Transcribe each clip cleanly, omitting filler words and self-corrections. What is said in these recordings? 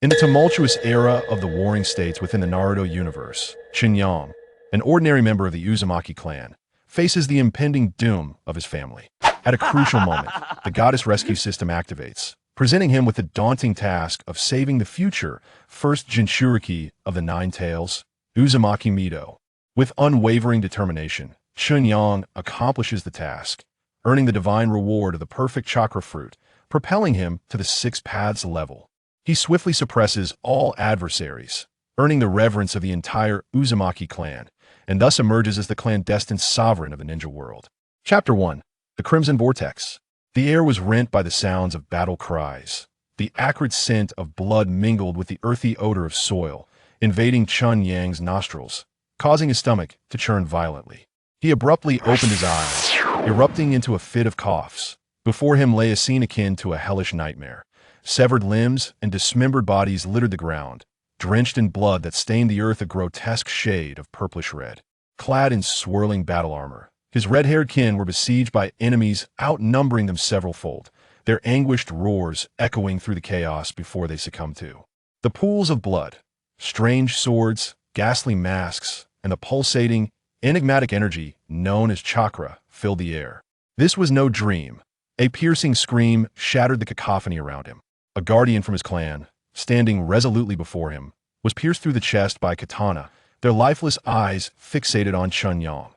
In the tumultuous era of the warring states within the Naruto universe, Chen Yang, an ordinary member of the Uzumaki clan, faces the impending doom of his family. At a crucial moment, the goddess rescue system activates, presenting him with the daunting task of saving the future first Jinchuriki of the Nine Tails, Uzumaki Mito. With unwavering determination, Chen Yang accomplishes the task, earning the divine reward of the perfect chakra fruit, propelling him to the Six Paths level. He swiftly suppresses all adversaries, earning the reverence of the entire Uzumaki clan, and thus emerges as the clandestine sovereign of the ninja world. Chapter 1. The Crimson Vortex. The air was rent by the sounds of battle cries. The acrid scent of blood mingled with the earthy odor of soil, invading Chen Yang's nostrils, causing his stomach to churn violently. He abruptly opened his eyes, erupting into a fit of coughs. Before him lay a scene akin to a hellish nightmare. Severed limbs and dismembered bodies littered the ground, drenched in blood that stained the earth a grotesque shade of purplish red. Clad in swirling battle armor, his red-haired kin were besieged by enemies outnumbering them several-fold, their anguished roars echoing through the chaos before they succumbed to. The pools of blood, strange swords, ghastly masks, and the pulsating, enigmatic energy known as chakra filled the air. This was no dream. A piercing scream shattered the cacophony around him. A guardian from his clan, standing resolutely before him, was pierced through the chest by a katana, their lifeless eyes fixated on Chen Yang.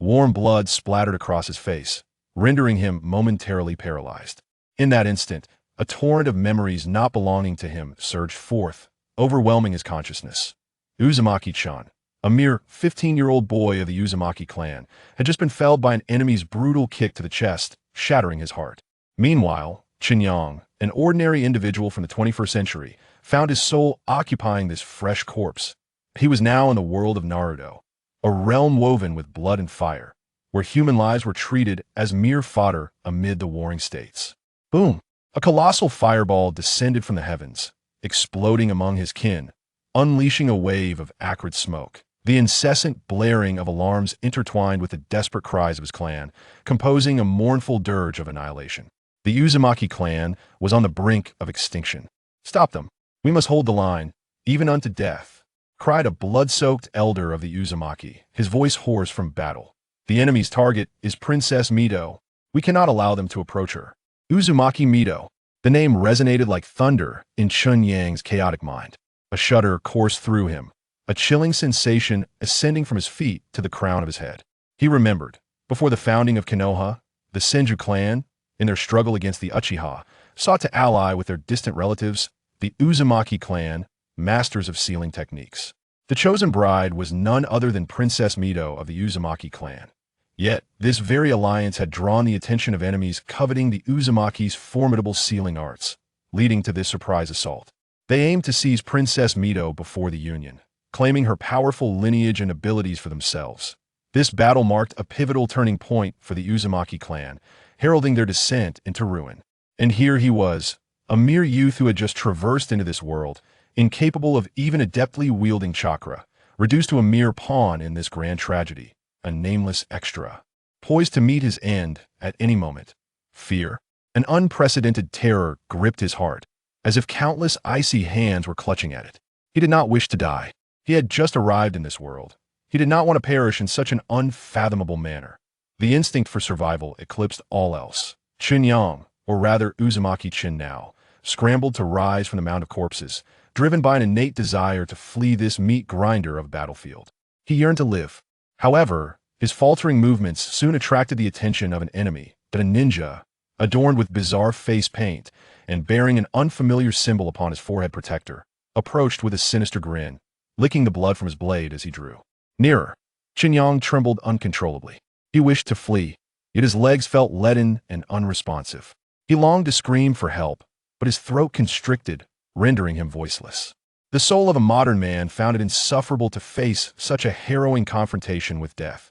Warm blood splattered across his face, rendering him momentarily paralyzed. In that instant, a torrent of memories not belonging to him surged forth, overwhelming his consciousness. Uzumaki-chan, a mere 15-year-old boy of the Uzumaki clan, had just been felled by an enemy's brutal kick to the chest, shattering his heart. Meanwhile, Chen Yang, an ordinary individual from the 21st century, found his soul occupying this fresh corpse. He was now in the world of Naruto, a realm woven with blood and fire, where human lives were treated as mere fodder amid the warring states. Boom! A colossal fireball descended from the heavens, exploding among his kin, unleashing a wave of acrid smoke. The incessant blaring of alarms intertwined with the desperate cries of his clan, composing a mournful dirge of annihilation. The Uzumaki clan was on the brink of extinction. "Stop them. We must hold the line, even unto death," cried a blood-soaked elder of the Uzumaki, his voice hoarse from battle. "The enemy's target is Princess Mito. We cannot allow them to approach her." Uzumaki Mito. The name resonated like thunder in Chen Yang's chaotic mind. A shudder coursed through him, a chilling sensation ascending from his feet to the crown of his head. He remembered, before the founding of Konoha, the Senju clan, in their struggle against the Uchiha, sought to ally with their distant relatives, the Uzumaki clan, masters of sealing techniques. The chosen bride was none other than Princess Mito of the Uzumaki clan. Yet, this very alliance had drawn the attention of enemies coveting the Uzumaki's formidable sealing arts, leading to this surprise assault. They aimed to seize Princess Mito before the union, claiming her powerful lineage and abilities for themselves. This battle marked a pivotal turning point for the Uzumaki clan, heralding their descent into ruin. And here he was, a mere youth who had just traversed into this world, incapable of even adeptly wielding chakra, reduced to a mere pawn in this grand tragedy, a nameless extra, poised to meet his end at any moment. Fear, an unprecedented terror gripped his heart, as if countless icy hands were clutching at it. He did not wish to die. He had just arrived in this world. He did not want to perish in such an unfathomable manner. The instinct for survival eclipsed all else. Chen Yang, or rather Uzumaki Chen now, scrambled to rise from the mound of corpses, driven by an innate desire to flee this meat grinder of a battlefield. He yearned to live. However, his faltering movements soon attracted the attention of an enemy, but a ninja, adorned with bizarre face paint and bearing an unfamiliar symbol upon his forehead protector, approached with a sinister grin, licking the blood from his blade as he drew nearer. Chen Yang trembled uncontrollably. He wished to flee, yet his legs felt leaden and unresponsive. He longed to scream for help, but his throat constricted, rendering him voiceless. The soul of a modern man found it insufferable to face such a harrowing confrontation with death.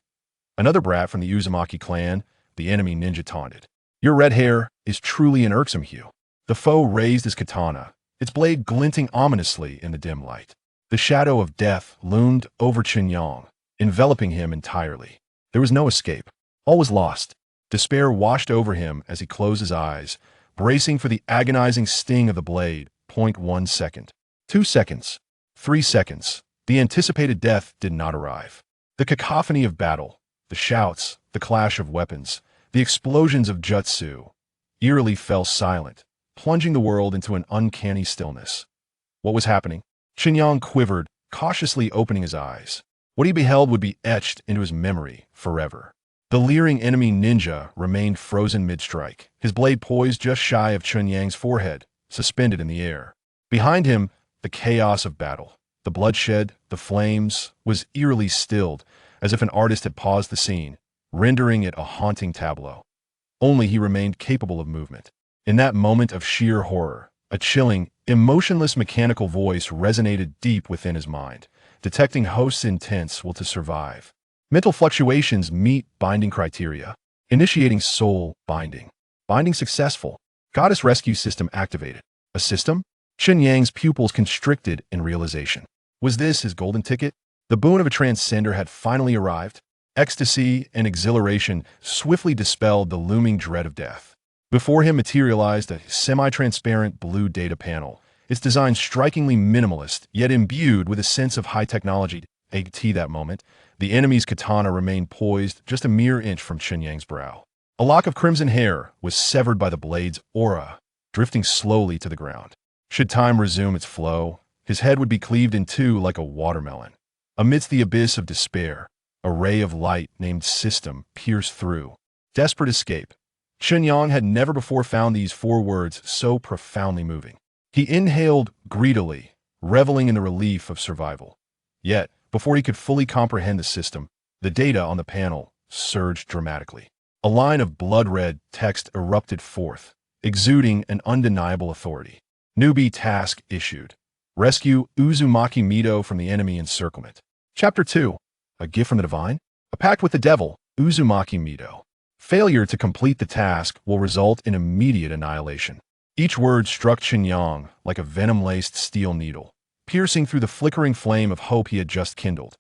Another brat from the Uzumaki clan, the enemy ninja taunted. "Your red hair is truly an irksome hue." The foe raised his katana, its blade glinting ominously in the dim light. The shadow of death loomed over Chen Yang, enveloping him entirely. There was no escape. All was lost. Despair washed over him as he closed his eyes, bracing for the agonizing sting of the blade. 1 second. 2 seconds. 3 seconds. The anticipated death did not arrive. The cacophony of battle, the shouts, the clash of weapons, the explosions of jutsu, eerily fell silent, plunging the world into an uncanny stillness. What was happening? Chen Yang quivered, cautiously opening his eyes. What he beheld would be etched into his memory forever. The leering enemy ninja remained frozen mid-strike, his blade poised just shy of Chen Yang's forehead, suspended in the air. Behind him, the chaos of battle, the bloodshed, the flames, was eerily stilled, as if an artist had paused the scene, rendering it a haunting tableau. Only he remained capable of movement. In that moment of sheer horror, a chilling, emotionless mechanical voice resonated deep within his mind, detecting host's intents will to survive. Mental fluctuations meet binding criteria. Initiating soul binding. Binding successful. Goddess rescue system activated. A system? Chen Yang's pupils constricted in realization. Was this his golden ticket? The boon of a transcender had finally arrived. Ecstasy and exhilaration swiftly dispelled the looming dread of death. Before him materialized a semi-transparent blue data panel, its design strikingly minimalist, yet imbued with a sense of high technology. At that moment, the enemy's katana remained poised just a mere inch from Chen Yang's brow. A lock of crimson hair was severed by the blade's aura, drifting slowly to the ground. Should time resume its flow, his head would be cleaved in two like a watermelon. Amidst the abyss of despair, a ray of light named System pierced through. Desperate escape. Chen Yang had never before found these 4 words so profoundly moving. He inhaled greedily, reveling in the relief of survival. Yet, before he could fully comprehend the system, the data on the panel surged dramatically. A line of blood-red text erupted forth, exuding an undeniable authority. Newbie task issued. Rescue Uzumaki Mito from the enemy encirclement. Chapter 2. A gift from the divine? A pact with the devil, Uzumaki Mito. Failure to complete the task will result in immediate annihilation. Each word struck Chen Yang like a venom-laced steel needle, piercing through the flickering flame of hope he had just kindled.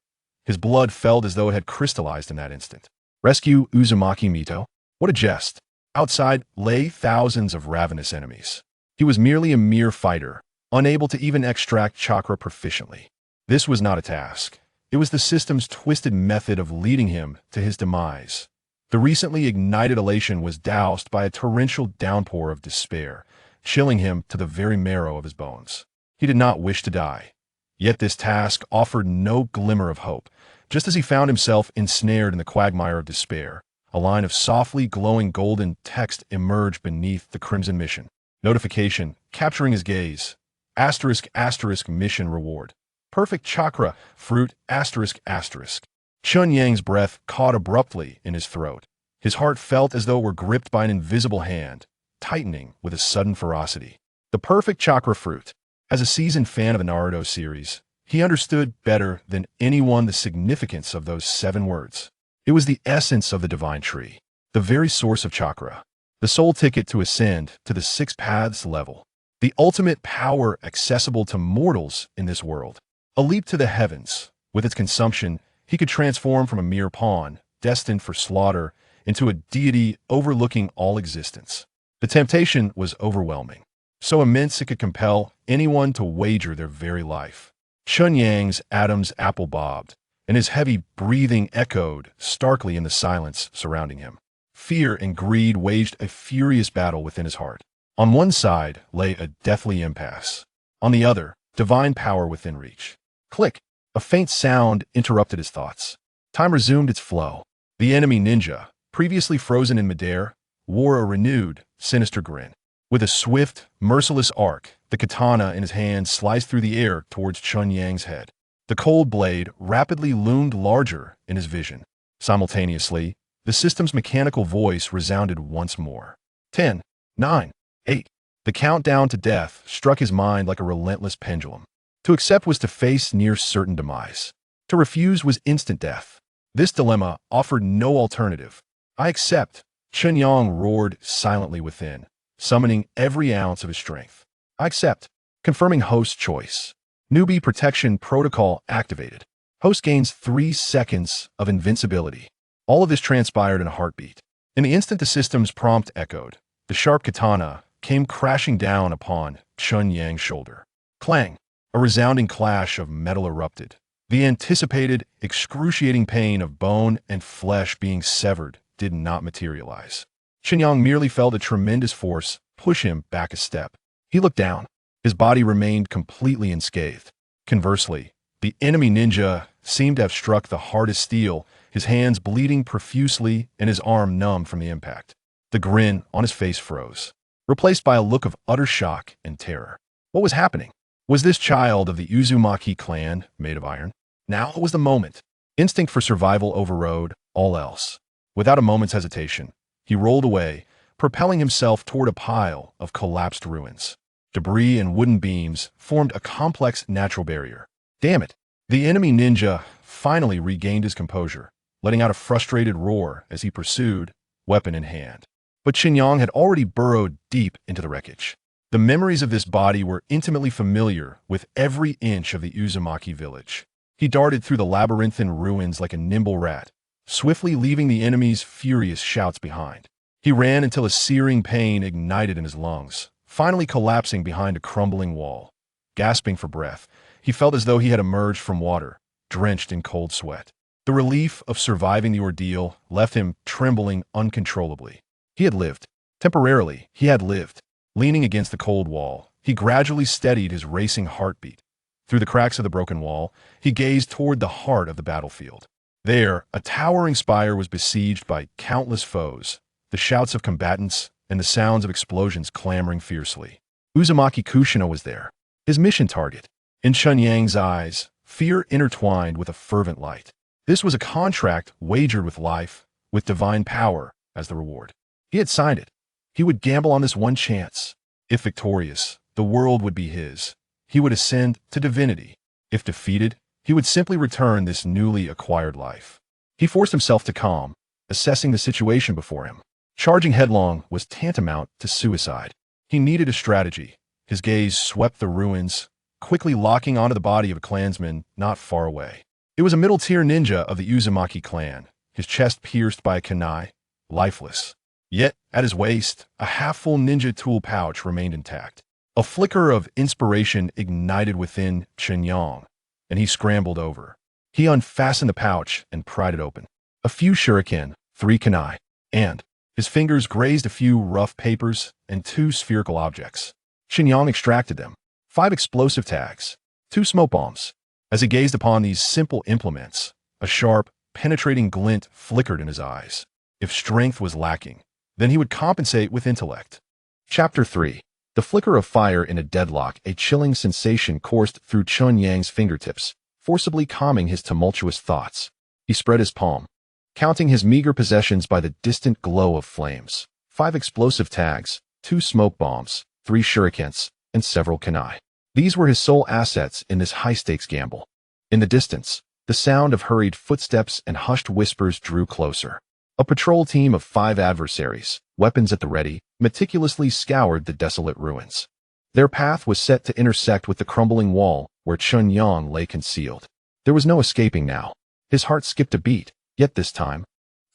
His blood felt as though it had crystallized in that instant. Rescue Uzumaki Mito? What a jest. Outside lay thousands of ravenous enemies. He was merely a mere fighter, unable to even extract chakra proficiently. This was not a task. It was the system's twisted method of leading him to his demise. The recently ignited elation was doused by a torrential downpour of despair, chilling him to the very marrow of his bones. He did not wish to die. Yet this task offered no glimmer of hope. Just as he found himself ensnared in the quagmire of despair, a line of softly glowing golden text emerged beneath the crimson mission. Notification, capturing his gaze. *** mission reward. Perfect chakra, fruit, ***. Chen Yang's breath caught abruptly in his throat. His heart felt as though it were gripped by an invisible hand, tightening with a sudden ferocity. The perfect chakra fruit. As a seasoned fan of the Naruto series, he understood better than anyone the significance of those 7 words. It was the essence of the divine tree, the very source of chakra, the sole ticket to ascend to the 6 paths level, the ultimate power accessible to mortals in this world. A leap to the heavens. With its consumption, he could transform from a mere pawn, destined for slaughter, into a deity overlooking all existence. The temptation was overwhelming, so immense it could compel anyone to wager their very life. Chen Yang's Adam's apple bobbed, and his heavy breathing echoed starkly in the silence surrounding him. Fear and greed waged a furious battle within his heart. On one side lay a deathly impasse. On the other, divine power within reach. Click! A faint sound interrupted his thoughts. Time resumed its flow. The enemy ninja, previously frozen in midair, wore a renewed, sinister grin. With a swift, merciless arc, the katana in his hand sliced through the air towards Chen Yang's head. The cold blade rapidly loomed larger in his vision. Simultaneously, the system's mechanical voice resounded once more. 10, 9, 8. The countdown to death struck his mind like a relentless pendulum. To accept was to face near certain demise. To refuse was instant death. This dilemma offered no alternative. I accept, Chen Yang roared silently within, summoning every ounce of his strength. I accept, confirming host's choice. Newbie protection protocol activated. Host gains 3 seconds of invincibility. All of this transpired in a heartbeat. In the instant the system's prompt echoed, the sharp katana came crashing down upon Chen Yang's shoulder. Clang! A resounding clash of metal erupted. The anticipated, excruciating pain of bone and flesh being severed did not materialize. Chen Yang merely felt a tremendous force push him back a step. He looked down. His body remained completely unscathed. Conversely, the enemy ninja seemed to have struck the hardest steel, his hands bleeding profusely and his arm numb from the impact. The grin on his face froze, replaced by a look of utter shock and terror. What was happening? Was this child of the Uzumaki clan made of iron? Now was the moment. Instinct for survival overrode all else. Without a moment's hesitation, he rolled away, propelling himself toward a pile of collapsed ruins. Debris and wooden beams formed a complex natural barrier. Damn it! The enemy ninja finally regained his composure, letting out a frustrated roar as he pursued, weapon in hand. But Chen Yang had already burrowed deep into the wreckage. The memories of this body were intimately familiar with every inch of the Uzumaki village. He darted through the labyrinthine ruins like a nimble rat, swiftly leaving the enemy's furious shouts behind. He ran until a searing pain ignited in his lungs, finally collapsing behind a crumbling wall. Gasping for breath, he felt as though he had emerged from water, drenched in cold sweat. The relief of surviving the ordeal left him trembling uncontrollably. He had lived. Temporarily, he had lived. Leaning against the cold wall, he gradually steadied his racing heartbeat. Through the cracks of the broken wall, he gazed toward the heart of the battlefield. There, a towering spire was besieged by countless foes, the shouts of combatants and the sounds of explosions clamoring fiercely. Uzumaki Kushina was there, his mission target. In Chen Yang's eyes, fear intertwined with a fervent light. This was a contract wagered with life, with divine power as the reward. He had signed it. He would gamble on this one chance. If victorious, the world would be his. He would ascend to divinity. If defeated, he would simply return this newly acquired life. He forced himself to calm, assessing the situation before him. Charging headlong was tantamount to suicide. He needed a strategy. His gaze swept the ruins, quickly locking onto the body of a clansman not far away. It was a middle-tier ninja of the Uzumaki clan, his chest pierced by a kunai, lifeless. Yet, at his waist, a half-full ninja tool pouch remained intact. A flicker of inspiration ignited within Chen Yang, and he scrambled over. He unfastened the pouch and pried it open. A few shuriken, 3 kunai, and his fingers grazed a few rough papers and 2 spherical objects. Chen Yang extracted them. 5 explosive tags, 2 smoke bombs. As he gazed upon these simple implements, a sharp, penetrating glint flickered in his eyes. If strength was lacking, then he would compensate with intellect. Chapter 3. The flicker of fire in a deadlock, a chilling sensation coursed through Chen Yang's fingertips, forcibly calming his tumultuous thoughts. He spread his palm, counting his meager possessions by the distant glow of flames. 5 explosive tags, 2 smoke bombs, 3 shurikens, and several kunai. These were his sole assets in this high-stakes gamble. In the distance, the sound of hurried footsteps and hushed whispers drew closer. A patrol team of 5 adversaries, weapons at the ready, meticulously scoured the desolate ruins. Their path was set to intersect with the crumbling wall where Chen Yang lay concealed. There was no escaping now. His heart skipped a beat, yet this time,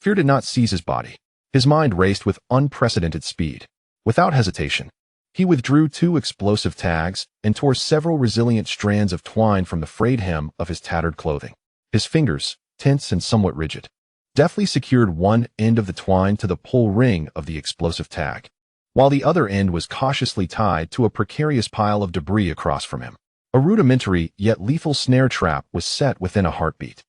fear did not seize his body. His mind raced with unprecedented speed. Without hesitation, he withdrew 2 explosive tags and tore several resilient strands of twine from the frayed hem of his tattered clothing. His fingers, tense and somewhat rigid, deftly secured one end of the twine to the pull ring of the explosive tag, while the other end was cautiously tied to a precarious pile of debris across from him. A rudimentary yet lethal snare trap was set within a heartbeat.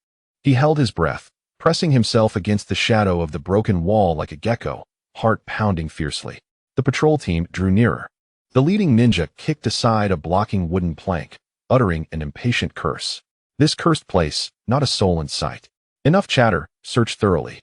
He held his breath, pressing himself against the shadow of the broken wall like a gecko, heart pounding fiercely. The patrol team drew nearer. The leading ninja kicked aside a blocking wooden plank, uttering an impatient curse. This cursed place, not a soul in sight. Enough chatter, search thoroughly.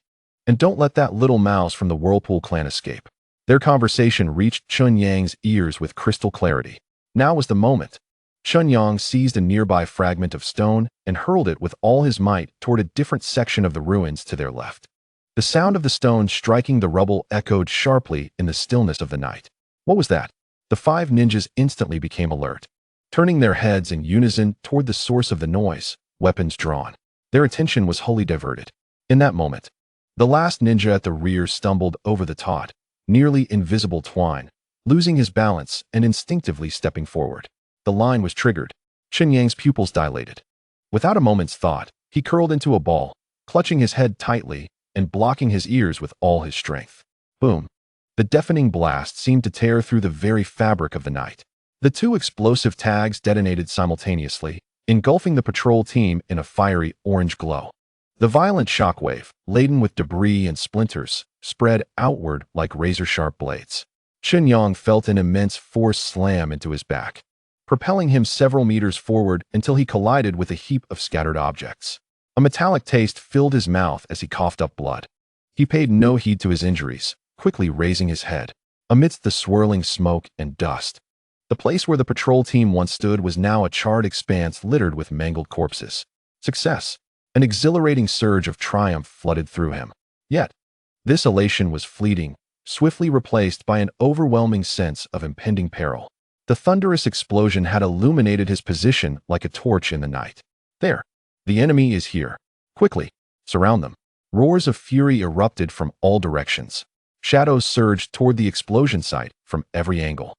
And don't let that little mouse from the Whirlpool clan escape. Their conversation reached Chen Yang's ears with crystal clarity. Now was the moment. Chen Yang seized a nearby fragment of stone and hurled it with all his might toward a different section of the ruins to their left. The sound of the stone striking the rubble echoed sharply in the stillness of the night. What was that? The 5 ninjas instantly became alert, turning their heads in unison toward the source of the noise, weapons drawn. Their attention was wholly diverted. In that moment, the last ninja at the rear stumbled over the taut, nearly invisible twine, losing his balance and instinctively stepping forward. The line was triggered. Chen Yang's pupils dilated. Without a moment's thought, he curled into a ball, clutching his head tightly and blocking his ears with all his strength. Boom! The deafening blast seemed to tear through the very fabric of the night. The two explosive tags detonated simultaneously, engulfing the patrol team in a fiery orange glow. The violent shockwave, laden with debris and splinters, spread outward like razor-sharp blades. Chen Yang felt an immense force slam into his back, propelling him several meters forward until he collided with a heap of scattered objects. A metallic taste filled his mouth as he coughed up blood. He paid no heed to his injuries, quickly raising his head. Amidst the swirling smoke and dust, the place where the patrol team once stood was now a charred expanse littered with mangled corpses. Success! An exhilarating surge of triumph flooded through him. Yet, this elation was fleeting, swiftly replaced by an overwhelming sense of impending peril. The thunderous explosion had illuminated his position like a torch in the night. There! The enemy is here. Quickly! Surround them! Roars of fury erupted from all directions. Shadows surged toward the explosion site from every angle.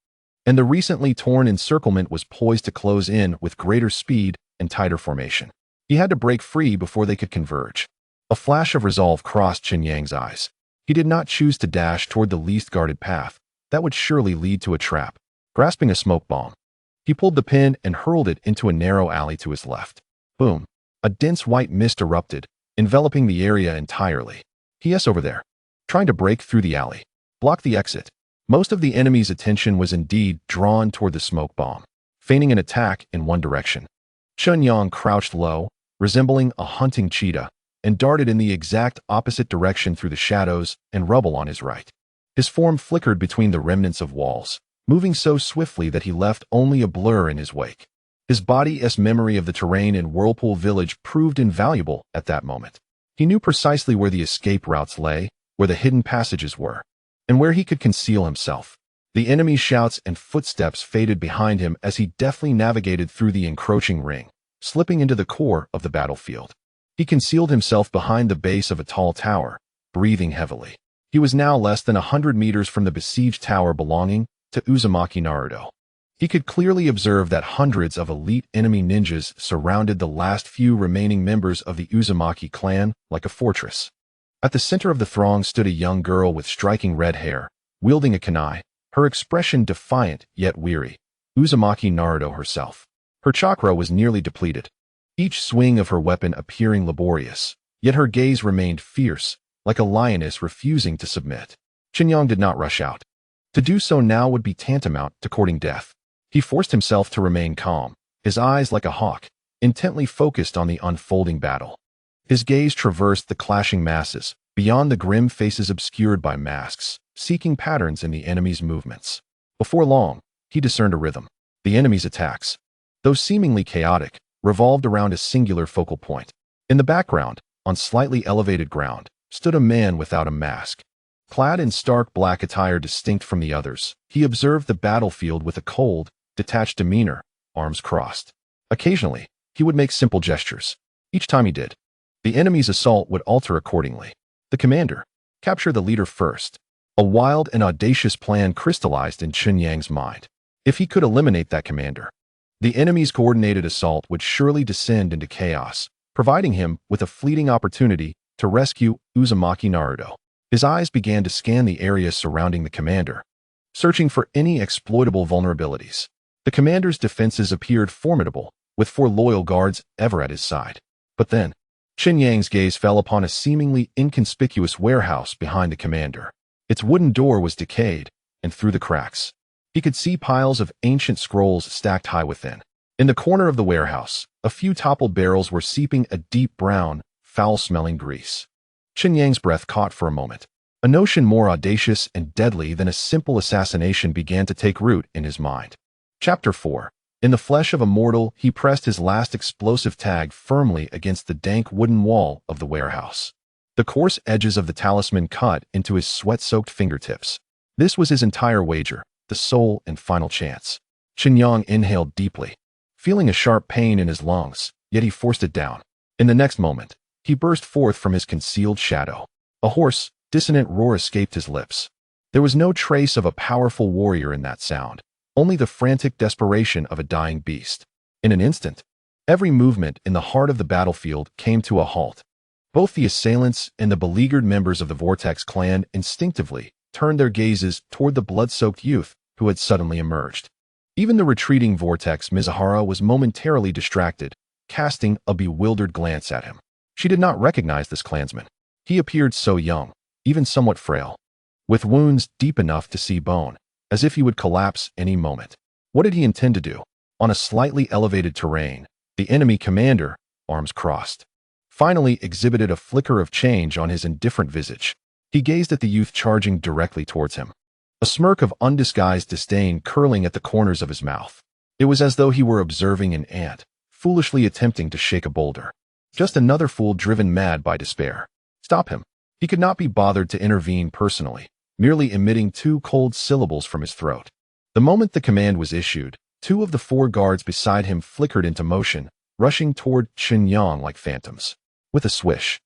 And the recently torn encirclement was poised to close in with greater speed and tighter formation. He had to break free before they could converge. A flash of resolve crossed Chen Yang's eyes. He did not choose to dash toward the least guarded path. That would surely lead to a trap. Grasping a smoke bomb, he pulled the pin and hurled it into a narrow alley to his left. Boom! A dense white mist erupted, enveloping the area entirely. P.S. over there. Trying to break through the alley. Block the exit. Most of the enemy's attention was indeed drawn toward the smoke bomb, feigning an attack in one direction. Chen Yang crouched low, resembling a hunting cheetah, and darted in the exact opposite direction through the shadows and rubble on his right. His form flickered between the remnants of walls, moving so swiftly that he left only a blur in his wake. His body's memory of the terrain in Whirlpool Village proved invaluable at that moment. He knew precisely where the escape routes lay, where the hidden passages were, and where he could conceal himself. The enemy's shouts and footsteps faded behind him as he deftly navigated through the encroaching ring, slipping into the core of the battlefield. He concealed himself behind the base of a tall tower, breathing heavily. He was now less than 100 meters from the besieged tower belonging to Uzumaki Naruto. He could clearly observe that hundreds of elite enemy ninjas surrounded the last few remaining members of the Uzumaki clan like a fortress. At the center of the throng stood a young girl with striking red hair, wielding a kunai, her expression defiant yet weary. Uzumaki Naruto herself. Her chakra was nearly depleted, each swing of her weapon appearing laborious, yet her gaze remained fierce, like a lioness refusing to submit. Chen Yang did not rush out. To do so now would be tantamount to courting death. He forced himself to remain calm, his eyes like a hawk, intently focused on the unfolding battle. His gaze traversed the clashing masses, beyond the grim faces obscured by masks, seeking patterns in the enemy's movements. Before long, he discerned a rhythm. The enemy's attacks, though seemingly chaotic, revolved around a singular focal point. In the background, on slightly elevated ground, stood a man without a mask. Clad in stark black attire distinct from the others, he observed the battlefield with a cold, detached demeanor, arms crossed. Occasionally, he would make simple gestures. Each time he did, the enemy's assault would alter accordingly. The commander, capture the leader first. A wild and audacious plan crystallized in Chen Yang's mind. If he could eliminate that commander, the enemy's coordinated assault would surely descend into chaos, providing him with a fleeting opportunity to rescue Uzumaki Naruto. His eyes began to scan the area surrounding the commander, searching for any exploitable vulnerabilities. The commander's defenses appeared formidable, with 4 loyal guards ever at his side. But then, Chen Yang's gaze fell upon a seemingly inconspicuous warehouse behind the commander. Its wooden door was decayed, and through the cracks, he could see piles of ancient scrolls stacked high within. In the corner of the warehouse, a few toppled barrels were seeping a deep brown, foul-smelling grease. Chen Yang's breath caught for a moment. A notion more audacious and deadly than a simple assassination began to take root in his mind. Chapter 4. In the flesh of a mortal, he pressed his last explosive tag firmly against the dank wooden wall of the warehouse. The coarse edges of the talisman cut into his sweat-soaked fingertips. This was his entire wager, the sole and final chance. Chen Yang inhaled deeply, feeling a sharp pain in his lungs, yet he forced it down. In the next moment, he burst forth from his concealed shadow. A hoarse, dissonant roar escaped his lips. There was no trace of a powerful warrior in that sound, only the frantic desperation of a dying beast. In an instant, every movement in the heart of the battlefield came to a halt. Both the assailants and the beleaguered members of the Vortex clan instinctively turned their gazes toward the blood-soaked youth who had suddenly emerged. Even the retreating Vortex Mizuhara was momentarily distracted, casting a bewildered glance at him. She did not recognize this clansman. He appeared so young, even somewhat frail, with wounds deep enough to see bone, as if he would collapse any moment. What did he intend to do? On a slightly elevated terrain, the enemy commander, arms crossed, finally exhibited a flicker of change on his indifferent visage. He gazed at the youth charging directly towards him, a smirk of undisguised disdain curling at the corners of his mouth. It was as though he were observing an ant, foolishly attempting to shake a boulder. Just another fool driven mad by despair. Stop him. He could not be bothered to intervene personally, merely emitting 2 cold syllables from his throat. The moment the command was issued, 2 of the 4 guards beside him flickered into motion, rushing toward Chen Yang like phantoms. With a swish,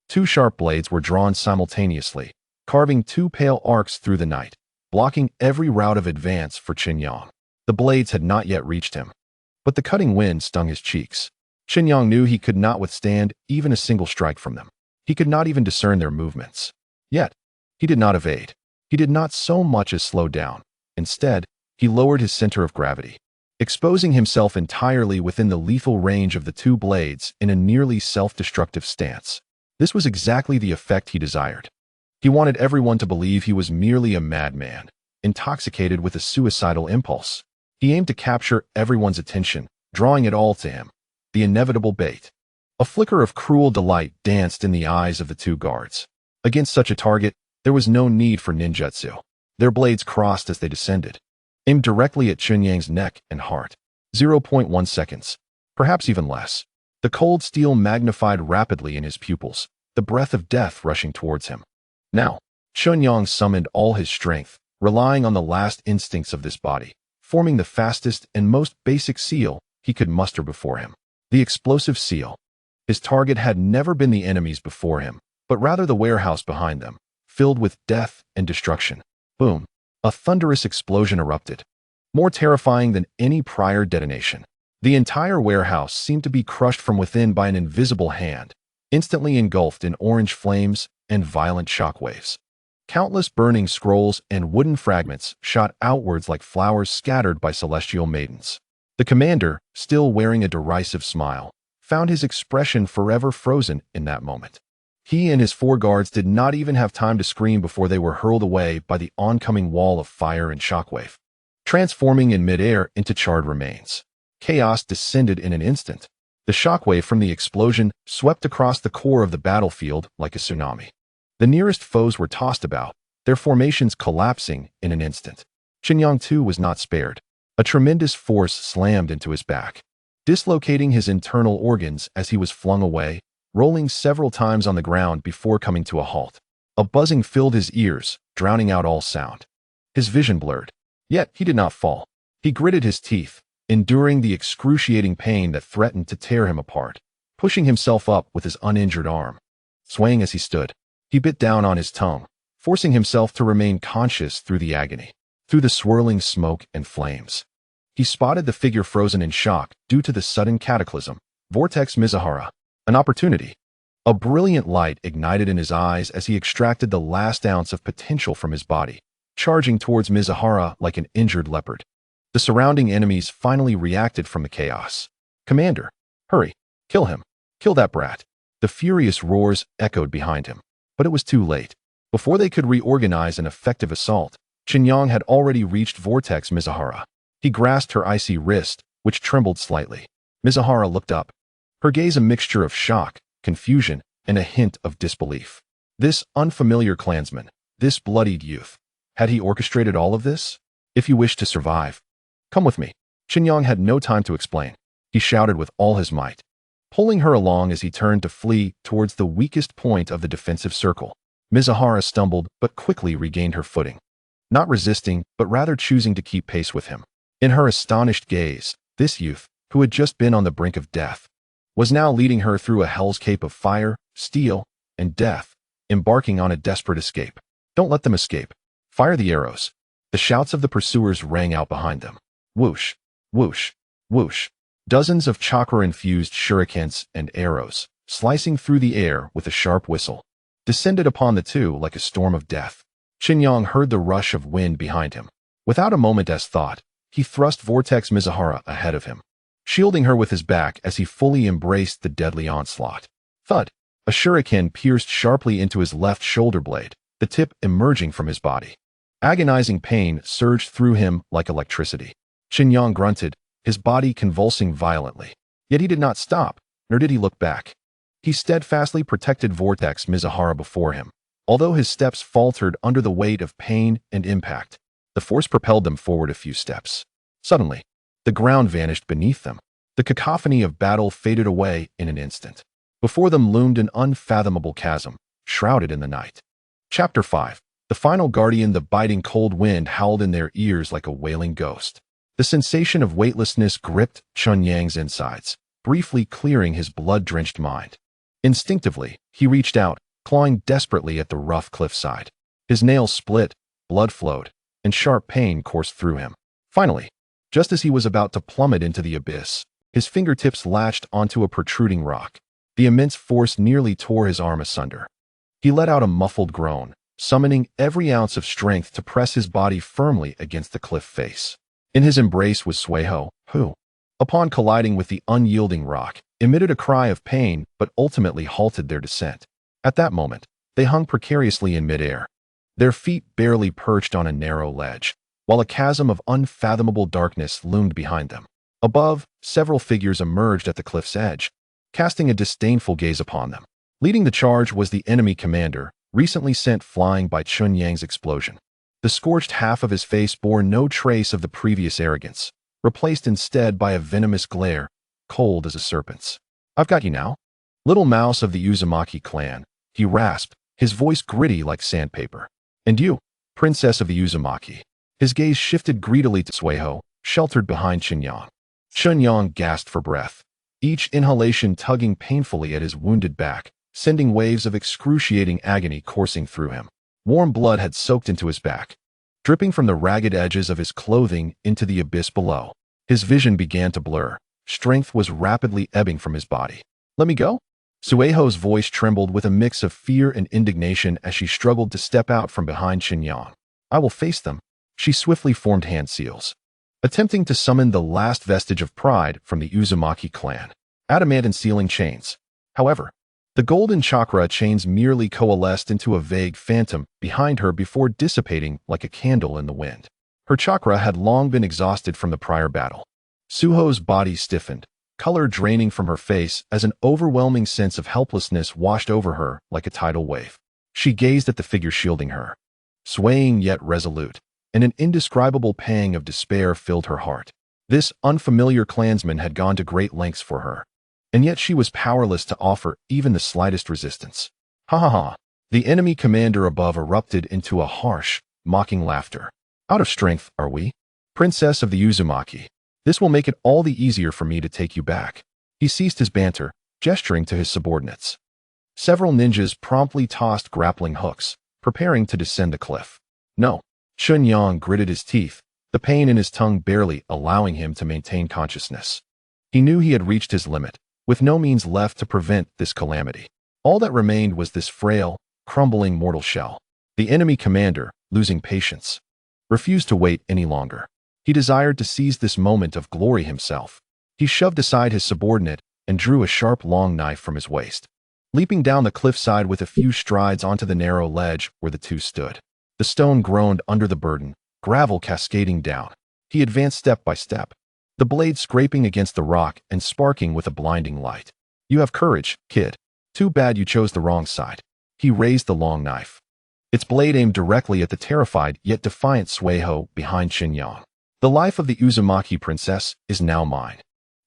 2 sharp blades were drawn simultaneously, carving 2 pale arcs through the night, blocking every route of advance for Chen Yang. The blades had not yet reached him, but the cutting wind stung his cheeks. Chen Yang knew he could not withstand even a single strike from them. He could not even discern their movements. Yet, he did not evade. He did not so much as slow down. Instead, he lowered his center of gravity, exposing himself entirely within the lethal range of the 2 blades in a nearly self-destructive stance. This was exactly the effect he desired. He wanted everyone to believe he was merely a madman, intoxicated with a suicidal impulse. He aimed to capture everyone's attention, drawing it all to him, the inevitable bait. A flicker of cruel delight danced in the eyes of the 2 guards. Against such a target, there was no need for ninjutsu. Their blades crossed as they descended, aimed directly at Chen Yang's neck and heart. 0.1 seconds, perhaps even less. The cold steel magnified rapidly in his pupils, the breath of death rushing towards him. Now, Chen Yang summoned all his strength, relying on the last instincts of this body, forming the fastest and most basic seal he could muster before him. The explosive seal. His target had never been the enemies before him, but rather the warehouse behind them, filled with death and destruction. Boom. A thunderous explosion erupted, more terrifying than any prior detonation. The entire warehouse seemed to be crushed from within by an invisible hand, instantly engulfed in orange flames and violent shockwaves. Countless burning scrolls and wooden fragments shot outwards like flowers scattered by celestial maidens. The commander, still wearing a derisive smile, found his expression forever frozen in that moment. He and his 4 guards did not even have time to scream before they were hurled away by the oncoming wall of fire and shockwave, transforming in midair into charred remains. Chaos descended in an instant. The shockwave from the explosion swept across the core of the battlefield like a tsunami. The nearest foes were tossed about, their formations collapsing in an instant. Chen Yang too was not spared. A tremendous force slammed into his back, dislocating his internal organs as he was flung away, rolling several times on the ground before coming to a halt. A buzzing filled his ears, drowning out all sound. His vision blurred. Yet he did not fall. He gritted his teeth, enduring the excruciating pain that threatened to tear him apart, pushing himself up with his uninjured arm. Swaying as he stood, he bit down on his tongue, forcing himself to remain conscious through the agony, through the swirling smoke and flames. He spotted the figure frozen in shock due to the sudden cataclysm. Vortex Mizuhara. An opportunity. A brilliant light ignited in his eyes as he extracted the last ounce of potential from his body, charging towards Mizuhara like an injured leopard. The surrounding enemies finally reacted from the chaos. Commander, hurry, kill him, kill that brat. The furious roars echoed behind him, but it was too late. Before they could reorganize an effective assault, Chen Yang had already reached Vortex Mizuhara. He grasped her icy wrist, which trembled slightly. Mizuhara looked up, her gaze a mixture of shock, confusion, and a hint of disbelief. This unfamiliar clansman, this bloodied youth, had he orchestrated all of this? If you wish to survive, come with me. Chen Yang had no time to explain. He shouted with all his might, pulling her along as he turned to flee towards the weakest point of the defensive circle. Mizuhara stumbled but quickly regained her footing, not resisting but rather choosing to keep pace with him. In her astonished gaze, this youth, who had just been on the brink of death, was now leading her through a hellscape of fire, steel, and death, embarking on a desperate escape. Don't let them escape. Fire the arrows. The shouts of the pursuers rang out behind them. Whoosh, whoosh, whoosh. Dozens of chakra-infused shurikens and arrows, slicing through the air with a sharp whistle, descended upon the two like a storm of death. Chen Yang heard the rush of wind behind him. Without a moment's thought, he thrust Vortex Mizuhara ahead of him, shielding her with his back as he fully embraced the deadly onslaught. Thud! A shuriken pierced sharply into his left shoulder blade, the tip emerging from his body. Agonizing pain surged through him like electricity. Chen Yang grunted, his body convulsing violently. Yet he did not stop, nor did he look back. He steadfastly protected Vortex Mizuhara before him. Although his steps faltered under the weight of pain and impact, the force propelled them forward a few steps. Suddenly, the ground vanished beneath them. The cacophony of battle faded away in an instant. Before them loomed an unfathomable chasm, shrouded in the night. Chapter 5. The final guardian. The biting cold wind howled in their ears like a wailing ghost. The sensation of weightlessness gripped Chen Yang's insides, briefly clearing his blood-drenched mind. Instinctively, he reached out, clawing desperately at the rough cliffside. His nails split, blood flowed, and sharp pain coursed through him. Finally, just as he was about to plummet into the abyss, his fingertips latched onto a protruding rock. The immense force nearly tore his arm asunder. He let out a muffled groan, summoning every ounce of strength to press his body firmly against the cliff face. In his embrace was Sueho, who, upon colliding with the unyielding rock, emitted a cry of pain but ultimately halted their descent. At that moment, they hung precariously in midair. Their feet barely perched on a narrow ledge, while a chasm of unfathomable darkness loomed behind them. Above, several figures emerged at the cliff's edge, casting a disdainful gaze upon them. Leading the charge was the enemy commander, recently sent flying by Chen Yang's explosion. The scorched half of his face bore no trace of the previous arrogance, replaced instead by a venomous glare, cold as a serpent's. "I've got you now, little mouse of the Uzumaki clan," he rasped, his voice gritty like sandpaper. "And you, princess of the Uzumaki." His gaze shifted greedily to Sueho, sheltered behind Chen Yang. Chen Yang gasped for breath, each inhalation tugging painfully at his wounded back, sending waves of excruciating agony coursing through him. Warm blood had soaked into his back, dripping from the ragged edges of his clothing into the abyss below. His vision began to blur. Strength was rapidly ebbing from his body. "Let me go?" Sueho's voice trembled with a mix of fear and indignation as she struggled to step out from behind Chen Yang. "I will face them." She swiftly formed hand seals, attempting to summon the last vestige of pride from the Uzumaki clan. Adamant sealing chains. However, the golden chakra chains merely coalesced into a vague phantom behind her before dissipating like a candle in the wind. Her chakra had long been exhausted from the prior battle. Suho's body stiffened, color draining from her face as an overwhelming sense of helplessness washed over her like a tidal wave. She gazed at the figure shielding her, swaying yet resolute, and an indescribable pang of despair filled her heart. This unfamiliar clansman had gone to great lengths for her, and yet she was powerless to offer even the slightest resistance. "Ha ha ha!" The enemy commander above erupted into a harsh, mocking laughter. "Out of strength, are we? Princess of the Uzumaki. This will make it all the easier for me to take you back." He ceased his banter, gesturing to his subordinates. Several ninjas promptly tossed grappling hooks, preparing to descend the cliff. "No." Chen Yang gritted his teeth, the pain in his tongue barely allowing him to maintain consciousness. He knew he had reached his limit, with no means left to prevent this calamity. All that remained was this frail, crumbling mortal shell. The enemy commander, losing patience, refused to wait any longer. He desired to seize this moment of glory himself. He shoved aside his subordinate and drew a sharp long knife from his waist, leaping down the cliffside with a few strides onto the narrow ledge where the two stood. The stone groaned under the burden, gravel cascading down. He advanced step by step, the blade scraping against the rock and sparking with a blinding light. "You have courage, kid. Too bad you chose the wrong side." He raised the long knife, its blade aimed directly at the terrified yet defiant Sueho behind Chen Yang. "The life of the Uzumaki princess is now mine."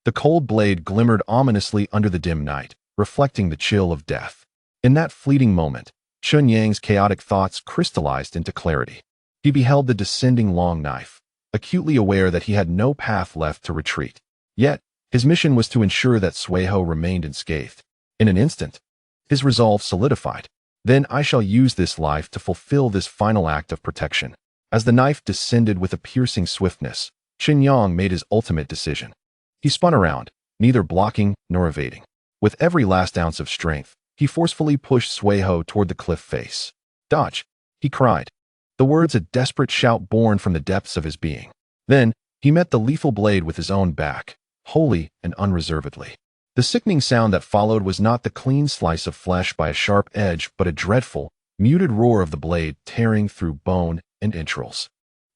The cold blade glimmered ominously under the dim night, reflecting the chill of death. In that fleeting moment, Chen Yang's chaotic thoughts crystallized into clarity. He beheld the descending long knife, acutely aware that he had no path left to retreat. Yet, his mission was to ensure that Sueho remained unscathed. In an instant, his resolve solidified. "Then I shall use this life to fulfill this final act of protection." As the knife descended with a piercing swiftness, Chen Yang made his ultimate decision. He spun around, neither blocking nor evading. With every last ounce of strength, he forcefully pushed Sueho toward the cliff face. "Dodge!" he cried. The words a desperate shout born from the depths of his being. Then, he met the lethal blade with his own back, wholly and unreservedly. The sickening sound that followed was not the clean slice of flesh by a sharp edge, but a dreadful, muted roar of the blade tearing through bone and entrails.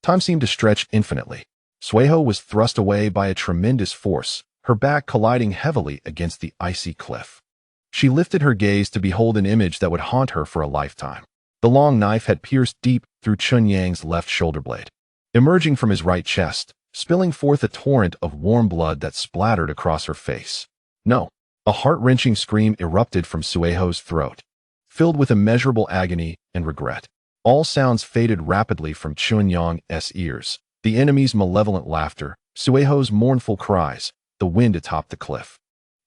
Time seemed to stretch infinitely. Sueho was thrust away by a tremendous force, her back colliding heavily against the icy cliff. She lifted her gaze to behold an image that would haunt her for a lifetime. The long knife had pierced deep through Chen Yang's left shoulder blade, emerging from his right chest, spilling forth a torrent of warm blood that splattered across her face. No! A heart-wrenching scream erupted from Sueho's throat, filled with immeasurable agony and regret. All sounds faded rapidly from Chen Yang's ears. The enemy's malevolent laughter, Sueho's mournful cries, the wind atop the cliff.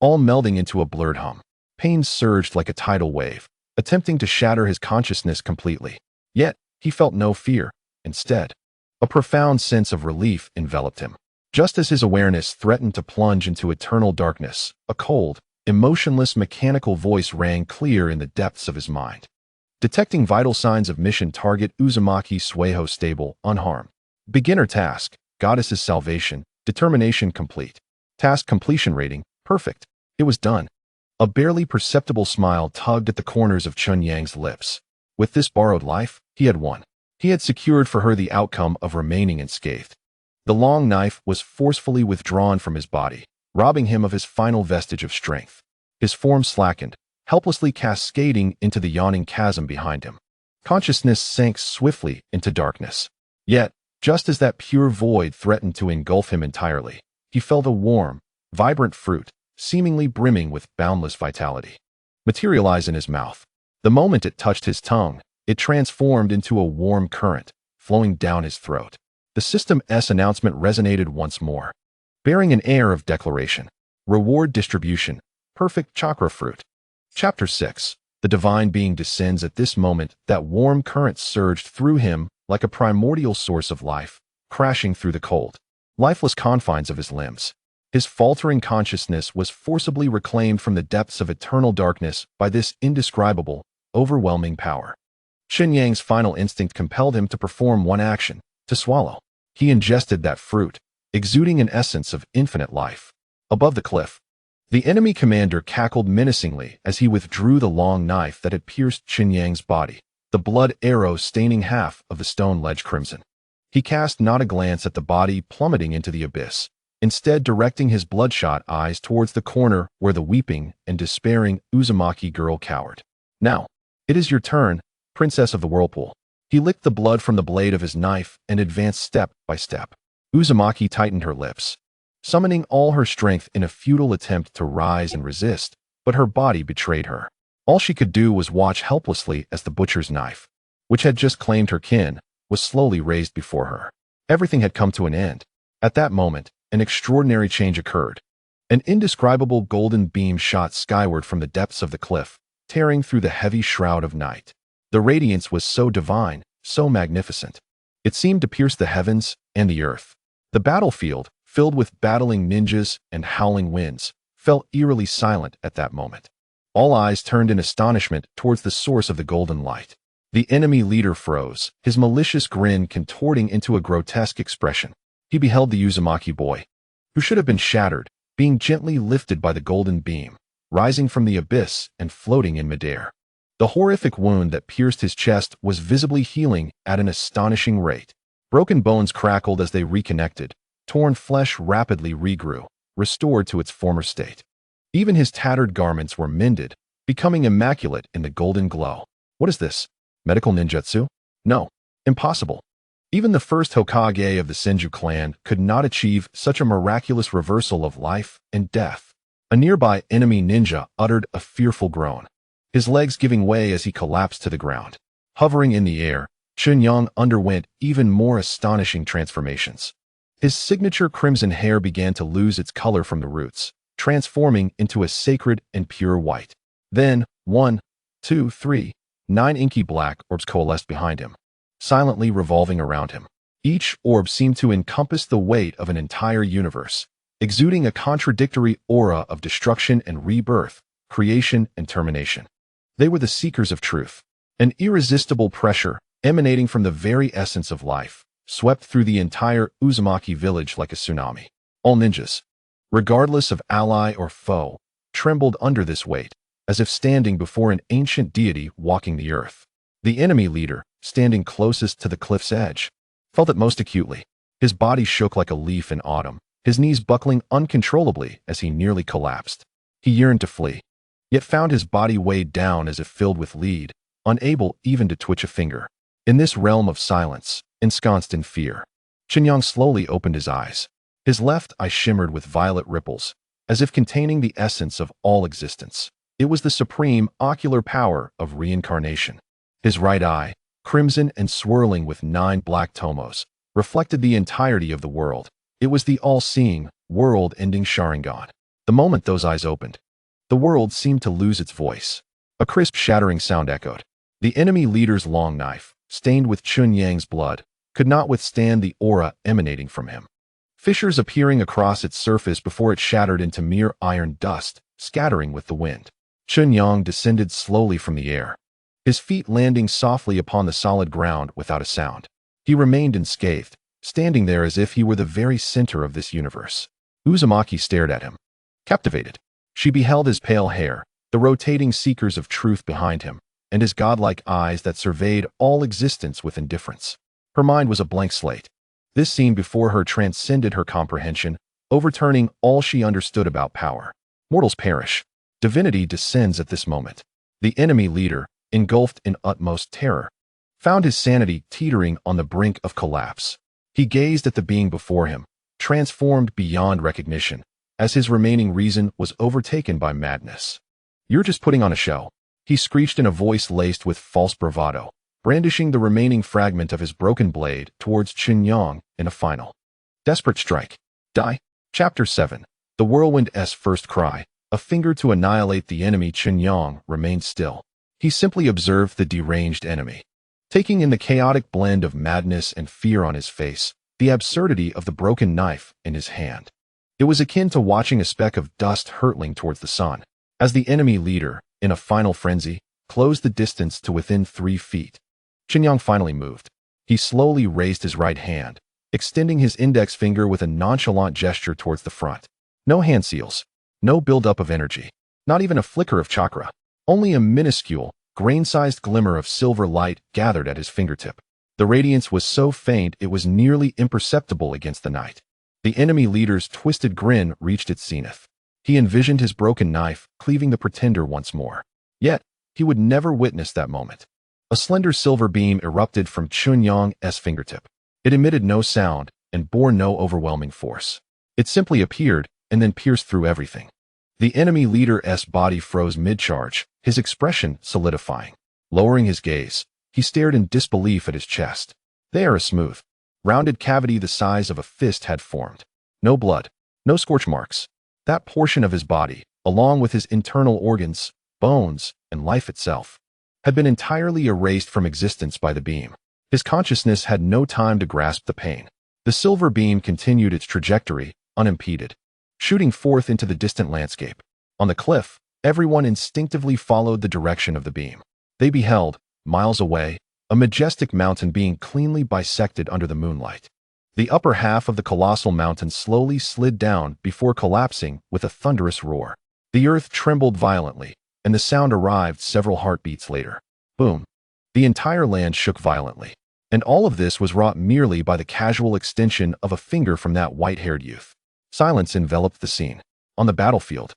All melding into a blurred hum. Pain surged like a tidal wave, attempting to shatter his consciousness completely. Yet, he felt no fear. Instead, a profound sense of relief enveloped him. Just as his awareness threatened to plunge into eternal darkness, a cold, emotionless mechanical voice rang clear in the depths of his mind. Detecting vital signs of mission target Uzumaki Sueho stable, unharmed. Beginner task, Goddess's salvation, determination complete. Task completion rating, perfect. It was done. A barely perceptible smile tugged at the corners of Chen Yang's lips. With this borrowed life, he had won. He had secured for her the outcome of remaining unscathed. The long knife was forcefully withdrawn from his body, robbing him of his final vestige of strength. His form slackened, helplessly cascading into the yawning chasm behind him. Consciousness sank swiftly into darkness. Yet, just as that pure void threatened to engulf him entirely, he felt a warm, vibrant fruit, seemingly brimming with boundless vitality, materialize in his mouth. The moment it touched his tongue, it transformed into a warm current, flowing down his throat. The system's announcement resonated once more, bearing an air of declaration. Reward distribution, perfect chakra fruit. Chapter 6. The divine being descends. At this moment, that warm current surged through him like a primordial source of life, crashing through the cold, lifeless confines of his limbs. His faltering consciousness was forcibly reclaimed from the depths of eternal darkness by this indescribable, overwhelming power. Chen Yang's final instinct compelled him to perform one action, to swallow. He ingested that fruit, exuding an essence of infinite life. Above the cliff, the enemy commander cackled menacingly as he withdrew the long knife that had pierced Chen Yang's body, the blood arrow staining half of the stone ledge crimson. He cast not a glance at the body plummeting into the abyss, instead directing his bloodshot eyes towards the corner where the weeping and despairing Uzumaki girl cowered. "Now, it is your turn, Princess of the Whirlpool." He licked the blood from the blade of his knife and advanced step by step. Uzumaki tightened her lips, summoning all her strength in a futile attempt to rise and resist, but her body betrayed her. All she could do was watch helplessly as the butcher's knife, which had just claimed her kin, was slowly raised before her. Everything had come to an end. At that moment, an extraordinary change occurred. An indescribable golden beam shot skyward from the depths of the cliff, tearing through the heavy shroud of night. The radiance was so divine, so magnificent. It seemed to pierce the heavens and the earth. The battlefield, filled with battling ninjas and howling winds, fell eerily silent at that moment. All eyes turned in astonishment towards the source of the golden light. The enemy leader froze, his malicious grin contorting into a grotesque expression. He beheld the Uzumaki boy, who should have been shattered, being gently lifted by the golden beam, rising from the abyss and floating in midair. The horrific wound that pierced his chest was visibly healing at an astonishing rate. Broken bones crackled as they reconnected. Torn flesh rapidly regrew, restored to its former state. Even his tattered garments were mended, becoming immaculate in the golden glow. What is this? Medical ninjutsu? No. Impossible. Even the first Hokage of the Senju clan could not achieve such a miraculous reversal of life and death. A nearby enemy ninja uttered a fearful groan, his legs giving way as he collapsed to the ground. Hovering in the air, Chen Yang underwent even more astonishing transformations. His signature crimson hair began to lose its color from the roots, transforming into a sacred and pure white. Then, 1, 2, 3, 9 inky black orbs coalesced behind him, silently revolving around him. Each orb seemed to encompass the weight of an entire universe, exuding a contradictory aura of destruction and rebirth, creation and termination. They were the seekers of truth. An irresistible pressure, emanating from the very essence of life, swept through the entire Uzumaki village like a tsunami. All ninjas, regardless of ally or foe, trembled under this weight, as if standing before an ancient deity walking the earth. The enemy leader, standing closest to the cliff's edge, felt it most acutely. His body shook like a leaf in autumn, his knees buckling uncontrollably as he nearly collapsed. He yearned to flee, yet found his body weighed down as if filled with lead, unable even to twitch a finger. In this realm of silence, ensconced in fear, Chen Yang slowly opened his eyes. His left eye shimmered with violet ripples, as if containing the essence of all existence. It was the supreme ocular power of reincarnation. His right eye, crimson and swirling with 9 black tomos, reflected the entirety of the world. It was the all-seeing, world-ending Sharingan. The moment those eyes opened, the world seemed to lose its voice. A crisp, shattering sound echoed. The enemy leader's long knife, stained with Chen Yang's blood, could not withstand the aura emanating from him. Fissures appearing across its surface before it shattered into mere iron dust, scattering with the wind. Chen Yang descended slowly from the air, his feet landing softly upon the solid ground without a sound. He remained unscathed, standing there as if he were the very center of this universe. Uzumaki stared at him, captivated. She beheld his pale hair, the rotating seekers of truth behind him, and his godlike eyes that surveyed all existence with indifference. Her mind was a blank slate. This scene before her transcended her comprehension, overturning all she understood about power. Mortals perish. Divinity descends at this moment. The enemy leader, engulfed in utmost terror, found his sanity teetering on the brink of collapse. He gazed at the being before him, transformed beyond recognition, as his remaining reason was overtaken by madness. "You're just putting on a show," he screeched in a voice laced with false bravado, brandishing the remaining fragment of his broken blade towards Chen Yang in a final, desperate strike. Die. Chapter 7. The Whirlwind's First Cry. A finger to annihilate the enemy. Chen Yang remained still. He simply observed the deranged enemy, taking in the chaotic blend of madness and fear on his face, the absurdity of the broken knife in his hand. It was akin to watching a speck of dust hurtling towards the sun, as the enemy leader, in a final frenzy, closed the distance to within 3 feet. Chen Yang finally moved. He slowly raised his right hand, extending his index finger with a nonchalant gesture towards the front. No hand seals, no buildup of energy, not even a flicker of chakra. Only a minuscule, grain-sized glimmer of silver light gathered at his fingertip. The radiance was so faint it was nearly imperceptible against the night. The enemy leader's twisted grin reached its zenith. He envisioned his broken knife cleaving the pretender once more. Yet, he would never witness that moment. A slender silver beam erupted from Chen Yang's fingertip. It emitted no sound and bore no overwhelming force. It simply appeared and then pierced through everything. The enemy leader's body froze mid-charge, his expression solidifying. Lowering his gaze, he stared in disbelief at his chest. There, a smooth, rounded cavity the size of a fist had formed. No blood, no scorch marks. That portion of his body, along with his internal organs, bones, and life itself, had been entirely erased from existence by the beam. His consciousness had no time to grasp the pain. The silver beam continued its trajectory, unimpeded, shooting forth into the distant landscape. On the cliff, everyone instinctively followed the direction of the beam. They beheld, miles away, a majestic mountain being cleanly bisected under the moonlight. The upper half of the colossal mountain slowly slid down before collapsing with a thunderous roar. The earth trembled violently, and the sound arrived several heartbeats later. Boom. The entire land shook violently. And all of this was wrought merely by the casual extension of a finger from that white-haired youth. Silence enveloped the scene. On the battlefield,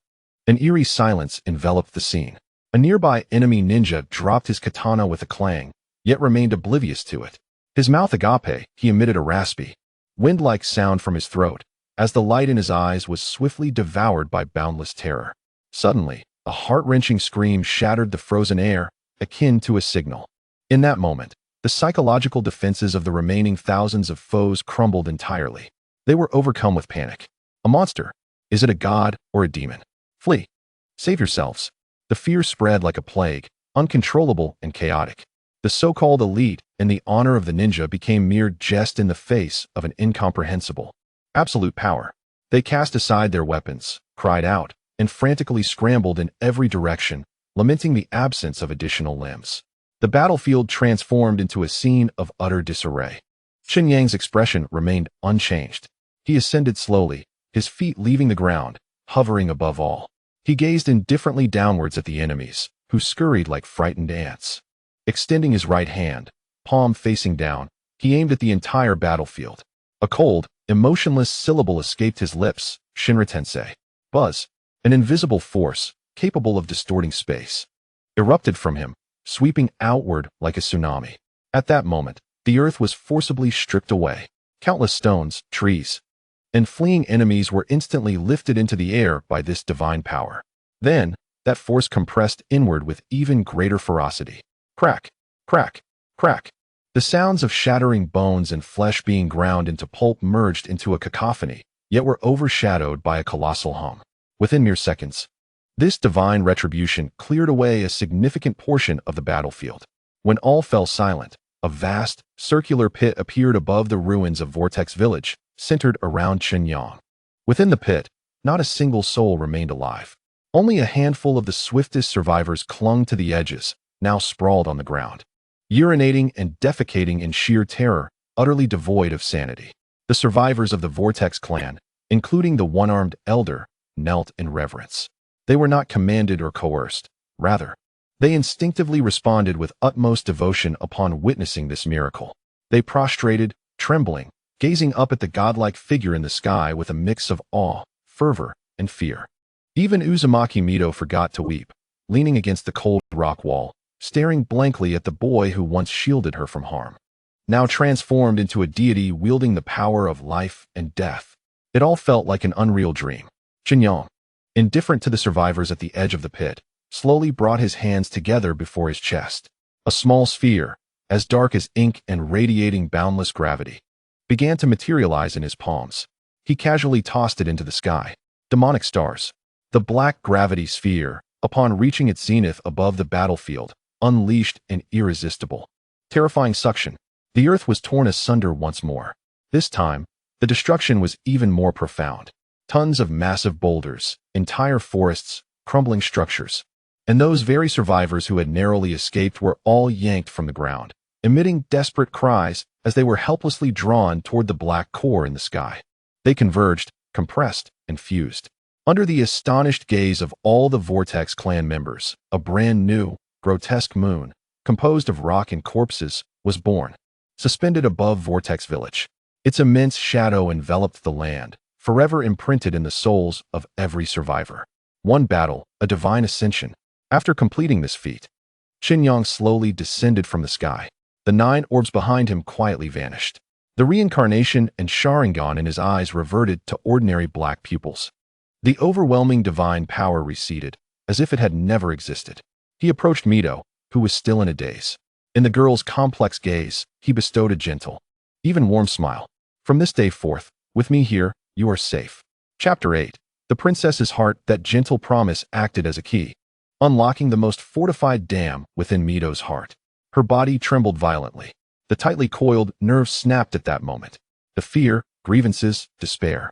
an eerie silence enveloped the scene. A nearby enemy ninja dropped his katana with a clang, yet remained oblivious to it. His mouth agape, he emitted a raspy, wind-like sound from his throat, as the light in his eyes was swiftly devoured by boundless terror. Suddenly, a heart-wrenching scream shattered the frozen air, akin to a signal. In that moment, the psychological defenses of the remaining thousands of foes crumbled entirely. They were overcome with panic. A monster? Is it a god or a demon? Flee. Save yourselves. The fear spread like a plague, uncontrollable and chaotic. The so-called elite and the honor of the ninja became mere jest in the face of an incomprehensible, absolute power. They cast aside their weapons, cried out, and frantically scrambled in every direction, lamenting the absence of additional limbs. The battlefield transformed into a scene of utter disarray. Chen Yang's expression remained unchanged. He ascended slowly, his feet leaving the ground, hovering above all. He gazed indifferently downwards at the enemies, who scurried like frightened ants. Extending his right hand, palm facing down, he aimed at the entire battlefield. A cold, emotionless syllable escaped his lips, Shinra-tensei. Buzz, an invisible force, capable of distorting space, erupted from him, sweeping outward like a tsunami. At that moment, the earth was forcibly stripped away. Countless stones, trees, and fleeing enemies were instantly lifted into the air by this divine power. Then, that force compressed inward with even greater ferocity. Crack, crack, crack. The sounds of shattering bones and flesh being ground into pulp merged into a cacophony, yet were overshadowed by a colossal hum. Within mere seconds, this divine retribution cleared away a significant portion of the battlefield. When all fell silent, a vast, circular pit appeared above the ruins of Vortex Village, centered around Chen Yang. Within the pit, not a single soul remained alive. Only a handful of the swiftest survivors clung to the edges, now sprawled on the ground, urinating and defecating in sheer terror, utterly devoid of sanity. The survivors of the Vortex clan, including the one-armed elder, knelt in reverence. They were not commanded or coerced. Rather, they instinctively responded with utmost devotion upon witnessing this miracle. They prostrated, trembling, gazing up at the godlike figure in the sky with a mix of awe, fervor, and fear. Even Uzumaki Mito forgot to weep, leaning against the cold rock wall, staring blankly at the boy who once shielded her from harm. Now transformed into a deity wielding the power of life and death. It all felt like an unreal dream. Chen Yang, indifferent to the survivors at the edge of the pit, slowly brought his hands together before his chest. A small sphere, as dark as ink and radiating boundless gravity, began to materialize in his palms. He casually tossed it into the sky. Demonic stars. The black gravity sphere, upon reaching its zenith above the battlefield, unleashed an irresistible, terrifying suction. The earth was torn asunder once more. This time, the destruction was even more profound. Tons of massive boulders, entire forests, crumbling structures. And those very survivors who had narrowly escaped were all yanked from the ground, emitting desperate cries as they were helplessly drawn toward the black core in the sky. They converged, compressed, and fused. Under the astonished gaze of all the Vortex clan members, a brand new, grotesque moon, composed of rock and corpses, was born, suspended above Vortex Village. Its immense shadow enveloped the land, forever imprinted in the souls of every survivor. One battle, a divine ascension. After completing this feat, Chen Yang slowly descended from the sky. The 9 orbs behind him quietly vanished. The reincarnation and Sharingan in his eyes reverted to ordinary black pupils. The overwhelming divine power receded, as if it had never existed. He approached Mito, who was still in a daze. In the girl's complex gaze, he bestowed a gentle, even warm smile. From this day forth, with me here, you are safe. Chapter 8. The princess's heart. That gentle promise acted as a key, unlocking the most fortified dam within Mito's heart. Her body trembled violently. The tightly coiled nerves snapped at that moment. The fear, grievances, despair,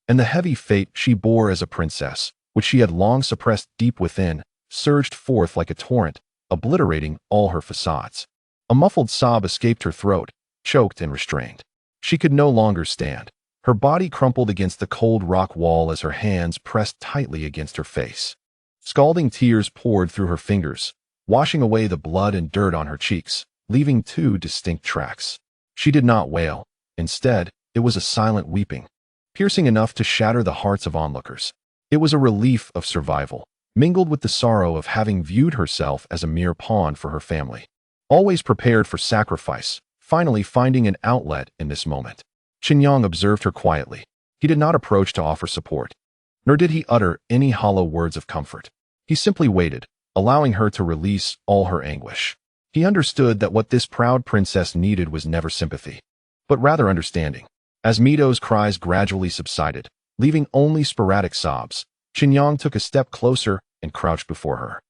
and the heavy fate she bore as a princess, which she had long suppressed deep within, surged forth like a torrent, obliterating all her facades. A muffled sob escaped her throat, choked and restrained. She could no longer stand. Her body crumpled against the cold rock wall as her hands pressed tightly against her face. Scalding tears poured through her fingers, washing away the blood and dirt on her cheeks, leaving 2 distinct tracks. She did not wail. Instead, it was a silent weeping, piercing enough to shatter the hearts of onlookers. It was a relief of survival, mingled with the sorrow of having viewed herself as a mere pawn for her family. Always prepared for sacrifice, finally finding an outlet in this moment. Chen Yang observed her quietly. He did not approach to offer support, nor did he utter any hollow words of comfort. He simply waited, allowing her to release all her anguish. He understood that what this proud princess needed was never sympathy, but rather understanding. As Mito's cries gradually subsided, leaving only sporadic sobs, Chen Yang took a step closer and crouched before her.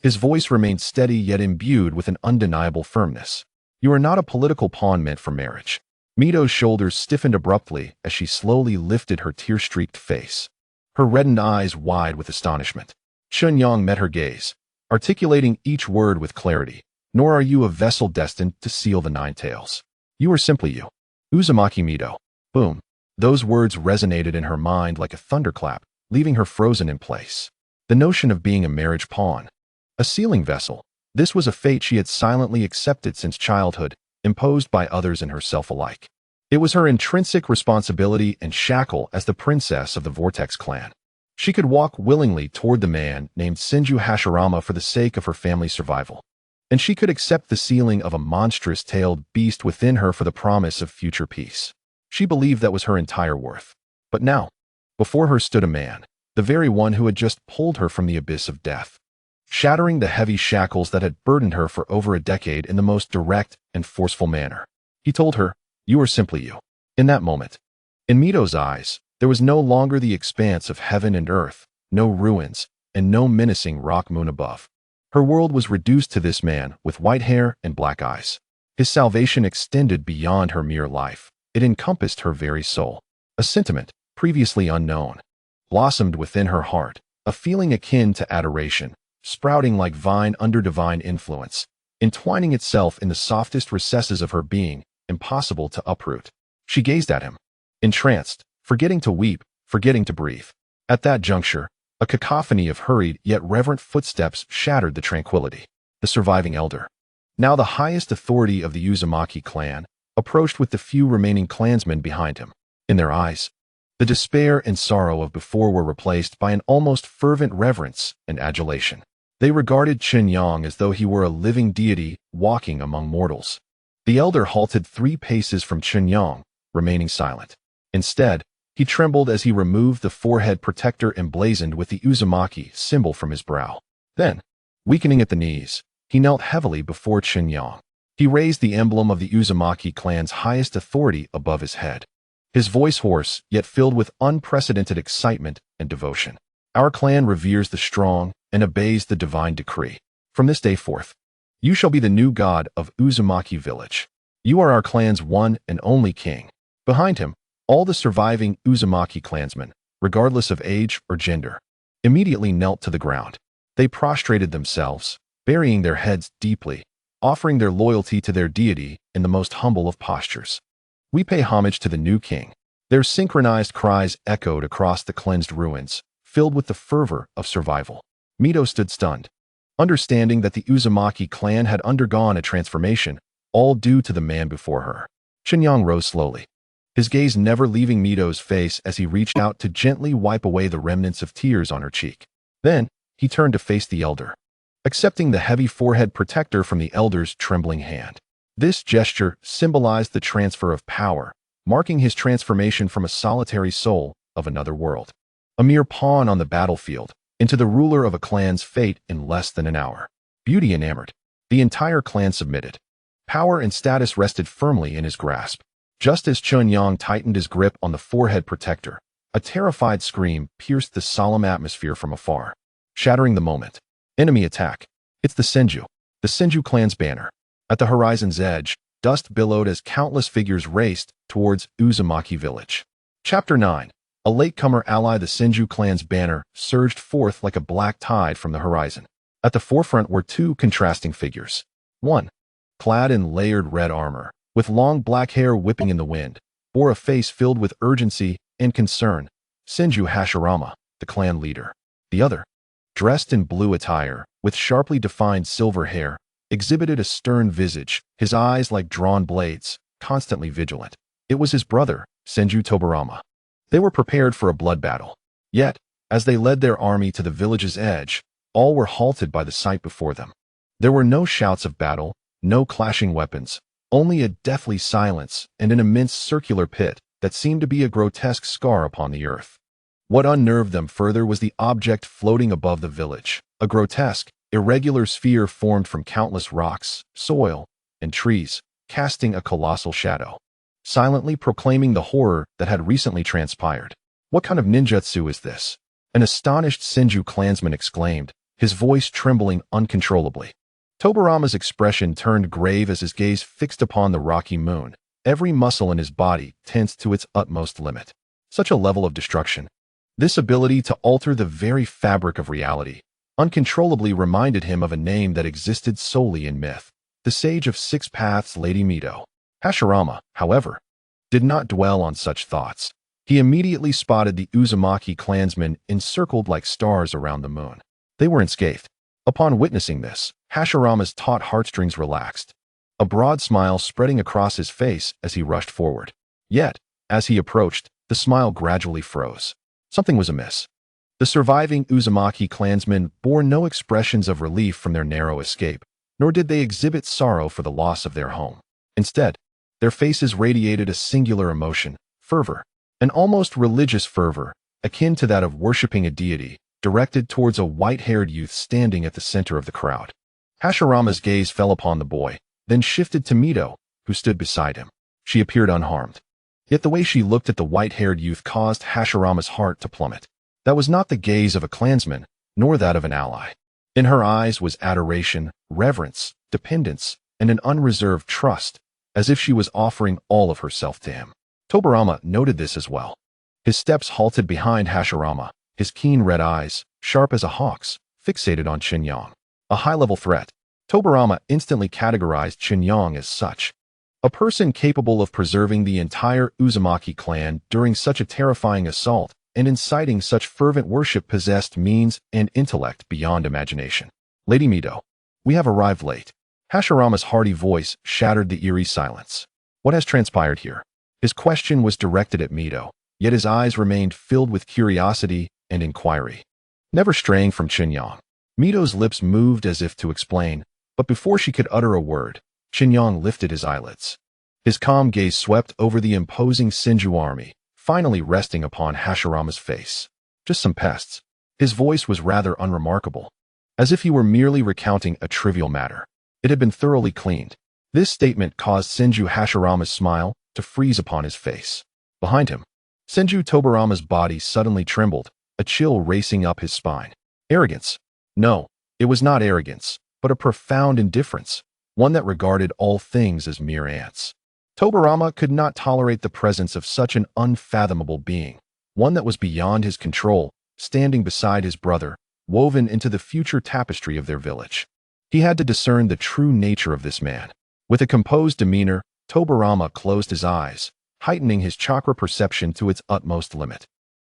His voice remained steady yet imbued with an undeniable firmness. You are not a political pawn meant for marriage. Mito's shoulders stiffened abruptly as she slowly lifted her tear-streaked face, her reddened eyes wide with astonishment. Chen Yang met her gaze, articulating each word with clarity. Nor are you a vessel destined to seal the nine tails. You are simply you. Uzumaki Mito. Boom. Those words resonated in her mind like a thunderclap, leaving her frozen in place. The notion of being a marriage pawn, a sealing vessel, this was a fate she had silently accepted since childhood, imposed by others and herself alike. It was her intrinsic responsibility and shackle as the princess of the Vortex clan. She could walk willingly toward the man named Senju Hashirama for the sake of her family's survival. And she could accept the sealing of a monstrous-tailed beast within her for the promise of future peace. She believed that was her entire worth. But now, before her stood a man, the very one who had just pulled her from the abyss of death, shattering the heavy shackles that had burdened her for over a decade in the most direct and forceful manner. He told her, "You are simply you." In that moment, in Mito's eyes, there was no longer the expanse of heaven and earth, no ruins, and no menacing rock moon above. Her world was reduced to this man with white hair and black eyes. His salvation extended beyond her mere life. It encompassed her very soul. A sentiment, previously unknown, blossomed within her heart, a feeling akin to adoration, sprouting like vine under divine influence, entwining itself in the softest recesses of her being, impossible to uproot. She gazed at him, entranced, forgetting to weep, forgetting to breathe. At that juncture, a cacophony of hurried yet reverent footsteps shattered the tranquility. The surviving elder, now the highest authority of the Uzumaki clan, approached with the few remaining clansmen behind him. In their eyes, the despair and sorrow of before were replaced by an almost fervent reverence and adulation. They regarded Chen Yang as though he were a living deity walking among mortals. The elder halted 3 paces from Chen Yang, remaining silent. Instead, he trembled as he removed the forehead protector emblazoned with the Uzumaki symbol from his brow. Then, weakening at the knees, he knelt heavily before Chen Yang. He raised the emblem of the Uzumaki clan's highest authority above his head, his voice hoarse yet filled with unprecedented excitement and devotion. Our clan reveres the strong and obeys the divine decree. From this day forth, you shall be the new god of Uzumaki village. You are our clan's one and only king. Behind him, all the surviving Uzumaki clansmen, regardless of age or gender, immediately knelt to the ground. They prostrated themselves, burying their heads deeply, offering their loyalty to their deity in the most humble of postures. We pay homage to the new king. Their synchronized cries echoed across the cleansed ruins, filled with the fervor of survival. Mito stood stunned, understanding that the Uzumaki clan had undergone a transformation, all due to the man before her. Chen Yang rose slowly, his gaze never leaving Mito's face as he reached out to gently wipe away the remnants of tears on her cheek. Then, he turned to face the elder, accepting the heavy forehead protector from the elder's trembling hand. This gesture symbolized the transfer of power, marking his transformation from a solitary soul of another world, a mere pawn on the battlefield, into the ruler of a clan's fate in less than an hour. Beauty enamored, the entire clan submitted. Power and status rested firmly in his grasp. Just as Chen Yang tightened his grip on the forehead protector, a terrified scream pierced the solemn atmosphere from afar, shattering the moment. Enemy attack. It's the Senju clan's banner. At the horizon's edge, dust billowed as countless figures raced towards Uzumaki village. Chapter 9. A Latecomer Ally. The Senju clan's banner surged forth like a black tide from the horizon. At the forefront were 2 contrasting figures. One, clad in layered red armor, with long black hair whipping in the wind, bore a face filled with urgency and concern. Senju Hashirama, the clan leader. The other, dressed in blue attire, with sharply defined silver hair, exhibited a stern visage, his eyes like drawn blades, constantly vigilant. It was his brother, Senju Tobarama. They were prepared for a blood battle. Yet, as they led their army to the village's edge, all were halted by the sight before them. There were no shouts of battle, no clashing weapons, only a deathly silence and an immense circular pit that seemed to be a grotesque scar upon the earth. What unnerved them further was the object floating above the village, a grotesque, irregular sphere formed from countless rocks, soil, and trees, casting a colossal shadow, silently proclaiming the horror that had recently transpired. What kind of ninjutsu is this? An astonished Senju clansman exclaimed, his voice trembling uncontrollably. Tobarama's expression turned grave as his gaze fixed upon the rocky moon, every muscle in his body tensed to its utmost limit. Such a level of destruction, this ability to alter the very fabric of reality, uncontrollably reminded him of a name that existed solely in myth, the Sage of Six Paths, Lady Mito. Hashirama, however, did not dwell on such thoughts. He immediately spotted the Uzumaki clansmen encircled like stars around the moon. They were unscathed. Upon witnessing this, Hashirama's taut heartstrings relaxed, a broad smile spreading across his face as he rushed forward. Yet, as he approached, the smile gradually froze. Something was amiss. The surviving Uzumaki clansmen bore no expressions of relief from their narrow escape, nor did they exhibit sorrow for the loss of their home. Instead, their faces radiated a singular emotion, fervor, an almost religious fervor, akin to that of worshipping a deity, directed towards a white-haired youth standing at the center of the crowd. Hashirama's gaze fell upon the boy, then shifted to Mito, who stood beside him. She appeared unharmed. Yet the way she looked at the white-haired youth caused Hashirama's heart to plummet. That was not the gaze of a clansman, nor that of an ally. In her eyes was adoration, reverence, dependence, and an unreserved trust, as if she was offering all of herself to him. Tobarama noted this as well. His steps halted behind Hashirama, his keen red eyes, sharp as a hawk's, fixated on Chen Yang. A high-level threat. Tobarama instantly categorized Chen Yang as such. A person capable of preserving the entire Uzumaki clan during such a terrifying assault and inciting such fervent worship possessed means and intellect beyond imagination. Lady Mito, we have arrived late. Hashirama's hearty voice shattered the eerie silence. What has transpired here? His question was directed at Mito, yet his eyes remained filled with curiosity and inquiry, never straying from Chen Yang. Mito's lips moved as if to explain, but before she could utter a word, Chen Yang lifted his eyelids. His calm gaze swept over the imposing Senju army, finally resting upon Hashirama's face. Just some pests. His voice was rather unremarkable, as if he were merely recounting a trivial matter. It had been thoroughly cleaned. This statement caused Senju Hashirama's smile to freeze upon his face. Behind him, Senju Tobarama's body suddenly trembled, a chill racing up his spine. Arrogance. No, it was not arrogance, but a profound indifference, one that regarded all things as mere ants. Tobarama could not tolerate the presence of such an unfathomable being, one that was beyond his control, standing beside his brother, woven into the future tapestry of their village. He had to discern the true nature of this man. With a composed demeanor, Tobarama closed his eyes, heightening his chakra perception to its utmost limit.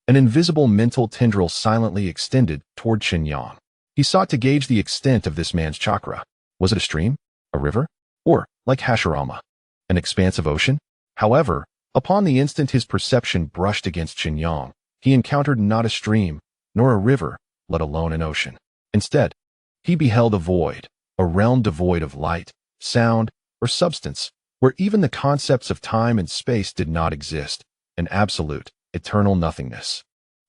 An invisible mental tendril silently extended toward Chen Yang. He sought to gauge the extent of this man's chakra. Was it a stream? A river? Or, like Hashirama, an expansive ocean? However, upon the instant his perception brushed against Chen Yang, he encountered not a stream, nor a river, let alone an ocean. Instead, he beheld a void, a realm devoid of light, sound, or substance, where even the concepts of time and space did not exist, an absolute, eternal nothingness.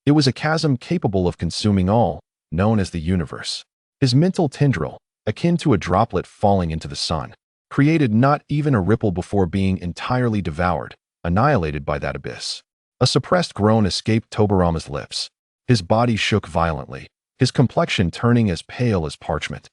It was a chasm capable of consuming all, known as the universe. His mental tendril, akin to a droplet falling into the sun, created not even a ripple before being entirely devoured, annihilated by that abyss. A suppressed groan escaped Tobarama's lips. His body shook violently, his complexion turning as pale as parchment,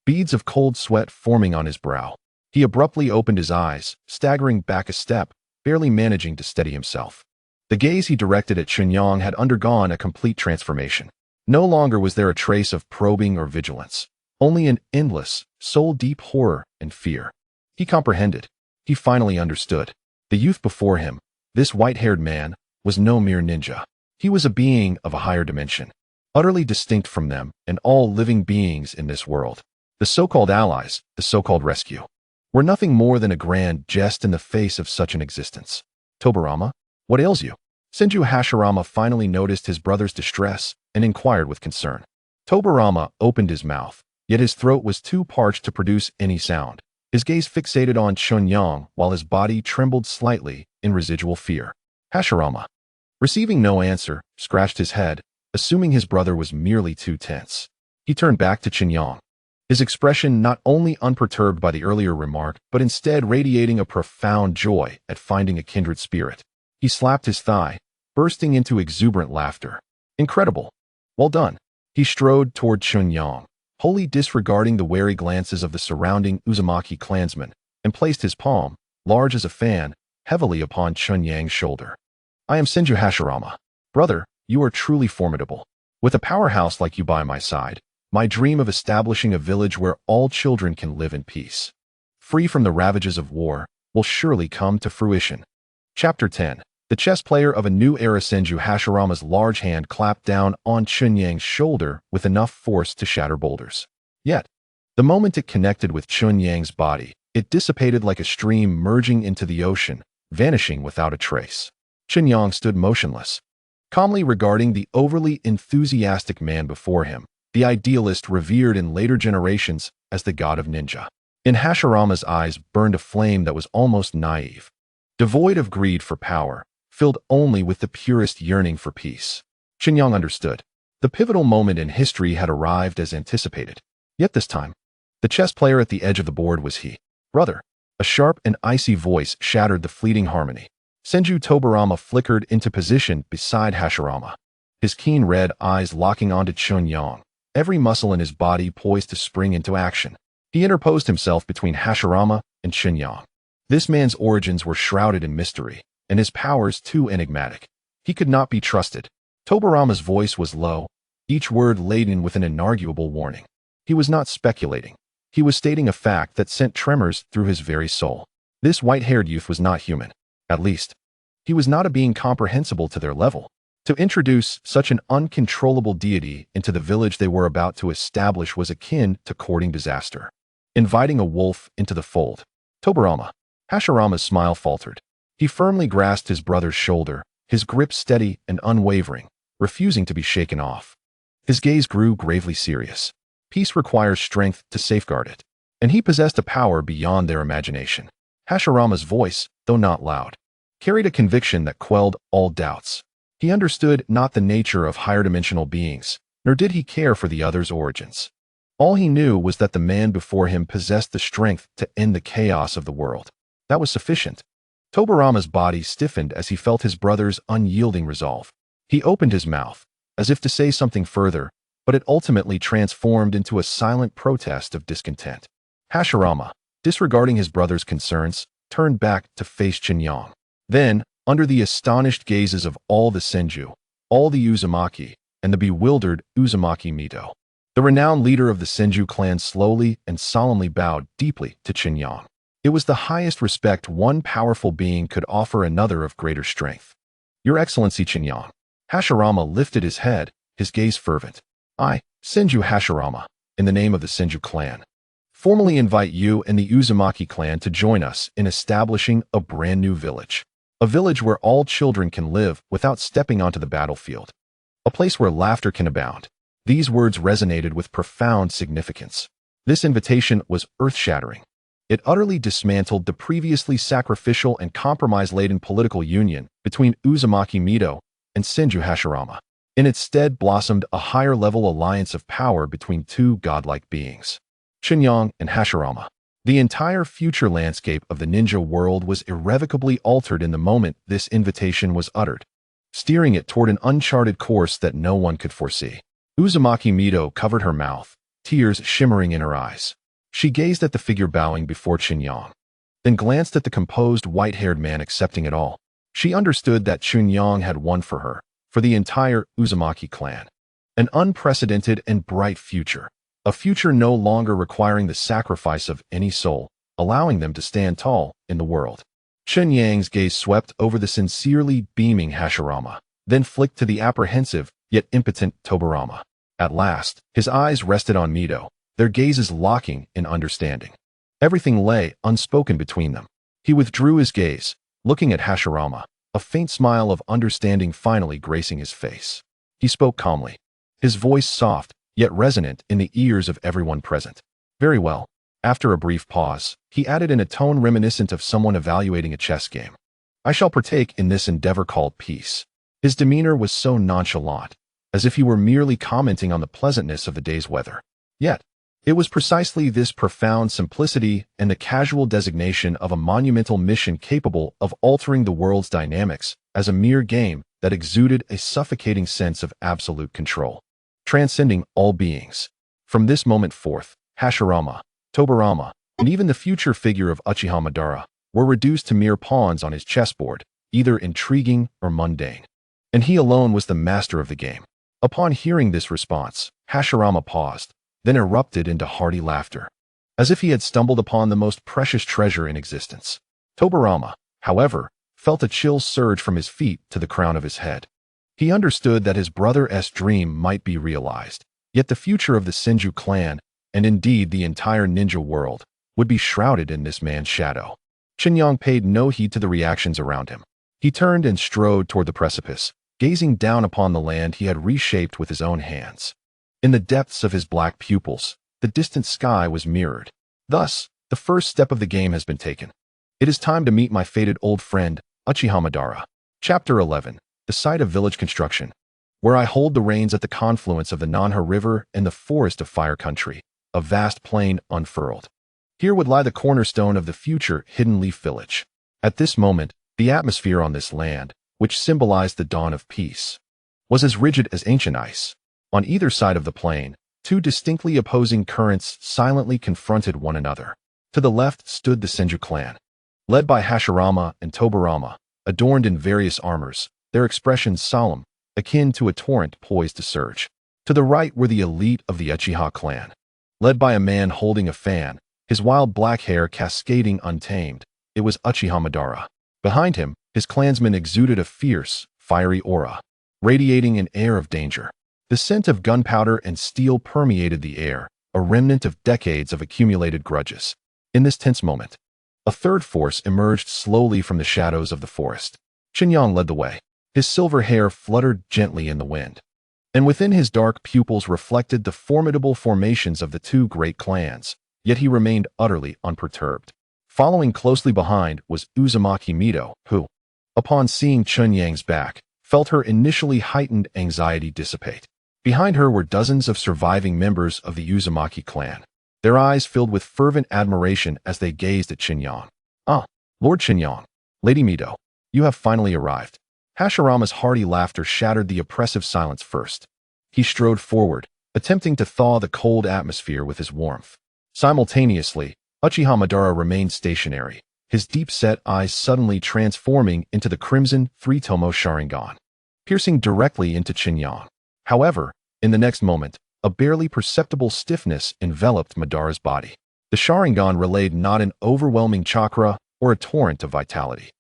beads of cold sweat forming on his brow. He abruptly opened his eyes, staggering back a step, barely managing to steady himself. The gaze he directed at Chen Yang had undergone a complete transformation. No longer was there a trace of probing or vigilance, only an endless, soul-deep horror and fear. He comprehended. He finally understood. The youth before him, this white-haired man, was no mere ninja. He was a being of a higher dimension, utterly distinct from them and all living beings in this world. The so-called allies, the so-called rescue, were nothing more than a grand jest in the face of such an existence. Tobarama, what ails you? Senju Hashirama finally noticed his brother's distress and inquired with concern. Tobarama opened his mouth, yet his throat was too parched to produce any sound. His gaze fixated on Chen Yang while his body trembled slightly in residual fear. Hashirama, receiving no answer, scratched his head, assuming his brother was merely too tense. He turned back to Chen Yang, his expression not only unperturbed by the earlier remark, but instead radiating a profound joy at finding a kindred spirit. He slapped his thigh, bursting into exuberant laughter. Incredible. Well done. He strode toward Chen Yang, wholly disregarding the wary glances of the surrounding Uzumaki clansmen, and placed his palm, large as a fan, heavily upon Chen Yang's shoulder. I am Senju Hashirama. Brother, you are truly formidable. With a powerhouse like you by my side, my dream of establishing a village where all children can live in peace, free from the ravages of war, will surely come to fruition. Chapter 10. The chess player of a new era. Senju Hashirama's large hand clapped down on Chen Yang's shoulder with enough force to shatter boulders. Yet, the moment it connected with Chen Yang's body, it dissipated like a stream merging into the ocean, vanishing without a trace. Chen Yang stood motionless, calmly regarding the overly enthusiastic man before him, the idealist revered in later generations as the god of ninja. In Hashirama's eyes burned a flame that was almost naive, devoid of greed for power, filled only with the purest yearning for peace. Chen Yang understood. The pivotal moment in history had arrived as anticipated. Yet this time, the chess player at the edge of the board was he. Brother. A sharp and icy voice shattered the fleeting harmony. Senju Tobarama flickered into position beside Hashirama, his keen red eyes locking onto Chen Yang, every muscle in his body poised to spring into action. He interposed himself between Hashirama and Chen Yang. This man's origins were shrouded in mystery, and his powers too enigmatic. He could not be trusted. Tobarama's voice was low, each word laden with an inarguable warning. He was not speculating. He was stating a fact that sent tremors through his very soul. This white-haired youth was not human. At least, he was not a being comprehensible to their level. To introduce such an uncontrollable deity into the village they were about to establish was akin to courting disaster, inviting a wolf into the fold. Tobarama. Hashirama's smile faltered. He firmly grasped his brother's shoulder, his grip steady and unwavering, refusing to be shaken off. His gaze grew gravely serious. Peace requires strength to safeguard it, and he possessed a power beyond their imagination. Hashirama's voice, though not loud, carried a conviction that quelled all doubts. He understood not the nature of higher-dimensional beings, nor did he care for the other's origins. All he knew was that the man before him possessed the strength to end the chaos of the world. That was sufficient. Tobarama's body stiffened as he felt his brother's unyielding resolve. He opened his mouth, as if to say something further, but it ultimately transformed into a silent protest of discontent. Hashirama, disregarding his brother's concerns, turned back to face Chen Yang. Then, under the astonished gazes of all the Senju, all the Uzumaki, and the bewildered Uzumaki Mito, the renowned leader of the Senju clan slowly and solemnly bowed deeply to Chen Yang. It was the highest respect one powerful being could offer another of greater strength. Your Excellency Chen Yang. Hashirama lifted his head, his gaze fervent. I, Senju Hashirama, in the name of the Senju clan, formally invite you and the Uzumaki clan to join us in establishing a brand new village. A village where all children can live without stepping onto the battlefield. A place where laughter can abound. These words resonated with profound significance. This invitation was earth-shattering. It utterly dismantled the previously sacrificial and compromise-laden political union between Uzumaki Mito and Senju Hashirama. In its stead blossomed a higher-level alliance of power between two godlike beings, Chen Yang and Hashirama. The entire future landscape of the ninja world was irrevocably altered in the moment this invitation was uttered, steering it toward an uncharted course that no one could foresee. Uzumaki Mito covered her mouth, tears shimmering in her eyes. She gazed at the figure bowing before Chen Yang, then glanced at the composed white-haired man accepting it all. She understood that Chen Yang had won for her, for the entire Uzumaki clan. An unprecedented and bright future. A future no longer requiring the sacrifice of any soul, allowing them to stand tall in the world. Chen Yang's gaze swept over the sincerely beaming Hashirama, then flicked to the apprehensive, yet impotent Tobarama. At last, his eyes rested on Mito, their gazes locking in understanding. Everything lay unspoken between them. He withdrew his gaze, looking at Hashirama, a faint smile of understanding finally gracing his face. He spoke calmly, his voice soft, yet resonant in the ears of everyone present. Very well. After a brief pause, he added in a tone reminiscent of someone evaluating a chess game. I shall partake in this endeavor called peace. His demeanor was so nonchalant, as if he were merely commenting on the pleasantness of the day's weather. Yet, it was precisely this profound simplicity and the casual designation of a monumental mission capable of altering the world's dynamics as a mere game that exuded a suffocating sense of absolute control, transcending all beings. From this moment forth, Hashirama, Tobarama, and even the future figure of Uchiha Madara were reduced to mere pawns on his chessboard, either intriguing or mundane. And he alone was the master of the game. Upon hearing this response, Hashirama paused, then erupted into hearty laughter, as if he had stumbled upon the most precious treasure in existence. Tobarama, however, felt a chill surge from his feet to the crown of his head. He understood that his brother's dream might be realized, yet the future of the Senju clan, and indeed the entire ninja world, would be shrouded in this man's shadow. Chen Yang paid no heed to the reactions around him. He turned and strode toward the precipice, gazing down upon the land he had reshaped with his own hands. In the depths of his black pupils, the distant sky was mirrored. Thus, the first step of the game has been taken. It is time to meet my fated old friend, Uchiha Madara. Chapter 11. The site of village construction, where I hold the reins at the confluence of the Nanha River and the Forest of Fire Country, a vast plain unfurled. Here would lie the cornerstone of the future Hidden Leaf Village. At this moment, the atmosphere on this land, which symbolized the dawn of peace, was as rigid as ancient ice. On either side of the plain, two distinctly opposing currents silently confronted one another. To the left stood the Senju clan, led by Hashirama and Tobarama, adorned in various armors, their expressions solemn, akin to a torrent poised to surge. To the right were the elite of the Uchiha clan, led by a man holding a fan, his wild black hair cascading untamed. It was Uchiha Madara. Behind him, his clansmen exuded a fierce, fiery aura, radiating an air of danger. The scent of gunpowder and steel permeated the air, a remnant of decades of accumulated grudges. In this tense moment, a third force emerged slowly from the shadows of the forest. Chen Yang led the way. His silver hair fluttered gently in the wind, and within his dark pupils reflected the formidable formations of the two great clans, yet he remained utterly unperturbed. Following closely behind was Uzumaki Mito, who, upon seeing Chen Yang's back, felt her initially heightened anxiety dissipate. Behind her were dozens of surviving members of the Uzumaki clan, their eyes filled with fervent admiration as they gazed at Chen Yang. "Ah, Lord Chen Yang, Lady Mito, you have finally arrived." Hashirama's hearty laughter shattered the oppressive silence first. He strode forward, attempting to thaw the cold atmosphere with his warmth. Simultaneously, Uchiha Madara remained stationary, his deep-set eyes suddenly transforming into the crimson three-tomo Sharingan, piercing directly into Chen Yang. However, in the next moment, a barely perceptible stiffness enveloped Madara's body. The Sharingan relayed not an overwhelming chakra or a torrent of vitality,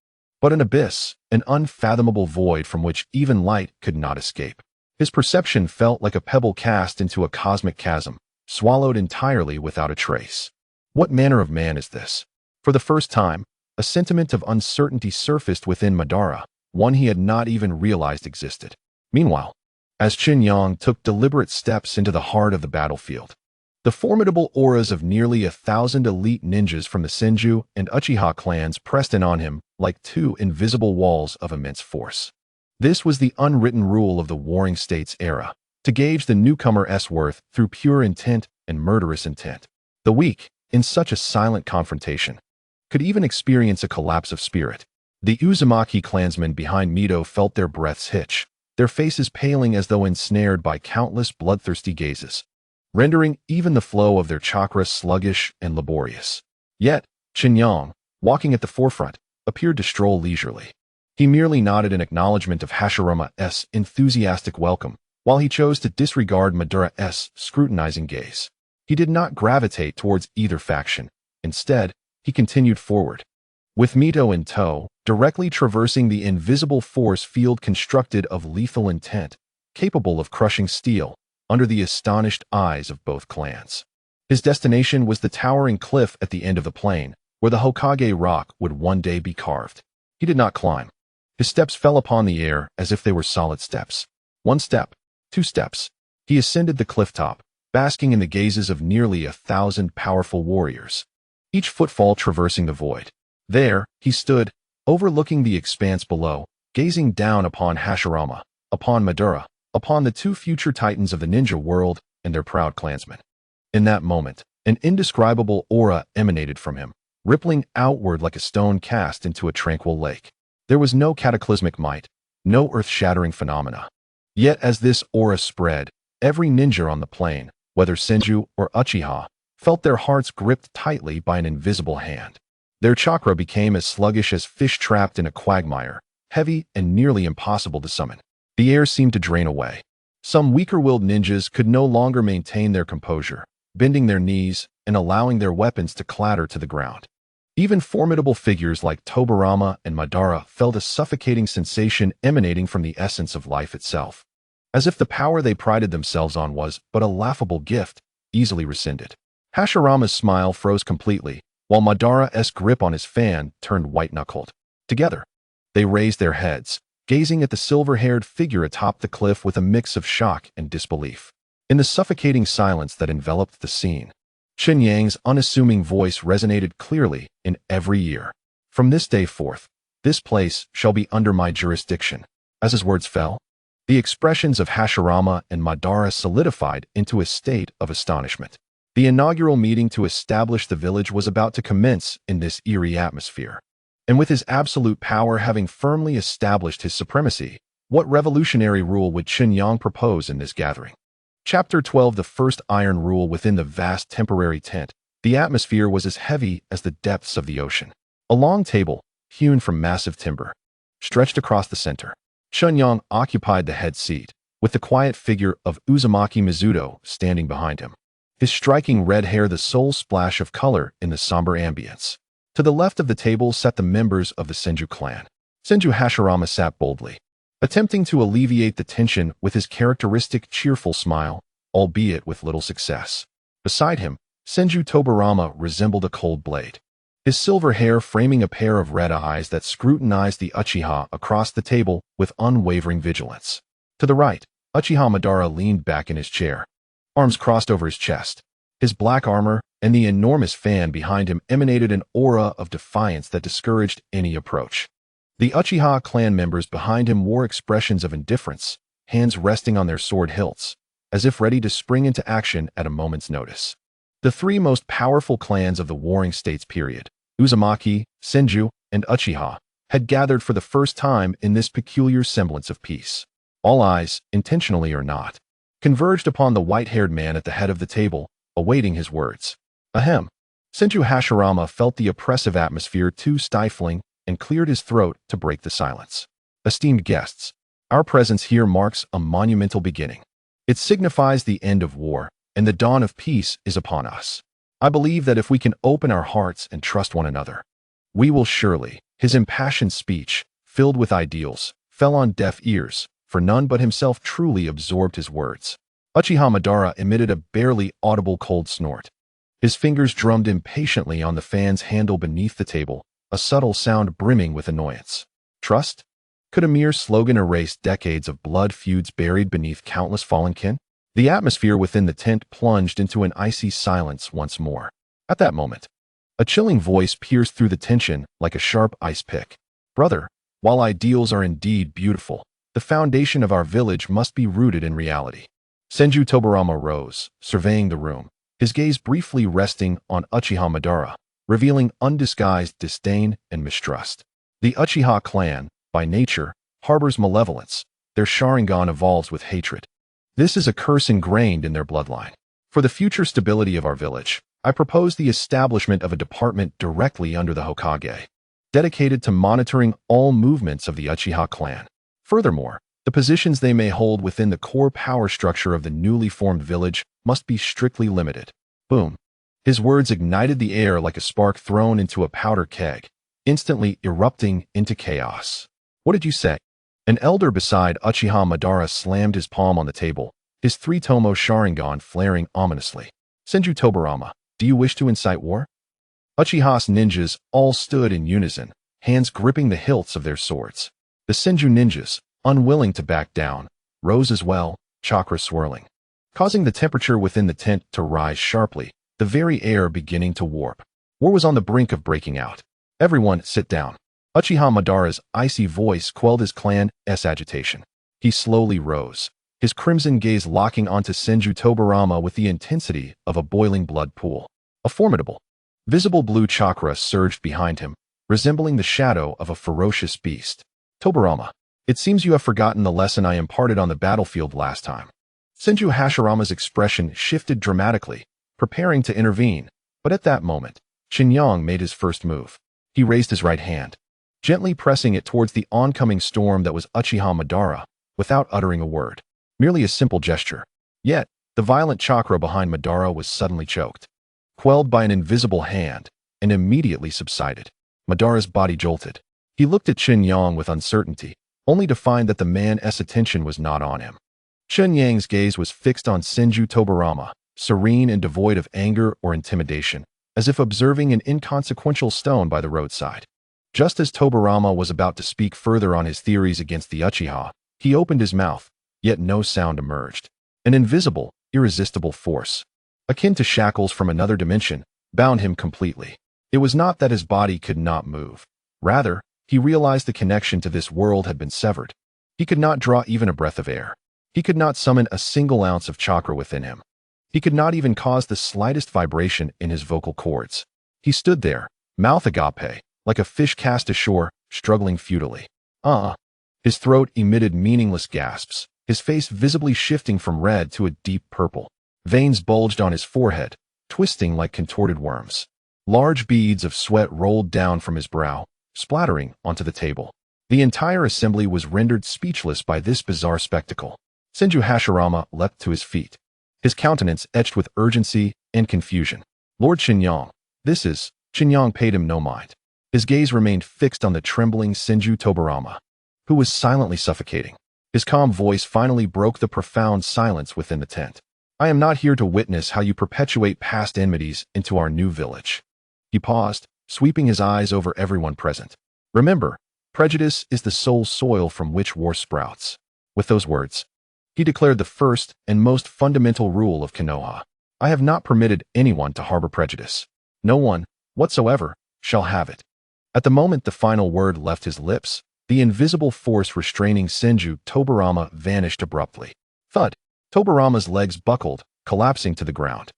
but an abyss, an unfathomable void from which even light could not escape. His perception felt like a pebble cast into a cosmic chasm, swallowed entirely without a trace. What manner of man is this? For the first time, a sentiment of uncertainty surfaced within Madara, one he had not even realized existed. Meanwhile, as Chen Yang took deliberate steps into the heart of the battlefield, the formidable auras of nearly 1,000 elite ninjas from the Senju and Uchiha clans pressed in on him like two invisible walls of immense force. This was the unwritten rule of the Warring States era, to gauge the newcomer's worth through pure intent and murderous intent. The weak, in such a silent confrontation, could even experience a collapse of spirit. The Uzumaki clansmen behind Mito felt their breaths hitch, their faces paling as though ensnared by countless bloodthirsty gazes, rendering even the flow of their chakra sluggish and laborious. Yet, Chen Yang, walking at the forefront, appeared to stroll leisurely. He merely nodded in acknowledgement of Hashirama's enthusiastic welcome, while he chose to disregard Madara's scrutinizing gaze. He did not gravitate towards either faction. Instead, he continued forward, with Mito in tow, directly traversing the invisible force field constructed of lethal intent, capable of crushing steel, under the astonished eyes of both clans. His destination was the towering cliff at the end of the plain, where the Hokage rock would one day be carved. He did not climb. His steps fell upon the air as if they were solid steps. 1 step, 2 steps. He ascended the cliff top, basking in the gazes of nearly 1,000 powerful warriors, each footfall traversing the void. There, he stood, overlooking the expanse below, gazing down upon Hashirama, upon Madara, upon the two future titans of the ninja world and their proud clansmen. In that moment, an indescribable aura emanated from him, rippling outward like a stone cast into a tranquil lake. There was no cataclysmic might, no earth-shattering phenomena. Yet as this aura spread, every ninja on the plain, whether Senju or Uchiha, felt their hearts gripped tightly by an invisible hand. Their chakra became as sluggish as fish trapped in a quagmire, heavy and nearly impossible to summon. The air seemed to drain away. Some weaker-willed ninjas could no longer maintain their composure, bending their knees and allowing their weapons to clatter to the ground. Even formidable figures like Tobarama and Madara felt a suffocating sensation emanating from the essence of life itself, as if the power they prided themselves on was but a laughable gift, easily rescinded. Hashirama's smile froze completely, while Madara's grip on his fan turned white-knuckled. Together, they raised their heads, gazing at the silver-haired figure atop the cliff with a mix of shock and disbelief. In the suffocating silence that enveloped the scene, Chen Yang's unassuming voice resonated clearly in every ear. "From this day forth, this place shall be under my jurisdiction." As his words fell, the expressions of Hashirama and Madara solidified into a state of astonishment. The inaugural meeting to establish the village was about to commence in this eerie atmosphere. And with his absolute power having firmly established his supremacy, what revolutionary rule would Chen Yang propose in this gathering? Chapter 12: The First Iron Rule. Within the vast temporary tent, the atmosphere was as heavy as the depths of the ocean. A long table, hewn from massive timber, stretched across the center. Chen Yang occupied the head seat, with the quiet figure of Uzumaki Mizuto standing behind him, his striking red hair the sole splash of color in the somber ambience. To the left of the table sat the members of the Senju clan. Senju Hashirama sat boldly, attempting to alleviate the tension with his characteristic cheerful smile, albeit with little success. Beside him, Senju Tobarama resembled a cold blade, his silver hair framing a pair of red eyes that scrutinized the Uchiha across the table with unwavering vigilance. To the right, Uchiha Madara leaned back in his chair, arms crossed over his chest. His black armor and the enormous fan behind him emanated an aura of defiance that discouraged any approach. The Uchiha clan members behind him wore expressions of indifference, hands resting on their sword hilts, as if ready to spring into action at a moment's notice. The three most powerful clans of the Warring States period, Uzumaki, Senju, and Uchiha, had gathered for the first time in this peculiar semblance of peace. All eyes, intentionally or not, converged upon the white-haired man at the head of the table, awaiting his words. Ahem. Senju Hashirama felt the oppressive atmosphere too stifling and cleared his throat to break the silence. Esteemed guests, our presence here marks a monumental beginning. It signifies the end of war, and the dawn of peace is upon us. I believe that if we can open our hearts and trust one another, we will surely. His impassioned speech, filled with ideals, fell on deaf ears, for none but himself truly absorbed his words. Uchiha Madara emitted a barely audible cold snort. His fingers drummed impatiently on the fan's handle beneath the table, a subtle sound brimming with annoyance. Trust? Could a mere slogan erase decades of blood feuds buried beneath countless fallen kin? The atmosphere within the tent plunged into an icy silence once more. At that moment, a chilling voice pierced through the tension like a sharp ice pick. Brother, while ideals are indeed beautiful, the foundation of our village must be rooted in reality. Senju Tobarama rose, surveying the room, his gaze briefly resting on Uchiha Madara, revealing undisguised disdain and mistrust. The Uchiha clan, by nature, harbors malevolence. Their Sharingan evolves with hatred. This is a curse ingrained in their bloodline. For the future stability of our village, I propose the establishment of a department directly under the Hokage, dedicated to monitoring all movements of the Uchiha clan. Furthermore, the positions they may hold within the core power structure of the newly formed village must be strictly limited. Boom. His words ignited the air like a spark thrown into a powder keg, instantly erupting into chaos. What did you say? An elder beside Uchiha Madara slammed his palm on the table, his three-tomo Sharingan flaring ominously. Senju Tobarama, do you wish to incite war? Uchiha's ninjas all stood in unison, hands gripping the hilts of their swords. The Senju ninjas, unwilling to back down, rose as well, chakra swirling, causing the temperature within the tent to rise sharply, the very air beginning to warp. War was on the brink of breaking out. Everyone, sit down. Uchiha Madara's icy voice quelled his clan's agitation. He slowly rose, his crimson gaze locking onto Senju Tobarama with the intensity of a boiling blood pool. A formidable, visible blue chakra surged behind him, resembling the shadow of a ferocious beast. Tobarama, it seems you have forgotten the lesson I imparted on the battlefield last time. Senju Hashirama's expression shifted dramatically, preparing to intervene, but at that moment, Chen Yang made his first move. He raised his right hand, gently pressing it towards the oncoming storm that was Uchiha Madara, without uttering a word. Merely a simple gesture. Yet, the violent chakra behind Madara was suddenly choked, quelled by an invisible hand, and immediately subsided. Madara's body jolted. He looked at Chen Yang with uncertainty, only to find that the man's attention was not on him. Chen Yang's gaze was fixed on Senju Tobarama, serene and devoid of anger or intimidation, as if observing an inconsequential stone by the roadside. Just as Tobarama was about to speak further on his theories against the Uchiha, he opened his mouth, yet no sound emerged. An invisible, irresistible force, akin to shackles from another dimension, bound him completely. It was not that his body could not move. Rather, he realized the connection to this world had been severed. He could not draw even a breath of air. He could not summon a single ounce of chakra within him. He could not even cause the slightest vibration in his vocal cords. He stood there, mouth agape, like a fish cast ashore, struggling futilely. His throat emitted meaningless gasps, his face visibly shifting from red to a deep purple. Veins bulged on his forehead, twisting like contorted worms. Large beads of sweat rolled down from his brow, splattering onto the table. The entire assembly was rendered speechless by this bizarre spectacle. Senju Hashirama leapt to his feet, his countenance etched with urgency and confusion. Lord Chen Yang, this is... Chen Yang paid him no mind. His gaze remained fixed on the trembling Senju Tobarama, who was silently suffocating. His calm voice finally broke the profound silence within the tent. I am not here to witness how you perpetuate past enmities into our new village. He paused, sweeping his eyes over everyone present. Remember, prejudice is the sole soil from which war sprouts. With those words, he declared the first and most fundamental rule of Konoha. I have not permitted anyone to harbor prejudice. No one, whatsoever, shall have it. At the moment the final word left his lips, the invisible force restraining Senju Tobarama vanished abruptly. Thud! Tobarama's legs buckled, collapsing to the ground.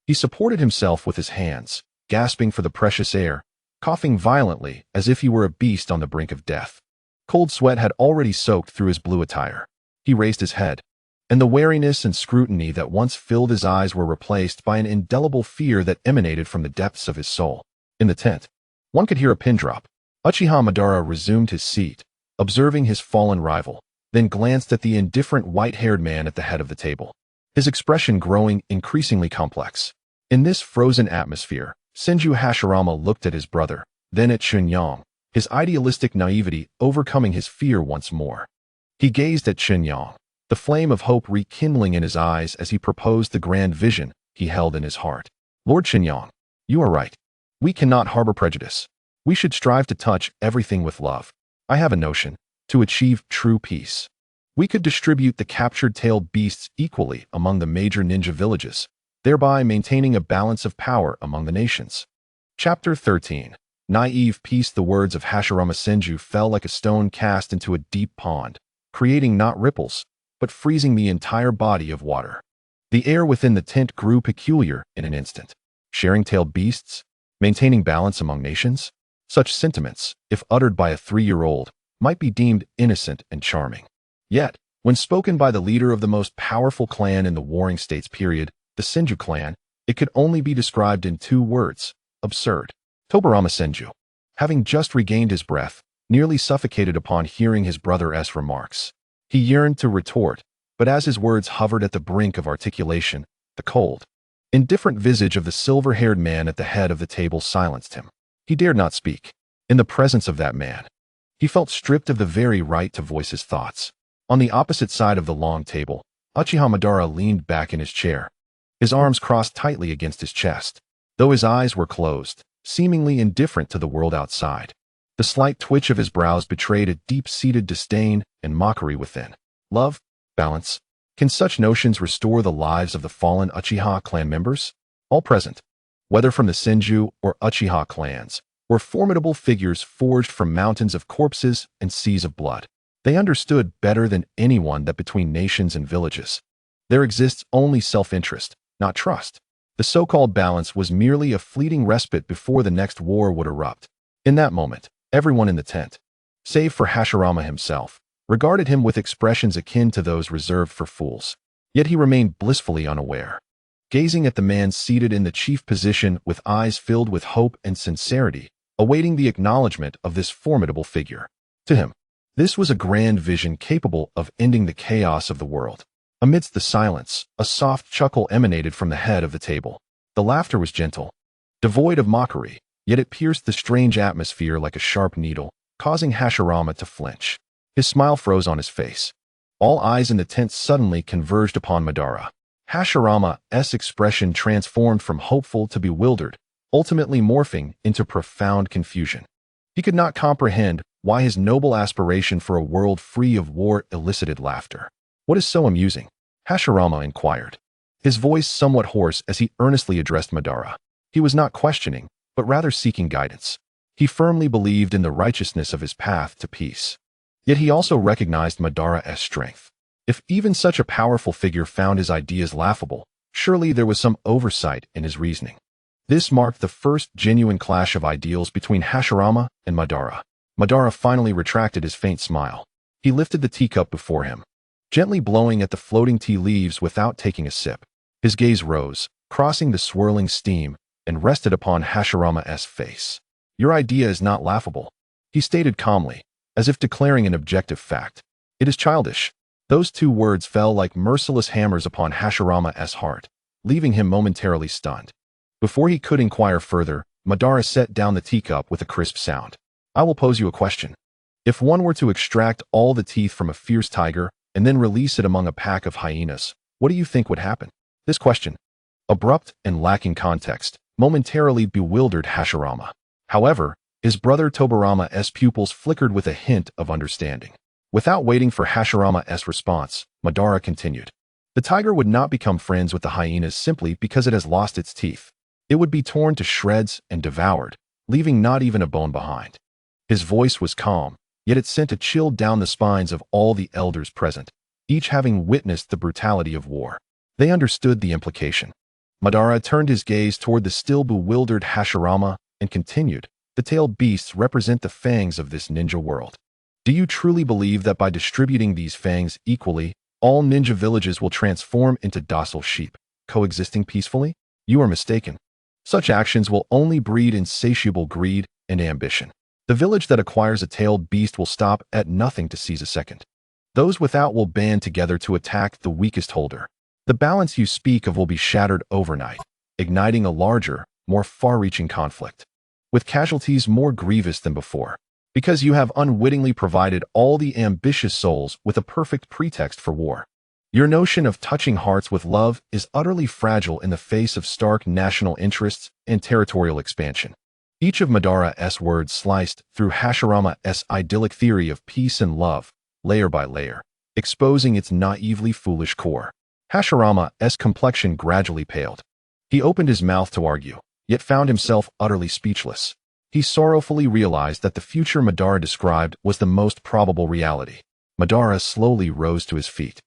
He supported himself with his hands, gasping for the precious air, coughing violently as if he were a beast on the brink of death. Cold sweat had already soaked through his blue attire. He raised his head, and the wariness and scrutiny that once filled his eyes were replaced by an indelible fear that emanated from the depths of his soul. In the tent, one could hear a pin drop. Uchiha Madara resumed his seat, observing his fallen rival, then glanced at the indifferent white-haired man at the head of the table, his expression growing increasingly complex. In this frozen atmosphere, Senju Hashirama looked at his brother, then at Chen Yang, his idealistic naivety overcoming his fear once more. He gazed at Chen Yang, the flame of hope rekindling in his eyes as he proposed the grand vision he held in his heart. Lord Chen Yang, you are right. We cannot harbor prejudice. We should strive to touch everything with love. I have a notion, to achieve true peace. We could distribute the captured tailed beasts equally among the major ninja villages, thereby maintaining a balance of power among the nations. Chapter 13. Naive peace. The words of Hashirama Senju fell like a stone cast into a deep pond, creating not ripples, but freezing the entire body of water. The air within the tent grew peculiar in an instant. Sharing tailed beasts? Maintaining balance among nations? Such sentiments, if uttered by a 3-year-old, might be deemed innocent and charming. Yet, when spoken by the leader of the most powerful clan in the Warring States period, the Senju clan, it could only be described in 2 words: absurd. Tobarama Senju, having just regained his breath, nearly suffocated upon hearing his brother's remarks. He yearned to retort, but as his words hovered at the brink of articulation, the cold, indifferent visage of the silver-haired man at the head of the table silenced him. He dared not speak. In the presence of that man, he felt stripped of the very right to voice his thoughts. On the opposite side of the long table, Uchiha Madara leaned back in his chair, his arms crossed tightly against his chest. Though his eyes were closed, seemingly indifferent to the world outside, the slight twitch of his brows betrayed a deep-seated disdain and mockery within. Love? Balance? Can such notions restore the lives of the fallen Uchiha clan members? All present, whether from the Senju or Uchiha clans, were formidable figures forged from mountains of corpses and seas of blood. They understood better than anyone that between nations and villages, there exists only self-interest, not trust. The so-called balance was merely a fleeting respite before the next war would erupt. In that moment, everyone in the tent, save for Hashirama himself, regarded him with expressions akin to those reserved for fools. Yet he remained blissfully unaware, gazing at the man seated in the chief position with eyes filled with hope and sincerity, awaiting the acknowledgement of this formidable figure. To him, this was a grand vision capable of ending the chaos of the world. Amidst the silence, a soft chuckle emanated from the head of the table. The laughter was gentle, devoid of mockery, yet it pierced the strange atmosphere like a sharp needle, causing Hashirama to flinch. His smile froze on his face. All eyes in the tent suddenly converged upon Madara. Hashirama's expression transformed from hopeful to bewildered, ultimately morphing into profound confusion. He could not comprehend why his noble aspiration for a world free of war elicited laughter. "What is so amusing?" Hashirama inquired, his voice somewhat hoarse as he earnestly addressed Madara. He was not questioning, but rather seeking guidance. He firmly believed in the righteousness of his path to peace. Yet he also recognized Madara's strength. If even such a powerful figure found his ideas laughable, surely there was some oversight in his reasoning. This marked the first genuine clash of ideals between Hashirama and Madara. Madara finally retracted his faint smile. He lifted the teacup before him, gently blowing at the floating tea leaves without taking a sip. His gaze rose, crossing the swirling steam, and rested upon Hashirama's face. "Your idea is not laughable," he stated calmly, as if declaring an objective fact. "It is childish." Those two words fell like merciless hammers upon Hashirama's heart, leaving him momentarily stunned. Before he could inquire further, Madara set down the teacup with a crisp sound. "I will pose you a question. If one were to extract all the teeth from a fierce tiger and then release it among a pack of hyenas, what do you think would happen?" This question, abrupt and lacking context, momentarily bewildered Hashirama. However, his brother Tobarama's pupils flickered with a hint of understanding. Without waiting for Hashirama's response, Madara continued. "The tiger would not become friends with the hyenas simply because it has lost its teeth. It would be torn to shreds and devoured, leaving not even a bone behind." His voice was calm, yet it sent a chill down the spines of all the elders present, each having witnessed the brutality of war. They understood the implication. Madara turned his gaze toward the still bewildered Hashirama and continued, "The tailed beasts represent the fangs of this ninja world. Do you truly believe that by distributing these fangs equally, all ninja villages will transform into docile sheep, coexisting peacefully? You are mistaken. Such actions will only breed insatiable greed and ambition. The village that acquires a tailed beast will stop at nothing to seize a second. Those without will band together to attack the weakest holder. The balance you speak of will be shattered overnight, igniting a larger, more far-reaching conflict, with casualties more grievous than before, because you have unwittingly provided all the ambitious souls with a perfect pretext for war. Your notion of touching hearts with love is utterly fragile in the face of stark national interests and territorial expansion." Each of Madara's words sliced through Hashirama's idyllic theory of peace and love, layer by layer, exposing its naively foolish core. Hashirama's complexion gradually paled. He opened his mouth to argue, yet found himself utterly speechless. He sorrowfully realized that the future Madara described was the most probable reality. Madara slowly rose to his feet.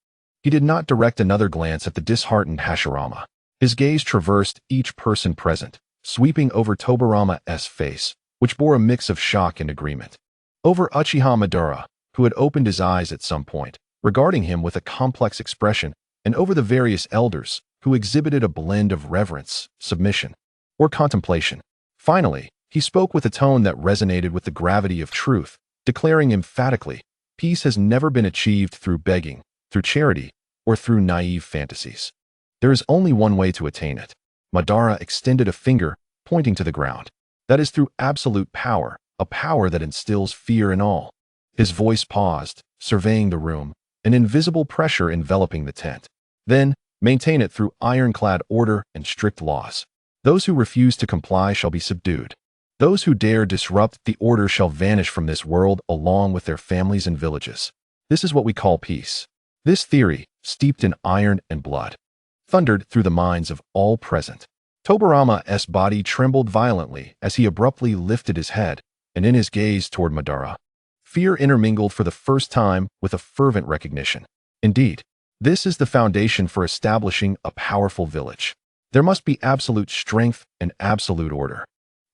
He did not direct another glance at the disheartened Hashirama. His gaze traversed each person present, sweeping over Tobarama's face, which bore a mix of shock and agreement. Over Uchiha Madara, who had opened his eyes at some point, regarding him with a complex expression, and over the various elders, who exhibited a blend of reverence, submission, or contemplation. Finally, he spoke with a tone that resonated with the gravity of truth, declaring emphatically, "Peace has never been achieved through begging, through charity, or through naive fantasies. There is only one way to attain it." Madara extended a finger, pointing to the ground. "That is through absolute power, a power that instills fear in all." His voice paused, surveying the room, an invisible pressure enveloping the tent. "Then, maintain it through ironclad order and strict laws. Those who refuse to comply shall be subdued. Those who dare disrupt the order shall vanish from this world along with their families and villages. This is what we call peace." This theory, steeped in iron and blood, thundered through the minds of all present. Tobarama's body trembled violently as he abruptly lifted his head, and in his gaze toward Madara, fear intermingled for the first time with a fervent recognition. Indeed, this is the foundation for establishing a powerful village. There must be absolute strength and absolute order.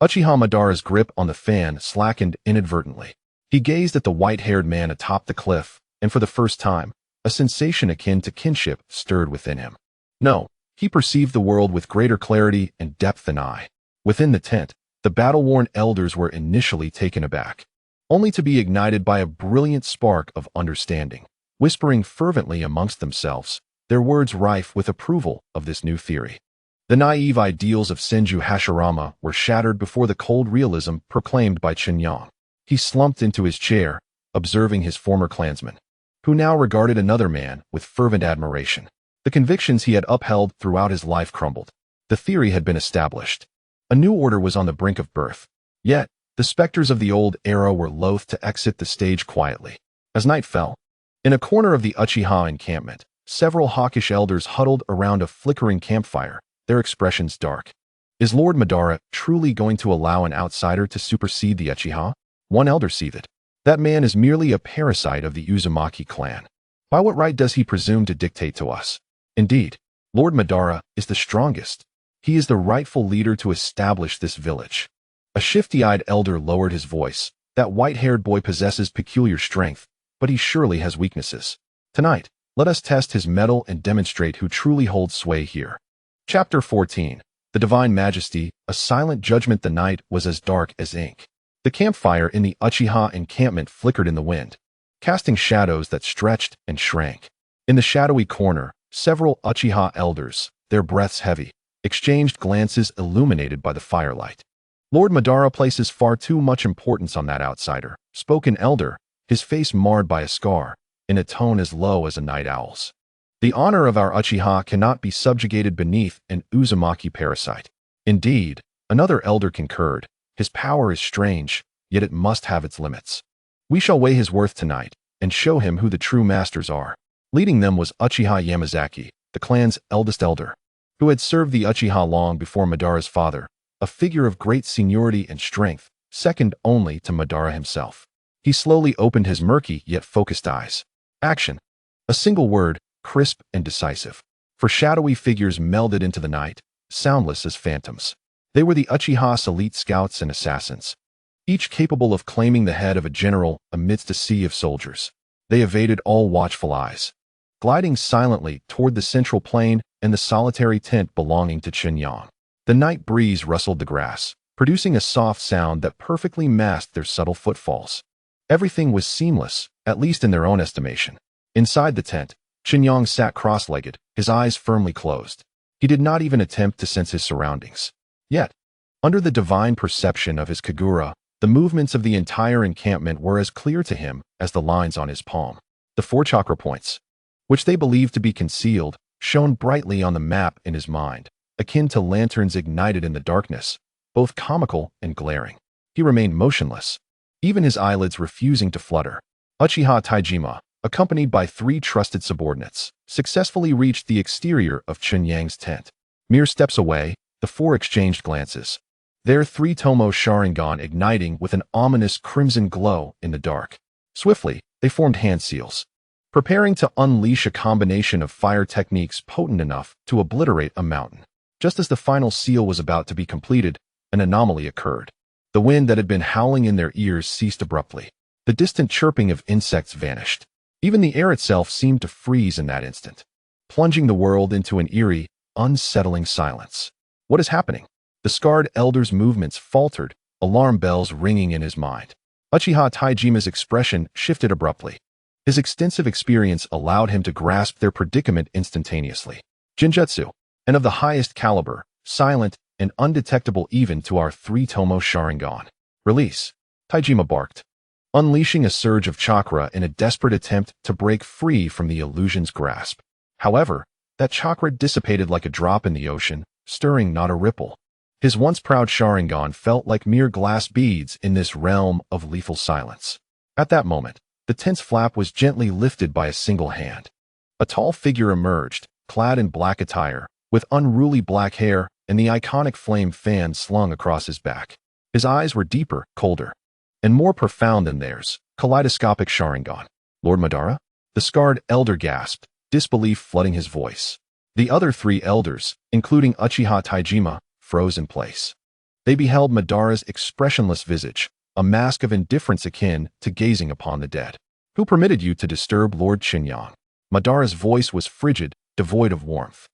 Uchiha Madara's grip on the fan slackened inadvertently. He gazed at the white-haired man atop the cliff, and for the first time, a sensation akin to kinship stirred within him. No, he perceived the world with greater clarity and depth than I. Within the tent, The battle-worn elders were initially taken aback, only to be ignited by a brilliant spark of understanding, whispering fervently amongst themselves, their words rife with approval of this new theory. The naive ideals of Senju Hashirama were shattered before the cold realism proclaimed by Chen Yang. He slumped into his chair, observing his former clansman, who now regarded another man with fervent admiration. The convictions he had upheld throughout his life crumbled. The theory had been established. A new order was on the brink of birth. Yet, the specters of the old era were loath to exit the stage quietly. As night fell, in a corner of the Uchiha encampment, several hawkish elders huddled around a flickering campfire, their expressions dark. Is Lord Madara truly going to allow an outsider to supersede the Uchiha? One elder seethed. That man is merely a parasite of the Uzumaki clan. By what right does he presume to dictate to us? Indeed, Lord Madara is the strongest. He is the rightful leader to establish this village. A shifty-eyed elder lowered his voice. That white-haired boy possesses peculiar strength, but he surely has weaknesses. Tonight, let us test his mettle and demonstrate who truly holds sway here. Chapter 14. The Divine Majesty, a silent judgment. The night was as dark as ink. The campfire in the Uchiha encampment flickered in the wind, casting shadows that stretched and shrank. In the shadowy corner, several Uchiha elders, their breaths heavy, exchanged glances illuminated by the firelight. Lord Madara places far too much importance on that outsider, spoke an elder, his face marred by a scar, in a tone as low as a night owl's. The honor of our Uchiha cannot be subjugated beneath an Uzumaki parasite. Indeed, another elder concurred, his power is strange, yet it must have its limits. We shall weigh his worth tonight, and show him who the true masters are. Leading them was Uchiha Yamazaki, the clan's eldest elder, who had served the Uchiha long before Madara's father, a figure of great seniority and strength, second only to Madara himself. He slowly opened his murky yet focused eyes. Action. A single word, crisp and decisive. For shadowy figures melded into the night, soundless as phantoms. They were the Uchiha's elite scouts and assassins, each capable of claiming the head of a general amidst a sea of soldiers. They evaded all watchful eyes, gliding silently toward the central plain and the solitary tent belonging to Chen Yang. The night breeze rustled the grass, producing a soft sound that perfectly masked their subtle footfalls. Everything was seamless, at least in their own estimation. Inside the tent, Chen Yang sat cross-legged, his eyes firmly closed. He did not even attempt to sense his surroundings. Yet, under the divine perception of his Kagura, the movements of the entire encampment were as clear to him as the lines on his palm. The 4 chakra points, which they believed to be concealed, shone brightly on the map in his mind, akin to lanterns ignited in the darkness, both comical and glaring. He remained motionless, even his eyelids refusing to flutter. Uchiha Taijima, accompanied by 3 trusted subordinates, successfully reached the exterior of Chen Yang's tent. Mere steps away, the 4 exchanged glances, their 3-tomo Sharingan igniting with an ominous crimson glow in the dark. Swiftly, they formed hand seals, preparing to unleash a combination of fire techniques potent enough to obliterate a mountain. Just as the final seal was about to be completed, an anomaly occurred. The wind that had been howling in their ears ceased abruptly. The distant chirping of insects vanished. Even the air itself seemed to freeze in that instant, plunging the world into an eerie, unsettling silence. What is happening? The scarred elder's movements faltered, alarm bells ringing in his mind. Uchiha Taijima's expression shifted abruptly. His extensive experience allowed him to grasp their predicament instantaneously. Jinjutsu, and of the highest caliber, silent and undetectable even to our 3-tomo Sharingan. Release. Taijima barked, unleashing a surge of chakra in a desperate attempt to break free from the illusion's grasp. However, that chakra dissipated like a drop in the ocean, stirring not a ripple. His once proud Sharingan felt like mere glass beads in this realm of lethal silence. At that moment, the tent's flap was gently lifted by a single hand. A tall figure emerged, clad in black attire, with unruly black hair and the iconic flame fan slung across his back. His eyes were deeper, colder, and more profound than theirs. Kaleidoscopic Sharingan. Lord Madara? The scarred elder gasped, disbelief flooding his voice. The other 3 elders, including Uchiha Taijima, froze in place. They beheld Madara's expressionless visage, a mask of indifference akin to gazing upon the dead. Who permitted you to disturb Lord Chen Yang? Madara's voice was frigid, devoid of warmth.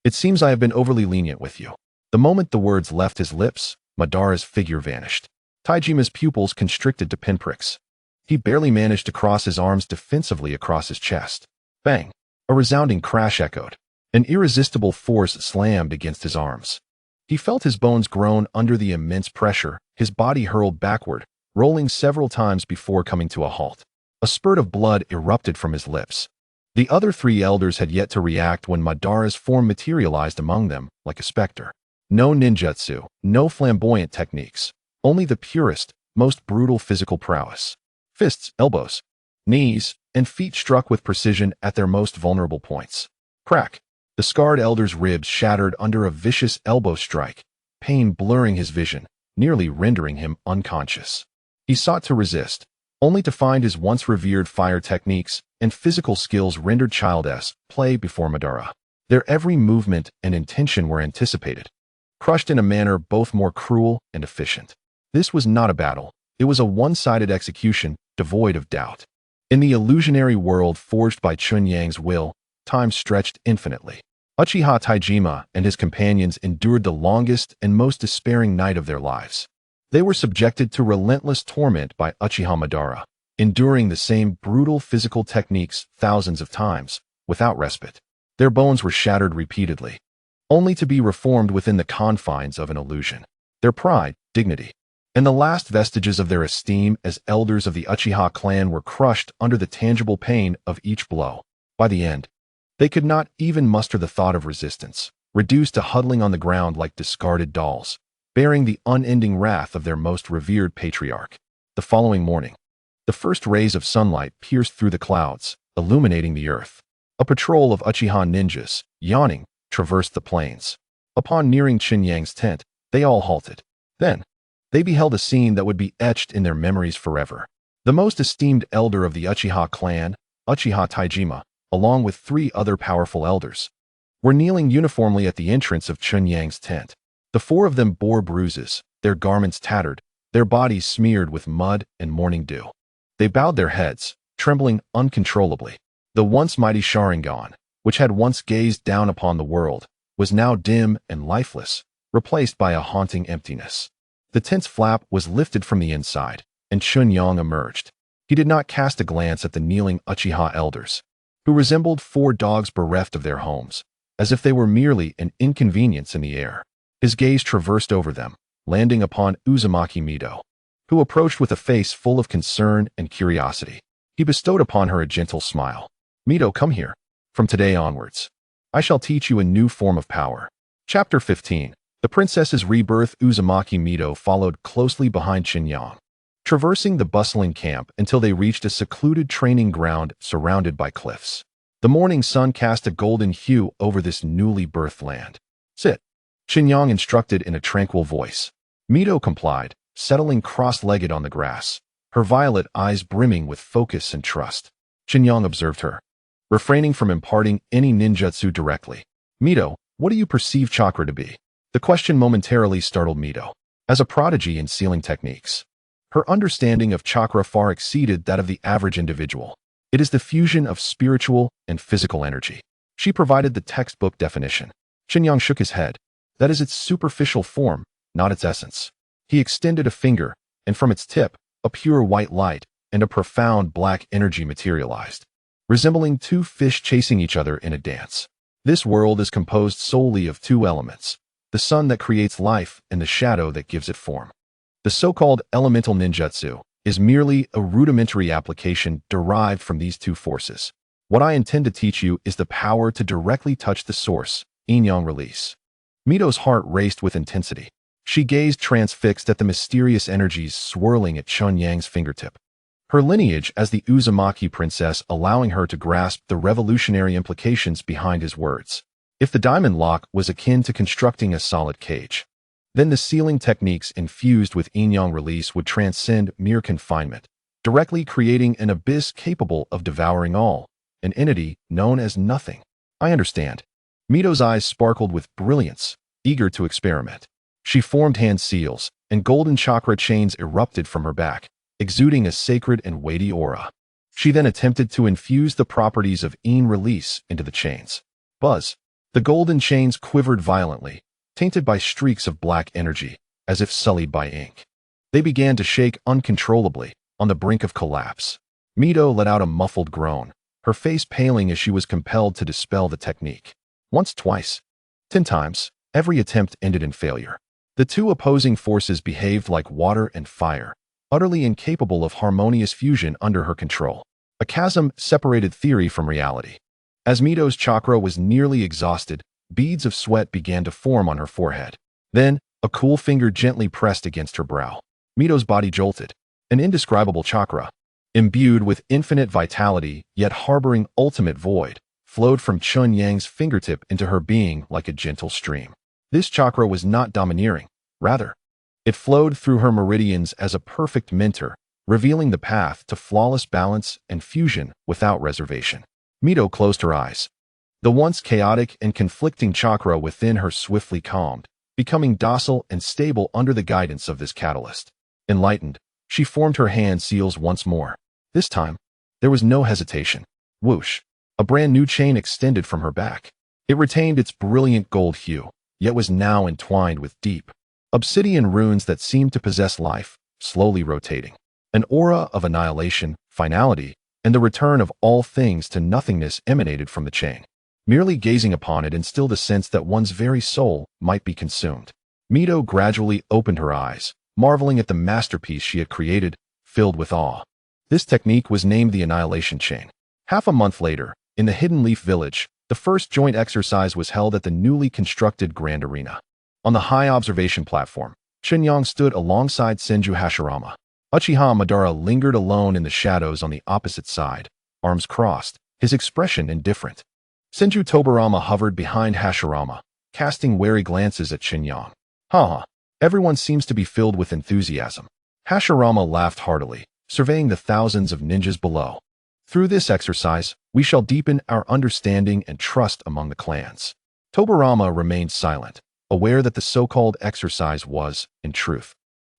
It seems I have been overly lenient with you. The moment the words left his lips, Madara's figure vanished. Taijima's pupils constricted to pinpricks. He barely managed to cross his arms defensively across his chest. Bang! A resounding crash echoed. An irresistible force slammed against his arms. He felt his bones groan under the immense pressure, his body hurled backward, rolling several times before coming to a halt. A spurt of blood erupted from his lips. The other three elders had yet to react when Madara's form materialized among them like a specter. No ninjutsu, no flamboyant techniques, only the purest, most brutal physical prowess. Fists, elbows, knees, and feet struck with precision at their most vulnerable points. Crack! The scarred elder's ribs shattered under a vicious elbow strike, pain blurring his vision, nearly rendering him unconscious. He sought to resist, only to find his once revered fire techniques and physical skills rendered childish play before Madara. Their every movement and intention were anticipated, crushed in a manner both more cruel and efficient. This was not a battle. It was a one-sided execution, devoid of doubt. In the illusionary world forged by Chen Yang's will, time stretched infinitely. Uchiha Taijima and his companions endured the longest and most despairing night of their lives. They were subjected to relentless torment by Uchiha Madara, enduring the same brutal physical techniques thousands of times, without respite. Their bones were shattered repeatedly, only to be reformed within the confines of an illusion. Their pride, dignity, and the last vestiges of their esteem as elders of the Uchiha clan were crushed under the tangible pain of each blow. By the end, they could not even muster the thought of resistance, reduced to huddling on the ground like discarded dolls, bearing the unending wrath of their most revered patriarch. The following morning, the first rays of sunlight pierced through the clouds, illuminating the earth. A patrol of Uchiha ninjas, yawning, traversed the plains. Upon nearing Chen Yang's tent, they all halted. Then, they beheld a scene that would be etched in their memories forever. The most esteemed elder of the Uchiha clan, Uchiha Taijima, along with three other powerful elders, were kneeling uniformly at the entrance of Chen Yang's tent. The four of them bore bruises, their garments tattered, their bodies smeared with mud and morning dew. They bowed their heads, trembling uncontrollably. The once mighty Sharingan, which had once gazed down upon the world, was now dim and lifeless, replaced by a haunting emptiness. The tent's flap was lifted from the inside, and Chen Yang emerged. He did not cast a glance at the kneeling Uchiha elders, who resembled four dogs bereft of their homes, as if they were merely an inconvenience in the air. His gaze traversed over them, landing upon Uzumaki Mito, who approached with a face full of concern and curiosity. He bestowed upon her a gentle smile. "Mito, come here. From today onwards, I shall teach you a new form of power." Chapter 15. The princess's rebirth. Uzumaki Mito followed closely behind Chen Yang, traversing the bustling camp until they reached a secluded training ground surrounded by cliffs. The morning sun cast a golden hue over this newly birthed land. "Sit," Chen Yang instructed in a tranquil voice. Mito complied, settling cross-legged on the grass, her violet eyes brimming with focus and trust. Chen Yang observed her, refraining from imparting any ninjutsu directly. "Mito, what do you perceive chakra to be?" The question momentarily startled Mito. As a prodigy in sealing techniques, her understanding of chakra far exceeded that of the average individual. It is the fusion of spiritual and physical energy. She provided the textbook definition. Chen Yang shook his head. "That is its superficial form, not its essence." He extended a finger, and from its tip, a pure white light and a profound black energy materialized, resembling two fish chasing each other in a dance. This world is composed solely of two elements: the sun that creates life and the shadow that gives it form. The so-called elemental ninjutsu is merely a rudimentary application derived from these two forces. What I intend to teach you is the power to directly touch the source, yin-yang release. Mito's heart raced with intensity. She gazed transfixed at the mysterious energies swirling at Chen Yang's fingertip. Her lineage as the Uzumaki princess allowing her to grasp the revolutionary implications behind his words. If the diamond lock was akin to constructing a solid cage, then the sealing techniques infused with yin-yang release would transcend mere confinement, directly creating an abyss capable of devouring all, an entity known as nothing. "I understand." Mito's eyes sparkled with brilliance, eager to experiment. She formed hand seals, and golden chakra chains erupted from her back, exuding a sacred and weighty aura. She then attempted to infuse the properties of yin release into the chains. Buzz! The golden chains quivered violently, tainted by streaks of black energy, as if sullied by ink. They began to shake uncontrollably, on the brink of collapse. Mito let out a muffled groan, her face paling as she was compelled to dispel the technique. Once, twice, 10 times, every attempt ended in failure. The two opposing forces behaved like water and fire, utterly incapable of harmonious fusion under her control. A chasm separated theory from reality. As Mito's chakra was nearly exhausted, beads of sweat began to form on her forehead. Then, a cool finger gently pressed against her brow. Mito's body jolted. An indescribable chakra, imbued with infinite vitality yet harboring ultimate void, flowed from Chen Yang's fingertip into her being like a gentle stream. This chakra was not domineering. Rather, it flowed through her meridians as a perfect mentor, revealing the path to flawless balance and fusion without reservation. Mito closed her eyes. The once chaotic and conflicting chakra within her swiftly calmed, becoming docile and stable under the guidance of this catalyst. Enlightened, she formed her hand seals once more. This time, there was no hesitation. Whoosh! A brand new chain extended from her back. It retained its brilliant gold hue, yet was now entwined with deep, obsidian runes that seemed to possess life, slowly rotating. An aura of annihilation, finality, and the return of all things to nothingness emanated from the chain. Merely gazing upon it instilled a sense that one's very soul might be consumed. Mito gradually opened her eyes, marveling at the masterpiece she had created, filled with awe. This technique was named the Annihilation Chain. Half a month later, in the Hidden Leaf Village, the first joint exercise was held at the newly constructed Grand Arena. On the high observation platform, Chen Yang stood alongside Senju Hashirama. Uchiha Madara lingered alone in the shadows on the opposite side, arms crossed, his expression indifferent. Senju Tobarama hovered behind Hashirama, casting wary glances at Chen Yang. Haha, everyone seems to be filled with enthusiasm. Hashirama laughed heartily, surveying the thousands of ninjas below. Through this exercise, we shall deepen our understanding and trust among the clans. Tobarama remained silent, aware that the so-called exercise was, in truth,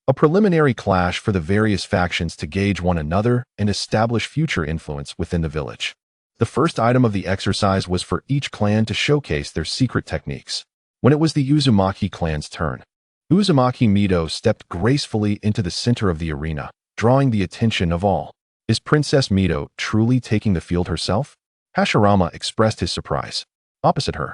a preliminary clash for the various factions to gauge one another and establish future influence within the village. The first item of the exercise was for each clan to showcase their secret techniques. When it was the Uzumaki clan's turn, Uzumaki Mito stepped gracefully into the center of the arena, drawing the attention of all. Is Princess Mito truly taking the field herself? Hashirama expressed his surprise. Opposite her,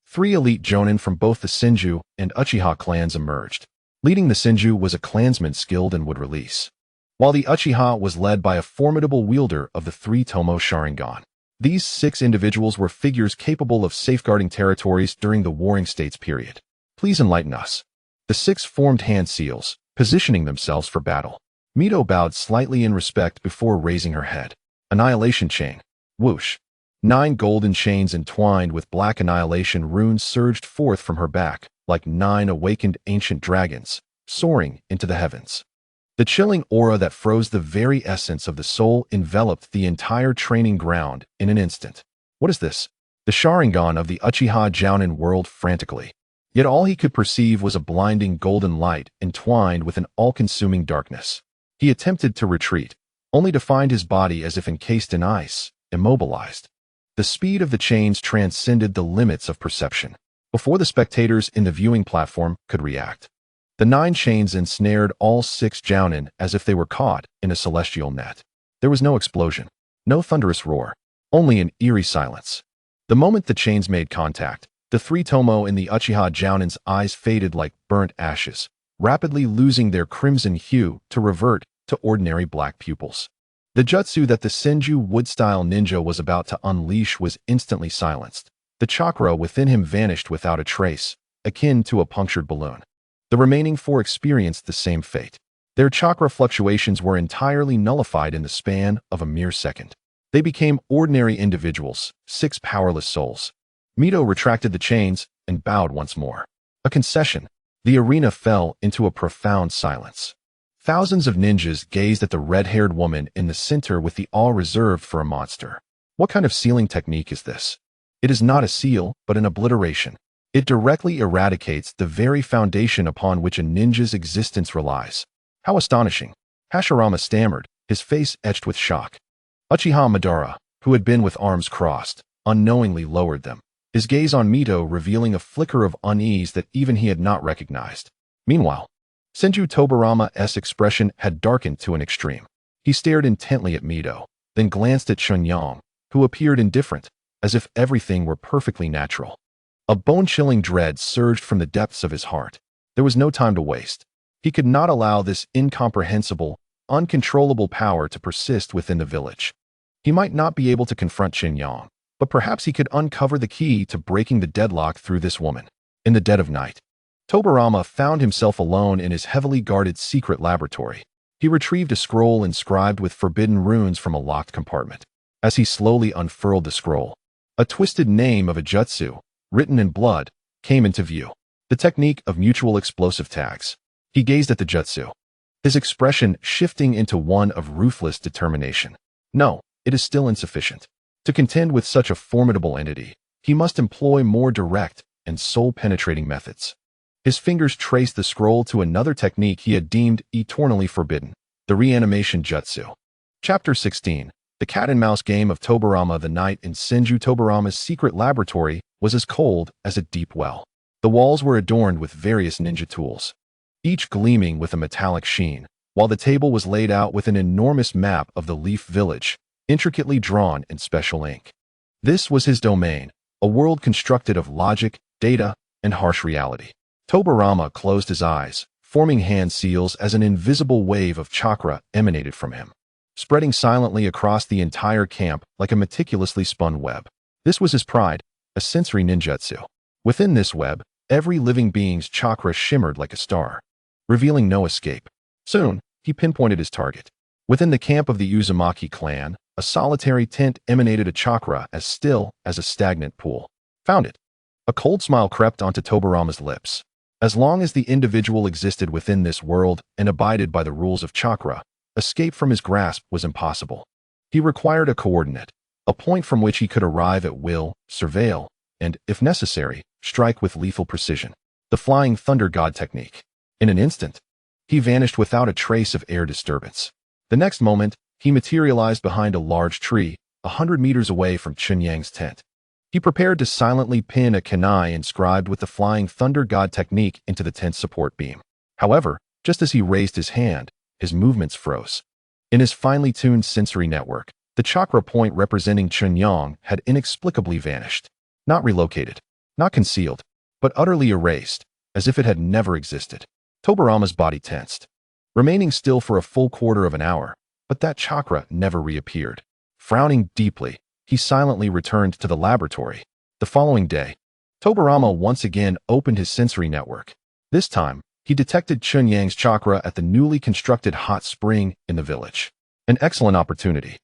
3 elite jonin from both the Senju and Uchiha clans emerged. Leading the Senju was a clansman skilled in wood release, while the Uchiha was led by a formidable wielder of the 3-tomo Sharingan. These 6 individuals were figures capable of safeguarding territories during the Warring States period. Please enlighten us. The 6 formed hand seals, positioning themselves for battle. Mito bowed slightly in respect before raising her head. Annihilation Chain. Whoosh. 9 golden chains entwined with black annihilation runes surged forth from her back, like 9 awakened ancient dragons, soaring into the heavens. The chilling aura that froze the very essence of the soul enveloped the entire training ground in an instant. What is this? The Sharingan of the Uchiha Jounin whirled frantically. Yet all he could perceive was a blinding golden light entwined with an all-consuming darkness. He attempted to retreat, only to find his body as if encased in ice, immobilized. The speed of the chains transcended the limits of perception. Before the spectators in the viewing platform could react, the 9 chains ensnared all 6 Jounin as if they were caught in a celestial net. There was no explosion, no thunderous roar, only an eerie silence. The moment the chains made contact, the 3-tomo in the Uchiha Jounin's eyes faded like burnt ashes, rapidly losing their crimson hue to revert to ordinary black pupils. The jutsu that the Senju wood-style ninja was about to unleash was instantly silenced. The chakra within him vanished without a trace, akin to a punctured balloon. The remaining 4 experienced the same fate. Their chakra fluctuations were entirely nullified in the span of a mere second. They became ordinary individuals, 6 powerless souls. Mito retracted the chains and bowed once more. A concession. The arena fell into a profound silence. Thousands of ninjas gazed at the red-haired woman in the center with the awe reserved for a monster. What kind of sealing technique is this? It is not a seal, but an obliteration. It directly eradicates the very foundation upon which a ninja's existence relies. How astonishing! Hashirama stammered, his face etched with shock. Uchiha Madara, who had been with arms crossed, unknowingly lowered them, his gaze on Mito revealing a flicker of unease that even he had not recognized. Meanwhile, Senju Tobarama's expression had darkened to an extreme. He stared intently at Mito, then glanced at Chen Yang, who appeared indifferent, as if everything were perfectly natural. A bone-chilling dread surged from the depths of his heart. There was no time to waste. He could not allow this incomprehensible, uncontrollable power to persist within the village. He might not be able to confront Chen Yang, but perhaps he could uncover the key to breaking the deadlock through this woman. In the dead of night, Tobarama found himself alone in his heavily guarded secret laboratory. He retrieved a scroll inscribed with forbidden runes from a locked compartment. As he slowly unfurled the scroll, a twisted name of a jutsu, written in blood, came into view. The technique of mutual explosive tags. He gazed at the jutsu, his expression shifting into one of ruthless determination. No, it is still insufficient. To contend with such a formidable entity, he must employ more direct and soul-penetrating methods. His fingers traced the scroll to another technique he had deemed eternally forbidden, the reanimation jutsu. Chapter 16. The cat-and-mouse game of Tobarama. The night in Senju Tobarama's secret laboratory was as cold as a deep well. The walls were adorned with various ninja tools, each gleaming with a metallic sheen, while the table was laid out with an enormous map of the Leaf Village, intricately drawn in special ink. This was his domain, a world constructed of logic, data, and harsh reality. Tobarama closed his eyes, forming hand seals as an invisible wave of chakra emanated from him, spreading silently across the entire camp like a meticulously spun web. This was his pride, a sensory ninjutsu. Within this web, every living being's chakra shimmered like a star, revealing no escape. Soon, he pinpointed his target. Within the camp of the Uzumaki clan, a solitary tent emanated a chakra as still as a stagnant pool. Found it. A cold smile crept onto Tobarama's lips. As long as the individual existed within this world and abided by the rules of chakra, escape from his grasp was impossible. He required a coordinate, a point from which he could arrive at will, surveil, and, if necessary, strike with lethal precision. The Flying Thunder God technique. In an instant, he vanished without a trace of air disturbance. The next moment, he materialized behind a large tree, 100 meters away from Chen Yang's tent. He prepared to silently pin a kunai inscribed with the Flying Thunder God technique into the tent's support beam. However, just as he raised his hand, his movements froze. In his finely tuned sensory network, the chakra point representing Chen Yang had inexplicably vanished. Not relocated, not concealed, but utterly erased, as if it had never existed. Tobarama's body tensed, remaining still for a full quarter of an hour, but that chakra never reappeared. Frowning deeply, he silently returned to the laboratory. The following day, Tobarama once again opened his sensory network. This time, he detected Chen Yang's chakra at the newly constructed hot spring in the village. An excellent opportunity.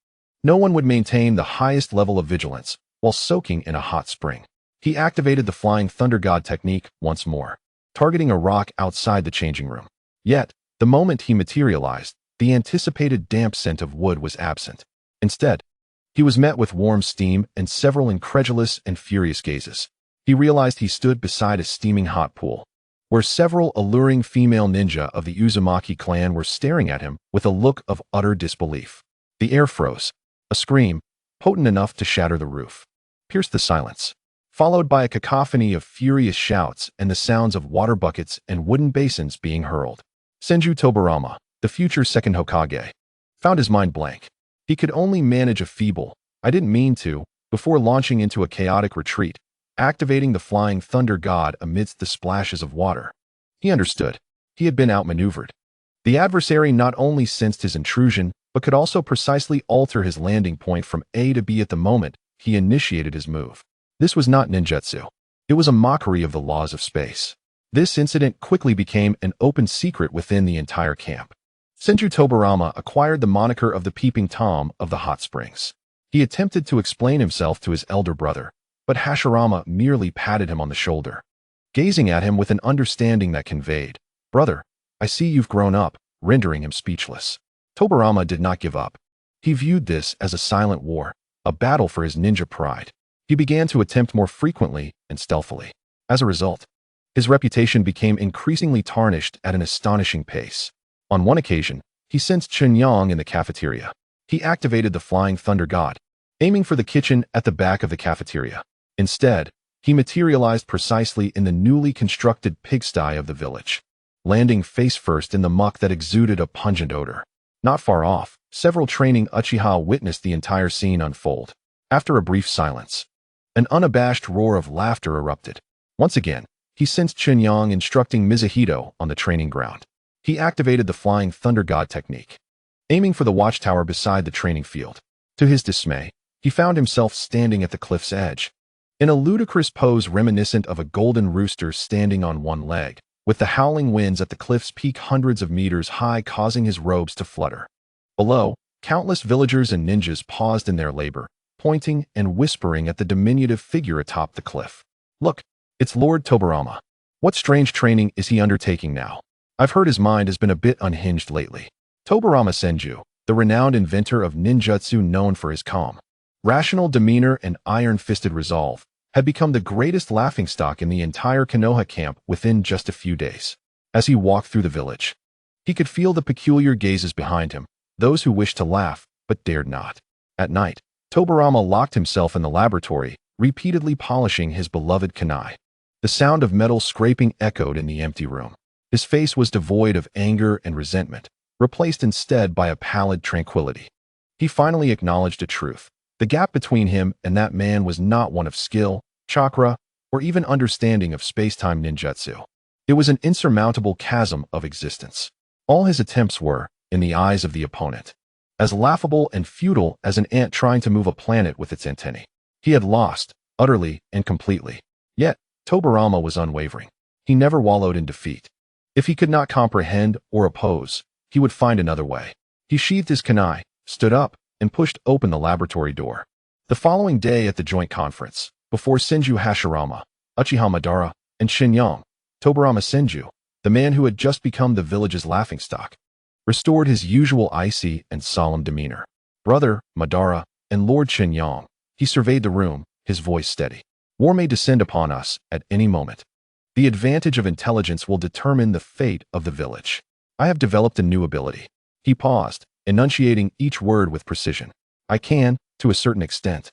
No one would maintain the highest level of vigilance while soaking in a hot spring. He activated the Flying Thunder God technique once more, targeting a rock outside the changing room. Yet, the moment he materialized, the anticipated damp scent of wood was absent. Instead, he was met with warm steam and several incredulous and furious gazes. He realized he stood beside a steaming hot pool, where several alluring female ninja of the Uzumaki clan were staring at him with a look of utter disbelief. The air froze. A scream, potent enough to shatter the roof, pierced the silence, followed by a cacophony of furious shouts and the sounds of water buckets and wooden basins being hurled. Senju Tobarama, the future second Hokage, found his mind blank. He could only manage a feeble, "I didn't mean to," before launching into a chaotic retreat, activating the Flying Thunder God amidst the splashes of water. He understood. He had been outmaneuvered. The adversary not only sensed his intrusion, but could also precisely alter his landing point from A to B at the moment he initiated his move. This was not ninjutsu. It was a mockery of the laws of space. This incident quickly became an open secret within the entire camp. Senju Tobarama acquired the moniker of the Peeping Tom of the hot springs. He attempted to explain himself to his elder brother, but Hashirama merely patted him on the shoulder, gazing at him with an understanding that conveyed, "Brother, I see you've grown up," rendering him speechless. Tobarama did not give up. He viewed this as a silent war, a battle for his ninja pride. He began to attempt more frequently and stealthily. As a result, his reputation became increasingly tarnished at an astonishing pace. On one occasion, he sensed Chen Yang in the cafeteria. He activated the Flying Thunder God, aiming for the kitchen at the back of the cafeteria. Instead, he materialized precisely in the newly constructed pigsty of the village. landing face first in the muck that exuded a pungent odor. Not far off, several training Uchiha witnessed the entire scene unfold. After a brief silence, an unabashed roar of laughter erupted. Once again, he sensed Chen Yang instructing Mizuhito on the training ground. He activated the Flying Thunder God technique, aiming for the watchtower beside the training field. To his dismay, he found himself standing at the cliff's edge, in a ludicrous pose reminiscent of a golden rooster standing on one leg, with the howling winds at the cliff's peak hundreds of meters high causing his robes to flutter. Below, countless villagers and ninjas paused in their labor, pointing and whispering at the diminutive figure atop the cliff. "Look, it's Lord Tobarama. What strange training is he undertaking now? I've heard his mind has been a bit unhinged lately." Tobarama Senju, the renowned inventor of ninjutsu known for his calm, rational demeanor and iron-fisted resolve, had become the greatest laughingstock in the entire Konoha camp within just a few days. As he walked through the village, he could feel the peculiar gazes behind him, those who wished to laugh but dared not. At night, Tobarama locked himself in the laboratory, repeatedly polishing his beloved kunai. The sound of metal scraping echoed in the empty room. His face was devoid of anger and resentment, replaced instead by a pallid tranquility. He finally acknowledged a truth. The gap between him and that man was not one of skill, chakra, or even understanding of space-time ninjutsu. It was an insurmountable chasm of existence. All his attempts were, in the eyes of the opponent, as laughable and futile as an ant trying to move a planet with its antennae. He had lost, utterly and completely. Yet, Tobarama was unwavering. He never wallowed in defeat. If he could not comprehend or oppose, he would find another way. He sheathed his kunai, stood up, and pushed open the laboratory door. The following day at the joint conference, before Senju Hashirama, Uchiha Madara, and Chen Yang, Tobarama Senju, the man who had just become the village's laughingstock, restored his usual icy and solemn demeanor. Brother, Madara, and Lord Chen Yang, he surveyed the room, his voice steady. War may descend upon us at any moment. The advantage of intelligence will determine the fate of the village. I have developed a new ability. He paused, enunciating each word with precision. I can, to a certain extent,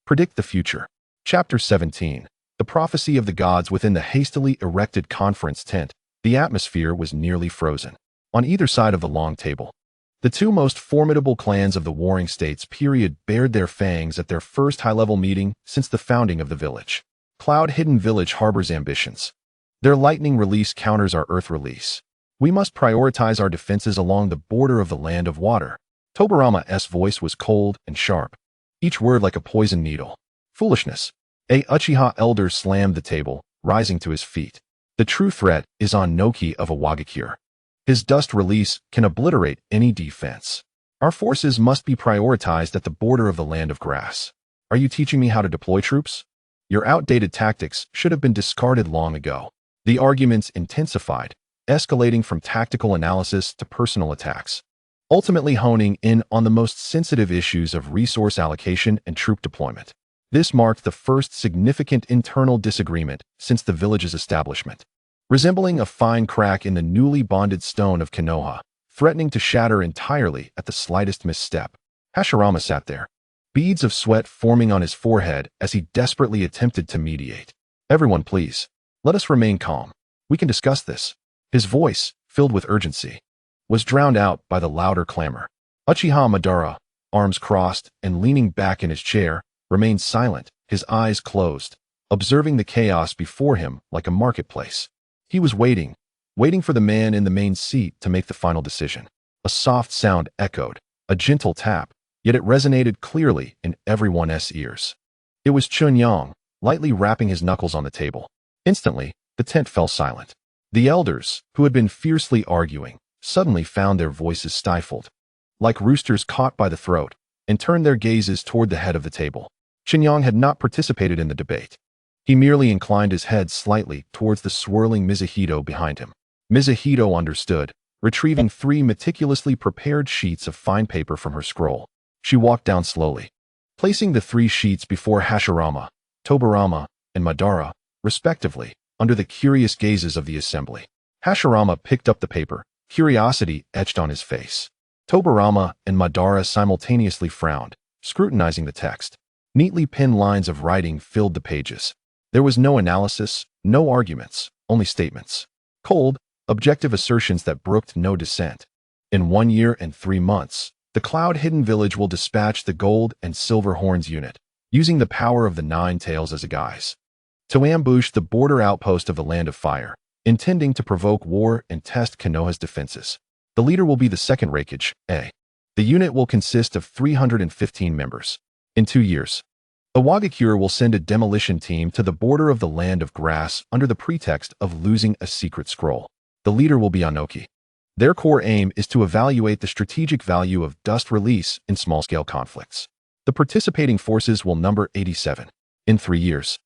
predict the future. Chapter 17. The Prophecy of the Gods. Within the hastily erected conference tent, the atmosphere was nearly frozen. On either side of the long table, the two most formidable clans of the Warring States period bared their fangs at their first high-level meeting since the founding of the village. Cloud-hidden village harbors ambitions. Their lightning release counters our earth release. We must prioritize our defenses along the border of the land of water. Tobarama's voice was cold and sharp, each word like a poison needle. Foolishness. A Uchiha elder slammed the table, rising to his feet. The true threat is on Noki of Awagakure. His dust release can obliterate any defense. Our forces must be prioritized at the border of the land of grass. Are you teaching me how to deploy troops? Your outdated tactics should have been discarded long ago. The arguments intensified, escalating from tactical analysis to personal attacks, ultimately honing in on the most sensitive issues of resource allocation and troop deployment. This marked the first significant internal disagreement since the village's establishment. Resembling a fine crack in the newly bonded stone of Konoha, threatening to shatter entirely at the slightest misstep. Hashirama sat there, beads of sweat forming on his forehead as he desperately attempted to mediate. Everyone, please, let us remain calm. We can discuss this. His voice, filled with urgency, was drowned out by the louder clamor. Uchiha Madara, arms crossed and leaning back in his chair, remained silent, his eyes closed, observing the chaos before him like a marketplace. He was waiting for the man in the main seat to make the final decision. A soft sound echoed, a gentle tap, yet it resonated clearly in everyone's ears. It was Chen Yang, lightly rapping his knuckles on the table. Instantly, the tent fell silent. The elders, who had been fiercely arguing, suddenly found their voices stifled, like roosters caught by the throat, and turned their gazes toward the head of the table. Chen Yang had not participated in the debate. He merely inclined his head slightly towards the swirling Mizuhito behind him. Mizuhito understood, retrieving 3 meticulously prepared sheets of fine paper from her scroll. She walked down slowly, placing the 3 sheets before Hashirama, Tobarama, and Madara, respectively, under the curious gazes of the assembly. Hashirama picked up the paper, curiosity etched on his face. Tobarama and Madara simultaneously frowned, scrutinizing the text. Neatly pinned lines of writing filled the pages. There was no analysis, no arguments, only statements. Cold, objective assertions that brooked no dissent. In 1 year and 3 months, the Cloud Hidden Village will dispatch the Gold and Silver Horns unit, using the power of the Nine Tails as a guise, to ambush the border outpost of the Land of Fire, intending to provoke war and test Konoha's defenses. The leader will be the second Raikage, A. The unit will consist of 315 members. In 2 years, Iwagakure will send a demolition team to the border of the Land of Grass under the pretext of losing a secret scroll. The leader will be Anoki. Their core aim is to evaluate the strategic value of dust release in small-scale conflicts. The participating forces will number 87. In 3 years,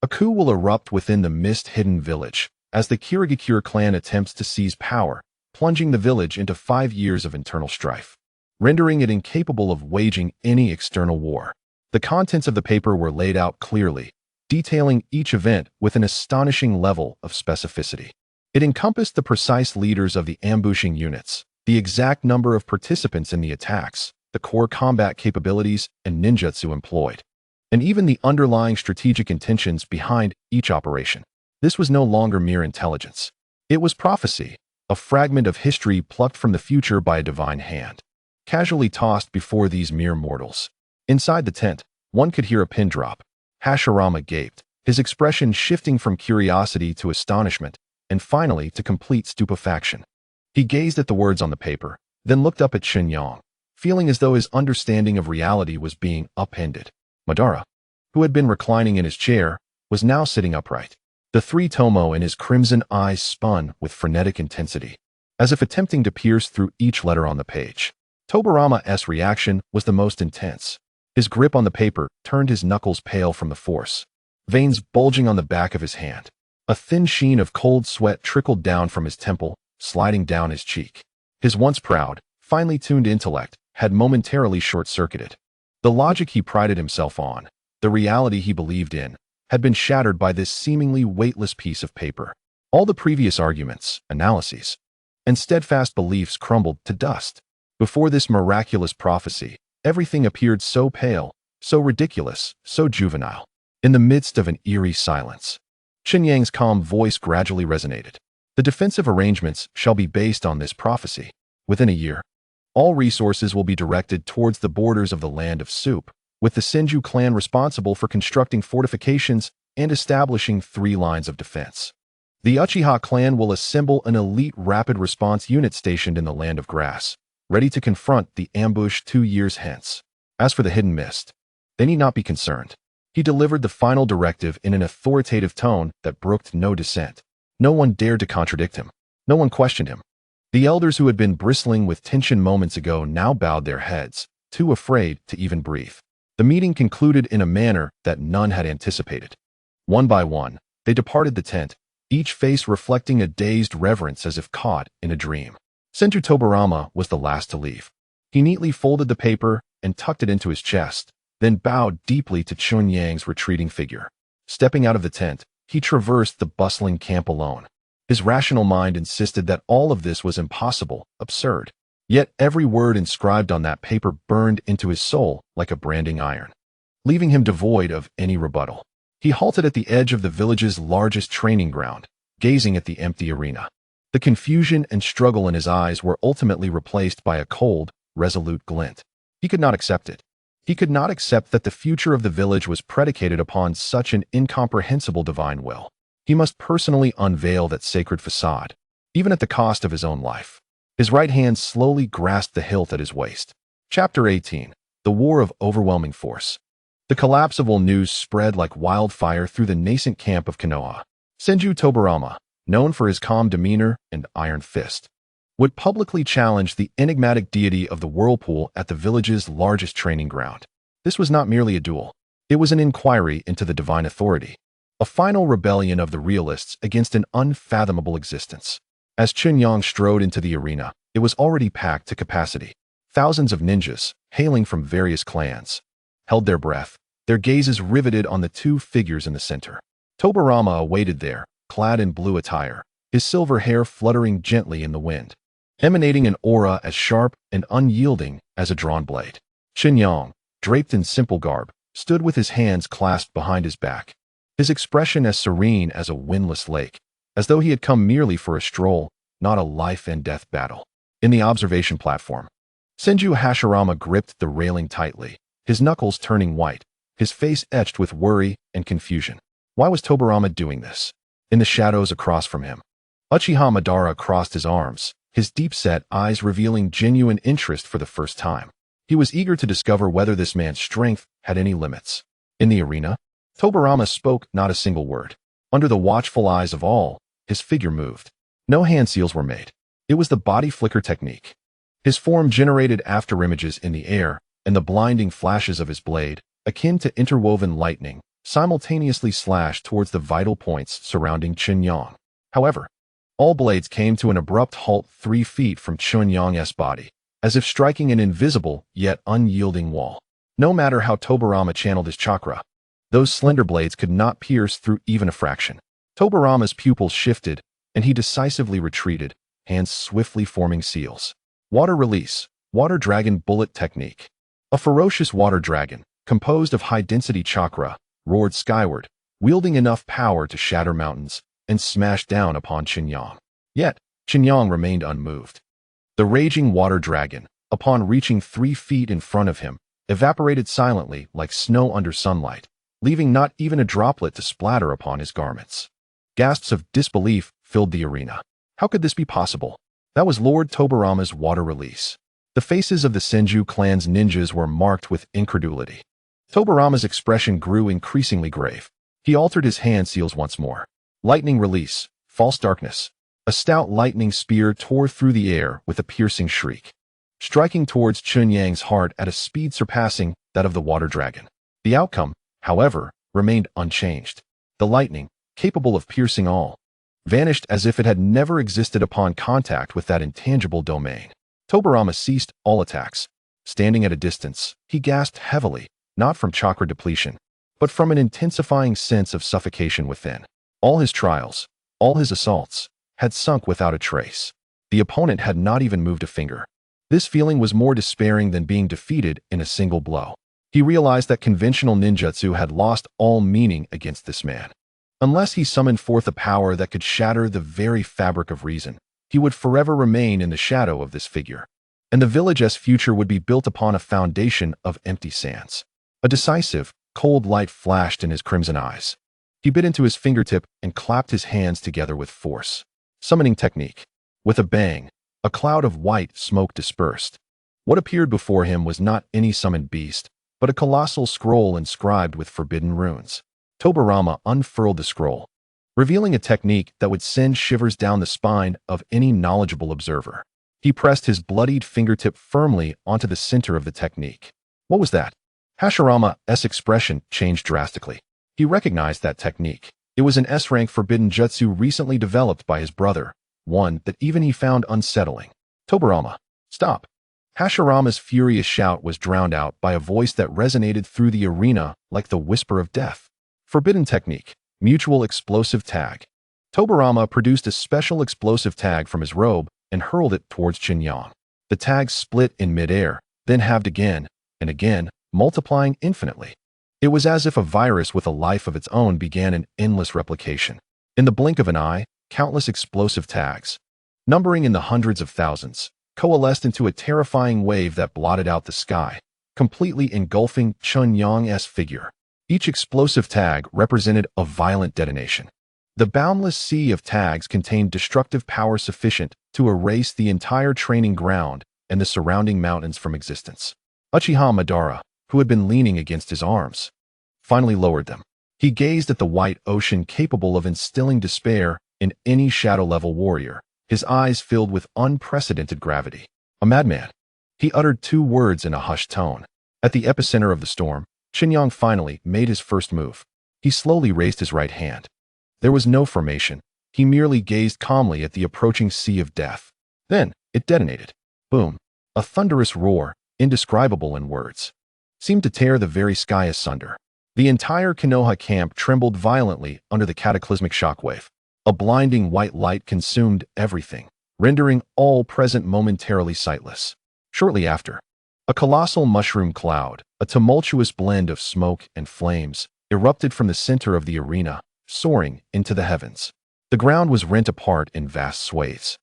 a coup will erupt within the Mist-Hidden Village as the Kirigakure clan attempts to seize power, plunging the village into 5 years of internal strife, rendering it incapable of waging any external war. The contents of the paper were laid out clearly, detailing each event with an astonishing level of specificity. It encompassed the precise leaders of the ambushing units, the exact number of participants in the attacks, the core combat capabilities and ninjutsu employed, and even the underlying strategic intentions behind each operation. This was no longer mere intelligence. It was prophecy, a fragment of history plucked from the future by a divine hand, casually tossed before these mere mortals. Inside the tent, one could hear a pin drop. Hashirama gaped, his expression shifting from curiosity to astonishment, and finally to complete stupefaction. He gazed at the words on the paper, then looked up at Chen Yang, feeling as though his understanding of reality was being upended. Madara, who had been reclining in his chair, was now sitting upright. The 3 tomo in his crimson eyes spun with frenetic intensity, as if attempting to pierce through each letter on the page. Tobarama's reaction was the most intense. His grip on the paper turned his knuckles pale from the force, veins bulging on the back of his hand. A thin sheen of cold sweat trickled down from his temple, sliding down his cheek. His once proud, finely tuned intellect had momentarily short-circuited. The logic he prided himself on, the reality he believed in, had been shattered by this seemingly weightless piece of paper. All the previous arguments, analyses, and steadfast beliefs crumbled to dust. Before this miraculous prophecy, everything appeared so pale, so ridiculous, so juvenile. In the midst of an eerie silence, Chen Yang's calm voice gradually resonated. The defensive arrangements shall be based on this prophecy. Within a year, all resources will be directed towards the borders of the Land of Soup, with the Senju clan responsible for constructing fortifications and establishing 3 lines of defense. The Uchiha clan will assemble an elite rapid response unit stationed in the Land of Grass, ready to confront the ambush 2 years hence. As for the Hidden Mist, they need not be concerned. He delivered the final directive in an authoritative tone that brooked no dissent. No one dared to contradict him. No one questioned him. The elders who had been bristling with tension moments ago now bowed their heads, too afraid to even breathe. The meeting concluded in a manner that none had anticipated. One by one, they departed the tent, each face reflecting a dazed reverence as if caught in a dream. Senju Tobarama was the last to leave. He neatly folded the paper and tucked it into his chest, then bowed deeply to Chen Yang's retreating figure. Stepping out of the tent, he traversed the bustling camp alone. His rational mind insisted that all of this was impossible, absurd. Yet every word inscribed on that paper burned into his soul like a branding iron, leaving him devoid of any rebuttal. He halted at the edge of the village's largest training ground, gazing at the empty arena. The confusion and struggle in his eyes were ultimately replaced by a cold, resolute glint. He could not accept it. He could not accept that the future of the village was predicated upon such an incomprehensible divine will. He must personally unveil that sacred facade, even at the cost of his own life. His right hand slowly grasped the hilt at his waist. Chapter 18. The War of Overwhelming Force. The collapse of all news spread like wildfire through the nascent camp of Konoha. Senju Tobarama, known for his calm demeanor and iron fist, would publicly challenge the enigmatic deity of the whirlpool at the village's largest training ground. This was not merely a duel. It was an inquiry into the divine authority, a final rebellion of the realists against an unfathomable existence. As Chen Yang strode into the arena, it was already packed to capacity. Thousands of ninjas, hailing from various clans, held their breath, their gazes riveted on the 2 figures in the center. Tobarama awaited there, clad in blue attire, his silver hair fluttering gently in the wind, emanating an aura as sharp and unyielding as a drawn blade. Chen Yang, draped in simple garb, stood with his hands clasped behind his back, his expression as serene as a windless lake, as though he had come merely for a stroll, not a life-and-death battle. In the observation platform, Senju Hashirama gripped the railing tightly, his knuckles turning white, his face etched with worry and confusion. Why was Tobarama doing this? In the shadows across from him, Uchiha Madara crossed his arms, his deep-set eyes revealing genuine interest for the first time. He was eager to discover whether this man's strength had any limits. In the arena, Tobarama spoke not a single word. Under the watchful eyes of all, his figure moved. No hand seals were made. It was the body flicker technique. His form generated afterimages in the air, and the blinding flashes of his blade, akin to interwoven lightning, simultaneously slashed towards the vital points surrounding Chen Yang. However, all blades came to an abrupt halt 3 feet from Chen Yang's body, as if striking an invisible yet unyielding wall. No matter how Tobarama channeled his chakra, those slender blades could not pierce through even a fraction. Tobarama's pupils shifted, and he decisively retreated, hands swiftly forming seals. Water release, water dragon bullet technique. A ferocious water dragon, composed of high-density chakra, roared skyward, wielding enough power to shatter mountains and smash down upon Chen Yang. Yet, Chen Yang remained unmoved. The raging water dragon, upon reaching 3 feet in front of him, evaporated silently like snow under sunlight, leaving not even a droplet to splatter upon his garments. Gasps of disbelief filled the arena. How could this be possible? That was Lord Tobarama's water release. The faces of the Senju clan's ninjas were marked with incredulity. Tobarama's expression grew increasingly grave. He altered his hand seals once more. Lightning release, false darkness. A stout lightning spear tore through the air with a piercing shriek, striking towards Chen Yang's heart at a speed surpassing that of the water dragon. The outcome, however, remained unchanged. The lightning, capable of piercing all, vanished as if it had never existed upon contact with that intangible domain. Tobarama ceased all attacks. Standing at a distance, he gasped heavily, not from chakra depletion, but from an intensifying sense of suffocation within. All his trials, all his assaults, had sunk without a trace. The opponent had not even moved a finger. This feeling was more despairing than being defeated in a single blow. He realized that conventional ninjutsu had lost all meaning against this man. Unless he summoned forth a power that could shatter the very fabric of reason, he would forever remain in the shadow of this figure, and the village's future would be built upon a foundation of empty sands. A decisive, cold light flashed in his crimson eyes. He bit into his fingertip and clapped his hands together with force. Summoning technique. With a bang, a cloud of white smoke dispersed. What appeared before him was not any summoned beast, but a colossal scroll inscribed with forbidden runes. Tobarama unfurled the scroll, revealing a technique that would send shivers down the spine of any knowledgeable observer. He pressed his bloodied fingertip firmly onto the center of the technique. What was that? Hashirama's expression changed drastically. He recognized that technique. It was an S-rank forbidden jutsu recently developed by his brother, one that even he found unsettling. Tobarama, stop. Hashirama's furious shout was drowned out by a voice that resonated through the arena like the whisper of death. Forbidden technique, mutual explosive tag. Tobarama produced a special explosive tag from his robe and hurled it towards Chen Yang. The tag split in midair, then halved again and again, multiplying infinitely. It was as if a virus with a life of its own began an endless replication. In the blink of an eye, countless explosive tags, numbering in the hundreds of thousands, coalesced into a terrifying wave that blotted out the sky, completely engulfing Chen Yang's figure. Each explosive tag represented a violent detonation. The boundless sea of tags contained destructive power sufficient to erase the entire training ground and the surrounding mountains from existence. Uchiha Madara, who had been leaning against his arms, finally lowered them. He gazed at the white ocean capable of instilling despair in any shadow-level warrior, his eyes filled with unprecedented gravity. A madman. He uttered 2 words in a hushed tone. At the epicenter of the storm, Chen Yang finally made his first move. He slowly raised his right hand. There was no formation. He merely gazed calmly at the approaching sea of death. Then, it detonated. Boom. A thunderous roar, indescribable in words, seemed to tear the very sky asunder. The entire Konoha camp trembled violently under the cataclysmic shockwave. A blinding white light consumed everything, rendering all present momentarily sightless. Shortly after, a colossal mushroom cloud, a tumultuous blend of smoke and flames, erupted from the center of the arena, soaring into the heavens. The ground was rent apart in vast swathes.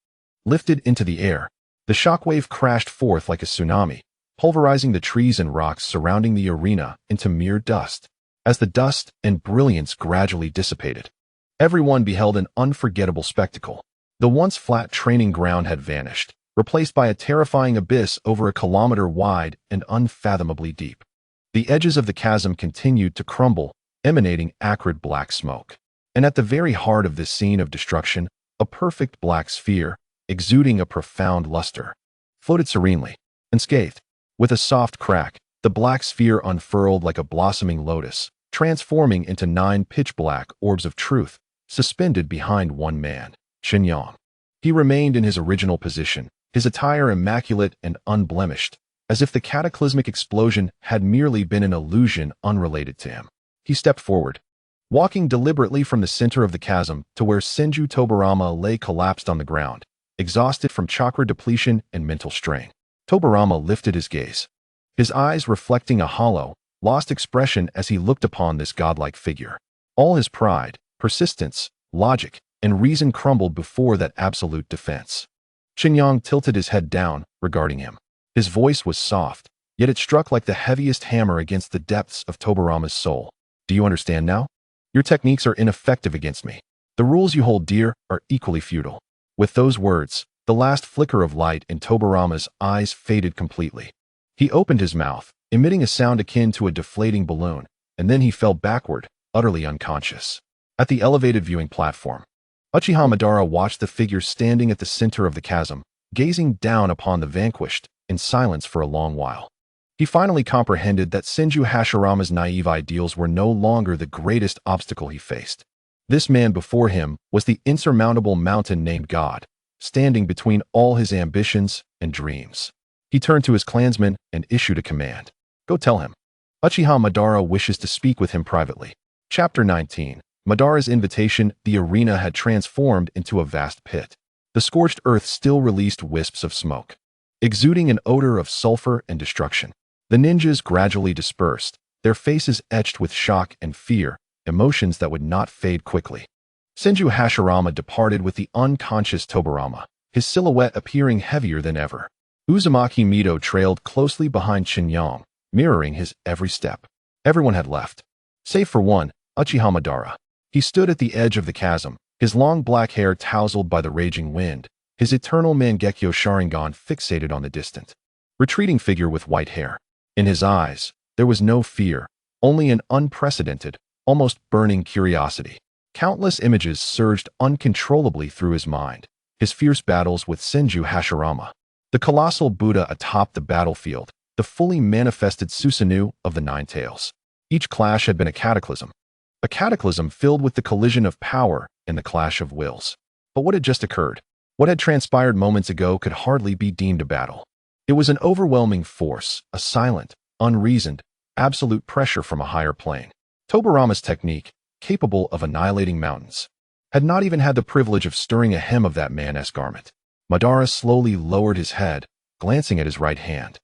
lifted into the air. The shockwave crashed forth like a tsunami, pulverizing the trees and rocks surrounding the arena into mere dust. As the dust and brilliance gradually dissipated, everyone beheld an unforgettable spectacle. The once flat training ground had vanished, replaced by a terrifying abyss over a kilometer wide and unfathomably deep. The edges of the chasm continued to crumble, emanating acrid black smoke. And at the very heart of this scene of destruction, a perfect black sphere, exuding a profound luster, floated serenely, unscathed. With a soft crack, the black sphere unfurled like a blossoming lotus, transforming into 9 pitch-black orbs of truth, suspended behind one man, Chen Yang. He remained in his original position, his attire immaculate and unblemished, as if the cataclysmic explosion had merely been an illusion unrelated to him. He stepped forward, walking deliberately from the center of the chasm to where Senju Tobarama lay collapsed on the ground, exhausted from chakra depletion and mental strain. Tobarama lifted his gaze, his eyes reflecting a hollow, lost expression as he looked upon this godlike figure. All his pride, persistence, logic, and reason crumbled before that absolute defense. Chen Yang tilted his head down, regarding him. His voice was soft, yet it struck like the heaviest hammer against the depths of Tobarama's soul. Do you understand now? Your techniques are ineffective against me. The rules you hold dear are equally futile. With those words, the last flicker of light in Tobarama's eyes faded completely. He opened his mouth, emitting a sound akin to a deflating balloon, and then he fell backward, utterly unconscious. At the elevated viewing platform, Uchiha Madara watched the figure standing at the center of the chasm, gazing down upon the vanquished, in silence for a long while. He finally comprehended that Senju Hashirama's naive ideals were no longer the greatest obstacle he faced. This man before him was the insurmountable mountain named God, standing between all his ambitions and dreams. He turned to his clansmen and issued a command. Go tell him. Uchiha Madara wishes to speak with him privately. Chapter 19. Madara's invitation. The arena had transformed into a vast pit. The scorched earth still released wisps of smoke, exuding an odor of sulfur and destruction. The ninjas gradually dispersed, their faces etched with shock and fear, emotions that would not fade quickly. Senju Hashirama departed with the unconscious Tobarama, his silhouette appearing heavier than ever. Uzumaki Mito trailed closely behind Chen Yang, mirroring his every step. Everyone had left, save for one, Uchiha Madara. He stood at the edge of the chasm, his long black hair tousled by the raging wind, his eternal Mangekyo Sharingan fixated on the distant, retreating figure with white hair. In his eyes, there was no fear, only an unprecedented, almost burning curiosity. Countless images surged uncontrollably through his mind, his fierce battles with Senju Hashirama, the colossal Buddha atop the battlefield, the fully manifested Susanoo of the Nine Tails. Each clash had been a cataclysm filled with the collision of power and the clash of wills. But what had just occurred? What had transpired moments ago could hardly be deemed a battle. It was an overwhelming force, a silent, unreasoned, absolute pressure from a higher plane. Tobarama's technique, capable of annihilating mountains, had not even had the privilege of stirring a hem of that man's garment. Madara slowly lowered his head, glancing at his right hand,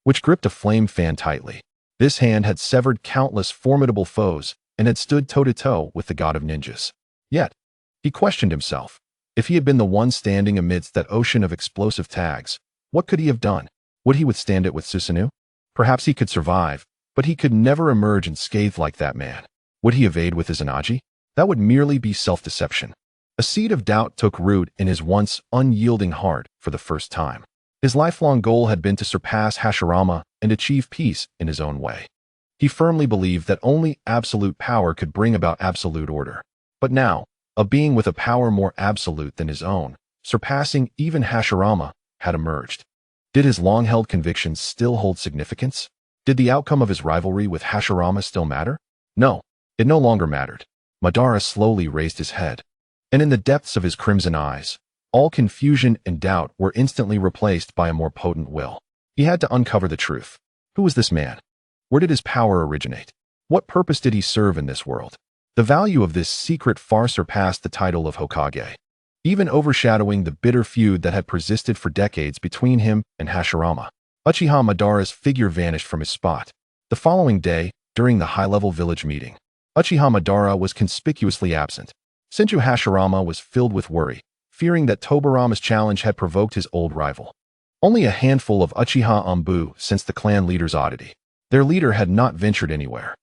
which gripped a flame fan tightly. This hand had severed countless formidable foes and had stood toe-to-toe with the god of ninjas. Yet, he questioned himself. If he had been the one standing amidst that ocean of explosive tags, what could he have done? Would he withstand it with Susanoo? Perhaps he could survive, but he could never emerge unscathed like that man. Would he evade with his Anaji? That would merely be self-deception. A seed of doubt took root in his once unyielding heart for the first time. His lifelong goal had been to surpass Hashirama and achieve peace in his own way. He firmly believed that only absolute power could bring about absolute order. But now, a being with a power more absolute than his own, surpassing even Hashirama, had emerged. Did his long-held convictions still hold significance? Did the outcome of his rivalry with Hashirama still matter? No, it no longer mattered. Madara slowly raised his head, and in the depths of his crimson eyes, all confusion and doubt were instantly replaced by a more potent will. He had to uncover the truth. Who was this man? Where did his power originate? What purpose did he serve in this world? The value of this secret far surpassed the title of Hokage, even overshadowing the bitter feud that had persisted for decades between him and Hashirama. Uchiha Madara's figure vanished from his spot. The following day, during the high-level village meeting, Uchiha Madara was conspicuously absent. Senju Hashirama was filled with worry, fearing that Tobarama's challenge had provoked his old rival. Only a handful of Uchiha Anbu sensed the clan leader's oddity. Their leader had not ventured anywhere.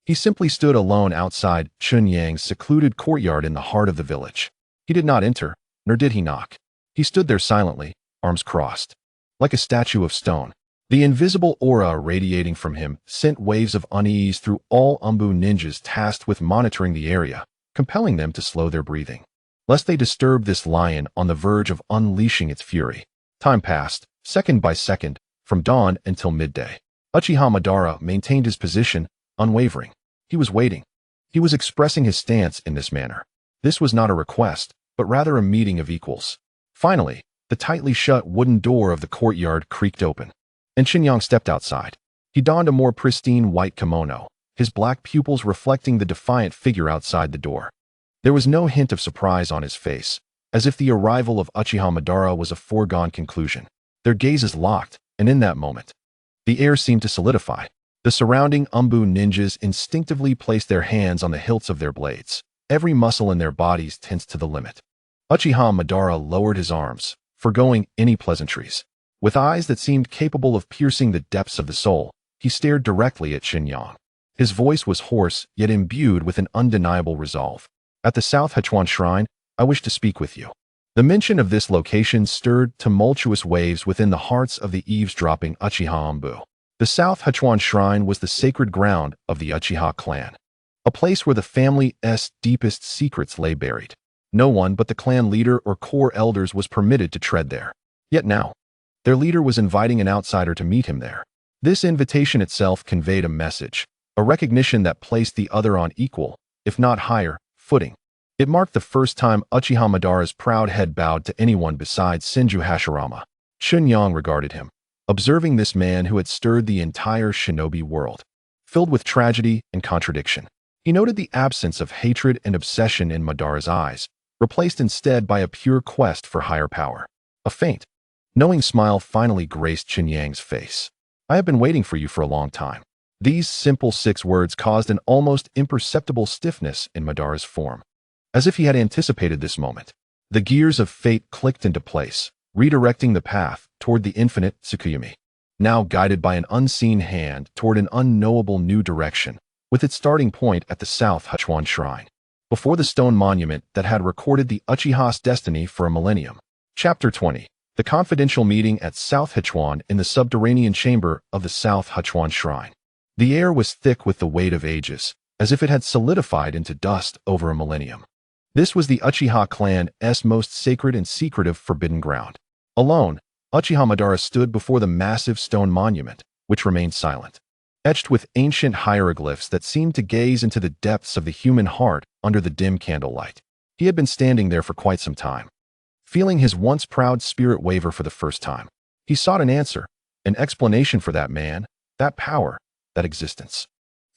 He simply stood alone outside Chen Yang's secluded courtyard in the heart of the village. He did not enter, nor did he knock. He stood there silently, arms crossed. Like a statue of stone. The invisible aura radiating from him sent waves of unease through all Anbu ninjas tasked with monitoring the area, compelling them to slow their breathing, lest they disturb this lion on the verge of unleashing its fury. Time passed, second by second, from dawn until midday. Uchiha Madara maintained his position, unwavering. He was waiting. He was expressing his stance in this manner. This was not a request, but rather a meeting of equals. Finally, the tightly shut wooden door of the courtyard creaked open, and Chen Yang stepped outside. He donned a more pristine white kimono, his black pupils reflecting the defiant figure outside the door. There was no hint of surprise on his face, as if the arrival of Uchiha Madara was a foregone conclusion. Their gazes locked, and in that moment, the air seemed to solidify. The surrounding Anbu ninjas instinctively placed their hands on the hilts of their blades. Every muscle in their bodies tensed to the limit. Uchiha Madara lowered his arms, forgoing any pleasantries. With eyes that seemed capable of piercing the depths of the soul, he stared directly at Chen Yang. His voice was hoarse, yet imbued with an undeniable resolve. At the South Hechuan Shrine, I wish to speak with you. The mention of this location stirred tumultuous waves within the hearts of the eavesdropping Uchiha Anbu. The South Hechuan Shrine was the sacred ground of the Uchiha clan, a place where the family's deepest secrets lay buried. No one but the clan leader or core elders was permitted to tread there. Yet now, their leader was inviting an outsider to meet him there. This invitation itself conveyed a message, a recognition that placed the other on equal, if not higher, footing. It marked the first time Uchiha Madara's proud head bowed to anyone besides Senju Hashirama. Chen Yang regarded him, observing this man who had stirred the entire shinobi world, filled with tragedy and contradiction. He noted the absence of hatred and obsession in Madara's eyes, replaced instead by a pure quest for higher power. A faint, knowing smile finally graced Chen Yang's face. I have been waiting for you for a long time. These simple 6 words caused an almost imperceptible stiffness in Madara's form, as if he had anticipated this moment. The gears of fate clicked into place, redirecting the path toward the infinite Tsukuyami, now guided by an unseen hand toward an unknowable new direction, with its starting point at the South Hechuan Shrine, before the stone monument that had recorded the Uchiha's destiny for a millennium. Chapter 20. The confidential meeting at South Hechuan in the subterranean chamber of the South Hechuan Shrine. The air was thick with the weight of ages, as if it had solidified into dust over a millennium. This was the Uchiha clan's most sacred and secretive forbidden ground. Alone, Uchiha Madara stood before the massive stone monument, which remained silent, etched with ancient hieroglyphs that seemed to gaze into the depths of the human heart under the dim candlelight. He had been standing there for quite some time, feeling his once proud spirit waver for the first time. He sought an answer, an explanation for that man, that power, that existence.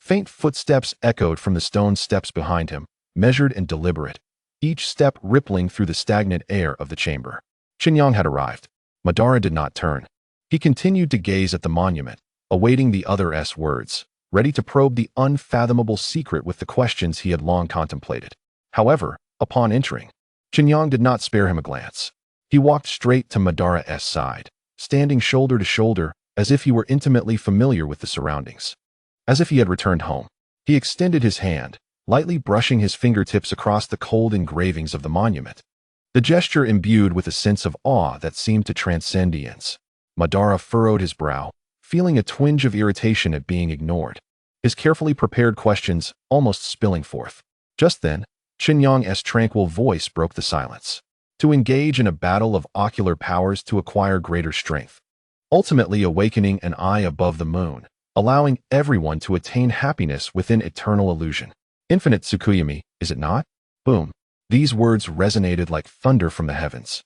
Faint footsteps echoed from the stone steps behind him, measured and deliberate, each step rippling through the stagnant air of the chamber. Chen Yang had arrived. Madara did not turn. He continued to gaze at the monument, awaiting the other's words, ready to probe the unfathomable secret with the questions he had long contemplated. However, upon entering, Chen Yang did not spare him a glance. He walked straight to Madara's side, standing shoulder to shoulder, as if he were intimately familiar with the surroundings. As if he had returned home. He extended his hand, lightly brushing his fingertips across the cold engravings of the monument. The gesture imbued with a sense of awe that seemed to transcend eons. Madara furrowed his brow, feeling a twinge of irritation at being ignored, his carefully prepared questions almost spilling forth. Just then, Chen Yang's tranquil voice broke the silence. To engage in a battle of ocular powers to acquire greater strength, ultimately awakening an eye above the moon, allowing everyone to attain happiness within eternal illusion. Infinite Tsukuyami, is it not? Boom. These words resonated like thunder from the heavens,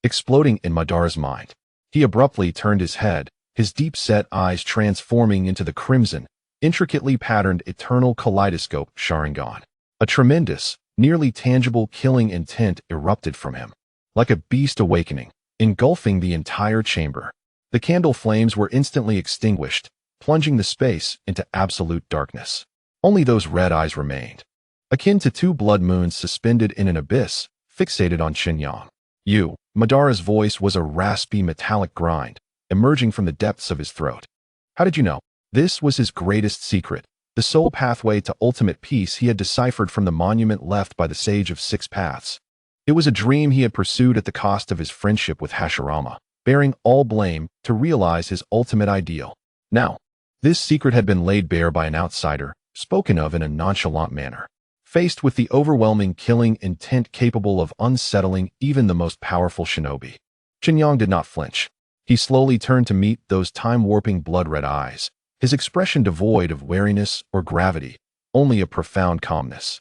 exploding in Madara's mind. He abruptly turned his head, his deep-set eyes transforming into the crimson, intricately patterned eternal kaleidoscope Sharingan. A tremendous, nearly tangible killing intent erupted from him, like a beast awakening, engulfing the entire chamber. The candle flames were instantly extinguished, plunging the space into absolute darkness. Only those red eyes remained, akin to 2 blood moons suspended in an abyss, fixated on Chen Yang. You. Madara's voice was a raspy metallic grind, emerging from the depths of his throat. How did you know? This was his greatest secret, the sole pathway to ultimate peace he had deciphered from the monument left by the Sage of Six Paths. It was a dream he had pursued at the cost of his friendship with Hashirama, bearing all blame to realize his ultimate ideal. Now, this secret had been laid bare by an outsider, spoken of in a nonchalant manner. Faced with the overwhelming killing intent capable of unsettling even the most powerful shinobi, Chen Yang did not flinch. He slowly turned to meet those time-warping blood-red eyes, his expression devoid of wariness or gravity, only a profound calmness.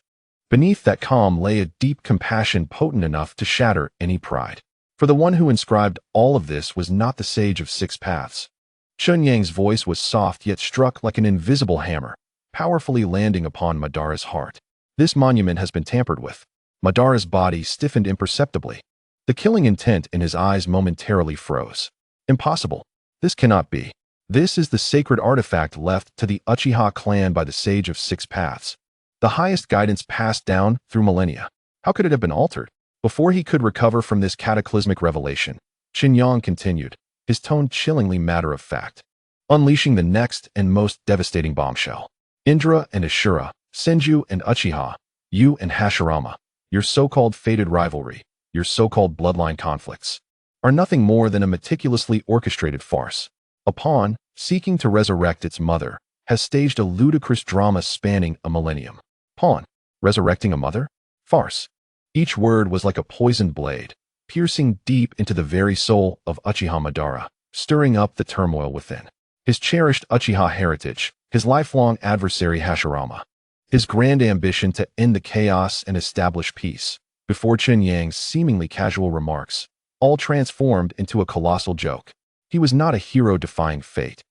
Beneath that calm lay a deep compassion potent enough to shatter any pride. For the one who inscribed all of this was not the Sage of Six Paths. Chen Yang's voice was soft yet struck like an invisible hammer, powerfully landing upon Madara's heart. This monument has been tampered with. Madara's body stiffened imperceptibly. The killing intent in his eyes momentarily froze. Impossible. This cannot be. This is the sacred artifact left to the Uchiha clan by the Sage of Six Paths. The highest guidance passed down through millennia. How could it have been altered? Before he could recover from this cataclysmic revelation, Chen Yang continued, his tone chillingly matter-of-fact, unleashing the next and most devastating bombshell. Indra and Ashura, Senju and Uchiha, you and Hashirama, your so-called fated rivalry, your so-called bloodline conflicts, are nothing more than a meticulously orchestrated farce. A pawn, seeking to resurrect its mother, has staged a ludicrous drama spanning a millennium. Pawn, resurrecting a mother? Farce. Each word was like a poisoned blade, piercing deep into the very soul of Uchiha Madara, stirring up the turmoil within. His cherished Uchiha heritage, his lifelong adversary Hashirama, his grand ambition to end the chaos and establish peace, before Chen Yang's seemingly casual remarks, all transformed into a colossal joke. He was not a hero defying fate.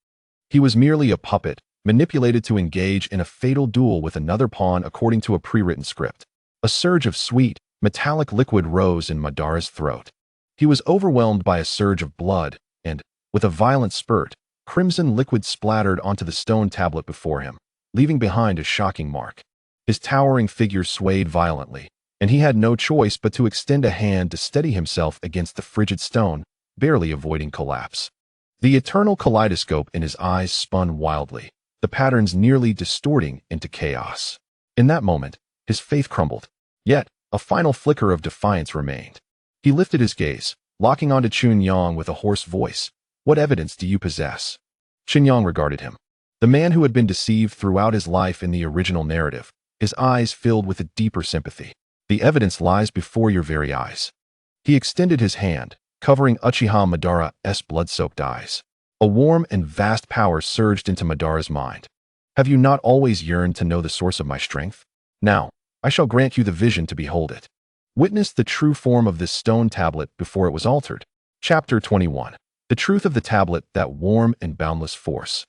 He was merely a puppet, manipulated to engage in a fatal duel with another pawn according to a pre-written script. A surge of sweet, metallic liquid rose in Madara's throat. He was overwhelmed by a surge of blood, and, with a violent spurt, crimson liquid splattered onto the stone tablet before him, leaving behind a shocking mark. His towering figure swayed violently, and he had no choice but to extend a hand to steady himself against the frigid stone, barely avoiding collapse. The eternal kaleidoscope in his eyes spun wildly, the patterns nearly distorting into chaos. In that moment, his faith crumbled. Yet, a final flicker of defiance remained. He lifted his gaze, locking onto Chen Yang with a hoarse voice. What evidence do you possess? Chen Yang regarded him. The man who had been deceived throughout his life in the original narrative, his eyes filled with a deeper sympathy. The evidence lies before your very eyes. He extended his hand, covering Uchiha Madara's blood-soaked eyes. A warm and vast power surged into Madara's mind. Have you not always yearned to know the source of my strength? Now, I shall grant you the vision to behold it. Witness the true form of this stone tablet before it was altered. Chapter 21. The truth of the tablet, that warm and boundless force,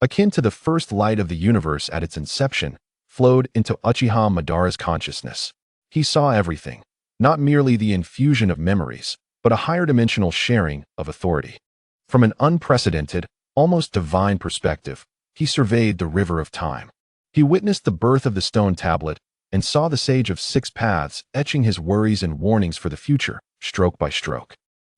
akin to the first light of the universe at its inception, flowed into Uchiha Madara's consciousness. He saw everything, not merely the infusion of memories, but a higher dimensional sharing of authority. From an unprecedented, almost divine perspective, he surveyed the river of time. He witnessed the birth of the stone tablet and saw the Sage of Six Paths etching his worries and warnings for the future, stroke by stroke.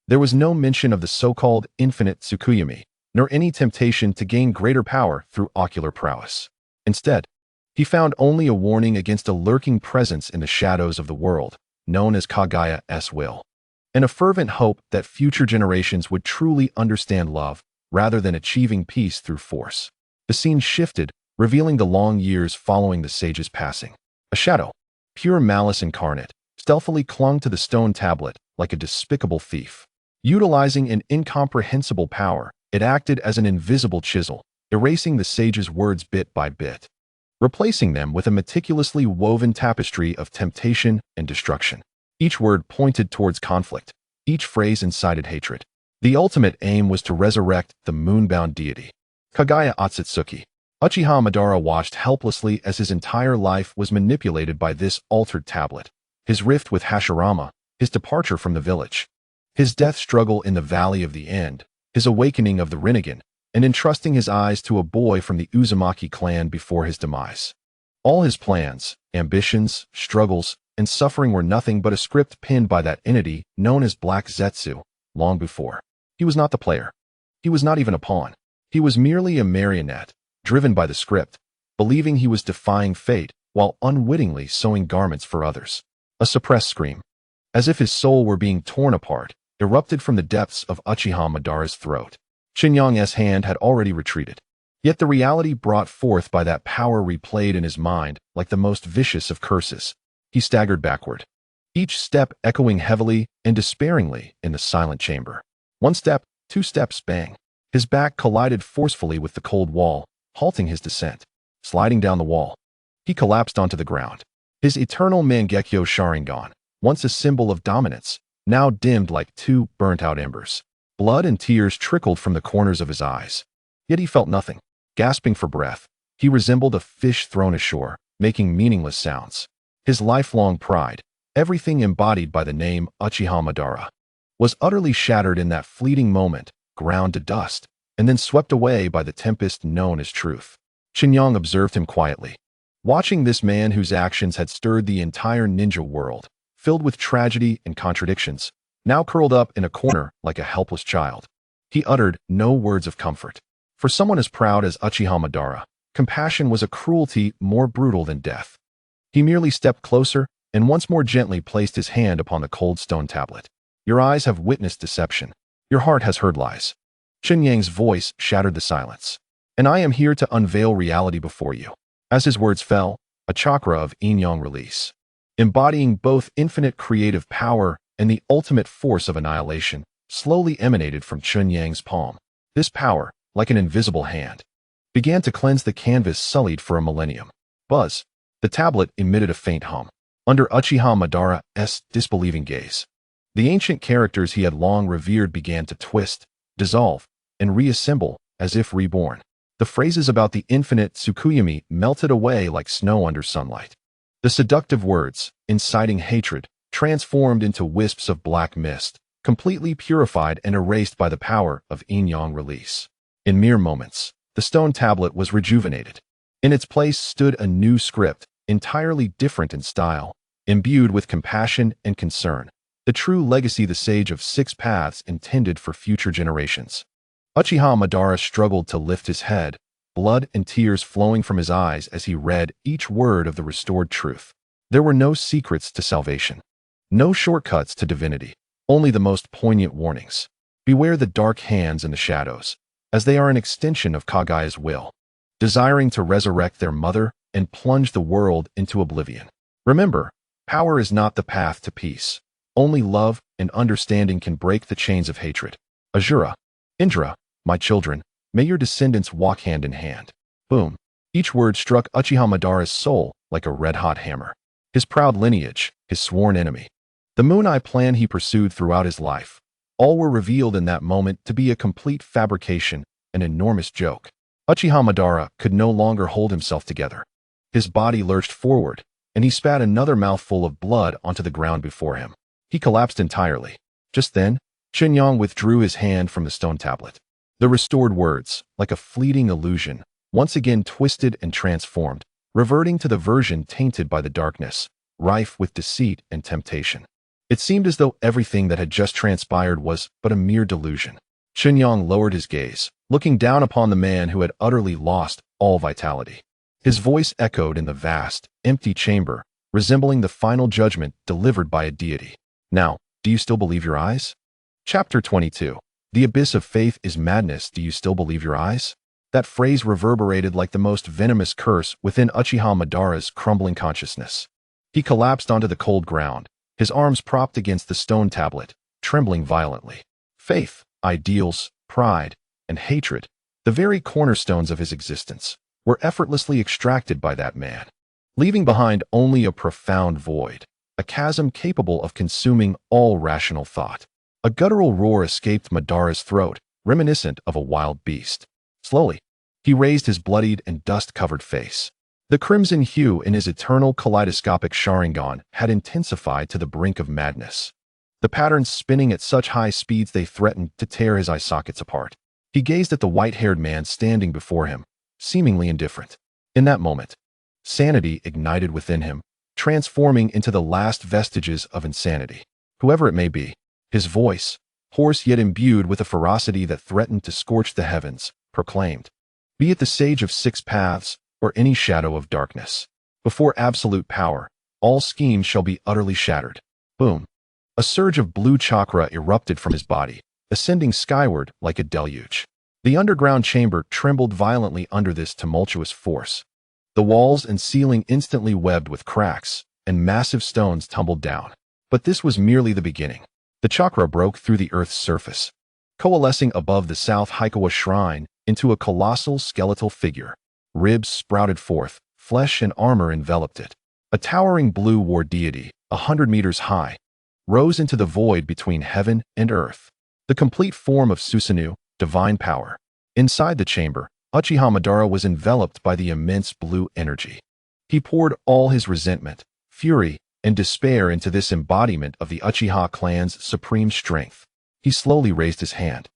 There was no mention of the so-called infinite Tsukuyomi, nor any temptation to gain greater power through ocular prowess. Instead, he found only a warning against a lurking presence in the shadows of the world, known as Kagaya's will, and a fervent hope that future generations would truly understand love rather than achieving peace through force. The scene shifted, revealing the long years following the sage's passing. A shadow, pure malice incarnate, stealthily clung to the stone tablet like a despicable thief. Utilizing an incomprehensible power, it acted as an invisible chisel, erasing the sage's words bit by bit, replacing them with a meticulously woven tapestry of temptation and destruction. Each word pointed towards conflict, each phrase incited hatred. The ultimate aim was to resurrect the moonbound deity. Kagaya Akatsuki. Uchiha Madara watched helplessly as his entire life was manipulated by this altered tablet. His rift with Hashirama, his departure from the village, his death struggle in the Valley of the End, his awakening of the Rinnegan, and entrusting his eyes to a boy from the Uzumaki clan before his demise. All his plans, ambitions, struggles, and suffering were nothing but a script pinned by that entity known as Black Zetsu long before. He was not the player. He was not even a pawn. He was merely a marionette, driven by the script, believing he was defying fate while unwittingly sewing garments for others. A suppressed scream, as if his soul were being torn apart, erupted from the depths of Uchiha Madara's throat. Chen Yang's hand had already retreated. Yet the reality brought forth by that power replayed in his mind like the most vicious of curses. He staggered backward, each step echoing heavily and despairingly in the silent chamber. One step, 2 steps, bang. His back collided forcefully with the cold wall, halting his descent. Sliding down the wall, he collapsed onto the ground. His eternal Mangekyo Sharingan, once a symbol of dominance, now dimmed like 2 burnt-out embers. Blood and tears trickled from the corners of his eyes. Yet he felt nothing. Gasping for breath, he resembled a fish thrown ashore, making meaningless sounds. His lifelong pride, everything embodied by the name Uchiha Madara, was utterly shattered in that fleeting moment, ground to dust, and then swept away by the tempest known as truth. Chen Yang observed him quietly, watching this man whose actions had stirred the entire ninja world, filled with tragedy and contradictions, now curled up in a corner like a helpless child. He uttered no words of comfort. For someone as proud as Uchiha Madara, compassion was a cruelty more brutal than death. He merely stepped closer and once more gently placed his hand upon the cold stone tablet. Your eyes have witnessed deception. Your heart has heard lies. Chen Yang's voice shattered the silence. And I am here to unveil reality before you. As his words fell, a chakra of yin-yang release, embodying both infinite creative power and the ultimate force of annihilation, slowly emanated from Chen Yang's palm. This power, like an invisible hand, began to cleanse the canvas sullied for a millennium. Buzz. The tablet emitted a faint hum. Under Uchiha Madara's disbelieving gaze, the ancient characters he had long revered began to twist, dissolve, and reassemble as if reborn. The phrases about the infinite Tsukuyami melted away like snow under sunlight. The seductive words, inciting hatred, transformed into wisps of black mist, completely purified and erased by the power of yin-yang release. In mere moments, the stone tablet was rejuvenated. In its place stood a new script, entirely different in style, imbued with compassion and concern, the true legacy the sage of 6 paths intended for future generations. Uchiha Madara struggled to lift his head, blood and tears flowing from his eyes as he read each word of the restored truth. There were no secrets to salvation, no shortcuts to divinity, only the most poignant warnings. Beware the dark hands and the shadows, as they are an extension of Kagaya's will, desiring to resurrect their mother and plunge the world into oblivion. Remember, power is not the path to peace. Only love and understanding can break the chains of hatred. Azura, Indra, my children, may your descendants walk hand in hand. Boom. Each word struck Uchiha Madara's soul like a red-hot hammer. His proud lineage, his sworn enemy, the Moon Eye plan he pursued throughout his life, all were revealed in that moment to be a complete fabrication, an enormous joke. Uchiha Madara could no longer hold himself together. His body lurched forward, and he spat another mouthful of blood onto the ground before him. He collapsed entirely. Just then, Chen Yang withdrew his hand from the stone tablet. The restored words, like a fleeting illusion, once again twisted and transformed, reverting to the version tainted by the darkness, rife with deceit and temptation. It seemed as though everything that had just transpired was but a mere delusion. Chen Yang lowered his gaze, looking down upon the man who had utterly lost all vitality. His voice echoed in the vast, empty chamber, resembling the final judgment delivered by a deity. Now, do you still believe your eyes? Chapter 22. The abyss of faith is madness. Do you still believe your eyes? That phrase reverberated like the most venomous curse within Uchiha Madara's crumbling consciousness. He collapsed onto the cold ground, his arms propped against the stone tablet, trembling violently. Faith, ideals, pride, and hatred, the very cornerstones of his existence, were effortlessly extracted by that man, leaving behind only a profound void, a chasm capable of consuming all rational thought. A guttural roar escaped Madara's throat, reminiscent of a wild beast. Slowly, he raised his bloodied and dust-covered face. The crimson hue in his eternal kaleidoscopic Sharingan had intensified to the brink of madness, the patterns spinning at such high speeds they threatened to tear his eye sockets apart. He gazed at the white-haired man standing before him, seemingly indifferent. In that moment, sanity ignited within him, transforming into the last vestiges of insanity. Whoever it may be, his voice, hoarse yet imbued with a ferocity that threatened to scorch the heavens, proclaimed, "Be it the Sage of Six Paths or any shadow of darkness. Before absolute power, all schemes shall be utterly shattered." Boom. A surge of blue chakra erupted from his body, ascending skyward like a deluge. The underground chamber trembled violently under this tumultuous force. The walls and ceiling instantly webbed with cracks, and massive stones tumbled down. But this was merely the beginning. The chakra broke through the earth's surface, coalescing above the South Haikawa shrine into a colossal skeletal figure. Ribs sprouted forth, flesh and armor enveloped it. A towering blue war deity, 100 meters high, rose into the void between heaven and earth. The complete form of Susanoo, divine power. Inside the chamber, Uchiha Madara was enveloped by the immense blue energy. He poured all his resentment, fury, and despair into this embodiment of the Uchiha clan's supreme strength. He slowly raised his hand.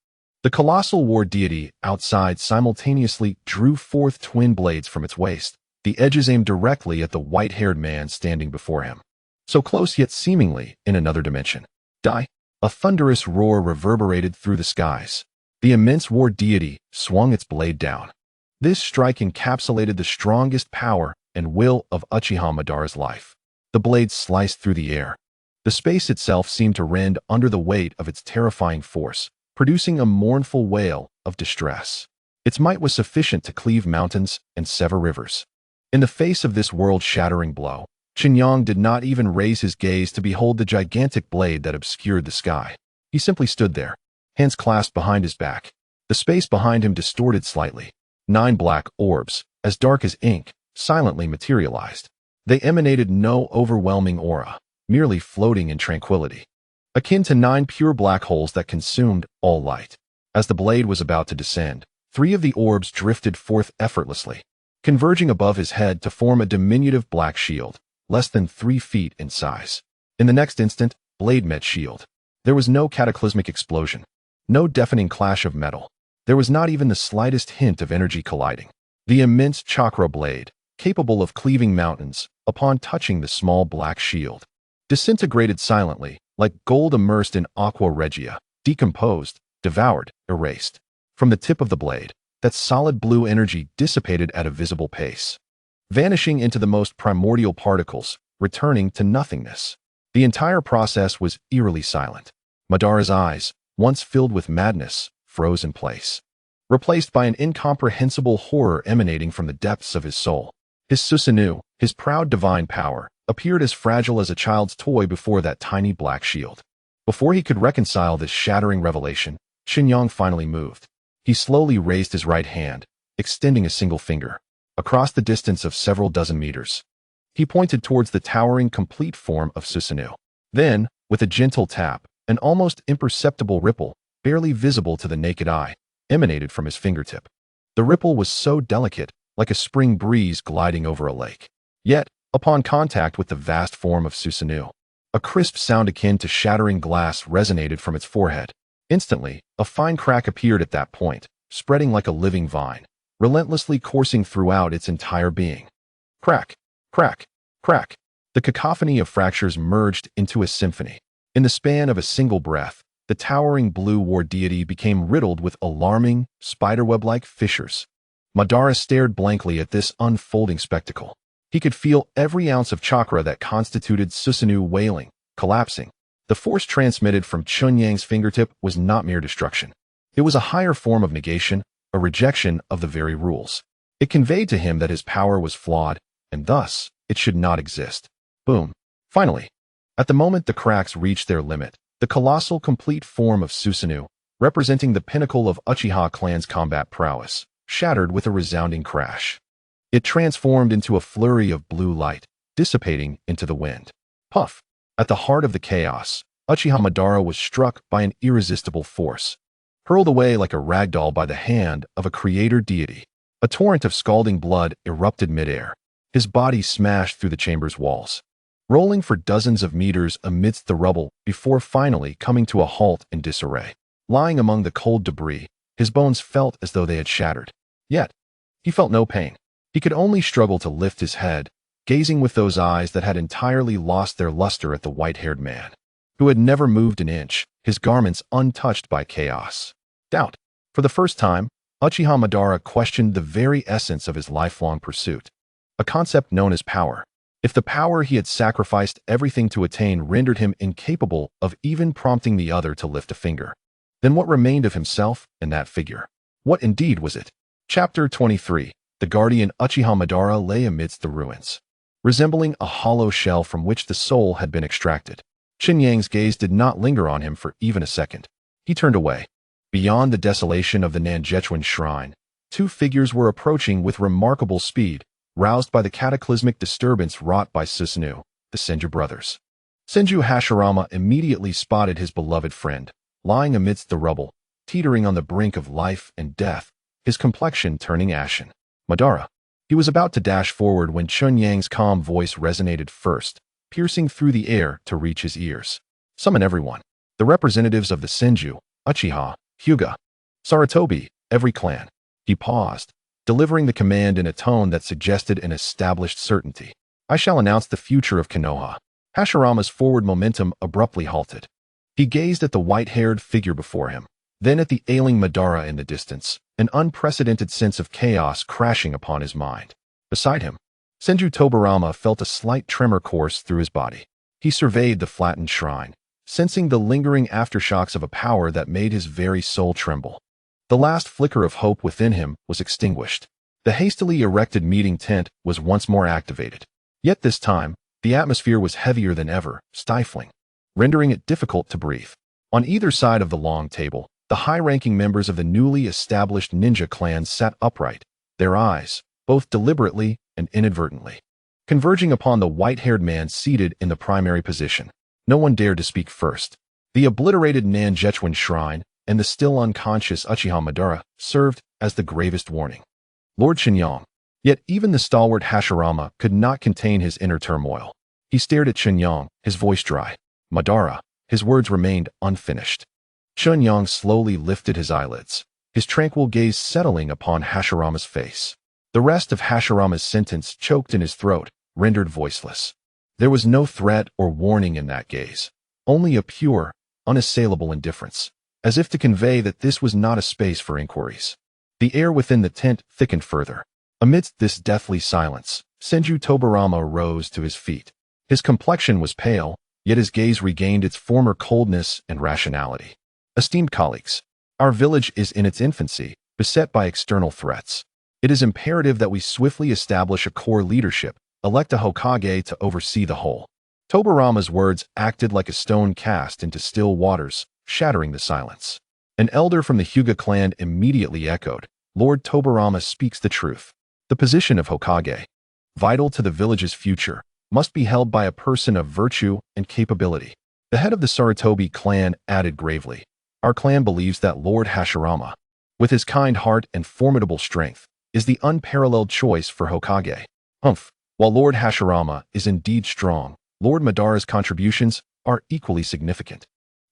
The colossal war deity outside simultaneously drew forth twin blades from its waist, the edges aimed directly at the white-haired man standing before him. So close yet seemingly in another dimension. Die! A thunderous roar reverberated through the skies. The immense war deity swung its blade down. This strike encapsulated the strongest power and will of Uchiha Madara's life. The blade sliced through the air. The space itself seemed to rend under the weight of its terrifying force, producing a mournful wail of distress. Its might was sufficient to cleave mountains and sever rivers. In the face of this world-shattering blow, Chen Yang did not even raise his gaze to behold the gigantic blade that obscured the sky. He simply stood there, hands clasped behind his back. The space behind him distorted slightly. 9 black orbs, as dark as ink, silently materialized. They emanated no overwhelming aura, merely floating in tranquility, akin to 9 pure black holes that consumed all light. As the blade was about to descend, 3 of the orbs drifted forth effortlessly, converging above his head to form a diminutive black shield, less than 3 feet in size. In the next instant, blade met shield. There was no cataclysmic explosion, no deafening clash of metal. There was not even the slightest hint of energy colliding. The immense chakra blade, capable of cleaving mountains, upon touching the small black shield, disintegrated silently, like gold immersed in aqua regia, decomposed, devoured, erased. From the tip of the blade, that solid blue energy dissipated at a visible pace, vanishing into the most primordial particles, returning to nothingness. The entire process was eerily silent. Madara's eyes, once filled with madness, froze in place, replaced by an incomprehensible horror emanating from the depths of his soul. His Susanoo, his proud divine power, appeared as fragile as a child's toy before that tiny black shield. Before he could reconcile this shattering revelation, Chen Yang finally moved. He slowly raised his right hand, extending a single finger. Across the distance of several dozen meters, he pointed towards the towering complete form of Susanoo. Then, with a gentle tap, an almost imperceptible ripple, barely visible to the naked eye, emanated from his fingertip. The ripple was so delicate, like a spring breeze gliding over a lake. Yet, upon contact with the vast form of Susanoo, a crisp sound akin to shattering glass resonated from its forehead. Instantly, a fine crack appeared at that point, spreading like a living vine, relentlessly coursing throughout its entire being. Crack, crack, crack. The cacophony of fractures merged into a symphony. In the span of a single breath, the towering blue war deity became riddled with alarming, spiderweb-like fissures. Madara stared blankly at this unfolding spectacle. He could feel every ounce of chakra that constituted Susanoo wailing, collapsing. The force transmitted from Chen Yang's fingertip was not mere destruction. It was a higher form of negation, a rejection of the very rules. It conveyed to him that his power was flawed, and thus, it should not exist. Boom. Finally, at the moment the cracks reached their limit, the colossal complete form of Susanoo, representing the pinnacle of Uchiha clan's combat prowess, shattered with a resounding crash. It transformed into a flurry of blue light, dissipating into the wind. Puff! At the heart of the chaos, Uchiha Madara was struck by an irresistible force, hurled away like a ragdoll by the hand of a creator deity. A torrent of scalding blood erupted midair. His body smashed through the chamber's walls, rolling for dozens of meters amidst the rubble before finally coming to a halt in disarray. Lying among the cold debris, his bones felt as though they had shattered. Yet, he felt no pain. He could only struggle to lift his head, gazing with those eyes that had entirely lost their luster at the white-haired man, who had never moved an inch, his garments untouched by chaos. Doubt. For the first time, Uchiha Madara questioned the very essence of his lifelong pursuit, a concept known as power. If the power he had sacrificed everything to attain rendered him incapable of even prompting the other to lift a finger, then what remained of himself and that figure? What indeed was it? Chapter 23. The guardian Uchiha Madara lay amidst the ruins, resembling a hollow shell from which the soul had been extracted. Chen Yang's gaze did not linger on him for even a second. He turned away. Beyond the desolation of the Nanjechuan shrine, two figures were approaching with remarkable speed, roused by the cataclysmic disturbance wrought by Susanoo, the Senju brothers. Senju Hashirama immediately spotted his beloved friend, lying amidst the rubble, teetering on the brink of life and death, his complexion turning ashen. Madara. He was about to dash forward when Chen Yang's calm voice resonated first, piercing through the air to reach his ears. Summon everyone. The representatives of the Senju, Uchiha, Hyuga, Sarutobi, every clan. He paused, delivering the command in a tone that suggested an established certainty. I shall announce the future of Konoha. Hashirama's forward momentum abruptly halted. He gazed at the white-haired figure before him, then at the ailing Madara in the distance, an unprecedented sense of chaos crashing upon his mind. Beside him, Senju Tobarama felt a slight tremor course through his body. He surveyed the flattened shrine, sensing the lingering aftershocks of a power that made his very soul tremble. The last flicker of hope within him was extinguished. The hastily erected meeting tent was once more activated. Yet this time, the atmosphere was heavier than ever, stifling, rendering it difficult to breathe. On either side of the long table, the high-ranking members of the newly established ninja clans sat upright, their eyes, both deliberately and inadvertently, converging upon the white-haired man seated in the primary position. No one dared to speak first. The obliterated Nanjechuan shrine and the still unconscious Uchiha Madara served as the gravest warning. Lord Chen Yang. Yet even the stalwart Hashirama could not contain his inner turmoil. He stared at Chen Yang, his voice dry. Madara. His words remained unfinished. Chen Yang slowly lifted his eyelids, his tranquil gaze settling upon Hashirama's face. The rest of Hashirama's sentence choked in his throat, rendered voiceless. There was no threat or warning in that gaze, only a pure, unassailable indifference, as if to convey that this was not a space for inquiries. The air within the tent thickened further. Amidst this deathly silence, Senju Tobarama rose to his feet. His complexion was pale, yet his gaze regained its former coldness and rationality. Esteemed colleagues, our village is in its infancy, beset by external threats. It is imperative that we swiftly establish a core leadership, elect a Hokage to oversee the whole. Tobarama's words acted like a stone cast into still waters, shattering the silence. An elder from the Hyuga clan immediately echoed, Lord Tobarama speaks the truth. The position of Hokage, vital to the village's future, must be held by a person of virtue and capability. The head of the Sarutobi clan added gravely, our clan believes that Lord Hashirama, with his kind heart and formidable strength, is the unparalleled choice for Hokage. While Lord Hashirama is indeed strong, Lord Madara's contributions are equally significant.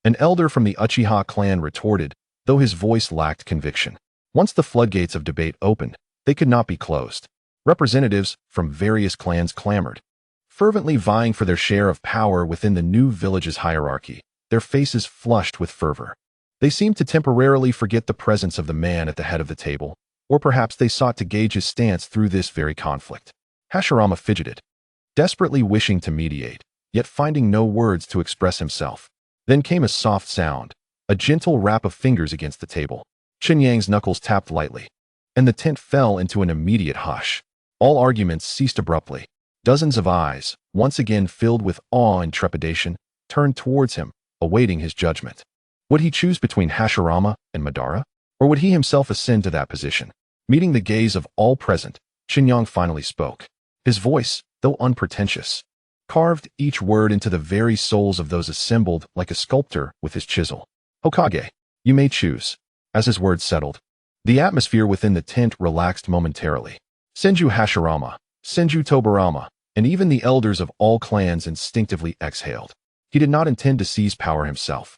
An elder from the Uchiha clan retorted, though his voice lacked conviction. Once the floodgates of debate opened, they could not be closed. Representatives from various clans clamored, fervently vying for their share of power within the new village's hierarchy, their faces flushed with fervor. They seemed to temporarily forget the presence of the man at the head of the table, or perhaps they sought to gauge his stance through this very conflict. Hashirama fidgeted, desperately wishing to mediate, yet finding no words to express himself. Then came a soft sound, a gentle rap of fingers against the table. Chen Yang's knuckles tapped lightly, and the tent fell into an immediate hush. All arguments ceased abruptly. Dozens of eyes, once again filled with awe and trepidation, turned towards him, awaiting his judgment. Would he choose between Hashirama and Madara, or would he himself ascend to that position? Meeting the gaze of all present, Chen Yang finally spoke. His voice, though unpretentious, carved each word into the very souls of those assembled like a sculptor with his chisel. Hokage, you may choose. As his words settled, the atmosphere within the tent relaxed momentarily. Senju Hashirama, Senju Tobarama, and even the elders of all clans instinctively exhaled. He did not intend to seize power himself.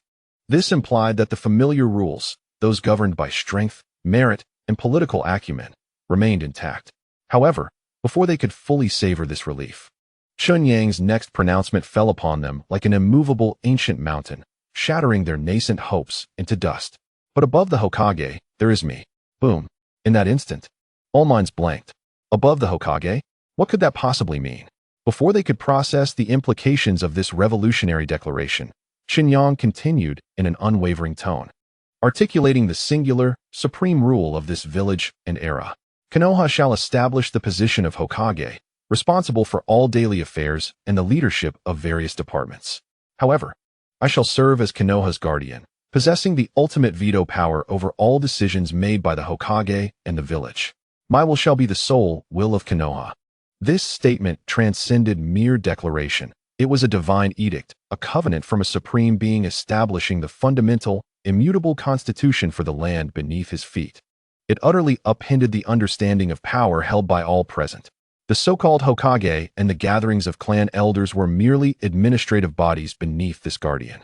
This implied that the familiar rules, those governed by strength, merit, and political acumen, remained intact. However, before they could fully savor this relief. Chen Yang's next pronouncement fell upon them like an immovable ancient mountain, shattering their nascent hopes into dust. But above the Hokage, there is me. Boom. In that instant, all minds blanked. Above the Hokage? What could that possibly mean? Before they could process the implications of this revolutionary declaration, Chen Yang continued in an unwavering tone, articulating the singular, supreme rule of this village and era. Konoha shall establish the position of Hokage, responsible for all daily affairs and the leadership of various departments. However, I shall serve as Konoha's guardian, possessing the ultimate veto power over all decisions made by the Hokage and the village. My will shall be the sole will of Konoha. This statement transcended mere declaration. It was a divine edict, a covenant from a supreme being establishing the fundamental, immutable constitution for the land beneath his feet. It utterly upended the understanding of power held by all present. The so-called Hokage and the gatherings of clan elders were merely administrative bodies beneath this guardian.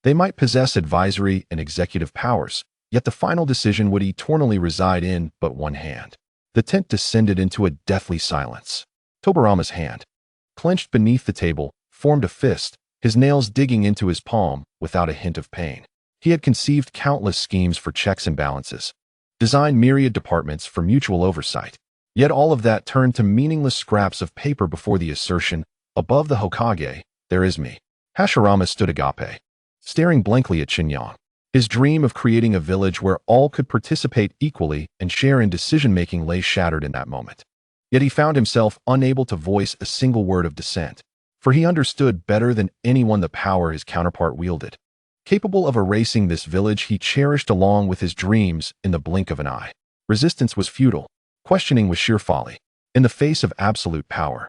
They might possess advisory and executive powers, yet the final decision would eternally reside in but one hand. The tent descended into a deathly silence. Tobarama's hand, clenched beneath the table, formed a fist, his nails digging into his palm without a hint of pain. He had conceived countless schemes for checks and balances, designed myriad departments for mutual oversight. Yet all of that turned to meaningless scraps of paper before the assertion, above the Hokage, there is me. Hashirama stood agape, staring blankly at Chen Yang. His dream of creating a village where all could participate equally and share in decision-making lay shattered in that moment. Yet he found himself unable to voice a single word of dissent, for he understood better than anyone the power his counterpart wielded. Capable of erasing this village he cherished along with his dreams in the blink of an eye. Resistance was futile. Questioning was sheer folly. In the face of absolute power,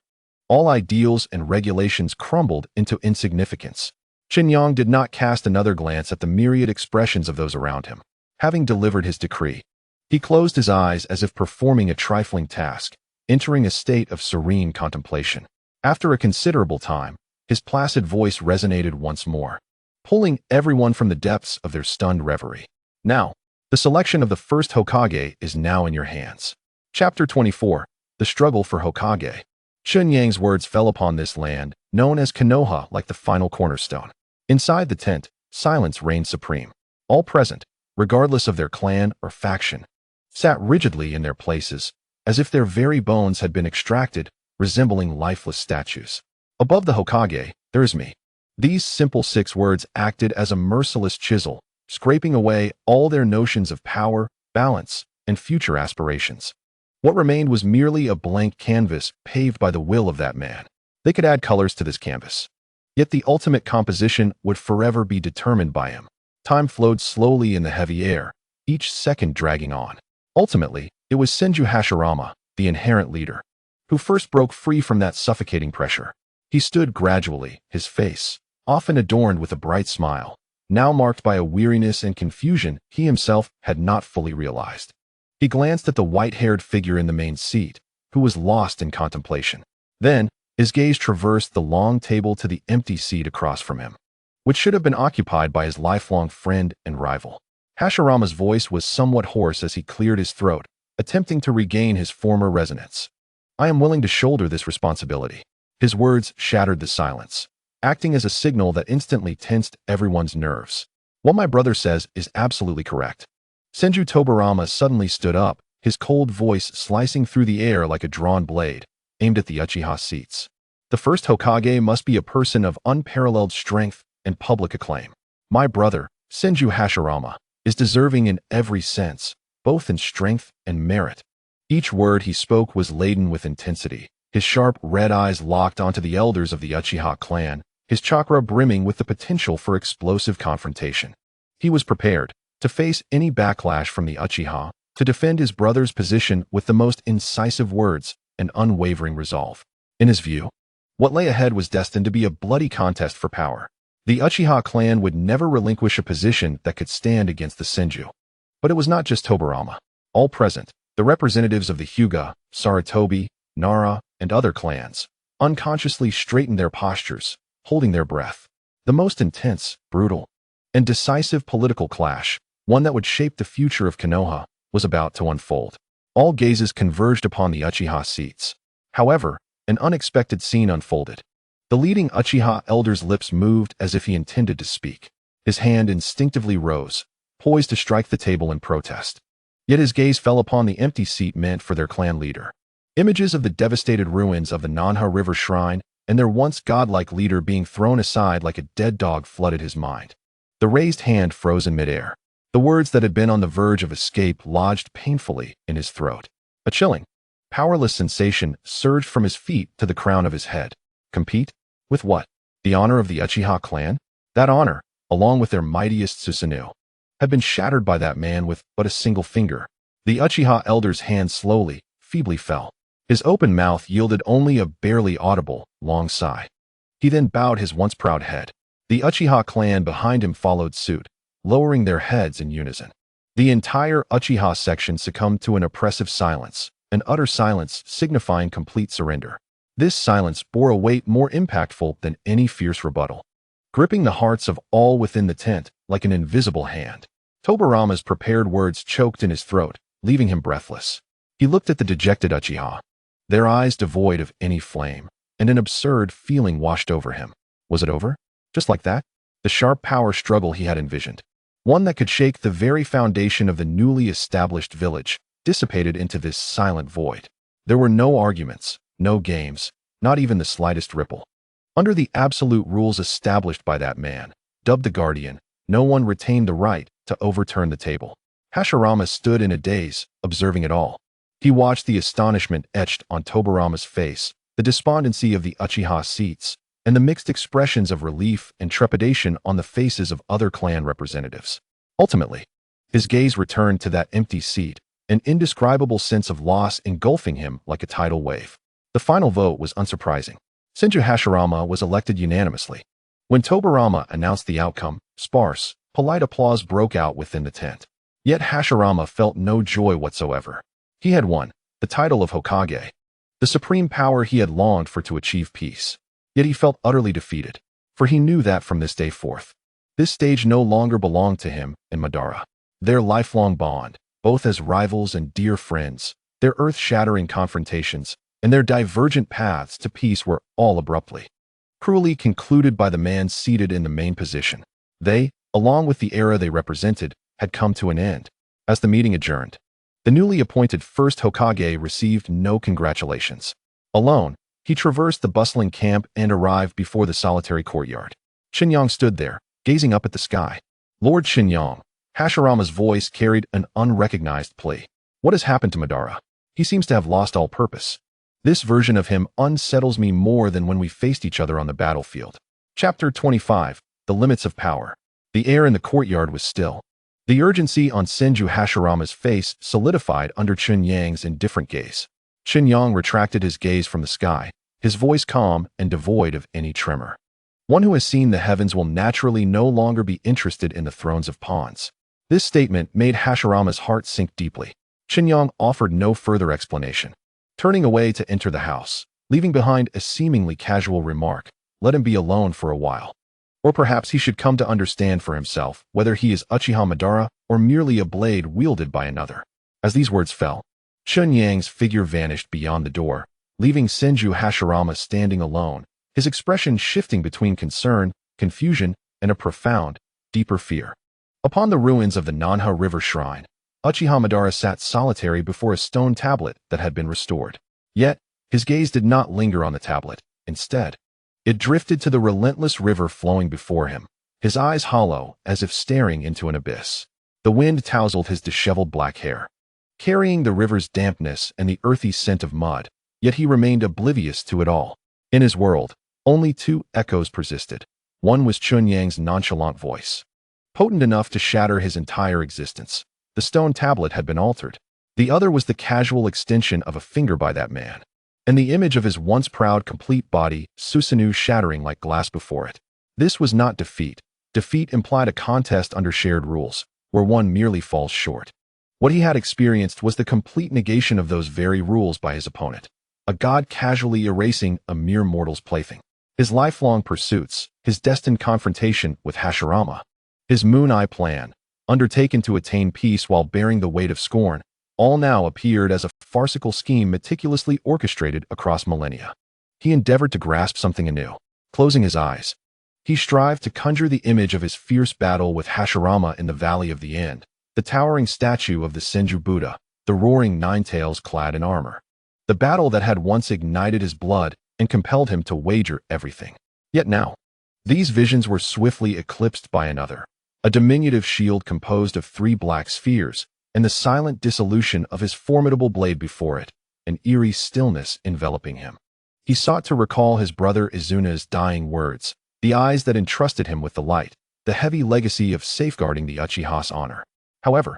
all ideals and regulations crumbled into insignificance. Chen Yang did not cast another glance at the myriad expressions of those around him. Having delivered his decree, he closed his eyes as if performing a trifling task, entering a state of serene contemplation. After a considerable time, his placid voice resonated once more, pulling everyone from the depths of their stunned reverie. Now, the selection of the first Hokage is now in your hands. Chapter 24. The Struggle for Hokage. Chen Yang's words fell upon this land, known as Konoha, like the final cornerstone. Inside the tent, silence reigned supreme. All present, regardless of their clan or faction, sat rigidly in their places, as if their very bones had been extracted, resembling lifeless statues. Above the Hokage, there is me. These simple 6 words acted as a merciless chisel, scraping away all their notions of power, balance, and future aspirations. What remained was merely a blank canvas paved by the will of that man. They could add colors to this canvas, yet the ultimate composition would forever be determined by him. Time flowed slowly in the heavy air, each second dragging on. Ultimately, it was Senju Hashirama, the inherent leader, who first broke free from that suffocating pressure. He stood gradually, his face, often adorned with a bright smile, now marked by a weariness and confusion he himself had not fully realized. He glanced at the white-haired figure in the main seat, who was lost in contemplation. Then, his gaze traversed the long table to the empty seat across from him, which should have been occupied by his lifelong friend and rival. Hashirama's voice was somewhat hoarse as he cleared his throat, attempting to regain his former resonance. I am willing to shoulder this responsibility. His words shattered the silence, acting as a signal that instantly tensed everyone's nerves. What my brother says is absolutely correct. Senju Tobarama suddenly stood up, his cold voice slicing through the air like a drawn blade, aimed at the Uchiha seats. The first Hokage must be a person of unparalleled strength and public acclaim. My brother, Senju Hashirama, is deserving in every sense, both in strength and merit. Each word he spoke was laden with intensity. His sharp red eyes locked onto the elders of the Uchiha clan, his chakra brimming with the potential for explosive confrontation. He was prepared to face any backlash from the Uchiha, to defend his brother's position with the most incisive words and unwavering resolve. In his view, what lay ahead was destined to be a bloody contest for power. The Uchiha clan would never relinquish a position that could stand against the Senju. But it was not just Tobarama. All present, the representatives of the Hyuga, Sarutobi, Nara, and other clans, unconsciously straightened their postures, holding their breath. The most intense, brutal, and decisive political clash, one that would shape the future of Konoha, was about to unfold. All gazes converged upon the Uchiha seats. However, an unexpected scene unfolded. The leading Uchiha elder's lips moved as if he intended to speak. His hand instinctively rose, poised to strike the table in protest. Yet his gaze fell upon the empty seat meant for their clan leader. Images of the devastated ruins of the Nanha River Shrine and their once godlike leader being thrown aside like a dead dog flooded his mind. The raised hand froze in midair. The words that had been on the verge of escape lodged painfully in his throat. A chilling, powerless sensation surged from his feet to the crown of his head. Compete? With what? The honor of the Uchiha clan? That honor, along with their mightiest Susanoo, had been shattered by that man with but a single finger. The Uchiha elder's hand slowly, feebly fell. His open mouth yielded only a barely audible, long sigh. He then bowed his once proud head. The Uchiha clan behind him followed suit, lowering their heads in unison. The entire Uchiha section succumbed to an oppressive silence, an utter silence signifying complete surrender. This silence bore a weight more impactful than any fierce rebuttal, gripping the hearts of all within the tent like an invisible hand. Tobarama's prepared words choked in his throat, leaving him breathless. He looked at the dejected Uchiha, their eyes devoid of any flame, and an absurd feeling washed over him. Was it over? Just like that? The sharp power struggle he had envisioned, one that could shake the very foundation of the newly established village, dissipated into this silent void. There were no arguments, no games, not even the slightest ripple. Under the absolute rules established by that man, dubbed the Guardian, no one retained the right to overturn the table. Hashirama stood in a daze, observing it all. He watched the astonishment etched on Tobarama's face, the despondency of the Uchiha seats, and the mixed expressions of relief and trepidation on the faces of other clan representatives. Ultimately, his gaze returned to that empty seat, an indescribable sense of loss engulfing him like a tidal wave. The final vote was unsurprising. Senju Hashirama was elected unanimously. When Tobarama announced the outcome, sparse, polite applause broke out within the tent. Yet Hashirama felt no joy whatsoever. He had won the title of Hokage, the supreme power he had longed for to achieve peace. Yet he felt utterly defeated, for he knew that from this day forth, this stage no longer belonged to him and Madara. Their lifelong bond, both as rivals and dear friends, their earth-shattering confrontations, and their divergent paths to peace were all abruptly, cruelly concluded by the man seated in the main position. They, along with the era they represented, had come to an end. As the meeting adjourned, the newly appointed first Hokage received no congratulations. Alone, he traversed the bustling camp and arrived before the solitary courtyard. Chen Yang stood there, gazing up at the sky. Lord Chen Yang, Hashirama's voice carried an unrecognized plea. What has happened to Madara? He seems to have lost all purpose. This version of him unsettles me more than when we faced each other on the battlefield. Chapter 25, The Limits of Power. The air in the courtyard was still. The urgency on Senju Hashirama's face solidified under Chen Yang's indifferent gaze. Chen Yang retracted his gaze from the sky, his voice calm and devoid of any tremor. One who has seen the heavens will naturally no longer be interested in the thrones of pawns. This statement made Hashirama's heart sink deeply. Chen Yang offered no further explanation. Turning away to enter the house, leaving behind a seemingly casual remark, let him be alone for a while. Or perhaps he should come to understand for himself whether he is Uchiha Madara or merely a blade wielded by another. As these words fell, Chen Yang's figure vanished beyond the door, leaving Senju Hashirama standing alone, his expression shifting between concern, confusion, and a profound, deeper fear. Upon the ruins of the Nanha River Shrine, Uchiha Madara sat solitary before a stone tablet that had been restored. Yet, his gaze did not linger on the tablet. Instead, it drifted to the relentless river flowing before him, his eyes hollow as if staring into an abyss. The wind tousled his disheveled black hair, carrying the river's dampness and the earthy scent of mud, yet he remained oblivious to it all. In his world, only two echoes persisted. One was Chen Yang's nonchalant voice, potent enough to shatter his entire existence. The stone tablet had been altered. The other was the casual extension of a finger by that man, and the image of his once proud complete body, Susanoo, shattering like glass before it. This was not defeat. Defeat implied a contest under shared rules, where one merely falls short. What he had experienced was the complete negation of those very rules by his opponent, a god casually erasing a mere mortal's plaything. His lifelong pursuits, his destined confrontation with Hashirama, his Moon Eye plan, undertaken to attain peace while bearing the weight of scorn, all now appeared as a farcical scheme meticulously orchestrated across millennia. He endeavored to grasp something anew. Closing his eyes, he strived to conjure the image of his fierce battle with Hashirama in the Valley of the End, the towering statue of the Senju Buddha, the roaring nine-tails clad in armor. The battle that had once ignited his blood and compelled him to wager everything. Yet now, these visions were swiftly eclipsed by another, a diminutive shield composed of 3 black spheres, and the silent dissolution of his formidable blade before it, an eerie stillness enveloping him. He sought to recall his brother Izuna's dying words, the eyes that entrusted him with the light, the heavy legacy of safeguarding the Uchiha's honor. However,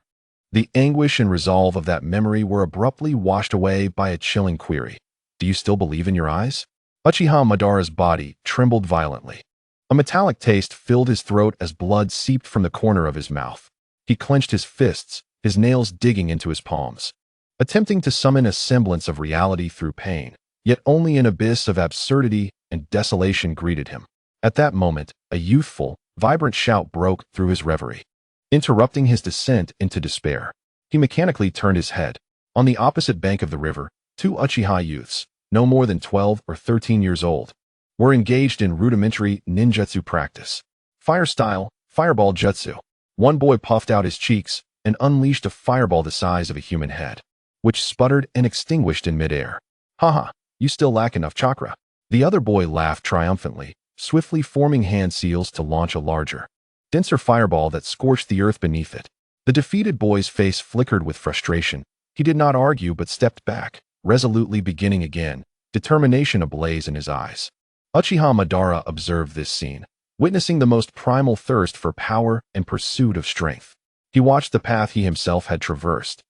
the anguish and resolve of that memory were abruptly washed away by a chilling query. Do you still believe in your eyes? Uchiha Madara's body trembled violently. A metallic taste filled his throat as blood seeped from the corner of his mouth. He clenched his fists, his nails digging into his palms, attempting to summon a semblance of reality through pain, yet only an abyss of absurdity and desolation greeted him. At that moment, a youthful, vibrant shout broke through his reverie, interrupting his descent into despair. He mechanically turned his head. On the opposite bank of the river, 2 Uchiha youths, no more than 12 or 13 years old, were engaged in rudimentary ninjutsu practice. Fire-style, fireball jutsu. One boy puffed out his cheeks and unleashed a fireball the size of a human head, which sputtered and extinguished in midair. Haha, you still lack enough chakra. The other boy laughed triumphantly, swiftly forming hand seals to launch a larger, denser fireball that scorched the earth beneath it. The defeated boy's face flickered with frustration. He did not argue but stepped back, resolutely beginning again, determination ablaze in his eyes. Uchiha Madara observed this scene, witnessing the most primal thirst for power and pursuit of strength. He watched the path he himself had traversed,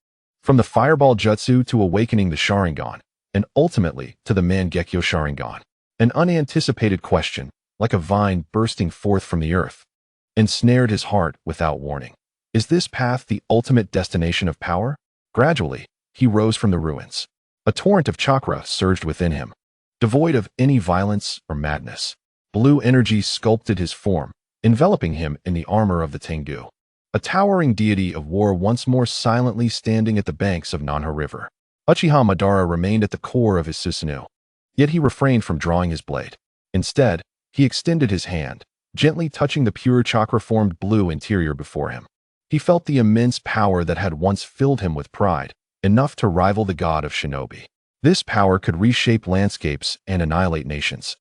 from the fireball jutsu to awakening the Sharingan, and ultimately to the Mangekyo Sharingan. An unanticipated question, like a vine bursting forth from the earth, ensnared his heart without warning. Is this path the ultimate destination of power? Gradually, he rose from the ruins. A torrent of chakra surged within him, devoid of any violence or madness. Blue energy sculpted his form, enveloping him in the armor of the Tengu, a towering deity of war once more silently standing at the banks of Nanha River. Uchiha Madara remained at the core of his Susanoo, yet he refrained from drawing his blade. Instead, he extended his hand, gently touching the pure chakra-formed blue interior before him. He felt the immense power that had once filled him with pride, enough to rival the god of shinobi. This power could reshape landscapes and annihilate nations,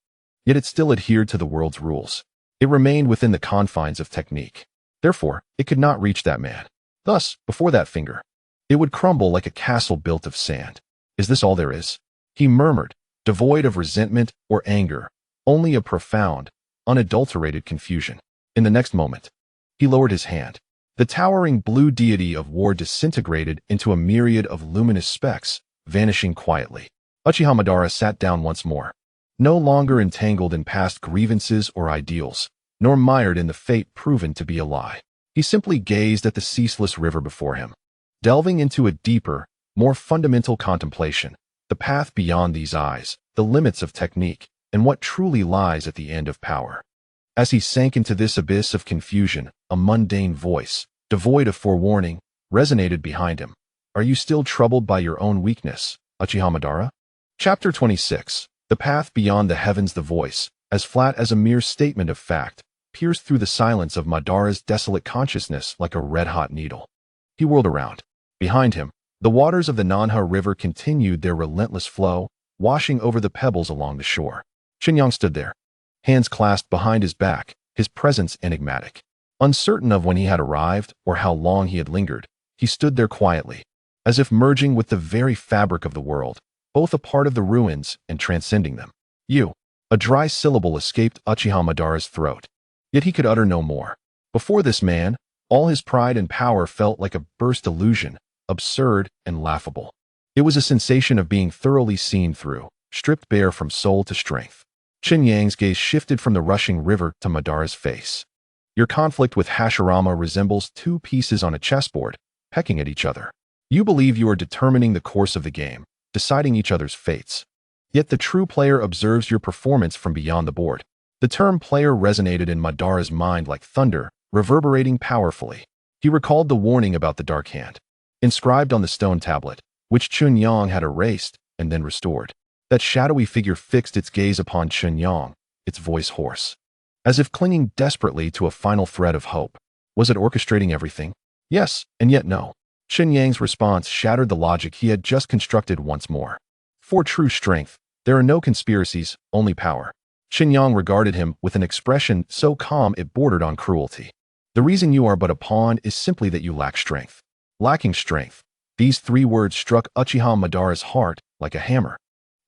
yet it still adhered to the world's rules. It remained within the confines of technique. Therefore, it could not reach that man. Thus, before that finger, it would crumble like a castle built of sand. Is this all there is? He murmured, devoid of resentment or anger, only a profound, unadulterated confusion. In the next moment, he lowered his hand. The towering blue deity of war disintegrated into a myriad of luminous specks, vanishing quietly. Uchiha Madara sat down once more, no longer entangled in past grievances or ideals, nor mired in the fate proven to be a lie. He simply gazed at the ceaseless river before him, delving into a deeper, more fundamental contemplation, the path beyond these eyes, the limits of technique, and what truly lies at the end of power. As he sank into this abyss of confusion, a mundane voice, devoid of forewarning, resonated behind him. Are you still troubled by your own weakness, Uchiha Madara? Chapter 26. The Path Beyond the Heavens. The voice, as flat as a mere statement of fact, pierced through the silence of Madara's desolate consciousness like a red-hot needle. He whirled around. Behind him, the waters of the Nanha River continued their relentless flow, washing over the pebbles along the shore. Chen Yang stood there, hands clasped behind his back, his presence enigmatic. Uncertain of when he had arrived or how long he had lingered, he stood there quietly, as if merging with the very fabric of the world, both a part of the ruins and transcending them. You. A dry syllable escaped Uchiha Madara's throat, yet he could utter no more. Before this man, all his pride and power felt like a burst illusion, absurd and laughable. It was a sensation of being thoroughly seen through, stripped bare from soul to strength. Chen Yang's gaze shifted from the rushing river to Madara's face. Your conflict with Hashirama resembles 2 pieces on a chessboard, pecking at each other. You believe you are determining the course of the game, deciding each other's fates. Yet the true player observes your performance from beyond the board. The term player resonated in Madara's mind like thunder, reverberating powerfully. He recalled the warning about the dark hand, inscribed on the stone tablet, which Chen Yang had erased and then restored. That shadowy figure fixed its gaze upon Chen Yang, its voice hoarse, as if clinging desperately to a final thread of hope. Was it orchestrating everything? Yes, and yet no. Chen Yang's response shattered the logic he had just constructed once more. For true strength, there are no conspiracies, only power. Chen Yang regarded him with an expression so calm it bordered on cruelty. The reason you are but a pawn is simply that you lack strength. Lacking strength. These 3 words struck Uchiha Madara's heart like a hammer,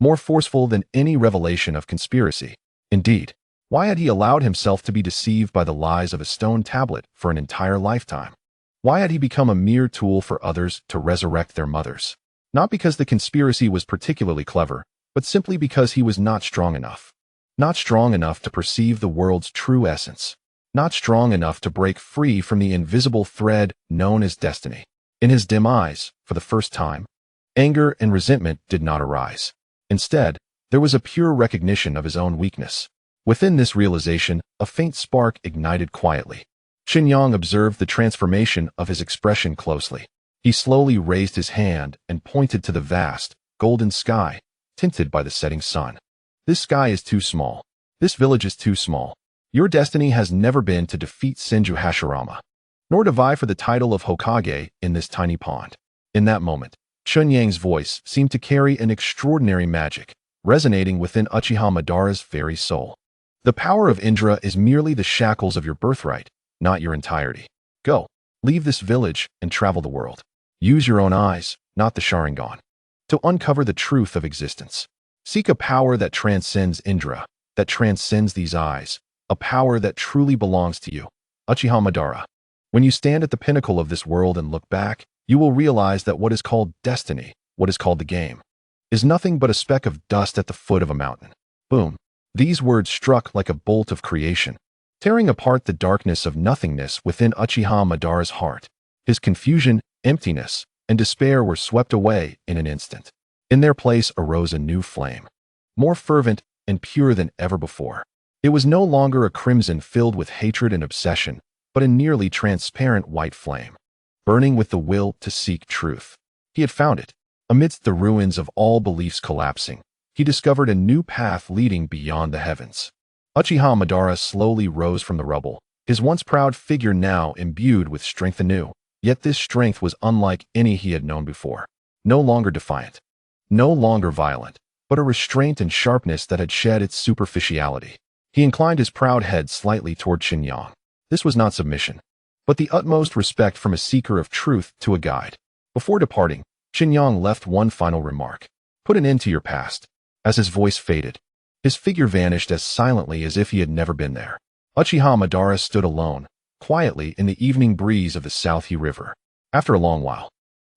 more forceful than any revelation of conspiracy. Indeed, why had he allowed himself to be deceived by the lies of a stone tablet for an entire lifetime? Why had he become a mere tool for others to resurrect their mothers? Not because the conspiracy was particularly clever, but simply because he was not strong enough. Not strong enough to perceive the world's true essence. Not strong enough to break free from the invisible thread known as destiny. In his dim eyes, for the first time, anger and resentment did not arise. Instead, there was a pure recognition of his own weakness. Within this realization, a faint spark ignited quietly. Chen Yang observed the transformation of his expression closely. He slowly raised his hand and pointed to the vast, golden sky, tinted by the setting sun. This sky is too small. This village is too small. Your destiny has never been to defeat Senju Hashirama, nor to vie for the title of Hokage in this tiny pond. In that moment, Chen Yang's voice seemed to carry an extraordinary magic, resonating within Uchiha Madara's very soul. The power of Indra is merely the shackles of your birthright, not your entirety. Go, leave this village and travel the world. Use your own eyes, not the Sharingan, to uncover the truth of existence. Seek a power that transcends Indra, that transcends these eyes, a power that truly belongs to you, Uchiha Madara. When you stand at the pinnacle of this world and look back, you will realize that what is called destiny, what is called the game, is nothing but a speck of dust at the foot of a mountain. Boom. These words struck like a bolt of creation, tearing apart the darkness of nothingness within Uchiha Madara's heart. His confusion, emptiness, and despair were swept away in an instant. In their place arose a new flame, more fervent and pure than ever before. It was no longer a crimson filled with hatred and obsession, but a nearly transparent white flame, burning with the will to seek truth. He had found it. Amidst the ruins of all beliefs collapsing, he discovered a new path leading beyond the heavens. Uchiha Madara slowly rose from the rubble, his once proud figure now imbued with strength anew. Yet this strength was unlike any he had known before. No longer defiant, no longer violent, but a restraint and sharpness that had shed its superficiality. He inclined his proud head slightly toward Chen Yang. This was not submission, but the utmost respect from a seeker of truth to a guide. Before departing, Chen Yang left one final remark. Put an end to your past. As his voice faded, his figure vanished as silently as if he had never been there. Uchiha Madara stood alone, quietly in the evening breeze of the Southie River. After a long while,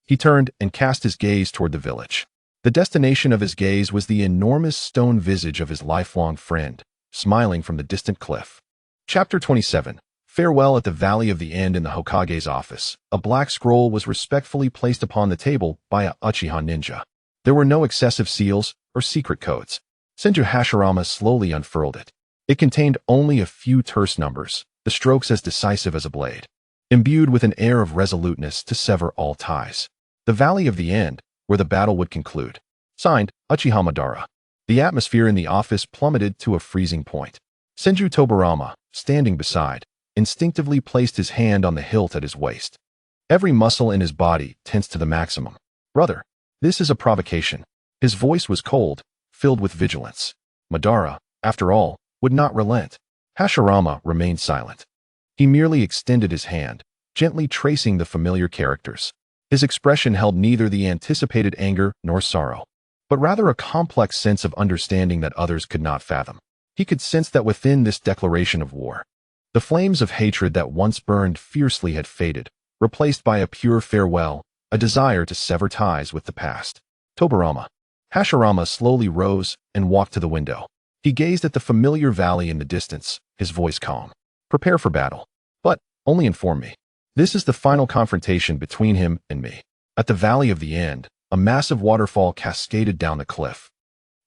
he turned and cast his gaze toward the village. The destination of his gaze was the enormous stone visage of his lifelong friend, smiling from the distant cliff. Chapter 27. Farewell. At the Valley of the End in the Hokage's office, a black scroll was respectfully placed upon the table by a Uchiha ninja. There were no excessive seals or secret codes. Senju Hashirama slowly unfurled it. It contained only a few terse numbers, the strokes as decisive as a blade, imbued with an air of resoluteness to sever all ties. The Valley of the End, where the battle would conclude. Signed, Uchiha Madara. The atmosphere in the office plummeted to a freezing point. Senju Tobarama, standing beside, instinctively placed his hand on the hilt at his waist. Every muscle in his body tensed to the maximum. Brother, this is a provocation. His voice was cold, filled with vigilance. Madara, after all, would not relent. Hashirama remained silent. He merely extended his hand, gently tracing the familiar characters. His expression held neither the anticipated anger nor sorrow, but rather a complex sense of understanding that others could not fathom. He could sense that within this declaration of war, the flames of hatred that once burned fiercely had faded, replaced by a pure farewell, a desire to sever ties with the past. Tobarama. Hashirama slowly rose and walked to the window. He gazed at the familiar valley in the distance, his voice calm. Prepare for battle. But, only inform me. This is the final confrontation between him and me. At the Valley of the End, a massive waterfall cascaded down the cliff,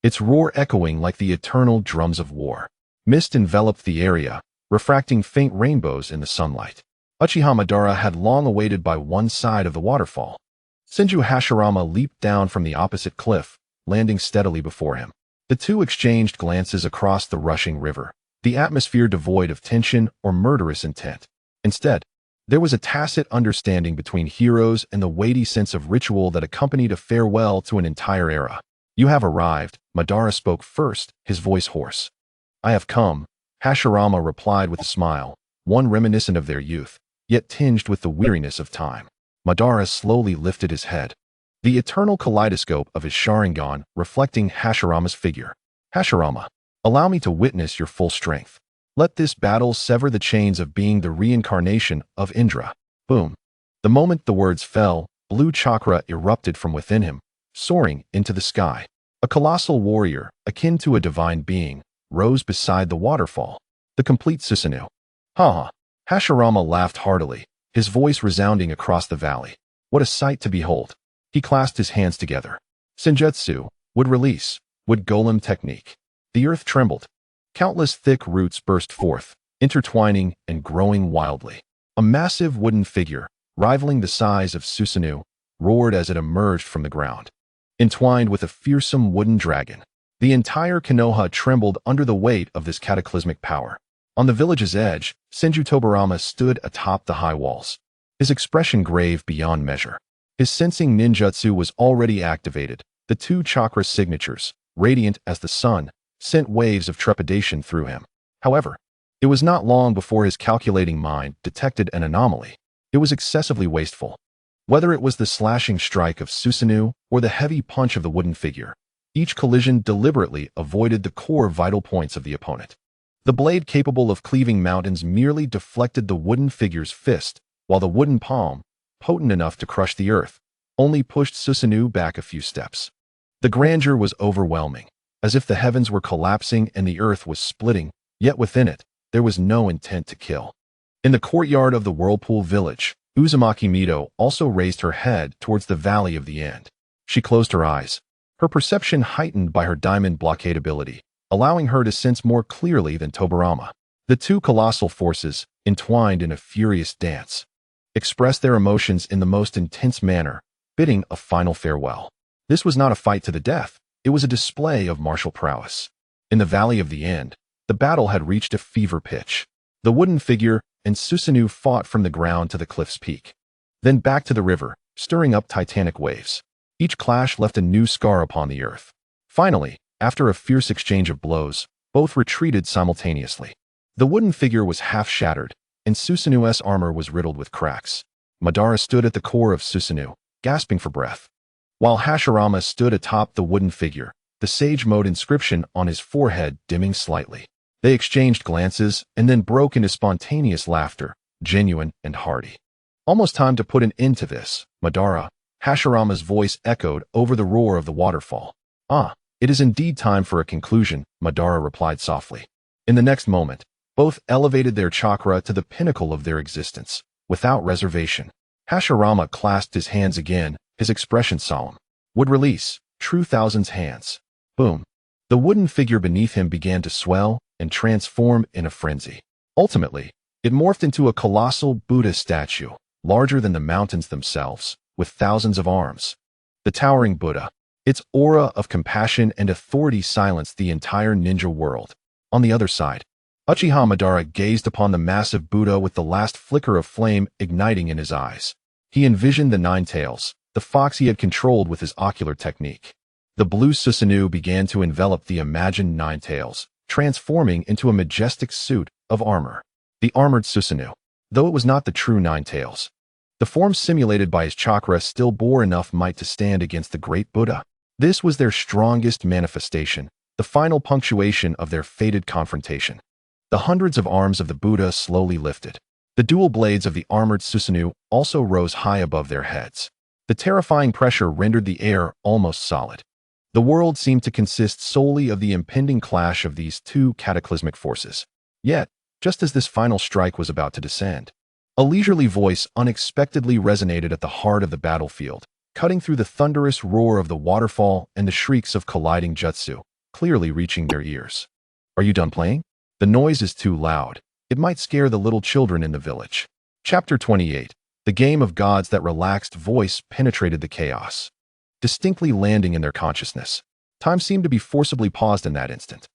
its roar echoing like the eternal drums of war. Mist enveloped the area, refracting faint rainbows in the sunlight. Uchiha Madara had long awaited by one side of the waterfall. Senju Hashirama leaped down from the opposite cliff, landing steadily before him. The two exchanged glances across the rushing river, the atmosphere devoid of tension or murderous intent. Instead, there was a tacit understanding between heroes and the weighty sense of ritual that accompanied a farewell to an entire era. "You have arrived," Madara spoke first, his voice hoarse. "I have come," Hashirama replied with a smile, one reminiscent of their youth, yet tinged with the weariness of time. Madara slowly lifted his head, the eternal kaleidoscope of his Sharingan reflecting Hashirama's figure. "Hashirama, allow me to witness your full strength. Let this battle sever the chains of being the reincarnation of Indra." Boom. The moment the words fell, blue chakra erupted from within him, soaring into the sky. A colossal warrior, akin to a divine being, rose beside the waterfall. The complete Susanoo. "Ha!" Hashirama laughed heartily, his voice resounding across the valley. What a sight to behold. He clasped his hands together. Senjutsu, would release, would golem technique. The earth trembled. Countless thick roots burst forth, intertwining and growing wildly. A massive wooden figure, rivaling the size of Susanoo, roared as it emerged from the ground. Entwined with a fearsome wooden dragon, the entire Konoha trembled under the weight of this cataclysmic power. On the village's edge, Senju Tobarama stood atop the high walls, his expression grave beyond measure. His sensing ninjutsu was already activated. The two chakra signatures, radiant as the sun, sent waves of trepidation through him. However, it was not long before his calculating mind detected an anomaly. It was excessively wasteful. Whether it was the slashing strike of Susanoo or the heavy punch of the wooden figure, each collision deliberately avoided the core vital points of the opponent. The blade capable of cleaving mountains merely deflected the wooden figure's fist, while the wooden palm, potent enough to crush the earth, only pushed Susanoo back a few steps. The grandeur was overwhelming, as if the heavens were collapsing and the earth was splitting, yet within it, there was no intent to kill. In the courtyard of the Whirlpool village, Uzumaki Mito also raised her head towards the Valley of the End. She closed her eyes, her perception heightened by her diamond blockade ability, allowing her to sense more clearly than Tobarama. The two colossal forces, entwined in a furious dance, expressed their emotions in the most intense manner, bidding a final farewell. This was not a fight to the death, it was a display of martial prowess. In the Valley of the End, the battle had reached a fever pitch. The wooden figure and Susanoo fought from the ground to the cliff's peak, then back to the river, stirring up titanic waves. Each clash left a new scar upon the earth. Finally, after a fierce exchange of blows, both retreated simultaneously. The wooden figure was half shattered, and Susanoo's armor was riddled with cracks. Madara stood at the core of Susanoo, gasping for breath, while Hashirama stood atop the wooden figure, the sage mode inscription on his forehead dimming slightly. They exchanged glances and then broke into spontaneous laughter, genuine and hearty. "Almost time to put an end to this, Madara," Hashirama's voice echoed over the roar of the waterfall. "Ah, it is indeed time for a conclusion," Madara replied softly. In the next moment, both elevated their chakra to the pinnacle of their existence, without reservation. Hashirama clasped his hands again, his expression solemn. "Would release, true thousand's hands." Boom. The wooden figure beneath him began to swell and transform in a frenzy. Ultimately, it morphed into a colossal Buddha statue, larger than the mountains themselves, with thousands of arms. The towering Buddha, its aura of compassion and authority silenced the entire ninja world. On the other side, Uchiha Madara gazed upon the massive Buddha with the last flicker of flame igniting in his eyes. He envisioned the nine tails, the fox he had controlled with his ocular technique. The blue Susanoo began to envelop the imagined nine tails, transforming into a majestic suit of armor. The armored Susanoo, though it was not the true nine tails, the form simulated by his chakra still bore enough might to stand against the great Buddha. This was their strongest manifestation, the final punctuation of their fated confrontation. The hundreds of arms of the Buddha slowly lifted. The dual blades of the armored Susanoo also rose high above their heads. The terrifying pressure rendered the air almost solid. The world seemed to consist solely of the impending clash of these two cataclysmic forces. Yet, just as this final strike was about to descend, a leisurely voice unexpectedly resonated at the heart of the battlefield, cutting through the thunderous roar of the waterfall and the shrieks of colliding jutsu, clearly reaching their ears. "Are you done playing? The noise is too loud. It might scare the little children in the village." Chapter 28. The game of gods, that relaxed voice penetrated the chaos, distinctly landing in their consciousness. Time seemed to be forcibly paused in that instant.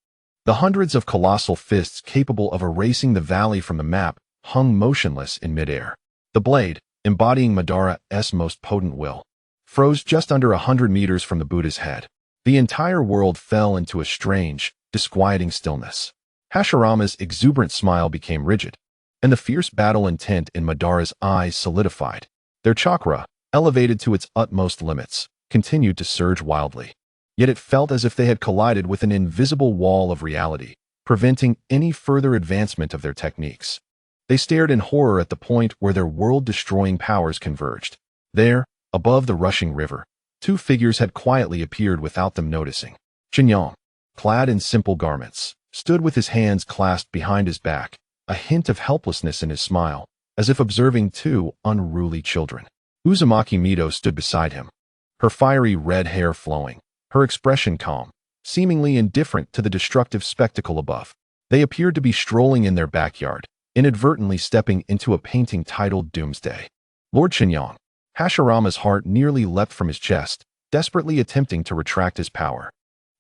The hundreds of colossal fists capable of erasing the valley from the map hung motionless in midair. The blade, embodying Madara's most potent will, froze just under 100 meters from the Buddha's head. The entire world fell into a strange, disquieting stillness. Hashirama's exuberant smile became rigid, and the fierce battle intent in Madara's eyes solidified. Their chakra, elevated to its utmost limits, continued to surge wildly. Yet it felt as if they had collided with an invisible wall of reality, preventing any further advancement of their techniques. They stared in horror at the point where their world-destroying powers converged. There, above the rushing river, two figures had quietly appeared without them noticing. Chen Yang, clad in simple garments, stood with his hands clasped behind his back, a hint of helplessness in his smile, as if observing two unruly children. Uzumaki Mito stood beside him, her fiery red hair flowing, her expression calm, seemingly indifferent to the destructive spectacle above. They appeared to be strolling in their backyard, inadvertently stepping into a painting titled Doomsday. Lord Chen Yang. Hashirama's heart nearly leapt from his chest, desperately attempting to retract his power.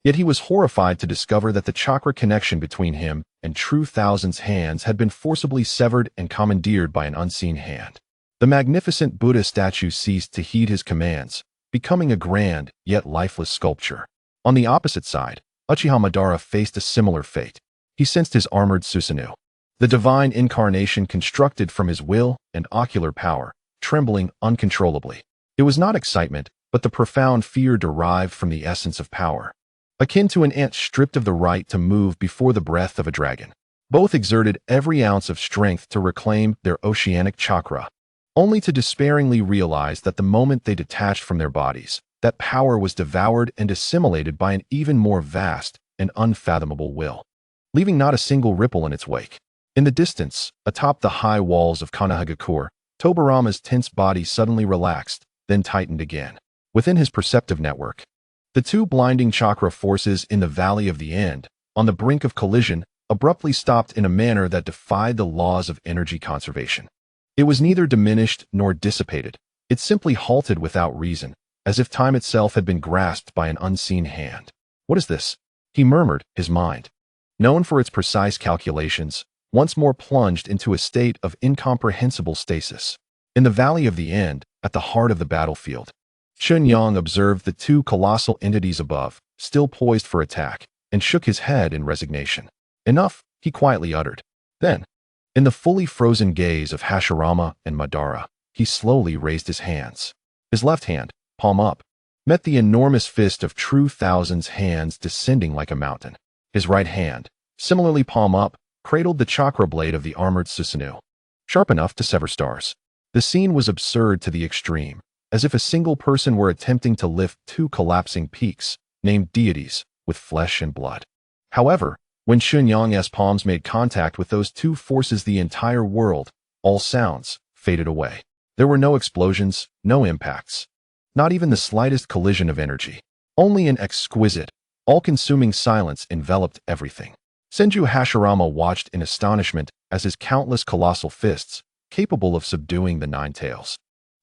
Yet he was horrified to discover that the chakra connection between him and True Thousand's hands had been forcibly severed and commandeered by an unseen hand. The magnificent Buddha statue ceased to heed his commands, becoming a grand, yet lifeless sculpture. On the opposite side, Uchiha Madara faced a similar fate. He sensed his armored Susanoo, the divine incarnation constructed from his will and ocular power, trembling uncontrollably. It was not excitement, but the profound fear derived from the essence of power, akin to an ant stripped of the right to move before the breath of a dragon. Both exerted every ounce of strength to reclaim their oceanic chakra, only to despairingly realize that the moment they detached from their bodies, that power was devoured and assimilated by an even more vast and unfathomable will, leaving not a single ripple in its wake. In the distance, atop the high walls of Konoha, Tobarama's tense body suddenly relaxed, then tightened again. Within his perceptive network, the two blinding chakra forces in the Valley of the End, on the brink of collision, abruptly stopped in a manner that defied the laws of energy conservation. It was neither diminished nor dissipated. It simply halted without reason, as if time itself had been grasped by an unseen hand. "What is this?" he murmured, his mind, known for its precise calculations, once more plunged into a state of incomprehensible stasis. In the Valley of the End, at the heart of the battlefield, Chen Yang observed the two colossal entities above, still poised for attack, and shook his head in resignation. "Enough," he quietly uttered. Then, in the fully frozen gaze of Hashirama and Madara, he slowly raised his hands. His left hand, palm up, met the enormous fist of True Thousand's hands descending like a mountain. His right hand, similarly palm up, cradled the chakra blade of the armored Susanoo, sharp enough to sever stars. The scene was absurd to the extreme, as if a single person were attempting to lift two collapsing peaks, named deities, with flesh and blood. However, when Chen Yang's palms made contact with those two forces, the entire world, all sounds, faded away. There were no explosions, no impacts, not even the slightest collision of energy. Only an exquisite, all-consuming silence enveloped everything. Senju Hashirama watched in astonishment as his countless colossal fists, capable of subduing the Nine Tails,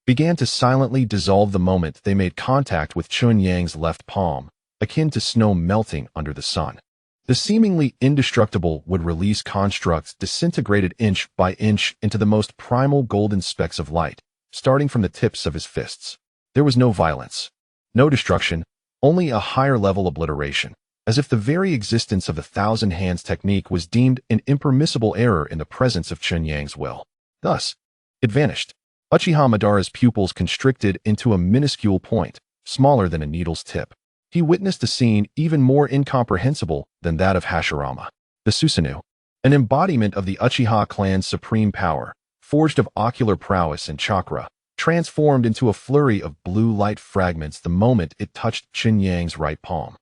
began to silently dissolve the moment they made contact with Chen Yang's left palm, akin to snow melting under the sun. The seemingly indestructible would release constructs disintegrated inch by inch into the most primal golden specks of light, starting from the tips of his fists. There was no violence, no destruction, only a higher-level obliteration, as if the very existence of the Thousand Hands technique was deemed an impermissible error in the presence of Chen Yang's will. Thus, it vanished. Uchiha Madara's pupils constricted into a minuscule point, smaller than a needle's tip. He witnessed a scene even more incomprehensible than that of Hashirama. The Susanoo, an embodiment of the Uchiha clan's supreme power, forged of ocular prowess and chakra, transformed into a flurry of blue light fragments the moment it touched Chen Yang's right palm.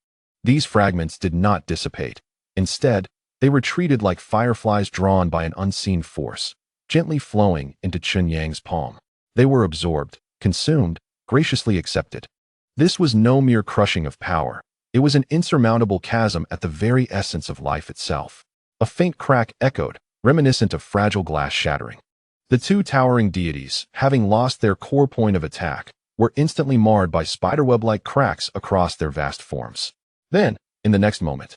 These fragments did not dissipate. Instead, they retreated like fireflies drawn by an unseen force, gently flowing into Chen Yang's palm. They were absorbed, consumed, graciously accepted. This was no mere crushing of power. It was an insurmountable chasm at the very essence of life itself. A faint crack echoed, reminiscent of fragile glass shattering. The two towering deities, having lost their core point of attack, were instantly marred by spiderweb-like cracks across their vast forms. Then, in the next moment,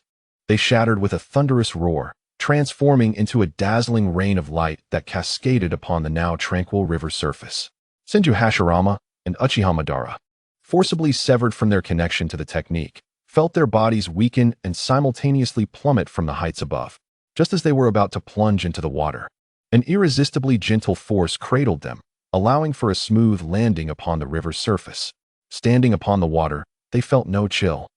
they shattered with a thunderous roar, transforming into a dazzling rain of light that cascaded upon the now tranquil river surface. Senju Hashirama and Uchiha Madara, forcibly severed from their connection to the technique, felt their bodies weaken and simultaneously plummet from the heights above. Just as they were about to plunge into the water, an irresistibly gentle force cradled them, allowing for a smooth landing upon the river's surface. Standing upon the water, they felt no chill.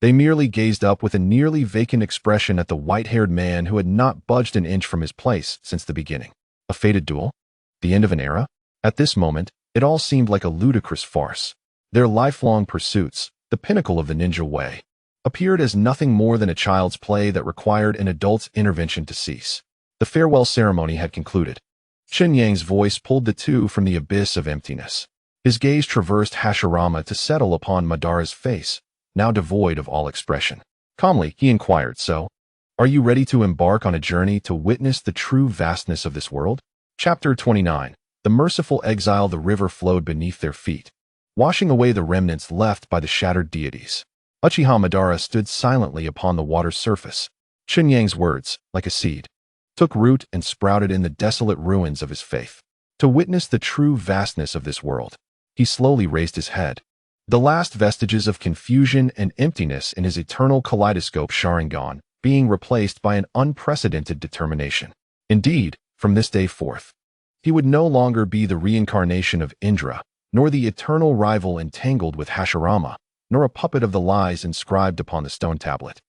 They merely gazed up with a nearly vacant expression at the white-haired man who had not budged an inch from his place since the beginning. A fated duel? The end of an era? At this moment, it all seemed like a ludicrous farce. Their lifelong pursuits, the pinnacle of the ninja way, appeared as nothing more than a child's play that required an adult's intervention to cease. The farewell ceremony had concluded. Chen Yang's voice pulled the two from the abyss of emptiness. His gaze traversed Hashirama to settle upon Madara's face, now devoid of all expression. Calmly, he inquired, "So, are you ready to embark on a journey to witness the true vastness of this world?" Chapter 29. The merciful exile. The river flowed beneath their feet, washing away the remnants left by the shattered deities. Uchiha Madara stood silently upon the water's surface. Chen Yang's words, like a seed, took root and sprouted in the desolate ruins of his faith. To witness the true vastness of this world, he slowly raised his head, the last vestiges of confusion and emptiness in his eternal kaleidoscope Sharingan being replaced by an unprecedented determination. Indeed, from this day forth, he would no longer be the reincarnation of Indra, nor the eternal rival entangled with Hashirama, nor a puppet of the lies inscribed upon the stone tablet.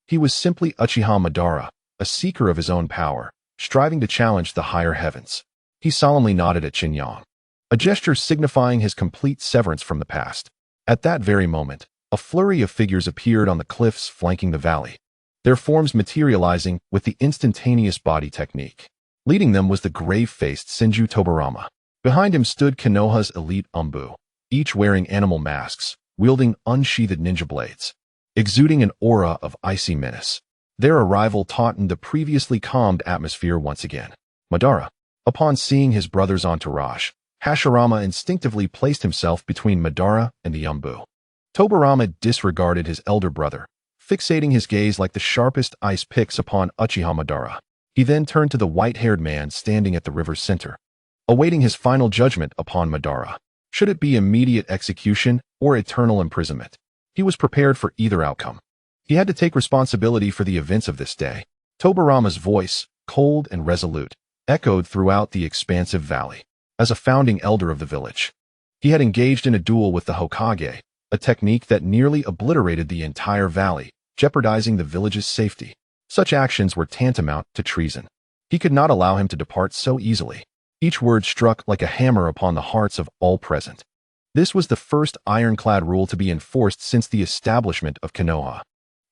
He was simply Uchiha Madara, a seeker of his own power, striving to challenge the higher heavens. He solemnly nodded at Chen Yang, a gesture signifying his complete severance from the past. At that very moment, a flurry of figures appeared on the cliffs flanking the valley, their forms materializing with the instantaneous body technique. Leading them was the grave-faced Senju Tobarama. Behind him stood Konoha's elite Umbu, each wearing animal masks, wielding unsheathed ninja blades, exuding an aura of icy menace. Their arrival tautened the previously calmed atmosphere once again. Madara, upon seeing his brother's entourage, Hashirama instinctively placed himself between Madara and the Umbu. Tobarama disregarded his elder brother, fixating his gaze like the sharpest ice picks upon Uchiha Madara. He then turned to the white-haired man standing at the river's center, awaiting his final judgment upon Madara. Should it be immediate execution or eternal imprisonment? He was prepared for either outcome. He had to take responsibility for the events of this day. Tobarama's voice, cold and resolute, echoed throughout the expansive valley. As a founding elder of the village, he had engaged in a duel with the Hokage, a technique that nearly obliterated the entire valley, jeopardizing the village's safety. Such actions were tantamount to treason. He could not allow him to depart so easily. Each word struck like a hammer upon the hearts of all present. This was the first ironclad rule to be enforced since the establishment of Konoha.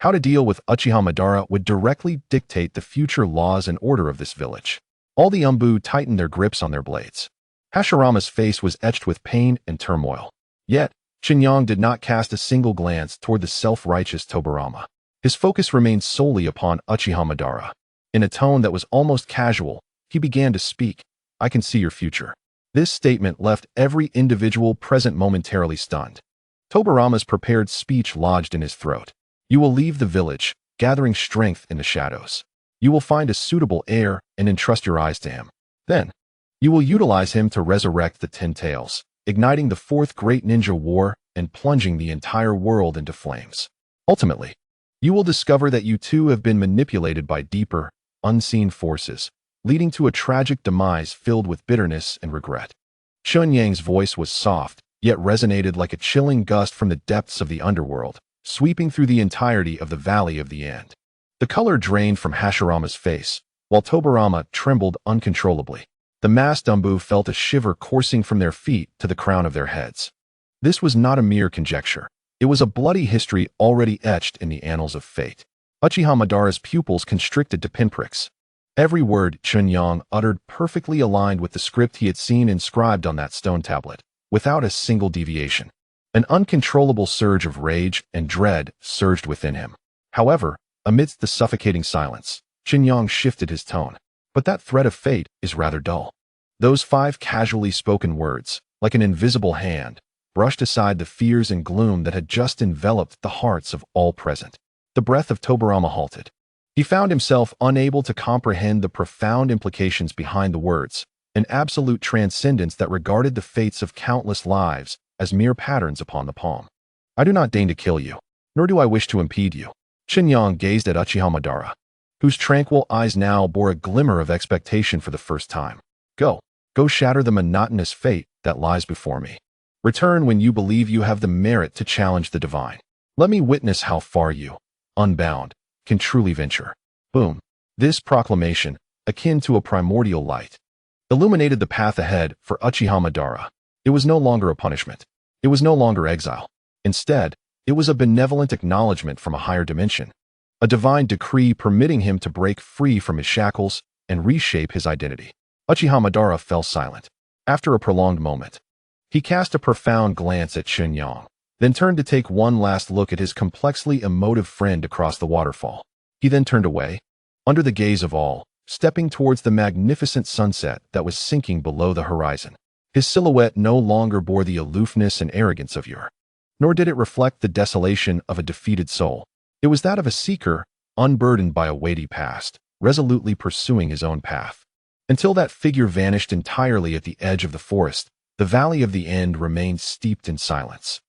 How to deal with Uchiha Madara would directly dictate the future laws and order of this village. All the Umbu tightened their grips on their blades. Hashirama's face was etched with pain and turmoil. Yet, Chen Yang did not cast a single glance toward the self-righteous Tobarama. His focus remained solely upon Uchiha Madara. In a tone that was almost casual, he began to speak. "I can see your future." This statement left every individual present momentarily stunned. Tobarama's prepared speech lodged in his throat. "You will leave the village, gathering strength in the shadows. You will find a suitable heir and entrust your eyes to him. Then, you will utilize him to resurrect the 10 Tails, igniting the 4th Great Ninja War and plunging the entire world into flames. Ultimately, you will discover that you too have been manipulated by deeper, unseen forces, leading to a tragic demise filled with bitterness and regret." Chen Yang's voice was soft, yet resonated like a chilling gust from the depths of the underworld, sweeping through the entirety of the Valley of the End. The color drained from Hashirama's face, while Tobarama trembled uncontrollably. The masked Umbu felt a shiver coursing from their feet to the crown of their heads. This was not a mere conjecture. It was a bloody history already etched in the annals of fate. Uchiha Madara's pupils constricted to pinpricks. Every word Chen Yang uttered perfectly aligned with the script he had seen inscribed on that stone tablet, without a single deviation. An uncontrollable surge of rage and dread surged within him. However, amidst the suffocating silence, Chen Yang shifted his tone. "But that thread of fate is rather dull. Those 5 casually spoken words, like an invisible hand, brushed aside the fears and gloom that had just enveloped the hearts of all present. The breath of Tobarama halted. He found himself unable to comprehend the profound implications behind the words, an absolute transcendence that regarded the fates of countless lives as mere patterns upon the palm. I do not deign to kill you, nor do I wish to impede you. Chen Yang gazed at Uchiha Madara, whose tranquil eyes now bore a glimmer of expectation for the first time. Go shatter the monotonous fate that lies before me. Return when you believe you have the merit to challenge the divine. Let me witness how far you, unbound, can truly venture. Boom. This proclamation, akin to a primordial light, illuminated the path ahead for Uchiha Madara. It was no longer a punishment. It was no longer exile. Instead, it was a benevolent acknowledgement from a higher dimension, a divine decree permitting him to break free from his shackles and reshape his identity. Uchiha Madara fell silent. After a prolonged moment, he cast a profound glance at Chen Yang, then turned to take one last look at his complexly emotive friend across the waterfall. He then turned away, under the gaze of all, stepping towards the magnificent sunset that was sinking below the horizon. His silhouette no longer bore the aloofness and arrogance of yore, nor did it reflect the desolation of a defeated soul. It was that of a seeker, unburdened by a weighty past, resolutely pursuing his own path. Until that figure vanished entirely at the edge of the forest, the Valley of the End remained steeped in silence.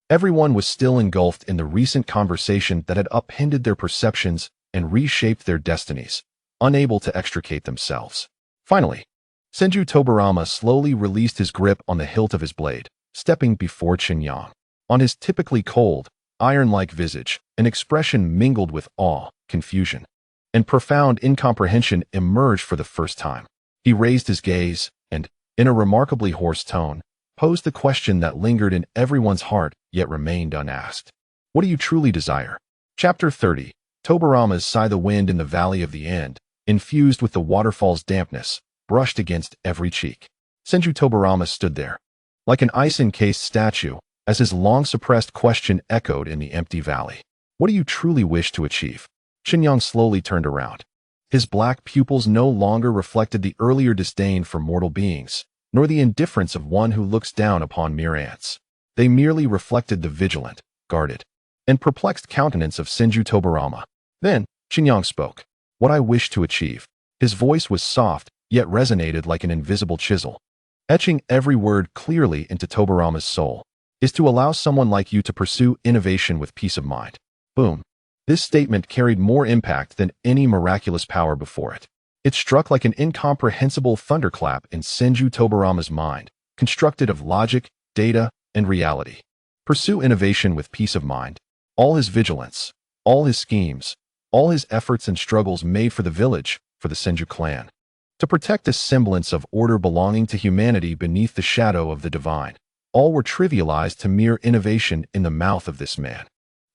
Everyone was still engulfed in the recent conversation that had upended their perceptions and reshaped their destinies, unable to extricate themselves. Finally, Senju Tobarama slowly released his grip on the hilt of his blade, stepping before Chen Yang. On his typically cold, iron-like visage, an expression mingled with awe, confusion, and profound incomprehension emerged for the first time. He raised his gaze and, in a remarkably hoarse tone, posed the question that lingered in everyone's heart yet remained unasked. What do you truly desire? Chapter 30. Tobarama's Sigh. The wind in the Valley of the End, infused with the waterfall's dampness, brushed against every cheek. Senju Tobarama stood there, like an ice-encased statue, as his long-suppressed question echoed in the empty valley. What do you truly wish to achieve? Chen Yang slowly turned around. His black pupils no longer reflected the earlier disdain for mortal beings, nor the indifference of one who looks down upon mere ants. They merely reflected the vigilant, guarded, and perplexed countenance of Senju Tobarama. Then, Chen Yang spoke. What I wish to achieve. His voice was soft, yet resonated like an invisible chisel, etching every word clearly into Tobarama's soul, is to allow someone like you to pursue innovation with peace of mind. Boom. This statement carried more impact than any miraculous power before it. It struck like an incomprehensible thunderclap in Senju Tobarama's mind, constructed of logic, data, and reality. Pursue innovation with peace of mind. All his vigilance, all his schemes, all his efforts and struggles made for the village, for the Senju clan, to protect a semblance of order belonging to humanity beneath the shadow of the divine. All were trivialized to mere innovation in the mouth of this man.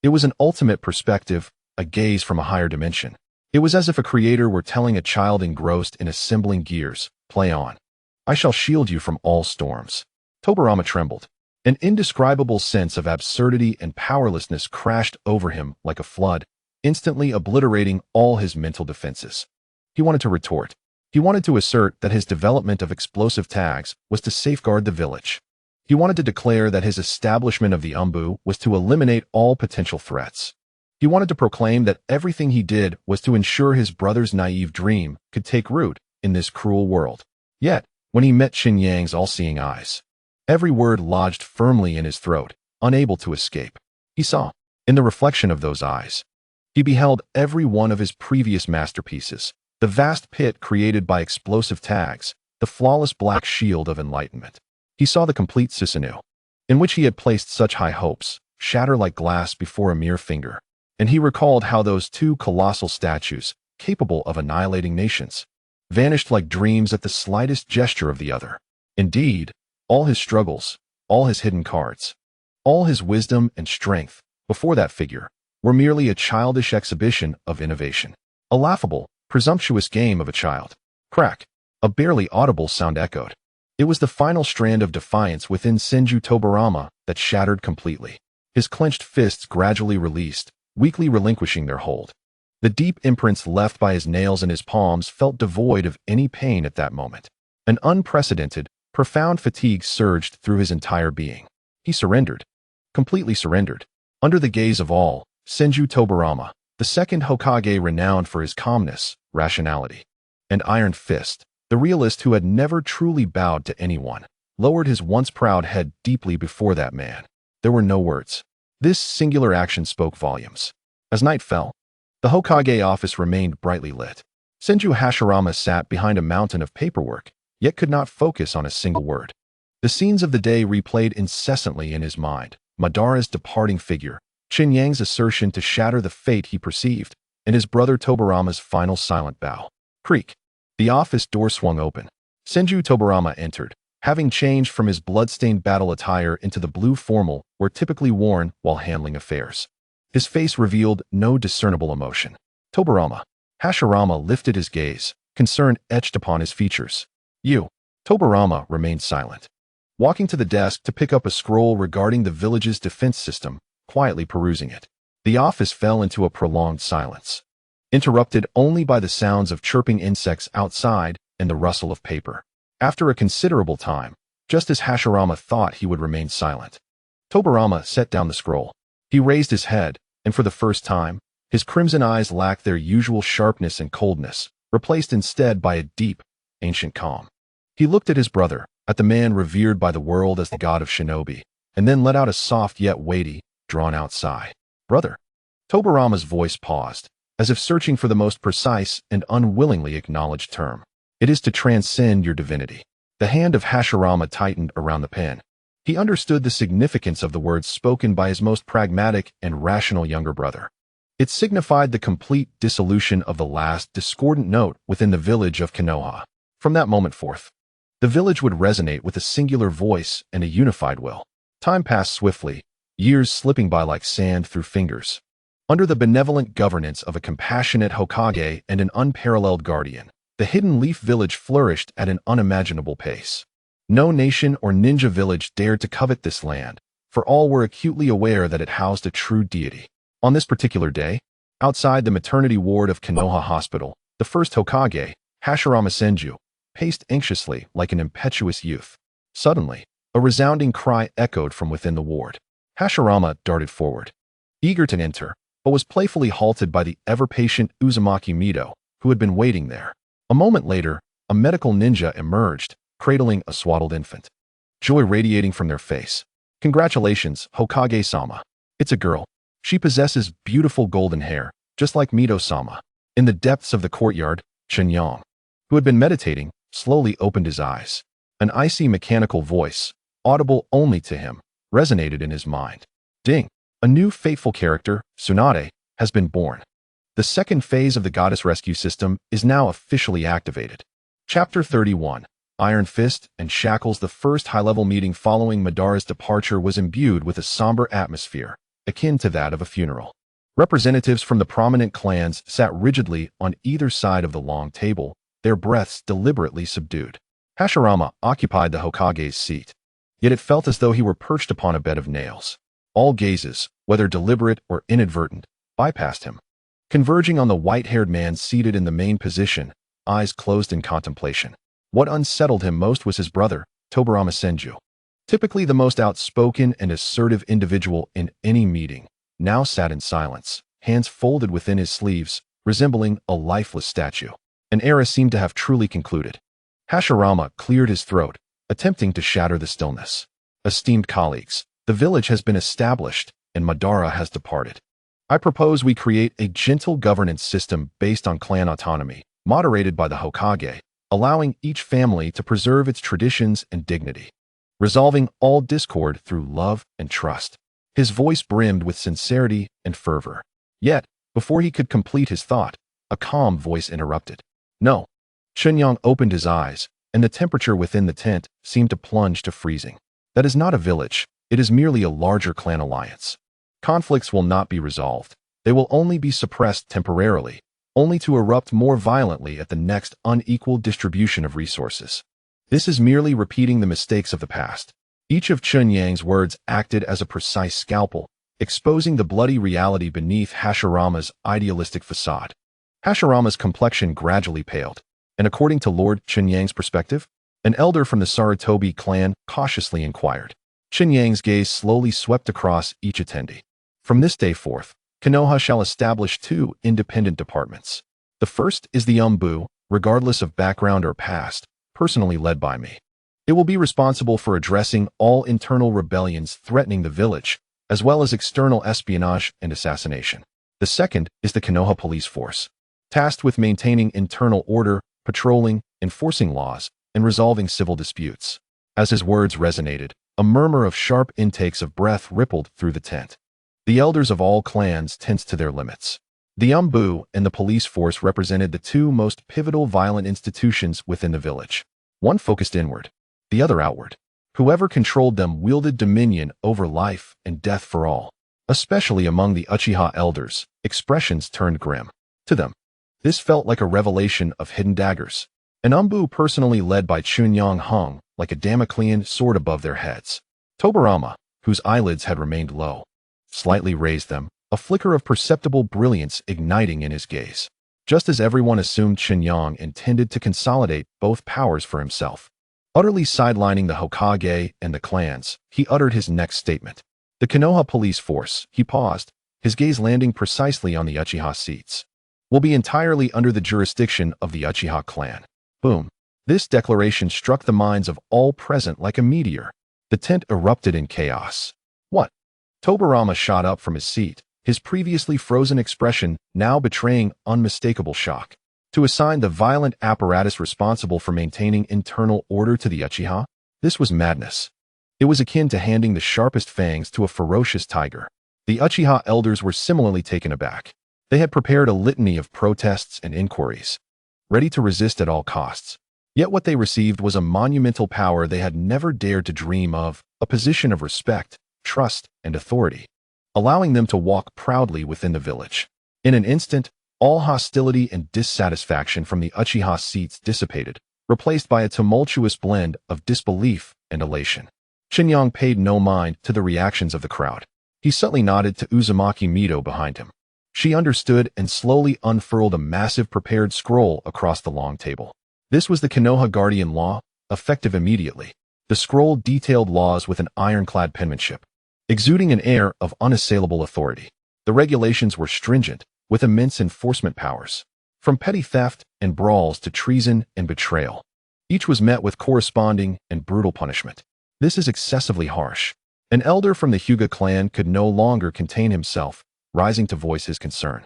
It was an ultimate perspective, a gaze from a higher dimension. It was as if a creator were telling a child engrossed in assembling gears, play on. I shall shield you from all storms. Tobarama trembled. An indescribable sense of absurdity and powerlessness crashed over him like a flood, instantly obliterating all his mental defenses. He wanted to retort. He wanted to assert that his development of explosive tags was to safeguard the village. He wanted to declare that his establishment of the Umbu was to eliminate all potential threats. He wanted to proclaim that everything he did was to ensure his brother's naive dream could take root in this cruel world. Yet, when he met Chen Yang's all-seeing eyes, every word lodged firmly in his throat, unable to escape. He saw, in the reflection of those eyes, he beheld every one of his previous masterpieces, the vast pit created by explosive tags, the flawless black shield of enlightenment. He saw the complete Susanoo, in which he had placed such high hopes, shatter like glass before a mere finger. And he recalled how those 2 colossal statues, capable of annihilating nations, vanished like dreams at the slightest gesture of the other. Indeed, all his struggles, all his hidden cards, all his wisdom and strength, before that figure, were merely a childish exhibition of innovation. A laughable, presumptuous game of a child. Crack. A barely audible sound echoed. It was the final strand of defiance within Senju Tobarama that shattered completely. His clenched fists gradually released, weakly relinquishing their hold. The deep imprints left by his nails and his palms felt devoid of any pain at that moment. An unprecedented, profound fatigue surged through his entire being. He surrendered. Completely surrendered. Under the gaze of all, Senju Tobarama, the second Hokage renowned for his calmness, rationality, and iron fist, the realist who had never truly bowed to anyone, lowered his once proud head deeply before that man. There were no words. This singular action spoke volumes. As night fell, the Hokage office remained brightly lit. Senju Hashirama sat behind a mountain of paperwork, yet could not focus on a single word. The scenes of the day replayed incessantly in his mind. Madara's departing figure, Chen Yang's assertion to shatter the fate he perceived, and his brother Tobarama's final silent bow. Creak. The office door swung open. Senju Tobarama entered, having changed from his blood-stained battle attire into the blue formal were typically worn while handling affairs. His face revealed no discernible emotion. Tobarama. Hashirama lifted his gaze, concern etched upon his features. You. Tobarama remained silent. Walking to the desk to pick up a scroll regarding the village's defense system, quietly perusing it. The office fell into a prolonged silence, interrupted only by the sounds of chirping insects outside and the rustle of paper. After a considerable time, just as Hashirama thought he would remain silent, Tobarama set down the scroll. He raised his head, and for the first time, his crimson eyes lacked their usual sharpness and coldness, replaced instead by a deep, ancient calm. He looked at his brother, at the man revered by the world as the god of shinobi, and then let out a soft yet weighty, drawn-out sigh. Brother. Tobarama's voice paused, as if searching for the most precise and unwillingly acknowledged term. It is to transcend your divinity. The hand of Hashirama tightened around the pen. He understood the significance of the words spoken by his most pragmatic and rational younger brother. It signified the complete dissolution of the last discordant note within the village of Konoha. From that moment forth, the village would resonate with a singular voice and a unified will. Time passed swiftly, years slipping by like sand through fingers. Under the benevolent governance of a compassionate Hokage and an unparalleled guardian, the Hidden Leaf Village flourished at an unimaginable pace. No nation or ninja village dared to covet this land, for all were acutely aware that it housed a true deity. On this particular day, outside the maternity ward of Konoha Hospital, the first Hokage, Hashirama Senju, paced anxiously like an impetuous youth. Suddenly, a resounding cry echoed from within the ward. Hashirama darted forward, eager to enter, but was playfully halted by the ever-patient Uzumaki Mito, who had been waiting there. A moment later, a medical ninja emerged, cradling a swaddled infant. Joy radiating from their face. Congratulations, Hokage-sama. It's a girl. She possesses beautiful golden hair, just like Mito-sama. In the depths of the courtyard, Chen Yang, who had been meditating, slowly opened his eyes. An icy mechanical voice, audible only to him, resonated in his mind. Ding! A new fateful character, Tsunade, has been born. The second phase of the goddess rescue system is now officially activated. Chapter 31. Iron Fist and Shackles. The first high-level meeting following Madara's departure was imbued with a somber atmosphere, akin to that of a funeral. Representatives from the prominent clans sat rigidly on either side of the long table, their breaths deliberately subdued. Hashirama occupied the Hokage's seat, yet it felt as though he were perched upon a bed of nails. All gazes, whether deliberate or inadvertent, bypassed him, converging on the white-haired man seated in the main position, eyes closed in contemplation. What unsettled him most was his brother, Tobarama Senju. Typically the most outspoken and assertive individual in any meeting, now sat in silence, hands folded within his sleeves, resembling a lifeless statue. An era seemed to have truly concluded. Hashirama cleared his throat, attempting to shatter the stillness. Esteemed colleagues, the village has been established, and Madara has departed. I propose we create a gentle governance system based on clan autonomy, moderated by the Hokage, allowing each family to preserve its traditions and dignity, resolving all discord through love and trust. His voice brimmed with sincerity and fervor. Yet, before he could complete his thought, a calm voice interrupted. No. Chen Yang opened his eyes, and the temperature within the tent seemed to plunge to freezing. That is not a village, it is merely a larger clan alliance. Conflicts will not be resolved. They will only be suppressed temporarily, only to erupt more violently at the next unequal distribution of resources. This is merely repeating the mistakes of the past. Each of Chen Yang's words acted as a precise scalpel, exposing the bloody reality beneath Hashirama's idealistic facade. Hashirama's complexion gradually paled, and according to Lord Chen Yang's perspective, An elder from the Sarutobi clan cautiously inquired. Chen Yang's gaze slowly swept across each attendee. From this day forth, Konoha shall establish 2 independent departments. The first is the Umbu, regardless of background or past, personally led by me. It will be responsible for addressing all internal rebellions threatening the village, as well as external espionage and assassination. The second is the Konoha police force, tasked with maintaining internal order, patrolling, enforcing laws, and resolving civil disputes. As his words resonated, a murmur of sharp intakes of breath rippled through the tent. The elders of all clans tensed to their limits. The Umbu and the police force represented the 2 most pivotal violent institutions within the village. One focused inward, the other outward. Whoever controlled them wielded dominion over life and death for all. Especially among the Uchiha elders, expressions turned grim. To them, this felt like a revelation of hidden daggers. An Umbu personally led by Chen Yang hung like a Damoclean sword above their heads. Tobarama, whose eyelids had remained low, slightly raised them, a flicker of perceptible brilliance igniting in his gaze. Just as everyone assumed Chen Yang intended to consolidate both powers for himself. Utterly sidelining the Hokage and the clans, he uttered his next statement. The Konoha police force, he paused, his gaze landing precisely on the Uchiha seats, will be entirely under the jurisdiction of the Uchiha clan. Boom. This declaration struck the minds of all present like a meteor. The tent erupted in chaos. What? Tobarama shot up from his seat, his previously frozen expression now betraying unmistakable shock. To assign the violent apparatus responsible for maintaining internal order to the Uchiha? This was madness. It was akin to handing the sharpest fangs to a ferocious tiger. The Uchiha elders were similarly taken aback. They had prepared a litany of protests and inquiries, ready to resist at all costs. Yet what they received was a monumental power they had never dared to dream of, a position of respect, trust, and authority, allowing them to walk proudly within the village. In an instant, all hostility and dissatisfaction from the Uchiha seats dissipated, replaced by a tumultuous blend of disbelief and elation. Chen Yang paid no mind to the reactions of the crowd. He subtly nodded to Uzumaki Mito behind him. She understood and slowly unfurled a massive prepared scroll across the long table. This was the Konoha Guardian Law, effective immediately. The scroll detailed laws with an ironclad penmanship, exuding an air of unassailable authority. The regulations were stringent, with immense enforcement powers. From petty theft and brawls to treason and betrayal, each was met with corresponding and brutal punishment. This is excessively harsh. An elder from the Hyuga clan could no longer contain himself, rising to voice his concern.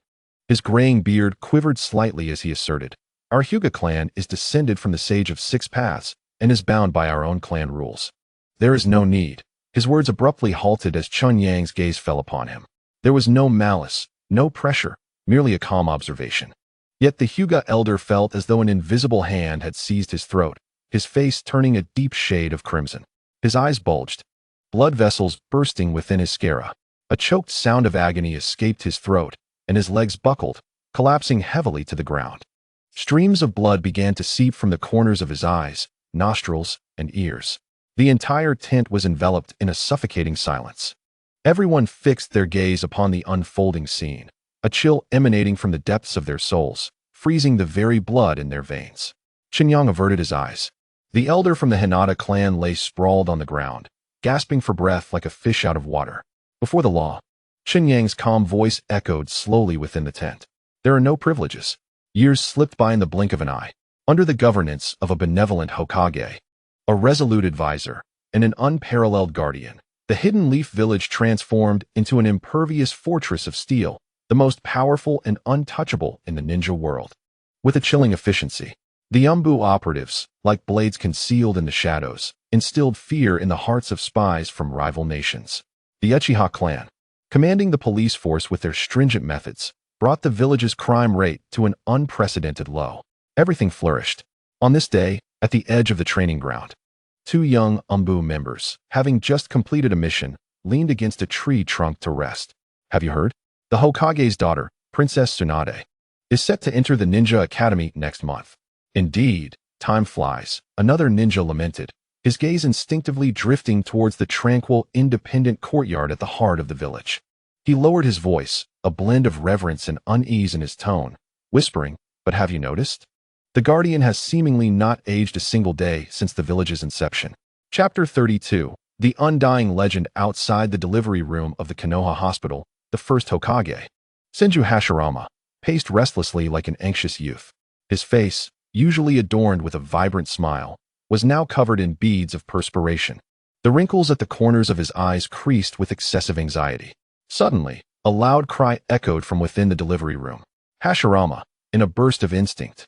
His graying beard quivered slightly as he asserted, "Our Hyuga clan is descended from the Sage of Six Paths and is bound by our own clan rules. There is no need." His words abruptly halted as Chen Yang's gaze fell upon him. There was no malice, no pressure, merely a calm observation. Yet the Hyuga elder felt as though an invisible hand had seized his throat, his face turning a deep shade of crimson. His eyes bulged, blood vessels bursting within his sclera. A choked sound of agony escaped his throat, and his legs buckled, collapsing heavily to the ground. Streams of blood began to seep from the corners of his eyes, nostrils, and ears. The entire tent was enveloped in a suffocating silence. Everyone fixed their gaze upon the unfolding scene, a chill emanating from the depths of their souls, freezing the very blood in their veins. Chen Yang averted his eyes. The elder from the Hinata clan lay sprawled on the ground, gasping for breath like a fish out of water. Before the law, Chen Yang's calm voice echoed slowly within the tent. There are no privileges. Years slipped by in the blink of an eye. Under the governance of a benevolent Hokage, a resolute advisor, and an unparalleled guardian, the Hidden Leaf Village transformed into an impervious fortress of steel, the most powerful and untouchable in the ninja world. With a chilling efficiency, the Umbu operatives, like blades concealed in the shadows, instilled fear in the hearts of spies from rival nations. The Uchiha clan, commanding the police force with their stringent methods, brought the village's crime rate to an unprecedented low. Everything flourished. On this day, at the edge of the training ground, 2 young Umbu members, having just completed a mission, leaned against a tree trunk to rest. Have you heard? The Hokage's daughter, Princess Tsunade, is set to enter the Ninja Academy next month. Indeed, time flies, another ninja lamented, his gaze instinctively drifting towards the tranquil, independent courtyard at the heart of the village. He lowered his voice, a blend of reverence and unease in his tone, whispering, "But have you noticed? The Guardian has seemingly not aged a single day since the village's inception. Chapter 32. The Undying Legend. Outside the delivery room of the Konoha Hospital, the first Hokage, Senju Hashirama, paced restlessly like an anxious youth. His face, usually adorned with a vibrant smile, was now covered in beads of perspiration. The wrinkles at the corners of his eyes creased with excessive anxiety. Suddenly, a loud cry echoed from within the delivery room. Hashirama, in a burst of instinct,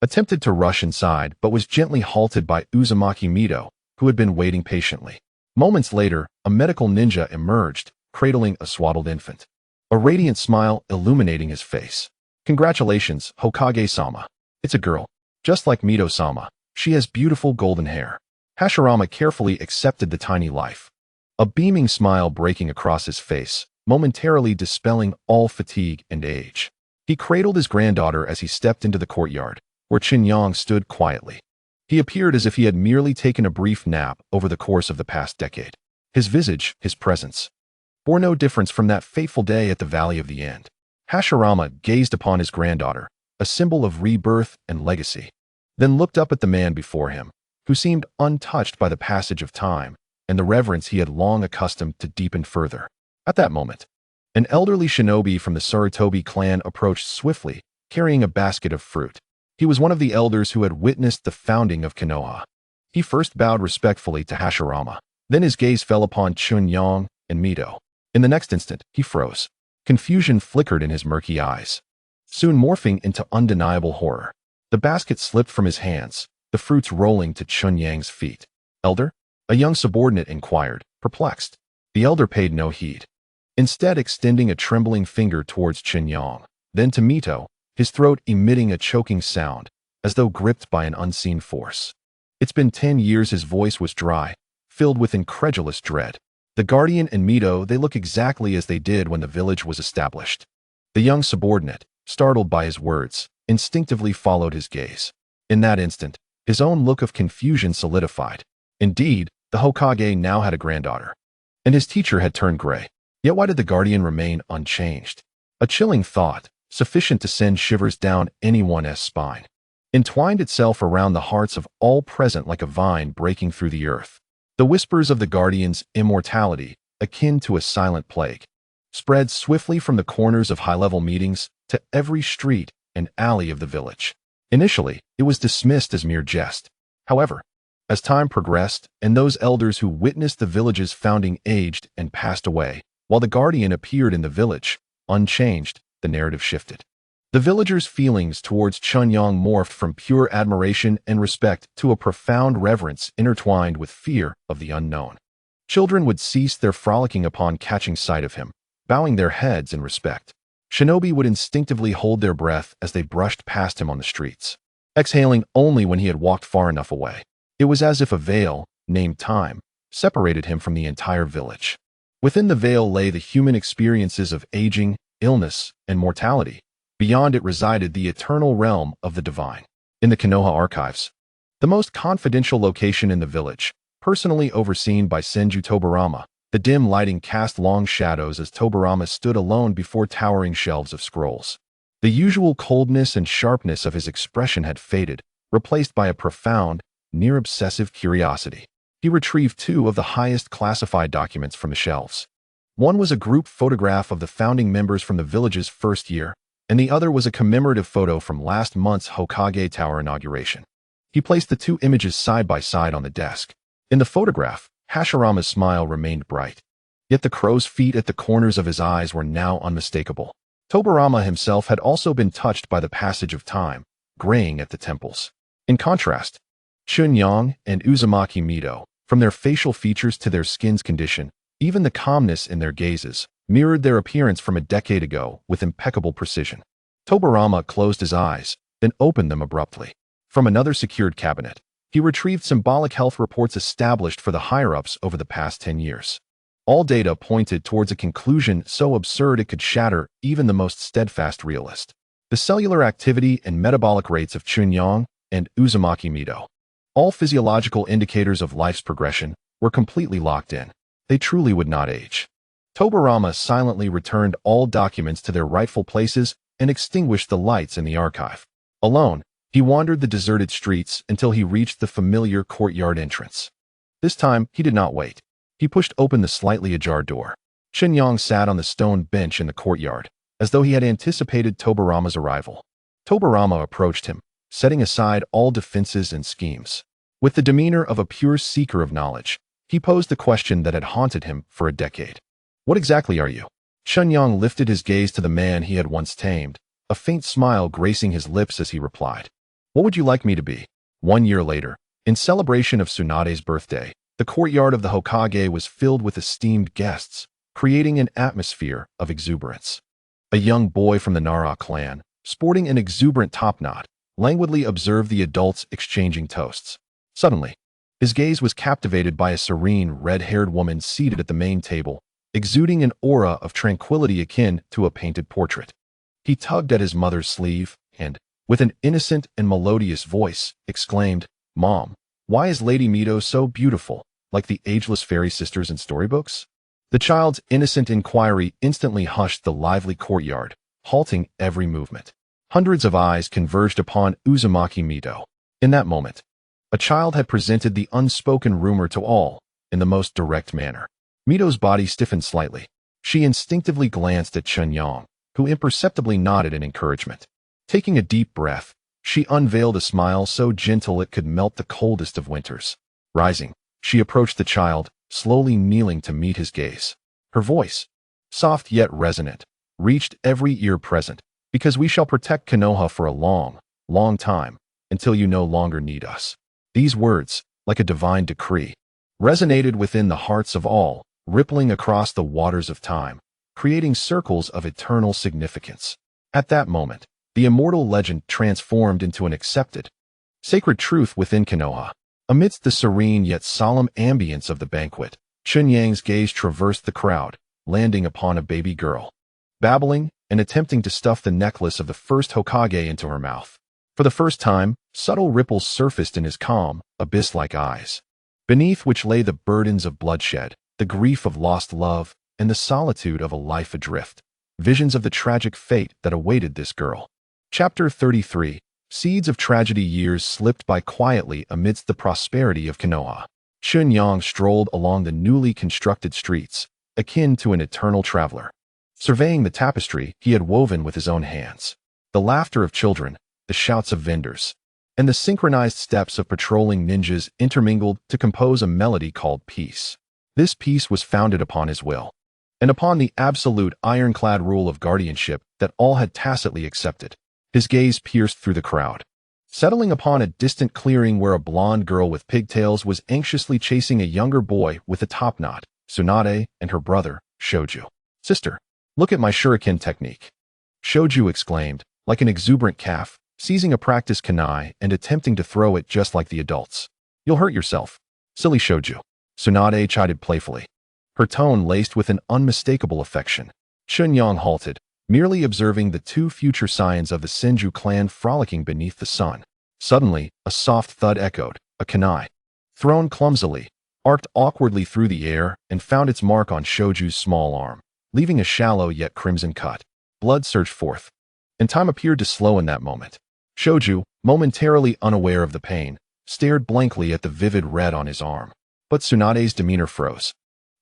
attempted to rush inside but was gently halted by Uzumaki Mito, who had been waiting patiently. Moments later, a medical ninja emerged, cradling a swaddled infant, a radiant smile illuminating his face. "Congratulations, Hokage-sama. It's a girl. Just like Mito-sama, she has beautiful golden hair." Hashirama carefully accepted the tiny life, a beaming smile breaking across his face, momentarily dispelling all fatigue and age. He cradled his granddaughter as he stepped into the courtyard, where Chen Yang stood quietly. He appeared as if he had merely taken a brief nap over the course of the past decade. His visage, his presence, bore no difference from that fateful day at the Valley of the End. Hashirama gazed upon his granddaughter, a symbol of rebirth and legacy, then looked up at the man before him, who seemed untouched by the passage of time and the reverence he had long accustomed to deepen further. At that moment, an elderly shinobi from the Sarutobi clan approached swiftly, carrying a basket of fruit. He was one of the elders who had witnessed the founding of Konoha. He first bowed respectfully to Hashirama. Then his gaze fell upon Chen Yang and Mito. In the next instant, he froze. Confusion flickered in his murky eyes, soon morphing into undeniable horror. The basket slipped from his hands, the fruits rolling to Chen Yang's feet. "Elder?" a young subordinate inquired, perplexed. The elder paid no heed, instead extending a trembling finger towards Chen Yang, then to Mito, his throat emitting a choking sound, as though gripped by an unseen force. "It's been 10 years." His voice was dry, filled with incredulous dread. The Guardian and Mito, they look exactly as they did when the village was established. The young subordinate, startled by his words, instinctively followed his gaze. In that instant, his own look of confusion solidified. Indeed, the Hokage now had a granddaughter, and his teacher had turned gray. Yet why did the Guardian remain unchanged? A chilling thought, sufficient to send shivers down anyone's spine, entwined itself around the hearts of all present like a vine breaking through the earth. The whispers of the Guardian's immortality, akin to a silent plague, spread swiftly from the corners of high-level meetings to every street and alley of the village. Initially, it was dismissed as mere jest. However, as time progressed and those elders who witnessed the village's founding aged and passed away, while the Guardian appeared in the village, unchanged, the narrative shifted. The villagers' feelings towards Chen Yang morphed from pure admiration and respect to a profound reverence intertwined with fear of the unknown. Children would cease their frolicking upon catching sight of him, bowing their heads in respect. Shinobi would instinctively hold their breath as they brushed past him on the streets, exhaling only when he had walked far enough away. It was as if a veil, named time, separated him from the entire village. Within the veil lay the human experiences of aging, illness, and mortality. Beyond it resided the eternal realm of the divine. In the Konoha archives, the most confidential location in the village, personally overseen by Senju Tobarama, the dim lighting cast long shadows as Tobarama stood alone before towering shelves of scrolls. The usual coldness and sharpness of his expression had faded, replaced by a profound, near-obsessive curiosity. He retrieved 2 of the highest classified documents from the shelves. One was a group photograph of the founding members from the village's first year, and the other was a commemorative photo from last month's Hokage Tower inauguration. He placed the 2 images side by side on the desk. In the photograph, Hashirama's smile remained bright, yet the crow's feet at the corners of his eyes were now unmistakable. Tobarama himself had also been touched by the passage of time, graying at the temples. In contrast, Chen Yang and Uzumaki Mito, from their facial features to their skin's condition, even the calmness in their gazes, mirrored their appearance from a decade ago with impeccable precision. Tobarama closed his eyes, then opened them abruptly. From another secured cabinet, he retrieved symbolic health reports established for the higher-ups over the past 10 years. All data pointed towards a conclusion so absurd it could shatter even the most steadfast realist. The cellular activity and metabolic rates of Chen Yang and Uzumaki Mito, all physiological indicators of life's progression, were completely locked in. They truly would not age. Tobarama silently returned all documents to their rightful places and extinguished the lights in the archive. Alone, He wandered the deserted streets until he reached the familiar courtyard entrance. This time, he did not wait. He pushed open the slightly ajar door. Chen Yang sat on the stone bench in the courtyard, as though he had anticipated Tobarama's arrival. Tobarama approached him, setting aside all defenses and schemes. With the demeanor of a pure seeker of knowledge, he posed the question that had haunted him for a decade. What exactly are you? Chen Yang lifted his gaze to the man he had once tamed, a faint smile gracing his lips as he replied. What would you like me to be? 1 year later, in celebration of Tsunade's birthday, the courtyard of the Hokage was filled with esteemed guests, creating an atmosphere of exuberance. A young boy from the Nara clan, sporting an exuberant topknot, languidly observed the adults exchanging toasts. Suddenly, his gaze was captivated by a serene, red-haired woman seated at the main table, exuding an aura of tranquility akin to a painted portrait. He tugged at his mother's sleeve and, with an innocent and melodious voice, exclaimed, "Mom, why is Lady Mito so beautiful, like the ageless fairy sisters in storybooks?" The child's innocent inquiry instantly hushed the lively courtyard, halting every movement. Hundreds of eyes converged upon Uzumaki Mito. In that moment, a child had presented the unspoken rumor to all, in the most direct manner. Mito's body stiffened slightly. She instinctively glanced at Chen Yang, who imperceptibly nodded in encouragement. Taking a deep breath, she unveiled a smile so gentle it could melt the coldest of winters. Rising, she approached the child, slowly kneeling to meet his gaze. Her voice, soft yet resonant, reached every ear present, because we shall protect Konoha for a long, long time, until you no longer need us. These words, like a divine decree, resonated within the hearts of all, rippling across the waters of time, creating circles of eternal significance. At that moment, the immortal legend transformed into an accepted, sacred truth within Konoha. Amidst the serene yet solemn ambience of the banquet, Chen Yang's gaze traversed the crowd, landing upon a baby girl. Babbling and attempting to stuff the necklace of the first Hokage into her mouth. For the first time, subtle ripples surfaced in his calm, abyss-like eyes, beneath which lay the burdens of bloodshed, the grief of lost love, and the solitude of a life adrift. Visions of the tragic fate that awaited this girl. Chapter 33. Seeds of tragedy. Years slipped by quietly amidst the prosperity of Konoha. Chen Yang strolled along the newly constructed streets, akin to an eternal traveler, surveying the tapestry he had woven with his own hands. The laughter of children, the shouts of vendors, and the synchronized steps of patrolling ninjas intermingled to compose a melody called peace. This peace was founded upon his will, and upon the absolute ironclad rule of guardianship that all had tacitly accepted. His gaze pierced through the crowd, settling upon a distant clearing where a blonde girl with pigtails was anxiously chasing a younger boy with a topknot, Tsunade, and her brother, Shoju. "Sister, look at my shuriken technique," Shoju exclaimed, like an exuberant calf, seizing a practiced kunai and attempting to throw it just like the adults. "You'll hurt yourself." "Silly Shoju," Tsunade chided playfully, her tone laced with an unmistakable affection. Chen Yang halted, merely observing the two future scions of the Senju clan frolicking beneath the sun. Suddenly, a soft thud echoed, a kunai, thrown clumsily, arced awkwardly through the air and found its mark on Shoju's small arm, leaving a shallow yet crimson cut. Blood surged forth, and time appeared to slow in that moment. Shoju, momentarily unaware of the pain, stared blankly at the vivid red on his arm. But Tsunade's demeanor froze,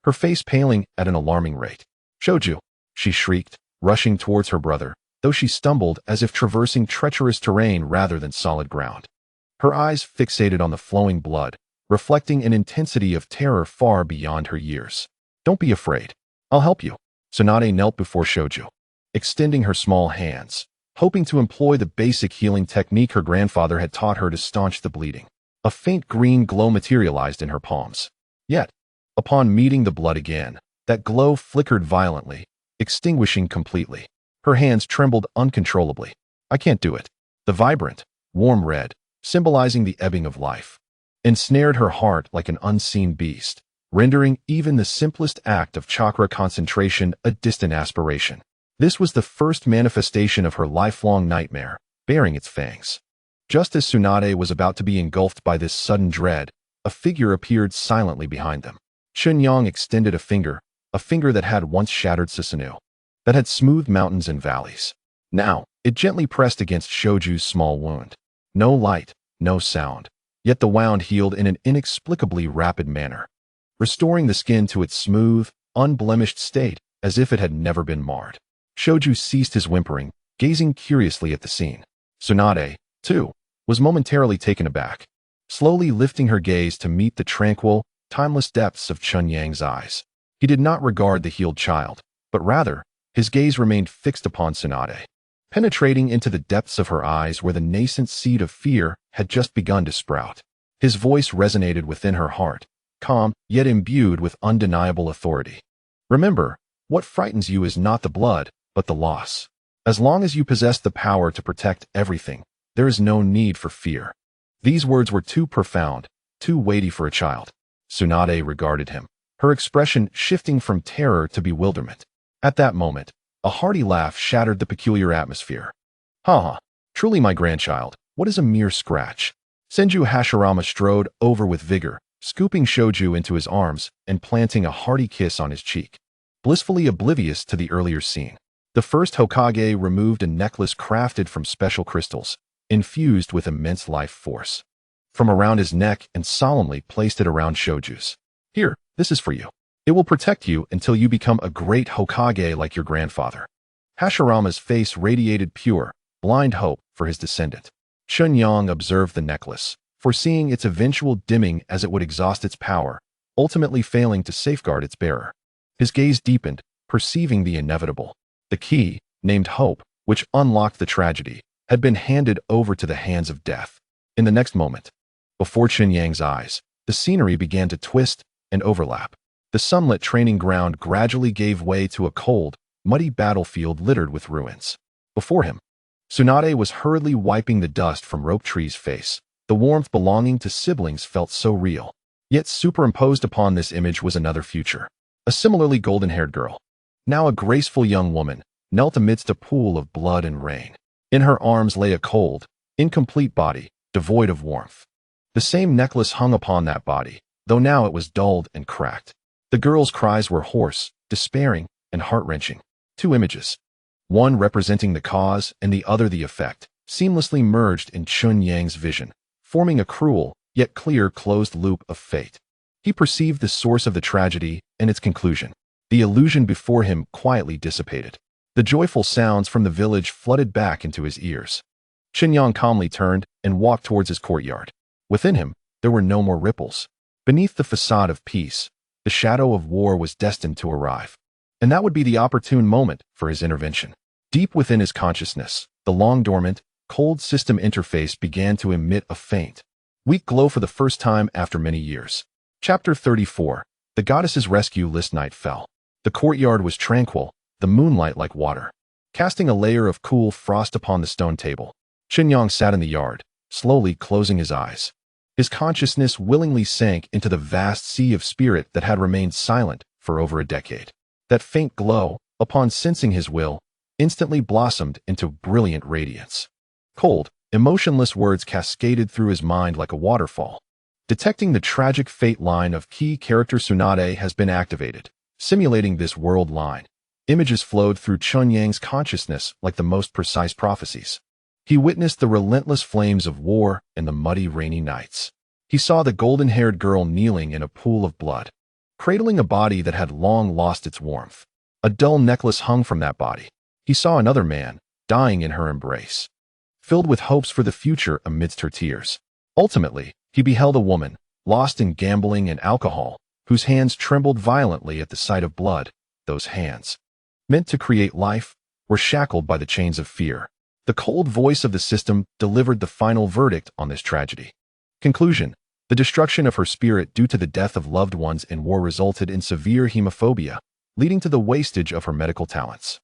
her face paling at an alarming rate. "Shoju!" she shrieked, rushing towards her brother, though she stumbled as if traversing treacherous terrain rather than solid ground. Her eyes fixated on the flowing blood, reflecting an intensity of terror far beyond her years. "Don't be afraid. I'll help you." Tsunade knelt before Shoju, extending her small hands, hoping to employ the basic healing technique her grandfather had taught her to staunch the bleeding. A faint green glow materialized in her palms. Yet, upon meeting the blood again, that glow flickered violently, extinguishing completely. Her hands trembled uncontrollably. "I can't do it." The vibrant, warm red, symbolizing the ebbing of life, ensnared her heart like an unseen beast, rendering even the simplest act of chakra concentration a distant aspiration. This was the first manifestation of her lifelong nightmare, bearing its fangs. Just as Tsunade was about to be engulfed by this sudden dread, a figure appeared silently behind them. Chen Yang extended a finger that had once shattered Susanoo, that had smoothed mountains and valleys. Now, it gently pressed against Shoju's small wound. No light, no sound. Yet the wound healed in an inexplicably rapid manner, restoring the skin to its smooth, unblemished state as if it had never been marred. Shoju ceased his whimpering, gazing curiously at the scene. Tsunade, too, was momentarily taken aback, slowly lifting her gaze to meet the tranquil, timeless depths of Chen Yang's eyes. He did not regard the healed child, but rather, his gaze remained fixed upon Tsunade, penetrating into the depths of her eyes where the nascent seed of fear had just begun to sprout. His voice resonated within her heart, calm yet imbued with undeniable authority. Remember, what frightens you is not the blood, but the loss. As long as you possess the power to protect everything, there is no need for fear. These words were too profound, too weighty for a child. Tsunade regarded him, her expression shifting from terror to bewilderment. At that moment, a hearty laugh shattered the peculiar atmosphere. Ha! Truly my grandchild, what is a mere scratch? Senju Hashirama strode over with vigor, scooping Shoju into his arms and planting a hearty kiss on his cheek. Blissfully oblivious to the earlier scene, the first Hokage removed a necklace crafted from special crystals, infused with immense life force, from around his neck and solemnly placed it around Shoju's. Here, this is for you. It will protect you until you become a great Hokage like your grandfather. Hashirama's face radiated pure, blind hope for his descendant. Chen Yang observed the necklace, foreseeing its eventual dimming as it would exhaust its power, ultimately failing to safeguard its bearer. His gaze deepened, perceiving the inevitable. The key, named Hope, which unlocked the tragedy, had been handed over to the hands of death. In the next moment, before Chen Yang's eyes, the scenery began to twist and overlap. The sunlit training ground gradually gave way to a cold, muddy battlefield littered with ruins. Before him, Tsunade was hurriedly wiping the dust from Rope Tree's face. The warmth belonging to siblings felt so real. Yet superimposed upon this image was another future. A similarly golden-haired girl, now a graceful young woman, knelt amidst a pool of blood and rain. In her arms lay a cold, incomplete body, devoid of warmth. The same necklace hung upon that body, though now it was dulled and cracked. The girl's cries were hoarse, despairing, and heart-wrenching. Two images, one representing the cause and the other the effect, seamlessly merged in Chen Yang's vision, forming a cruel, yet clear closed loop of fate. He perceived the source of the tragedy and its conclusion. The illusion before him quietly dissipated. The joyful sounds from the village flooded back into his ears. Chen Yang calmly turned and walked towards his courtyard. Within him, there were no more ripples. Beneath the facade of peace, the shadow of war was destined to arrive. And that would be the opportune moment for his intervention. Deep within his consciousness, the long-dormant, cold system interface began to emit a faint, weak glow for the first time after many years. Chapter 34. The Goddess's Rescue. List. Night fell. The courtyard was tranquil, the moonlight like water, casting a layer of cool frost upon the stone table. Chen Yang sat in the yard, slowly closing his eyes. His consciousness willingly sank into the vast sea of spirit that had remained silent for over a decade. That faint glow, upon sensing his will, instantly blossomed into brilliant radiance. Cold, emotionless words cascaded through his mind like a waterfall. Detecting the tragic fate line of key character Tsunade has been activated. Simulating this world line, images flowed through Chen Yang's consciousness like the most precise prophecies. He witnessed the relentless flames of war and the muddy rainy nights. He saw the golden-haired girl kneeling in a pool of blood, cradling a body that had long lost its warmth. A dull necklace hung from that body. He saw another man, dying in her embrace, filled with hopes for the future amidst her tears. Ultimately, he beheld a woman, lost in gambling and alcohol, whose hands trembled violently at the sight of blood. Those hands, meant to create life, were shackled by the chains of fear. The cold voice of the system delivered the final verdict on this tragedy. Conclusion: the destruction of her spirit due to the death of loved ones in war resulted in severe hemophobia, leading to the wastage of her medical talents,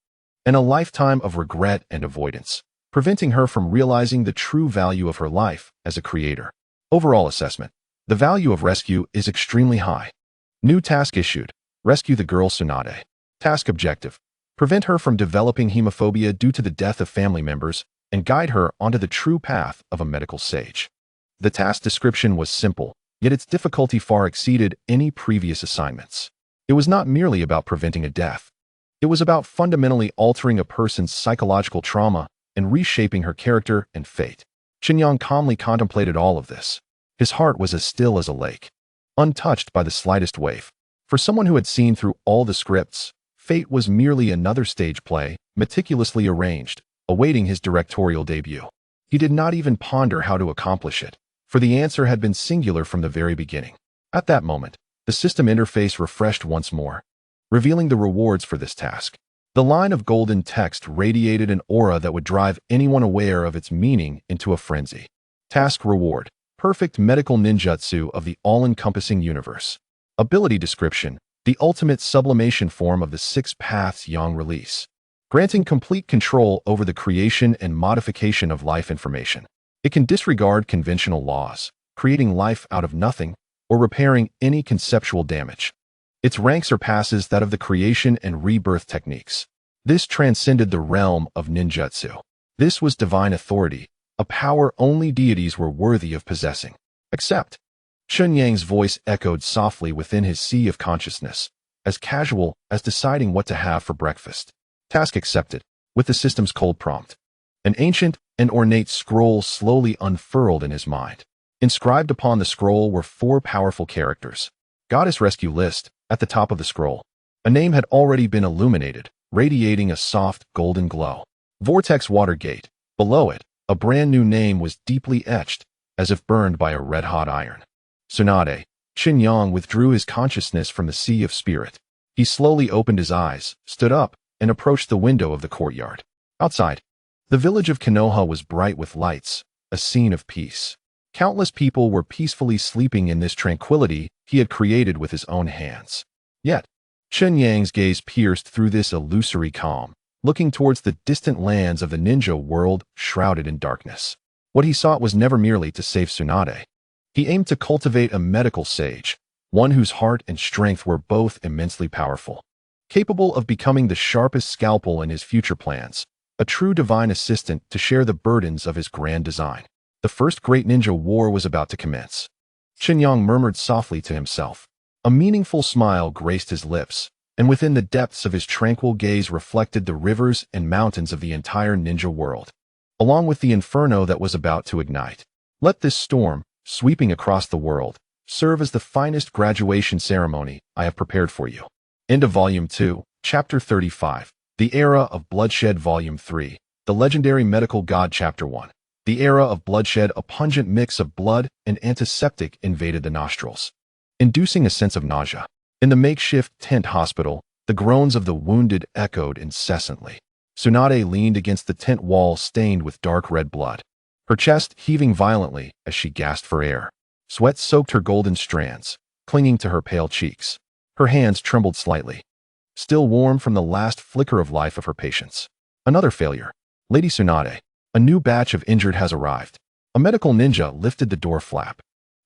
and a lifetime of regret and avoidance, preventing her from realizing the true value of her life as a creator. Overall assessment: the value of rescue is extremely high. New task issued: rescue the girl Tsunade. Task objective: prevent her from developing hemophobia due to the death of family members and guide her onto the true path of a medical sage. The task description was simple, yet its difficulty far exceeded any previous assignments. It was not merely about preventing a death. It was about fundamentally altering a person's psychological trauma and reshaping her character and fate. Chen Yang calmly contemplated all of this. His heart was as still as a lake, untouched by the slightest wave. For someone who had seen through all the scripts, fate was merely another stage play, meticulously arranged, awaiting his directorial debut. He did not even ponder how to accomplish it, for the answer had been singular from the very beginning. At that moment, the system interface refreshed once more, revealing the rewards for this task. The line of golden text radiated an aura that would drive anyone aware of its meaning into a frenzy. Task reward: perfect medical ninjutsu of the all-encompassing universe. Ability description: the ultimate sublimation form of the 6 paths Yang release, granting complete control over the creation and modification of life information. It can disregard conventional laws, creating life out of nothing, or repairing any conceptual damage. Its rank surpasses that of the creation and rebirth techniques. This transcended the realm of ninjutsu. This was divine authority, a power only deities were worthy of possessing. Accept. Chen Yang's voice echoed softly within his sea of consciousness, as casual as deciding what to have for breakfast. Task accepted, with the system's cold prompt. An ancient and ornate scroll slowly unfurled in his mind. Inscribed upon the scroll were 4 powerful characters. Goddess Rescue List, at the top of the scroll. A name had already been illuminated, radiating a soft, golden glow. Vortex Watergate. Below it, a brand new name was deeply etched, as if burned by a red-hot iron. Tsunade. Chen Yang withdrew his consciousness from the sea of spirit. He slowly opened his eyes, stood up, and approached the window of the courtyard. Outside, the village of Konoha was bright with lights, a scene of peace. Countless people were peacefully sleeping in this tranquility he had created with his own hands. Yet, Chen Yang's gaze pierced through this illusory calm, looking towards the distant lands of the ninja world shrouded in darkness. What he sought was never merely to save Tsunade. He aimed to cultivate a medical sage, one whose heart and strength were both immensely powerful, capable of becoming the sharpest scalpel in his future plans, a true divine assistant to share the burdens of his grand design. The first great ninja war was about to commence. Chen Yang murmured softly to himself. A meaningful smile graced his lips, and within the depths of his tranquil gaze reflected the rivers and mountains of the entire ninja world, along with the inferno that was about to ignite. Let this storm, sweeping across the world, serve as the finest graduation ceremony I have prepared for you. End of Volume 2, Chapter 35. The Era of Bloodshed Volume 3. The Legendary Medical God Chapter 1. The Era of Bloodshed. A pungent mix of blood and antiseptic invaded the nostrils, inducing a sense of nausea. In the makeshift tent hospital, the groans of the wounded echoed incessantly. Tsunade leaned against the tent wall stained with dark red blood, her chest heaving violently as she gasped for air. Sweat soaked her golden strands, clinging to her pale cheeks. Her hands trembled slightly, still warm from the last flicker of life of her patients. Another failure. Lady Tsunade, a new batch of injured has arrived. A medical ninja lifted the door flap,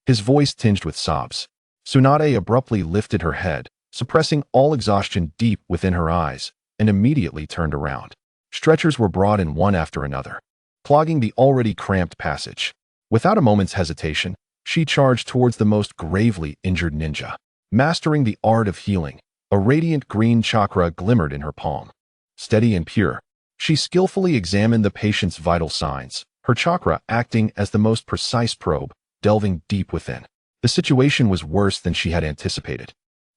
his voice tinged with sobs. Tsunade abruptly lifted her head, suppressing all exhaustion deep within her eyes, and immediately turned around. Stretchers were brought in one after another, clogging the already cramped passage. Without a moment's hesitation, she charged towards the most gravely injured ninja. Mastering the art of healing, a radiant green chakra glimmered in her palm. Steady and pure, she skillfully examined the patient's vital signs, her chakra acting as the most precise probe, delving deep within. The situation was worse than she had anticipated.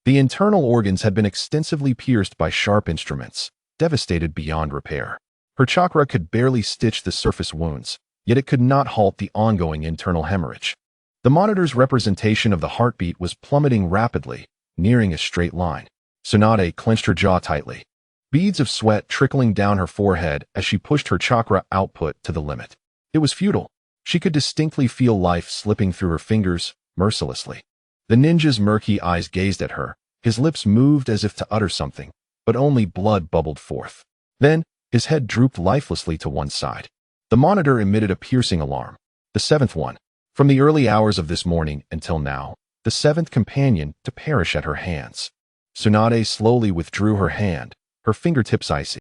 The internal organs had been extensively pierced by sharp instruments, devastated beyond repair. Her chakra could barely stitch the surface wounds, yet it could not halt the ongoing internal hemorrhage. The monitor's representation of the heartbeat was plummeting rapidly, nearing a straight line. Tsunade clenched her jaw tightly, beads of sweat trickling down her forehead as she pushed her chakra output to the limit. It was futile. She could distinctly feel life slipping through her fingers, mercilessly. The ninja's murky eyes gazed at her, his lips moved as if to utter something, but only blood bubbled forth. Then, his head drooped lifelessly to one side. The monitor emitted a piercing alarm. The 7th one. From the early hours of this morning until now, the 7th companion to perish at her hands. Tsunade slowly withdrew her hand, her fingertips icy.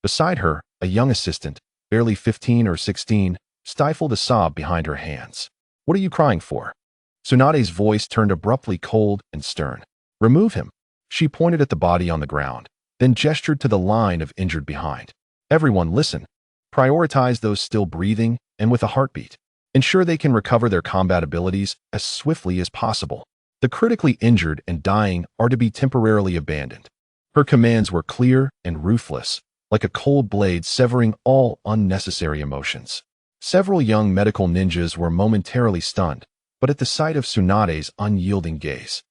Beside her, a young assistant, barely 15 or 16, stifled a sob behind her hands. What are you crying for? Tsunade's voice turned abruptly cold and stern. Remove him. She pointed at the body on the ground, then gestured to the line of injured behind. Everyone listen. Prioritize those still breathing and with a heartbeat. Ensure they can recover their combat abilities as swiftly as possible. The critically injured and dying are to be temporarily abandoned. Her commands were clear and ruthless, like a cold blade severing all unnecessary emotions. Several young medical ninjas were momentarily stunned, but at the sight of Tsunade's unyielding gaze,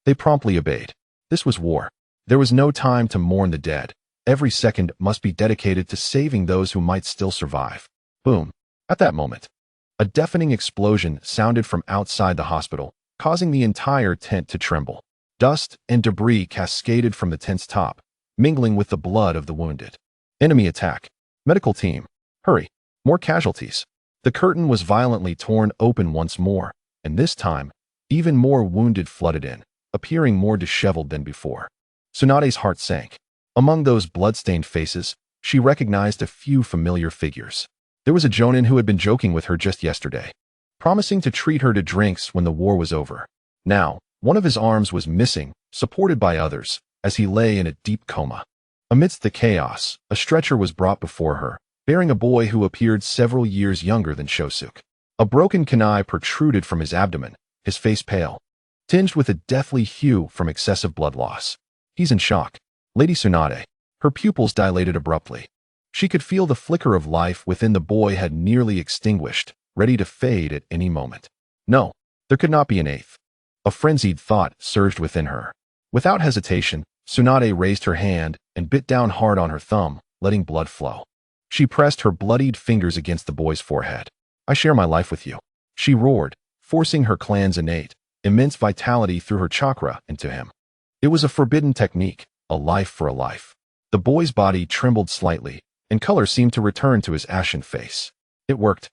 they promptly obeyed. This was war. There was no time to mourn the dead. Every second must be dedicated to saving those who might still survive. Boom. At that moment, a deafening explosion sounded from outside the hospital, causing the entire tent to tremble. Dust and debris cascaded from the tent's top, mingling with the blood of the wounded. Enemy attack. Medical team. Hurry. More casualties. The curtain was violently torn open once more, and this time, even more wounded flooded in, appearing more disheveled than before. Tsunade's heart sank. Among those blood-stained faces, she recognized a few familiar figures. There was a jonin who had been joking with her just yesterday, promising to treat her to drinks when the war was over. Now, one of his arms was missing, supported by others, as he lay in a deep coma. Amidst the chaos, a stretcher was brought before her, bearing a boy who appeared several years younger than Shosuke. A broken kunai protruded from his abdomen, his face pale, tinged with a deathly hue from excessive blood loss. He's in shock. Lady Tsunade. Her pupils dilated abruptly. She could feel the flicker of life within the boy had nearly extinguished, ready to fade at any moment. No, there could not be an eighth. A frenzied thought surged within her. Without hesitation, Tsunade raised her hand and bit down hard on her thumb, letting blood flow. She pressed her bloodied fingers against the boy's forehead. I share my life with you, she roared, forcing her clan's innate, immense vitality through her chakra into him. It was a forbidden technique, a life for a life. The boy's body trembled slightly, and color seemed to return to his ashen face. It worked.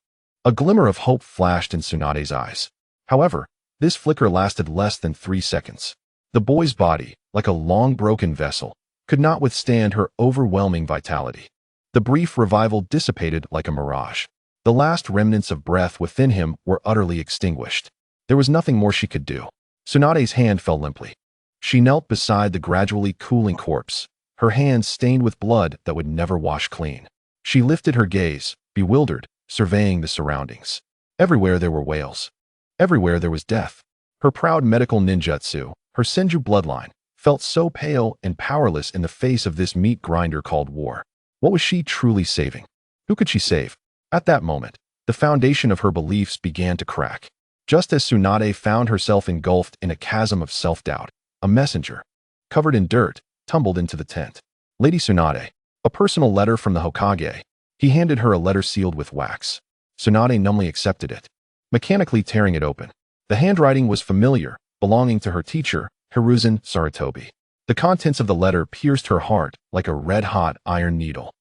A glimmer of hope flashed in Tsunade's eyes. However, this flicker lasted less than 3 seconds. The boy's body, like a long broken vessel, could not withstand her overwhelming vitality. The brief revival dissipated like a mirage. The last remnants of breath within him were utterly extinguished. There was nothing more she could do. Tsunade's hand fell limply. She knelt beside the gradually cooling corpse, her hands stained with blood that would never wash clean. She lifted her gaze, bewildered, surveying the surroundings. Everywhere there were wails. Everywhere there was death. Her proud medical ninjutsu, her Senju bloodline, felt so pale and powerless in the face of this meat grinder called war. What was she truly saving? Who could she save? At that moment, the foundation of her beliefs began to crack. Just as Tsunade found herself engulfed in a chasm of self-doubt, a messenger, covered in dirt, tumbled into the tent. Lady Tsunade, a personal letter from the Hokage. He handed her a letter sealed with wax. Tsunade numbly accepted it, mechanically tearing it open. The handwriting was familiar, belonging to her teacher, Hiruzen Sarutobi. The contents of the letter pierced her heart like a red-hot iron needle.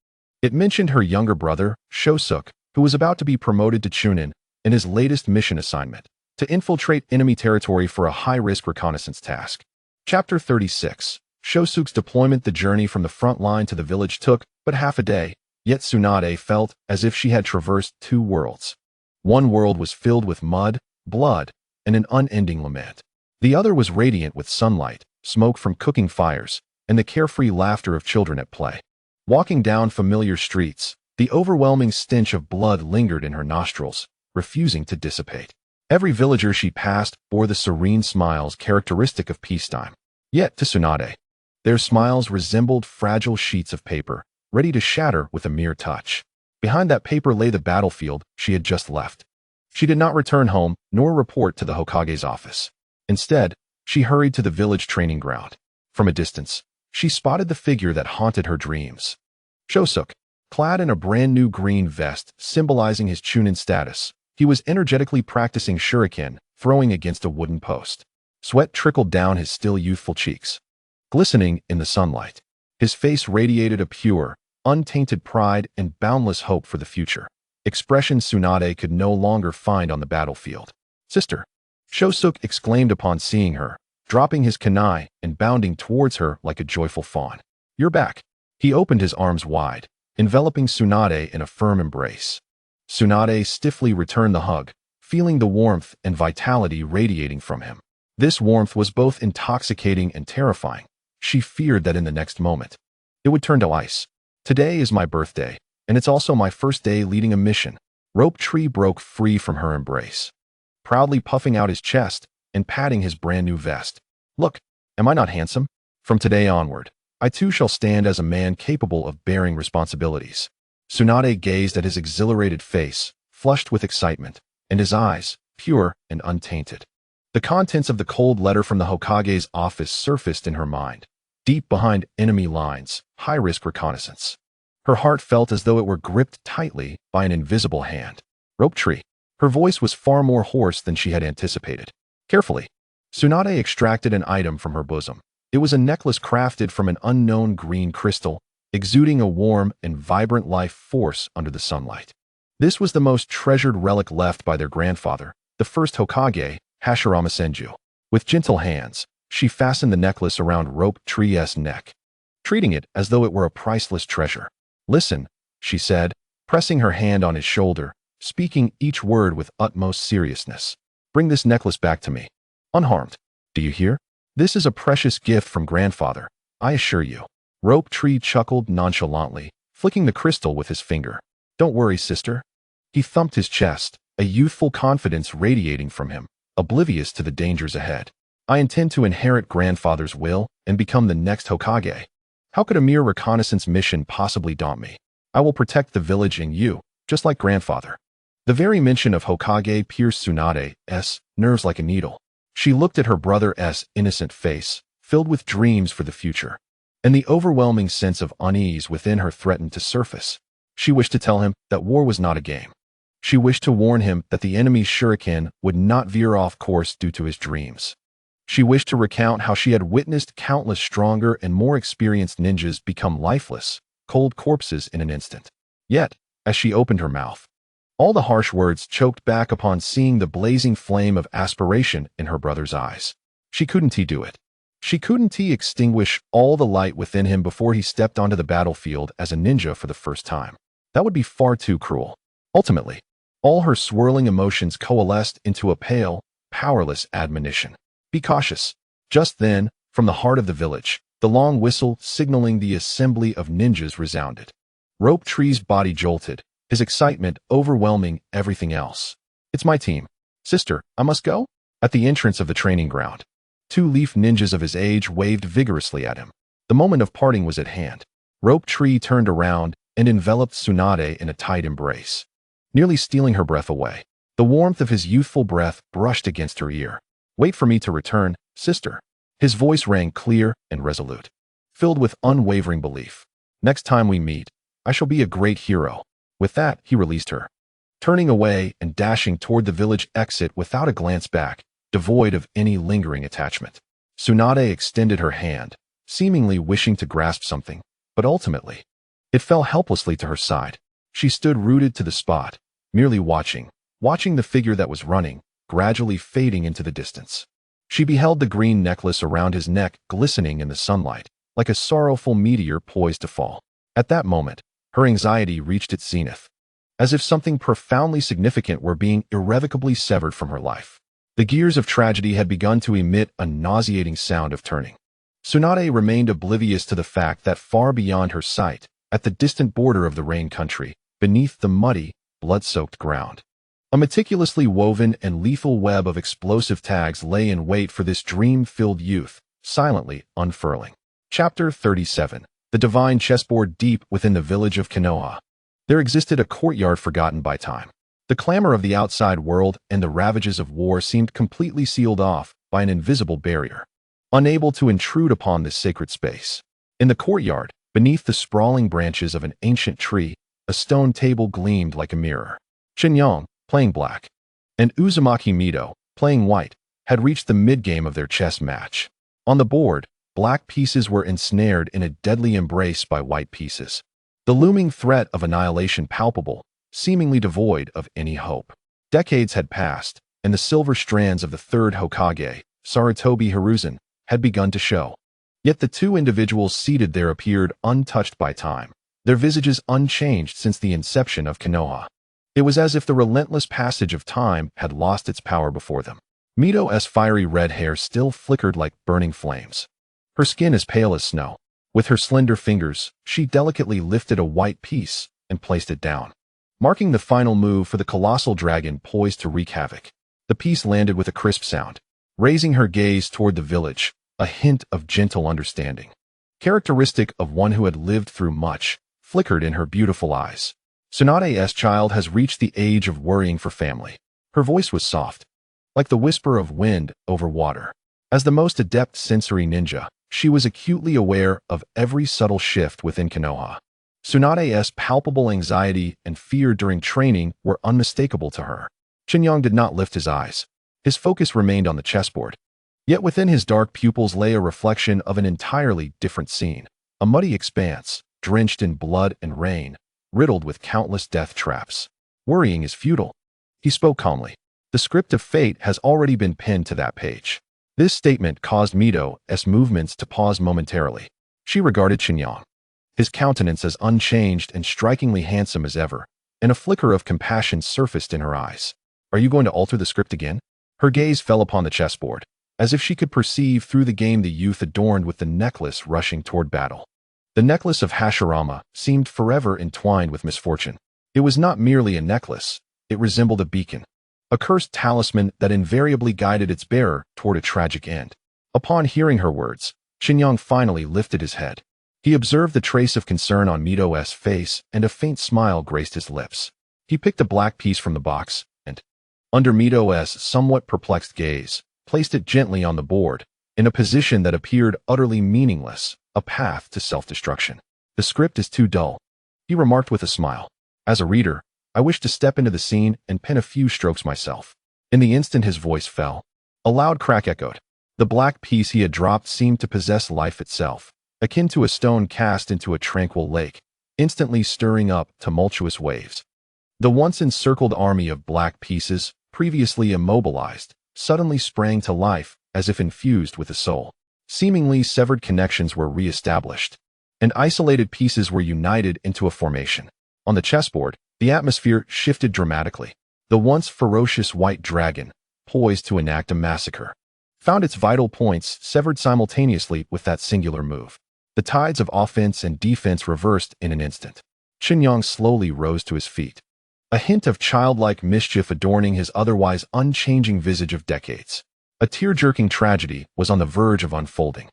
It mentioned her younger brother, Shosuke, who was about to be promoted to Chunin in his latest mission assignment, to infiltrate enemy territory for a high-risk reconnaissance task. Chapter 36. Shosuke's deployment. The journey from the front line to the village took but half a day, yet Tsunade felt as if she had traversed 2 worlds. One world was filled with mud, blood, and an unending lament. The other was radiant with sunlight, smoke from cooking fires, and the carefree laughter of children at play. Walking down familiar streets, the overwhelming stench of blood lingered in her nostrils, refusing to dissipate. Every villager she passed bore the serene smiles characteristic of peacetime. Yet to Tsunade, their smiles resembled fragile sheets of paper, ready to shatter with a mere touch. Behind that paper lay the battlefield she had just left. She did not return home, nor report to the Hokage's office. Instead, she hurried to the village training ground. From a distance, she spotted the figure that haunted her dreams. Shosuke, clad in a brand new green vest symbolizing his Chunin status, he was energetically practicing shuriken, throwing against a wooden post. Sweat trickled down his still youthful cheeks, glistening in the sunlight. His face radiated a pure, untainted pride and boundless hope for the future, expression Tsunade could no longer find on the battlefield. Sister, Shosuke exclaimed upon seeing her, dropping his kunai and bounding towards her like a joyful fawn. You're back. He opened his arms wide, enveloping Tsunade in a firm embrace. Tsunade stiffly returned the hug, feeling the warmth and vitality radiating from him. This warmth was both intoxicating and terrifying. She feared that in the next moment, it would turn to ice. Today is my birthday, and it's also my first day leading a mission. Rope Tree broke free from her embrace, proudly puffing out his chest and patting his brand new vest. Look, am I not handsome? From today onward, I too shall stand as a man capable of bearing responsibilities. Tsunade gazed at his exhilarated face, flushed with excitement, and his eyes, pure and untainted. The contents of the cold letter from the Hokage's office surfaced in her mind, deep behind enemy lines, high-risk reconnaissance. Her heart felt as though it were gripped tightly by an invisible hand. Rope Tree. Her voice was far more hoarse than she had anticipated. Carefully, Tsunade extracted an item from her bosom. It was a necklace crafted from an unknown green crystal, exuding a warm and vibrant life force under the sunlight. This was the most treasured relic left by their grandfather, the first Hokage, Hashirama Senju. With gentle hands, she fastened the necklace around Rope Tree's neck, treating it as though it were a priceless treasure. Listen, she said, pressing her hand on his shoulder, speaking each word with utmost seriousness. Bring this necklace back to me, unharmed. Do you hear? This is a precious gift from grandfather, I assure you. Rope Tree chuckled nonchalantly, flicking the crystal with his finger. Don't worry, sister. He thumped his chest, a youthful confidence radiating from him, oblivious to the dangers ahead. I intend to inherit grandfather's will and become the next Hokage. How could a mere reconnaissance mission possibly daunt me? I will protect the village and you, just like grandfather. The very mention of Hokage pierced Tsunade's nerves like a needle. She looked at her brother's innocent face, filled with dreams for the future, and the overwhelming sense of unease within her threatened to surface. She wished to tell him that war was not a game. She wished to warn him that the enemy's shuriken would not veer off course due to his dreams. She wished to recount how she had witnessed countless stronger and more experienced ninjas become lifeless, cold corpses in an instant. Yet, as she opened her mouth, all the harsh words choked back upon seeing the blazing flame of aspiration in her brother's eyes. She couldn't do it. She couldn't extinguish all the light within him before he stepped onto the battlefield as a ninja for the first time. That would be far too cruel. Ultimately, all her swirling emotions coalesced into a pale, powerless admonition. Be cautious. Just then, from the heart of the village, the long whistle signaling the assembly of ninjas resounded. Rope Tree's body jolted, his excitement overwhelming everything else. It's my team. Sister, I must go? At the entrance of the training ground, 2 leaf ninjas of his age waved vigorously at him. The moment of parting was at hand. Rope Tree turned around and enveloped Tsunade in a tight embrace, nearly stealing her breath away. The warmth of his youthful breath brushed against her ear. Wait for me to return, sister. His voice rang clear and resolute, filled with unwavering belief. Next time we meet, I shall be a great hero. With that, he released her, turning away and dashing toward the village exit without a glance back, devoid of any lingering attachment. Tsunade extended her hand, seemingly wishing to grasp something, but ultimately, it fell helplessly to her side. She stood rooted to the spot, merely watching the figure that was running, gradually fading into the distance. She beheld the green necklace around his neck glistening in the sunlight, like a sorrowful meteor poised to fall. At that moment, her anxiety reached its zenith, as if something profoundly significant were being irrevocably severed from her life. The gears of tragedy had begun to emit a nauseating sound of turning. Tsunade remained oblivious to the fact that far beyond her sight, at the distant border of the rain country, beneath the muddy, blood-soaked ground, a meticulously woven and lethal web of explosive tags lay in wait for this dream-filled youth, silently unfurling. Chapter 37. The divine chessboard deep within the village of Konoha. There existed a courtyard forgotten by time. The clamor of the outside world and the ravages of war seemed completely sealed off by an invisible barrier, unable to intrude upon this sacred space. In the courtyard, beneath the sprawling branches of an ancient tree, a stone table gleamed like a mirror. Chen Yang, playing black, and Uzumaki Mito, playing white, had reached the mid-game of their chess match. On the board, black pieces were ensnared in a deadly embrace by white pieces, the looming threat of annihilation palpable, seemingly devoid of any hope. Decades had passed, and the silver strands of the third Hokage, Sarutobi Hiruzen, had begun to show. Yet the 2 individuals seated there appeared untouched by time, their visages unchanged since the inception of Konoha. It was as if the relentless passage of time had lost its power before them. Mito's fiery red hair still flickered like burning flames. Her skin as pale as snow. With her slender fingers, she delicately lifted a white piece and placed it down, marking the final move for the colossal dragon poised to wreak havoc. The piece landed with a crisp sound, raising her gaze toward the village, a hint of gentle understanding, characteristic of one who had lived through much, flickered in her beautiful eyes. Tsunade's child has reached the age of worrying for family. Her voice was soft, like the whisper of wind over water. As the most adept sensory ninja, she was acutely aware of every subtle shift within Konoha. Tsunade's palpable anxiety and fear during training were unmistakable to her. Chen Yang did not lift his eyes. His focus remained on the chessboard. Yet within his dark pupils lay a reflection of an entirely different scene. A muddy expanse, drenched in blood and rain, riddled with countless death traps. Worrying is futile. He spoke calmly. The script of fate has already been pinned to that page. This statement caused Mito's movements to pause momentarily. She regarded Chen Yang, his countenance as unchanged and strikingly handsome as ever, and a flicker of compassion surfaced in her eyes. Are you going to alter the script again? Her gaze fell upon the chessboard, as if she could perceive through the game the youth adorned with the necklace rushing toward battle. The necklace of Hashirama seemed forever entwined with misfortune. It was not merely a necklace, it resembled a beacon, a cursed talisman that invariably guided its bearer toward a tragic end. Upon hearing her words, Chen Yang finally lifted his head. He observed the trace of concern on Mito's face, and a faint smile graced his lips. He picked a black piece from the box, and, under Mito's somewhat perplexed gaze, placed it gently on the board, in a position that appeared utterly meaningless, a path to self-destruction. The script is too dull, he remarked with a smile. As a reader, I wish to step into the scene and pen a few strokes myself. In the instant his voice fell, a loud crack echoed. The black piece he had dropped seemed to possess life itself, akin to a stone cast into a tranquil lake, instantly stirring up tumultuous waves. The once encircled army of black pieces, previously immobilized, suddenly sprang to life as if infused with a soul. Seemingly severed connections were re-established, and isolated pieces were united into a formation. On the chessboard, the atmosphere shifted dramatically. The once ferocious white dragon, poised to enact a massacre, found its vital points severed simultaneously with that singular move. The tides of offense and defense reversed in an instant. Chen Yang slowly rose to his feet, a hint of childlike mischief adorning his otherwise unchanging visage of decades. A tear-jerking tragedy was on the verge of unfolding.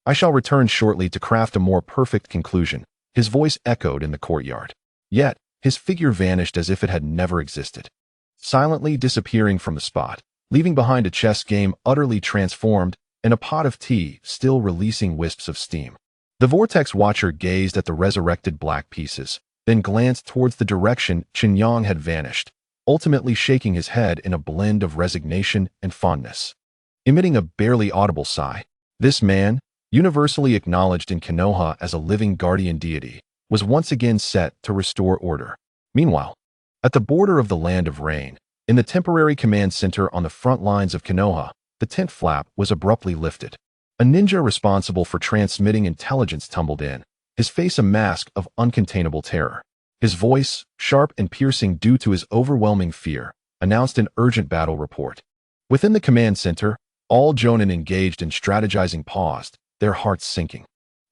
I shall return shortly to craft a more perfect conclusion, his voice echoed in the courtyard. Yet, his figure vanished as if it had never existed, silently disappearing from the spot, leaving behind a chess game utterly transformed and a pot of tea still releasing wisps of steam. The Vortex Watcher gazed at the resurrected black pieces, then glanced towards the direction Chen Yang had vanished, ultimately shaking his head in a blend of resignation and fondness. Emitting a barely audible sigh, this man, universally acknowledged in Konoha as a living guardian deity, was once again set to restore order. Meanwhile, at the border of the Land of Rain, in the temporary command center on the front lines of Konoha, the tent flap was abruptly lifted. A ninja responsible for transmitting intelligence tumbled in, his face a mask of uncontainable terror. His voice, sharp and piercing due to his overwhelming fear, announced an urgent battle report. Within the command center, all jonin engaged in strategizing paused, their hearts sinking.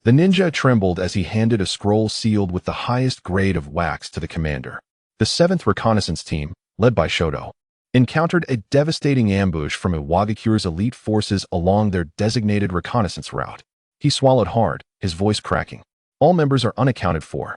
The ninja trembled as he handed a scroll sealed with the highest grade of wax to the commander. The 7th Reconnaissance Team, led by Shoto, encountered a devastating ambush from Iwagakure's elite forces along their designated reconnaissance route. He swallowed hard, his voice cracking. All members are unaccounted for.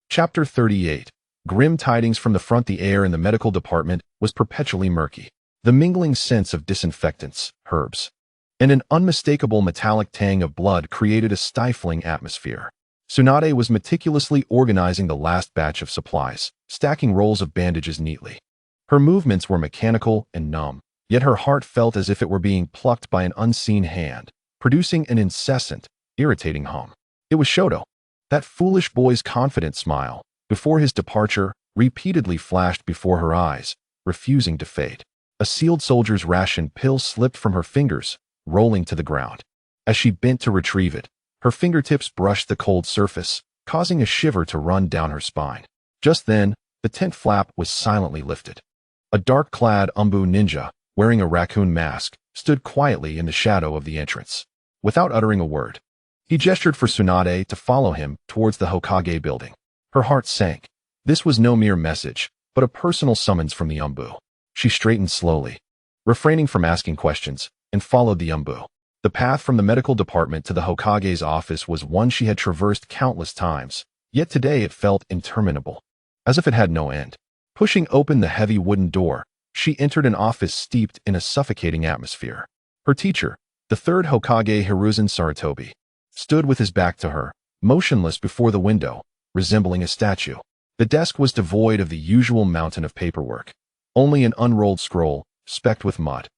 Chapter 38. Grim tidings from the front. The air in the medical department was perpetually murky. The mingling scents of disinfectants, herbs, and an unmistakable metallic tang of blood created a stifling atmosphere. Tsunade was meticulously organizing the last batch of supplies, stacking rolls of bandages neatly. Her movements were mechanical and numb, yet her heart felt as if it were being plucked by an unseen hand, producing an incessant, irritating hum. It was Shoto. That foolish boy's confident smile, before his departure, repeatedly flashed before her eyes, refusing to fade. A sealed soldier's ration pill slipped from her fingers, rolling to the ground. As she bent to retrieve it, her fingertips brushed the cold surface, causing a shiver to run down her spine. Just then, the tent flap was silently lifted. A dark-clad Umbu ninja, wearing a raccoon mask, stood quietly in the shadow of the entrance. Without uttering a word, he gestured for Tsunade to follow him towards the Hokage building. Her heart sank. This was no mere message. but a personal summons from the Umbu. She straightened slowly, refraining from asking questions, and followed the Umbu. The path from the medical department to the Hokage's office was one she had traversed countless times, yet today it felt interminable, as if it had no end. Pushing open the heavy wooden door, she entered an office steeped in a suffocating atmosphere. Her teacher, the third Hokage Hiruzen Sarutobi, stood with his back to her, motionless before the window, resembling a statue. The desk was devoid of the usual mountain of paperwork. Only an unrolled scroll, specked with mud,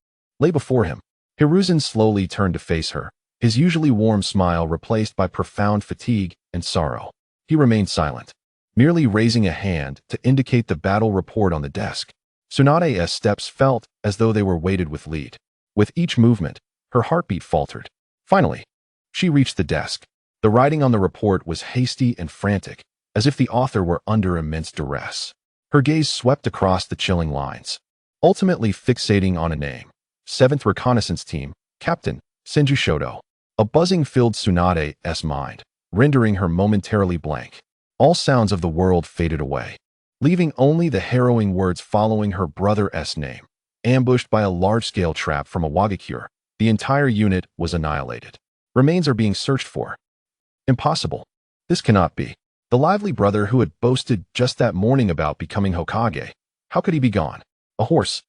lay before him. Hiruzen slowly turned to face her, his usually warm smile replaced by profound fatigue and sorrow. He remained silent, merely raising a hand to indicate the battle report on the desk. Tsunade's steps felt as though they were weighted with lead. With each movement, her heartbeat faltered. Finally, she reached the desk. The writing on the report was hasty and frantic, as if the author were under immense duress. Her gaze swept across the chilling lines, ultimately fixating on a name. 7th Reconnaissance Team, Captain Senju Shoto. A buzzing filled Tsunade's mind, rendering her momentarily blank. All sounds of the world faded away, leaving only the harrowing words following her brother's name. Ambushed by a large-scale trap from a Wagakure, the entire unit was annihilated. Remains are being searched for. Impossible. This cannot be. The lively brother who had boasted just that morning about becoming Hokage. How could he be gone? A hoarse,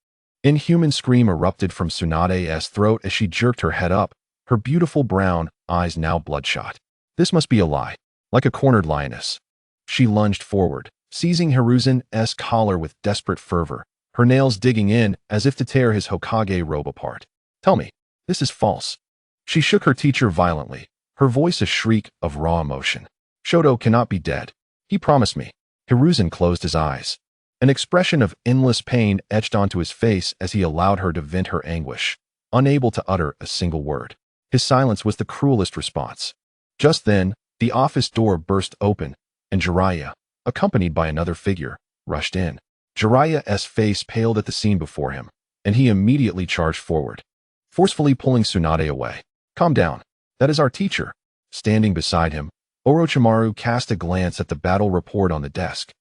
inhuman scream erupted from Tsunade's throat as she jerked her head up, her beautiful brown eyes now bloodshot. This must be a lie. Like a cornered lioness, she lunged forward, seizing Hiruzen's collar with desperate fervor, her nails digging in as if to tear his Hokage robe apart. Tell me, this is false. She shook her teacher violently, her voice a shriek of raw emotion. Shoto cannot be dead. He promised me. Hiruzen closed his eyes. An expression of endless pain etched onto his face as he allowed her to vent her anguish, unable to utter a single word. His silence was the cruelest response. Just then, the office door burst open, and Jiraiya, accompanied by another figure, rushed in. Jiraiya's face paled at the scene before him, and he immediately charged forward, forcefully pulling Tsunade away. Calm down. That is our teacher. Standing beside him, Orochimaru cast a glance at the battle report on the desk,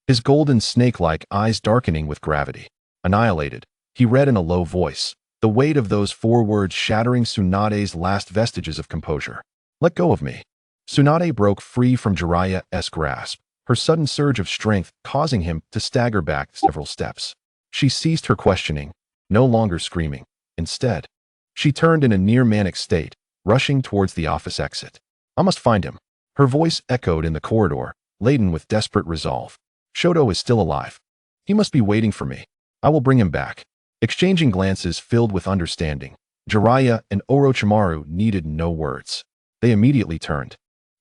his golden snake-like eyes darkening with gravity. Annihilated, he read in a low voice, the weight of those 4 words shattering Tsunade's last vestiges of composure. Let go of me. Tsunade broke free from Jiraiya's grasp, her sudden surge of strength causing him to stagger back several steps. She ceased her questioning, no longer screaming. Instead, she turned in a near-manic state, rushing towards the office exit. I must find him. Her voice echoed in the corridor, laden with desperate resolve. Shoto is still alive. He must be waiting for me. I will bring him back. Exchanging glances filled with understanding, Jiraiya and Orochimaru needed no words. They immediately turned,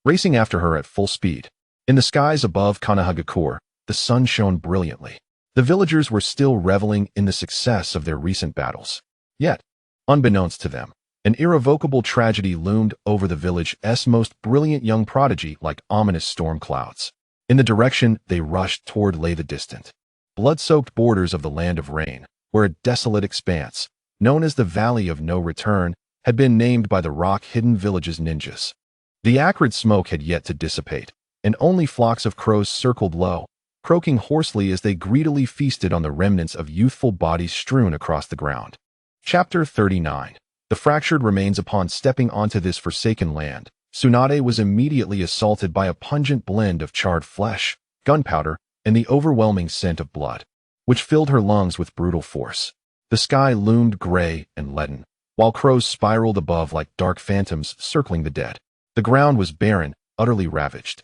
racing after her at full speed. In the skies above Konoha, the sun shone brilliantly. The villagers were still reveling in the success of their recent battles. Yet, unbeknownst to them, an irrevocable tragedy loomed over the village's most brilliant young prodigy like ominous storm clouds. In the direction they rushed toward lay the distant, blood-soaked borders of the land of rain, where a desolate expanse, known as the Valley of No Return, had been named by the rock-hidden village's ninjas. The acrid smoke had yet to dissipate, and only flocks of crows circled low, croaking hoarsely as they greedily feasted on the remnants of youthful bodies strewn across the ground. Chapter 39. The fractured remains. Upon stepping onto this forsaken land, Tsunade was immediately assaulted by a pungent blend of charred flesh, gunpowder, and the overwhelming scent of blood, which filled her lungs with brutal force. The sky loomed gray and leaden, while crows spiraled above like dark phantoms circling the dead. The ground was barren, utterly ravaged,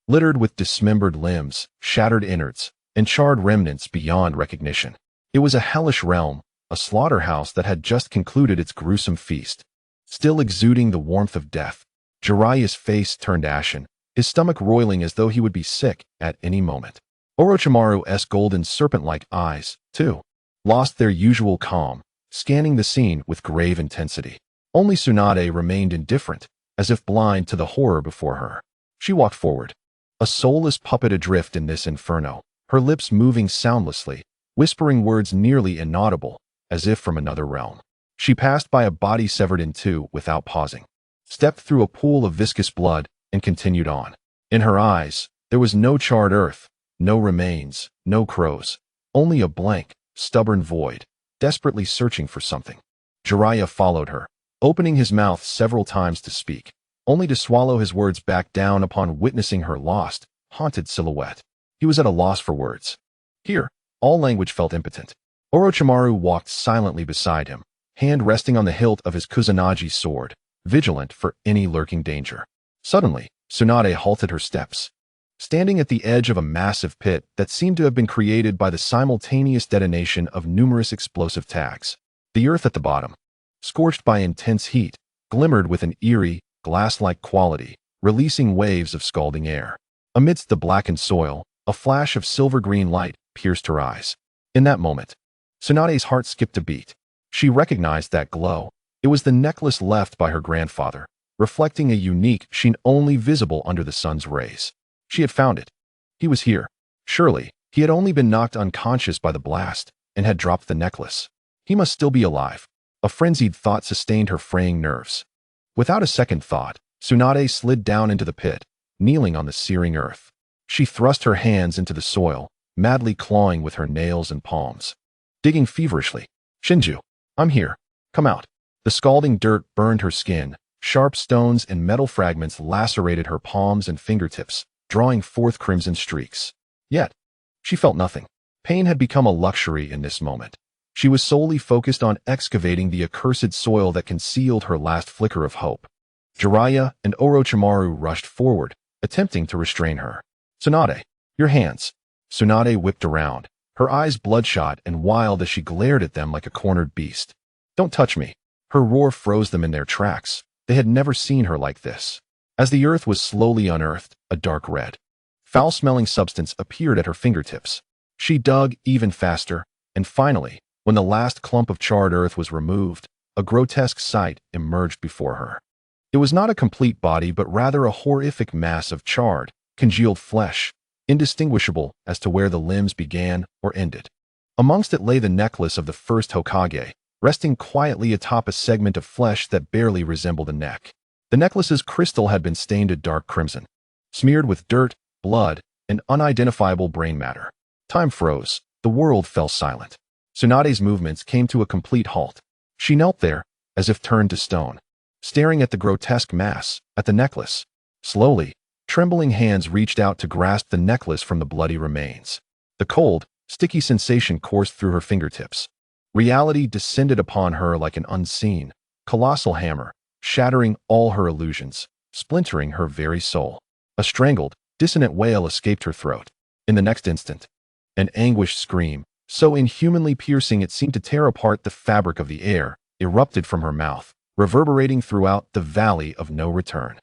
littered with dismembered limbs, shattered innards, and charred remnants beyond recognition. It was a hellish realm, a slaughterhouse that had just concluded its gruesome feast. Still exuding the warmth of death, Jiraiya's face turned ashen, his stomach roiling as though he would be sick at any moment. Orochimaru's golden serpent-like eyes, too, lost their usual calm, scanning the scene with grave intensity. Only Tsunade remained indifferent, as if blind to the horror before her. She walked forward, a soulless puppet adrift in this inferno, her lips moving soundlessly, whispering words nearly inaudible, as if from another realm. She passed by a body severed in 2 without pausing, stepped through a pool of viscous blood, and continued on. In her eyes, there was no charred earth, no remains, no crows, only a blank, stubborn void, desperately searching for something. Jiraiya followed her, opening his mouth several times to speak, only to swallow his words back down upon witnessing her lost, haunted silhouette. He was at a loss for words. Here, all language felt impotent. Orochimaru walked silently beside him, hand resting on the hilt of his Kusanagi sword, vigilant for any lurking danger. Suddenly, Tsunade halted her steps. Standing at the edge of a massive pit that seemed to have been created by the simultaneous detonation of numerous explosive tags. The earth at the bottom, scorched by intense heat, glimmered with an eerie, glass-like quality, releasing waves of scalding air. Amidst the blackened soil, a flash of silver-green light pierced her eyes. In that moment, Tsunade's heart skipped a beat. She recognized that glow. It was the necklace left by her grandfather, reflecting a unique sheen only visible under the sun's rays. She had found it. He was here. Surely, he had only been knocked unconscious by the blast and had dropped the necklace. He must still be alive. A frenzied thought sustained her fraying nerves. Without a second thought, Tsunade slid down into the pit, kneeling on the searing earth. She thrust her hands into the soil, madly clawing with her nails and palms. Digging feverishly. Shinju, I'm here. Come out. The scalding dirt burned her skin. Sharp stones and metal fragments lacerated her palms and fingertips, drawing forth crimson streaks. Yet, she felt nothing. Pain had become a luxury in this moment. She was solely focused on excavating the accursed soil that concealed her last flicker of hope. Jiraiya and Orochimaru rushed forward, attempting to restrain her. Tsunade, your hands. Tsunade whipped around, her eyes bloodshot and wild as she glared at them like a cornered beast. Don't touch me. Her roar froze them in their tracks. They had never seen her like this. As the earth was slowly unearthed, a dark red, foul-smelling substance appeared at her fingertips. She dug even faster, and finally, when the last clump of charred earth was removed, a grotesque sight emerged before her. It was not a complete body but rather a horrific mass of charred, congealed flesh, indistinguishable as to where the limbs began or ended. Amongst it lay the necklace of the first Hokage, resting quietly atop a segment of flesh that barely resembled a neck. The necklace's crystal had been stained a dark crimson, smeared with dirt, blood, and unidentifiable brain matter. Time froze. The world fell silent. Tsunade's movements came to a complete halt. She knelt there, as if turned to stone, staring at the grotesque mass, at the necklace. Slowly, trembling hands reached out to grasp the necklace from the bloody remains. The cold, sticky sensation coursed through her fingertips. Reality descended upon her like an unseen, colossal hammer, shattering all her illusions, splintering her very soul. A strangled, dissonant wail escaped her throat. In the next instant, an anguished scream, so inhumanly piercing it seemed to tear apart the fabric of the air, erupted from her mouth, reverberating throughout the valley of no return.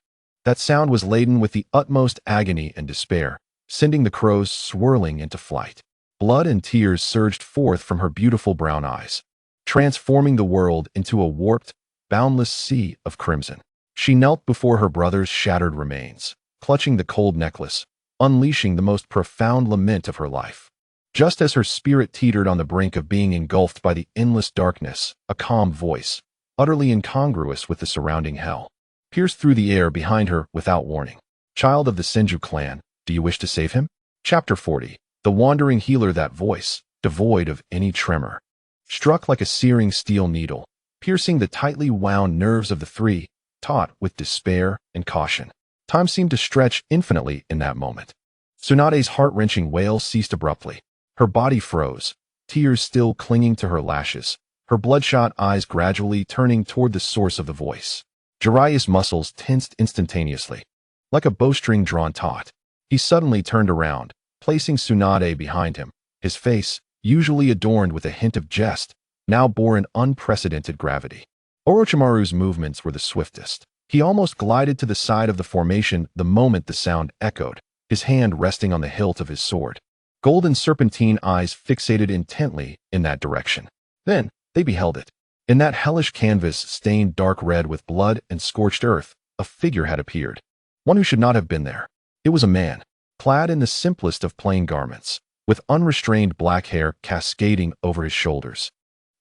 That sound was laden with the utmost agony and despair, sending the crows swirling into flight. Blood and tears surged forth from her beautiful brown eyes, transforming the world into a warped, boundless sea of crimson. She knelt before her brother's shattered remains, clutching the cold necklace, unleashing the most profound lament of her life. Just as her spirit teetered on the brink of being engulfed by the endless darkness, a calm voice, utterly incongruous with the surrounding hell, pierced through the air behind her without warning. Child of the Senju clan, do you wish to save him? Chapter 40. The wandering healer. That voice, devoid of any tremor, struck like a searing steel needle, piercing the tightly wound nerves of the three, taut with despair and caution. Time seemed to stretch infinitely in that moment. Tsunade's heart-wrenching wail ceased abruptly. Her body froze, tears still clinging to her lashes, her bloodshot eyes gradually turning toward the source of the voice. Jiraiya's muscles tensed instantaneously. Like a bowstring drawn taut, he suddenly turned around, placing Tsunade behind him. His face, usually adorned with a hint of jest, now bore an unprecedented gravity. Orochimaru's movements were the swiftest. He almost glided to the side of the formation the moment the sound echoed, his hand resting on the hilt of his sword. Golden serpentine eyes fixated intently in that direction. Then, they beheld it. In that hellish canvas stained dark red with blood and scorched earth, a figure had appeared. One who should not have been there. It was a man, clad in the simplest of plain garments, with unrestrained black hair cascading over his shoulders.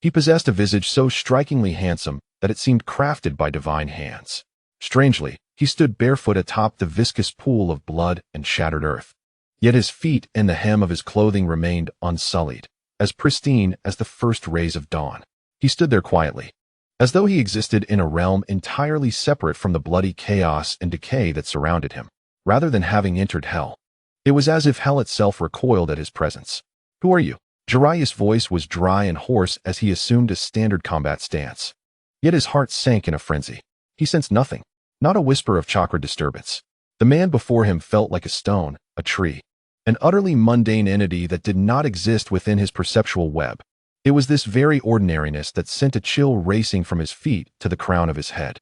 He possessed a visage so strikingly handsome that it seemed crafted by divine hands. Strangely, he stood barefoot atop the viscous pool of blood and shattered earth. Yet his feet and the hem of his clothing remained unsullied, as pristine as the first rays of dawn. He stood there quietly, as though he existed in a realm entirely separate from the bloody chaos and decay that surrounded him. Rather than having entered hell, it was as if hell itself recoiled at his presence. "Who are you?" Jiraiya's voice was dry and hoarse as he assumed a standard combat stance. Yet his heart sank in a frenzy. He sensed nothing, not a whisper of chakra disturbance. The man before him felt like a stone, a tree, an utterly mundane entity that did not exist within his perceptual web. It was this very ordinariness that sent a chill racing from his feet to the crown of his head.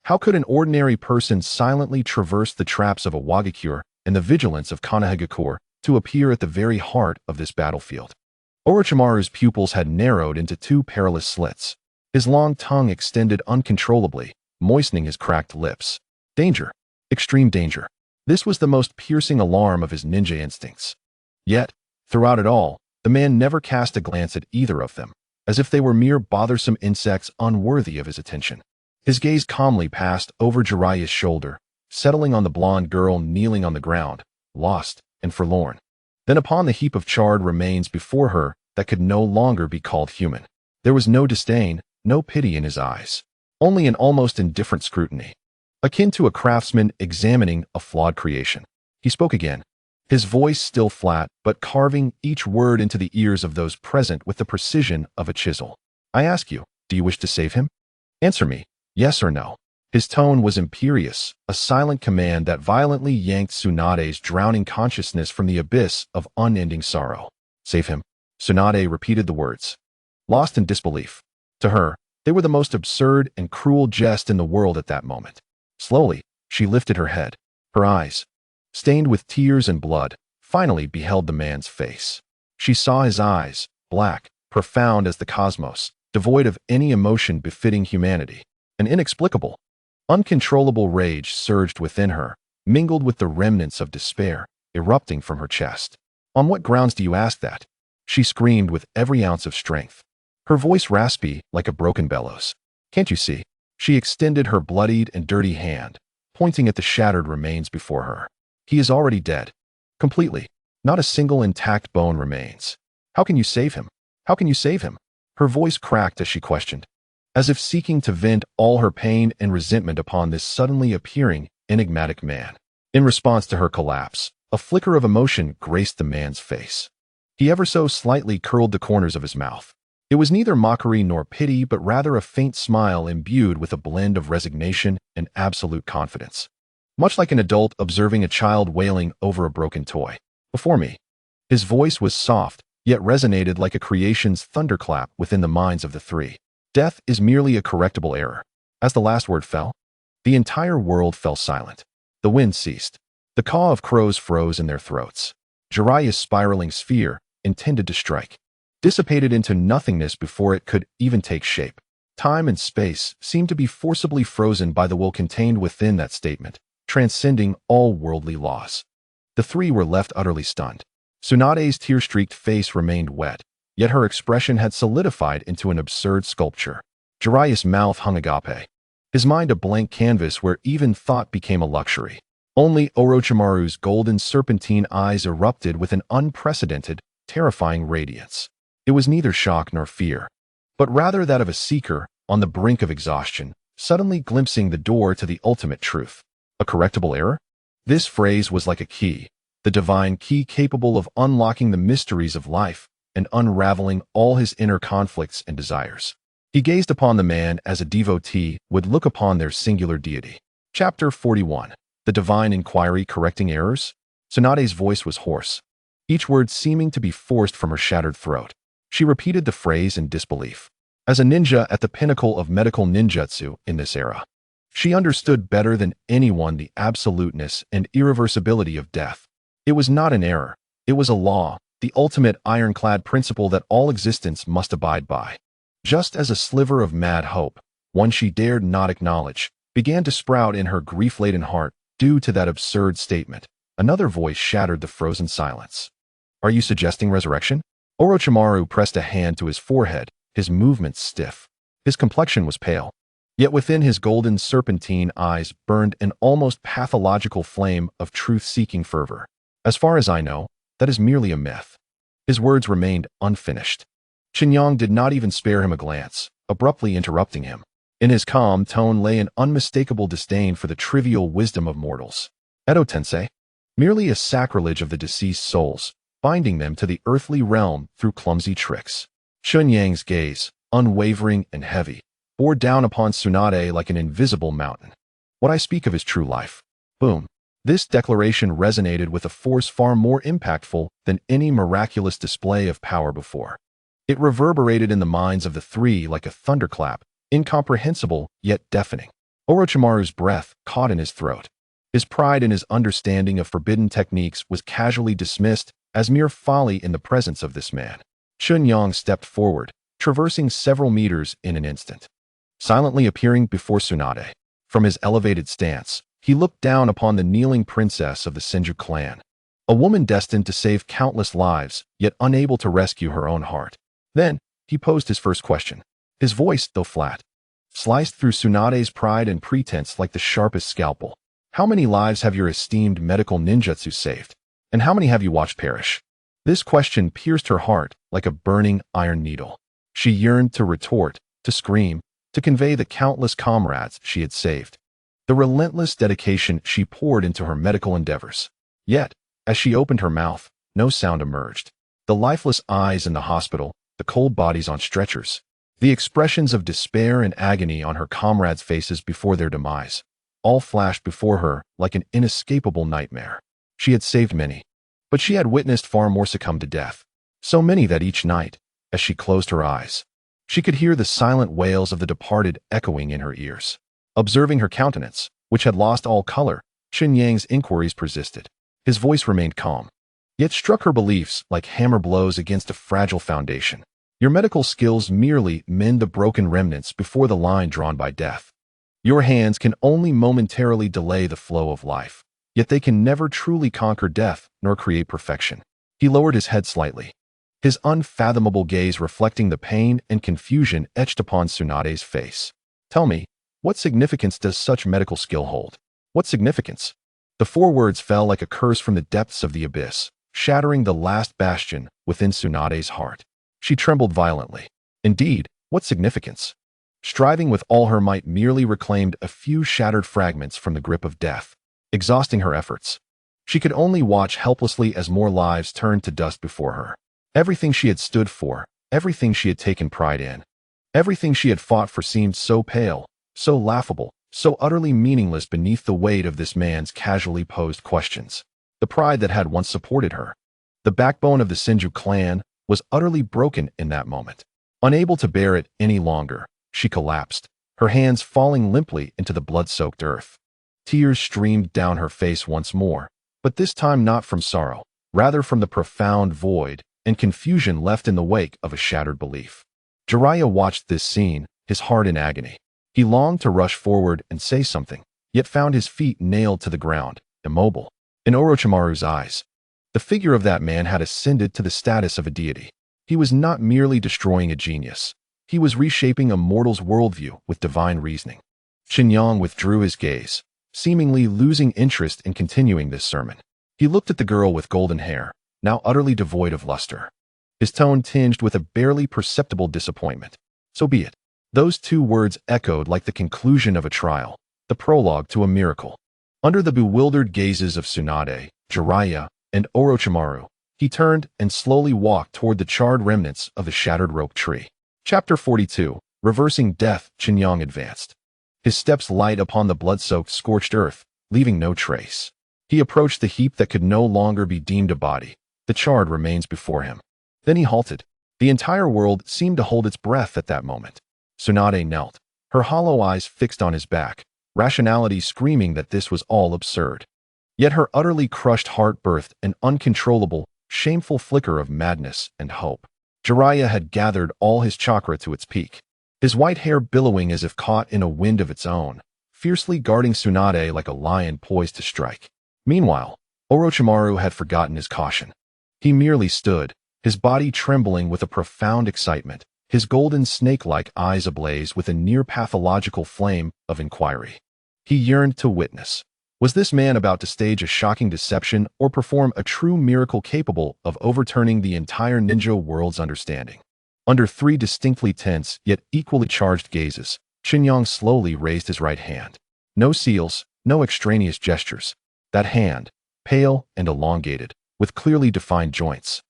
How could an ordinary person silently traverse the traps of a Wagakure and the vigilance of Konoha to appear at the very heart of this battlefield? Orochimaru's pupils had narrowed into two perilous slits. His long tongue extended uncontrollably, moistening his cracked lips. Danger. Extreme danger. This was the most piercing alarm of his ninja instincts. Yet, throughout it all, the man never cast a glance at either of them, as if they were mere bothersome insects unworthy of his attention. His gaze calmly passed over Jiraiya's shoulder, settling on the blonde girl kneeling on the ground, lost and forlorn. Then upon the heap of charred remains before her that could no longer be called human. There was no disdain, no pity in his eyes, only an almost indifferent scrutiny, akin to a craftsman examining a flawed creation. He spoke again, his voice still flat, but carving each word into the ears of those present with the precision of a chisel. "I ask you, do you wish to save him? Answer me, yes or no." His tone was imperious, a silent command that violently yanked Tsunade's drowning consciousness from the abyss of unending sorrow. "Save him." Tsunade repeated the words, lost in disbelief. To her, they were the most absurd and cruel jest in the world at that moment. Slowly, she lifted her head. Her eyes, stained with tears and blood, finally beheld the man's face. She saw his eyes, black, profound as the cosmos, devoid of any emotion befitting humanity. An inexplicable, uncontrollable rage surged within her, mingled with the remnants of despair, erupting from her chest. "On what grounds do you ask that?" She screamed with every ounce of strength, her voice raspy like a broken bellows. "Can't you see?" She extended her bloodied and dirty hand, pointing at the shattered remains before her. "He is already dead. Completely. Not a single intact bone remains. How can you save him? How can you save him?" Her voice cracked as she questioned, as if seeking to vent all her pain and resentment upon this suddenly appearing, enigmatic man. In response to her collapse, a flicker of emotion graced the man's face. He ever so slightly curled the corners of his mouth. It was neither mockery nor pity, but rather a faint smile imbued with a blend of resignation and absolute confidence. Much like an adult observing a child wailing over a broken toy. "Before me." His voice was soft, yet resonated like a creation's thunderclap within the minds of the three. "Death is merely a correctable error." As the last word fell, the entire world fell silent. The wind ceased. The caw of crows froze in their throats. Jiraiya's spiraling sphere, intended to strike, dissipated into nothingness before it could even take shape. Time and space seemed to be forcibly frozen by the will contained within that statement, transcending all worldly laws. The three were left utterly stunned. Tsunade's tear-streaked face remained wet, yet her expression had solidified into an absurd sculpture. Jiraiya's mouth hung agape, his mind a blank canvas where even thought became a luxury. Only Orochimaru's golden serpentine eyes erupted with an unprecedented, terrifying radiance. It was neither shock nor fear, but rather that of a seeker on the brink of exhaustion, suddenly glimpsing the door to the ultimate truth. A correctable error? This phrase was like a key, the divine key capable of unlocking the mysteries of life and unraveling all his inner conflicts and desires. He gazed upon the man as a devotee would look upon their singular deity. Chapter 41. The Divine Inquiry Correcting Errors? Tsunade's voice was hoarse, each word seeming to be forced from her shattered throat. She repeated the phrase in disbelief. As a ninja at the pinnacle of medical ninjutsu in this era, she understood better than anyone the absoluteness and irreversibility of death. It was not an error. It was a law, the ultimate ironclad principle that all existence must abide by. Just as a sliver of mad hope, one she dared not acknowledge, began to sprout in her grief-laden heart due to that absurd statement, another voice shattered the frozen silence. "Are you suggesting resurrection?" Orochimaru pressed a hand to his forehead, his movements stiff. His complexion was pale, yet within his golden serpentine eyes burned an almost pathological flame of truth-seeking fervor. "As far as I know, that is merely a myth." His words remained unfinished. Chen Yang did not even spare him a glance, abruptly interrupting him. In his calm tone lay an unmistakable disdain for the trivial wisdom of mortals. Edo Tensei, merely a sacrilege of the deceased souls, binding them to the earthly realm through clumsy tricks. Chen Yang's gaze, unwavering and heavy, bore down upon Tsunade like an invisible mountain. What I speak of is true life. Boom. This declaration resonated with a force far more impactful than any miraculous display of power before. It reverberated in the minds of the three like a thunderclap, incomprehensible yet deafening. Orochimaru's breath caught in his throat. His pride in his understanding of forbidden techniques was casually dismissed as mere folly in the presence of this man. Chen Yang stepped forward, traversing several meters in an instant, silently appearing before Tsunade. From his elevated stance, he looked down upon the kneeling princess of the Senju clan, a woman destined to save countless lives, yet unable to rescue her own heart. Then, he posed his first question. His voice, though flat, sliced through Tsunade's pride and pretense like the sharpest scalpel. How many lives have your esteemed medical ninjutsu saved? And how many have you watched perish? This question pierced her heart like a burning iron needle. She yearned to retort, to scream, to convey the countless comrades she had saved, the relentless dedication she poured into her medical endeavors. Yet, as she opened her mouth, no sound emerged. The lifeless eyes in the hospital, the cold bodies on stretchers, the expressions of despair and agony on her comrades' faces before their demise, all flashed before her like an inescapable nightmare. She had saved many, but she had witnessed far more succumb to death. So many that each night, as she closed her eyes, she could hear the silent wails of the departed echoing in her ears. Observing her countenance, which had lost all color, Chen Yang's inquiries persisted. His voice remained calm, yet struck her beliefs like hammer blows against a fragile foundation. Your medical skills merely mend the broken remnants before the line drawn by death. Your hands can only momentarily delay the flow of life, yet they can never truly conquer death nor create perfection. He lowered his head slightly, his unfathomable gaze reflecting the pain and confusion etched upon Tsunade's face. Tell me, what significance does such medical skill hold? What significance? The four words fell like a curse from the depths of the abyss, shattering the last bastion within Tsunade's heart. She trembled violently. Indeed, what significance? Striving with all her might merely reclaimed a few shattered fragments from the grip of death, exhausting her efforts. She could only watch helplessly as more lives turned to dust before her. Everything she had stood for, everything she had taken pride in, everything she had fought for seemed so pale, so laughable, so utterly meaningless beneath the weight of this man's casually posed questions. The pride that had once supported her, the backbone of the Senju clan, was utterly broken in that moment. Unable to bear it any longer, she collapsed, her hands falling limply into the blood-soaked earth. Tears streamed down her face once more, but this time not from sorrow, rather from the profound void and confusion left in the wake of a shattered belief. Jiraiya watched this scene, his heart in agony. He longed to rush forward and say something, yet found his feet nailed to the ground, immobile. In Orochimaru's eyes, the figure of that man had ascended to the status of a deity. He was not merely destroying a genius. He was reshaping a mortal's worldview with divine reasoning. Chen Yang withdrew his gaze, seemingly losing interest in continuing this sermon. He looked at the girl with golden hair, now utterly devoid of luster. His tone tinged with a barely perceptible disappointment. So be it. Those two words echoed like the conclusion of a trial, the prologue to a miracle. Under the bewildered gazes of Tsunade, Jiraiya, and Orochimaru, he turned and slowly walked toward the charred remnants of the shattered rope tree. Chapter 42. Reversing Death. Chen Yang advanced, his steps light upon the blood-soaked, scorched earth, leaving no trace. He approached the heap that could no longer be deemed a body, the charred remains before him. Then he halted. The entire world seemed to hold its breath at that moment. Tsunade knelt, her hollow eyes fixed on his back, rationality screaming that this was all absurd. Yet her utterly crushed heart birthed an uncontrollable, shameful flicker of madness and hope. Jiraiya had gathered all his chakra to its peak, his white hair billowing as if caught in a wind of its own, fiercely guarding Tsunade like a lion poised to strike. Meanwhile, Orochimaru had forgotten his caution. He merely stood, his body trembling with a profound excitement, his golden snake-like eyes ablaze with a near-pathological flame of inquiry. He yearned to witness, Was this man about to stage a shocking deception or perform a true miracle capable of overturning the entire ninja world's understanding? Under 3 distinctly tense yet equally charged gazes, Chen Yang slowly raised his right hand. No seals, no extraneous gestures. That hand, pale and elongated, with clearly defined joints,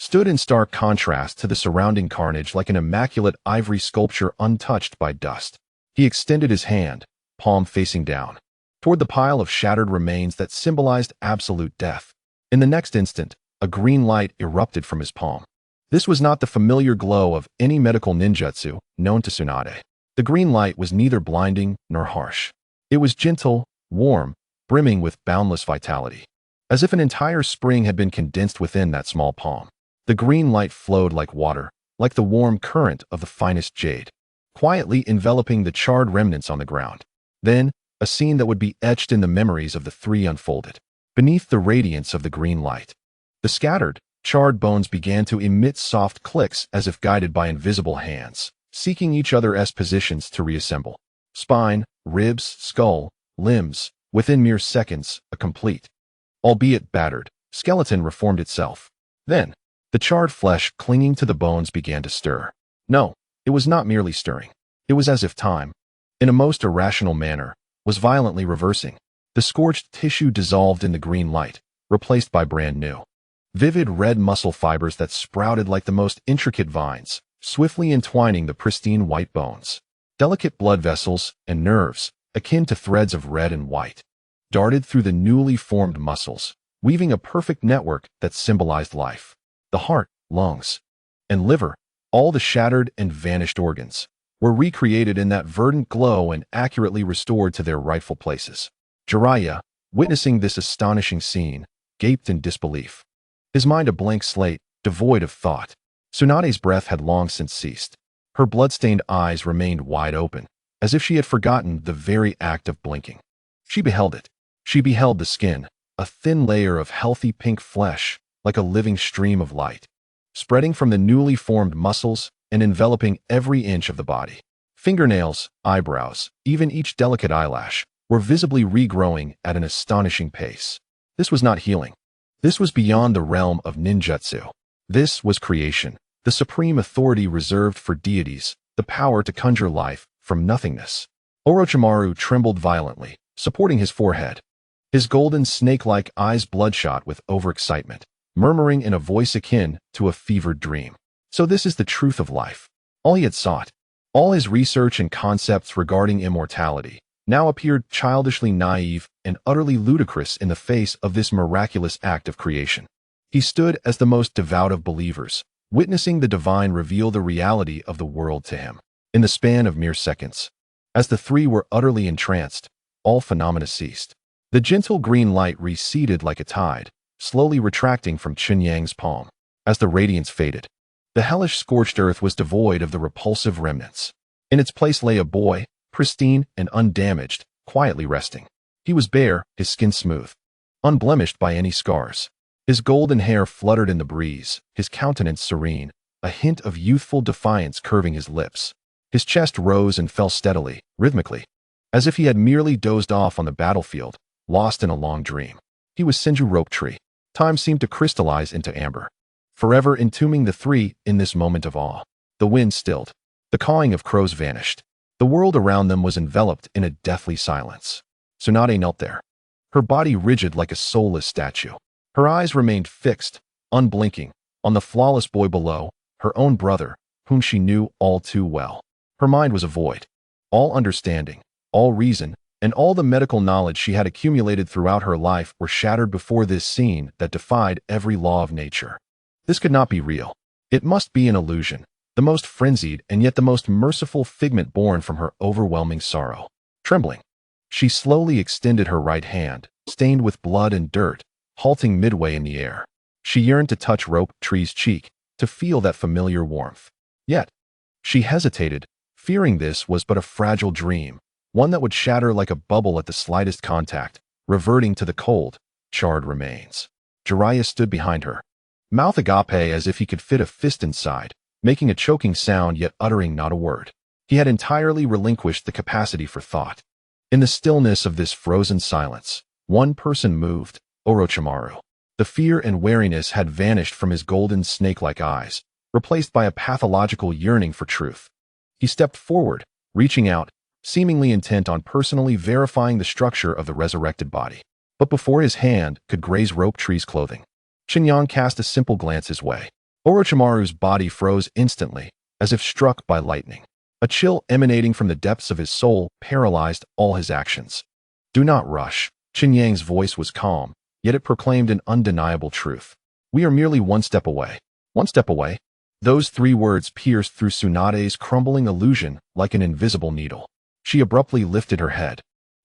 stood in stark contrast to the surrounding carnage like an immaculate ivory sculpture untouched by dust. He extended his hand, palm facing down, toward the pile of shattered remains that symbolized absolute death. In the next instant, a green light erupted from his palm. This was not the familiar glow of any medical ninjutsu known to Tsunade. The green light was neither blinding nor harsh. It was gentle, warm, brimming with boundless vitality, as if an entire spring had been condensed within that small palm. The green light flowed like water, like the warm current of the finest jade, quietly enveloping the charred remnants on the ground. Then, a scene that would be etched in the memories of the 3 unfolded. Beneath the radiance of the green light, the scattered, charred bones began to emit soft clicks as if guided by invisible hands, seeking each other's positions to reassemble. Spine, ribs, skull, limbs, within mere seconds, a complete, albeit battered, skeleton reformed itself. Then, the charred flesh clinging to the bones began to stir. No, it was not merely stirring. It was as if time, in a most irrational manner, was violently reversing. The scorched tissue dissolved in the green light, replaced by brand new, vivid red muscle fibers that sprouted like the most intricate vines, swiftly entwining the pristine white bones. Delicate blood vessels and nerves, akin to threads of red and white, darted through the newly formed muscles, weaving a perfect network that symbolized life. The heart, lungs, and liver, all the shattered and vanished organs, were recreated in that verdant glow and accurately restored to their rightful places. Jiraiya, witnessing this astonishing scene, gaped in disbelief, his mind a blank slate, devoid of thought. Tsunade's breath had long since ceased. Her blood-stained eyes remained wide open, as if she had forgotten the very act of blinking. She beheld it. She beheld the skin, a thin layer of healthy pink flesh, like a living stream of light, spreading from the newly formed muscles and enveloping every inch of the body. Fingernails, eyebrows, even each delicate eyelash, were visibly regrowing at an astonishing pace. This was not healing. This was beyond the realm of ninjutsu. This was creation, the supreme authority reserved for deities, the power to conjure life from nothingness. Orochimaru trembled violently, supporting his forehead, his golden snake-like eyes bloodshot with overexcitement, murmuring in a voice akin to a fevered dream. So this is the truth of life. All he had sought, all his research and concepts regarding immortality, now appeared childishly naive and utterly ludicrous in the face of this miraculous act of creation. He stood as the most devout of believers, witnessing the divine reveal the reality of the world to him. In the span of mere seconds, as the 3 were utterly entranced, all phenomena ceased. The gentle green light receded like a tide, slowly retracting from Chen Yang's palm. As the radiance faded, the hellish scorched earth was devoid of the repulsive remnants. In its place lay a boy, pristine and undamaged, quietly resting. He was bare, his skin smooth, unblemished by any scars. His golden hair fluttered in the breeze, his countenance serene, a hint of youthful defiance curving his lips. His chest rose and fell steadily, rhythmically, as if he had merely dozed off on the battlefield, lost in a long dream. He was Senju Rope Tree. Time seemed to crystallize into amber, forever entombing the 3 in this moment of awe. The wind stilled. The cawing of crows vanished. The world around them was enveloped in a deathly silence. Tsunade knelt there, her body rigid like a soulless statue. Her eyes remained fixed, unblinking, on the flawless boy below, her own brother, whom she knew all too well. Her mind was a void. All understanding, all reason, and all the medical knowledge she had accumulated throughout her life were shattered before this scene that defied every law of nature. This could not be real. It must be an illusion, the most frenzied and yet the most merciful figment born from her overwhelming sorrow. Trembling, she slowly extended her right hand, stained with blood and dirt, halting midway in the air. She yearned to touch Rope Tree's cheek, to feel that familiar warmth. Yet, she hesitated, fearing this was but a fragile dream, one that would shatter like a bubble at the slightest contact, reverting to the cold, charred remains. Jiraiya stood behind her, mouth agape as if he could fit a fist inside, making a choking sound yet uttering not a word. He had entirely relinquished the capacity for thought. In the stillness of this frozen silence, One person moved, Orochimaru. The fear and wariness had vanished from his golden snake-like eyes, replaced by a pathological yearning for truth. He stepped forward, reaching out, seemingly intent on personally verifying the structure of the resurrected body. But before his hand could graze Rope Tree's clothing, Chen Yang cast a simple glance his way. Orochimaru's body froze instantly, as if struck by lightning. A chill emanating from the depths of his soul paralyzed all his actions. "Do not rush." Chen Yang's voice was calm, yet it proclaimed an undeniable truth. "We are merely one step away." "One step away?" Those three words pierced through Tsunade's crumbling illusion like an invisible needle. She abruptly lifted her head,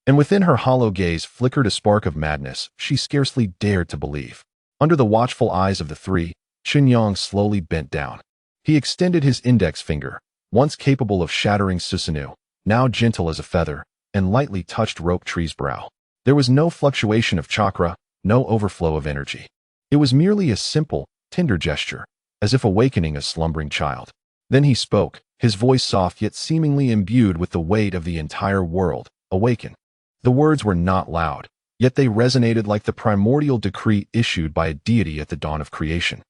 and within her hollow gaze flickered a spark of madness she scarcely dared to believe. Under the watchful eyes of the three, Chen Yang slowly bent down. He extended his index finger, once capable of shattering Susanoo, now gentle as a feather, and lightly touched Rope Tree's brow. There was no fluctuation of chakra, no overflow of energy. It was merely a simple, tender gesture, as if awakening a slumbering child. Then he spoke, his voice soft yet seemingly imbued with the weight of the entire world. "Awaken." The words were not loud, yet they resonated like the primordial decree issued by a deity at the dawn of creation,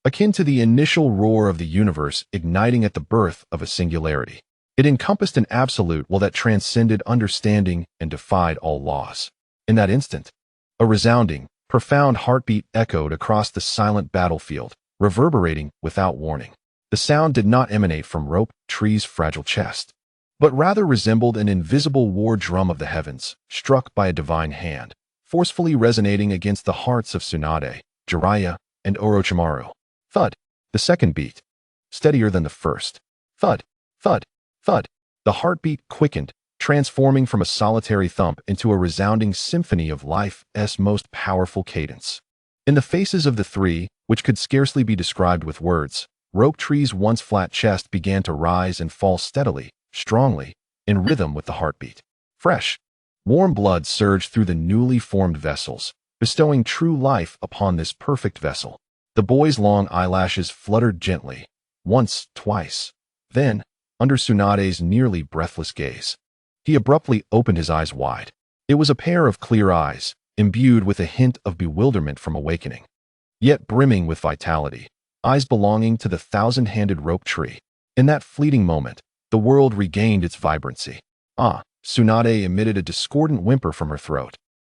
akin to the initial roar of the universe igniting at the birth of a singularity. It encompassed an absolute will that transcended understanding and defied all laws. In that instant, a resounding, profound heartbeat echoed across the silent battlefield, reverberating without warning. The sound did not emanate from Rope Tree's fragile chest, but rather resembled an invisible war drum of the heavens, struck by a divine hand, forcefully resonating against the hearts of Tsunade, Jiraiya, and Orochimaru. Thud. The second beat, steadier than the first. Thud, thud, thud. The heartbeat quickened, transforming from a solitary thump into a resounding symphony of life's most powerful cadence. In the faces of the three, which could scarcely be described with words, Rope Tree's once flat chest began to rise and fall steadily, strongly, in rhythm with the heartbeat. Fresh, warm blood surged through the newly formed vessels, bestowing true life upon this perfect vessel. The boy's long eyelashes fluttered gently, once, twice. Then, under Tsunade's nearly breathless gaze, he abruptly opened his eyes wide. It was a pair of clear eyes, imbued with a hint of bewilderment from awakening, yet brimming with vitality, eyes belonging to the thousand-handed Rope Tree. In that fleeting moment, the world regained its vibrancy. "Ah!" Tsunade emitted a discordant whimper from her throat,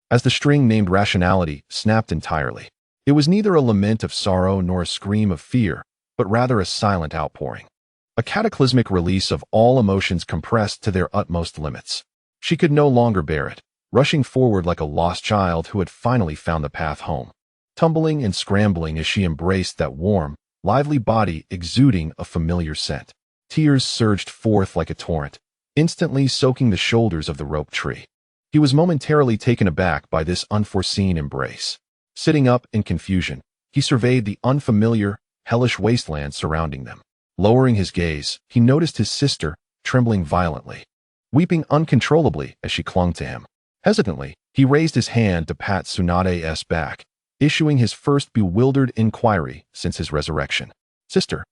as the string named rationality snapped entirely. It was neither a lament of sorrow nor a scream of fear, but rather a silent outpouring. A cataclysmic release of all emotions compressed to their utmost limits. She could no longer bear it, rushing forward like a lost child who had finally found the path home, tumbling and scrambling as she embraced that warm, lively body exuding a familiar scent. Tears surged forth like a torrent, instantly soaking the shoulders of the Rope Tree. He was momentarily taken aback by this unforeseen embrace. Sitting up in confusion, he surveyed the unfamiliar, hellish wasteland surrounding them. Lowering his gaze, he noticed his sister, trembling violently, weeping uncontrollably as she clung to him. Hesitantly, he raised his hand to pat Tsunade's back, issuing his first bewildered inquiry since his resurrection. "Sister,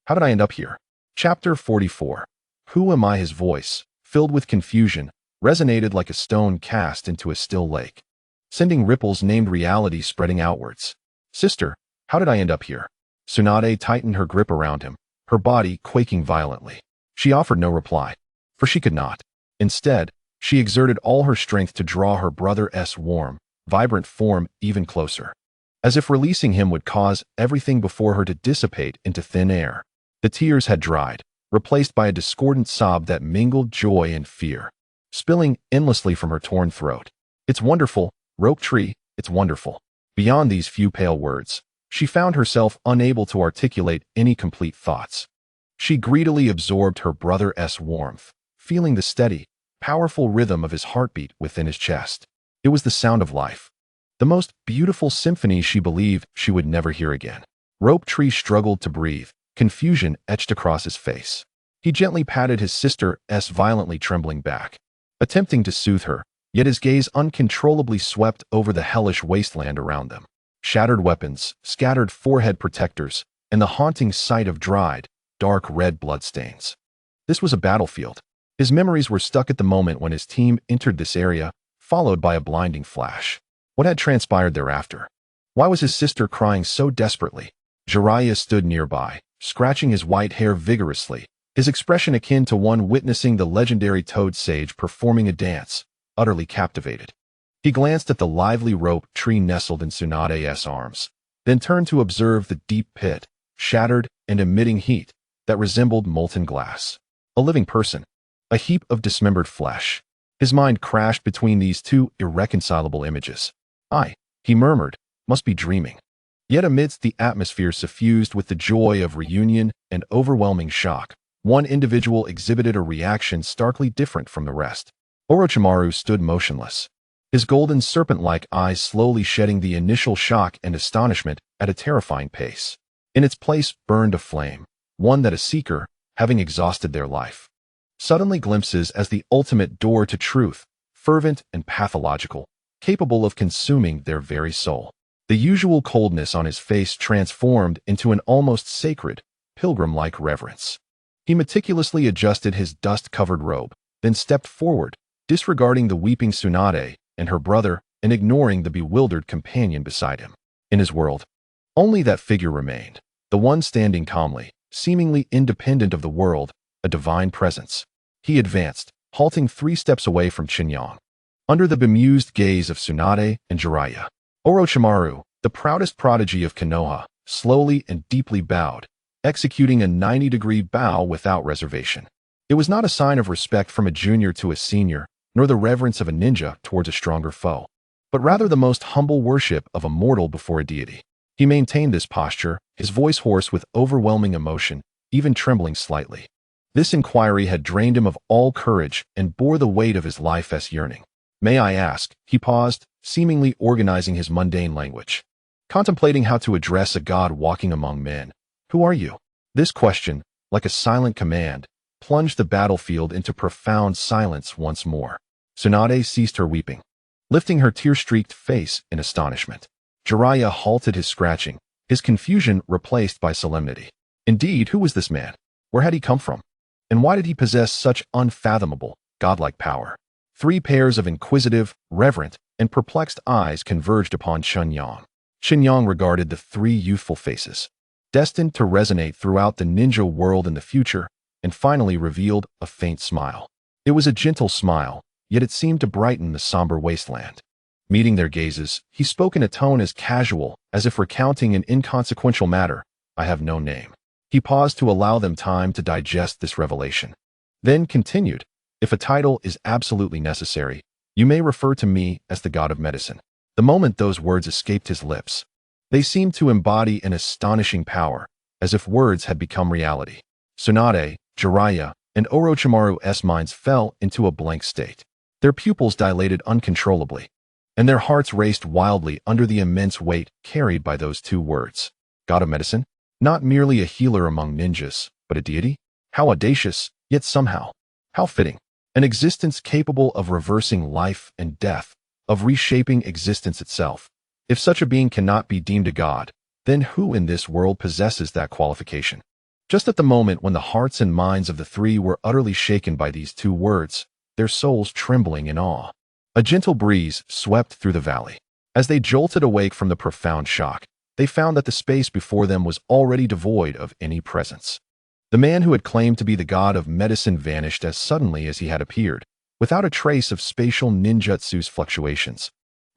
how did I end up here?" Chapter 44. Who am I? His voice, filled with confusion, resonated like a stone cast into a still lake, sending ripples named reality spreading outwards. "Sister, how did I end up here?" Tsunade tightened her grip around him, her body quaking violently. She offered no reply, for she could not. Instead, she exerted all her strength to draw her brother's warm, vibrant form even closer, as if releasing him would cause everything before her to dissipate into thin air. The tears had dried, replaced by a discordant sob that mingled joy and fear, spilling endlessly from her torn throat. "It's wonderful, Rope Tree, it's wonderful." Beyond these few pale words, she found herself unable to articulate any complete thoughts. She greedily absorbed her brother's warmth, feeling the steady, powerful rhythm of his heartbeat within his chest. It was the sound of life, the most beautiful symphony she believed she would never hear again. Rope Tree struggled to breathe, confusion etched across his face. He gently patted his sister's violently trembling back, attempting to soothe her, yet his gaze uncontrollably swept over the hellish wasteland around them. Shattered weapons, scattered forehead protectors, and the haunting sight of dried, dark red bloodstains. This was a battlefield. His memories were stuck at the moment when his team entered this area, followed by a blinding flash. What had transpired thereafter? Why was his sister crying so desperately? Jiraiya stood nearby, scratching his white hair vigorously, his expression akin to one witnessing the legendary Toad Sage performing a dance, utterly captivated. He glanced at the lively rope tree nestled in Tsunade's arms, then turned to observe the deep pit, shattered and emitting heat, that resembled molten glass. A living person, a heap of dismembered flesh. His mind crashed between these two irreconcilable images. He murmured, must be dreaming. Yet amidst the atmosphere suffused with the joy of reunion and overwhelming shock, one individual exhibited a reaction starkly different from the rest. Orochimaru stood motionless, his golden serpent-like eyes slowly shedding the initial shock and astonishment at a terrifying pace. In its place burned a flame, one that a seeker, having exhausted their life, suddenly glimpses as the ultimate door to truth, fervent and pathological, capable of consuming their very soul. The usual coldness on his face transformed into an almost sacred, pilgrim-like reverence. He meticulously adjusted his dust-covered robe, then stepped forward, disregarding the weeping Tsunade and her brother and ignoring the bewildered companion beside him. In his world, only that figure remained, the one standing calmly, seemingly independent of the world, a divine presence. He advanced, halting 3 steps away from Chen Yang. Under the bemused gaze of Tsunade and Jiraiya, Orochimaru, the proudest prodigy of Konoha, slowly and deeply bowed, executing a 90-degree bow without reservation. It was not a sign of respect from a junior to a senior, nor the reverence of a ninja towards a stronger foe, but rather the most humble worship of a mortal before a deity. He maintained this posture, his voice hoarse with overwhelming emotion, even trembling slightly. This inquiry had drained him of all courage and bore the weight of his life's yearning. May I ask, he paused, seemingly organizing his mundane language, contemplating how to address a god walking among men. Who are you? This question, like a silent command, plunged the battlefield into profound silence once more. Tsunade ceased her weeping, lifting her tear-streaked face in astonishment. Jiraiya halted his scratching, his confusion replaced by solemnity. Indeed, who was this man? Where had he come from? And why did he possess such unfathomable, godlike power? 3 pairs of inquisitive, reverent, and perplexed eyes converged upon Chen Yang. Chen Yang regarded the 3 youthful faces, destined to resonate throughout the ninja world in the future, and finally revealed a faint smile. It was a gentle smile, yet it seemed to brighten the somber wasteland. Meeting their gazes, he spoke in a tone as casual as if recounting an inconsequential matter. I have no name. He paused to allow them time to digest this revelation, then continued, if a title is absolutely necessary, you may refer to me as the god of medicine. The moment those words escaped his lips, they seemed to embody an astonishing power, as if words had become reality. Tsunade, Jiraiya, and Orochimaru's minds fell into a blank state. Their pupils dilated uncontrollably, and their hearts raced wildly under the immense weight carried by those 2 words. God of medicine? Not merely a healer among ninjas, but a deity? How audacious, yet somehow, how fitting. An existence capable of reversing life and death, of reshaping existence itself. If such a being cannot be deemed a god, then who in this world possesses that qualification? Just at the moment when the hearts and minds of the 3 were utterly shaken by these 2 words, their souls trembling in awe, a gentle breeze swept through the valley. As they jolted awake from the profound shock, they found that the space before them was already devoid of any presence. The man who had claimed to be the god of medicine vanished as suddenly as he had appeared, without a trace of spatial ninjutsu's fluctuations,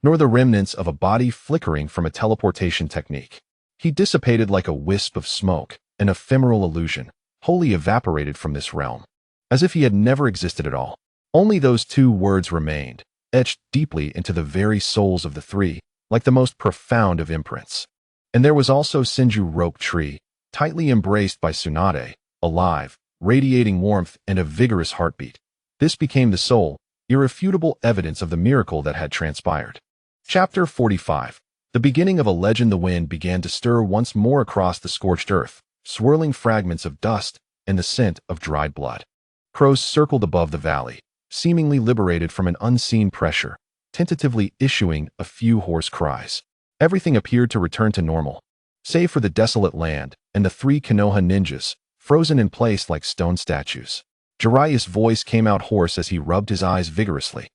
nor the remnants of a body flickering from a teleportation technique. He dissipated like a wisp of smoke, an ephemeral illusion, wholly evaporated from this realm, as if he had never existed at all. Only those 2 words remained, etched deeply into the very souls of the 3, like the most profound of imprints. And there was also Senju Rope Tree, tightly embraced by Tsunade, alive, radiating warmth and a vigorous heartbeat. This became the sole, irrefutable evidence of the miracle that had transpired. Chapter 45. The beginning of a legend. The wind began to stir once more across the scorched earth, swirling fragments of dust and the scent of dried blood. Crows circled above the valley, seemingly liberated from an unseen pressure, tentatively issuing a few hoarse cries. Everything appeared to return to normal, save for the desolate land and the 3 Konoha ninjas, frozen in place like stone statues. Jiraiya's voice came out hoarse as he rubbed his eyes vigorously.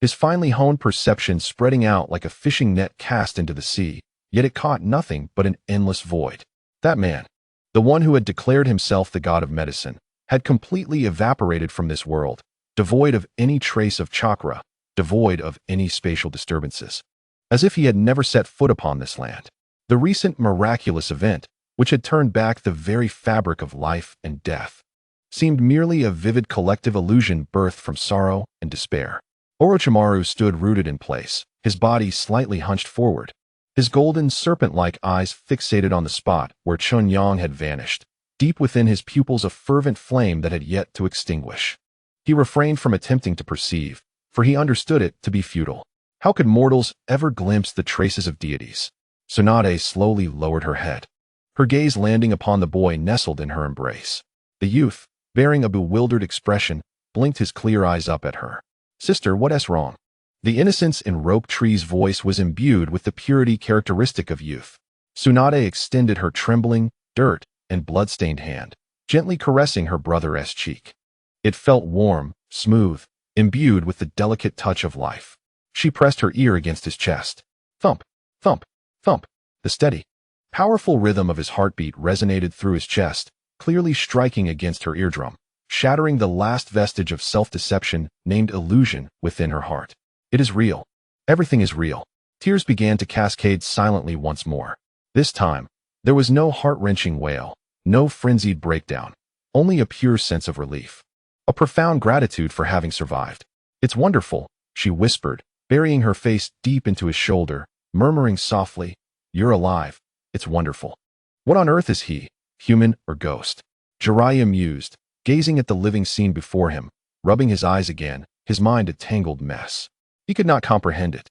his finely honed perception spreading out like a fishing net cast into the sea, yet it caught nothing but an endless void. That man, the one who had declared himself the god of medicine, had completely evaporated from this world, devoid of any trace of chakra, devoid of any spatial disturbances, as if he had never set foot upon this land. The recent miraculous event, which had turned back the very fabric of life and death, seemed merely a vivid collective illusion birthed from sorrow and despair. Orochimaru stood rooted in place, his body slightly hunched forward, his golden serpent-like eyes fixated on the spot where Chen Yang had vanished, deep within his pupils a fervent flame that had yet to extinguish. He refrained from attempting to perceive, for he understood it to be futile. How could mortals ever glimpse the traces of deities? Tsunade slowly lowered her head, her gaze landing upon the boy nestled in her embrace. The youth, bearing a bewildered expression, blinked his clear eyes up at her. "Sister, what's wrong?" The innocence in Rope Tree's voice was imbued with the purity characteristic of youth. Tsunade extended her trembling, dirt, and blood-stained hand, gently caressing her brother's cheek. It felt warm, smooth, imbued with the delicate touch of life. She pressed her ear against his chest. Thump, thump, thump. The steady, powerful rhythm of his heartbeat resonated through his chest, clearly striking against her eardrum, shattering the last vestige of self-deception named illusion within her heart. It is real. Everything is real. Tears began to cascade silently once more. This time, there was no heart-wrenching wail, no frenzied breakdown, only a pure sense of relief. A profound gratitude for having survived. "It's wonderful," she whispered, burying her face deep into his shoulder, murmuring softly, "You're alive. It's wonderful." What on earth is he, human or ghost? Jiraiya mused, gazing at the living scene before him, rubbing his eyes again, his mind a tangled mess. He could not comprehend it.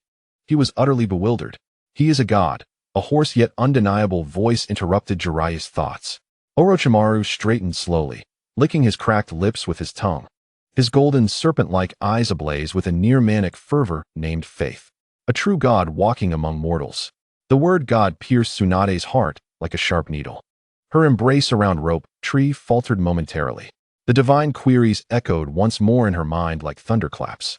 He was utterly bewildered. "He is a god," a hoarse yet undeniable voice interrupted Jiraiya's thoughts. Orochimaru straightened slowly, licking his cracked lips with his tongue, his golden serpent-like eyes ablaze with a near-manic fervor named faith. A true god walking among mortals. The word god pierced Tsunade's heart like a sharp needle. Her embrace around Rope Tree faltered momentarily. The divine queries echoed once more in her mind like thunderclaps.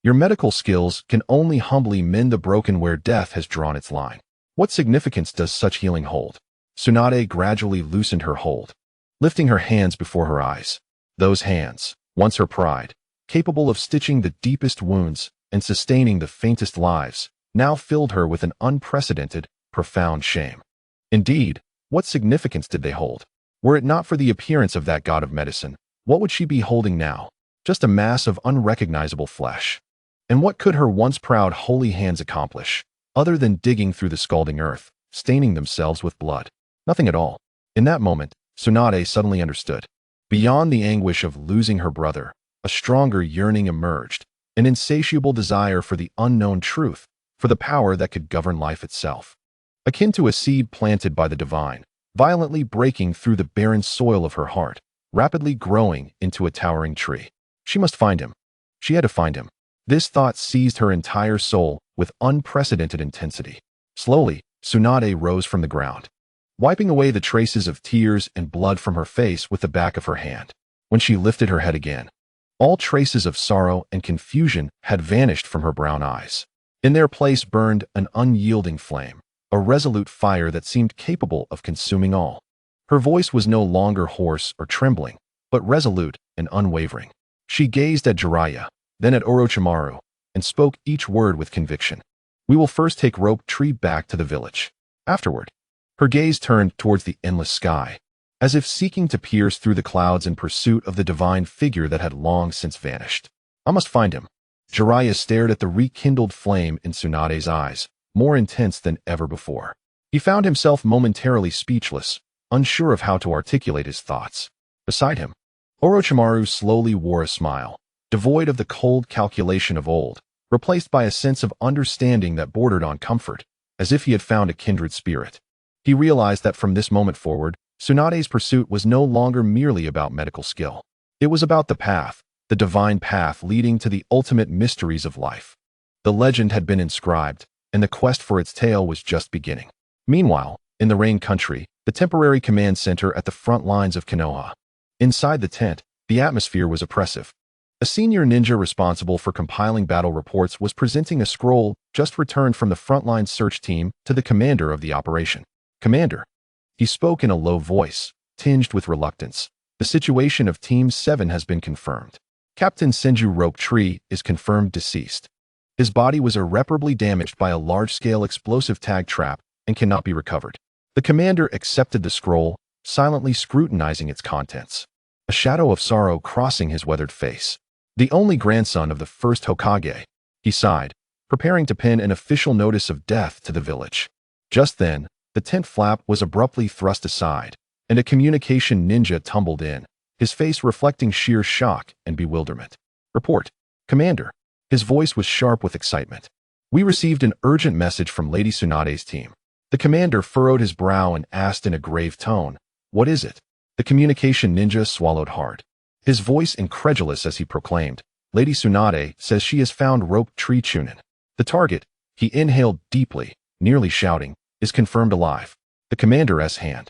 "Your medical skills can only humbly mend the broken where death has drawn its line. What significance does such healing hold?" Tsunade gradually loosened her hold, lifting her hands before her eyes. Those hands, once her pride, capable of stitching the deepest wounds and sustaining the faintest lives, now filled her with an unprecedented, profound shame. Indeed, what significance did they hold? Were it not for the appearance of that god of medicine, what would she be holding now? Just a mass of unrecognizable flesh. And what could her once proud holy hands accomplish, other than digging through the scalding earth, staining themselves with blood? Nothing at all. In that moment, Tsunade suddenly understood. Beyond the anguish of losing her brother, a stronger yearning emerged, an insatiable desire for the unknown truth, for the power that could govern life itself. Akin to a seed planted by the divine, violently breaking through the barren soil of her heart, rapidly growing into a towering tree. She must find him. She had to find him. This thought seized her entire soul with unprecedented intensity. Slowly, Tsunade rose from the ground, wiping away the traces of tears and blood from her face with the back of her hand. When she lifted her head again, all traces of sorrow and confusion had vanished from her brown eyes. In their place burned an unyielding flame, a resolute fire that seemed capable of consuming all. Her voice was no longer hoarse or trembling, but resolute and unwavering. She gazed at Jiraiya, then at Orochimaru, and spoke each word with conviction. "We will first take Rope Tree back to the village. Afterward." Her gaze turned towards the endless sky, as if seeking to pierce through the clouds in pursuit of the divine figure that had long since vanished. "I must find him." Jiraiya stared at the rekindled flame in Tsunade's eyes, more intense than ever before. He found himself momentarily speechless, unsure of how to articulate his thoughts. Beside him, Orochimaru slowly wore a smile, devoid of the cold calculation of old, replaced by a sense of understanding that bordered on comfort, as if he had found a kindred spirit. He realized that from this moment forward, Tsunade's pursuit was no longer merely about medical skill. It was about the path, the divine path leading to the ultimate mysteries of life. The legend had been inscribed, and the quest for its tale was just beginning. Meanwhile, in the Rain Country, the temporary command center at the front lines of Konoha. Inside the tent, the atmosphere was oppressive. A senior ninja responsible for compiling battle reports was presenting a scroll just returned from the frontline search team to the commander of the operation. "Commander," he spoke in a low voice, tinged with reluctance. "The situation of Team 7 has been confirmed. Captain Senju Rope Tree is confirmed deceased. His body was irreparably damaged by a large-scale explosive tag trap and cannot be recovered." The commander accepted the scroll, silently scrutinizing its contents, a shadow of sorrow crossing his weathered face. "The only grandson of the first Hokage," he sighed, preparing to pin an official notice of death to the village. Just then, the tent flap was abruptly thrust aside, and a communication ninja tumbled in, his face reflecting sheer shock and bewilderment. "Report, Commander." His voice was sharp with excitement. "We received an urgent message from Lady Tsunade's team." The commander furrowed his brow and asked in a grave tone, "What is it?" The communication ninja swallowed hard, his voice incredulous as he proclaimed, "Lady Tsunade says she has found Rope Tree Chunin. The target," he inhaled deeply, nearly shouting, "is confirmed alive." The commander's hand,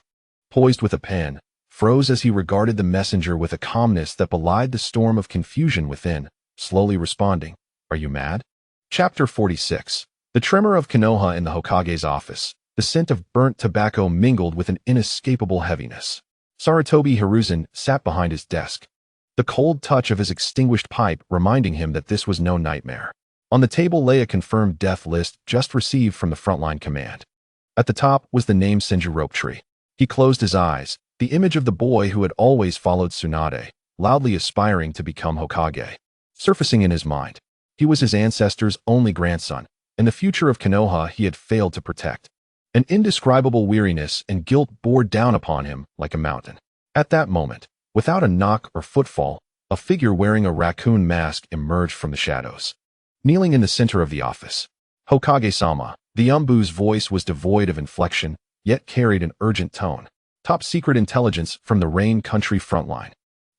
poised with a pen, froze as he regarded the messenger with a calmness that belied the storm of confusion within, slowly responding, "Are you mad?" Chapter 46. The tremor of Konoha in the Hokage's office, the scent of burnt tobacco mingled with an inescapable heaviness. Sarutobi Hiruzen sat behind his desk, the cold touch of his extinguished pipe reminding him that this was no nightmare. On the table lay a confirmed death list just received from the frontline command. At the top was the name Senju Rope Tree. He closed his eyes, the image of the boy who had always followed Tsunade, loudly aspiring to become Hokage, surfacing in his mind. He was his ancestor's only grandson, and the future of Konoha he had failed to protect. An indescribable weariness and guilt bore down upon him like a mountain. At that moment, without a knock or footfall, a figure wearing a raccoon mask emerged from the shadows. Kneeling in the center of the office, "Hokage-sama." The Umbu's voice was devoid of inflection, yet carried an urgent tone. "Top secret intelligence from the Rain Country frontline."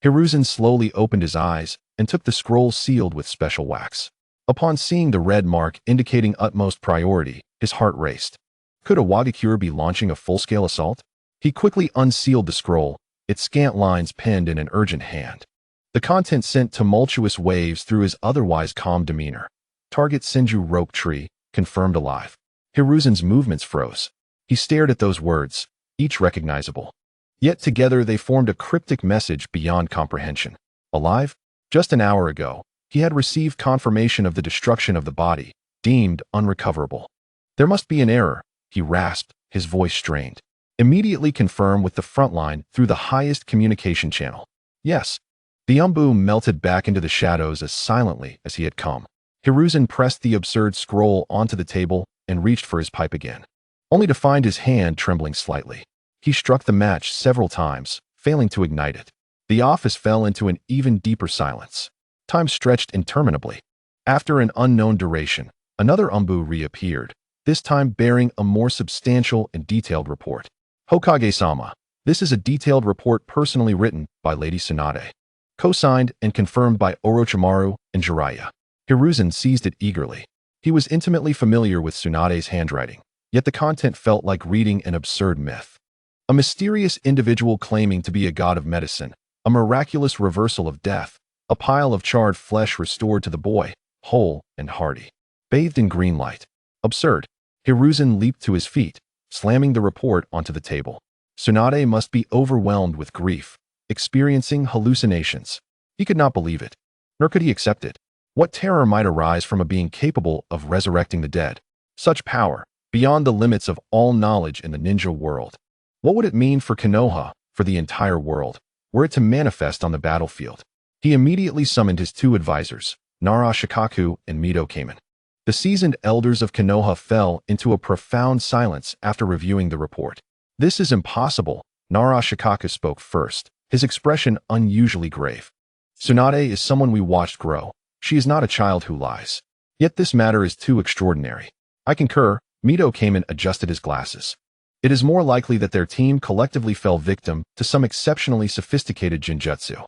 Hiruzen slowly opened his eyes and took the scroll sealed with special wax. Upon seeing the red mark indicating utmost priority, his heart raced. Could a Wagakure be launching a full-scale assault? He quickly unsealed the scroll, its scant lines penned in an urgent hand. The content sent tumultuous waves through his otherwise calm demeanor. "Target Senju Rope Tree, confirmed alive." Hiruzen's movements froze. He stared at those words, each recognizable. Yet together they formed a cryptic message beyond comprehension. Alive? Just an hour ago, he had received confirmation of the destruction of the body, deemed unrecoverable. There must be an error, he rasped, his voice strained. Immediately confirm with the frontline through the highest communication channel. Yes. The Umbu melted back into the shadows as silently as he had come. Hiruzen pressed the absurd scroll onto the table and reached for his pipe again, only to find his hand trembling slightly. He struck the match several times, failing to ignite it. The office fell into an even deeper silence. Time stretched interminably. After an unknown duration, another Umbu reappeared, this time bearing a more substantial and detailed report. "Hokage-sama, this is a detailed report personally written by Lady Tsunade. Co-signed and confirmed by Orochimaru and Jiraiya." Hiruzen seized it eagerly. He was intimately familiar with Tsunade's handwriting, yet the content felt like reading an absurd myth. A mysterious individual claiming to be a god of medicine, a miraculous reversal of death, a pile of charred flesh restored to the boy, whole and hearty, bathed in green light. Absurd. Hiruzen leaped to his feet, slamming the report onto the table. Tsunade must be overwhelmed with grief, experiencing hallucinations. He could not believe it, nor could he accept it. What terror might arise from a being capable of resurrecting the dead? Such power, beyond the limits of all knowledge in the ninja world. What would it mean for Konoha, for the entire world, were it to manifest on the battlefield? He immediately summoned his two advisors, Nara Shikaku and Mito Uzumaki. The seasoned elders of Konoha fell into a profound silence after reviewing the report. "This is impossible," Nara Shikaku spoke first, his expression unusually grave. "Tsunade is someone we watched grow. She is not a child who lies. Yet this matter is too extraordinary." "I concur," Mito came and adjusted his glasses. "It is more likely that their team collectively fell victim to some exceptionally sophisticated genjutsu.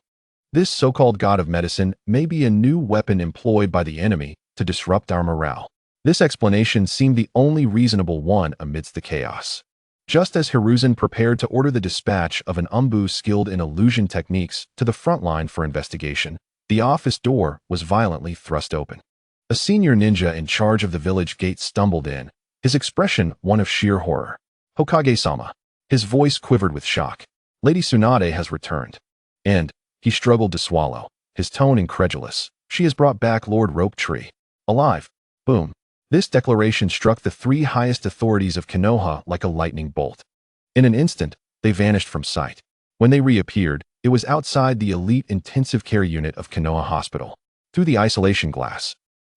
This so-called god of medicine may be a new weapon employed by the enemy to disrupt our morale." This explanation seemed the only reasonable one amidst the chaos. Just as Hiruzen prepared to order the dispatch of an Umbu skilled in illusion techniques to the front line for investigation, The office door was violently thrust open. A senior ninja in charge of the village gate stumbled in, his expression one of sheer horror. "Hokage-sama." His voice quivered with shock. "Lady Tsunade has returned." And he struggled to swallow, his tone incredulous. "She has brought back Lord Rope Tree. Alive." Boom. This declaration struck the three highest authorities of Konoha like a lightning bolt. In an instant, they vanished from sight. When they reappeared, it was outside the elite intensive care unit of Konoha Hospital. Through the isolation glass,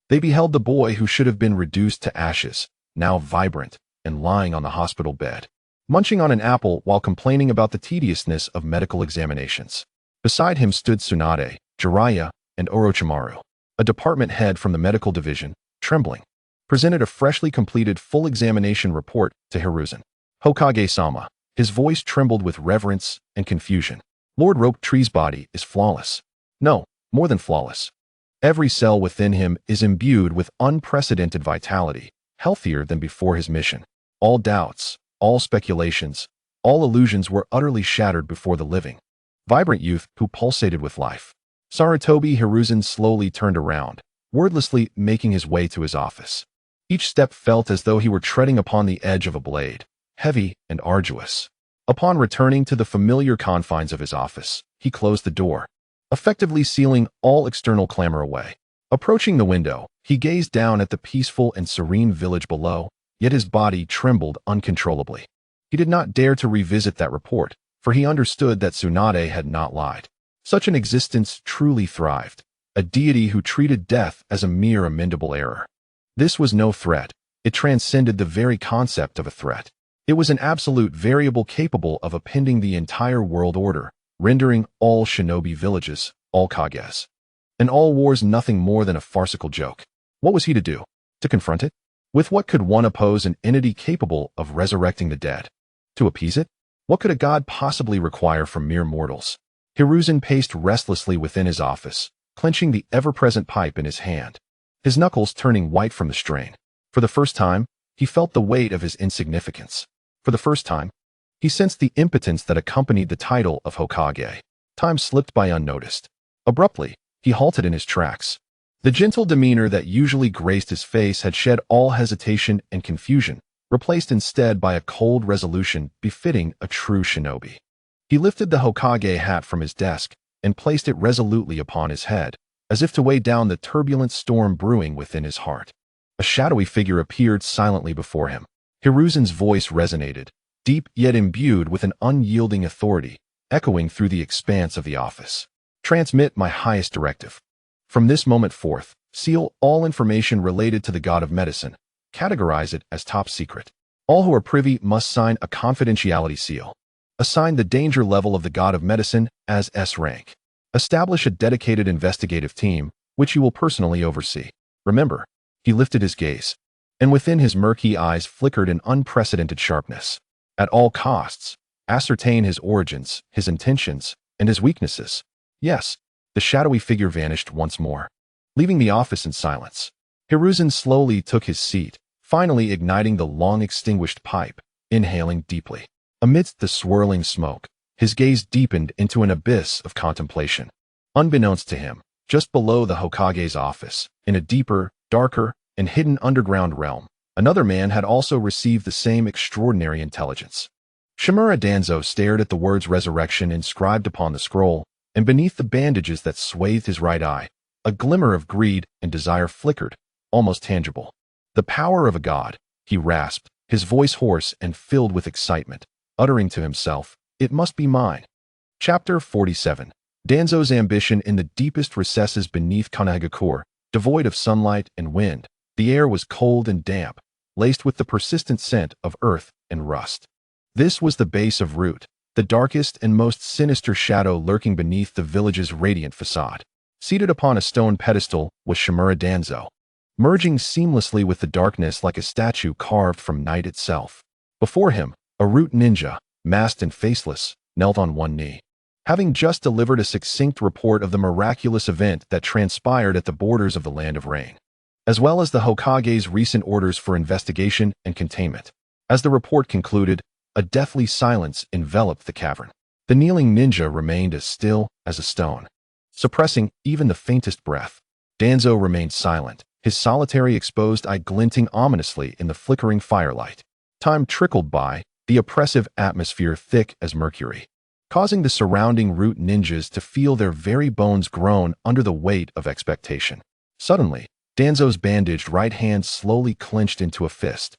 they beheld the boy who should have been reduced to ashes, now vibrant and lying on the hospital bed, munching on an apple while complaining about the tediousness of medical examinations. Beside him stood Tsunade, Jiraiya, and Orochimaru. A department head from the medical division, trembling, presented a freshly completed full examination report to Hiruzen. "Hokage-sama." His voice trembled with reverence and confusion. "Lord Rope Tree's body is flawless. No, more than flawless. Every cell within him is imbued with unprecedented vitality, healthier than before his mission. All doubts, all speculations, all illusions were utterly shattered before the living, vibrant youth who pulsated with life." Sarutobi Hiruzen slowly turned around, wordlessly making his way to his office. Each step felt as though he were treading upon the edge of a blade, heavy and arduous. Upon returning to the familiar confines of his office, he closed the door, effectively sealing all external clamor away. Approaching the window, he gazed down at the peaceful and serene village below, yet his body trembled uncontrollably. He did not dare to revisit that report, for he understood that Tsunade had not lied. Such an existence truly thrived, a deity who treated death as a mere amendable error. This was no threat. It transcended the very concept of a threat. It was an absolute variable capable of upending the entire world order, rendering all shinobi villages, all kages, and all wars nothing more than a farcical joke. What was he to do? To confront it? With what could one oppose an entity capable of resurrecting the dead? To appease it? What could a god possibly require from mere mortals? Hiruzen paced restlessly within his office, clenching the ever-present pipe in his hand, his knuckles turning white from the strain. For the first time, he felt the weight of his insignificance. For the first time, he sensed the impotence that accompanied the title of Hokage. Time slipped by unnoticed. Abruptly, he halted in his tracks. The gentle demeanor that usually graced his face had shed all hesitation and confusion, replaced instead by a cold resolution befitting a true shinobi. He lifted the Hokage hat from his desk and placed it resolutely upon his head, as if to weigh down the turbulent storm brewing within his heart. A shadowy figure appeared silently before him. Hiruzen's voice resonated, deep yet imbued with an unyielding authority, echoing through the expanse of the office. "Transmit my highest directive. From this moment forth, seal all information related to the god of medicine. Categorize it as top secret. All who are privy must sign a confidentiality seal. Assign the danger level of the god of medicine as S rank. Establish a dedicated investigative team, which you will personally oversee." Remember, he lifted his gaze, and within his murky eyes flickered an unprecedented sharpness. At all costs, ascertain his origins, his intentions, and his weaknesses. Yes, the shadowy figure vanished once more, leaving the office in silence. Hiruzen slowly took his seat, finally igniting the long-extinguished pipe, inhaling deeply. Amidst the swirling smoke, his gaze deepened into an abyss of contemplation. Unbeknownst to him, just below the Hokage's office, in a deeper, darker, and hidden underground realm, another man had also received the same extraordinary intelligence. Shimura Danzo stared at the words resurrection inscribed upon the scroll, and beneath the bandages that swathed his right eye, a glimmer of greed and desire flickered, almost tangible. "The power of a god," he rasped, his voice hoarse and filled with excitement, uttering to himself, "It must be mine." Chapter 47. Danzo's ambition. In the deepest recesses beneath Konohagakure, devoid of sunlight and wind, the air was cold and damp, laced with the persistent scent of earth and rust. This was the base of Root, the darkest and most sinister shadow lurking beneath the village's radiant facade. Seated upon a stone pedestal was Shimura Danzo, merging seamlessly with the darkness like a statue carved from night itself. Before him, a Root ninja, masked and faceless, knelt on one knee. Having just delivered a succinct report of the miraculous event that transpired at the borders of the Land of Rain, as well as the Hokage's recent orders for investigation and containment. As the report concluded, a deathly silence enveloped the cavern. The kneeling ninja remained as still as a stone. suppressing even the faintest breath. Danzo remained silent, his solitary exposed eye glinting ominously in the flickering firelight. Time trickled by, the oppressive atmosphere thick as mercury, causing the surrounding root ninjas to feel their very bones groan under the weight of expectation. Suddenly, Danzo's bandaged right hand slowly clenched into a fist,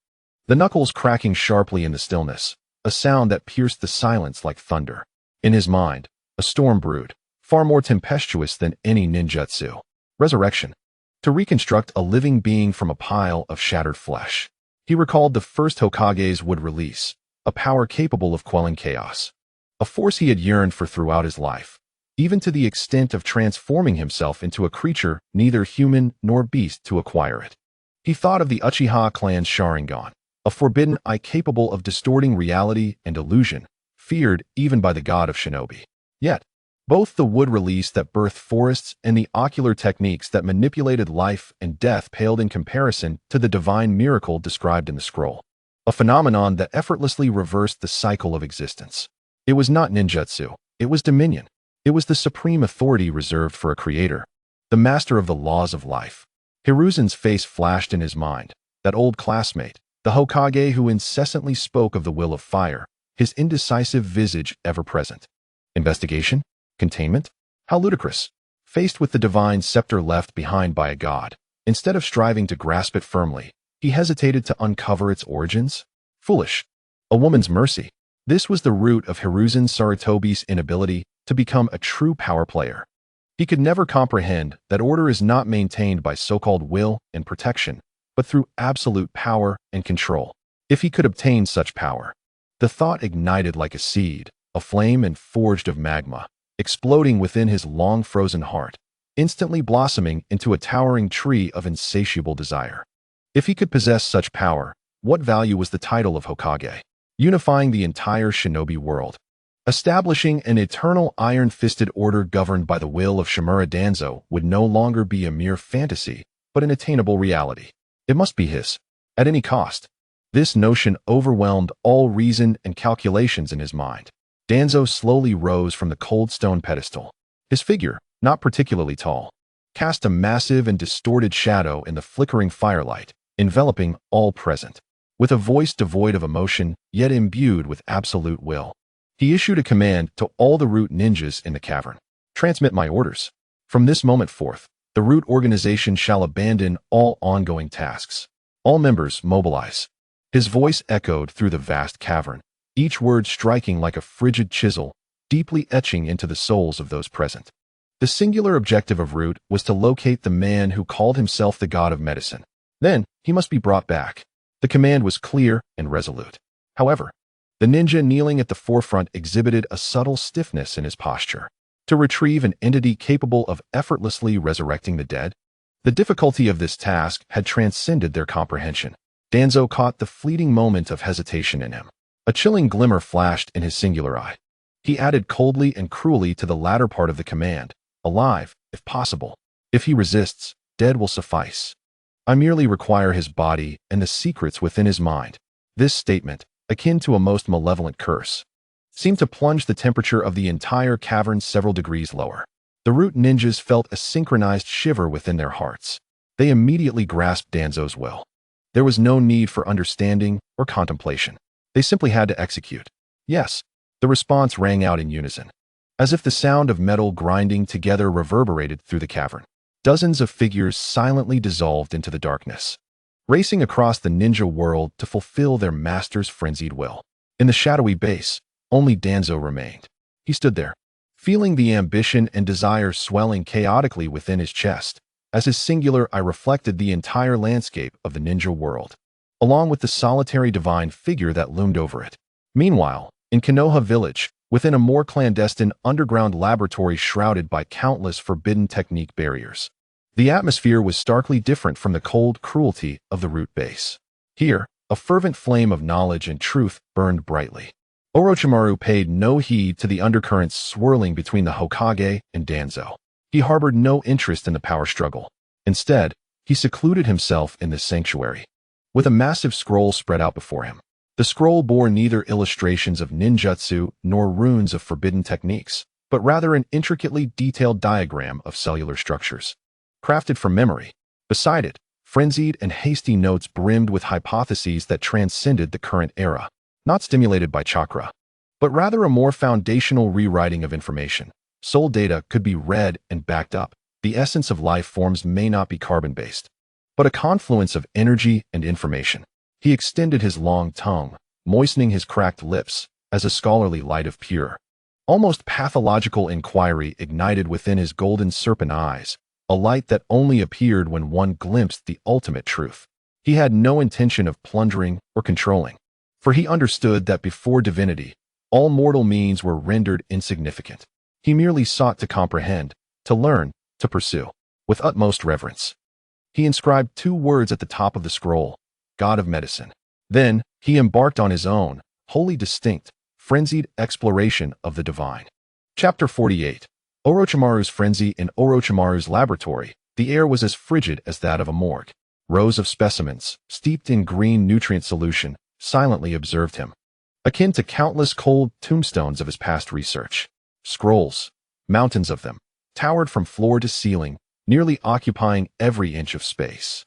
the knuckles cracking sharply in the stillness, a sound that pierced the silence like thunder. In his mind, a storm brewed, far more tempestuous than any ninjutsu. Resurrection. To reconstruct a living being from a pile of shattered flesh. He recalled the first Hokages would release, a power capable of quelling chaos. A force he had yearned for throughout his life, even to the extent of transforming himself into a creature neither human nor beast to acquire it. He thought of the Uchiha clan's Sharingan, a forbidden eye capable of distorting reality and illusion, feared even by the god of shinobi. Yet, both the wood release that birthed forests and the ocular techniques that manipulated life and death paled in comparison to the divine miracle described in the scroll, a phenomenon that effortlessly reversed the cycle of existence. It was not ninjutsu, it was dominion. It was the supreme authority reserved for a creator, the master of the laws of life. Hiruzen's face flashed in his mind, that old classmate, the Hokage who incessantly spoke of the will of fire, his indecisive visage ever present. Investigation? Containment? How ludicrous. Faced with the divine scepter left behind by a god, instead of striving to grasp it firmly, he hesitated to uncover its origins? Foolish. A woman's mercy. This was the root of Hiruzen Sarutobi's inability to become a true power player. He could never comprehend that order is not maintained by so-called will and protection, but through absolute power and control. If he could obtain such power, the thought ignited like a seed, a flame and forged of magma, exploding within his long-frozen heart, instantly blossoming into a towering tree of insatiable desire. If he could possess such power, what value was the title of Hokage? Unifying the entire shinobi world, establishing an eternal iron-fisted order governed by the will of Shimura Danzo would no longer be a mere fantasy, but an attainable reality. It must be his, at any cost. This notion overwhelmed all reason and calculations in his mind. Danzo slowly rose from the cold stone pedestal. His figure, not particularly tall, cast a massive and distorted shadow in the flickering firelight, enveloping all present. With a voice devoid of emotion, yet imbued with absolute will, he issued a command to all the root ninjas in the cavern. Transmit my orders. From this moment forth, the root organization shall abandon all ongoing tasks. All members mobilize. His voice echoed through the vast cavern, each word striking like a frigid chisel, deeply etching into the souls of those present. The singular objective of Root was to locate the man who called himself the god of medicine. Then, he must be brought back. The command was clear and resolute. However, the ninja kneeling at the forefront exhibited a subtle stiffness in his posture. To retrieve an entity capable of effortlessly resurrecting the dead? The difficulty of this task had transcended their comprehension. Danzo caught the fleeting moment of hesitation in him. A chilling glimmer flashed in his singular eye. He added coldly and cruelly to the latter part of the command, alive, if possible. If he resists, dead will suffice. I merely require his body and the secrets within his mind. This statement, akin to a most malevolent curse, seemed to plunge the temperature of the entire cavern several degrees lower. The root ninjas felt a synchronized shiver within their hearts. They immediately grasped Danzo's will. There was no need for understanding or contemplation. They simply had to execute. Yes, the response rang out in unison, as if the sound of metal grinding together reverberated through the cavern. Dozens of figures silently dissolved into the darkness, racing across the ninja world to fulfill their master's frenzied will. In the shadowy base, only Danzo remained. He stood there, feeling the ambition and desire swelling chaotically within his chest, as his singular eye reflected the entire landscape of the ninja world, along with the solitary divine figure that loomed over it. Meanwhile, in Konoha village, within a more clandestine underground laboratory shrouded by countless forbidden technique barriers, the atmosphere was starkly different from the cold cruelty of the root base. Here, a fervent flame of knowledge and truth burned brightly. Orochimaru paid no heed to the undercurrents swirling between the Hokage and Danzo. He harbored no interest in the power struggle. Instead, he secluded himself in this sanctuary, with a massive scroll spread out before him. The scroll bore neither illustrations of ninjutsu nor runes of forbidden techniques, but rather an intricately detailed diagram of cellular structures, crafted from memory. Beside it, frenzied and hasty notes brimmed with hypotheses that transcended the current era, not stimulated by chakra, but rather a more foundational rewriting of information. Soul data could be read and backed up. The essence of life forms may not be carbon-based, but a confluence of energy and information. He extended his long tongue, moistening his cracked lips, as a scholarly light of pure, almost pathological inquiry ignited within his golden serpent eyes, a light that only appeared when one glimpsed the ultimate truth. He had no intention of plundering or controlling, for he understood that before divinity, all mortal means were rendered insignificant. He merely sought to comprehend, to learn, to pursue, with utmost reverence. He inscribed 2 words at the top of the scroll, God of Medicine. Then, he embarked on his own, wholly distinct, frenzied exploration of the divine. Chapter 48. Orochimaru's frenzy. In Orochimaru's laboratory, the air was as frigid as that of a morgue. Rows of specimens, steeped in green nutrient solution, silently observed him, akin to countless cold tombstones of his past research. Scrolls, mountains of them, towered from floor to ceiling, nearly occupying every inch of space.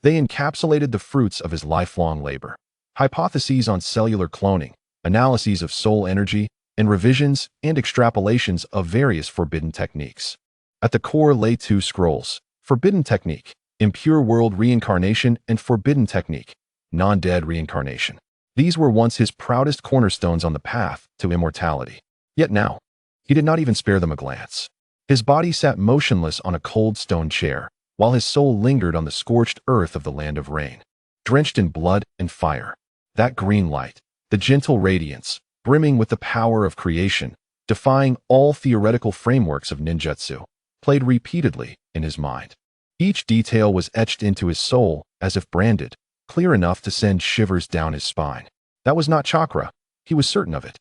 They encapsulated the fruits of his lifelong labor. Hypotheses on cellular cloning, analyses of soul energy, and revisions and extrapolations of various forbidden techniques. At the core lay 2 scrolls: Forbidden Technique, Impure World Reincarnation, and Forbidden Technique, Non-Dead Reincarnation. These were once his proudest cornerstones on the path to immortality. Yet now, he did not even spare them a glance. His body sat motionless on a cold stone chair, while his soul lingered on the scorched earth of the land of rain, drenched in blood and fire. That green light, the gentle radiance, brimming with the power of creation, defying all theoretical frameworks of ninjutsu, played repeatedly in his mind. Each detail was etched into his soul as if branded, clear enough to send shivers down his spine. That was not chakra. He was certain of it.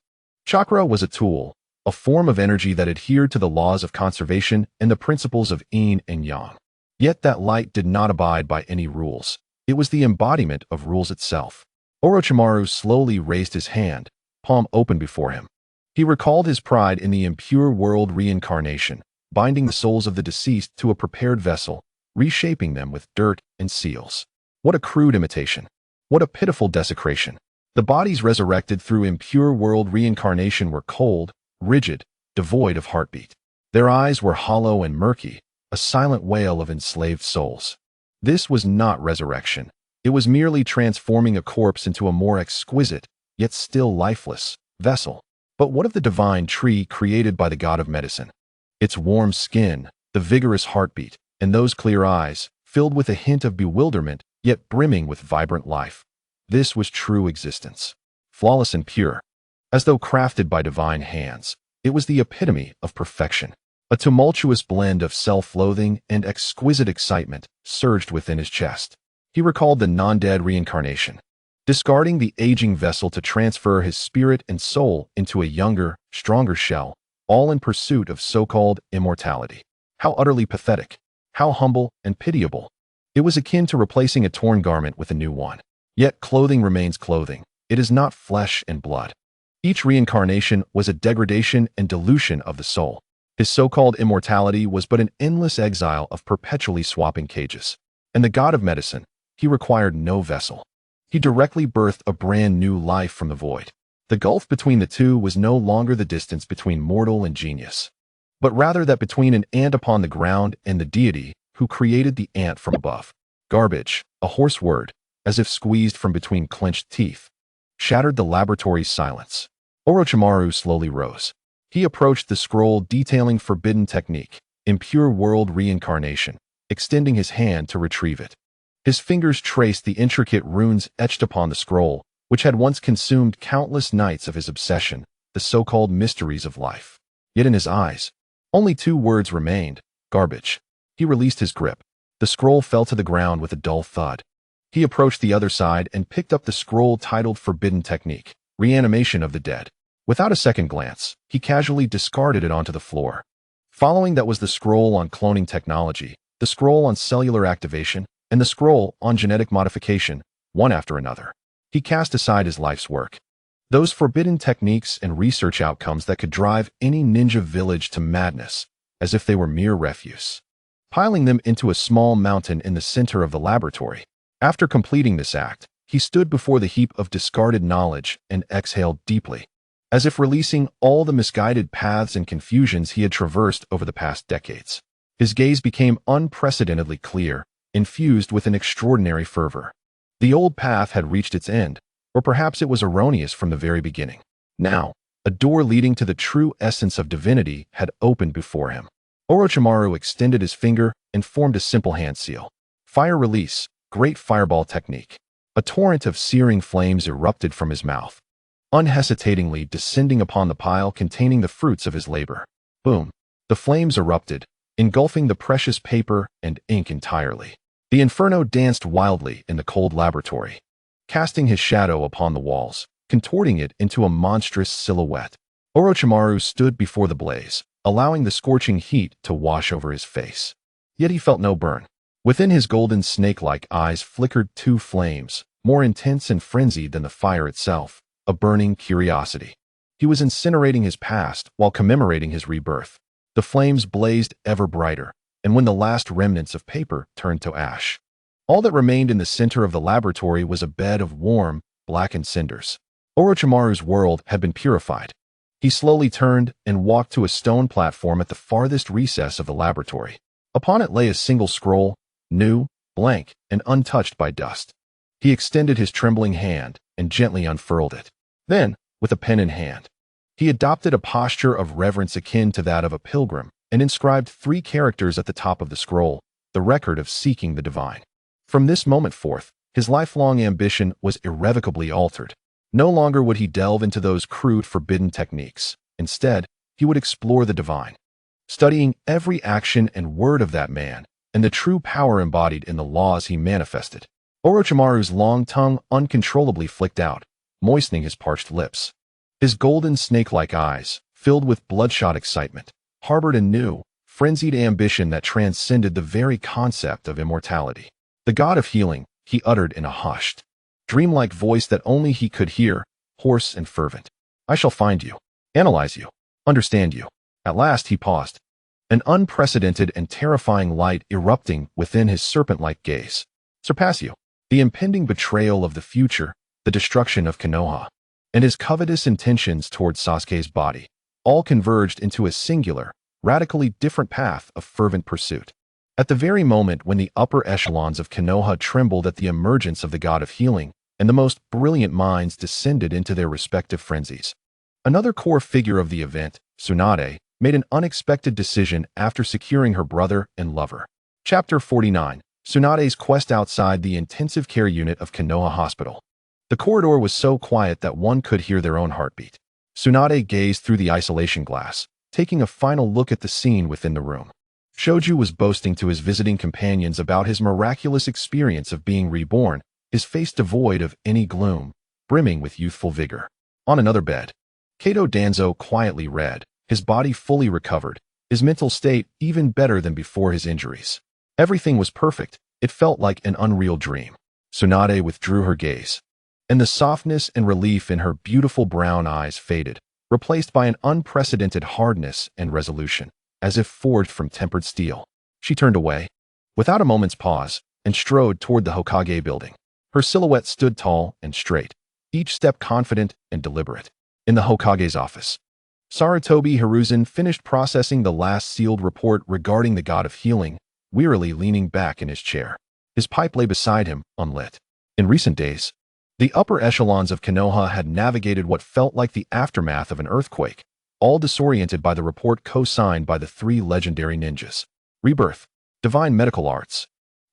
Chakra was a tool, a form of energy that adhered to the laws of conservation and the principles of yin and yang. Yet that light did not abide by any rules. It was the embodiment of rules itself. Orochimaru slowly raised his hand, palm open before him. He recalled his pride in the impure world reincarnation, binding the souls of the deceased to a prepared vessel, reshaping them with dirt and seals. What a crude imitation. What a pitiful desecration. The bodies resurrected through impure world reincarnation were cold, rigid, devoid of heartbeat. Their eyes were hollow and murky, a silent wail of enslaved souls. This was not resurrection. It was merely transforming a corpse into a more exquisite, yet still lifeless, vessel. But what of the divine tree created by the god of medicine? Its warm skin, the vigorous heartbeat, and those clear eyes, filled with a hint of bewilderment, yet brimming with vibrant life. This was true existence. Flawless and pure. As though crafted by divine hands, it was the epitome of perfection. A tumultuous blend of self-loathing and exquisite excitement surged within his chest. He recalled the non-dead reincarnation, discarding the aging vessel to transfer his spirit and soul into a younger, stronger shell, all in pursuit of so-called immortality. How utterly pathetic. How humble and pitiable. It was akin to replacing a torn garment with a new one. Yet clothing remains clothing. It is not flesh and blood. Each reincarnation was a degradation and dilution of the soul. His so-called immortality was but an endless exile of perpetually swapping cages. And the god of medicine, he required no vessel. He directly birthed a brand new life from the void. The gulf between the two was no longer the distance between mortal and genius, but rather that between an ant upon the ground and the deity who created the ant from above. Garbage, a hoarse word, as if squeezed from between clenched teeth, shattered the laboratory's silence. Orochimaru slowly rose. He approached the scroll detailing forbidden technique, impure world reincarnation, extending his hand to retrieve it. His fingers traced the intricate runes etched upon the scroll, which had once consumed countless nights of his obsession, the so-called mysteries of life. Yet in his eyes, only 2 words remained: garbage. He released his grip. The scroll fell to the ground with a dull thud. He approached the other side and picked up the scroll titled Forbidden Technique, Reanimation of the Dead. Without a second glance, he casually discarded it onto the floor. Following that was the scroll on cloning technology, the scroll on cellular activation, and the scroll on genetic modification, one after another. He cast aside his life's work. Those forbidden techniques and research outcomes that could drive any ninja village to madness, as if they were mere refuse. Piling them into a small mountain in the center of the laboratory. After completing this act, he stood before the heap of discarded knowledge and exhaled deeply, as if releasing all the misguided paths and confusions he had traversed over the past decades. His gaze became unprecedentedly clear, infused with an extraordinary fervor. The old path had reached its end, or perhaps it was erroneous from the very beginning. Now, a door leading to the true essence of divinity had opened before him. Orochimaru extended his finger and formed a simple hand seal. Fire release, great fireball technique. A torrent of searing flames erupted from his mouth, unhesitatingly descending upon the pile containing the fruits of his labor. Boom! The flames erupted, engulfing the precious paper and ink entirely. The inferno danced wildly in the cold laboratory, casting his shadow upon the walls, contorting it into a monstrous silhouette. Orochimaru stood before the blaze, allowing the scorching heat to wash over his face. Yet he felt no burn. Within his golden snake-like eyes flickered two flames, more intense and frenzied than the fire itself, a burning curiosity. He was incinerating his past while commemorating his rebirth. The flames blazed ever brighter, and when the last remnants of paper turned to ash, all that remained in the center of the laboratory was a bed of warm, blackened cinders. Orochimaru's world had been purified. He slowly turned and walked to a stone platform at the farthest recess of the laboratory. Upon it lay a single scroll, new, blank, and untouched by dust. He extended his trembling hand and gently unfurled it. Then, with a pen in hand, he adopted a posture of reverence akin to that of a pilgrim and inscribed 3 characters at the top of the scroll, the record of seeking the divine. From this moment forth, his lifelong ambition was irrevocably altered. No longer would he delve into those crude, forbidden techniques. Instead, he would explore the divine, studying every action and word of that man and the true power embodied in the laws he manifested. Orochimaru's long tongue uncontrollably flicked out, moistening his parched lips. His golden snake-like eyes, filled with bloodshot excitement, harbored a new, frenzied ambition that transcended the very concept of immortality. The god of healing, he uttered in a hushed, dreamlike voice that only he could hear, hoarse and fervent. I shall find you, analyze you, understand you. At last he paused, an unprecedented and terrifying light erupting within his serpent-like gaze. Surpass you. The impending betrayal of the future, the destruction of Konoha, and his covetous intentions towards Sasuke's body, all converged into a singular, radically different path of fervent pursuit. At the very moment when the upper echelons of Konoha trembled at the emergence of the god of healing, and the most brilliant minds descended into their respective frenzies, another core figure of the event, Tsunade, made an unexpected decision after securing her brother and lover. Chapter 49. Tsunade's quest outside the intensive care unit of Konoha Hospital. The corridor was so quiet that one could hear their own heartbeat. Tsunade gazed through the isolation glass, taking a final look at the scene within the room. Shoju was boasting to his visiting companions about his miraculous experience of being reborn, his face devoid of any gloom, brimming with youthful vigor. On another bed, Kato Danzo quietly read, his body fully recovered, his mental state even better than before his injuries. Everything was perfect. It felt like an unreal dream. Tsunade withdrew her gaze, and the softness and relief in her beautiful brown eyes faded, replaced by an unprecedented hardness and resolution, as if forged from tempered steel. She turned away, without a moment's pause, and strode toward the Hokage building. Her silhouette stood tall and straight, each step confident and deliberate. In the Hokage's office, Sarutobi Hiruzen finished processing the last sealed report regarding the god of healing, wearily leaning back in his chair. His pipe lay beside him, unlit. In recent days, the upper echelons of Konoha had navigated what felt like the aftermath of an earthquake, all disoriented by the report co-signed by the 3 legendary ninjas. Rebirth, divine medical arts.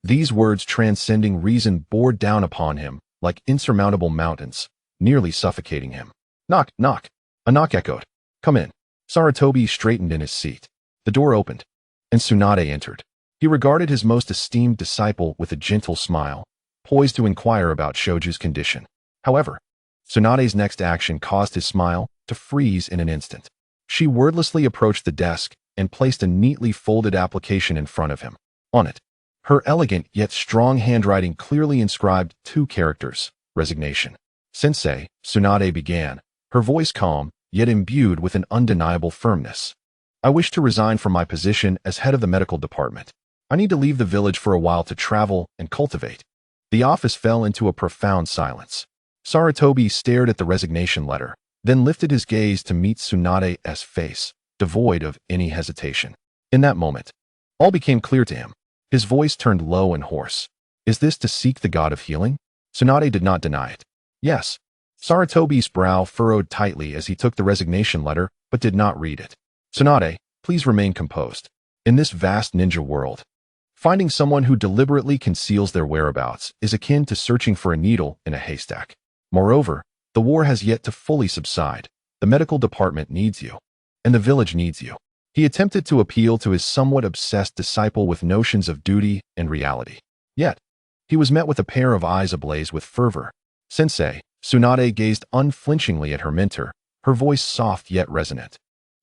These words transcending reason bore down upon him like insurmountable mountains, nearly suffocating him. Knock, knock. A knock echoed. Come in. Sarutobi straightened in his seat. The door opened, and Tsunade entered. He regarded his most esteemed disciple with a gentle smile, poised to inquire about Shoju's condition. However, Tsunade's next action caused his smile to freeze in an instant. She wordlessly approached the desk and placed a neatly folded application in front of him. On it, her elegant yet strong handwriting clearly inscribed 2 characters, resignation. Sensei, Tsunade began, her voice calm, yet imbued with an undeniable firmness. I wish to resign from my position as head of the medical department. I need to leave the village for a while to travel and cultivate. The office fell into a profound silence. Sarutobi stared at the resignation letter, then lifted his gaze to meet Tsunade's face, devoid of any hesitation. In that moment, all became clear to him. His voice turned low and hoarse. Is this to seek the god of healing? Tsunade did not deny it. Yes. Sarutobi's brow furrowed tightly as he took the resignation letter, but did not read it. Tsunade, please remain composed. In this vast ninja world, finding someone who deliberately conceals their whereabouts is akin to searching for a needle in a haystack. Moreover, the war has yet to fully subside. The medical department needs you, and the village needs you. He attempted to appeal to his somewhat obsessed disciple with notions of duty and reality. Yet, he was met with a pair of eyes ablaze with fervor. Sensei, Tsunade gazed unflinchingly at her mentor, her voice soft yet resonant,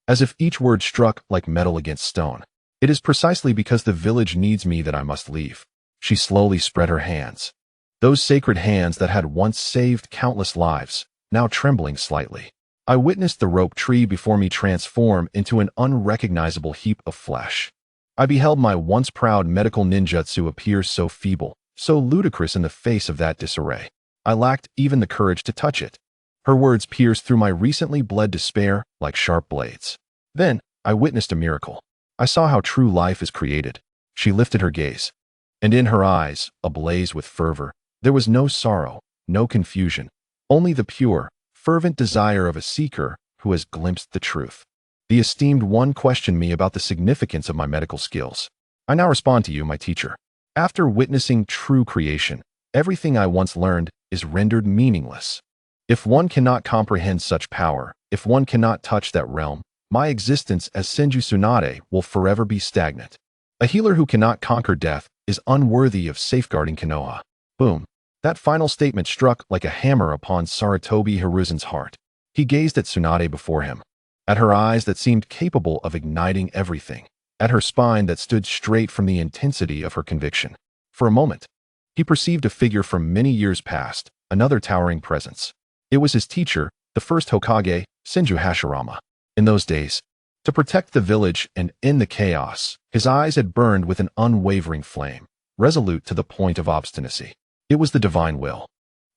as if each word struck like metal against stone. It is precisely because the village needs me that I must leave. She slowly spread her hands. Those sacred hands that had once saved countless lives, now trembling slightly. I witnessed the rope tree before me transform into an unrecognizable heap of flesh. I beheld my once proud medical ninjutsu appear so feeble, so ludicrous in the face of that disarray. I lacked even the courage to touch it. Her words pierced through my recently bled despair like sharp blades. Then, I witnessed a miracle. I saw how true life is created. She lifted her gaze, and in her eyes, ablaze with fervor, there was no sorrow, no confusion, only the pure, fervent desire of a seeker who has glimpsed the truth. The esteemed one questioned me about the significance of my medical skills. I now respond to you, my teacher. After witnessing true creation, everything I once learned is rendered meaningless. If one cannot comprehend such power, if one cannot touch that realm, my existence as Senju Tsunade will forever be stagnant. A healer who cannot conquer death is unworthy of safeguarding Konoha. Boom. That final statement struck like a hammer upon Sarutobi Hiruzen's heart. He gazed at Tsunade before him, at her eyes that seemed capable of igniting everything, at her spine that stood straight from the intensity of her conviction. For a moment, he perceived a figure from many years past, another towering presence. It was his teacher, the first Hokage, Senju Hashirama. In those days, to protect the village and end the chaos, his eyes had burned with an unwavering flame, resolute to the point of obstinacy. It was the divine will,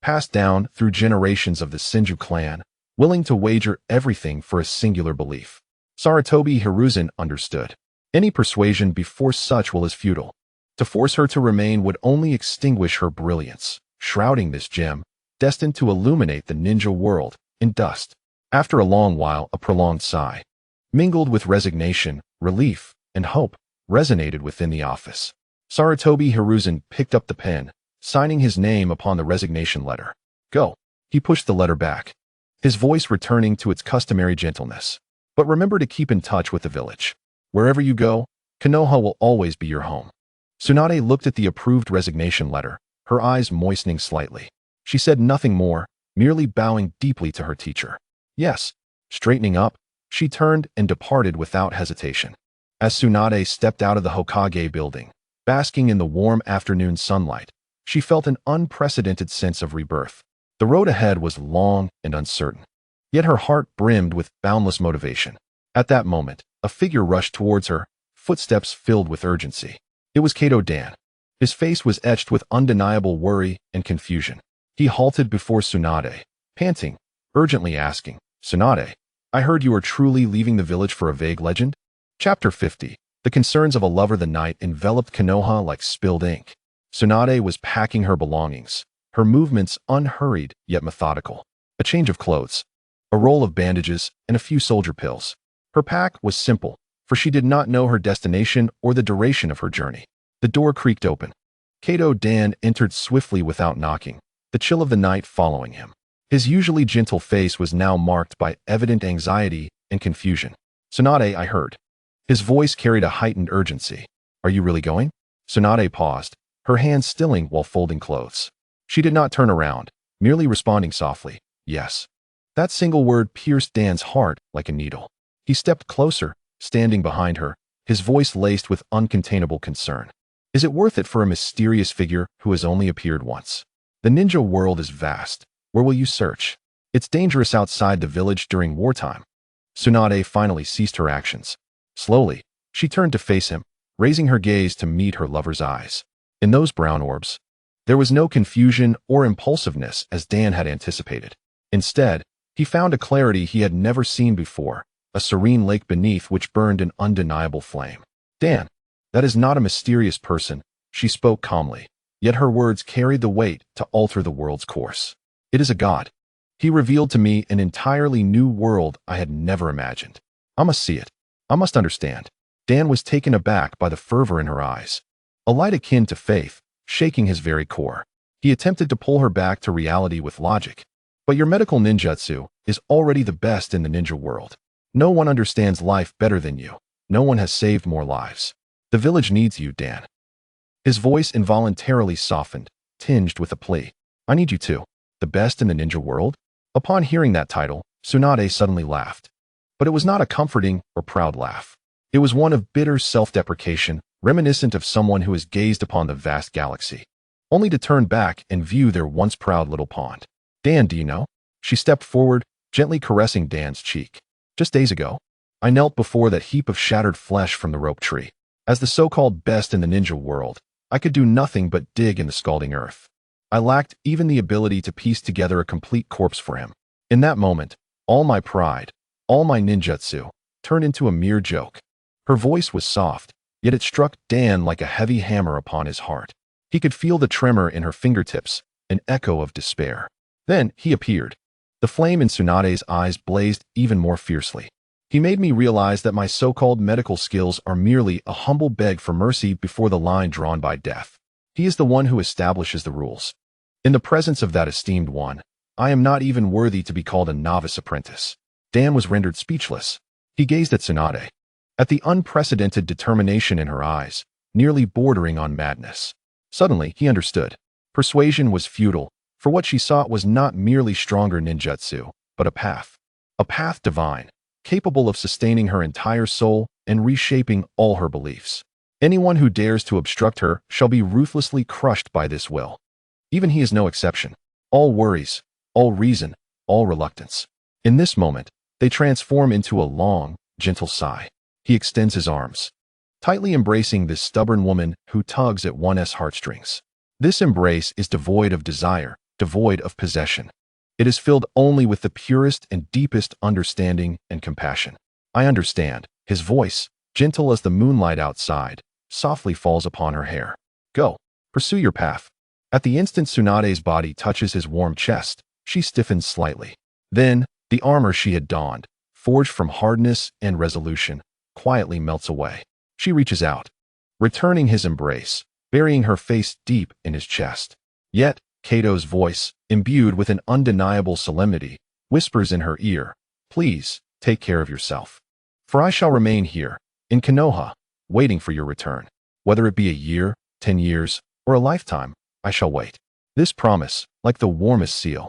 passed down through generations of the Senju clan, willing to wager everything for a singular belief. Sarutobi Hiruzen understood. Any persuasion before such will is futile. To force her to remain would only extinguish her brilliance, shrouding this gem, destined to illuminate the ninja world, in dust. After a long while, a prolonged sigh, mingled with resignation, relief, and hope, resonated within the office. Sarutobi Hiruzen picked up the pen, signing his name upon the resignation letter. Go. He pushed the letter back, his voice returning to its customary gentleness. But remember to keep in touch with the village. Wherever you go, Konoha will always be your home. Tsunade looked at the approved resignation letter, her eyes moistening slightly. She said nothing more, merely bowing deeply to her teacher. Yes. Straightening up, she turned and departed without hesitation. As Tsunade stepped out of the Hokage building, basking in the warm afternoon sunlight, she felt an unprecedented sense of rebirth. The road ahead was long and uncertain, yet her heart brimmed with boundless motivation. At that moment, a figure rushed towards her, footsteps filled with urgency. It was Kato Dan. His face was etched with undeniable worry and confusion. He halted before Tsunade, panting, urgently asking, Tsunade, I heard you are truly leaving the village for a vague legend? Chapter 50. The concerns of a lover. The night enveloped Konoha like spilled ink. Tsunade was packing her belongings, her movements unhurried yet methodical. A change of clothes, a roll of bandages, and a few soldier pills. Her pack was simple, for she did not know her destination or the duration of her journey. The door creaked open. Kato Dan entered swiftly without knocking, the chill of the night following him. His usually gentle face was now marked by evident anxiety and confusion. Tsunade, I heard. His voice carried a heightened urgency. Are you really going? Tsunade paused, her hands stilling while folding clothes. She did not turn around, merely responding softly, yes. That single word pierced Dan's heart like a needle. He stepped closer, standing behind her, his voice laced with uncontainable concern. Is it worth it for a mysterious figure who has only appeared once? The ninja world is vast. Where will you search? It's dangerous outside the village during wartime. Tsunade finally ceased her actions. Slowly, she turned to face him, raising her gaze to meet her lover's eyes. In those brown orbs, there was no confusion or impulsiveness as Dan had anticipated. Instead, he found a clarity he had never seen before, a serene lake beneath which burned an undeniable flame. Dan, that is not a mysterious person, she spoke calmly, yet her words carried the weight to alter the world's course. It is a god. He revealed to me an entirely new world I had never imagined. I must see it. I must understand. Dan was taken aback by the fervor in her eyes, a light akin to faith, shaking his very core. He attempted to pull her back to reality with logic. But your medical ninjutsu is already the best in the ninja world. No one understands life better than you. No one has saved more lives. The village needs you, Dan. His voice involuntarily softened, tinged with a plea. I need you too. The best in the ninja world? Upon hearing that title, Tsunade suddenly laughed. But it was not a comforting or proud laugh. It was one of bitter self-deprecation, reminiscent of someone who has gazed upon the vast galaxy, only to turn back and view their once proud little pond. Dan, do you know? She stepped forward, gently caressing Dan's cheek. Just days ago, I knelt before that heap of shattered flesh from the rope tree. As the so-called best in the ninja world, I could do nothing but dig in the scalding earth. I lacked even the ability to piece together a complete corpse for him. In that moment, all my pride, all my ninjutsu, turned into a mere joke. Her voice was soft, yet it struck Dan like a heavy hammer upon his heart. He could feel the tremor in her fingertips, an echo of despair. Then he appeared. The flame in Tsunade's eyes blazed even more fiercely. He made me realize that my so-called medical skills are merely a humble beg for mercy before the line drawn by death. He is the one who establishes the rules. In the presence of that esteemed one, I am not even worthy to be called a novice apprentice. Dan was rendered speechless. He gazed at Tsunade, at the unprecedented determination in her eyes, nearly bordering on madness. Suddenly, he understood. Persuasion was futile, for what she sought was not merely stronger ninjutsu, but a path divine, capable of sustaining her entire soul and reshaping all her beliefs. Anyone who dares to obstruct her shall be ruthlessly crushed by this will. Even he is no exception. All worries, all reason, all reluctance. In this moment, they transform into a long, gentle sigh. He extends his arms, tightly embracing this stubborn woman who tugs at one's heartstrings. This embrace is devoid of desire, devoid of possession. It is filled only with the purest and deepest understanding and compassion. I understand. His voice, gentle as the moonlight outside, softly falls upon her hair. Go, pursue your path. At the instant Tsunade's body touches his warm chest, she stiffens slightly. Then, the armor she had donned, forged from hardness and resolution, quietly melts away. She reaches out, returning his embrace, burying her face deep in his chest. Yet, Kato's voice, imbued with an undeniable solemnity, whispers in her ear, Please, take care of yourself. For I shall remain here, in Konoha, waiting for your return. Whether it be a year, 10 years, or a lifetime, I shall wait. This promise, like the warmest seal,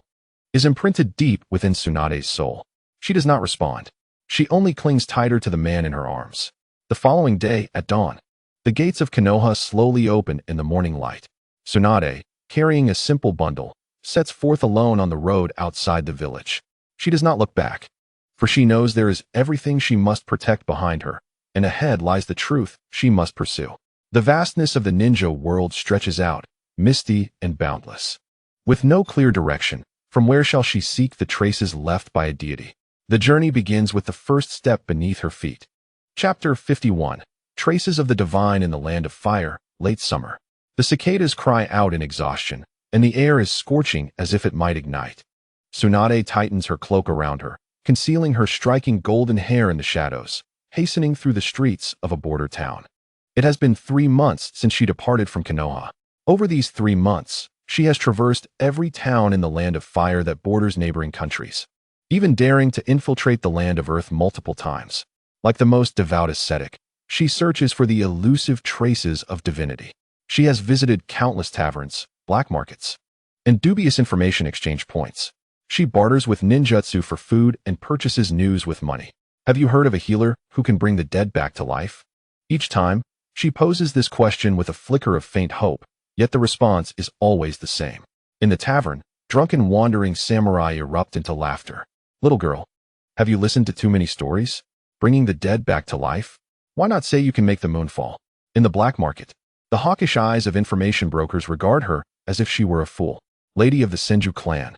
is imprinted deep within Tsunade's soul. She does not respond. She only clings tighter to the man in her arms. The following day, at dawn, the gates of Konoha slowly open in the morning light. Tsunade, carrying a simple bundle, sets forth alone on the road outside the village. She does not look back, for she knows there is everything she must protect behind her, and ahead lies the truth she must pursue. The vastness of the ninja world stretches out, misty and boundless. With no clear direction, from where shall she seek the traces left by a deity? The journey begins with the first step beneath her feet. Chapter 51. Traces of the Divine in the Land of Fire, Late Summer. The cicadas cry out in exhaustion, and the air is scorching as if it might ignite. Tsunade tightens her cloak around her, concealing her striking golden hair in the shadows, hastening through the streets of a border town. It has been 3 months since she departed from Konoha. Over these 3 months, she has traversed every town in the Land of Fire that borders neighboring countries, even daring to infiltrate the Land of Earth multiple times. Like the most devout ascetic, she searches for the elusive traces of divinity. She has visited countless taverns, black markets, and dubious information exchange points. She barters with ninjutsu for food and purchases news with money. Have you heard of a healer who can bring the dead back to life? Each time, she poses this question with a flicker of faint hope, yet the response is always the same. In the tavern, Drunken wandering samurai erupt into laughter. Little girl, have you listened to too many stories? Bringing the dead back to life? Why not say you can make the moon fall? In the black market, the hawkish eyes of information brokers regard her as if she were a fool. Lady of the Senju clan.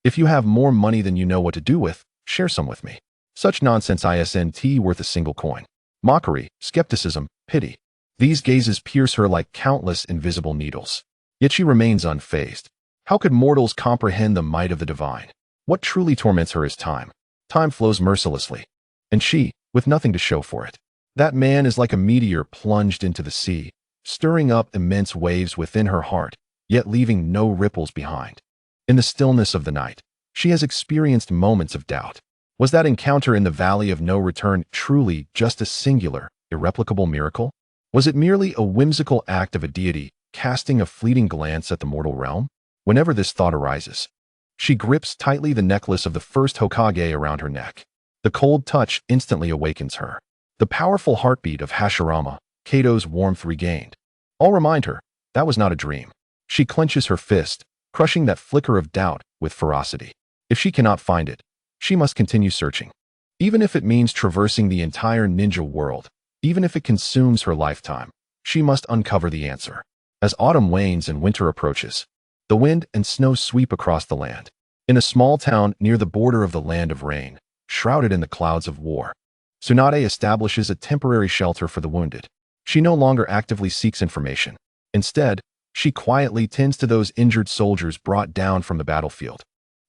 If you have more money than you know what to do with, share some with me. Such nonsense isn't worth a single coin. Mockery, skepticism, pity. These gazes pierce her like countless invisible needles. Yet she remains unfazed. How could mortals comprehend the might of the divine? What truly torments her is time. Time flows mercilessly. And she, with nothing to show for it. That man is like a meteor plunged into the sea, stirring up immense waves within her heart, yet leaving no ripples behind. In the stillness of the night, she has experienced moments of doubt. Was that encounter in the Valley of No Return truly just a singular, irreplicable miracle? Was it merely a whimsical act of a deity casting a fleeting glance at the mortal realm? Whenever this thought arises, she grips tightly the necklace of the first Hokage around her neck. The cold touch instantly awakens her. The powerful heartbeat of Hashirama, Kato's warmth regained. All remind her, that was not a dream. She clenches her fist, crushing that flicker of doubt with ferocity. If she cannot find it, she must continue searching. Even if it means traversing the entire ninja world, even if it consumes her lifetime, she must uncover the answer. As autumn wanes and winter approaches, the wind and snow sweep across the land. In a small town near the border of the land of rain, shrouded in the clouds of war, Tsunade establishes a temporary shelter for the wounded. She no longer actively seeks information. Instead, she quietly tends to those injured soldiers brought down from the battlefield.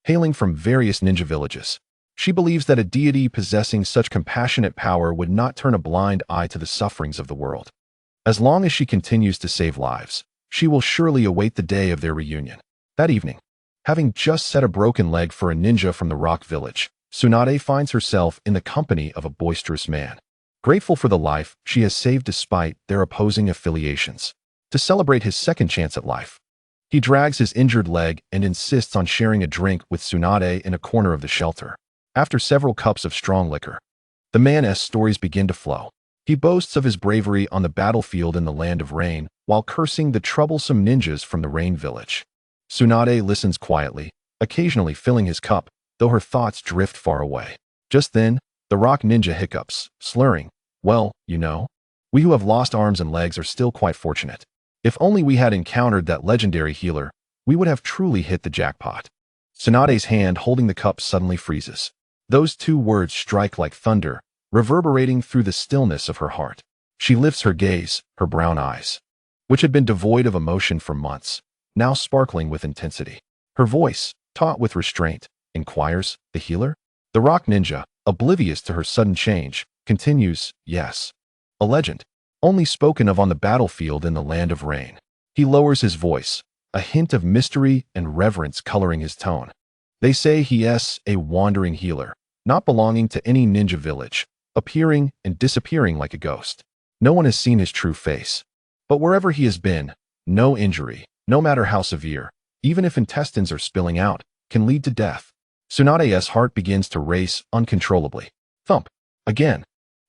Hailing from various ninja villages, she believes that a deity possessing such compassionate power would not turn a blind eye to the sufferings of the world. As long as she continues to save lives, she will surely await the day of their reunion. That evening, having just set a broken leg for a ninja from the rock village, Tsunade finds herself in the company of a boisterous man. Grateful for the life she has saved despite their opposing affiliations. To celebrate his second chance at life, he drags his injured leg and insists on sharing a drink with Tsunade in a corner of the shelter. After several cups of strong liquor, the man's stories begin to flow. He boasts of his bravery on the battlefield in the land of rain, while cursing the troublesome ninjas from the rain village. Tsunade listens quietly, occasionally filling his cup, though her thoughts drift far away. Just then, the rock ninja hiccups, slurring, "Well, you know, we who have lost arms and legs are still quite fortunate. If only we had encountered that legendary healer, we would have truly hit the jackpot." Tsunade's hand holding the cup suddenly freezes. Those two words strike like thunder, reverberating through the stillness of her heart. She lifts her gaze, her brown eyes, which had been devoid of emotion for months, now sparkling with intensity. Her voice, taut with restraint, inquires, "The healer?" The rock ninja, oblivious to her sudden change, continues, "Yes. A legend, only spoken of on the battlefield in the land of rain." He lowers his voice, a hint of mystery and reverence coloring his tone. "They say he is a wandering healer, not belonging to any ninja village, appearing and disappearing like a ghost. No one has seen his true face. But wherever he has been, no injury, no matter how severe, even if intestines are spilling out, can lead to death." Tsunade's heart begins to race uncontrollably. Thump. Again.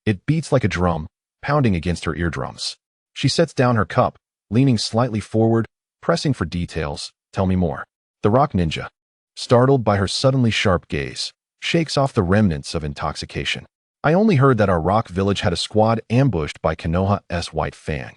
It beats like a drum, pounding against her eardrums. She sets down her cup, leaning slightly forward, pressing for details. "Tell me more." The rock ninja, startled by her suddenly sharp gaze, shakes off the remnants of intoxication. "I only heard that our rock village had a squad ambushed by Konoha's White Fang,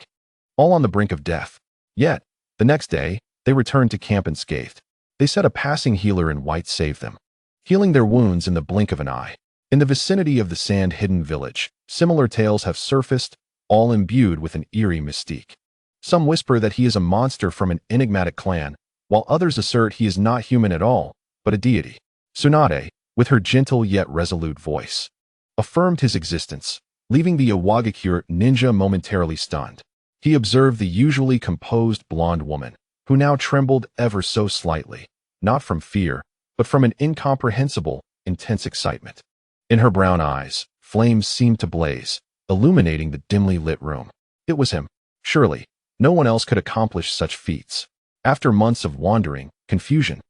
all on the brink of death. Yet, the next day, they returned to camp unscathed. They said a passing healer in white saved them, healing their wounds in the blink of an eye. In the vicinity of the sand-hidden village, similar tales have surfaced, all imbued with an eerie mystique. Some whisper that he is a monster from an enigmatic clan, while others assert he is not human at all, but a deity." Tsunade, with her gentle yet resolute voice, affirmed his existence, leaving the Iwagakure ninja momentarily stunned. He observed the usually composed blonde woman, who now trembled ever so slightly, not from fear, but from an incomprehensible, intense excitement. In her brown eyes, flames seemed to blaze, illuminating the dimly lit room. It was him. Surely, no one else could accomplish such feats. After months of wandering, confusion,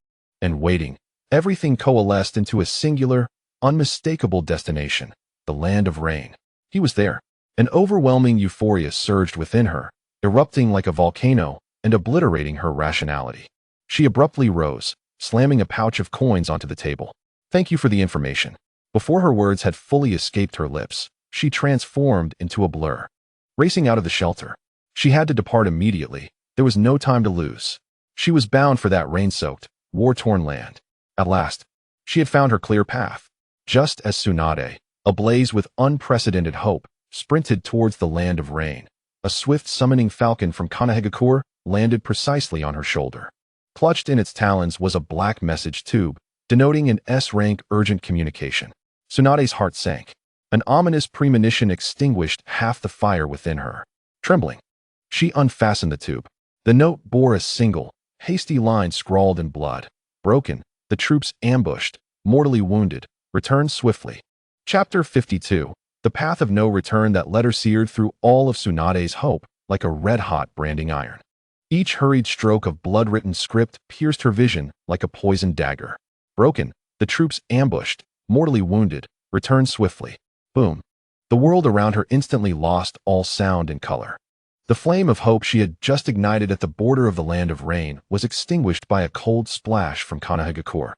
and waiting, everything coalesced into a singular, unmistakable destination, the land of rain. He was there. An overwhelming euphoria surged within her, erupting like a volcano and obliterating her rationality. She abruptly rose, slamming a pouch of coins onto the table. Thank you for the information. Before her words had fully escaped her lips, she transformed into a blur. Racing out of the shelter, she had to depart immediately. There was no time to lose. She was bound for that rain-soaked, war-torn land. At last, she had found her clear path. Just as Tsunade, ablaze with unprecedented hope, sprinted towards the land of rain, a swift summoning falcon from Konoha landed precisely on her shoulder. Clutched in its talons was a black message tube, denoting an S-rank urgent communication. Tsunade's heart sank. An ominous premonition extinguished half the fire within her. Trembling, she unfastened the tube. The note bore a single, hasty line scrawled in blood. Broken, the troops ambushed, mortally wounded, returned swiftly. Chapter 52. The path of no return. That letter seared through all of Tsunade's hope like a red-hot branding iron. Each hurried stroke of blood-written script pierced her vision like a poisoned dagger. Broken, the troops ambushed, mortally wounded, returned swiftly. Boom. The world around her instantly lost all sound and color. The flame of hope she had just ignited at the border of the land of rain was extinguished by a cold splash from Konoha,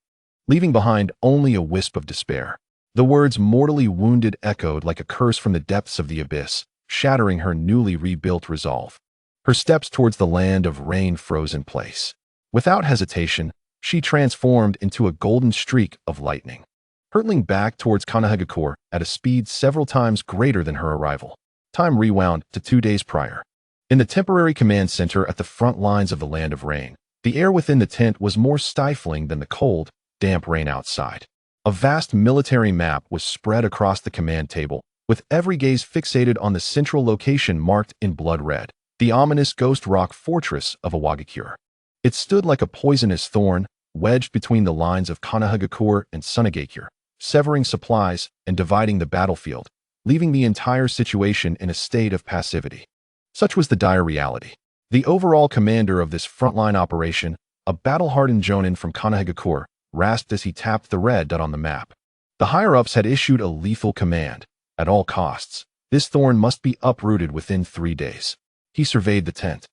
leaving behind only a wisp of despair. The words mortally wounded echoed like a curse from the depths of the abyss, shattering her newly rebuilt resolve. Her steps towards the land of rain froze in place. Without hesitation, she transformed into a golden streak of lightning, hurtling back towards Konoha at a speed several times greater than her arrival. Time rewound to 2 days prior. In the temporary command center at the front lines of the land of rain, the air within the tent was more stifling than the cold, damp rain outside. A vast military map was spread across the command table, with every gaze fixated on the central location marked in blood red, the ominous ghost rock fortress of Awagakure. It stood like a poisonous thorn, wedged between the lines of Konoha and Tsunade, severing supplies and dividing the battlefield, leaving the entire situation in a state of passivity. Such was the dire reality. The overall commander of this frontline operation, a battle-hardened jonin from Konoha, rasped as he tapped the red dot on the map. The higher-ups had issued a lethal command. At all costs, this thorn must be uprooted within 3 days. He surveyed the tent,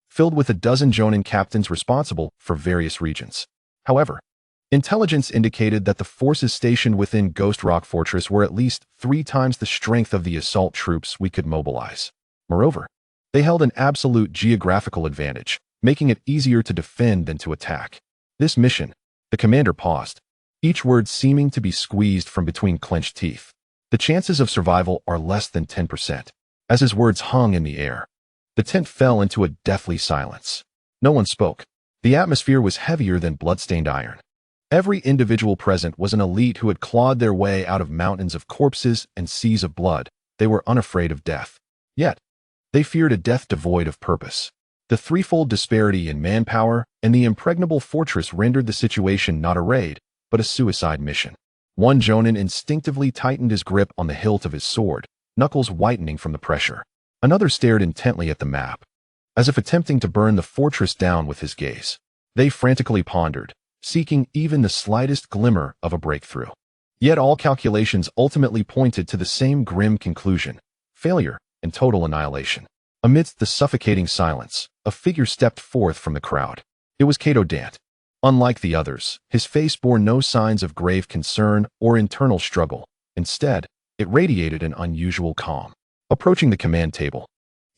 filled with a dozen jonin captains responsible for various regions. However, intelligence indicated that the forces stationed within Ghost Rock Fortress were at least 3 times the strength of the assault troops we could mobilize. Moreover, they held an absolute geographical advantage, making it easier to defend than to attack. This mission, the commander paused, each word seeming to be squeezed from between clenched teeth. The chances of survival are less than 10%. As his words hung in the air, the tent fell into a deathly silence. No one spoke. The atmosphere was heavier than blood-stained iron. Every individual present was an elite who had clawed their way out of mountains of corpses and seas of blood. They were unafraid of death. Yet, they feared a death devoid of purpose. The threefold disparity in manpower and the impregnable fortress rendered the situation not a raid, but a suicide mission. One jonin instinctively tightened his grip on the hilt of his sword, knuckles whitening from the pressure. Another stared intently at the map, as if attempting to burn the fortress down with his gaze. They frantically pondered, seeking even the slightest glimmer of a breakthrough. Yet all calculations ultimately pointed to the same grim conclusion: failure and total annihilation. Amidst the suffocating silence, a figure stepped forth from the crowd. It was Kato Dant. Unlike the others, his face bore no signs of grave concern or internal struggle. Instead, it radiated an unusual calm. Approaching the command table,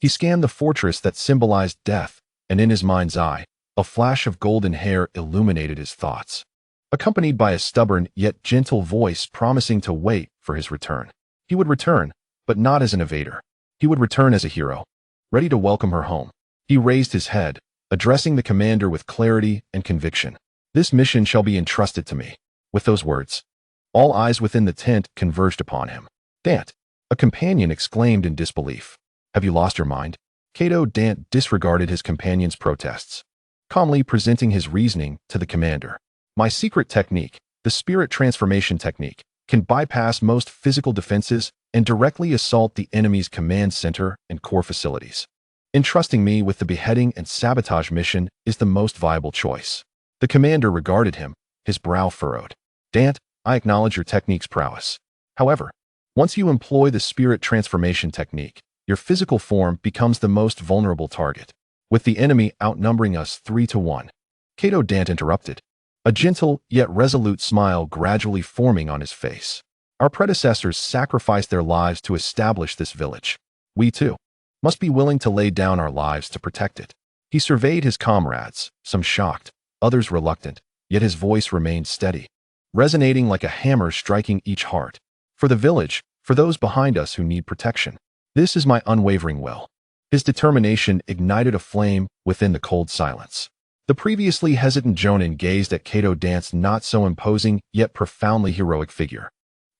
he scanned the fortress that symbolized death, and in his mind's eye, a flash of golden hair illuminated his thoughts, accompanied by a stubborn yet gentle voice promising to wait for his return. He would return, but not as an evader. He would return as a hero, ready to welcome her home. He raised his head, addressing the commander with clarity and conviction. "This mission shall be entrusted to me." With those words, all eyes within the tent converged upon him. "Dant," a companion exclaimed in disbelief. "Have you lost your mind?" Kato Dant disregarded his companion's protests, calmly presenting his reasoning to the commander. "My secret technique, the spirit transformation technique, can bypass most physical defenses and directly assault the enemy's command center and core facilities. Entrusting me with the beheading and sabotage mission is the most viable choice." The commander regarded him, his brow furrowed. "Dant, I acknowledge your technique's prowess. However, once you employ the spirit transformation technique, your physical form becomes the most vulnerable target. With the enemy outnumbering us 3-1. Kato Dant interrupted. a gentle yet resolute smile gradually forming on his face. Our predecessors sacrificed their lives to establish this village. We, too, must be willing to lay down our lives to protect it. He surveyed his comrades, some shocked, others reluctant, yet his voice remained steady, resonating like a hammer striking each heart. For the village, for those behind us who need protection. This is my unwavering will. His determination ignited a flame within the cold silence. The previously hesitant Jonin gazed at Kado-dan's not so imposing yet profoundly heroic figure,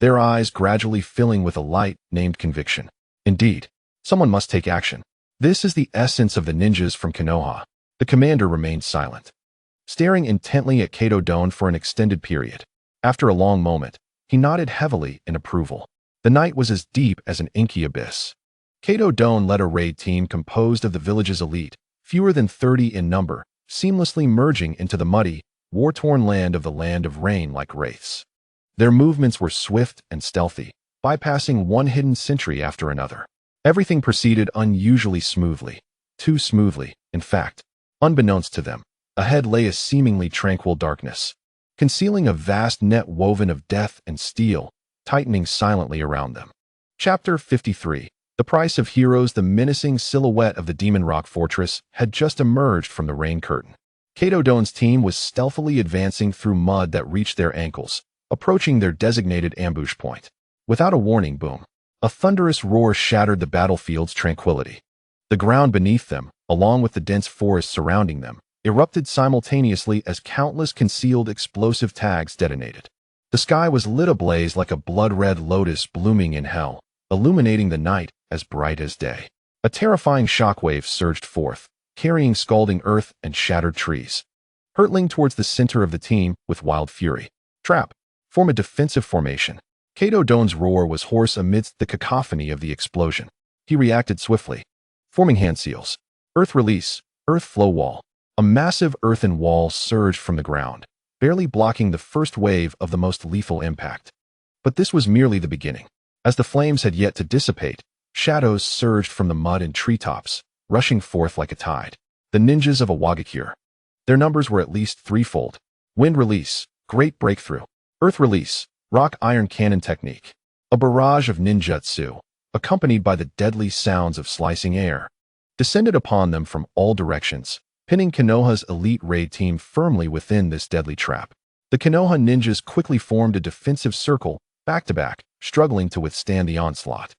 their eyes gradually filling with a light named conviction. Indeed, someone must take action. This is the essence of the ninjas from Konoha. The commander remained silent, staring intently at Kado-dan for an extended period. After a long moment, he nodded heavily in approval. The night was as deep as an inky abyss. Kado-dan led a raid team composed of the village's elite, fewer than 30 in number, seamlessly merging into the muddy, war-torn land of rain like wraiths. Their movements were swift and stealthy, bypassing one hidden sentry after another. Everything proceeded unusually smoothly. Too smoothly, in fact. Unbeknownst to them, ahead lay a seemingly tranquil darkness, concealing a vast net woven of death and steel, tightening silently around them. Chapter 53. The Price of Heroes. The menacing silhouette of the Demon Rock Fortress had just emerged from the rain curtain. Kado-dan's team was stealthily advancing through mud that reached their ankles, approaching their designated ambush point. Without a warning, boom. A thunderous roar shattered the battlefield's tranquility. The ground beneath them, along with the dense forest surrounding them, erupted simultaneously as countless concealed explosive tags detonated. The sky was lit ablaze like a blood-red lotus blooming in hell, illuminating the night as bright as day. A terrifying shockwave surged forth, carrying scalding earth and shattered trees, hurtling towards the center of the team with wild fury. Trap. Form a defensive formation. Kado-dan's roar was hoarse amidst the cacophony of the explosion. He reacted swiftly, forming hand seals. Earth release, earth flow wall. A massive earthen wall surged from the ground, barely blocking the first wave of the most lethal impact. But this was merely the beginning. As the flames had yet to dissipate, shadows surged from the mud and treetops, rushing forth like a tide. The ninjas of Awagakure. Their numbers were at least threefold. Wind release, great breakthrough. Earth release, rock iron cannon technique. A barrage of ninjutsu, accompanied by the deadly sounds of slicing air, descended upon them from all directions, pinning Konoha's elite raid team firmly within this deadly trap. The Konoha ninjas quickly formed a defensive circle, back-to-back, struggling to withstand the onslaught.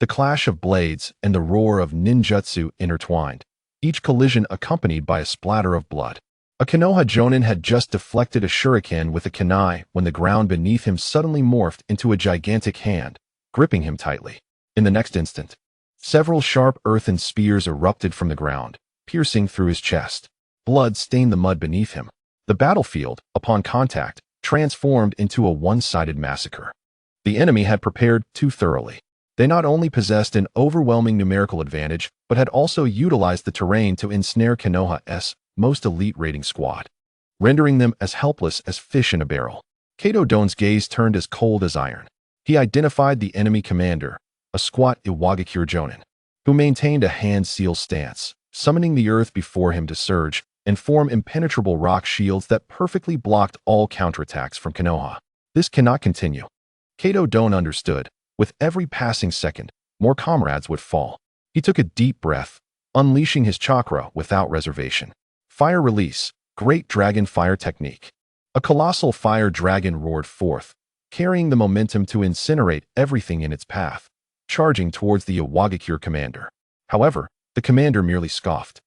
The clash of blades and the roar of ninjutsu intertwined, each collision accompanied by a splatter of blood. A Konoha Jonin had just deflected a shuriken with a kunai when the ground beneath him suddenly morphed into a gigantic hand, gripping him tightly. In the next instant, several sharp earthen spears erupted from the ground, piercing through his chest. Blood stained the mud beneath him. The battlefield, upon contact, transformed into a one-sided massacre. The enemy had prepared too thoroughly. They not only possessed an overwhelming numerical advantage, but had also utilized the terrain to ensnare Konoha's most elite raiding squad, rendering them as helpless as fish in a barrel. Kado-dan's gaze turned as cold as iron. He identified the enemy commander, a squat Iwagakure Jonin, who maintained a hand-seal stance, summoning the earth before him to surge and form impenetrable rock shields that perfectly blocked all counterattacks from Konoha. This cannot continue. Kado-dan understood. With every passing second, more comrades would fall. He took a deep breath, unleashing his chakra without reservation. Fire release, great dragon fire technique. A colossal fire dragon roared forth, carrying the momentum to incinerate everything in its path, charging towards the Iwagakure commander. However, the commander merely scoffed,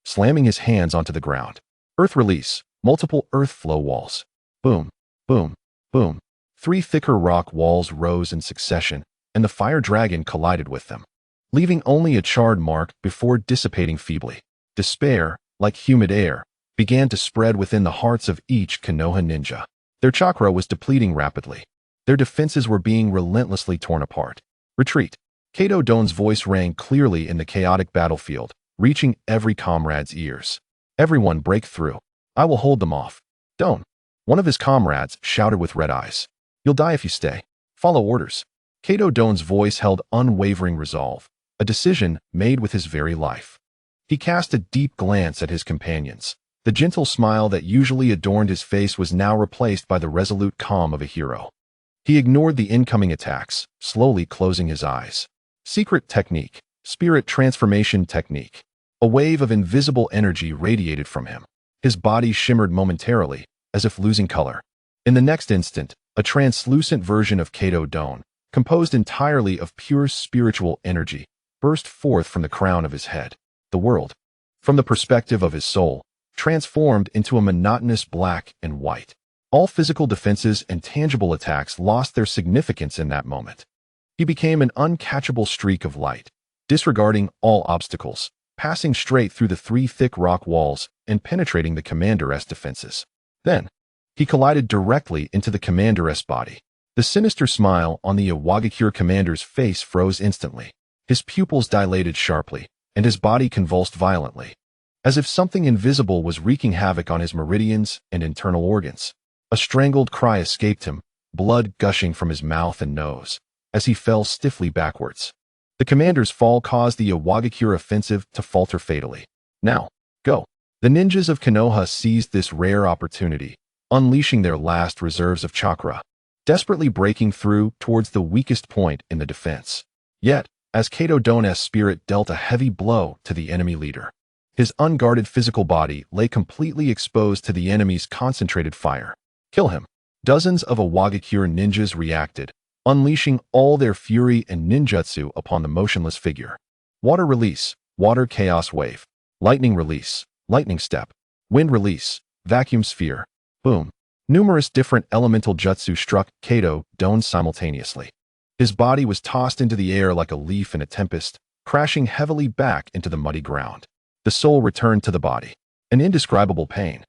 slamming his hands onto the ground. Earth release, multiple earth flow walls. Boom, boom, boom. 3 thicker rock walls rose in succession, and the fire dragon collided with them, leaving only a charred mark before dissipating feebly. Despair, like humid air, began to spread within the hearts of each Konoha ninja. Their chakra was depleting rapidly. Their defenses were being relentlessly torn apart. Retreat. Kado-dan's voice rang clearly in the chaotic battlefield, reaching every comrade's ears. Everyone break through. I will hold them off. Don't. One of his comrades shouted with red eyes. You'll die if you stay. Follow orders. Kado-dan's voice held unwavering resolve, a decision made with his very life. He cast a deep glance at his companions, The gentle smile that usually adorned his face was now replaced by the resolute calm of a hero. He ignored the incoming attacks, slowly closing his eyes. Secret technique, spirit transformation technique. A wave of invisible energy radiated from him. His body shimmered momentarily, as if losing color. In the next instant, a translucent version of Kato Don, composed entirely of pure spiritual energy, burst forth from the crown of his head. The world, from the perspective of his soul, transformed into a monotonous black and white. All physical defenses and tangible attacks lost their significance in that moment. He became an uncatchable streak of light, disregarding all obstacles, passing straight through the 3 thick rock walls and penetrating the commander's defenses. Then, he collided directly into the commander's body. The sinister smile on the Iwagakure commander's face froze instantly. His pupils dilated sharply, and his body convulsed violently, as if something invisible was wreaking havoc on his meridians and internal organs. A strangled cry escaped him, blood gushing from his mouth and nose, as he fell stiffly backwards. The commander's fall caused the Iwagakure offensive to falter fatally. Now, go. The ninjas of Konoha seized this rare opportunity, unleashing their last reserves of chakra, desperately breaking through towards the weakest point in the defense. Yet, as Kato Don's spirit dealt a heavy blow to the enemy leader, his unguarded physical body lay completely exposed to the enemy's concentrated fire. Kill him. Dozens of Iwagakure ninjas reacted, unleashing all their fury and ninjutsu upon the motionless figure. Water release, water chaos wave. Lightning release, lightning step. Wind release, vacuum sphere. Boom. Numerous different elemental jutsu struck Kato Don simultaneously. His body was tossed into the air like a leaf in a tempest, crashing heavily back into the muddy ground. The soul returned to the body. An indescribable pain,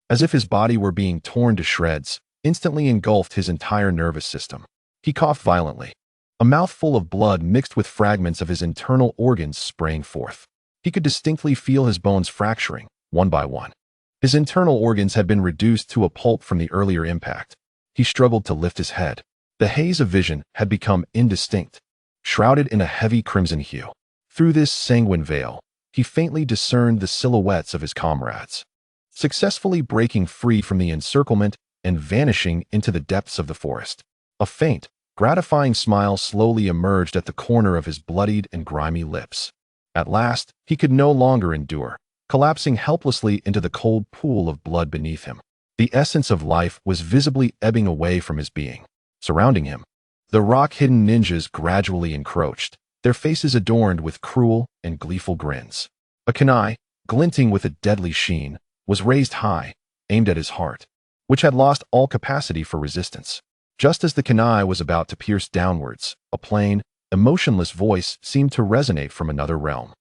as if his body were being torn to shreds, instantly engulfed his entire nervous system. He coughed violently. A mouthful of blood mixed with fragments of his internal organs sprang forth. He could distinctly feel his bones fracturing, one by one. His internal organs had been reduced to a pulp from the earlier impact. He struggled to lift his head. The haze of vision had become indistinct, shrouded in a heavy crimson hue. Through this sanguine veil, he faintly discerned the silhouettes of his comrades, successfully breaking free from the encirclement and vanishing into the depths of the forest. A faint, gratifying smile slowly emerged at the corner of his bloodied and grimy lips. At last, he could no longer endure, collapsing helplessly into the cold pool of blood beneath him. The essence of life was visibly ebbing away from his being. Surrounding him, the rock-hidden ninjas gradually encroached, their faces adorned with cruel and gleeful grins. A kunai, glinting with a deadly sheen, was raised high, aimed at his heart, which had lost all capacity for resistance. Just as the kunai was about to pierce downwards, a plain, emotionless voice seemed to resonate from another realm.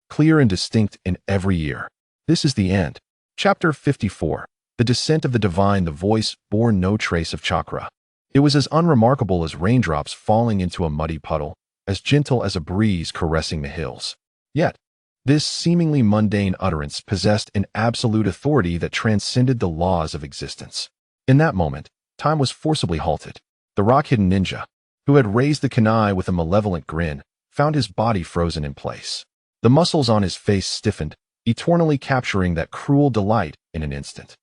Clear and distinct in every ear. This is the end. Chapter 54. The Descent of the Divine. The voice bore no trace of chakra. It was as unremarkable as raindrops falling into a muddy puddle, as gentle as a breeze caressing the hills. Yet, this seemingly mundane utterance possessed an absolute authority that transcended the laws of existence. In that moment, time was forcibly halted. The rock-hidden ninja, who had raised the kunai with a malevolent grin, found his body frozen in place. The muscles on his face stiffened, eternally capturing that cruel delight in an instant.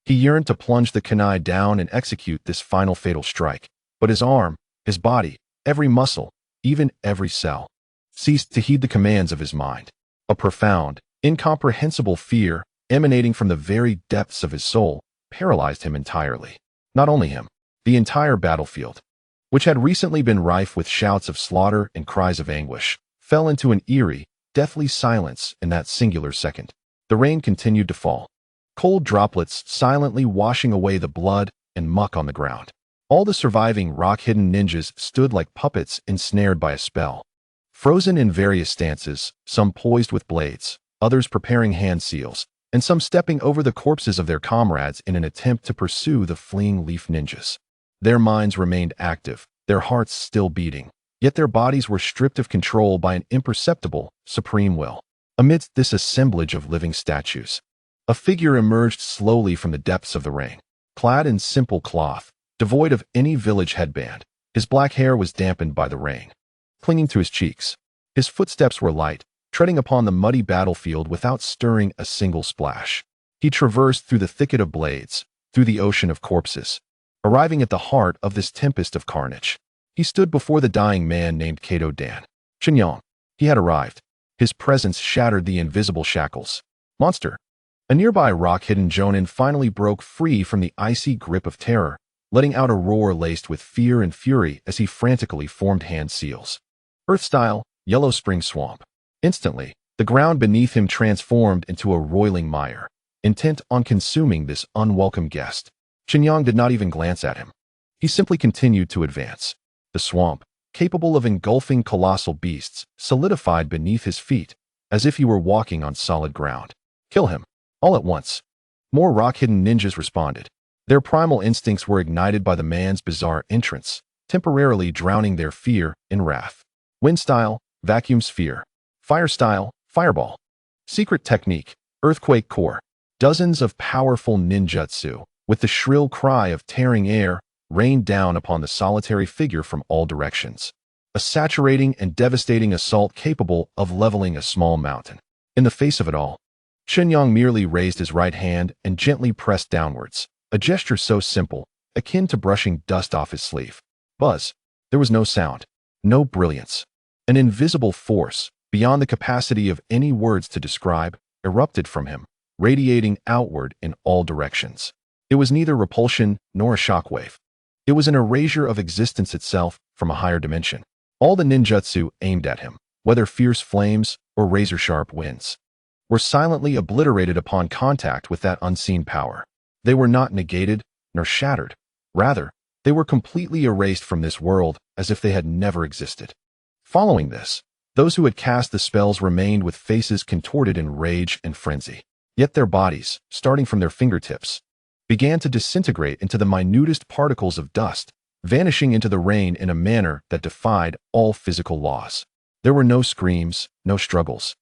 He yearned to plunge the kunai down and execute this final fatal strike, but his arm, his body, every muscle, even every cell, ceased to heed the commands of his mind. A profound, incomprehensible fear, emanating from the very depths of his soul, paralyzed him entirely. Not only him, the entire battlefield, which had recently been rife with shouts of slaughter and cries of anguish, fell into an eerie, deathly silence in that singular second. The rain continued to fall, cold droplets silently washing away the blood and muck on the ground. All the surviving rock-hidden ninjas stood like puppets ensnared by a spell, frozen in various stances, some poised with blades, others preparing hand seals, and some stepping over the corpses of their comrades in an attempt to pursue the fleeing leaf ninjas. Their minds remained active, their hearts still beating, yet their bodies were stripped of control by an imperceptible, supreme will. Amidst this assemblage of living statues, a figure emerged slowly from the depths of the rain, clad in simple cloth, devoid of any village headband. His black hair was dampened by the rain, clinging to his cheeks. His footsteps were light, treading upon the muddy battlefield without stirring a single splash. He traversed through the thicket of blades, through the ocean of corpses, arriving at the heart of this tempest of carnage. He stood before the dying man named Kato Dan. Chen Yang. He had arrived. His presence shattered the invisible shackles. Monster. A nearby rock-hidden Jonin finally broke free from the icy grip of terror, letting out a roar laced with fear and fury as he frantically formed hand seals. Earth-style, yellow spring swamp. Instantly, the ground beneath him transformed into a roiling mire, intent on consuming this unwelcome guest. Chen Yang did not even glance at him. He simply continued to advance. The swamp, capable of engulfing colossal beasts, solidified beneath his feet, as if he were walking on solid ground. Kill him. All at once. More rock-hidden ninjas responded. Their primal instincts were ignited by the man's bizarre entrance, temporarily drowning their fear in wrath. Wind-style, vacuum sphere. Fire-style, fireball. Secret technique, earthquake core. Dozens of powerful ninjutsu, with the shrill cry of tearing air, rained down upon the solitary figure from all directions. A saturating and devastating assault capable of leveling a small mountain. In the face of it all, Chen Yang merely raised his right hand and gently pressed downwards, a gesture so simple, akin to brushing dust off his sleeve. Buzz. There was no sound, no brilliance. An invisible force, beyond the capacity of any words to describe, erupted from him, radiating outward in all directions. It was neither repulsion nor a shockwave. It was an erasure of existence itself from a higher dimension. All the ninjutsu aimed at him, whether fierce flames or razor-sharp winds, were silently obliterated upon contact with that unseen power. They were not negated nor shattered. Rather, they were completely erased from this world as if they had never existed. Following this, those who had cast the spells remained with faces contorted in rage and frenzy. Yet their bodies, starting from their fingertips, began to disintegrate into the minutest particles of dust, vanishing into the rain in a manner that defied all physical laws. There were no screams, no struggles,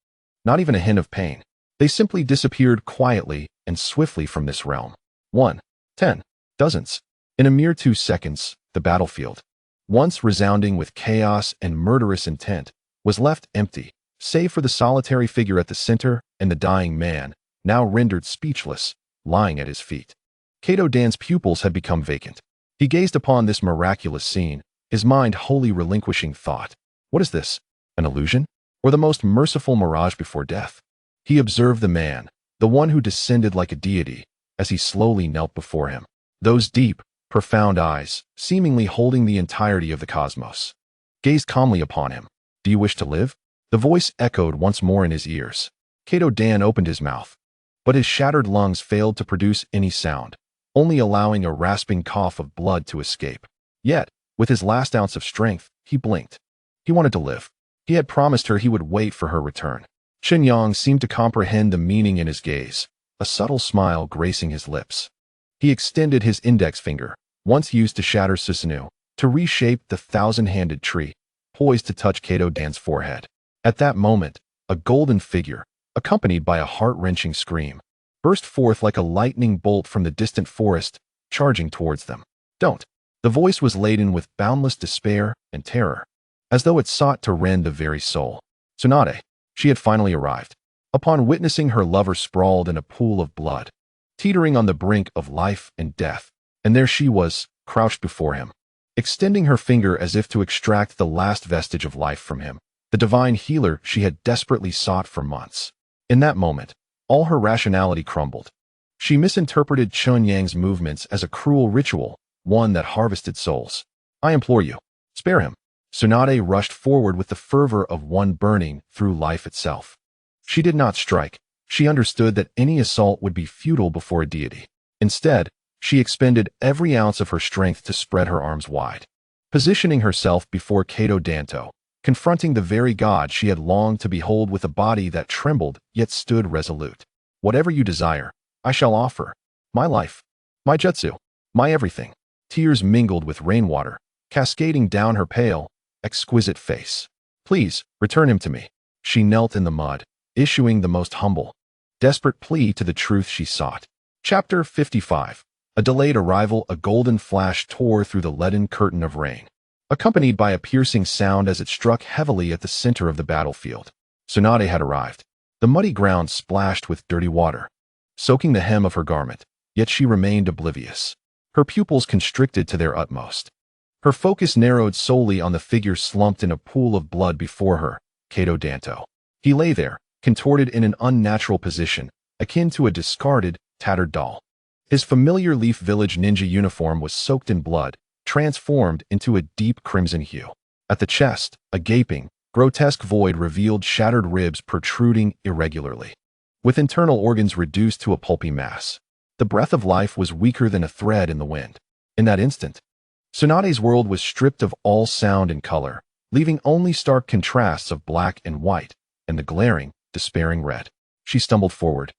not even a hint of pain. They simply disappeared quietly and swiftly from this realm. 1, 10, dozens. In a mere 2 seconds, the battlefield, once resounding with chaos and murderous intent, was left empty, save for the solitary figure at the center and the dying man, now rendered speechless, lying at his feet. Kato Dan's pupils had become vacant. He gazed upon this miraculous scene, his mind wholly relinquishing thought. What is this? An illusion? Or the most merciful mirage before death? He observed the man, the one who descended like a deity, as he slowly knelt before him. Those deep, profound eyes, seemingly holding the entirety of the cosmos, gazed calmly upon him. Do you wish to live? The voice echoed once more in his ears. Kato Dan opened his mouth, but his shattered lungs failed to produce any sound, only allowing a rasping cough of blood to escape. Yet, with his last ounce of strength, he blinked. He wanted to live. He had promised her he would wait for her return. Chen Yang seemed to comprehend the meaning in his gaze, a subtle smile gracing his lips. He extended his index finger, once used to shatter Susanoo, to reshape the thousand-handed tree, poised to touch Kato Dan's forehead. At that moment, a golden figure, accompanied by a heart-wrenching scream, burst forth like a lightning bolt from the distant forest, charging towards them. Don't. The voice was laden with boundless despair and terror, as though it sought to rend the very soul. Tsunade. She had finally arrived. Upon witnessing her lover sprawled in a pool of blood, teetering on the brink of life and death, and there she was, crouched before him, extending her finger as if to extract the last vestige of life from him, the divine healer she had desperately sought for months. In that moment, all her rationality crumbled. She misinterpreted Chen Yang's movements as a cruel ritual, one that harvested souls. I implore you, spare him. Tsunade rushed forward with the fervor of one burning through life itself. She did not strike. She understood that any assault would be futile before a deity. Instead, she expended every ounce of her strength to spread her arms wide, positioning herself before Kato Danto, confronting the very god she had longed to behold with a body that trembled yet stood resolute. Whatever you desire, I shall offer. My life, my jutsu, my everything. Tears mingled with rainwater, cascading down her pale, exquisite face. Please, return him to me. She knelt in the mud, issuing the most humble, desperate plea to the truth she sought. Chapter 55. A delayed arrival. A golden flash tore through the leaden curtain of rain, accompanied by a piercing sound as it struck heavily at the center of the battlefield. Tsunade had arrived. The muddy ground splashed with dirty water. soaking the hem of her garment, yet she remained oblivious. Her pupils constricted to their utmost. Her focus narrowed solely on the figure slumped in a pool of blood before her, Kato Danto. He lay there, contorted in an unnatural position, akin to a discarded, tattered doll. His familiar Leaf Village ninja uniform was soaked in blood, transformed into a deep crimson hue. At the chest, a gaping, grotesque void revealed shattered ribs protruding irregularly, with internal organs reduced to a pulpy mass. The breath of life was weaker than a thread in the wind. In that instant, Tsunade's world was stripped of all sound and color, leaving only stark contrasts of black and white, and the glaring, despairing red. She stumbled forward,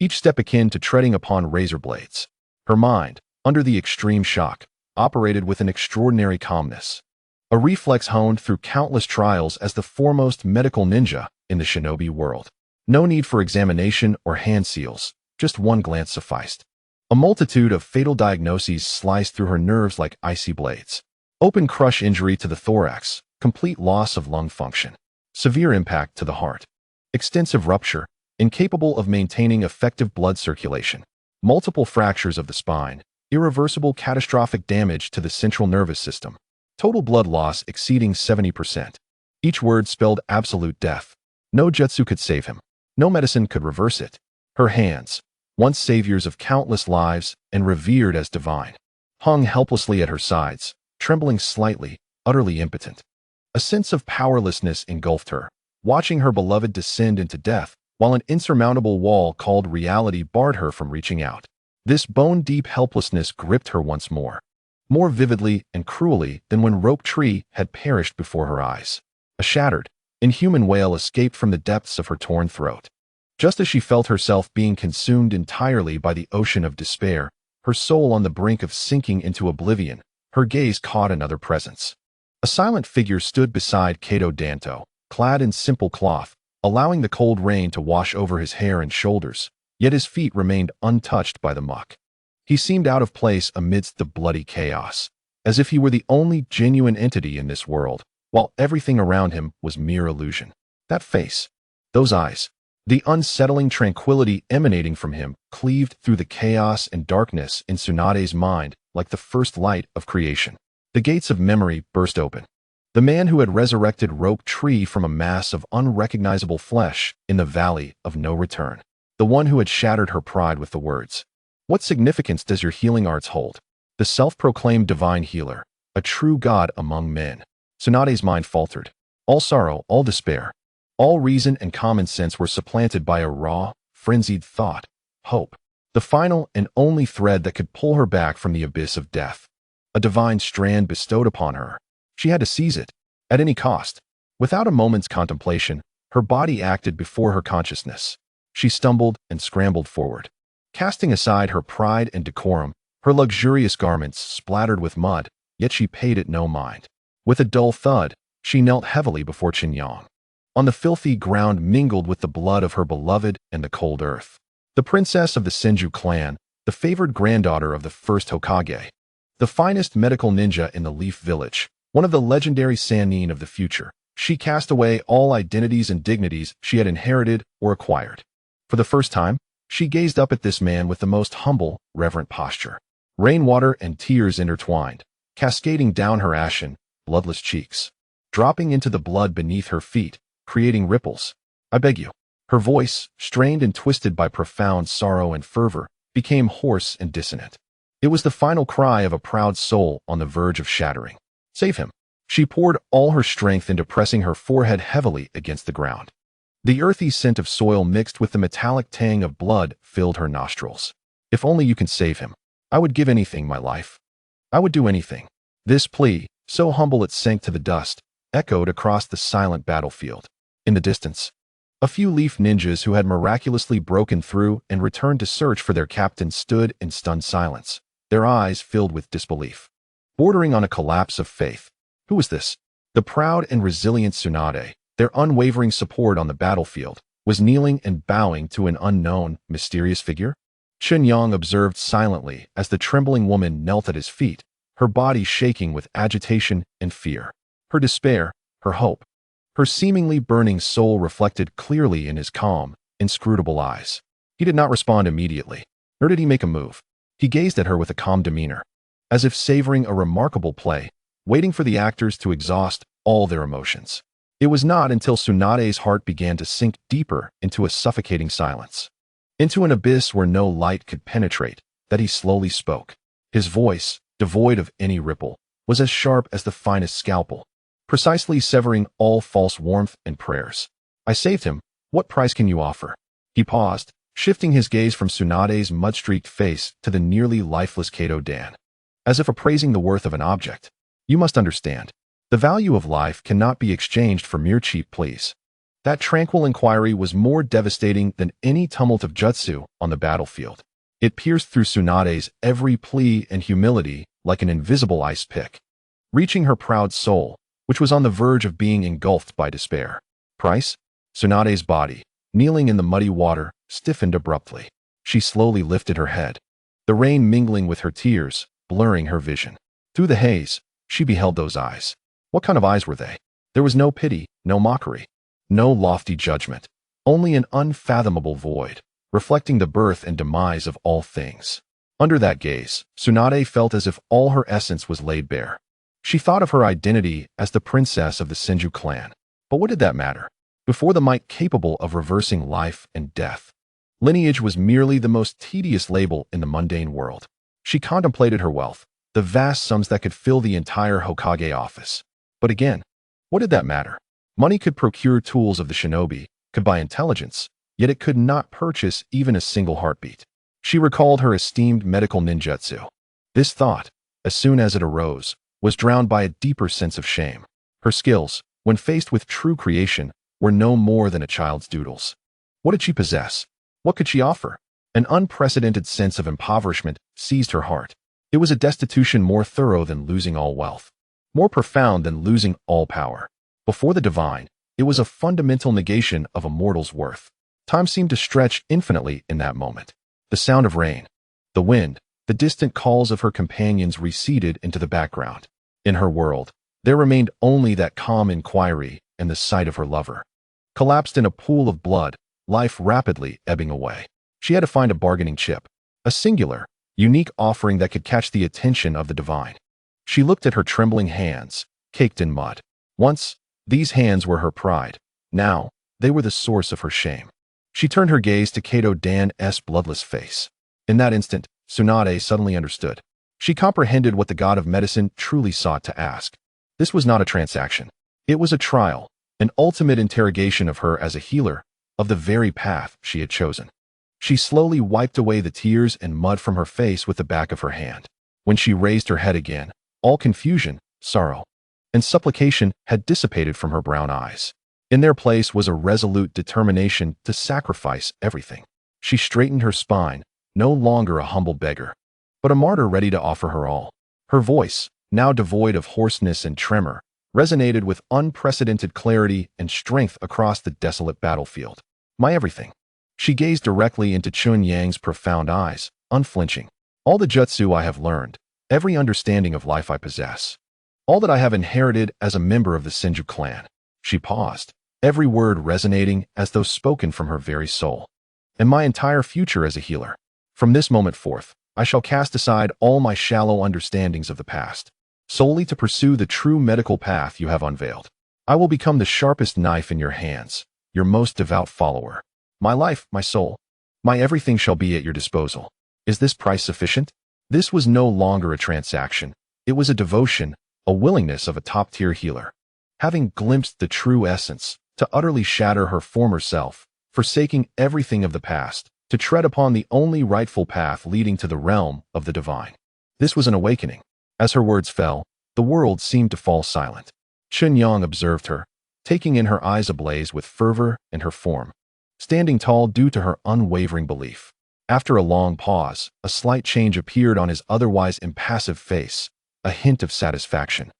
each step akin to treading upon razor blades. Her mind, under the extreme shock, operated with an extraordinary calmness, a reflex honed through countless trials as the foremost medical ninja in the shinobi world. No need for examination or hand seals, just one glance sufficed. A multitude of fatal diagnoses sliced through her nerves like icy blades. Open crush injury to the thorax, complete loss of lung function, severe impact to the heart, extensive rupture, incapable of maintaining effective blood circulation, multiple fractures of the spine, irreversible catastrophic damage to the central nervous system, total blood loss exceeding 70%. Each word spelled absolute death. No jutsu could save him. No medicine could reverse it. Her hands, once saviors of countless lives and revered as divine, hung helplessly at her sides, trembling slightly, utterly impotent. A sense of powerlessness engulfed her, watching her beloved descend into death, while an insurmountable wall called reality barred her from reaching out. This bone-deep helplessness gripped her once more vividly and cruelly than when Rope Tree had perished before her eyes. A shattered, inhuman wail escaped from the depths of her torn throat. Just as she felt herself being consumed entirely by the ocean of despair, her soul on the brink of sinking into oblivion, her gaze caught another presence. A silent figure stood beside Kato Danto, clad in simple cloth, allowing the cold rain to wash over his hair and shoulders, yet his feet remained untouched by the muck. He seemed out of place amidst the bloody chaos, as if he were the only genuine entity in this world, while everything around him was mere illusion. That face, those eyes, the unsettling tranquility emanating from him cleaved through the chaos and darkness in Tsunade's mind like the first light of creation. The gates of memory burst open. The man who had resurrected Rope Tree from a mass of unrecognizable flesh in the valley of no return. The one who had shattered her pride with the words, "What significance does your healing arts hold?" The self-proclaimed divine healer, a true god among men. Tsunade's mind faltered. All sorrow, all despair, all reason and common sense were supplanted by a raw, frenzied thought, hope. The final and only thread that could pull her back from the abyss of death. A divine strand bestowed upon her. She had to seize it, at any cost. Without a moment's contemplation, her body acted before her consciousness. She stumbled and scrambled forward. Casting aside her pride and decorum, her luxurious garments splattered with mud, yet she paid it no mind. With a dull thud, she knelt heavily before Chen Yang. On the filthy ground mingled with the blood of her beloved and the cold earth. The princess of the Senju clan, the favored granddaughter of the first Hokage, the finest medical ninja in the Leaf Village, one of the legendary Sannin of the future, she cast away all identities and dignities she had inherited or acquired. For the first time, she gazed up at this man with the most humble, reverent posture. Rainwater and tears intertwined, cascading down her ashen, bloodless cheeks, dropping into the blood beneath her feet, creating ripples. "I beg you." Her voice, strained and twisted by profound sorrow and fervor, became hoarse and dissonant. It was the final cry of a proud soul on the verge of shattering. "Save him." She poured all her strength into pressing her forehead heavily against the ground. The earthy scent of soil mixed with the metallic tang of blood filled her nostrils. "If only you can save him. I would give anything, my life. I would do anything." This plea, so humble it sank to the dust, echoed across the silent battlefield. In the distance, a few leaf ninjas who had miraculously broken through and returned to search for their captain stood in stunned silence, their eyes filled with disbelief, bordering on a collapse of faith. Who was this? The proud and resilient Tsunade, their unwavering support on the battlefield, was kneeling and bowing to an unknown, mysterious figure? Chen Yang observed silently as the trembling woman knelt at his feet, her body shaking with agitation and fear. Her despair, her hope, her seemingly burning soul reflected clearly in his calm, inscrutable eyes. He did not respond immediately, nor did he make a move. He gazed at her with a calm demeanor, as if savoring a remarkable play, waiting for the actors to exhaust all their emotions. It was not until Tsunade's heart began to sink deeper into a suffocating silence, into an abyss where no light could penetrate, that he slowly spoke. His voice, devoid of any ripple, was as sharp as the finest scalpel, precisely severing all false warmth and prayers. I saved him. What price can you offer? He paused, shifting his gaze from Tsunade's mud-streaked face to the nearly lifeless Kato Dan, as if appraising the worth of an object. You must understand, the value of life cannot be exchanged for mere cheap pleas. That tranquil inquiry was more devastating than any tumult of jutsu on the battlefield. It pierced through Tsunade's every plea and humility like an invisible ice pick, reaching her proud soul, which was on the verge of being engulfed by despair. Price? Tsunade's body, kneeling in the muddy water, stiffened abruptly. She slowly lifted her head, the rain mingling with her tears, blurring her vision. Through the haze, she beheld those eyes. What kind of eyes were they? There was no pity, no mockery, no lofty judgment, only an unfathomable void, reflecting the birth and demise of all things. Under that gaze, Tsunade felt as if all her essence was laid bare. She thought of her identity as the princess of the Senju clan. But what did that matter? Before the might capable of reversing life and death, lineage was merely the most tedious label in the mundane world. She contemplated her wealth, the vast sums that could fill the entire Hokage office. But again, what did that matter? Money could procure tools of the shinobi, could buy intelligence, yet it could not purchase even a single heartbeat. She recalled her esteemed medical ninjutsu. This thought, as soon as it arose, was drowned by a deeper sense of shame. Her skills, when faced with true creation, were no more than a child's doodles. What did she possess? What could she offer? An unprecedented sense of impoverishment seized her heart. It was a destitution more thorough than losing all wealth, more profound than losing all power. Before the divine, it was a fundamental negation of a mortal's worth. Time seemed to stretch infinitely in that moment. The sound of rain, the wind, the distant calls of her companions receded into the background. In her world, there remained only that calm inquiry and the sight of her lover. Collapsed in a pool of blood, life rapidly ebbing away. She had to find a bargaining chip, a singular, unique offering that could catch the attention of the divine. She looked at her trembling hands, caked in mud. Once, these hands were her pride. Now, they were the source of her shame. She turned her gaze to Kato Dan's bloodless face. In that instant, Tsunade suddenly understood. She comprehended what the god of medicine truly sought to ask. This was not a transaction. It was a trial, an ultimate interrogation of her as a healer, of the very path she had chosen. She slowly wiped away the tears and mud from her face with the back of her hand. When she raised her head again, all confusion, sorrow, and supplication had dissipated from her brown eyes. In their place was a resolute determination to sacrifice everything. She straightened her spine, no longer a humble beggar, but a martyr ready to offer her all. Her voice, now devoid of hoarseness and tremor, resonated with unprecedented clarity and strength across the desolate battlefield. My everything. She gazed directly into Chen Yang's profound eyes, unflinching. All the jutsu I have learned, every understanding of life I possess, all that I have inherited as a member of the Senju clan. She paused, every word resonating as though spoken from her very soul. And my entire future as a healer. From this moment forth, I shall cast aside all my shallow understandings of the past, solely to pursue the true medical path you have unveiled. I will become the sharpest knife in your hands, your most devout follower. My life, my soul, my everything shall be at your disposal. Is this price sufficient? This was no longer a transaction. It was a devotion, a willingness of a top-tier healer. Having glimpsed the true essence, to utterly shatter her former self, forsaking everything of the past, to tread upon the only rightful path leading to the realm of the divine. This was an awakening. As her words fell, the world seemed to fall silent. Chen Yang observed her, taking in her eyes ablaze with fervor and her form, standing tall due to her unwavering belief. After a long pause, a slight change appeared on his otherwise impassive face, a hint of satisfaction,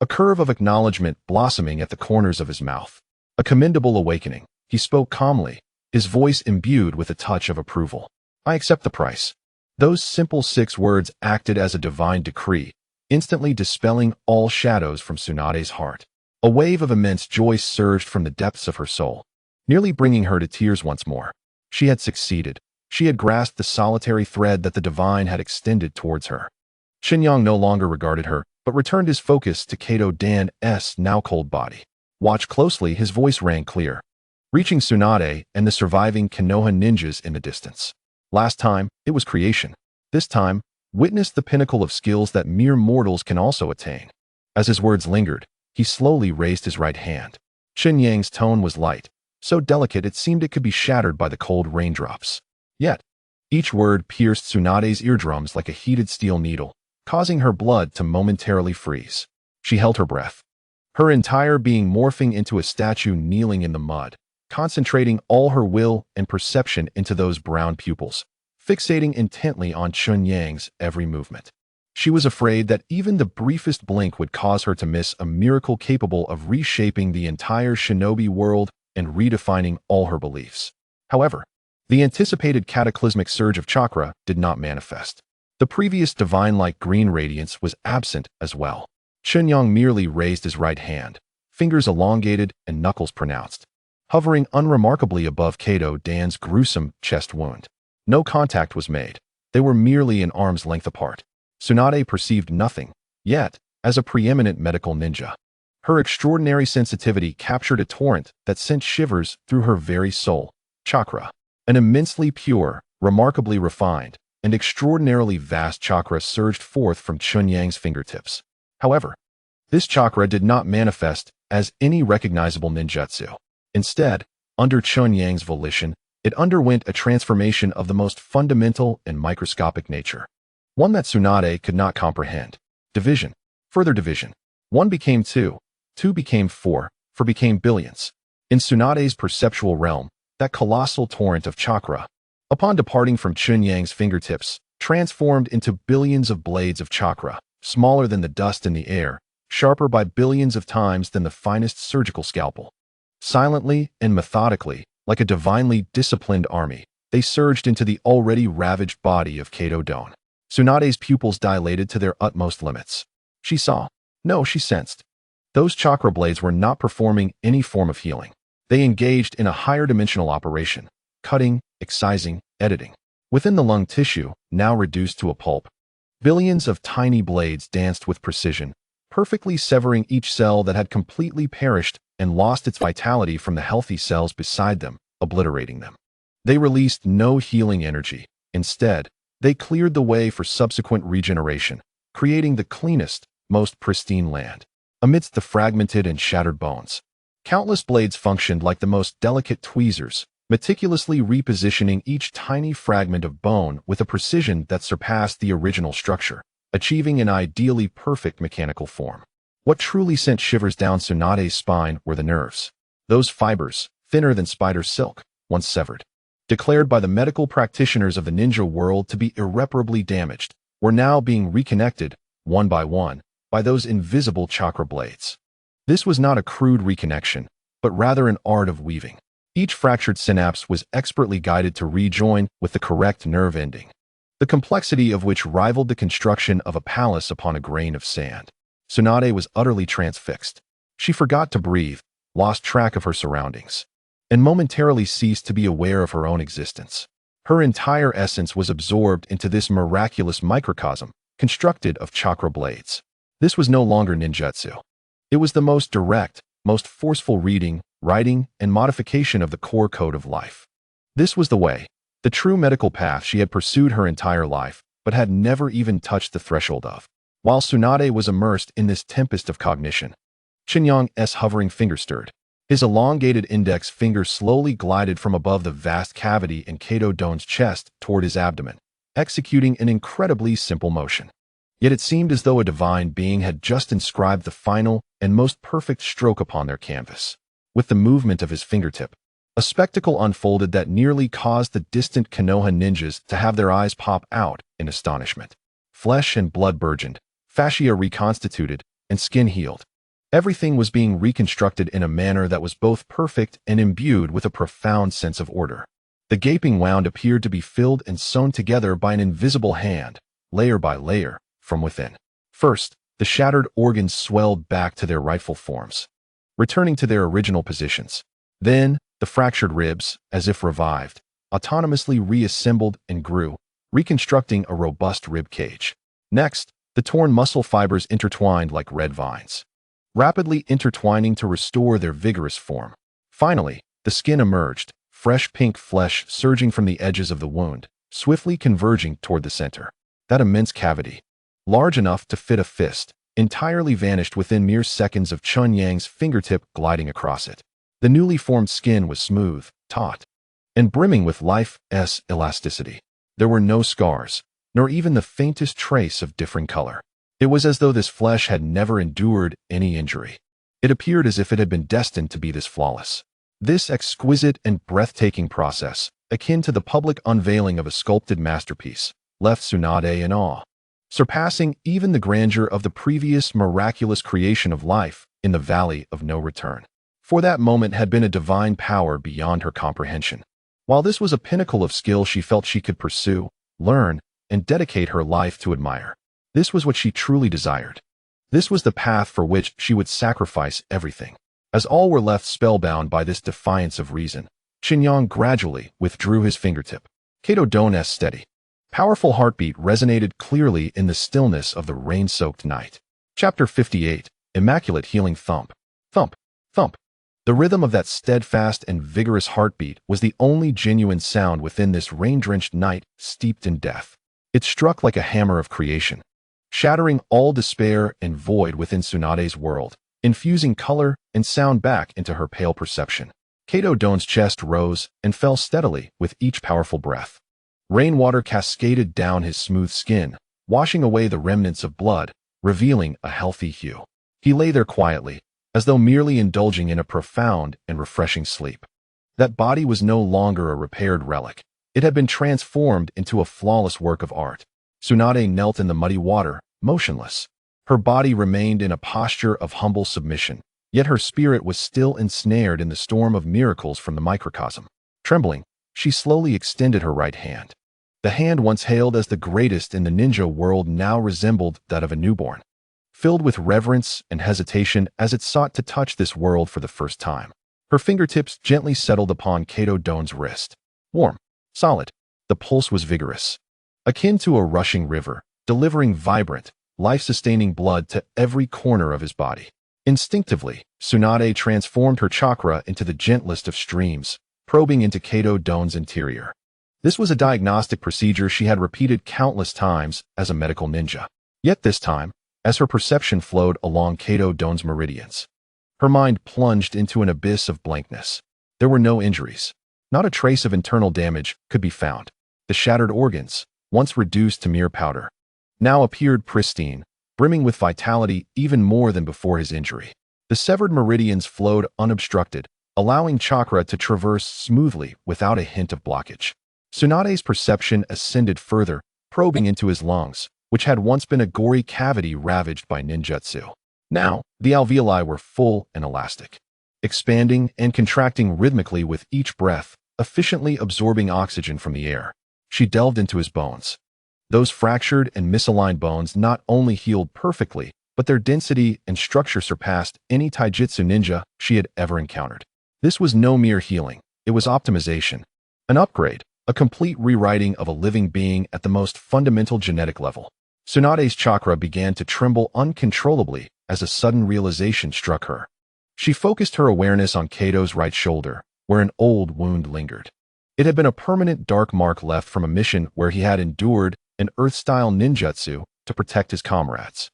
a curve of acknowledgement blossoming at the corners of his mouth. A commendable awakening. He spoke calmly, his voice imbued with a touch of approval. I accept the price. Those simple 6 words acted as a divine decree, instantly dispelling all shadows from Tsunade's heart. A wave of immense joy surged from the depths of her soul, nearly bringing her to tears once more. She had succeeded. She had grasped the solitary thread that the divine had extended towards her. Chen Yang no longer regarded her, but returned his focus to Kato Dan's now cold body. Watch closely, his voice rang clear, reaching Tsunade and the surviving Konoha ninjas in the distance. Last time, it was creation. This time, witness the pinnacle of skills that mere mortals can also attain. As his words lingered, he slowly raised his right hand. Chen Yang's tone was light, so delicate it seemed it could be shattered by the cold raindrops. Yet, each word pierced Tsunade's eardrums like a heated steel needle, causing her blood to momentarily freeze. She held her breath, her entire being morphing into a statue kneeling in the mud, concentrating all her will and perception into those brown pupils, fixating intently on Chen Yang's every movement. She was afraid that even the briefest blink would cause her to miss a miracle capable of reshaping the entire shinobi world and redefining all her beliefs. However, the anticipated cataclysmic surge of chakra did not manifest. The previous divine-like green radiance was absent as well. Chen Yang merely raised his right hand, fingers elongated and knuckles pronounced, hovering unremarkably above Kato Dan's gruesome chest wound. No contact was made. They were merely an arm's length apart. Tsunade perceived nothing, yet, as a preeminent medical ninja, her extraordinary sensitivity captured a torrent that sent shivers through her very soul. Chakra. An immensely pure, remarkably refined, and extraordinarily vast chakra surged forth from Chen Yang's fingertips. However, this chakra did not manifest as any recognizable ninjutsu. Instead, under Chen Yang's volition, it underwent a transformation of the most fundamental and microscopic nature. One that Tsunade could not comprehend. Division. Further division. 1 became 2. 2 became 4. 4 became billions. In Tsunade's perceptual realm, that colossal torrent of chakra, upon departing from Chen Yang's fingertips, transformed into billions of blades of chakra, smaller than the dust in the air, sharper by billions of times than the finest surgical scalpel. Silently and methodically, like a divinely disciplined army, they surged into the already ravaged body of Kato Dan. Tsunade's pupils dilated to their utmost limits. She saw. No, she sensed. Those chakra blades were not performing any form of healing. They engaged in a higher dimensional operation, cutting, excising, editing. Within the lung tissue, now reduced to a pulp, billions of tiny blades danced with precision, perfectly severing each cell that had completely perished and lost its vitality from the healthy cells beside them, obliterating them. They released no healing energy. Instead, they cleared the way for subsequent regeneration, creating the cleanest, most pristine land. Amidst the fragmented and shattered bones, countless blades functioned like the most delicate tweezers, meticulously repositioning each tiny fragment of bone with a precision that surpassed the original structure, achieving an ideally perfect mechanical form. What truly sent shivers down Tsunade's spine were the nerves. Those fibers, thinner than spider silk, once severed, declared by the medical practitioners of the ninja world to be irreparably damaged, were now being reconnected, one, by those invisible chakra blades. This was not a crude reconnection, but rather an art of weaving. Each fractured synapse was expertly guided to rejoin with the correct nerve ending, the complexity of which rivaled the construction of a palace upon a grain of sand. Tsunade was utterly transfixed. She forgot to breathe, lost track of her surroundings, and momentarily ceased to be aware of her own existence. Her entire essence was absorbed into this miraculous microcosm, constructed of chakra blades. This was no longer ninjutsu. It was the most direct, most forceful reading, writing, and modification of the core code of life. This was the way, the true medical path she had pursued her entire life, but had never even touched the threshold of. While Tsunade was immersed in this tempest of cognition, Chen Yang's hovering finger stirred. His elongated index finger slowly glided from above the vast cavity in Kato Dan's chest toward his abdomen, executing an incredibly simple motion. Yet it seemed as though a divine being had just inscribed the final and most perfect stroke upon their canvas. With the movement of his fingertip, a spectacle unfolded that nearly caused the distant Konoha ninjas to have their eyes pop out in astonishment. Flesh and blood burgeoned, fascia reconstituted, and skin healed. Everything was being reconstructed in a manner that was both perfect and imbued with a profound sense of order. The gaping wound appeared to be filled and sewn together by an invisible hand, layer by layer, from within. First, the shattered organs swelled back to their rightful forms, returning to their original positions. Then, the fractured ribs, as if revived, autonomously reassembled and grew, reconstructing a robust rib cage. Next, the torn muscle fibers intertwined like red vines, rapidly intertwining to restore their vigorous form. Finally, the skin emerged, fresh pink flesh surging from the edges of the wound, swiftly converging toward the center. That immense cavity, large enough to fit a fist, entirely vanished within mere seconds of Chen Yang's fingertip gliding across it. The newly formed skin was smooth, taut, and brimming with life's elasticity. There were no scars, nor even the faintest trace of differing color. It was as though this flesh had never endured any injury. It appeared as if it had been destined to be this flawless. This exquisite and breathtaking process, akin to the public unveiling of a sculpted masterpiece, left Tsunade in awe, surpassing even the grandeur of the previous miraculous creation of life in the Valley of No Return. For that moment had been a divine power beyond her comprehension. While this was a pinnacle of skill she felt she could pursue, learn, and dedicate her life to admire, this was what she truly desired. This was the path for which she would sacrifice everything. As all were left spellbound by this defiance of reason, Chen Yang gradually withdrew his fingertip. Kato Don's steady, powerful heartbeat resonated clearly in the stillness of the rain-soaked night. Chapter 58, Immaculate Healing Thump. Thump, thump. The rhythm of that steadfast and vigorous heartbeat was the only genuine sound within this rain-drenched night steeped in death. It struck like a hammer of creation, shattering all despair and void within Tsunade's world, infusing color and sound back into her pale perception. Kato Don's chest rose and fell steadily with each powerful breath. Rainwater cascaded down his smooth skin, washing away the remnants of blood, revealing a healthy hue. He lay there quietly, as though merely indulging in a profound and refreshing sleep. That body was no longer a repaired relic. It had been transformed into a flawless work of art. Tsunade knelt in the muddy water, motionless. Her body remained in a posture of humble submission, yet her spirit was still ensnared in the storm of miracles from the microcosm. Trembling, she slowly extended her right hand. The hand once hailed as the greatest in the ninja world now resembled that of a newborn, filled with reverence and hesitation as it sought to touch this world for the first time. Her fingertips gently settled upon Kato Don's wrist. Warm, solid. The pulse was vigorous, akin to a rushing river, delivering vibrant, life-sustaining blood to every corner of his body. Instinctively, Tsunade transformed her chakra into the gentlest of streams, probing into Kato Don's interior. This was a diagnostic procedure she had repeated countless times as a medical ninja. Yet this time, as her perception flowed along Kato Don's meridians, her mind plunged into an abyss of blankness. There were no injuries. Not a trace of internal damage could be found. The shattered organs, once reduced to mere powder, now appeared pristine, brimming with vitality even more than before his injury. The severed meridians flowed unobstructed, allowing chakra to traverse smoothly without a hint of blockage. Tsunade's perception ascended further, probing into his lungs, which had once been a gory cavity ravaged by ninjutsu. Now, the alveoli were full and elastic, expanding and contracting rhythmically with each breath, efficiently absorbing oxygen from the air. She delved into his bones. Those fractured and misaligned bones not only healed perfectly, but their density and structure surpassed any taijutsu ninja she had ever encountered. This was no mere healing, it was optimization, an upgrade, a complete rewriting of a living being at the most fundamental genetic level. Tsunade's chakra began to tremble uncontrollably as a sudden realization struck her. She focused her awareness on Kato's right shoulder, where an old wound lingered. It had been a permanent dark mark left from a mission where he had endured an earth-style ninjutsu to protect his comrades.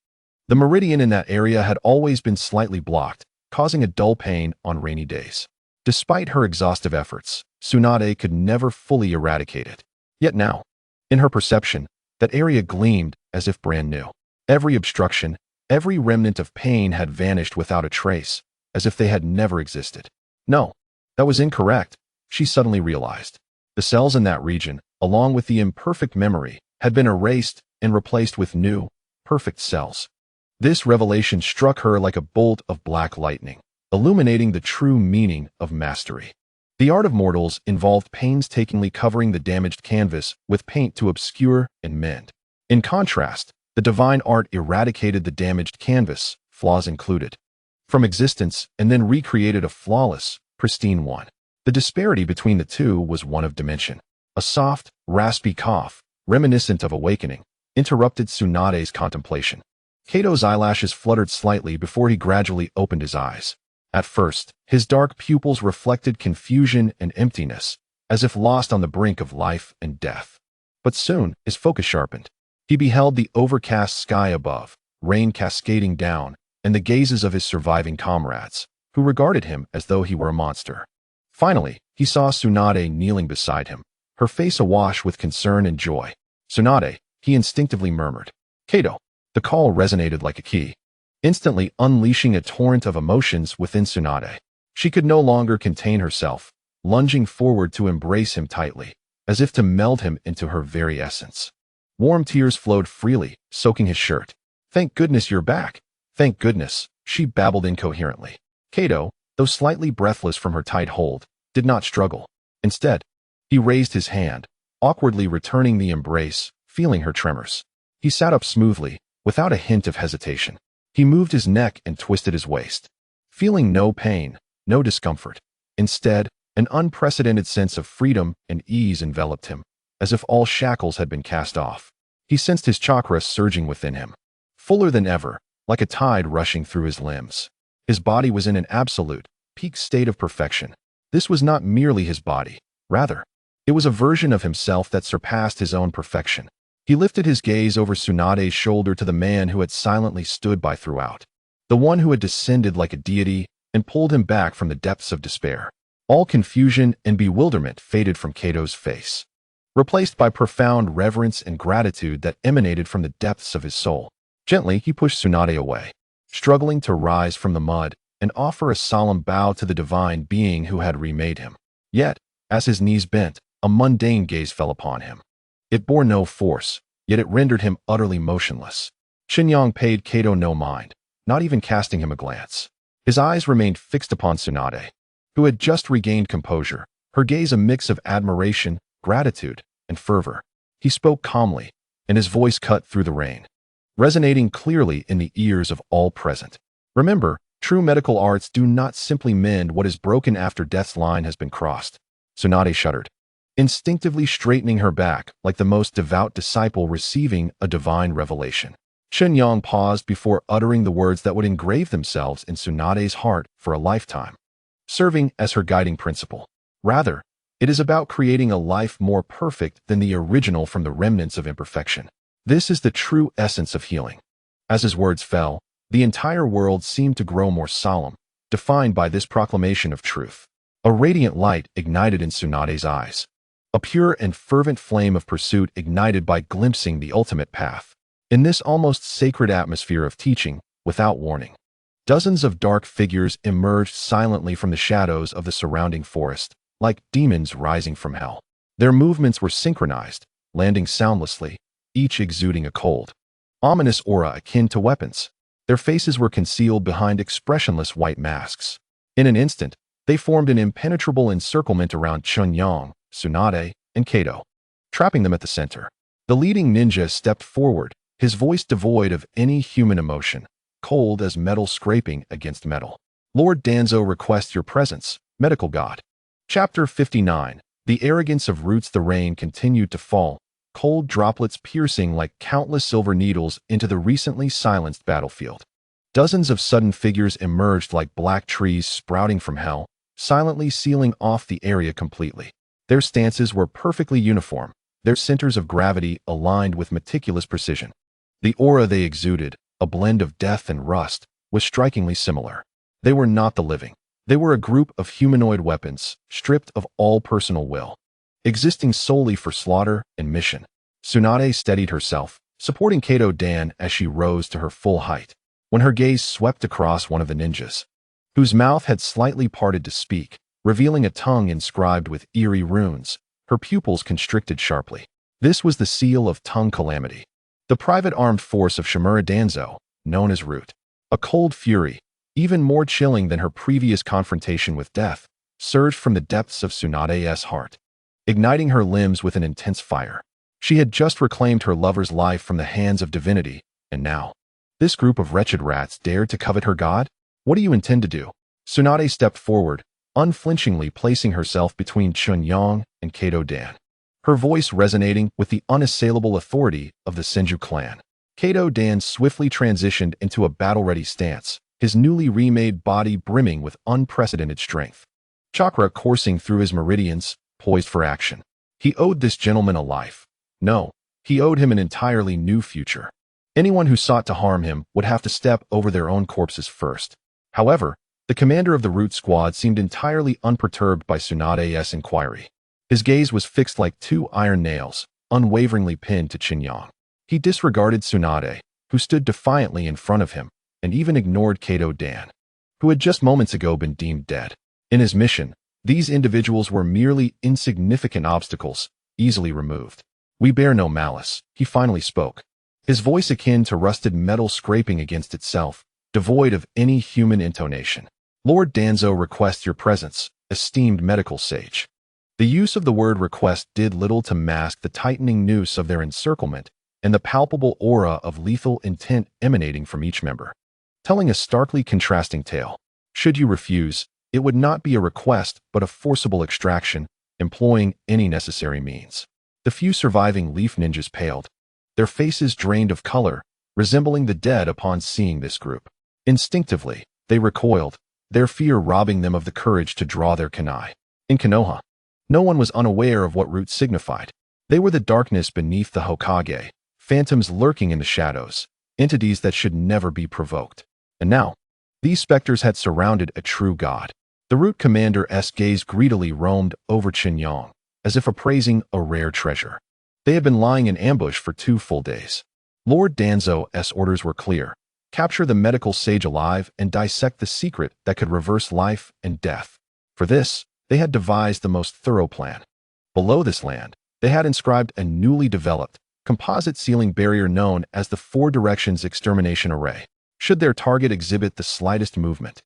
The meridian in that area had always been slightly blocked, causing a dull pain on rainy days. Despite her exhaustive efforts, Tsunade could never fully eradicate it. Yet now, in her perception, that area gleamed as if brand new. Every obstruction, every remnant of pain had vanished without a trace, as if they had never existed. No, that was incorrect, she suddenly realized. The cells in that region, along with the imperfect memory, had been erased and replaced with new, perfect cells. This revelation struck her like a bolt of black lightning, illuminating the true meaning of mastery. The art of mortals involved painstakingly covering the damaged canvas with paint to obscure and mend. In contrast, the divine art eradicated the damaged canvas, flaws included, from existence and then recreated a flawless, pristine one. The disparity between the two was one of dimension. A soft, raspy cough, reminiscent of awakening, interrupted Tsunade's contemplation. Kato's eyelashes fluttered slightly before he gradually opened his eyes. At first, his dark pupils reflected confusion and emptiness, as if lost on the brink of life and death. But soon, his focus sharpened. He beheld the overcast sky above, rain cascading down, and the gazes of his surviving comrades, who regarded him as though he were a monster. Finally, he saw Tsunade kneeling beside him, her face awash with concern and joy. "Tsunade," he instinctively murmured. "Kato." The call resonated like a key, instantly unleashing a torrent of emotions within Tsunade. She could no longer contain herself, lunging forward to embrace him tightly, as if to meld him into her very essence. Warm tears flowed freely, soaking his shirt. "Thank goodness you're back. Thank goodness," she babbled incoherently. Kato, though slightly breathless from her tight hold, did not struggle. Instead, he raised his hand, awkwardly returning the embrace, feeling her tremors. He sat up smoothly, without a hint of hesitation. He moved his neck and twisted his waist, feeling no pain, no discomfort. Instead, an unprecedented sense of freedom and ease enveloped him, as if all shackles had been cast off. He sensed his chakra surging within him, fuller than ever, like a tide rushing through his limbs. His body was in an absolute, peak state of perfection. This was not merely his body. Rather, it was a version of himself that surpassed his own perfection. He lifted his gaze over Tsunade's shoulder to the man who had silently stood by throughout, the one who had descended like a deity and pulled him back from the depths of despair. All confusion and bewilderment faded from Kato's face, replaced by profound reverence and gratitude that emanated from the depths of his soul. Gently, he pushed Tsunade away, struggling to rise from the mud and offer a solemn bow to the divine being who had remade him. Yet, as his knees bent, a mundane gaze fell upon him. It bore no force, yet it rendered him utterly motionless. Chen Yang paid Kato no mind, not even casting him a glance. His eyes remained fixed upon Tsunade, who had just regained composure, her gaze a mix of admiration, gratitude, and fervor. He spoke calmly, and his voice cut through the rain, resonating clearly in the ears of all present. "Remember, true medical arts do not simply mend what is broken after death's line has been crossed." Tsunade shuddered, instinctively straightening her back like the most devout disciple receiving a divine revelation. Chen Yang paused before uttering the words that would engrave themselves in Tsunade's heart for a lifetime, serving as her guiding principle. Rather, it is about creating a life more perfect than the original from the remnants of imperfection. This is the true essence of healing. As his words fell, the entire world seemed to grow more solemn, defined by this proclamation of truth. A radiant light ignited in Tsunade's eyes, a pure and fervent flame of pursuit ignited by glimpsing the ultimate path. In this almost sacred atmosphere of teaching, without warning, dozens of dark figures emerged silently from the shadows of the surrounding forest, like demons rising from hell. Their movements were synchronized, landing soundlessly, each exuding a cold, ominous aura akin to weapons. Their faces were concealed behind expressionless white masks. In an instant, they formed an impenetrable encirclement around Chen Yang, Tsunade, and Kato, trapping them at the center. The leading ninja stepped forward, his voice devoid of any human emotion, cold as metal scraping against metal. "Lord Danzo requests your presence, medical god." Chapter 59. The arrogance of roots. The rain continued to fall, cold droplets piercing like countless silver needles into the recently silenced battlefield. Dozens of sudden figures emerged like black trees sprouting from hell, silently sealing off the area completely. Their stances were perfectly uniform, their centers of gravity aligned with meticulous precision. The aura they exuded, a blend of death and rust, was strikingly similar. They were not the living. They were a group of humanoid weapons, stripped of all personal will, existing solely for slaughter and mission. Tsunade steadied herself, supporting Kato Dan as she rose to her full height, when her gaze swept across one of the ninjas, whose mouth had slightly parted to speak, revealing a tongue inscribed with eerie runes. Her pupils constricted sharply. This was the seal of tongue calamity, the private armed force of Shimura Danzo, known as Root. A cold fury, even more chilling than her previous confrontation with death, surged from the depths of Tsunade's heart, igniting her limbs with an intense fire. She had just reclaimed her lover's life from the hands of divinity, and now, this group of wretched rats dared to covet her god? What do you intend to do? Tsunade stepped forward, unflinchingly placing herself between Chen Yang and Kato Dan. her voice resonating with the unassailable authority of the Senju clan. Kato Dan swiftly transitioned into a battle-ready stance, his newly remade body brimming with unprecedented strength. Chakra coursing through his meridians, poised for action. He owed this gentleman a life. No, he owed him an entirely new future. Anyone who sought to harm him would have to step over their own corpses first. However, the commander of the Root Squad seemed entirely unperturbed by Tsunade's inquiry. His gaze was fixed like two iron nails, unwaveringly pinned to Chen Yang. He disregarded Tsunade, who stood defiantly in front of him, and even ignored Kato Dan, who had just moments ago been deemed dead. In his mission, these individuals were merely insignificant obstacles, easily removed. "We bear no malice," he finally spoke, his voice akin to rusted metal scraping against itself, devoid of any human intonation. "Lord Danzo requests your presence, esteemed medical sage." The use of the word request did little to mask the tightening noose of their encirclement and the palpable aura of lethal intent emanating from each member, telling a starkly contrasting tale. Should you refuse, it would not be a request but a forcible extraction, employing any necessary means. The few surviving leaf ninjas paled, their faces drained of color, resembling the dead upon seeing this group. Instinctively, they recoiled, their fear robbing them of the courage to draw their kunai. In Konoha, no one was unaware of what roots signified. They were the darkness beneath the Hokage, phantoms lurking in the shadows, entities that should never be provoked. And now, these specters had surrounded a true god. The Root Commander's gaze greedily roamed over Chen Yang, as if appraising a rare treasure. They had been lying in ambush for 2 full days. Lord Danzo's orders were clear: capture the medical sage alive and dissect the secret that could reverse life and death. For this, they had devised the most thorough plan. Below this land, they had inscribed a newly developed, composite sealing barrier known as the Four Directions Extermination Array. Should their target exhibit the slightest movement,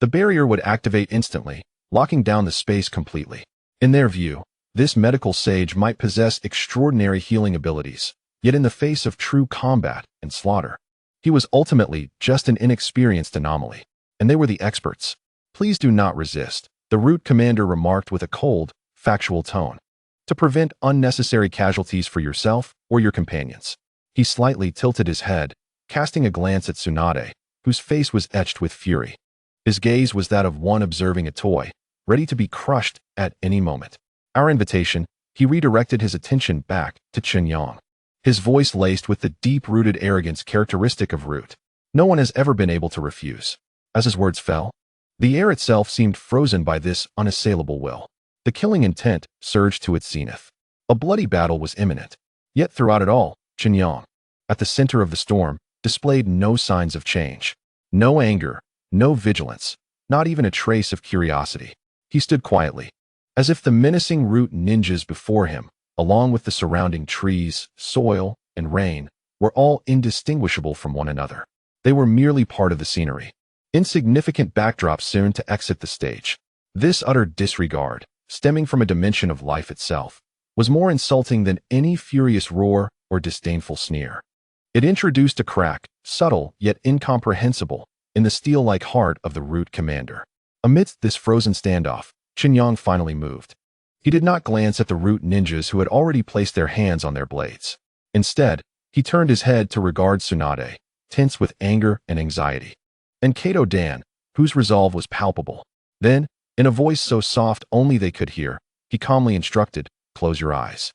the barrier would activate instantly, locking down the space completely. In their view, this medical sage might possess extraordinary healing abilities, yet in the face of true combat and slaughter, he was ultimately just an inexperienced anomaly. And they were the experts. "Please do not resist," the Root Commander remarked with a cold, factual tone, "to prevent unnecessary casualties for yourself or your companions." He slightly tilted his head, casting a glance at Tsunade, whose face was etched with fury. His gaze was that of one observing a toy, ready to be crushed at any moment. Our invitation, he redirected his attention back to Chen Yang, his voice laced with the deep-rooted arrogance characteristic of Root. No one has ever been able to refuse. As his words fell, the air itself seemed frozen by this unassailable will. The killing intent surged to its zenith. A bloody battle was imminent. Yet throughout it all, Chen Yang, at the center of the storm, displayed no signs of change. No anger, no vigilance, not even a trace of curiosity. He stood quietly, as if the menacing root ninjas before him, along with the surrounding trees, soil, and rain, were all indistinguishable from one another. They were merely part of the scenery, insignificant backdrops soon to exit the stage. This utter disregard, stemming from a dimension of life itself, was more insulting than any furious roar or disdainful sneer. It introduced a crack, subtle yet incomprehensible, in the steel-like heart of the Root Commander. Amidst this frozen standoff, Chen Yang finally moved. He did not glance at the Root ninjas who had already placed their hands on their blades. Instead, he turned his head to regard Tsunade, tense with anger and anxiety, and Kato Dan, whose resolve was palpable. Then, in a voice so soft only they could hear, he calmly instructed, "Close your eyes."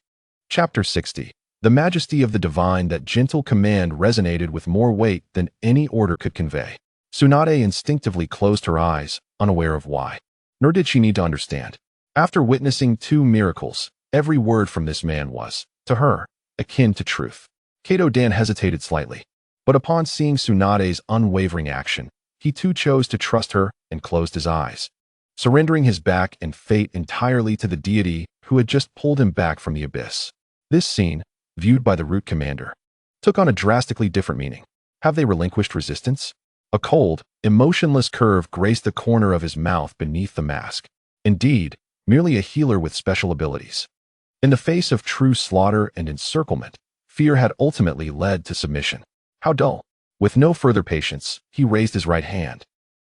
Chapter 60. The majesty of the divine. That gentle command resonated with more weight than any order could convey. Tsunade instinctively closed her eyes, unaware of why. Nor did she need to understand. After witnessing 2 miracles, every word from this man was, to her, akin to truth. Kato Dan hesitated slightly, but upon seeing Tsunade's unwavering action, he too chose to trust her and closed his eyes, surrendering his back and fate entirely to the deity who had just pulled him back from the abyss. This scene, viewed by the Root Commander, took on a drastically different meaning. Have they relinquished resistance? A cold, emotionless curve graced the corner of his mouth beneath the mask. Indeed, merely a healer with special abilities. In the face of true slaughter and encirclement, fear had ultimately led to submission. How dull. With no further patience, he raised his right hand,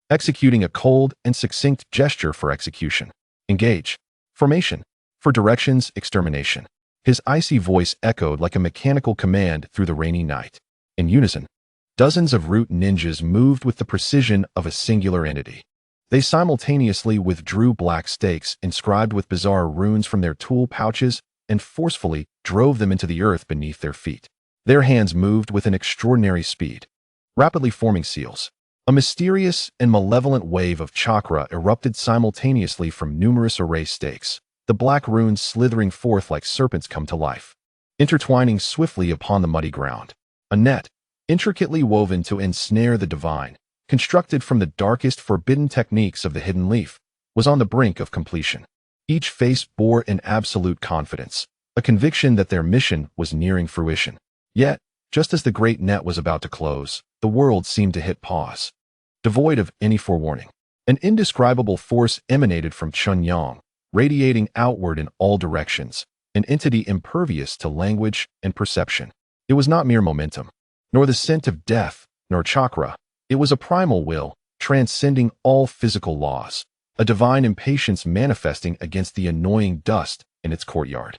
executing a cold and succinct gesture for execution. Engage. Formation. For directions, extermination. His icy voice echoed like a mechanical command through the rainy night. In unison, dozens of root ninjas moved with the precision of a singular entity. They simultaneously withdrew black stakes inscribed with bizarre runes from their tool pouches and forcefully drove them into the earth beneath their feet. Their hands moved with an extraordinary speed, rapidly forming seals. A mysterious and malevolent wave of chakra erupted simultaneously from numerous array stakes, the black runes slithering forth like serpents come to life, intertwining swiftly upon the muddy ground. A net, intricately woven to ensnare the divine, constructed from the darkest forbidden techniques of the hidden leaf, was on the brink of completion. Each face bore an absolute confidence, a conviction that their mission was nearing fruition. Yet, just as the great net was about to close, the world seemed to hit pause. Devoid of any forewarning, an indescribable force emanated from Chen Yang, radiating outward in all directions, an entity impervious to language and perception. It was not mere momentum, nor the scent of death, nor chakra. It was a primal will, transcending all physical laws, a divine impatience manifesting against the annoying dust in its courtyard.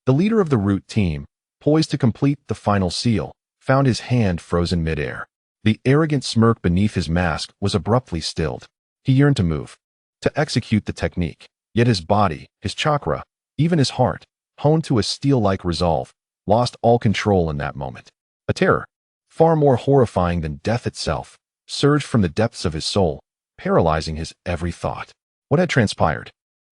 The leader of the root team, poised to complete the final seal, found his hand frozen midair. The arrogant smirk beneath his mask was abruptly stilled. He yearned to move, to execute the technique, yet his body, his chakra, even his heart, honed to a steel-like resolve, lost all control in that moment. A terror, far more horrifying than death itself, surged from the depths of his soul, paralyzing his every thought. What had transpired?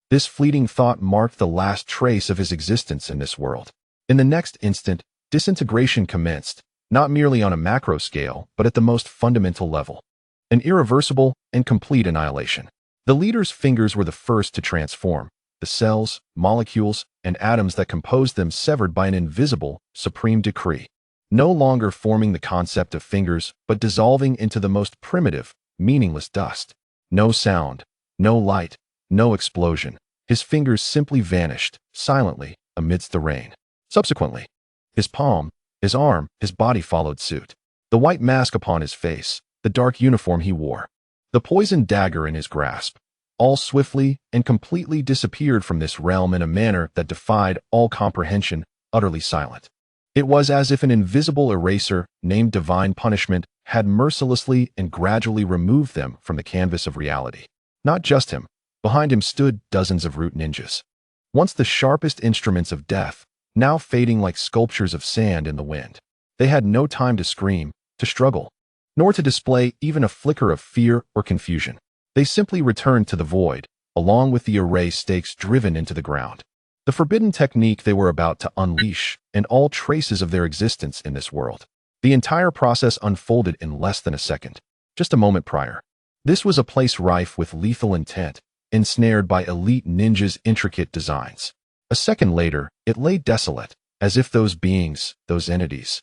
This fleeting thought marked the last trace of his existence in this world. In the next instant, disintegration commenced, not merely on a macro scale, but at the most fundamental level. An irreversible and complete annihilation. The leader's fingers were the first to transform, the cells, molecules, and atoms that composed them severed by an invisible, supreme decree. No longer forming the concept of fingers, but dissolving into the most primitive, meaningless dust. No sound, no light, no explosion. His fingers simply vanished, silently, amidst the rain. Subsequently, his palm, his arm, his body followed suit. The white mask upon his face, the dark uniform he wore, the poisoned dagger in his grasp, all swiftly and completely disappeared from this realm in a manner that defied all comprehension, utterly silent. It was as if an invisible eraser, named Divine Punishment, had mercilessly and gradually removed them from the canvas of reality. Not just him. Behind him stood dozens of root ninjas. Once the sharpest instruments of death, now fading like sculptures of sand in the wind. They had no time to scream, to struggle, nor to display even a flicker of fear or confusion. They simply returned to the void, along with the array stakes driven into the ground. The forbidden technique they were about to unleash, and all traces of their existence in this world. The entire process unfolded in less than a second, just a moment prior. This was a place rife with lethal intent, ensnared by elite ninjas' intricate designs. A second later, it lay desolate, as if those beings, those entities,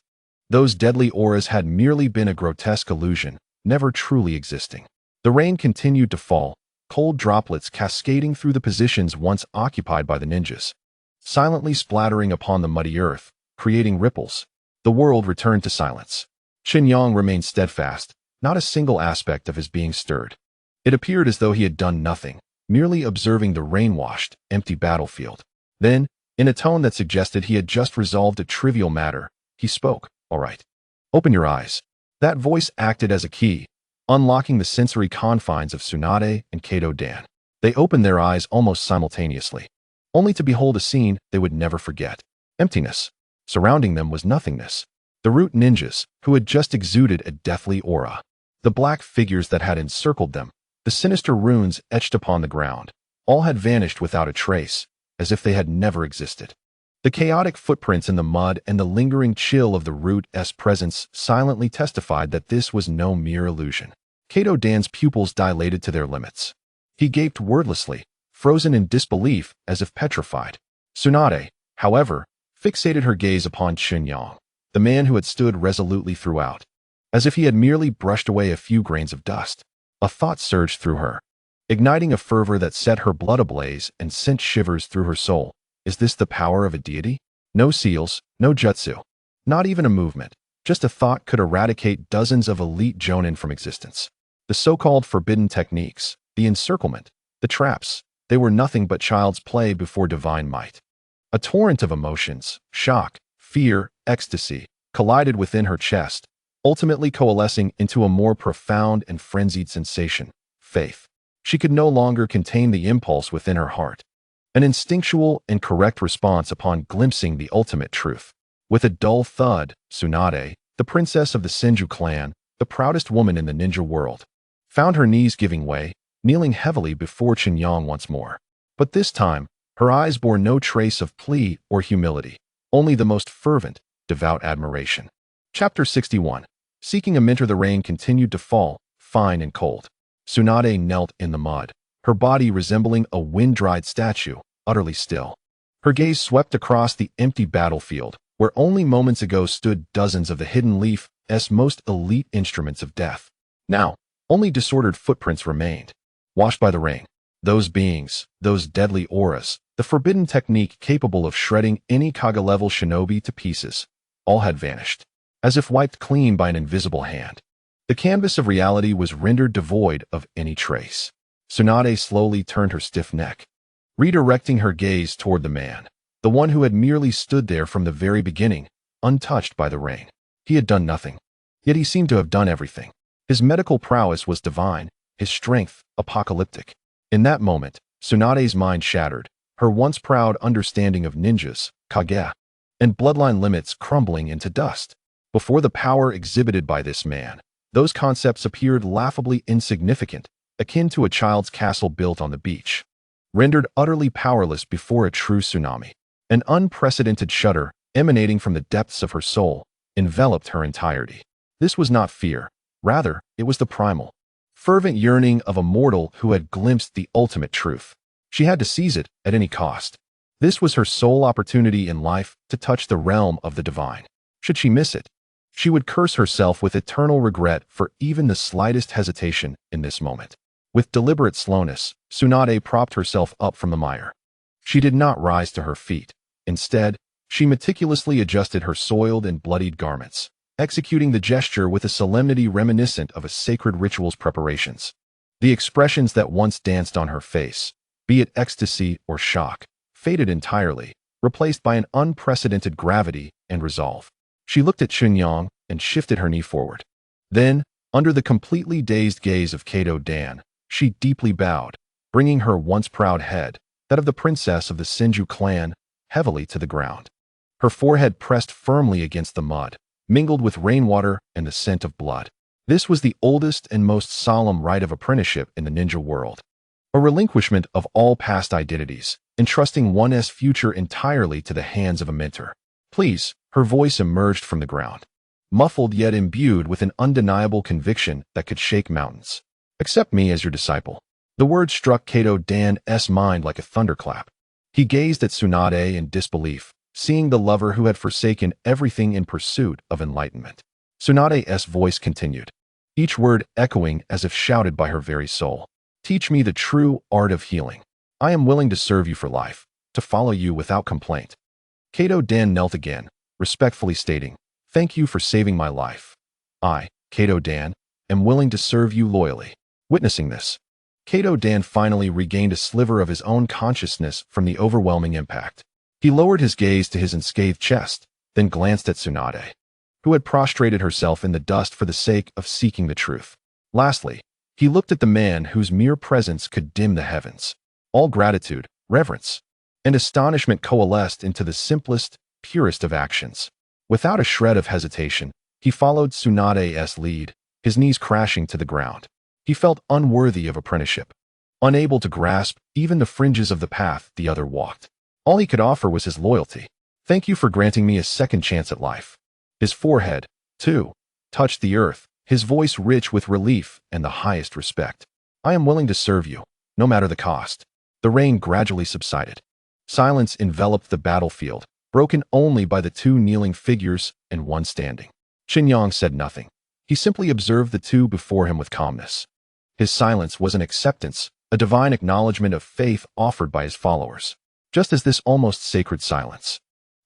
those deadly auras had merely been a grotesque illusion, never truly existing. The rain continued to fall, cold droplets cascading through the positions once occupied by the ninjas, silently splattering upon the muddy earth, creating ripples. The world returned to silence. Chen Yang remained steadfast, not a single aspect of his being stirred. It appeared as though he had done nothing, merely observing the rain-washed, empty battlefield. Then, in a tone that suggested he had just resolved a trivial matter, he spoke. "All right. Open your eyes." That voice acted as a key, unlocking the sensory confines of Tsunade and Kato Dan. They opened their eyes almost simultaneously, only to behold a scene they would never forget. Emptiness. Surrounding them was nothingness. The root ninjas, who had just exuded a deathly aura. The black figures that had encircled them, the sinister runes etched upon the ground, all had vanished without a trace, as if they had never existed. The chaotic footprints in the mud and the lingering chill of the root's presence silently testified that this was no mere illusion. Kato Dan's pupils dilated to their limits. He gaped wordlessly, frozen in disbelief as if petrified. Tsunade, however, fixated her gaze upon Chen Yang, the man who had stood resolutely throughout, as if he had merely brushed away a few grains of dust. A thought surged through her, igniting a fervor that set her blood ablaze and sent shivers through her soul. Is this the power of a deity? No seals, no jutsu, not even a movement. Just a thought could eradicate dozens of elite jonin from existence. The so-called forbidden techniques, the encirclement, the traps, they were nothing but child's play before divine might. A torrent of emotions, shock, fear, ecstasy, collided within her chest, ultimately coalescing into a more profound and frenzied sensation, faith. She could no longer contain the impulse within her heart. An instinctual and correct response upon glimpsing the ultimate truth. With a dull thud, Tsunade, the princess of the Senju clan, the proudest woman in the ninja world, found her knees giving way, kneeling heavily before Chen Yang once more. But this time, her eyes bore no trace of plea or humility, only the most fervent, devout admiration. Chapter 61. Seeking a mentor. The rain continued to fall, fine and cold. Tsunade knelt in the mud, her body resembling a wind-dried statue, utterly still. Her gaze swept across the empty battlefield, where only moments ago stood dozens of the Hidden Leaf's most elite instruments of death. Now, only disordered footprints remained, washed by the rain. Those beings, those deadly auras, the forbidden technique capable of shredding any Kaga-level shinobi to pieces, all had vanished, as if wiped clean by an invisible hand. The canvas of reality was rendered devoid of any trace. Tsunade slowly turned her stiff neck, redirecting her gaze toward the man, the one who had merely stood there from the very beginning, untouched by the rain. He had done nothing, yet he seemed to have done everything. His medical prowess was divine, his strength apocalyptic. In that moment, Tsunade's mind shattered, her once proud understanding of ninjas, kage, and bloodline limits crumbling into dust. Before the power exhibited by this man, those concepts appeared laughably insignificant, akin to a child's castle built on the beach. Rendered utterly powerless before a true tsunami, an unprecedented shudder emanating from the depths of her soul enveloped her entirety. This was not fear, rather, it was the primal, fervent yearning of a mortal who had glimpsed the ultimate truth. She had to seize it at any cost. This was her sole opportunity in life to touch the realm of the divine. Should she miss it, she would curse herself with eternal regret for even the slightest hesitation in this moment. With deliberate slowness, Tsunade propped herself up from the mire. She did not rise to her feet. Instead, she meticulously adjusted her soiled and bloodied garments, executing the gesture with a solemnity reminiscent of a sacred ritual's preparations. The expressions that once danced on her face, be it ecstasy or shock, faded entirely, replaced by an unprecedented gravity and resolve. She looked at Chen Yang and shifted her knee forward. Then, under the completely dazed gaze of Kato Dan, she deeply bowed, bringing her once proud head, that of the princess of the Senju clan, heavily to the ground. Her forehead pressed firmly against the mud, mingled with rainwater and the scent of blood. This was the oldest and most solemn rite of apprenticeship in the ninja world. A relinquishment of all past identities, entrusting one's future entirely to the hands of a mentor. Please, her voice emerged from the ground, muffled yet imbued with an undeniable conviction that could shake mountains. Accept me as your disciple. The word struck Kato Dan's mind like a thunderclap. He gazed at Tsunade in disbelief, seeing the lover who had forsaken everything in pursuit of enlightenment. Tsunade's voice continued, each word echoing as if shouted by her very soul. Teach me the true art of healing. I am willing to serve you for life, to follow you without complaint. Kato Dan knelt again, respectfully stating, thank you for saving my life. I, Kato Dan, am willing to serve you loyally. Witnessing this, Kato Dan finally regained a sliver of his own consciousness from the overwhelming impact. He lowered his gaze to his unscathed chest, then glanced at Tsunade, who had prostrated herself in the dust for the sake of seeking the truth. Lastly, he looked at the man whose mere presence could dim the heavens. All gratitude, reverence, and astonishment coalesced into the simplest, purest of actions. Without a shred of hesitation, he followed Tsunade's lead, his knees crashing to the ground. He felt unworthy of apprenticeship, unable to grasp even the fringes of the path the other walked. All he could offer was his loyalty. Thank you for granting me a second chance at life. His forehead, too, touched the earth, his voice rich with relief and the highest respect. I am willing to serve you, no matter the cost. The rain gradually subsided. Silence enveloped the battlefield, broken only by the two kneeling figures and one standing. Chen Yang said nothing. He simply observed the two before him with calmness. His silence was an acceptance, a divine acknowledgement of faith offered by his followers. Just as this almost sacred silence,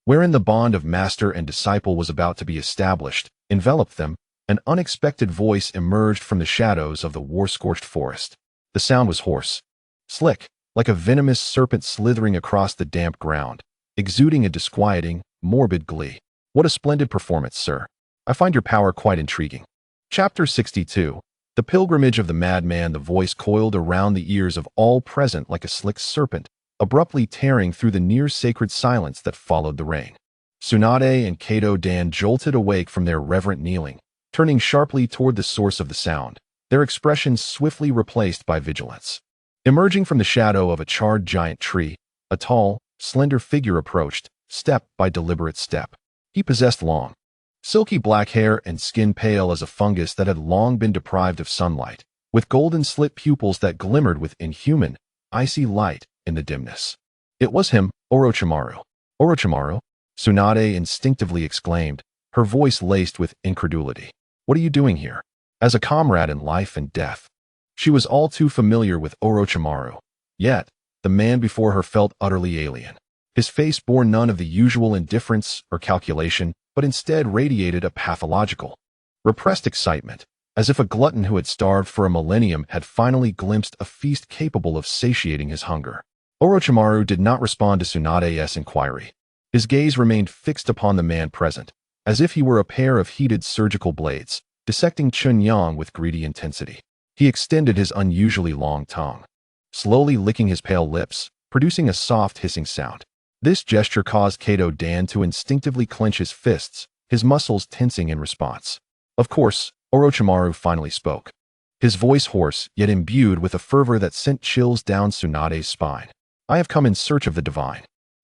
wherein the bond of master and disciple was about to be established, enveloped them, an unexpected voice emerged from the shadows of the war-scorched forest. The sound was hoarse, slick, like a venomous serpent slithering across the damp ground, exuding a disquieting, morbid glee. What a splendid performance, sir. I find your power quite intriguing. Chapter 62. The Pilgrimage of the Madman. The voice coiled around the ears of all present like a slick serpent, abruptly tearing through the near-sacred silence that followed the rain. Tsunade and Kato Dan jolted awake from their reverent kneeling, turning sharply toward the source of the sound, their expressions swiftly replaced by vigilance. Emerging from the shadow of a charred giant tree, a tall, slender figure approached, step by deliberate step. He possessed long, silky black hair and skin pale as a fungus that had long been deprived of sunlight, with golden slit pupils that glimmered with inhuman, icy light in the dimness. It was him, Orochimaru. Orochimaru? Tsunade instinctively exclaimed, her voice laced with incredulity. What are you doing here? As a comrade in life and death. She was all too familiar with Orochimaru. Yet, the man before her felt utterly alien. His face bore none of the usual indifference or calculation, but instead radiated a pathological, repressed excitement, as if a glutton who had starved for a millennium had finally glimpsed a feast capable of satiating his hunger. Orochimaru did not respond to Tsunade's inquiry. His gaze remained fixed upon the man present, as if he were a pair of heated surgical blades, dissecting Chen Yang with greedy intensity. He extended his unusually long tongue, slowly licking his pale lips, producing a soft hissing sound. This gesture caused Kato Dan to instinctively clench his fists, his muscles tensing in response. Of course, Orochimaru finally spoke. His voice hoarse, yet imbued with a fervor that sent chills down Tsunade's spine. I have come in search of the divine.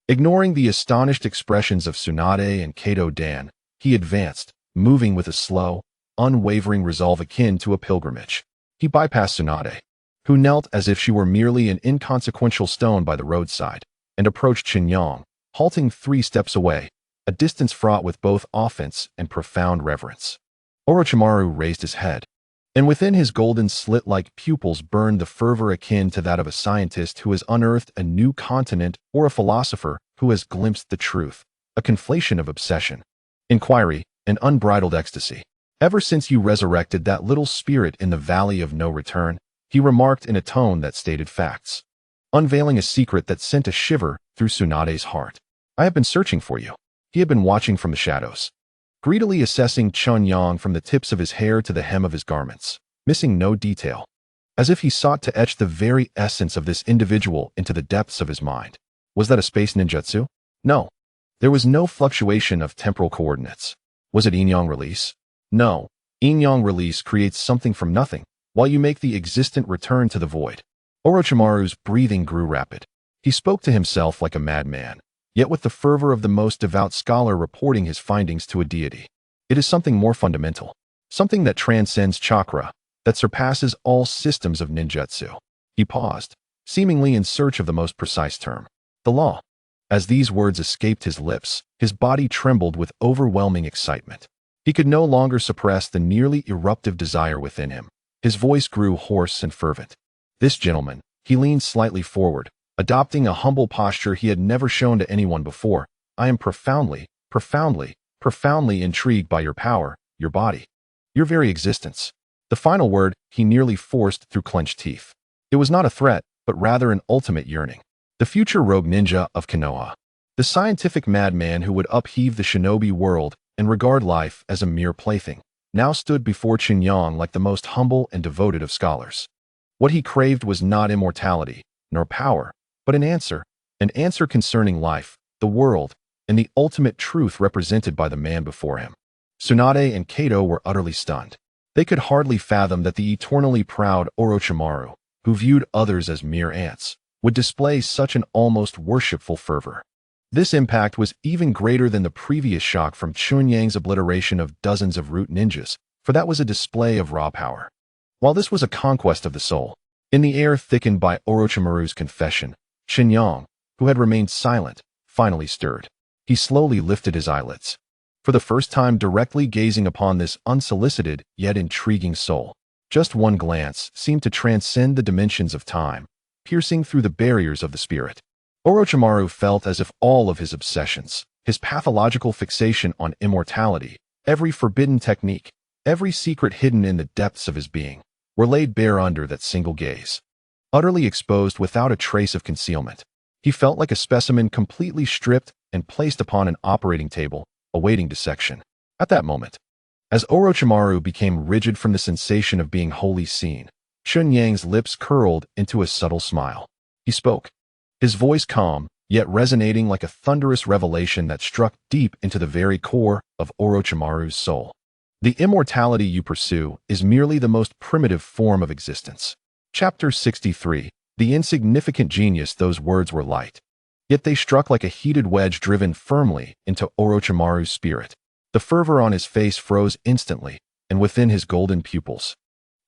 Ignoring the astonished expressions of Tsunade and Kato Dan, he advanced, moving with a slow, unwavering resolve akin to a pilgrimage. He bypassed Tsunade, who knelt as if she were merely an inconsequential stone by the roadside, and approached Chen Yang, halting 3 steps away, a distance fraught with both offense and profound reverence. Orochimaru raised his head, and within his golden slit-like pupils burned the fervor akin to that of a scientist who has unearthed a new continent or a philosopher who has glimpsed the truth, a conflation of obsession, inquiry, and unbridled ecstasy. Ever since you resurrected that little spirit in the Valley of No Return, he remarked in a tone that stated facts, unveiling a secret that sent a shiver through Tsunade's heart. I have been searching for you. He had been watching from the shadows, greedily assessing Chen Yang from the tips of his hair to the hem of his garments, missing no detail, as if he sought to etch the very essence of this individual into the depths of his mind. Was that a space ninjutsu? No. There was no fluctuation of temporal coordinates. Was it yin-yang release? No. Yin-yang release creates something from nothing, while you make the existent return to the void. Orochimaru's breathing grew rapid. He spoke to himself like a madman, yet with the fervor of the most devout scholar reporting his findings to a deity. It is something more fundamental, something that transcends chakra, that surpasses all systems of ninjutsu. He paused, seemingly in search of the most precise term. The law. As these words escaped his lips, his body trembled with overwhelming excitement. He could no longer suppress the nearly eruptive desire within him. His voice grew hoarse and fervent. This gentleman, he leaned slightly forward, adopting a humble posture he had never shown to anyone before. I am profoundly, profoundly, profoundly intrigued by your power, your body, your very existence. The final word he nearly forced through clenched teeth. It was not a threat, but rather an ultimate yearning. The future rogue ninja of Konoha, the scientific madman who would upheave the shinobi world and regard life as a mere plaything, now stood before Chen Yang like the most humble and devoted of scholars. What he craved was not immortality, nor power, but an answer concerning life, the world, and the ultimate truth represented by the man before him. Tsunade and Kato were utterly stunned. They could hardly fathom that the eternally proud Orochimaru, who viewed others as mere ants, would display such an almost worshipful fervor. This impact was even greater than the previous shock from Chen Yang's obliteration of dozens of root ninjas, for that was a display of raw power. While this was a conquest of the soul, in the air thickened by Orochimaru's confession, Chen Yang, who had remained silent, finally stirred. He slowly lifted his eyelids, for the first time directly gazing upon this unsolicited yet intriguing soul. Just one glance seemed to transcend the dimensions of time, piercing through the barriers of the spirit. Orochimaru felt as if all of his obsessions, his pathological fixation on immortality, every forbidden technique, every secret hidden in the depths of his being, were laid bare under that single gaze. Utterly exposed without a trace of concealment, he felt like a specimen completely stripped and placed upon an operating table, awaiting dissection. At that moment, as Orochimaru became rigid from the sensation of being wholly seen, Chen Yang's lips curled into a subtle smile. He spoke, his voice calm, yet resonating like a thunderous revelation that struck deep into the very core of Orochimaru's soul. The immortality you pursue is merely the most primitive form of existence. Chapter 63. The insignificant genius. Those words were light, yet they struck like a heated wedge driven firmly into Orochimaru's spirit. The fervor on his face froze instantly, and within his golden pupils,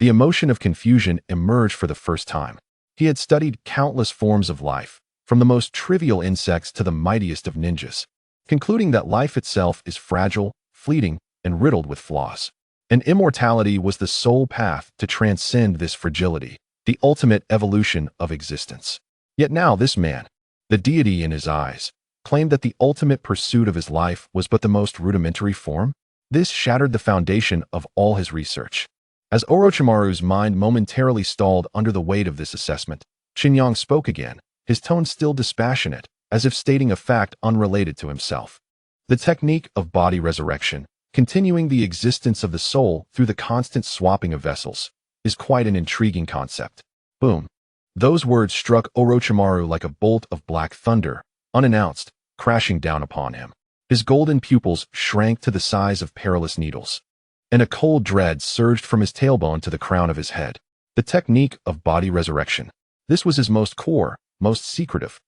the emotion of confusion emerged for the first time. He had studied countless forms of life, from the most trivial insects to the mightiest of ninjas, concluding that life itself is fragile, fleeting, and riddled with flaws. And immortality was the sole path to transcend this fragility, the ultimate evolution of existence. Yet now this man, the deity in his eyes, claimed that the ultimate pursuit of his life was but the most rudimentary form? This shattered the foundation of all his research. As Orochimaru's mind momentarily stalled under the weight of this assessment, Chen Yang spoke again, his tone still dispassionate, as if stating a fact unrelated to himself. The technique of body resurrection, continuing the existence of the soul through the constant swapping of vessels, is quite an intriguing concept. Boom. Those words struck Orochimaru like a bolt of black thunder, unannounced, crashing down upon him. His golden pupils shrank to the size of perilous needles, and a cold dread surged from his tailbone to the crown of his head. The technique of body resurrection. This was his most core, most secretive,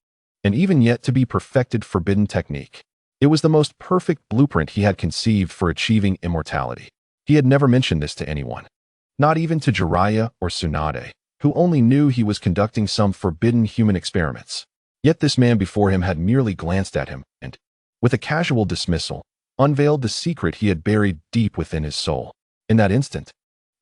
and even yet to be perfected forbidden technique. It was the most perfect blueprint he had conceived for achieving immortality. He had never mentioned this to anyone, not even to Jiraiya or Tsunade, who only knew he was conducting some forbidden human experiments. Yet this man before him had merely glanced at him and, with a casual dismissal, unveiled the secret he had buried deep within his soul. In that instant,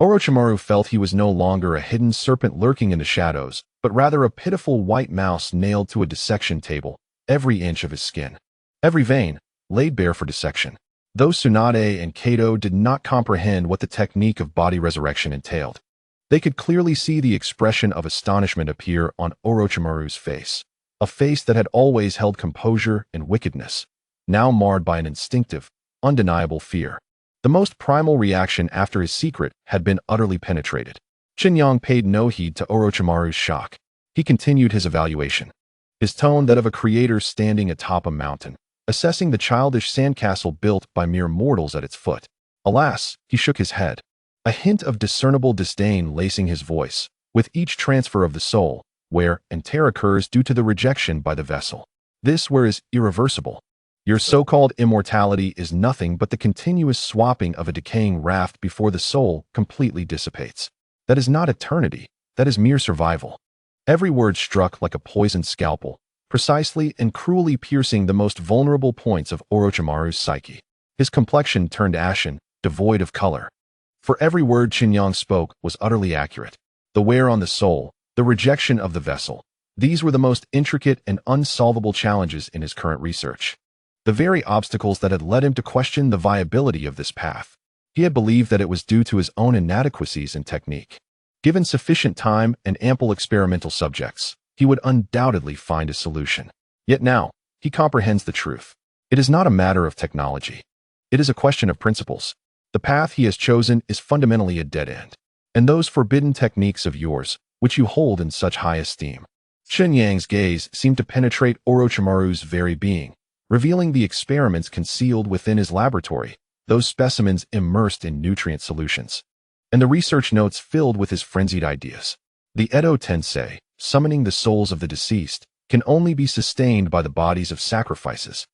Orochimaru felt he was no longer a hidden serpent lurking in the shadows, but rather a pitiful white mouse nailed to a dissection table, every inch of his skin, every vein, laid bare for dissection. Though Tsunade and Kato did not comprehend what the technique of body resurrection entailed, they could clearly see the expression of astonishment appear on Orochimaru's face, a face that had always held composure and wickedness, now marred by an instinctive, undeniable fear. The most primal reaction after his secret had been utterly penetrated. Chen Yang paid no heed to Orochimaru's shock. He continued his evaluation, his tone that of a creator standing atop a mountain, assessing the childish sandcastle built by mere mortals at its foot. Alas, he shook his head, a hint of discernible disdain lacing his voice. With each transfer of the soul, wear and tear occurs due to the rejection by the vessel. This wear is irreversible. Your so-called immortality is nothing but the continuous swapping of a decaying raft before the soul completely dissipates. That is not eternity, that is mere survival. Every word struck like a poisoned scalpel, precisely and cruelly piercing the most vulnerable points of Orochimaru's psyche. His complexion turned ashen, devoid of color. For every word Chen Yang spoke was utterly accurate. The wear on the soul, the rejection of the vessel, these were the most intricate and unsolvable challenges in his current research. The very obstacles that had led him to question the viability of this path. He had believed that it was due to his own inadequacies in technique. Given sufficient time and ample experimental subjects, he would undoubtedly find a solution. Yet now, he comprehends the truth. It is not a matter of technology. It is a question of principles. The path he has chosen is fundamentally a dead end. And those forbidden techniques of yours, which you hold in such high esteem. Chen Yang's gaze seemed to penetrate Orochimaru's very being, revealing the experiments concealed within his laboratory, those specimens immersed in nutrient solutions, and the research notes filled with his frenzied ideas. The Edo Tensei, summoning the souls of the deceased, can only be sustained by the bodies of sacrifices,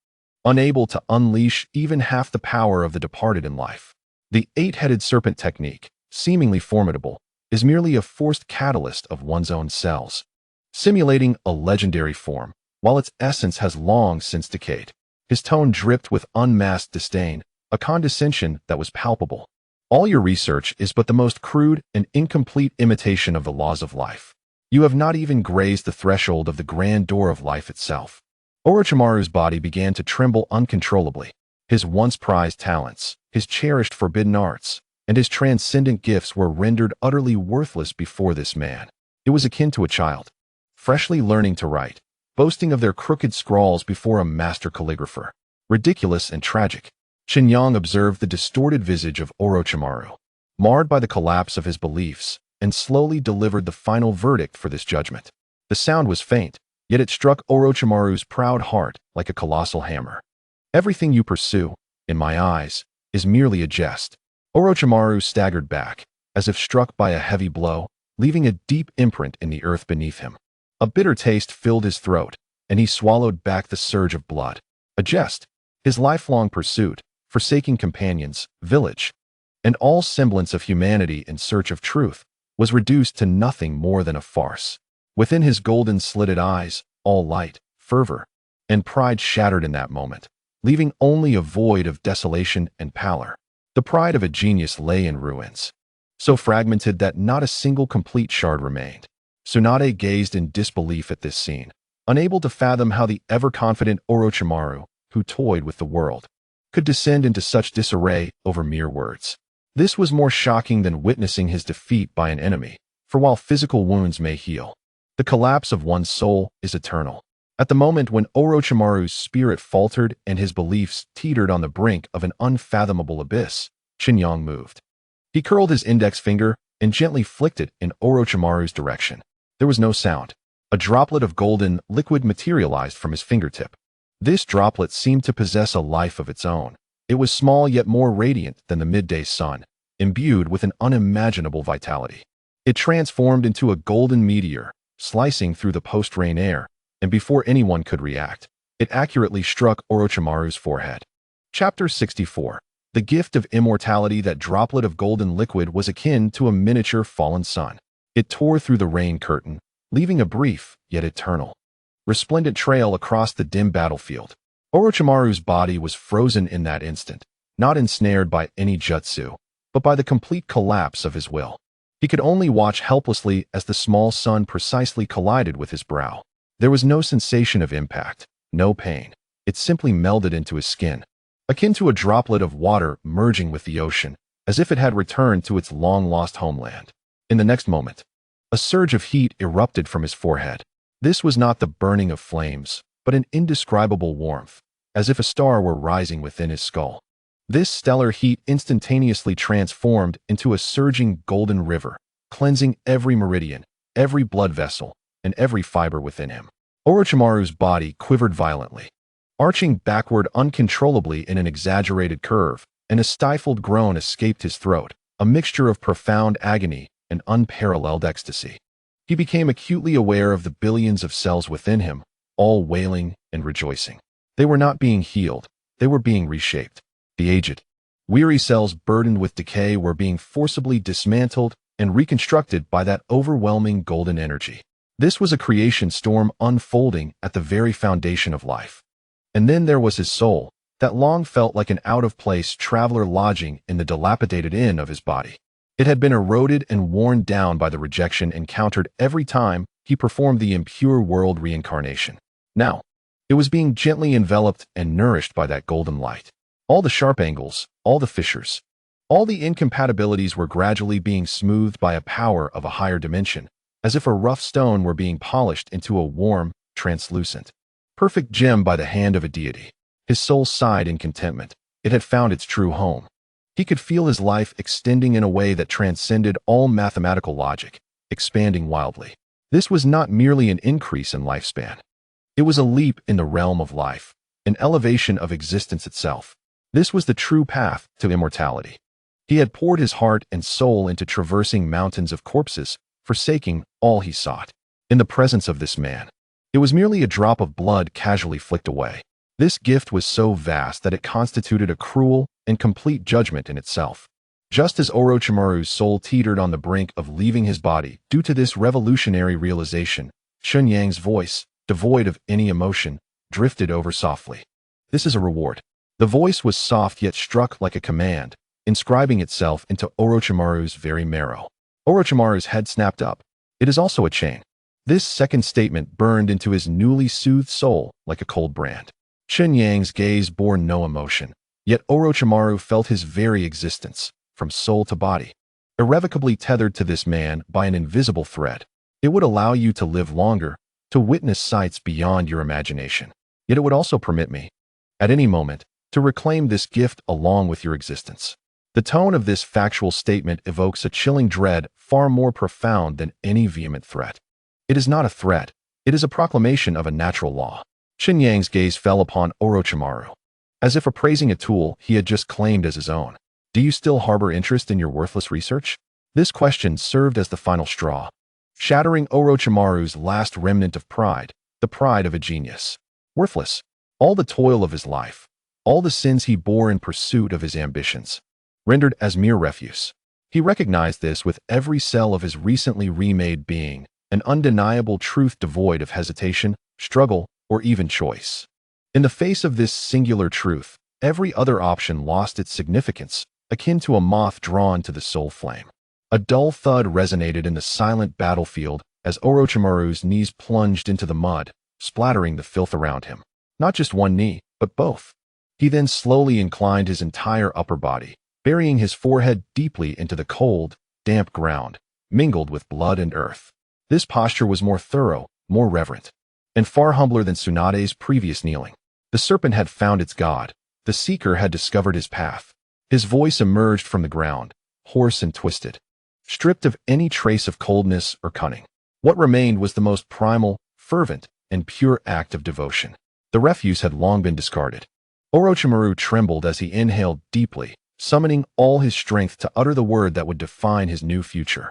unable to unleash even half the power of the departed in life. The eight-headed serpent technique, seemingly formidable, is merely a forced catalyst of one's own cells, simulating a legendary form, while its essence has long since decayed. His tone dripped with unmasked disdain, a condescension that was palpable. All your research is but the most crude and incomplete imitation of the laws of life. You have not even grazed the threshold of the grand door of life itself. Orochimaru's body began to tremble uncontrollably. His once prized talents, his cherished forbidden arts, and his transcendent gifts were rendered utterly worthless before this man. It was akin to a child, freshly learning to write, boasting of their crooked scrawls before a master calligrapher. Ridiculous and tragic. Chen Yang observed the distorted visage of Orochimaru, marred by the collapse of his beliefs, and slowly delivered the final verdict for this judgment. The sound was faint, yet it struck Orochimaru's proud heart like a colossal hammer. Everything you pursue, in my eyes, is merely a jest. Orochimaru staggered back, as if struck by a heavy blow, leaving a deep imprint in the earth beneath him. A bitter taste filled his throat, and he swallowed back the surge of blood. A jest. His lifelong pursuit, forsaking companions, village, and all semblance of humanity in search of truth, was reduced to nothing more than a farce. Within his golden-slitted eyes, all light, fervor, and pride shattered in that moment, leaving only a void of desolation and pallor. The pride of a genius lay in ruins, so fragmented that not a single complete shard remained. Tsunade gazed in disbelief at this scene, unable to fathom how the ever-confident Orochimaru, who toyed with the world, could descend into such disarray over mere words. This was more shocking than witnessing his defeat by an enemy, for while physical wounds may heal, the collapse of one's soul is eternal. At the moment when Orochimaru's spirit faltered and his beliefs teetered on the brink of an unfathomable abyss, Chen Yang moved. He curled his index finger and gently flicked it in Orochimaru's direction. There was no sound. A droplet of golden liquid materialized from his fingertip. This droplet seemed to possess a life of its own. It was small yet more radiant than the midday sun, imbued with an unimaginable vitality. It transformed into a golden meteor, slicing through the post-rain air, and before anyone could react, it accurately struck Orochimaru's forehead. Chapter 64. The gift of immortality. That droplet of golden liquid was akin to a miniature fallen sun. It tore through the rain curtain, leaving a brief, yet eternal, resplendent trail across the dim battlefield. Orochimaru's body was frozen in that instant, not ensnared by any jutsu, but by the complete collapse of his will. He could only watch helplessly as the small sun precisely collided with his brow. There was no sensation of impact, no pain. It simply melded into his skin, akin to a droplet of water merging with the ocean, as if it had returned to its long-lost homeland. In the next moment, a surge of heat erupted from his forehead. This was not the burning of flames, but an indescribable warmth, as if a star were rising within his skull. This stellar heat instantaneously transformed into a surging golden river, cleansing every meridian, every blood vessel, and every fiber within him. Orochimaru's body quivered violently, arching backward uncontrollably in an exaggerated curve, and a stifled groan escaped his throat, a mixture of profound agony and unparalleled ecstasy. He became acutely aware of the billions of cells within him, all wailing and rejoicing. They were not being healed, they were being reshaped. The aged, weary cells burdened with decay were being forcibly dismantled and reconstructed by that overwhelming golden energy. This was a creation storm unfolding at the very foundation of life. And then there was his soul, that long felt like an out-of-place traveler lodging in the dilapidated inn of his body. It had been eroded and worn down by the rejection encountered every time he performed the impure world reincarnation. Now, it was being gently enveloped and nourished by that golden light. All the sharp angles, all the fissures, all the incompatibilities were gradually being smoothed by a power of a higher dimension, as if a rough stone were being polished into a warm, translucent, perfect gem by the hand of a deity. His soul sighed in contentment. It had found its true home. He could feel his life extending in a way that transcended all mathematical logic, expanding wildly. This was not merely an increase in lifespan. It was a leap in the realm of life, an elevation of existence itself. This was the true path to immortality. He had poured his heart and soul into traversing mountains of corpses, forsaking all he sought. In the presence of this man, it was merely a drop of blood casually flicked away. This gift was so vast that it constituted a cruel and complete judgment in itself. Just as Orochimaru's soul teetered on the brink of leaving his body due to this revolutionary realization, Chen Yang's voice, devoid of any emotion, drifted over softly. This is a reward. The voice was soft yet struck like a command, inscribing itself into Orochimaru's very marrow. Orochimaru's head snapped up. It is also a chain. This second statement burned into his newly soothed soul like a cold brand. Chen Yang's gaze bore no emotion, yet Orochimaru felt his very existence, from soul to body, irrevocably tethered to this man by an invisible thread. It would allow you to live longer, to witness sights beyond your imagination. Yet it would also permit me, at any moment, to reclaim this gift along with your existence. The tone of this factual statement evokes a chilling dread far more profound than any vehement threat. It is not a threat, it is a proclamation of a natural law. Chen Yang's gaze fell upon Orochimaru, as if appraising a tool he had just claimed as his own. Do you still harbor interest in your worthless research? This question served as the final straw, shattering Orochimaru's last remnant of pride, the pride of a genius. Worthless. All the toil of his life, all the sins he bore in pursuit of his ambitions, rendered as mere refuse. He recognized this with every cell of his recently remade being, an undeniable truth devoid of hesitation, struggle, or even choice. In the face of this singular truth, every other option lost its significance, akin to a moth drawn to the soul flame. A dull thud resonated in the silent battlefield as Orochimaru's knees plunged into the mud, splattering the filth around him. Not just one knee, but both. He then slowly inclined his entire upper body, burying his forehead deeply into the cold, damp ground, mingled with blood and earth. This posture was more thorough, more reverent, and far humbler than Tsunade's previous kneeling. The serpent had found its god. The seeker had discovered his path. His voice emerged from the ground, hoarse and twisted, stripped of any trace of coldness or cunning. What remained was the most primal, fervent, and pure act of devotion. The refuse had long been discarded. Orochimaru trembled as he inhaled deeply, summoning all his strength to utter the word that would define his new future.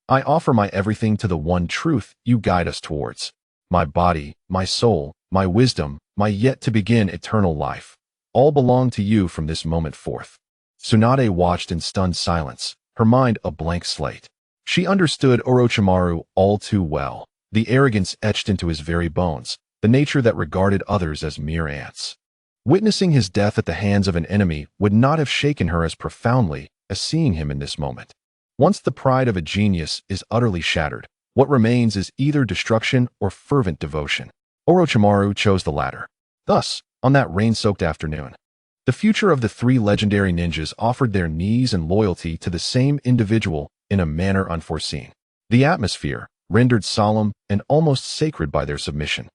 I offer my everything to the one truth you guide us towards. My body, my soul, my wisdom, my yet-to-begin eternal life, all belong to you from this moment forth. Tsunade watched in stunned silence, her mind a blank slate. She understood Orochimaru all too well, the arrogance etched into his very bones, the nature that regarded others as mere ants. Witnessing his death at the hands of an enemy would not have shaken her as profoundly as seeing him in this moment. Once the pride of a genius is utterly shattered, what remains is either destruction or fervent devotion. Orochimaru chose the latter. Thus, on that rain-soaked afternoon, the future of the three legendary ninjas offered their knees and loyalty to the same individual in a manner unforeseen. The atmosphere, rendered solemn and almost sacred by their submission,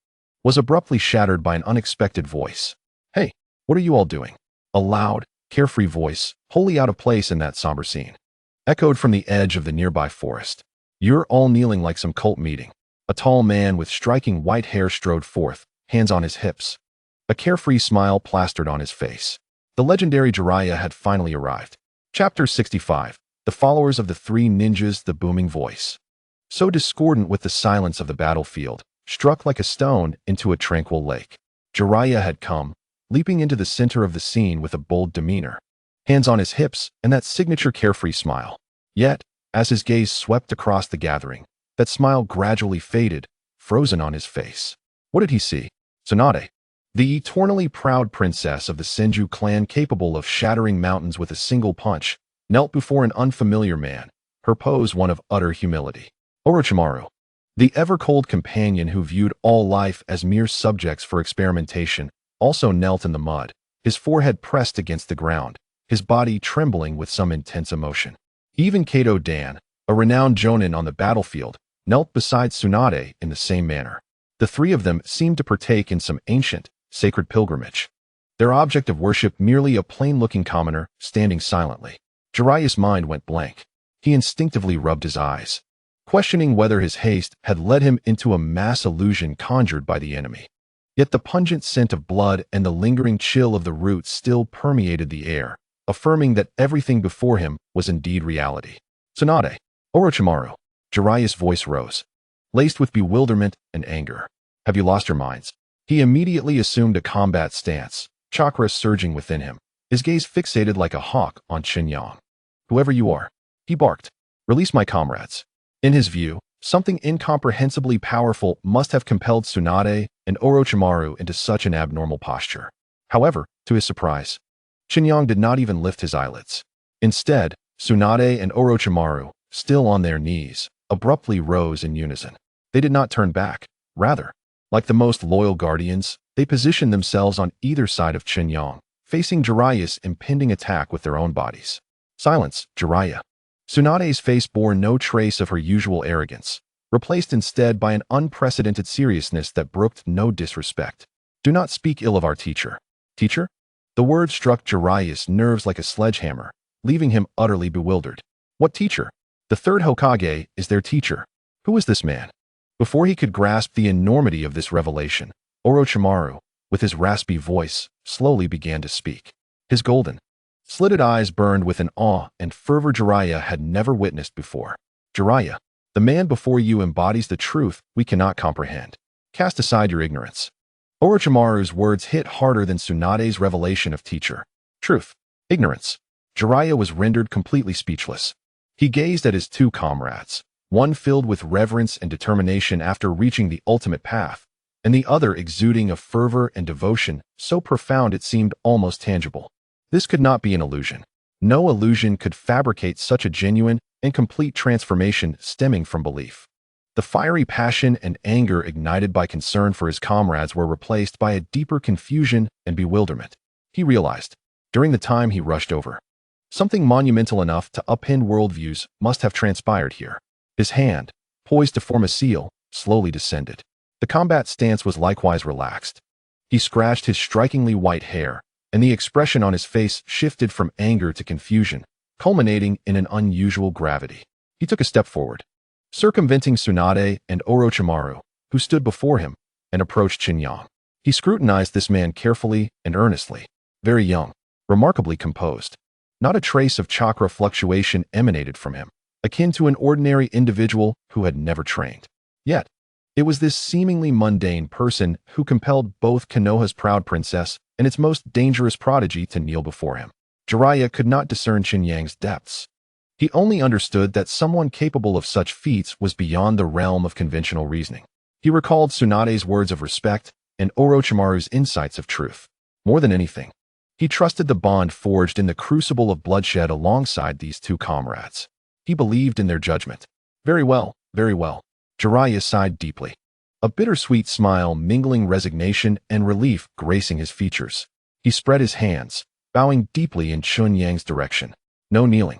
was abruptly shattered by an unexpected voice. Hey, what are you all doing? A loud, carefree voice, wholly out of place in that somber scene, echoed from the edge of the nearby forest. You're all kneeling like some cult meeting. A tall man with striking white hair strode forth, hands on his hips. A carefree smile plastered on his face. The legendary Jiraiya had finally arrived. Chapter 65. The followers of the three ninjas. The booming voice, so discordant with the silence of the battlefield, struck like a stone into a tranquil lake. Jiraiya had come, leaping into the center of the scene with a bold demeanor, hands on his hips and that signature carefree smile. Yet, as his gaze swept across the gathering, that smile gradually faded, frozen on his face. What did he see? Tsunade, the eternally proud princess of the Senju clan capable of shattering mountains with a single punch, knelt before an unfamiliar man, her pose one of utter humility. Orochimaru, the ever-cold companion who viewed all life as mere subjects for experimentation, also knelt in the mud, his forehead pressed against the ground, his body trembling with some intense emotion. Even Kato Dan, a renowned jonin on the battlefield, knelt beside Tsunade in the same manner. The three of them seemed to partake in some ancient, sacred pilgrimage, their object of worship merely a plain-looking commoner standing silently. Jiraiya's mind went blank. He instinctively rubbed his eyes, questioning whether his haste had led him into a mass illusion conjured by the enemy. Yet the pungent scent of blood and the lingering chill of the roots still permeated the air, affirming that everything before him was indeed reality. Tsunade, Orochimaru, Jiraiya's voice rose, laced with bewilderment and anger. Have you lost your minds? He immediately assumed a combat stance, chakra surging within him, his gaze fixated like a hawk on Chen Yang. Whoever you are, he barked, release my comrades. In his view, something incomprehensibly powerful must have compelled Tsunade and Orochimaru into such an abnormal posture. However, to his surprise, Chen Yang did not even lift his eyelids. Instead, Tsunade and Orochimaru, still on their knees, abruptly rose in unison. They did not turn back. Rather, like the most loyal guardians, they positioned themselves on either side of Chen Yang, facing Jiraiya's impending attack with their own bodies. Silence, Jiraiya. Tsunade's face bore no trace of her usual arrogance. replaced instead by an unprecedented seriousness that brooked no disrespect. Do not speak ill of our teacher. Teacher? The word struck Jiraiya's nerves like a sledgehammer, leaving him utterly bewildered. What teacher? The third Hokage is their teacher. Who is this man? Before he could grasp the enormity of this revelation, Orochimaru, with his raspy voice, slowly began to speak. His golden, slitted eyes burned with an awe and fervor Jiraiya had never witnessed before. Jiraiya, the man before you embodies the truth we cannot comprehend. Cast aside your ignorance. Orochimaru's words hit harder than Tsunade's revelation of teacher. Truth. Ignorance. Jiraiya was rendered completely speechless. He gazed at his two comrades, one filled with reverence and determination after reaching the ultimate path, and the other exuding a fervor and devotion so profound it seemed almost tangible. This could not be an illusion. No illusion could fabricate such a genuine and complete transformation stemming from belief. The fiery passion and anger ignited by concern for his comrades were replaced by a deeper confusion and bewilderment. He realized, during the time he rushed over, something monumental enough to upend worldviews must have transpired here. His hand, poised to form a seal, slowly descended. The combat stance was likewise relaxed. He scratched his strikingly white hair, and the expression on his face shifted from anger to confusion, culminating in an unusual gravity. He took a step forward, circumventing Tsunade and Orochimaru, who stood before him, and approached Chen Yang. He scrutinized this man carefully and earnestly. Very young, remarkably composed. Not a trace of chakra fluctuation emanated from him, akin to an ordinary individual who had never trained. Yet, it was this seemingly mundane person who compelled both Konoha's proud princess and its most dangerous prodigy to kneel before him. Jiraiya could not discern Chen Yang's depths. He only understood that someone capable of such feats was beyond the realm of conventional reasoning. He recalled Tsunade's words of respect and Orochimaru's insights of truth. More than anything, he trusted the bond forged in the crucible of bloodshed alongside these two comrades. He believed in their judgment. Very well, very well. Jiraiya sighed deeply, a bittersweet smile mingling resignation and relief gracing his features. He spread his hands, bowing deeply in Chen Yang's direction. No kneeling.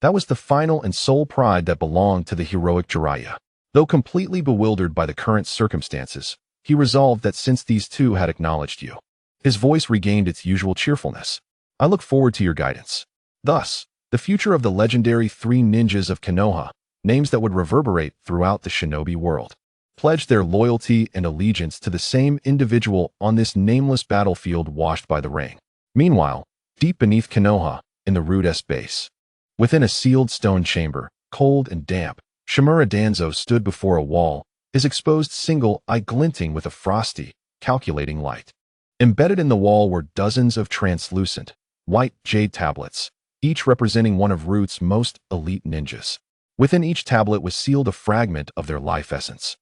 That was the final and sole pride that belonged to the heroic Jiraiya. Though completely bewildered by the current circumstances, he resolved that since these two had acknowledged you, his voice regained its usual cheerfulness. I look forward to your guidance. Thus, the future of the legendary three ninjas of Konoha, names that would reverberate throughout the shinobi world, pledged their loyalty and allegiance to the same individual on this nameless battlefield washed by the rain. Meanwhile, deep beneath Konoha, in the rude base, within a sealed stone chamber, cold and damp, Shimura Danzo stood before a wall, his exposed single eye glinting with a frosty, calculating light. Embedded in the wall were dozens of translucent, white jade tablets, each representing one of Root's most elite ninjas. Within each tablet was sealed a fragment of their life essence.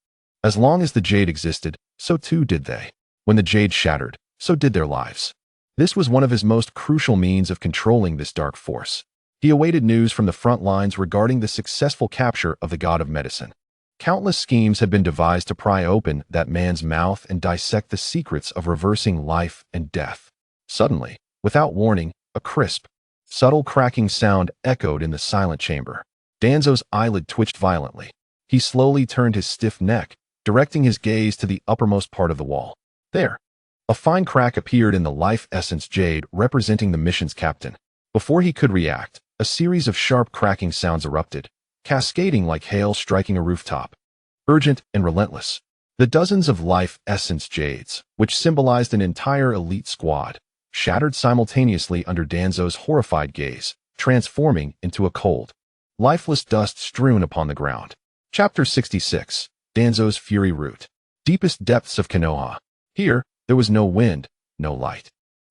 As long as the jade existed, so too did they. When the jade shattered, so did their lives. This was one of his most crucial means of controlling this dark force. He awaited news from the front lines regarding the successful capture of the god of medicine. Countless schemes had been devised to pry open that man's mouth and dissect the secrets of reversing life and death. Suddenly, without warning, a crisp, subtle cracking sound echoed in the silent chamber. Danzo's eyelid twitched violently. He slowly turned his stiff neck, directing his gaze to the uppermost part of the wall. There, a fine crack appeared in the life essence jade representing the mission's captain. Before he could react, a series of sharp cracking sounds erupted, cascading like hail striking a rooftop. Urgent and relentless. The dozens of life essence jades, which symbolized an entire elite squad, shattered simultaneously under Danzo's horrified gaze, transforming into a cold, lifeless dust strewn upon the ground. Chapter 66. Danzo's Fury Root. Deepest depths of Konoha. Here, there was no wind, no light.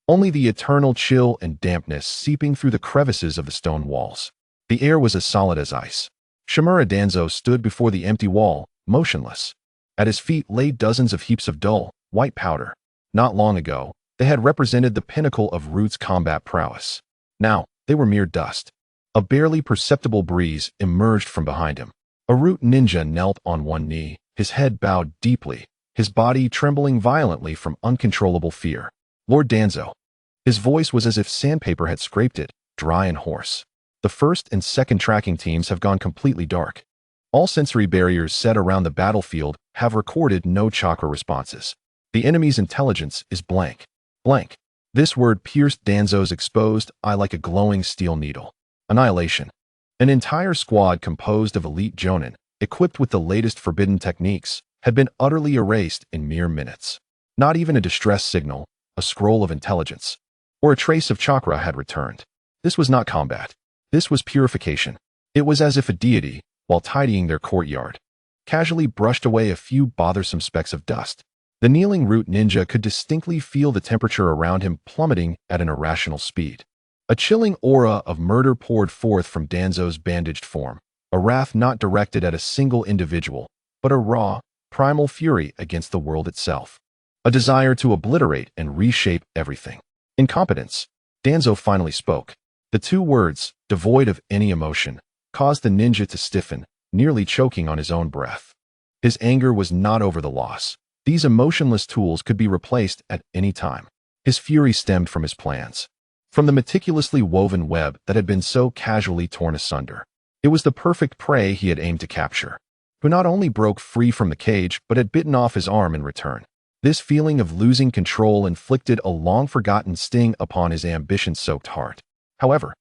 Only the eternal chill and dampness seeping through the crevices of the stone walls. The air was as solid as ice. Shimura Danzo stood before the empty wall, motionless. At his feet lay dozens of heaps of dull, white powder. Not long ago, they had represented the pinnacle of Root's combat prowess. Now, they were mere dust. A barely perceptible breeze emerged from behind him. A Root ninja knelt on one knee, his head bowed deeply, his body trembling violently from uncontrollable fear. Lord Danzo. His voice was as if sandpaper had scraped it, dry and hoarse. The first and second tracking teams have gone completely dark. All sensory barriers set around the battlefield have recorded no chakra responses. The enemy's intelligence is blank. Blank. This word pierced Danzo's exposed eye like a glowing steel needle. Annihilation. An entire squad composed of elite jonin, equipped with the latest forbidden techniques, had been utterly erased in mere minutes. Not even a distress signal, a scroll of intelligence, or a trace of chakra had returned. This was not combat. This was purification. It was as if a deity, while tidying their courtyard, casually brushed away a few bothersome specks of dust. The kneeling root ninja could distinctly feel the temperature around him plummeting at an irrational speed. A chilling aura of murder poured forth from Danzo's bandaged form, a wrath not directed at a single individual, but a raw, primal fury against the world itself. A desire to obliterate and reshape everything. Incompetence. Danzo finally spoke. The two words, devoid of any emotion, caused the ninja to stiffen, nearly choking on his own breath. His anger was not over the loss. These emotionless tools could be replaced at any time. His fury stemmed from his plans, from the meticulously woven web that had been so casually torn asunder. It was the perfect prey he had aimed to capture, who not only broke free from the cage but had bitten off his arm in return. This feeling of losing control inflicted a long-forgotten sting upon his ambition-soaked heart. However,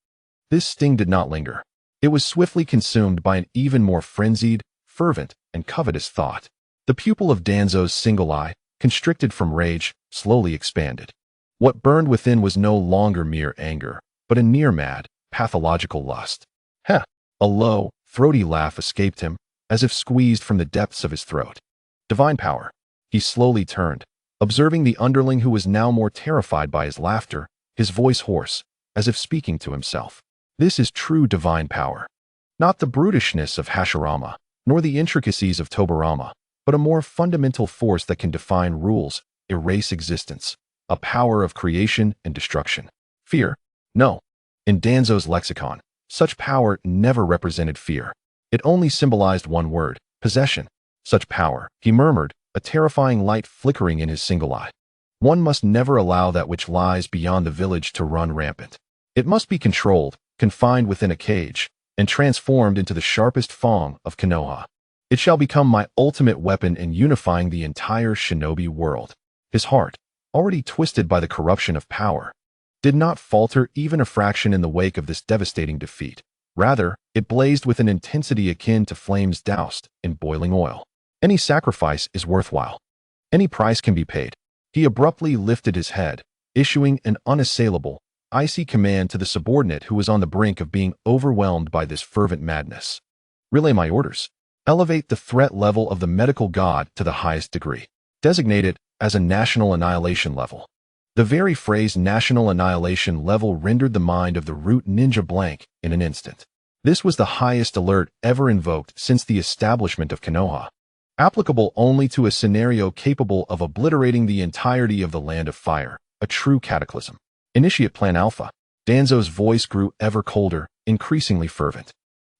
this sting did not linger. It was swiftly consumed by an even more frenzied, fervent, and covetous thought. The pupil of Danzo's single eye, constricted from rage, slowly expanded. What burned within was no longer mere anger, but a near-mad, pathological lust. Heh! A low, throaty laugh escaped him, as if squeezed from the depths of his throat. Divine power. He slowly turned, observing the underling who was now more terrified by his laughter, his voice hoarse, as if speaking to himself. This is true divine power. Not the brutishness of Hashirama, nor the intricacies of Tobarama, but a more fundamental force that can define rules, erase existence, a power of creation and destruction. Fear? No. In Danzo's lexicon, such power never represented fear. It only symbolized one word, possession. Such power, he murmured, a terrifying light flickering in his single eye. One must never allow that which lies beyond the village to run rampant. It must be controlled, confined within a cage, and transformed into the sharpest fang of Konoha. It shall become my ultimate weapon in unifying the entire shinobi world. His heart, already twisted by the corruption of power, did not falter even a fraction in the wake of this devastating defeat. Rather, it blazed with an intensity akin to flames doused in boiling oil. Any sacrifice is worthwhile. Any price can be paid. He abruptly lifted his head, issuing an unassailable, icy command to the subordinate who was on the brink of being overwhelmed by this fervent madness. Relay my orders. Elevate the threat level of the medical god to the highest degree. Designate it as a national annihilation level. The very phrase national annihilation level rendered the mind of the root ninja blank in an instant. This was the highest alert ever invoked since the establishment of Konoha, applicable only to a scenario capable of obliterating the entirety of the Land of Fire, a true cataclysm. Initiate Plan Alpha. Danzo's voice grew ever colder, increasingly fervent.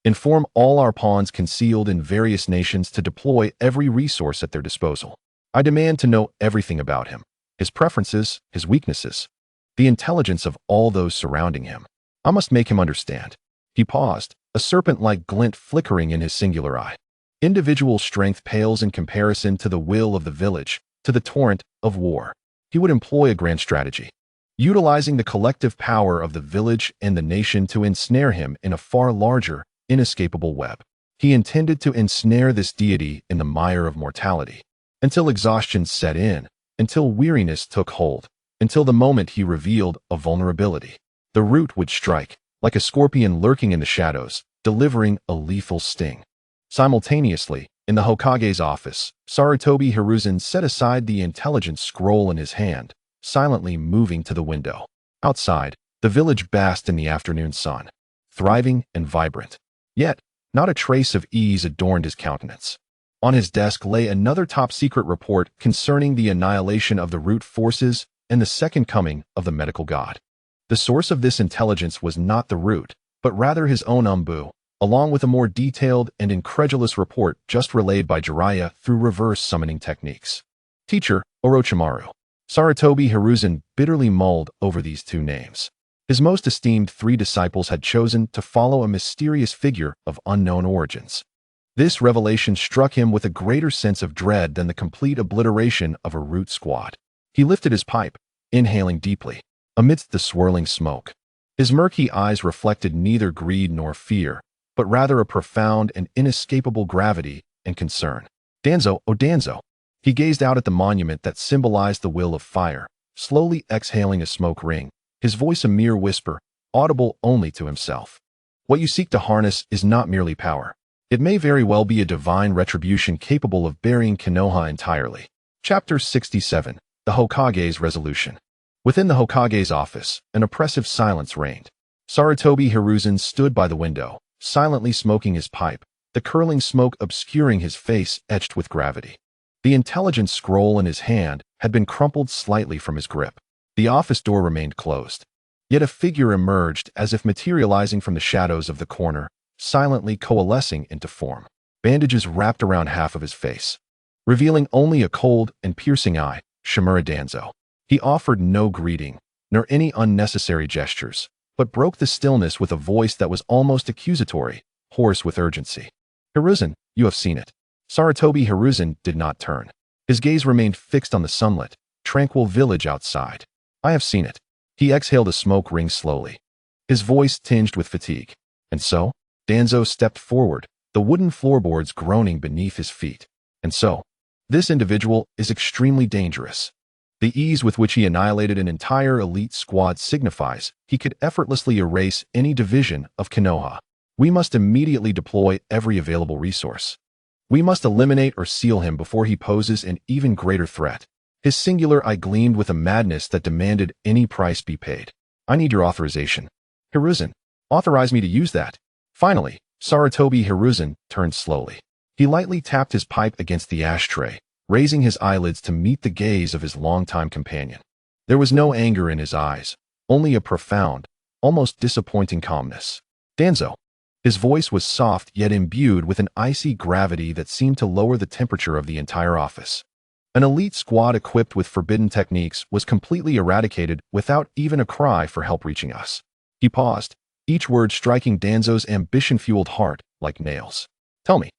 Inform all our pawns concealed in various nations to deploy every resource at their disposal. I demand to know everything about him, his preferences, his weaknesses, the intelligence of all those surrounding him. I must make him understand. He paused, a serpent-like glint flickering in his singular eye. Individual strength pales in comparison to the will of the village, to the torrent of war. He would employ a grand strategy, utilizing the collective power of the village and the nation to ensnare him in a far larger, inescapable web. He intended to ensnare this deity in the mire of mortality, until exhaustion set in, until weariness took hold, until the moment he revealed a vulnerability. The root would strike, like a scorpion lurking in the shadows, delivering a lethal sting. Simultaneously, in the Hokage's office, Sarutobi Hiruzen set aside the intelligence scroll in his hand, silently moving to the window. Outside, the village basked in the afternoon sun, thriving and vibrant. Yet, not a trace of ease adorned his countenance. On his desk lay another top-secret report concerning the annihilation of the root forces and the second coming of the medical god. The source of this intelligence was not the root, but rather his own Umbu, along with a more detailed and incredulous report just relayed by Jiraiya through reverse summoning techniques. Teacher, Orochimaru. Sarutobi Hiruzen bitterly mulled over these two names. His most esteemed three disciples had chosen to follow a mysterious figure of unknown origins. This revelation struck him with a greater sense of dread than the complete obliteration of a root squad. He lifted his pipe, inhaling deeply, amidst the swirling smoke. His murky eyes reflected neither greed nor fear, but rather a profound and inescapable gravity and concern. Danzo, oh Danzo! He gazed out at the monument that symbolized the will of fire, slowly exhaling a smoke ring, his voice a mere whisper, audible only to himself. What you seek to harness is not merely power. It may very well be a divine retribution capable of burying Konoha entirely. Chapter 67. The Hokage's Resolution. Within the Hokage's office, an oppressive silence reigned. Sarutobi Hiruzen stood by the window, silently smoking his pipe, the curling smoke obscuring his face etched with gravity. The intelligence scroll in his hand had been crumpled slightly from his grip. The office door remained closed. Yet a figure emerged as if materializing from the shadows of the corner, silently coalescing into form. Bandages wrapped around half of his face, revealing only a cold and piercing eye. Shimura Danzo. He offered no greeting, nor any unnecessary gestures, but broke the stillness with a voice that was almost accusatory, hoarse with urgency. Hiruzen, you have seen it. Sarutobi Hiruzen did not turn. His gaze remained fixed on the sunlit, tranquil village outside. I have seen it. He exhaled a smoke ring slowly, his voice tinged with fatigue. And so? Danzo stepped forward, the wooden floorboards groaning beneath his feet. And so? This individual is extremely dangerous. The ease with which he annihilated an entire elite squad signifies he could effortlessly erase any division of Konoha. We must immediately deploy every available resource. We must eliminate or seal him before he poses an even greater threat. His singular eye gleamed with a madness that demanded any price be paid. I need your authorization. Hiruzen, authorize me to use that. Finally, Sarutobi Hiruzen turned slowly. He lightly tapped his pipe against the ashtray, raising his eyelids to meet the gaze of his longtime companion. There was no anger in his eyes, only a profound, almost disappointing calmness. Danzo. His voice was soft yet imbued with an icy gravity that seemed to lower the temperature of the entire office. An elite squad equipped with forbidden techniques was completely eradicated without even a cry for help reaching us. He paused, each word striking Danzo's ambition-fueled heart like nails. Tell me,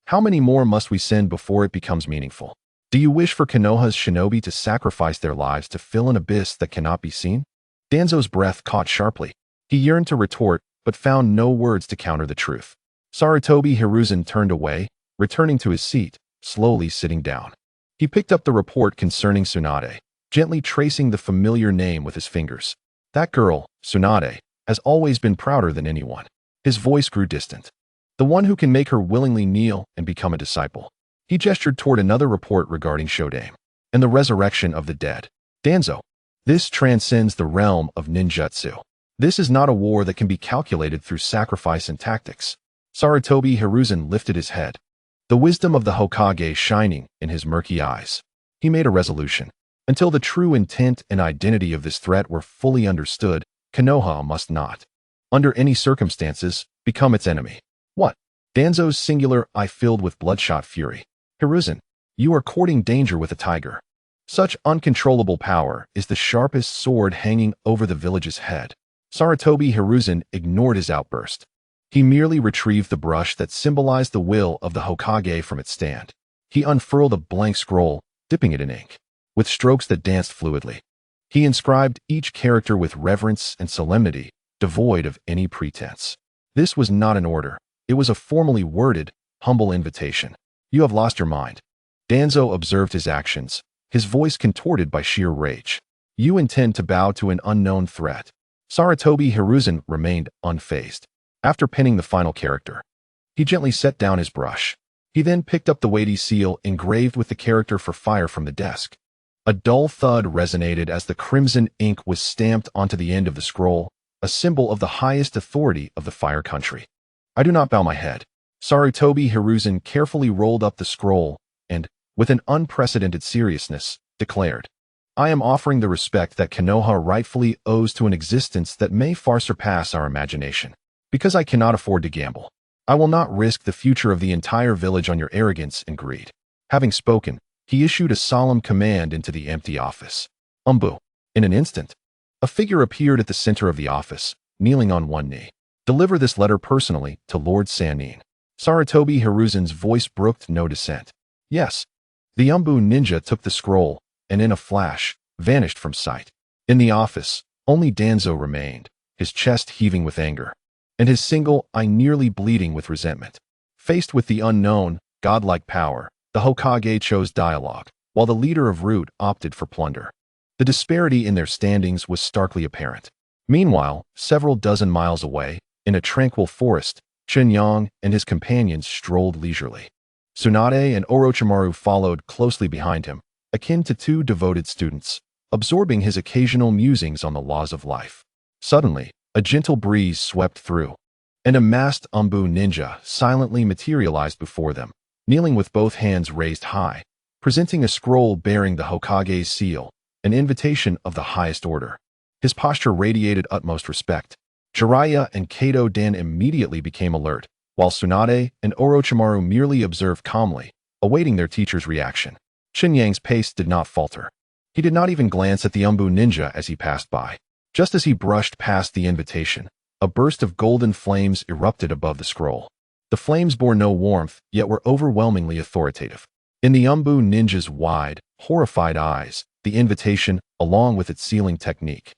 how many more must we send before it becomes meaningful? Do you wish for Konoha's shinobi to sacrifice their lives to fill an abyss that cannot be seen? Danzo's breath caught sharply. He yearned to retort, but found no words to counter the truth. Sarutobi Hiruzen turned away, returning to his seat, slowly sitting down. He picked up the report concerning Tsunade, gently tracing the familiar name with his fingers. That girl, Tsunade, has always been prouder than anyone. His voice grew distant. The one who can make her willingly kneel and become a disciple. He gestured toward another report regarding Shodame and the resurrection of the dead. Danzo, this transcends the realm of ninjutsu. This is not a war that can be calculated through sacrifice and tactics. Sarutobi Hiruzen lifted his head, the wisdom of the Hokage shining in his murky eyes. He made a resolution. Until the true intent and identity of this threat were fully understood, Konoha must not, under any circumstances, become its enemy. What? Danzo's singular eye filled with bloodshot fury. Hiruzen, you are courting danger with a tiger. Such uncontrollable power is the sharpest sword hanging over the village's head. Sarutobi Hiruzen ignored his outburst. He merely retrieved the brush that symbolized the will of the Hokage from its stand. He unfurled a blank scroll, dipping it in ink, with strokes that danced fluidly. He inscribed each character with reverence and solemnity, devoid of any pretense. This was not an order. It was a formally worded, humble invitation. You have lost your mind. Danzo observed his actions, his voice contorted by sheer rage. You intend to bow to an unknown threat. Sarutobi Hiruzen remained unfazed. After penning the final character, he gently set down his brush. He then picked up the weighty seal engraved with the character for fire from the desk. A dull thud resonated as the crimson ink was stamped onto the end of the scroll, a symbol of the highest authority of the fire country. I do not bow my head. Sarutobi Hiruzen carefully rolled up the scroll and, with an unprecedented seriousness, declared, I am offering the respect that Konoha rightfully owes to an existence that may far surpass our imagination. Because I cannot afford to gamble, I will not risk the future of the entire village on your arrogance and greed. Having spoken, he issued a solemn command into the empty office. Umbu. In an instant, a figure appeared at the center of the office, kneeling on one knee. Deliver this letter personally to Lord Sannin. Sarutobi Hiruzen's voice brooked no dissent. Yes. The Umbu ninja took the scroll, and in a flash, vanished from sight. In the office, only Danzo remained, his chest heaving with anger, and his single eye nearly bleeding with resentment. Faced with the unknown, godlike power, the Hokage chose dialogue, while the leader of Root opted for plunder. The disparity in their standings was starkly apparent. Meanwhile, several dozen miles away, in a tranquil forest, Chen Yang and his companions strolled leisurely. Tsunade and Orochimaru followed closely behind him, akin to two devoted students, absorbing his occasional musings on the laws of life. Suddenly, a gentle breeze swept through, and a masked Umbu ninja silently materialized before them, kneeling with both hands raised high, presenting a scroll bearing the Hokage's seal, an invitation of the highest order. His posture radiated utmost respect. Jiraiya and Kato Dan immediately became alert, while Tsunade and Orochimaru merely observed calmly, awaiting their teacher's reaction. Chen Yang's pace did not falter. He did not even glance at the Umbu ninja as he passed by. Just as he brushed past the invitation, a burst of golden flames erupted above the scroll. The flames bore no warmth, yet were overwhelmingly authoritative. In the Umbu ninja's wide, horrified eyes, the invitation, along with its sealing technique,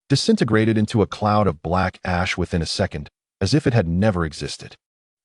disintegrated into a cloud of black ash within a second, as if it had never existed.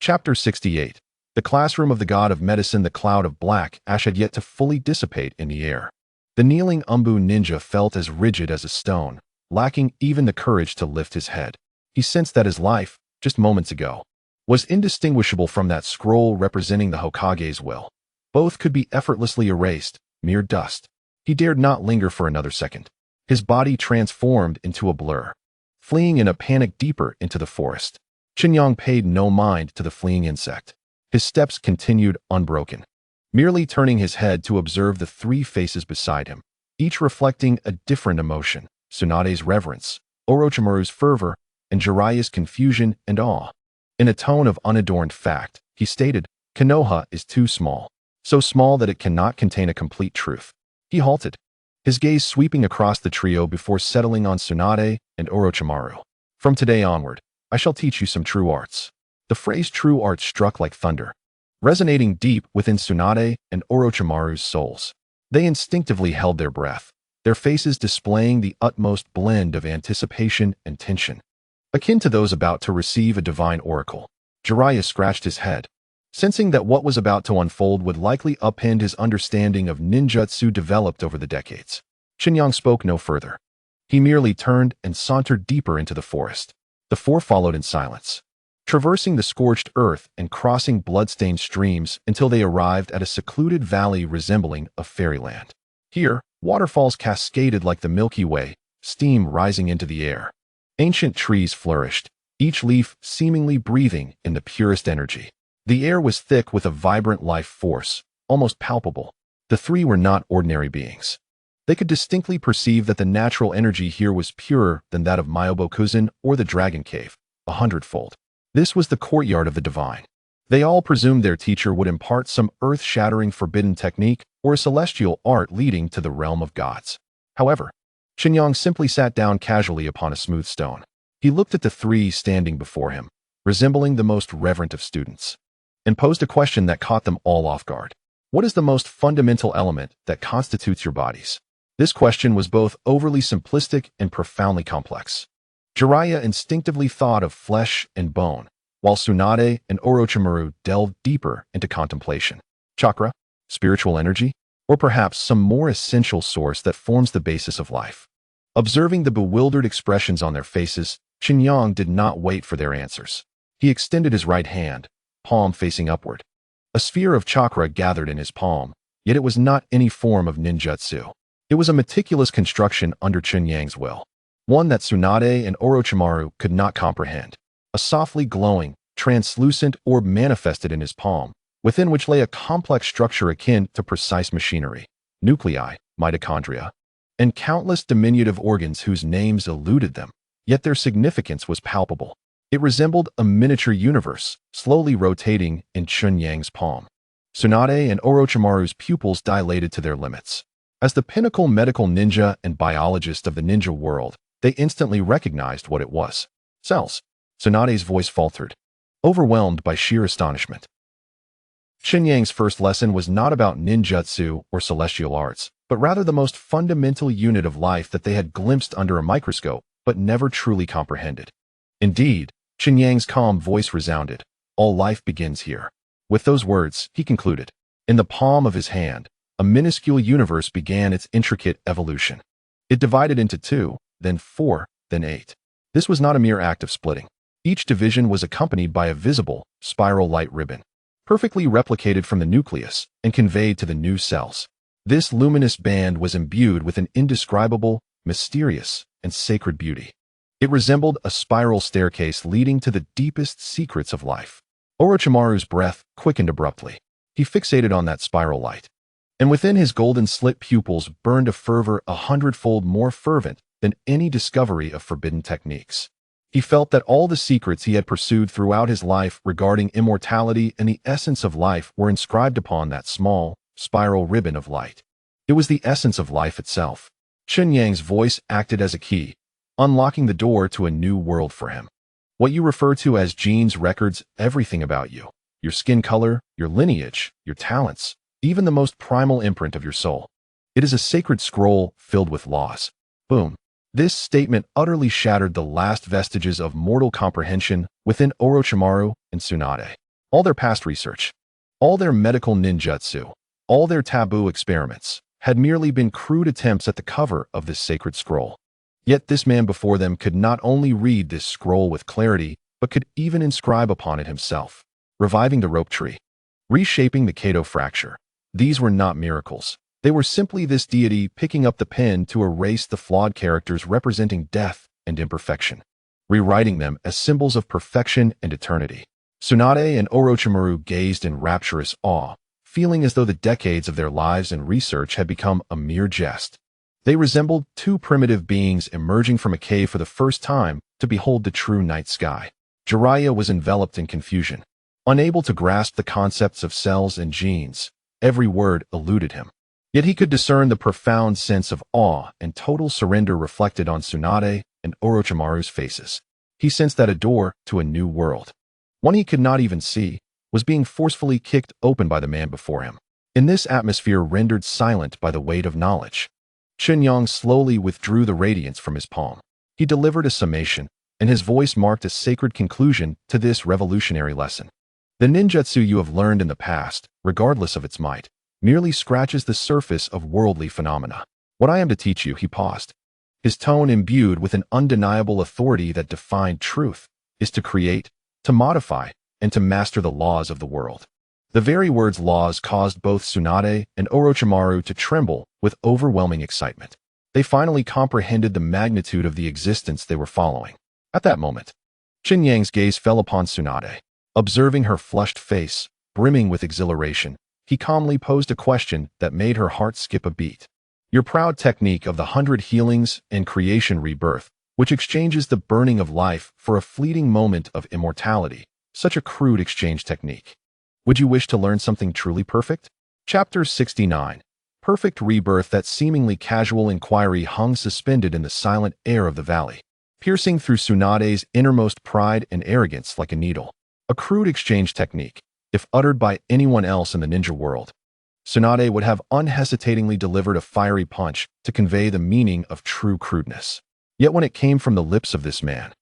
Chapter 68. The classroom of the god of medicine. The cloud of black ash had yet to fully dissipate in the air. The kneeling Umbu ninja felt as rigid as a stone, lacking even the courage to lift his head. He sensed that his life, just moments ago, was indistinguishable from that scroll representing the Hokage's will. Both could be effortlessly erased, mere dust. He dared not linger for another second. His body transformed into a blur, fleeing in a panic deeper into the forest. Chen Yang paid no mind to the fleeing insect. His steps continued unbroken, merely turning his head to observe the three faces beside him, each reflecting a different emotion: Tsunade's reverence, Orochimaru's fervor, and Jiraiya's confusion and awe. In a tone of unadorned fact, he stated, "Konoha is too small, so small that it cannot contain a complete truth." He halted, his gaze sweeping across the trio before settling on Tsunade and Orochimaru. "From today onward, I shall teach you some true arts." The phrase true arts struck like thunder, resonating deep within Tsunade and Orochimaru's souls. They instinctively held their breath, their faces displaying the utmost blend of anticipation and tension, akin to those about to receive a divine oracle. Jiraiya scratched his head, sensing that what was about to unfold would likely upend his understanding of ninjutsu developed over the decades. Chen Yang spoke no further. He merely turned and sauntered deeper into the forest. The four followed in silence, traversing the scorched earth and crossing blood-stained streams until they arrived at a secluded valley resembling a fairyland. Here, waterfalls cascaded like the Milky Way, steam rising into the air. Ancient trees flourished, each leaf seemingly breathing in the purest energy. The air was thick with a vibrant life force, almost palpable. The three were not ordinary beings. They could distinctly perceive that the natural energy here was purer than that of Myobokuzen or the Dragon Cave, 100-fold. This was the courtyard of the divine. They all presumed their teacher would impart some earth-shattering forbidden technique or a celestial art leading to the realm of gods. However, Chen Yang simply sat down casually upon a smooth stone. He looked at the three standing before him, resembling the most reverent of students, and posed a question that caught them all off guard. What is the most fundamental element that constitutes your bodies? This question was both overly simplistic and profoundly complex. Jiraiya instinctively thought of flesh and bone, while Tsunade and Orochimaru delved deeper into contemplation. Chakra? Spiritual energy? Or perhaps some more essential source that forms the basis of life? Observing the bewildered expressions on their faces, Chen Yang did not wait for their answers. He extended his right hand, palm facing upward. A sphere of chakra gathered in his palm, yet it was not any form of ninjutsu. It was a meticulous construction under Chen Yang's will, one that Tsunade and Orochimaru could not comprehend. A softly glowing, translucent orb manifested in his palm, within which lay a complex structure akin to precise machinery, nuclei, mitochondria, and countless diminutive organs whose names eluded them, yet their significance was palpable. It resembled a miniature universe, slowly rotating in Chen Yang's palm. Tsunade and Orochimaru's pupils dilated to their limits. As the pinnacle medical ninja and biologist of the ninja world, they instantly recognized what it was. Cells. Tsunade's voice faltered. overwhelmed by sheer astonishment. Chen Yang's first lesson was not about ninjutsu or celestial arts, but rather the most fundamental unit of life that they had glimpsed under a microscope, but never truly comprehended. Indeed, Chen Yang's calm voice resounded, "All life begins here." With those words, he concluded. In the palm of his hand, a minuscule universe began its intricate evolution. It divided into 2, then 4, then 8. This was not a mere act of splitting. Each division was accompanied by a visible, spiral light ribbon, perfectly replicated from the nucleus and conveyed to the new cells. This luminous band was imbued with an indescribable, mysterious, and sacred beauty. It resembled a spiral staircase leading to the deepest secrets of life. Orochimaru's breath quickened abruptly. He fixated on that spiral light, and within his golden-slit pupils burned a fervor 100-fold more fervent than any discovery of forbidden techniques. He felt that all the secrets he had pursued throughout his life regarding immortality and the essence of life were inscribed upon that small, spiral ribbon of light. It was the essence of life itself. Chen Yang's voice acted as a key, unlocking the door to a new world for him. What you refer to as genes records everything about you. Your skin color, your lineage, your talents, even the most primal imprint of your soul. It is a sacred scroll filled with laws. Boom. This statement utterly shattered the last vestiges of mortal comprehension within Orochimaru and Tsunade. All their past research, all their medical ninjutsu, all their taboo experiments had merely been crude attempts at the cover of this sacred scroll. Yet this man before them could not only read this scroll with clarity, but could even inscribe upon it himself. Reviving the rope tree, reshaping the Kato fracture. These were not miracles. They were simply this deity picking up the pen to erase the flawed characters representing death and imperfection, rewriting them as symbols of perfection and eternity. Tsunade and Orochimaru gazed in rapturous awe, feeling as though the decades of their lives and research had become a mere jest. They resembled 2 primitive beings emerging from a cave for the first time to behold the true night sky. Jiraiya was enveloped in confusion. Unable to grasp the concepts of cells and genes, every word eluded him. Yet he could discern the profound sense of awe and total surrender reflected on Tsunade and Orochimaru's faces. He sensed that a door to a new world, one he could not even see, was being forcefully kicked open by the man before him. In this atmosphere rendered silent by the weight of knowledge, Chen Yang slowly withdrew the radiance from his palm. He delivered a summation, and his voice marked a sacred conclusion to this revolutionary lesson. The ninjutsu you have learned in the past, regardless of its might, merely scratches the surface of worldly phenomena. What I am to teach you, he paused, his tone imbued with an undeniable authority that defined truth, is to create, to modify, and to master the laws of the world. The very words laws caused both Tsunade and Orochimaru to tremble with overwhelming excitement. They finally comprehended the magnitude of the existence they were following. At that moment, Chen Yang's gaze fell upon Tsunade. Observing her flushed face, brimming with exhilaration, he calmly posed a question that made her heart skip a beat. Your proud technique of the 100 healings and creation rebirth, which exchanges the burning of life for a fleeting moment of immortality, such a crude exchange technique. Would you wish to learn something truly perfect? Chapter 69. Perfect rebirth. That seemingly casual inquiry hung suspended in the silent air of the valley, piercing through Tsunade's innermost pride and arrogance like a needle. A crude exchange technique, if uttered by anyone else in the ninja world, Tsunade would have unhesitatingly delivered a fiery punch to convey the meaning of true crudeness. Yet when it came from the lips of this man,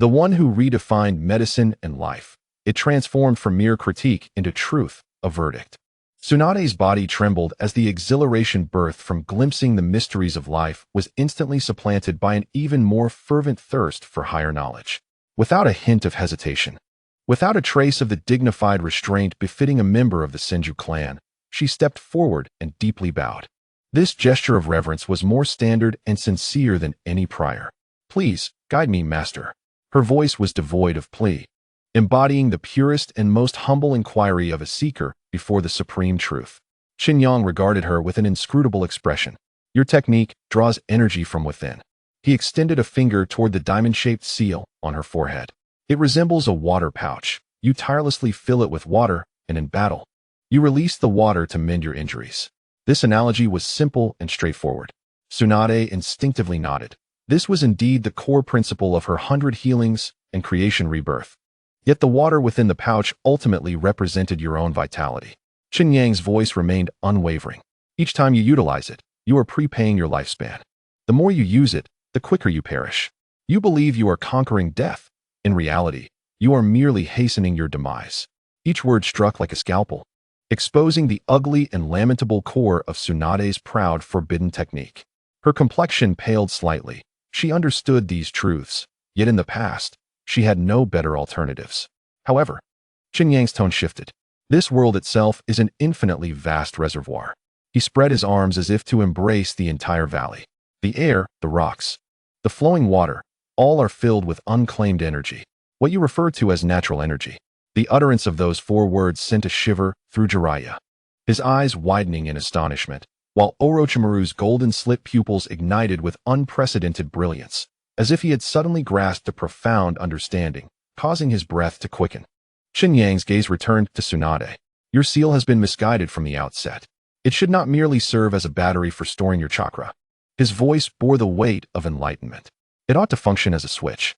the one who redefined medicine and life, it transformed from mere critique into truth, a verdict. Tsunade's body trembled as the exhilaration birthed from glimpsing the mysteries of life was instantly supplanted by an even more fervent thirst for higher knowledge. Without a hint of hesitation, without a trace of the dignified restraint befitting a member of the Senju clan, she stepped forward and deeply bowed. This gesture of reverence was more standard and sincere than any prior. Please, guide me, master. Her voice was devoid of plea, embodying the purest and most humble inquiry of a seeker before the supreme truth. Chen Yang regarded her with an inscrutable expression. Your technique draws energy from within. He extended a finger toward the diamond-shaped seal on her forehead. It resembles a water pouch. You tirelessly fill it with water, and in battle, you release the water to mend your injuries. This analogy was simple and straightforward. Tsunade instinctively nodded. This was indeed the core principle of her 100 healings and creation rebirth. Yet the water within the pouch ultimately represented your own vitality. Chen Yang's voice remained unwavering. Each time you utilize it, you are prepaying your lifespan. The more you use it, the quicker you perish. You believe you are conquering death. In reality, you are merely hastening your demise. Each word struck like a scalpel, exposing the ugly and lamentable core of Tsunade's proud, forbidden technique. Her complexion paled slightly. She understood these truths, yet in the past, she had no better alternatives. However, Chen Yang's tone shifted. This world itself is an infinitely vast reservoir. He spread his arms as if to embrace the entire valley. The air, the rocks, the flowing water, all are filled with unclaimed energy, what you refer to as natural energy. The utterance of those 4 words sent a shiver through Jiraiya, his eyes widening in astonishment, while Orochimaru's golden-slit pupils ignited with unprecedented brilliance, as if he had suddenly grasped a profound understanding, causing his breath to quicken. Chen Yang's gaze returned to Tsunade. Your seal has been misguided from the outset. It should not merely serve as a battery for storing your chakra. His voice bore the weight of enlightenment. It ought to function as a switch.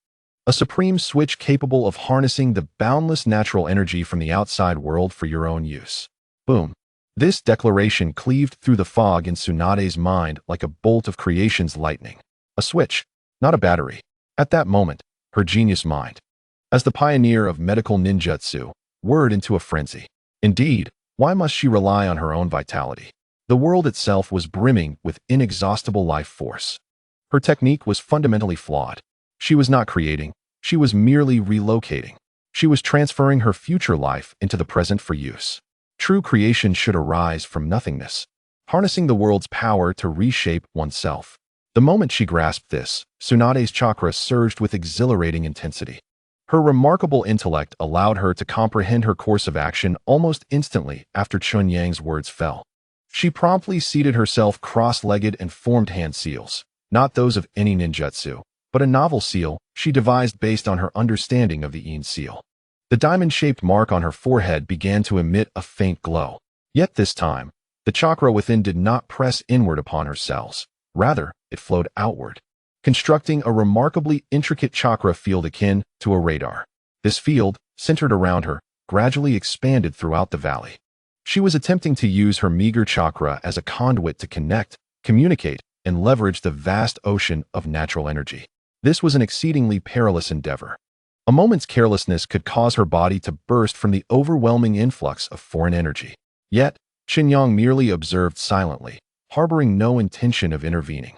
A supreme switch capable of harnessing the boundless natural energy from the outside world for your own use. Boom. This declaration cleaved through the fog in Tsunade's mind like a bolt of creation's lightning. A switch, not a battery. At that moment, her genius mind, as the pioneer of medical ninjutsu, whirred into a frenzy. Indeed, why must she rely on her own vitality? The world itself was brimming with inexhaustible life force. Her technique was fundamentally flawed. She was not creating, she was merely relocating. She was transferring her future life into the present for use. True creation should arise from nothingness, harnessing the world's power to reshape oneself. The moment she grasped this, Tsunade's chakra surged with exhilarating intensity. Her remarkable intellect allowed her to comprehend her course of action almost instantly after Chen Yang's words fell. She promptly seated herself cross-legged and formed hand seals, not those of any ninjutsu, but a novel seal she devised based on her understanding of the Yin seal. The diamond-shaped mark on her forehead began to emit a faint glow. Yet this time, the chakra within did not press inward upon her cells. Rather, it flowed outward, constructing a remarkably intricate chakra field akin to a radar. This field, centered around her, gradually expanded throughout the valley. She was attempting to use her meager chakra as a conduit to connect, communicate, and leverage the vast ocean of natural energy. This was an exceedingly perilous endeavor. A moment's carelessness could cause her body to burst from the overwhelming influx of foreign energy. Yet, Chen Yang merely observed silently, harboring no intention of intervening.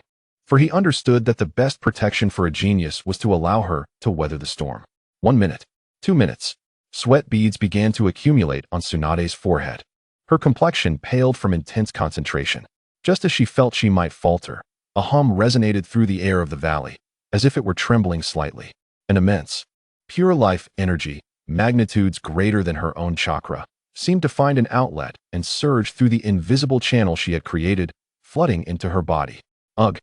For he understood that the best protection for a genius was to allow her to weather the storm. 1 minute, 2 minutes. Sweat beads began to accumulate on Tsunade's forehead. Her complexion paled from intense concentration. Just as she felt she might falter, a hum resonated through the air of the valley, as if it were trembling slightly. An immense, pure life energy, magnitudes greater than her own chakra, seemed to find an outlet and surge through the invisible channel she had created, flooding into her body. Ugh!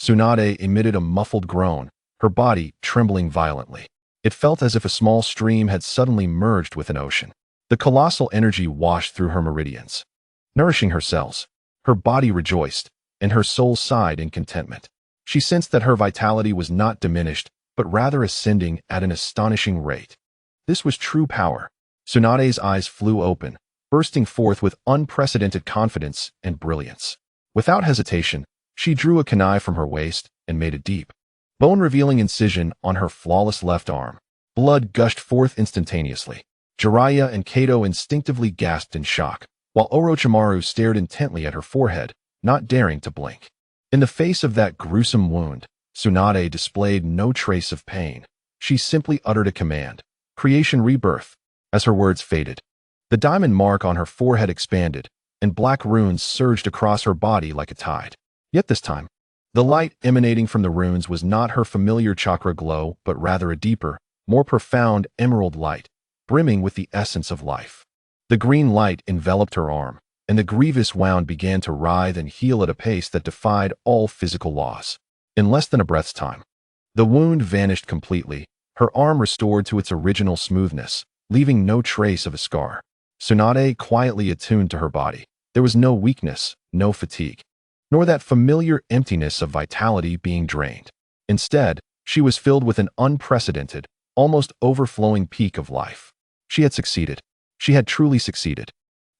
Tsunade emitted a muffled groan, her body trembling violently. It felt as if a small stream had suddenly merged with an ocean. The colossal energy washed through her meridians, nourishing her cells. Her body rejoiced, and her soul sighed in contentment. She sensed that her vitality was not diminished, but rather ascending at an astonishing rate. This was true power. Tsunade's eyes flew open, bursting forth with unprecedented confidence and brilliance. Without hesitation, she drew a kunai from her waist and made a deep, bone-revealing incision on her flawless left arm. Blood gushed forth instantaneously. Jiraiya and Kato instinctively gasped in shock, while Orochimaru stared intently at her forehead, not daring to blink. In the face of that gruesome wound, Tsunade displayed no trace of pain. She simply uttered a command, "Creation Rebirth." As her words faded, the diamond mark on her forehead expanded, and black runes surged across her body like a tide. Yet this time, the light emanating from the runes was not her familiar chakra glow, but rather a deeper, more profound emerald light, brimming with the essence of life. The green light enveloped her arm, and the grievous wound began to writhe and heal at a pace that defied all physical laws. In less than a breath's time, the wound vanished completely, her arm restored to its original smoothness, leaving no trace of a scar. Tsunade quietly attuned to her body. There was no weakness, no fatigue, nor that familiar emptiness of vitality being drained. Instead, she was filled with an unprecedented, almost overflowing peak of life. She had succeeded. She had truly succeeded.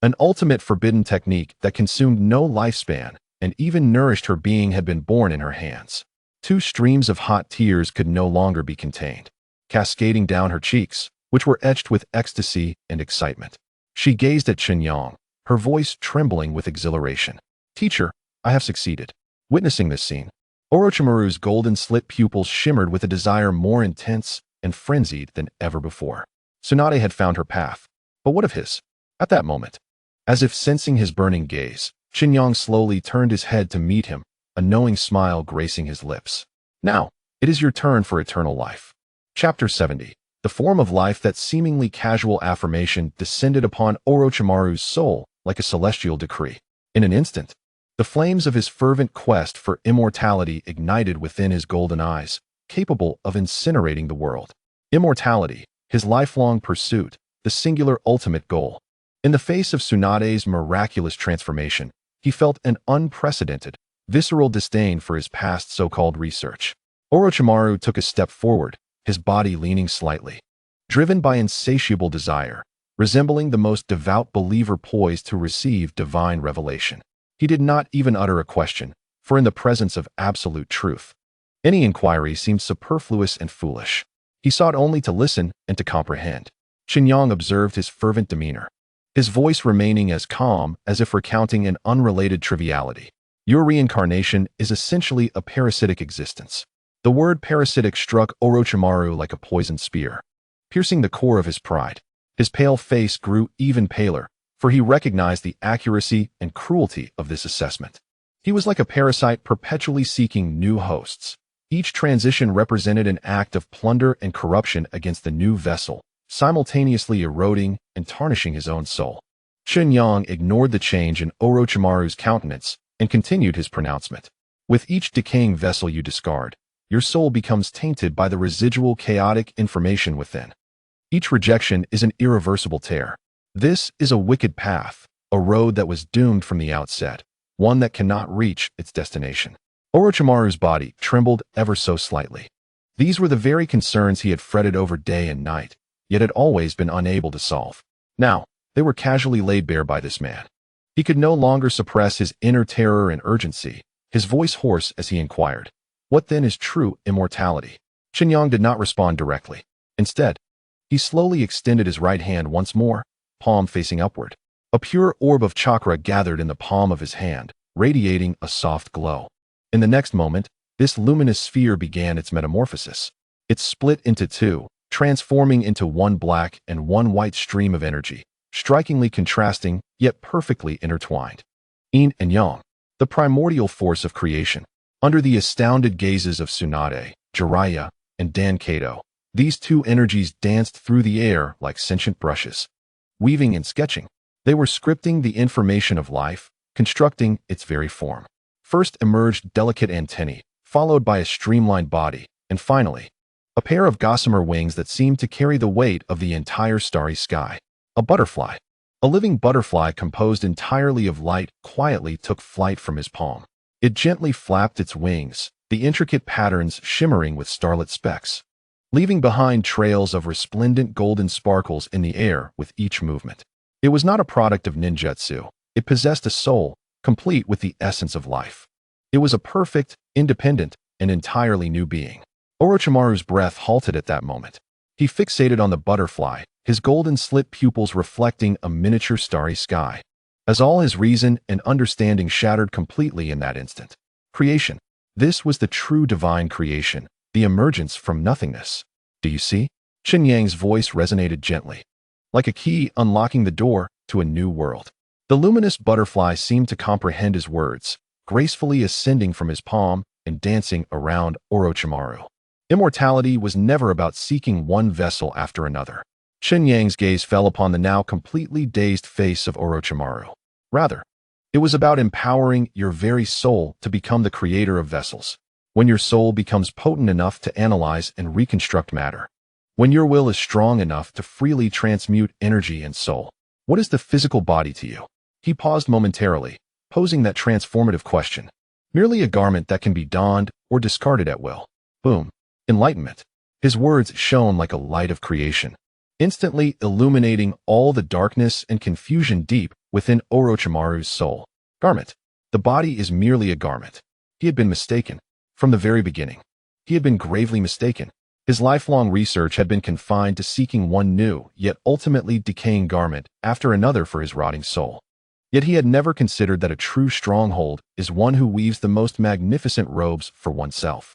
An ultimate forbidden technique that consumed no lifespan and even nourished her being had been born in her hands. Two streams of hot tears could no longer be contained, cascading down her cheeks, which were etched with ecstasy and excitement. She gazed at Chen Yang, her voice trembling with exhilaration. "Teacher, I have succeeded." Witnessing this scene, Orochimaru's golden slit pupils shimmered with a desire more intense and frenzied than ever before. Tsunade had found her path, but what of his? At that moment, as if sensing his burning gaze, Chen Yang slowly turned his head to meet him, a knowing smile gracing his lips. "Now, it is your turn for eternal life." Chapter 70. The form of life that seemingly casual affirmation descended upon Orochimaru's soul like a celestial decree. In an instant, the flames of his fervent quest for immortality ignited within his golden eyes, capable of incinerating the world. Immortality, his lifelong pursuit, the singular ultimate goal. In the face of Tsunade's miraculous transformation, he felt an unprecedented, visceral disdain for his past so-called research. Orochimaru took a step forward, his body leaning slightly. Driven by insatiable desire, resembling the most devout believer poised to receive divine revelation. He did not even utter a question, for in the presence of absolute truth, any inquiry seemed superfluous and foolish. He sought only to listen and to comprehend. Chen Yang observed his fervent demeanor, his voice remaining as calm as if recounting an unrelated triviality. "Your reincarnation is essentially a parasitic existence." The word parasitic struck Orochimaru like a poisoned spear, piercing the core of his pride. His pale face grew even paler, for he recognized the accuracy and cruelty of this assessment. He was like a parasite perpetually seeking new hosts. Each transition represented an act of plunder and corruption against the new vessel, simultaneously eroding and tarnishing his own soul. Chen Yang ignored the change in Orochimaru's countenance and continued his pronouncement. "With each decaying vessel you discard, your soul becomes tainted by the residual chaotic information within. Each rejection is an irreversible tear. This is a wicked path, a road that was doomed from the outset, one that cannot reach its destination." Orochimaru's body trembled ever so slightly. These were the very concerns he had fretted over day and night, yet had always been unable to solve. Now, they were casually laid bare by this man. He could no longer suppress his inner terror and urgency, his voice hoarse as he inquired, "What then is true immortality?" Chen Yang did not respond directly. Instead, he slowly extended his right hand once more, palm facing upward. A pure orb of chakra gathered in the palm of his hand, radiating a soft glow. In the next moment, this luminous sphere began its metamorphosis. It split into two, transforming into one black and one white stream of energy, strikingly contrasting, yet perfectly intertwined. Yin and Yang, the primordial force of creation. Under the astounded gazes of Tsunade, Jiraiya, and Dan Kato, these two energies danced through the air like sentient brushes. Weaving and sketching, they were scripting the information of life, constructing its very form. First emerged delicate antennae, followed by a streamlined body, and finally, a pair of gossamer wings that seemed to carry the weight of the entire starry sky. A butterfly. A living butterfly composed entirely of light quietly took flight from his palm. It gently flapped its wings, the intricate patterns shimmering with starlit specks, leaving behind trails of resplendent golden sparkles in the air with each movement. It was not a product of ninjutsu. It possessed a soul, complete with the essence of life. It was a perfect, independent, and entirely new being. Orochimaru's breath halted at that moment. He fixated on the butterfly, his golden slit pupils reflecting a miniature starry sky, as all his reason and understanding shattered completely in that instant. Creation. This was the true divine creation, the emergence from nothingness. "Do you see?" Chen Yang's voice resonated gently, like a key unlocking the door to a new world. The luminous butterfly seemed to comprehend his words, gracefully ascending from his palm and dancing around Orochimaru. Immortality was never about seeking one vessel after another. Chen Yang's gaze fell upon the now completely dazed face of Orochimaru. Rather, it was about empowering your very soul to become the creator of vessels. When your soul becomes potent enough to analyze and reconstruct matter. When your will is strong enough to freely transmute energy and soul. What is the physical body to you? He paused momentarily, posing that transformative question. Merely a garment that can be donned or discarded at will. Boom. Enlightenment. His words shone like a light of creation, instantly illuminating all the darkness and confusion deep within Orochimaru's soul. Garment. The body is merely a garment. He had been mistaken. From the very beginning, he had been gravely mistaken. His lifelong research had been confined to seeking one new, yet ultimately decaying garment after another for his rotting soul. Yet he had never considered that a true stronghold is one who weaves the most magnificent robes for oneself,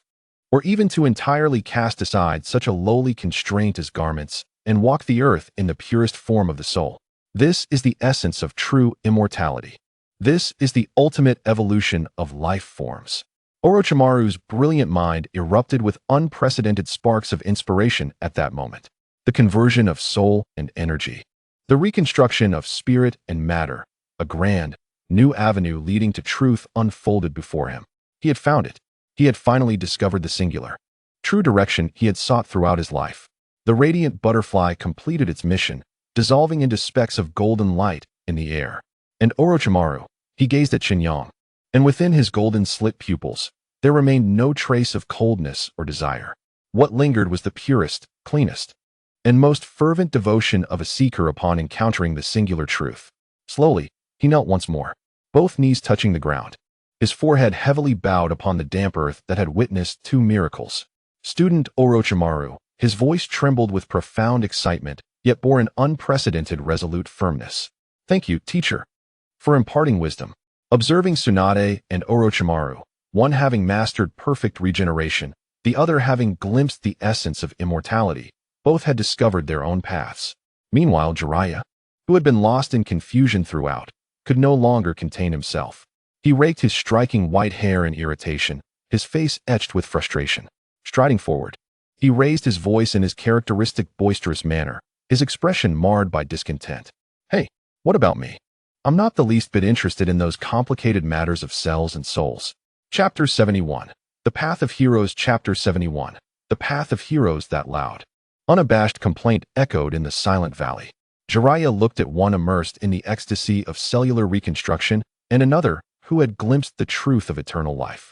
or even to entirely cast aside such a lowly constraint as garments and walk the earth in the purest form of the soul. This is the essence of true immortality. This is the ultimate evolution of life forms. Orochimaru's brilliant mind erupted with unprecedented sparks of inspiration at that moment. The conversion of soul and energy. The reconstruction of spirit and matter. A grand, new avenue leading to truth unfolded before him. He had found it. He had finally discovered the singular, true direction he had sought throughout his life. The radiant butterfly completed its mission, dissolving into specks of golden light in the air. And Orochimaru, he gazed at Chen Yang, and within his golden slit pupils, there remained no trace of coldness or desire. What lingered was the purest, cleanest, and most fervent devotion of a seeker upon encountering the singular truth. Slowly, he knelt once more, both knees touching the ground, his forehead heavily bowed upon the damp earth that had witnessed two miracles. Student Orochimaru, his voice trembled with profound excitement, yet bore an unprecedented resolute firmness. Thank you, teacher, for imparting wisdom. Observing Tsunade and Orochimaru, one having mastered perfect regeneration, the other having glimpsed the essence of immortality, both had discovered their own paths. Meanwhile, Jiraiya, who had been lost in confusion throughout, could no longer contain himself. He raked his striking white hair in irritation, his face etched with frustration. Striding forward, he raised his voice in his characteristic boisterous manner, his expression marred by discontent. Hey, what about me? I'm not the least bit interested in those complicated matters of cells and souls. Chapter 71. The Path of Heroes. Chapter 71. The Path of Heroes. That loud, unabashed complaint echoed in the silent valley. Jiraiya looked at one immersed in the ecstasy of cellular reconstruction and another who had glimpsed the truth of eternal life,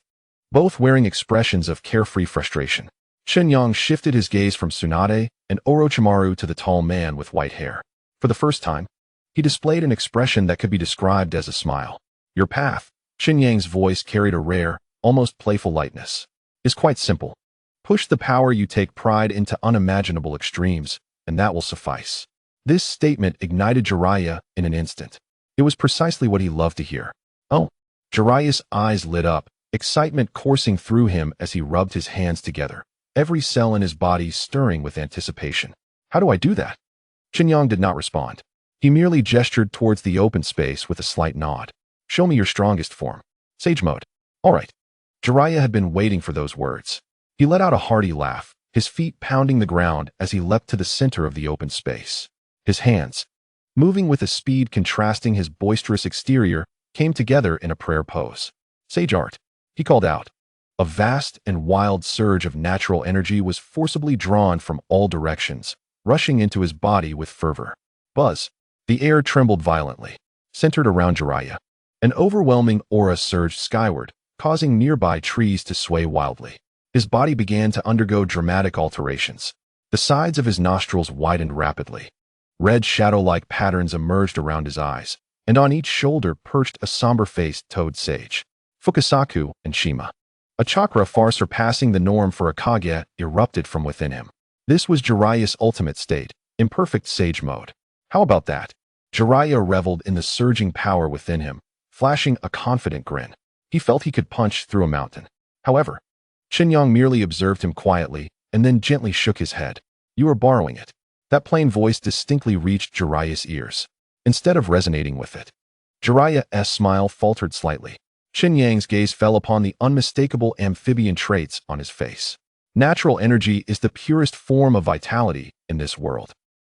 both wearing expressions of carefree frustration. Chen Yang shifted his gaze from Tsunade and Orochimaru to the tall man with white hair. For the first time, he displayed an expression that could be described as a smile. Your path, Chen Yang's voice carried a rare, almost playful lightness, is quite simple. Push the power you take pride into unimaginable extremes, and that will suffice. This statement ignited Jiraiya in an instant. It was precisely what he loved to hear. Oh, Jiraiya's eyes lit up, excitement coursing through him as he rubbed his hands together, every cell in his body stirring with anticipation. How do I do that? Chen Yang did not respond. He merely gestured towards the open space with a slight nod. Show me your strongest form. Sage mode. All right. Jiraiya had been waiting for those words. He let out a hearty laugh, his feet pounding the ground as he leapt to the center of the open space. His hands, moving with a speed contrasting his boisterous exterior, came together in a prayer pose. Sage art, he called out. A vast and wild surge of natural energy was forcibly drawn from all directions, rushing into his body with fervor. Buzz. The air trembled violently, centered around Jiraiya. An overwhelming aura surged skyward, causing nearby trees to sway wildly. His body began to undergo dramatic alterations. The sides of his nostrils widened rapidly. Red shadow-like patterns emerged around his eyes, and on each shoulder perched a somber-faced toad sage. Fukasaku and Shima. A chakra far surpassing the norm for a Kage erupted from within him. This was Jiraiya's ultimate state, imperfect sage mode. How about that? Jiraiya reveled in the surging power within him, flashing a confident grin. He felt he could punch through a mountain. However, Chen Yang merely observed him quietly and then gently shook his head. You are borrowing it. That plain voice distinctly reached Jiraiya's ears, instead of resonating with it. Jiraiya's smile faltered slightly. Chen Yang's gaze fell upon the unmistakable amphibian traits on his face. Natural energy is the purest form of vitality in this world.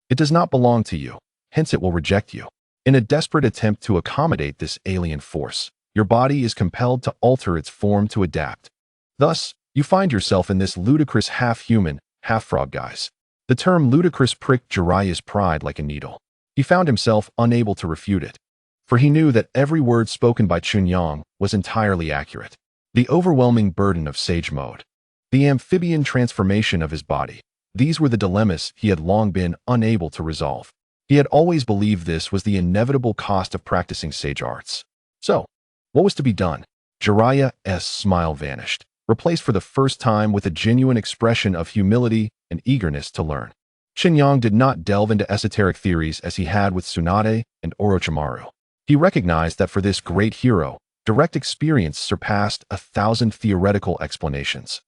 It does not belong to you, hence it will reject you. In a desperate attempt to accommodate this alien force, your body is compelled to alter its form to adapt. Thus, you find yourself in this ludicrous half-human, half-frog guise. The term ludicrous pricked Jiraiya's pride like a needle. He found himself unable to refute it, for he knew that every word spoken by Chen Yang was entirely accurate. The overwhelming burden of sage mode, the amphibian transformation of his body, These were the dilemmas he had long been unable to resolve. He had always believed this was the inevitable cost of practicing sage arts. So, what was to be done? Jiraiya's smile vanished, replaced for the first time with a genuine expression of humility and eagerness to learn. Chen Yang did not delve into esoteric theories as he had with Tsunade and Orochimaru. He recognized that for this great hero, direct experience surpassed 1,000 theoretical explanations.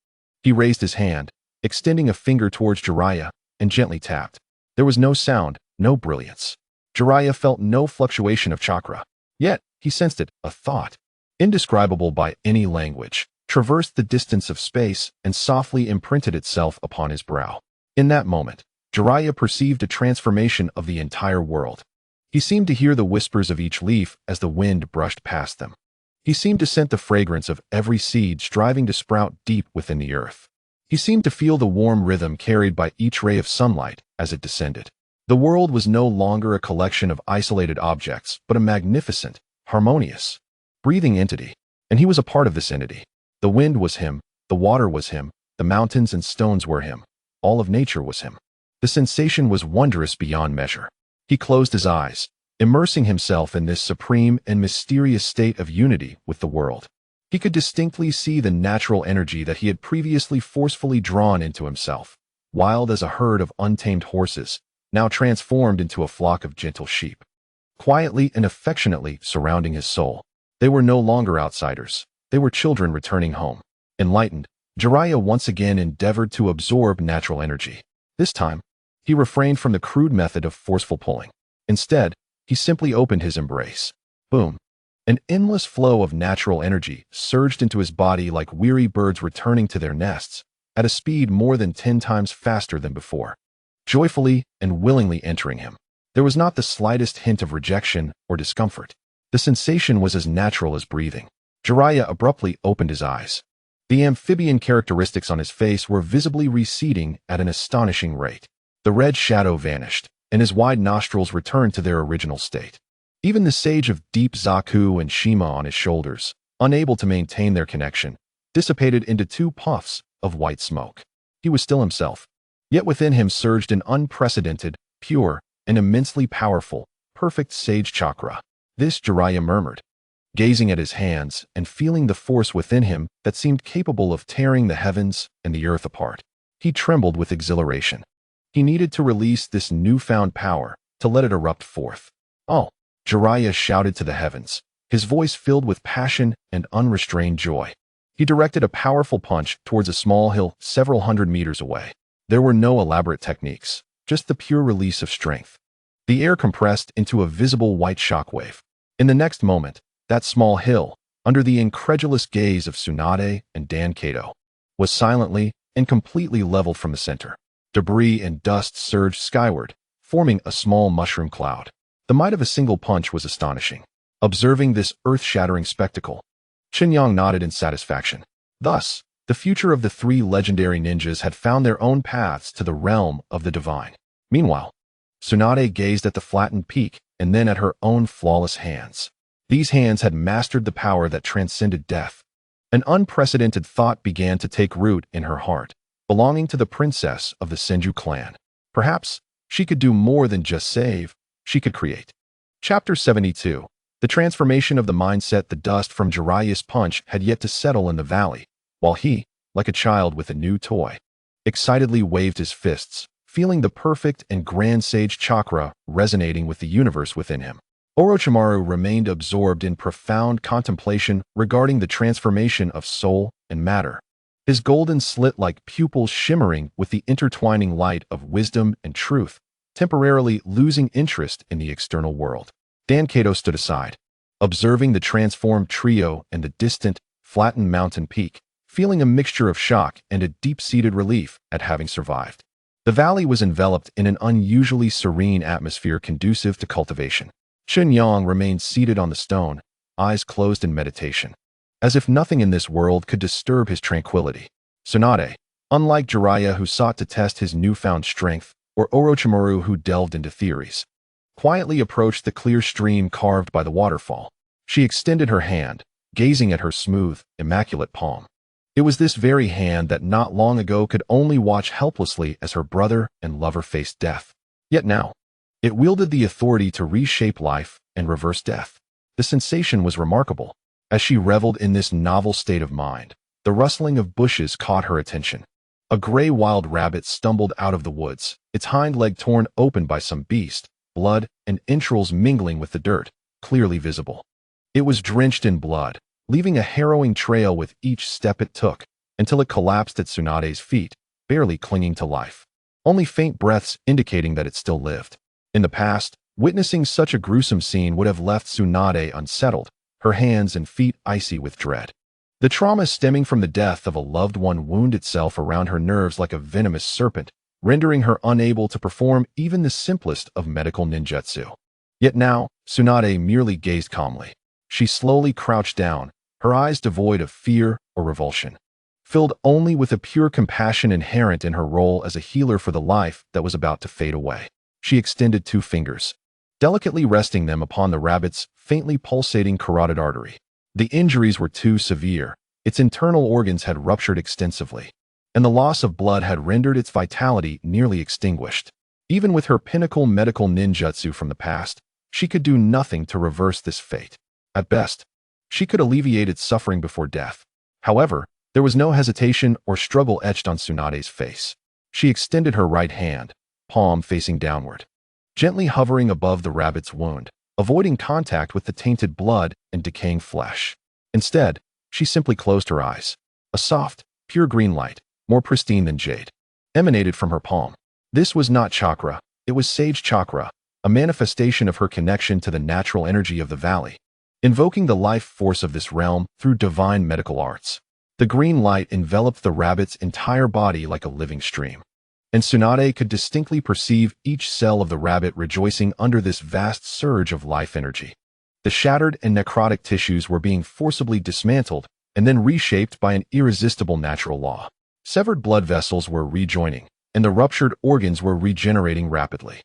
He raised his hand, extending a finger towards Jiraiya, and gently tapped. There was no sound, no brilliance. Jiraiya felt no fluctuation of chakra. Yet, he sensed it, a thought, indescribable by any language, traversed the distance of space and softly imprinted itself upon his brow. In that moment, Jiraiya perceived a transformation of the entire world. He seemed to hear the whispers of each leaf as the wind brushed past them. He seemed to scent the fragrance of every seed striving to sprout deep within the earth. He seemed to feel the warm rhythm carried by each ray of sunlight as it descended. The world was no longer a collection of isolated objects, but a magnificent, harmonious, breathing entity. And he was a part of this entity. The wind was him, the water was him, the mountains and stones were him. All of nature was him. The sensation was wondrous beyond measure. He closed his eyes, immersing himself in this supreme and mysterious state of unity with the world. He could distinctly see the natural energy that he had previously forcefully drawn into himself, wild as a herd of untamed horses, now transformed into a flock of gentle sheep. Quietly and affectionately surrounding his soul, they were no longer outsiders. They were children returning home. Enlightened, Jiraiya once again endeavored to absorb natural energy. This time, he refrained from the crude method of forceful pulling. Instead, he simply opened his embrace. Boom. An endless flow of natural energy surged into his body like weary birds returning to their nests, at a speed more than 10 times faster than before, joyfully and willingly entering him. There was not the slightest hint of rejection or discomfort. The sensation was as natural as breathing. Jiraiya abruptly opened his eyes. The amphibian characteristics on his face were visibly receding at an astonishing rate. The red shadow vanished, and his wide nostrils returned to their original state. Even the sage of deep Zaku and Shima on his shoulders, unable to maintain their connection, dissipated into 2 puffs of white smoke. He was still himself, yet within him surged an unprecedented, pure, and immensely powerful, perfect sage chakra. This Jiraiya murmured, gazing at his hands and feeling the force within him that seemed capable of tearing the heavens and the earth apart. He trembled with exhilaration. He needed to release this newfound power, to let it erupt forth. Oh! Jiraiya shouted to the heavens, his voice filled with passion and unrestrained joy. He directed a powerful punch towards a small hill several hundred meters away. There were no elaborate techniques, just the pure release of strength. The air compressed into a visible white shockwave. In the next moment, that small hill, under the incredulous gaze of Tsunade and Danzo, was silently and completely leveled from the center. Debris and dust surged skyward, forming a small mushroom cloud. The might of a single punch was astonishing. Observing this earth-shattering spectacle, Chen Yang nodded in satisfaction. Thus, the future of the 3 legendary ninjas had found their own paths to the realm of the divine. Meanwhile, Tsunade gazed at the flattened peak and then at her own flawless hands. These hands had mastered the power that transcended death. An unprecedented thought began to take root in her heart, belonging to the princess of the Senju clan. Perhaps she could do more than just save. She could create. Chapter 72. The transformation of the mindset. The dust from Jiraiya's punch had yet to settle in the valley, while he, like a child with a new toy, excitedly waved his fists, feeling the perfect and grand sage chakra resonating with the universe within him. Orochimaru remained absorbed in profound contemplation regarding the transformation of soul and matter, his golden slit-like pupils shimmering with the intertwining light of wisdom and truth, temporarily losing interest in the external world. Danzo stood aside, observing the transformed trio and the distant, flattened mountain peak, feeling a mixture of shock and a deep-seated relief at having survived. The valley was enveloped in an unusually serene atmosphere conducive to cultivation. Chen Yang remained seated on the stone, eyes closed in meditation, as if nothing in this world could disturb his tranquility. Tsunade, unlike Jiraiya who sought to test his newfound strength, or Orochimaru who delved into theories, quietly approached the clear stream carved by the waterfall. She extended her hand, gazing at her smooth, immaculate palm. It was this very hand that not long ago could only watch helplessly as her brother and lover faced death. Yet now, it wielded the authority to reshape life and reverse death. The sensation was remarkable. As she reveled in this novel state of mind, the rustling of bushes caught her attention. A gray wild rabbit stumbled out of the woods, its hind leg torn open by some beast, blood and entrails mingling with the dirt, clearly visible. It was drenched in blood, leaving a harrowing trail with each step it took, until it collapsed at Tsunade's feet, barely clinging to life. Only faint breaths indicating that it still lived. In the past, witnessing such a gruesome scene would have left Tsunade unsettled, her hands and feet icy with dread. The trauma stemming from the death of a loved one wound itself around her nerves like a venomous serpent, rendering her unable to perform even the simplest of medical ninjutsu. Yet now, Tsunade merely gazed calmly. She slowly crouched down, her eyes devoid of fear or revulsion, filled only with a pure compassion inherent in her role as a healer for the life that was about to fade away. She extended 2 fingers, delicately resting them upon the rabbit's faintly pulsating carotid artery. The injuries were too severe, its internal organs had ruptured extensively, and the loss of blood had rendered its vitality nearly extinguished. Even with her pinnacle medical ninjutsu from the past, she could do nothing to reverse this fate. At best, she could alleviate its suffering before death. However, there was no hesitation or struggle etched on Tsunade's face. She extended her right hand, palm facing downward, gently hovering above the rabbit's wound, avoiding contact with the tainted blood and decaying flesh. Instead, she simply closed her eyes. A soft, pure green light, more pristine than jade, emanated from her palm. This was not chakra, it was sage chakra, a manifestation of her connection to the natural energy of the valley, invoking the life force of this realm through divine medical arts. The green light enveloped the rabbit's entire body like a living stream, and Tsunade could distinctly perceive each cell of the rabbit rejoicing under this vast surge of life energy. The shattered and necrotic tissues were being forcibly dismantled and then reshaped by an irresistible natural law. Severed blood vessels were rejoining, and the ruptured organs were regenerating rapidly.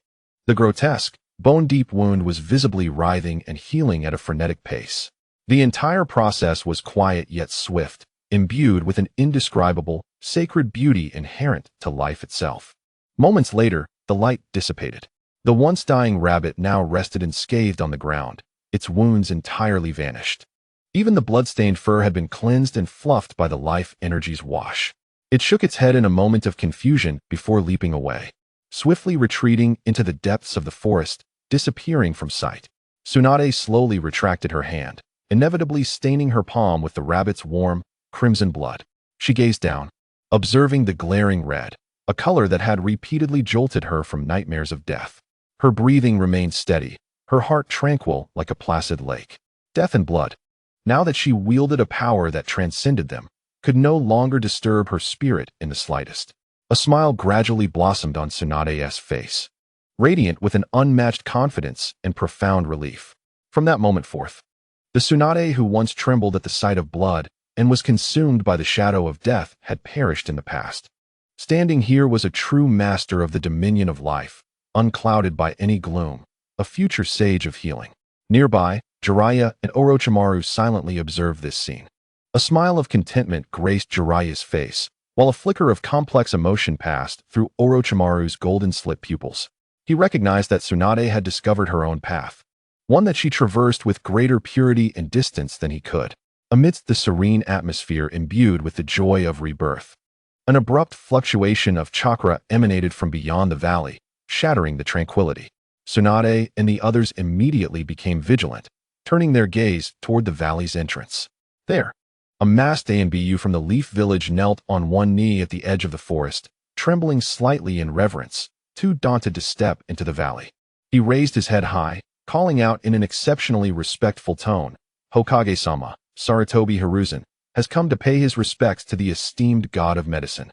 The grotesque, bone-deep wound was visibly writhing and healing at a frenetic pace. The entire process was quiet yet swift, imbued with an indescribable, sacred beauty inherent to life itself. Moments later, the light dissipated. The once dying rabbit now rested unscathed on the ground, its wounds entirely vanished. Even the blood-stained fur had been cleansed and fluffed by the life energy's wash. It shook its head in a moment of confusion before leaping away, swiftly retreating into the depths of the forest, disappearing from sight. Tsunade slowly retracted her hand, inevitably staining her palm with the rabbit's warm, crimson blood. She gazed down, observing the glaring red, a color that had repeatedly jolted her from nightmares of death. Her breathing remained steady, her heart tranquil like a placid lake. Death and blood, now that she wielded a power that transcended them, could no longer disturb her spirit in the slightest. A smile gradually blossomed on Tsunade's face, radiant with an unmatched confidence and profound relief. From that moment forth, the Tsunade who once trembled at the sight of blood and was consumed by the shadow of death had perished in the past. Standing here was a true master of the dominion of life, unclouded by any gloom, a future sage of healing. Nearby, Jiraiya and Orochimaru silently observed this scene. A smile of contentment graced Jiraiya's face, while a flicker of complex emotion passed through Orochimaru's golden-slit pupils. He recognized that Tsunade had discovered her own path, one that she traversed with greater purity and distance than he could. Amidst the serene atmosphere imbued with the joy of rebirth, an abrupt fluctuation of chakra emanated from beyond the valley, shattering the tranquility. Tsunade and the others immediately became vigilant, turning their gaze toward the valley's entrance. There, a masked ANBU from the Leaf Village knelt on one knee at the edge of the forest, trembling slightly in reverence, too daunted to step into the valley. He raised his head high, calling out in an exceptionally respectful tone, "Hokage-sama, Sarutobi Hiruzen, has come to pay his respects to the esteemed god of medicine."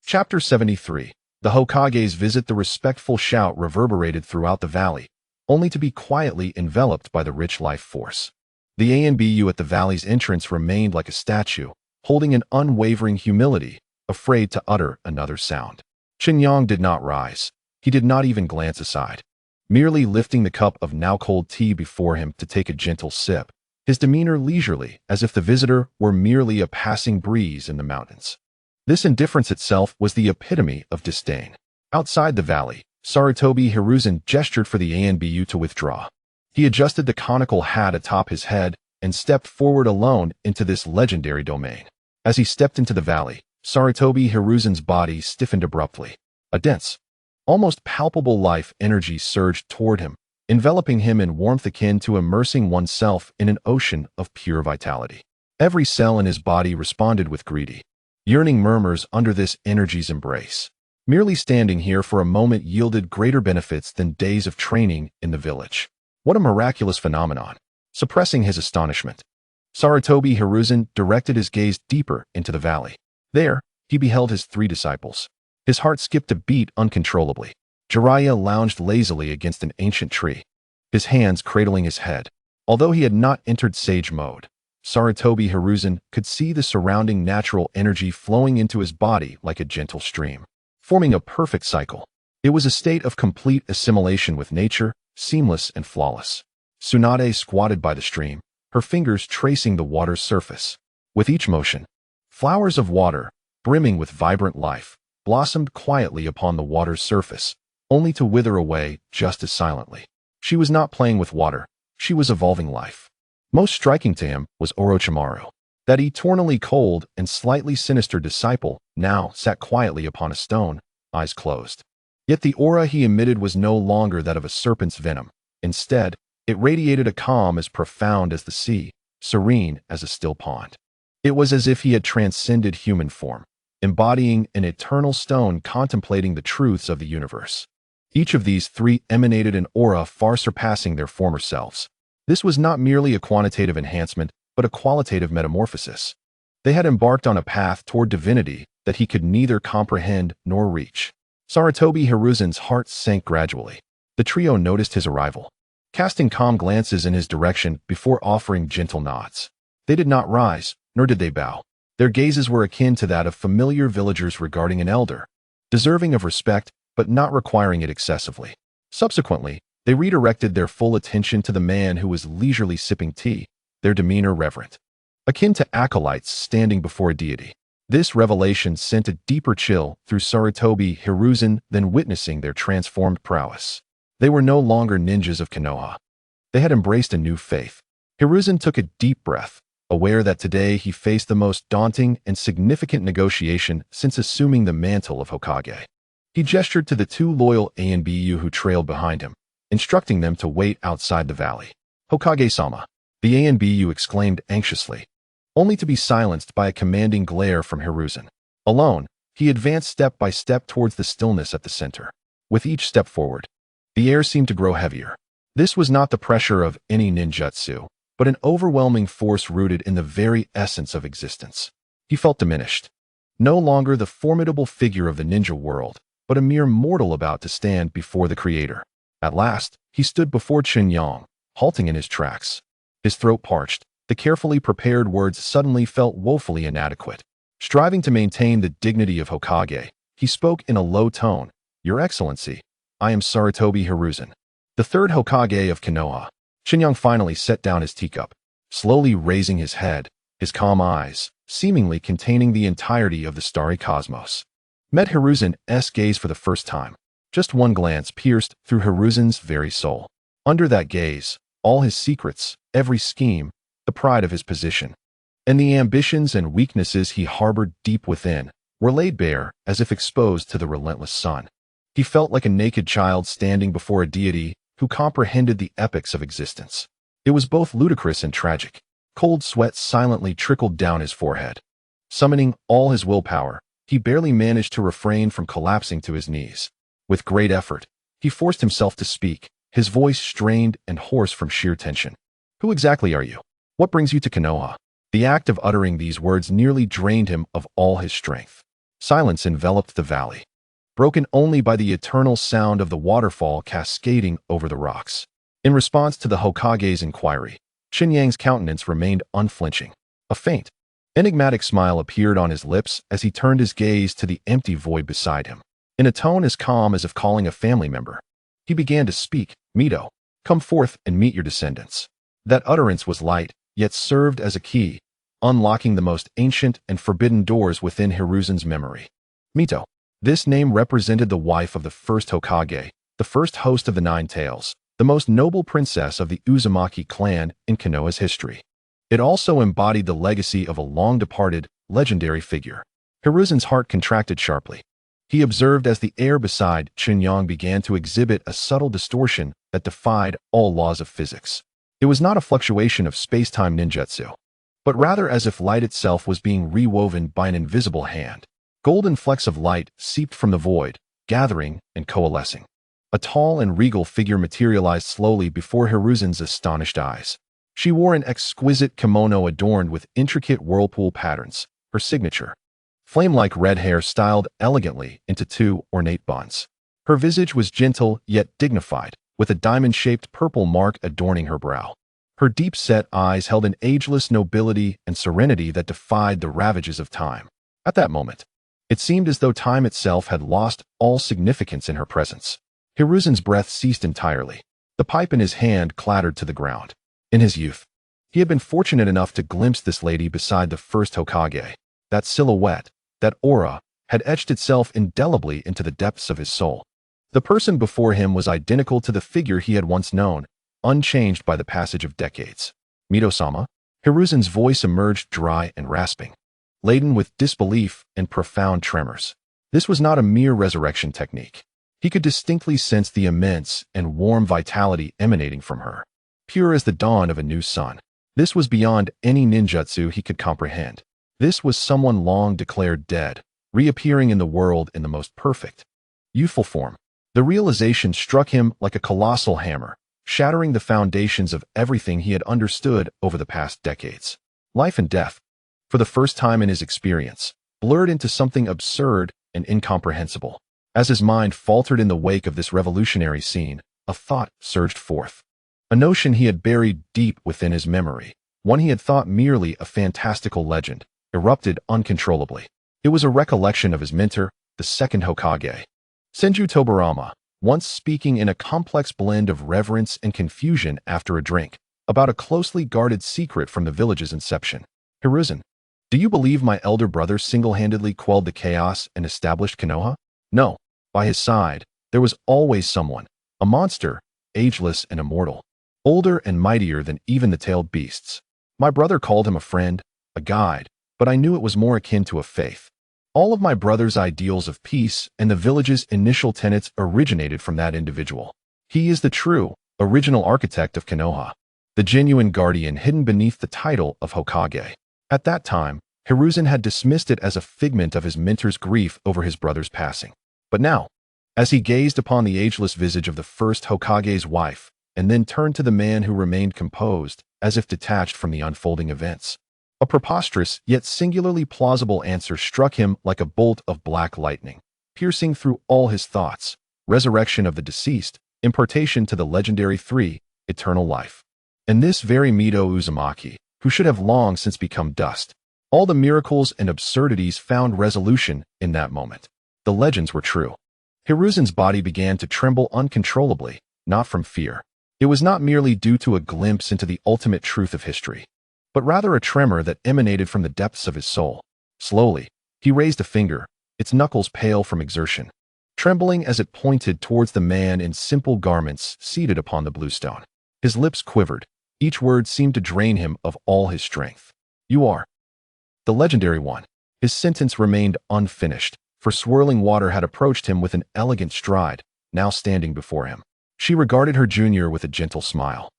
Chapter 73. The Hokage's visit. The respectful shout reverberated throughout the valley, only to be quietly enveloped by the rich life force. The ANBU at the valley's entrance remained like a statue, holding an unwavering humility, afraid to utter another sound. Chen Yang did not rise. He did not even glance aside. Merely lifting the cup of now cold tea before him to take a gentle sip, his demeanor leisurely, as if the visitor were merely a passing breeze in the mountains. This indifference itself was the epitome of disdain. Outside the valley, Sarutobi Hiruzen gestured for the ANBU to withdraw. He adjusted the conical hat atop his head and stepped forward alone into this legendary domain. As he stepped into the valley, Sarutobi Hiruzen's body stiffened abruptly. A dense, almost palpable life energy surged toward him, enveloping him in warmth akin to immersing oneself in an ocean of pure vitality. Every cell in his body responded with greedy, yearning murmurs under this energy's embrace. Merely standing here for a moment yielded greater benefits than days of training in the village. What a miraculous phenomenon! Suppressing his astonishment, Sarutobi Hiruzen directed his gaze deeper into the valley. There, he beheld his 3 disciples. His heart skipped a beat uncontrollably. Jiraiya lounged lazily against an ancient tree, his hands cradling his head. Although he had not entered sage mode, Sarutobi Hiruzen could see the surrounding natural energy flowing into his body like a gentle stream, forming a perfect cycle. It was a state of complete assimilation with nature, seamless and flawless. Tsunade squatted by the stream, her fingers tracing the water's surface. With each motion, flowers of water, brimming with vibrant life, blossomed quietly upon the water's surface, only to wither away just as silently. She was not playing with water, she was evolving life. Most striking to him was Orochimaru. That eternally cold and slightly sinister disciple now sat quietly upon a stone, eyes closed. Yet the aura he emitted was no longer that of a serpent's venom. Instead, it radiated a calm as profound as the sea, serene as a still pond. It was as if he had transcended human form, embodying an eternal stone contemplating the truths of the universe. Each of these 3 emanated an aura far surpassing their former selves. This was not merely a quantitative enhancement, but a qualitative metamorphosis. They had embarked on a path toward divinity that he could neither comprehend nor reach. Sarutobi Hiruzen's heart sank gradually. The trio noticed his arrival, casting calm glances in his direction before offering gentle nods. They did not rise, nor did they bow. Their gazes were akin to that of familiar villagers regarding an elder, deserving of respect but not requiring it excessively. Subsequently, they redirected their full attention to the man who was leisurely sipping tea, their demeanor reverent, akin to acolytes standing before a deity. This revelation sent a deeper chill through Sarutobi Hiruzen than witnessing their transformed prowess. They were no longer ninjas of Konoha. They had embraced a new faith. Hiruzen took a deep breath, aware that today he faced the most daunting and significant negotiation since assuming the mantle of Hokage. He gestured to the 2 loyal ANBU who trailed behind him, instructing them to wait outside the valley. "Hokage-sama," the ANBU exclaimed anxiously, only to be silenced by a commanding glare from Hiruzen. Alone, he advanced step by step towards the stillness at the center. With each step forward, the air seemed to grow heavier. This was not the pressure of any ninjutsu, but an overwhelming force rooted in the very essence of existence. He felt diminished. No longer the formidable figure of the ninja world, but a mere mortal about to stand before the creator. At last, he stood before Chen Yang, halting in his tracks. His throat parched. The carefully prepared words suddenly felt woefully inadequate. Striving to maintain the dignity of Hokage, he spoke in a low tone. "Your Excellency, I am Sarutobi Hiruzen, the 3rd Hokage of Konoha." Chen Yang finally set down his teacup, slowly raising his head, his calm eyes, seemingly containing the entirety of the starry cosmos, met Hiruzen's gaze for the first time. Just one glance pierced through Hiruzen's very soul. Under that gaze, all his secrets, every scheme, the pride of his position, and the ambitions and weaknesses he harbored deep within were laid bare as if exposed to the relentless sun. He felt like a naked child standing before a deity who comprehended the epics of existence. It was both ludicrous and tragic. Cold sweat silently trickled down his forehead. Summoning all his willpower, he barely managed to refrain from collapsing to his knees. With great effort, he forced himself to speak, his voice strained and hoarse from sheer tension. "Who exactly are you? What brings you to Konoha?" The act of uttering these words nearly drained him of all his strength. Silence enveloped the valley, broken only by the eternal sound of the waterfall cascading over the rocks. In response to the Hokage's inquiry, Chen Yang's countenance remained unflinching. A faint, enigmatic smile appeared on his lips as he turned his gaze to the empty void beside him. In a tone as calm as if calling a family member, he began to speak. "Mito, come forth and meet your descendants." That utterance was light, yet served as a key, unlocking the most ancient and forbidden doors within Hiruzen's memory. Mito. This name represented the wife of the first Hokage, the first host of the Nine Tails, the most noble princess of the Uzumaki clan in Konoha's history. It also embodied the legacy of a long-departed, legendary figure. Hiruzen's heart contracted sharply. He observed as the air beside Chen Yang began to exhibit a subtle distortion that defied all laws of physics. It was not a fluctuation of space-time ninjutsu, but rather as if light itself was being rewoven by an invisible hand. Golden flecks of light seeped from the void, gathering and coalescing. A tall and regal figure materialized slowly before Hiruzen's astonished eyes. She wore an exquisite kimono adorned with intricate whirlpool patterns, her signature. Flame-like red hair styled elegantly into two ornate buns. Her visage was gentle yet dignified, with a diamond-shaped purple mark adorning her brow. Her deep-set eyes held an ageless nobility and serenity that defied the ravages of time. At that moment, it seemed as though time itself had lost all significance in her presence. Hiruzen's breath ceased entirely. The pipe in his hand clattered to the ground. In his youth, he had been fortunate enough to glimpse this lady beside the first Hokage. That silhouette, that aura, had etched itself indelibly into the depths of his soul. The person before him was identical to the figure he had once known, unchanged by the passage of decades. Mito-sama? Hiruzen's voice emerged dry and rasping, laden with disbelief and profound tremors. This was not a mere resurrection technique. He could distinctly sense the immense and warm vitality emanating from her, pure as the dawn of a new sun. This was beyond any ninjutsu he could comprehend. This was someone long declared dead, reappearing in the world in the most perfect, youthful form. The realization struck him like a colossal hammer, shattering the foundations of everything he had understood over the past decades. Life and death, for the first time in his experience, blurred into something absurd and incomprehensible. As his mind faltered in the wake of this revolutionary scene, a thought surged forth. A notion he had buried deep within his memory, one he had thought merely a fantastical legend, erupted uncontrollably. It was a recollection of his mentor, the second Hokage, Senju Tobarama, once speaking in a complex blend of reverence and confusion after a drink, about a closely guarded secret from the village's inception. Hiruzen, do you believe my elder brother single-handedly quelled the chaos and established Konoha? No. By his side, there was always someone, a monster, ageless and immortal, older and mightier than even the tailed beasts. My brother called him a friend, a guide, but I knew it was more akin to a faith. All of my brother's ideals of peace and the village's initial tenets originated from that individual. He is the true, original architect of Konoha, the genuine guardian hidden beneath the title of Hokage. At that time, Hiruzen had dismissed it as a figment of his mentor's grief over his brother's passing. But now, as he gazed upon the ageless visage of the first Hokage's wife, and then turned to the man who remained composed, as if detached from the unfolding events, a preposterous yet singularly plausible answer struck him like a bolt of black lightning, piercing through all his thoughts. Resurrection of the deceased, impartation to the legendary three, eternal life. And this very Mito Uzumaki, who should have long since become dust. All the miracles and absurdities found resolution in that moment. The legends were true. Hiruzen's body began to tremble uncontrollably, not from fear. It was not merely due to a glimpse into the ultimate truth of history, but rather a tremor that emanated from the depths of his soul. Slowly, he raised a finger, its knuckles pale from exertion, trembling as it pointed towards the man in simple garments seated upon the bluestone. His lips quivered. Each word seemed to drain him of all his strength. You are the legendary one. His sentence remained unfinished, for swirling water had approached him with an elegant stride, now standing before him. She regarded her junior with a gentle smile,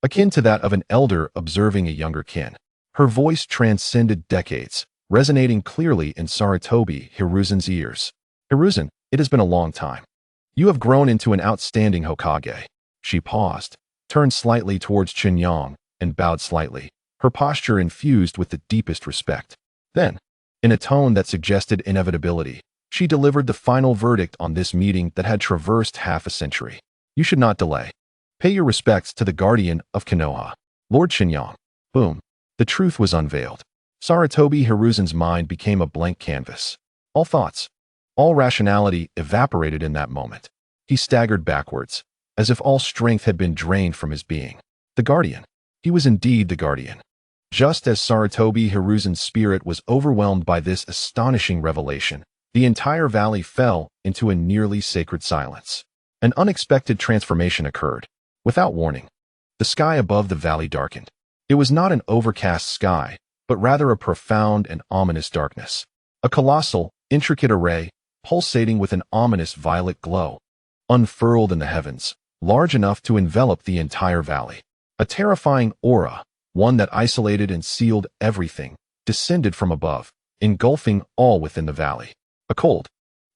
akin to that of an elder observing a younger kin. Her voice transcended decades, resonating clearly in Sarutobi Hiruzen's ears. Hiruzen, it has been a long time. You have grown into an outstanding Hokage. She paused, turned slightly towards Chen Yang, and bowed slightly, her posture infused with the deepest respect. Then, in a tone that suggested inevitability, she delivered the final verdict on this meeting that had traversed half a century. You should not delay. Pay your respects to the guardian of Konoha, Lord Chen Yang. Boom. The truth was unveiled. Sarutobi Hiruzen's mind became a blank canvas. All thoughts, all rationality evaporated in that moment. He staggered backwards, as if all strength had been drained from his being. The guardian. He was indeed the guardian. Just as Sarutobi Hiruzen's spirit was overwhelmed by this astonishing revelation, the entire valley fell into a nearly sacred silence. An unexpected transformation occurred. Without warning, the sky above the valley darkened. It was not an overcast sky, but rather a profound and ominous darkness. A colossal, intricate array, pulsating with an ominous violet glow, unfurled in the heavens, large enough to envelop the entire valley. A terrifying aura, one that isolated and sealed everything, descended from above, engulfing all within the valley. A cold,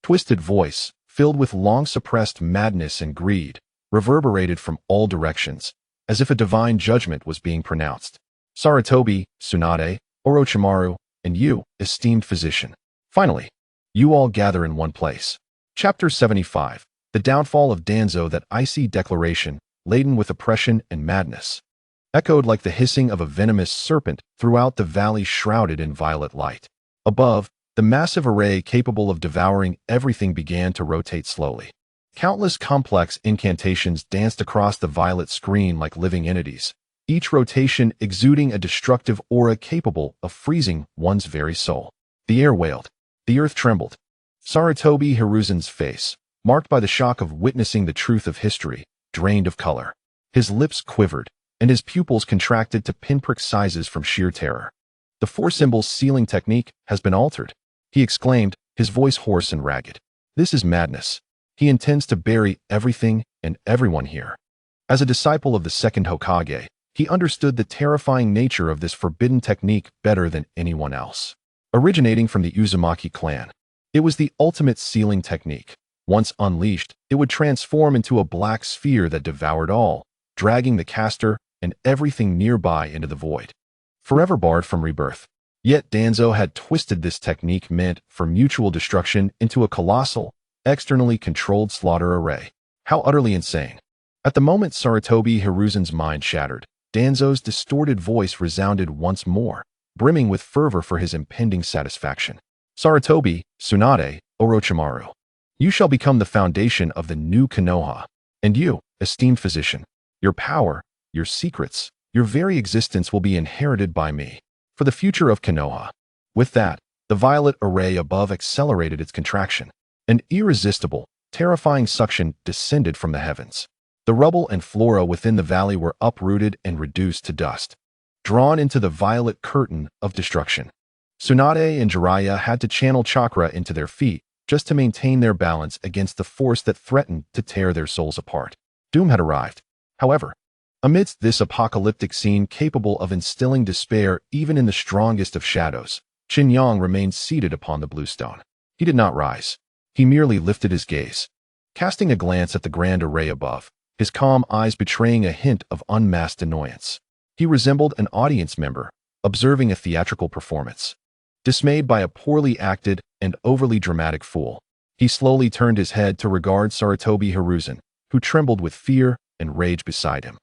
twisted voice, filled with long-suppressed madness and greed, reverberated from all directions, as if a divine judgment was being pronounced. Sarutobi, Tsunade, Orochimaru, and you, esteemed physician. Finally, you all gather in one place. Chapter 75. The downfall of Danzo. That icy declaration, laden with oppression and madness, echoed like the hissing of a venomous serpent throughout the valley shrouded in violet light. Above, the massive array capable of devouring everything began to rotate slowly. Countless complex incantations danced across the violet screen like living entities, each rotation exuding a destructive aura capable of freezing one's very soul. The air wailed. The earth trembled. Sarutobi Hiruzen's face, marked by the shock of witnessing the truth of history, drained of color. His lips quivered, and his pupils contracted to pinprick sizes from sheer terror. The four-symbol sealing technique has been altered, he exclaimed, his voice hoarse and ragged. This is madness. He intends to bury everything and everyone here. As a disciple of the second Hokage, he understood the terrifying nature of this forbidden technique better than anyone else. Originating from the Uzumaki clan, it was the ultimate sealing technique. Once unleashed, it would transform into a black sphere that devoured all, dragging the caster and everything nearby into the void, forever barred from rebirth. Yet Danzo had twisted this technique meant for mutual destruction into a colossal, externally controlled slaughter array. How utterly insane. At the moment Sarutobi Hiruzen's mind shattered, Danzo's distorted voice resounded once more, brimming with fervor for his impending satisfaction. Sarutobi, Tsunade, Orochimaru. You shall become the foundation of the new Konoha. And you, esteemed physician, your power, your secrets, your very existence will be inherited by me, for the future of Konoha. With that, the violet array above accelerated its contraction. An irresistible, terrifying suction descended from the heavens. The rubble and flora within the valley were uprooted and reduced to dust, drawn into the violet curtain of destruction. Tsunade and Jiraiya had to channel chakra into their feet just to maintain their balance against the force that threatened to tear their souls apart. Doom had arrived. However, amidst this apocalyptic scene capable of instilling despair even in the strongest of shadows, Chen Yang remained seated upon the blue stone. He did not rise. He merely lifted his gaze, casting a glance at the grand array above, his calm eyes betraying a hint of unmasked annoyance. He resembled an audience member, observing a theatrical performance. Dismayed by a poorly acted and overly dramatic fool, he slowly turned his head to regard Sarutobi Hiruzen, who trembled with fear and rage beside him.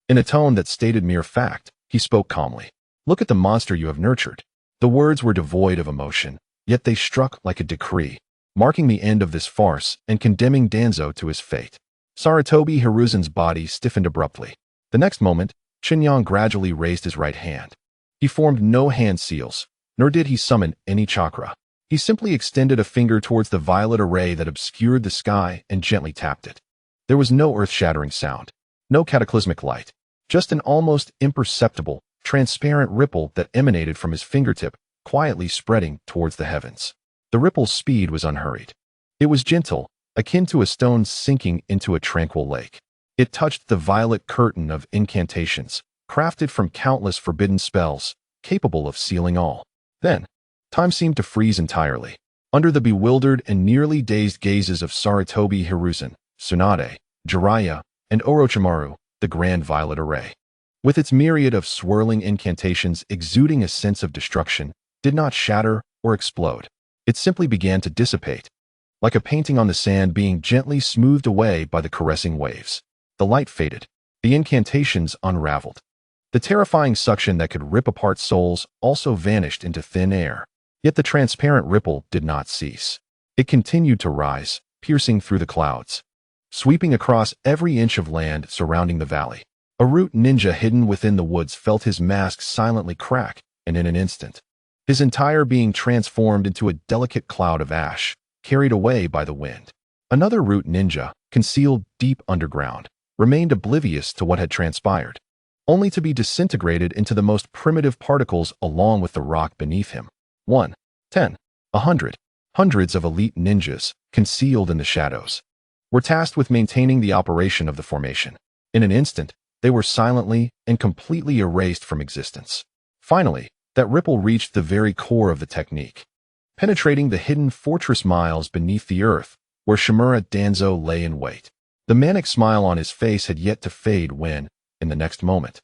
In a tone that stated mere fact, he spoke calmly. Look at the monster you have nurtured. The words were devoid of emotion, yet they struck like a decree, marking the end of this farce and condemning Danzo to his fate. Sarutobi Hiruzen's body stiffened abruptly. The next moment, Chen Yang gradually raised his right hand. He formed no hand seals, nor did he summon any chakra. He simply extended a finger towards the violet array that obscured the sky and gently tapped it. There was no earth-shattering sound, no cataclysmic light, just an almost imperceptible, transparent ripple that emanated from his fingertip, quietly spreading towards the heavens. The ripple's speed was unhurried. It was gentle, akin to a stone sinking into a tranquil lake. It touched the violet curtain of incantations, crafted from countless forbidden spells, capable of sealing all. Then, time seemed to freeze entirely. Under the bewildered and nearly dazed gazes of Sarutobi Hiruzen, Tsunade, Jiraiya, and Orochimaru, the grand violet array, with its myriad of swirling incantations exuding a sense of destruction, did not shatter or explode. It simply began to dissipate, like a painting on the sand being gently smoothed away by the caressing waves. The light faded. The incantations unraveled. The terrifying suction that could rip apart souls also vanished into thin air. Yet the transparent ripple did not cease. It continued to rise, piercing through the clouds, sweeping across every inch of land surrounding the valley. A root ninja hidden within the woods felt his mask silently crack, and in an instant, his entire being transformed into a delicate cloud of ash, carried away by the wind. Another root ninja, concealed deep underground, remained oblivious to what had transpired, only to be disintegrated into the most primitive particles along with the rock beneath him. 1, 10, 100. Hundreds of elite ninjas, concealed in the shadows, were tasked with maintaining the operation of the formation. In an instant, they were silently and completely erased from existence. Finally, that ripple reached the very core of the technique, penetrating the hidden fortress miles beneath the earth, where Shimura Danzo lay in wait. The manic smile on his face had yet to fade when, in the next moment,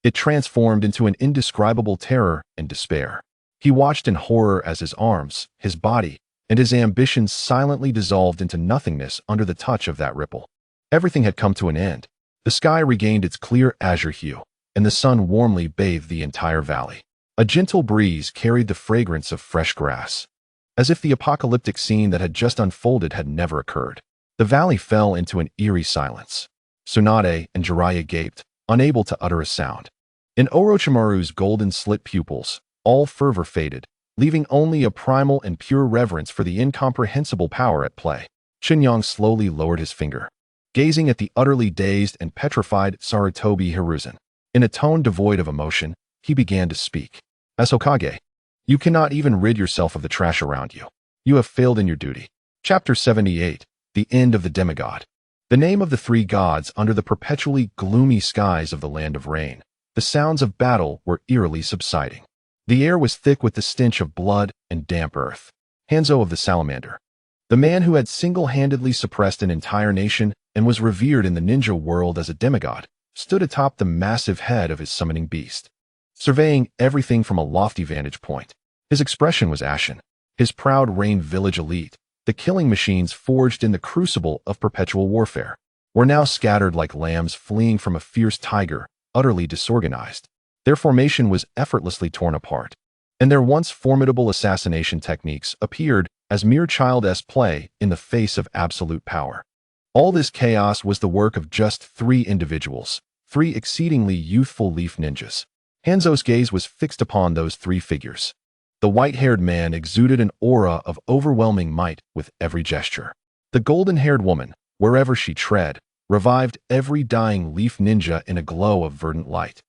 it transformed into an indescribable terror and despair. He watched in horror as his arms, his body, and his ambitions silently dissolved into nothingness under the touch of that ripple. Everything had come to an end. The sky regained its clear azure hue, and the sun warmly bathed the entire valley. A gentle breeze carried the fragrance of fresh grass, as if the apocalyptic scene that had just unfolded had never occurred. The valley fell into an eerie silence. Tsunade and Jiraiya gaped, unable to utter a sound. In Orochimaru's golden-slit pupils, all fervor faded, leaving only a primal and pure reverence for the incomprehensible power at play. Chen Yang slowly lowered his finger, gazing at the utterly dazed and petrified Sarutobi Hiruzen. In a tone devoid of emotion, he began to speak. As Hokage, you cannot even rid yourself of the trash around you. You have failed in your duty. Chapter 78, The End of the Demigod. The name of the three gods under the perpetually gloomy skies of the Land of Rain. The sounds of battle were eerily subsiding. The air was thick with the stench of blood and damp earth. Hanzo of the Salamander, the man who had single-handedly suppressed an entire nation and was revered in the ninja world as a demigod, stood atop the massive head of his summoning beast, surveying everything from a lofty vantage point. His expression was ashen. His proud Rain Village elite, the killing machines forged in the crucible of perpetual warfare, were now scattered like lambs fleeing from a fierce tiger, utterly disorganized. Their formation was effortlessly torn apart, and their once formidable assassination techniques appeared as mere child-esque play in the face of absolute power. All this chaos was the work of just three individuals, three exceedingly youthful leaf ninjas. Hanzo's gaze was fixed upon those three figures. The white-haired man exuded an aura of overwhelming might with every gesture. The golden-haired woman, wherever she tread, revived every dying leaf ninja in a glow of verdant light,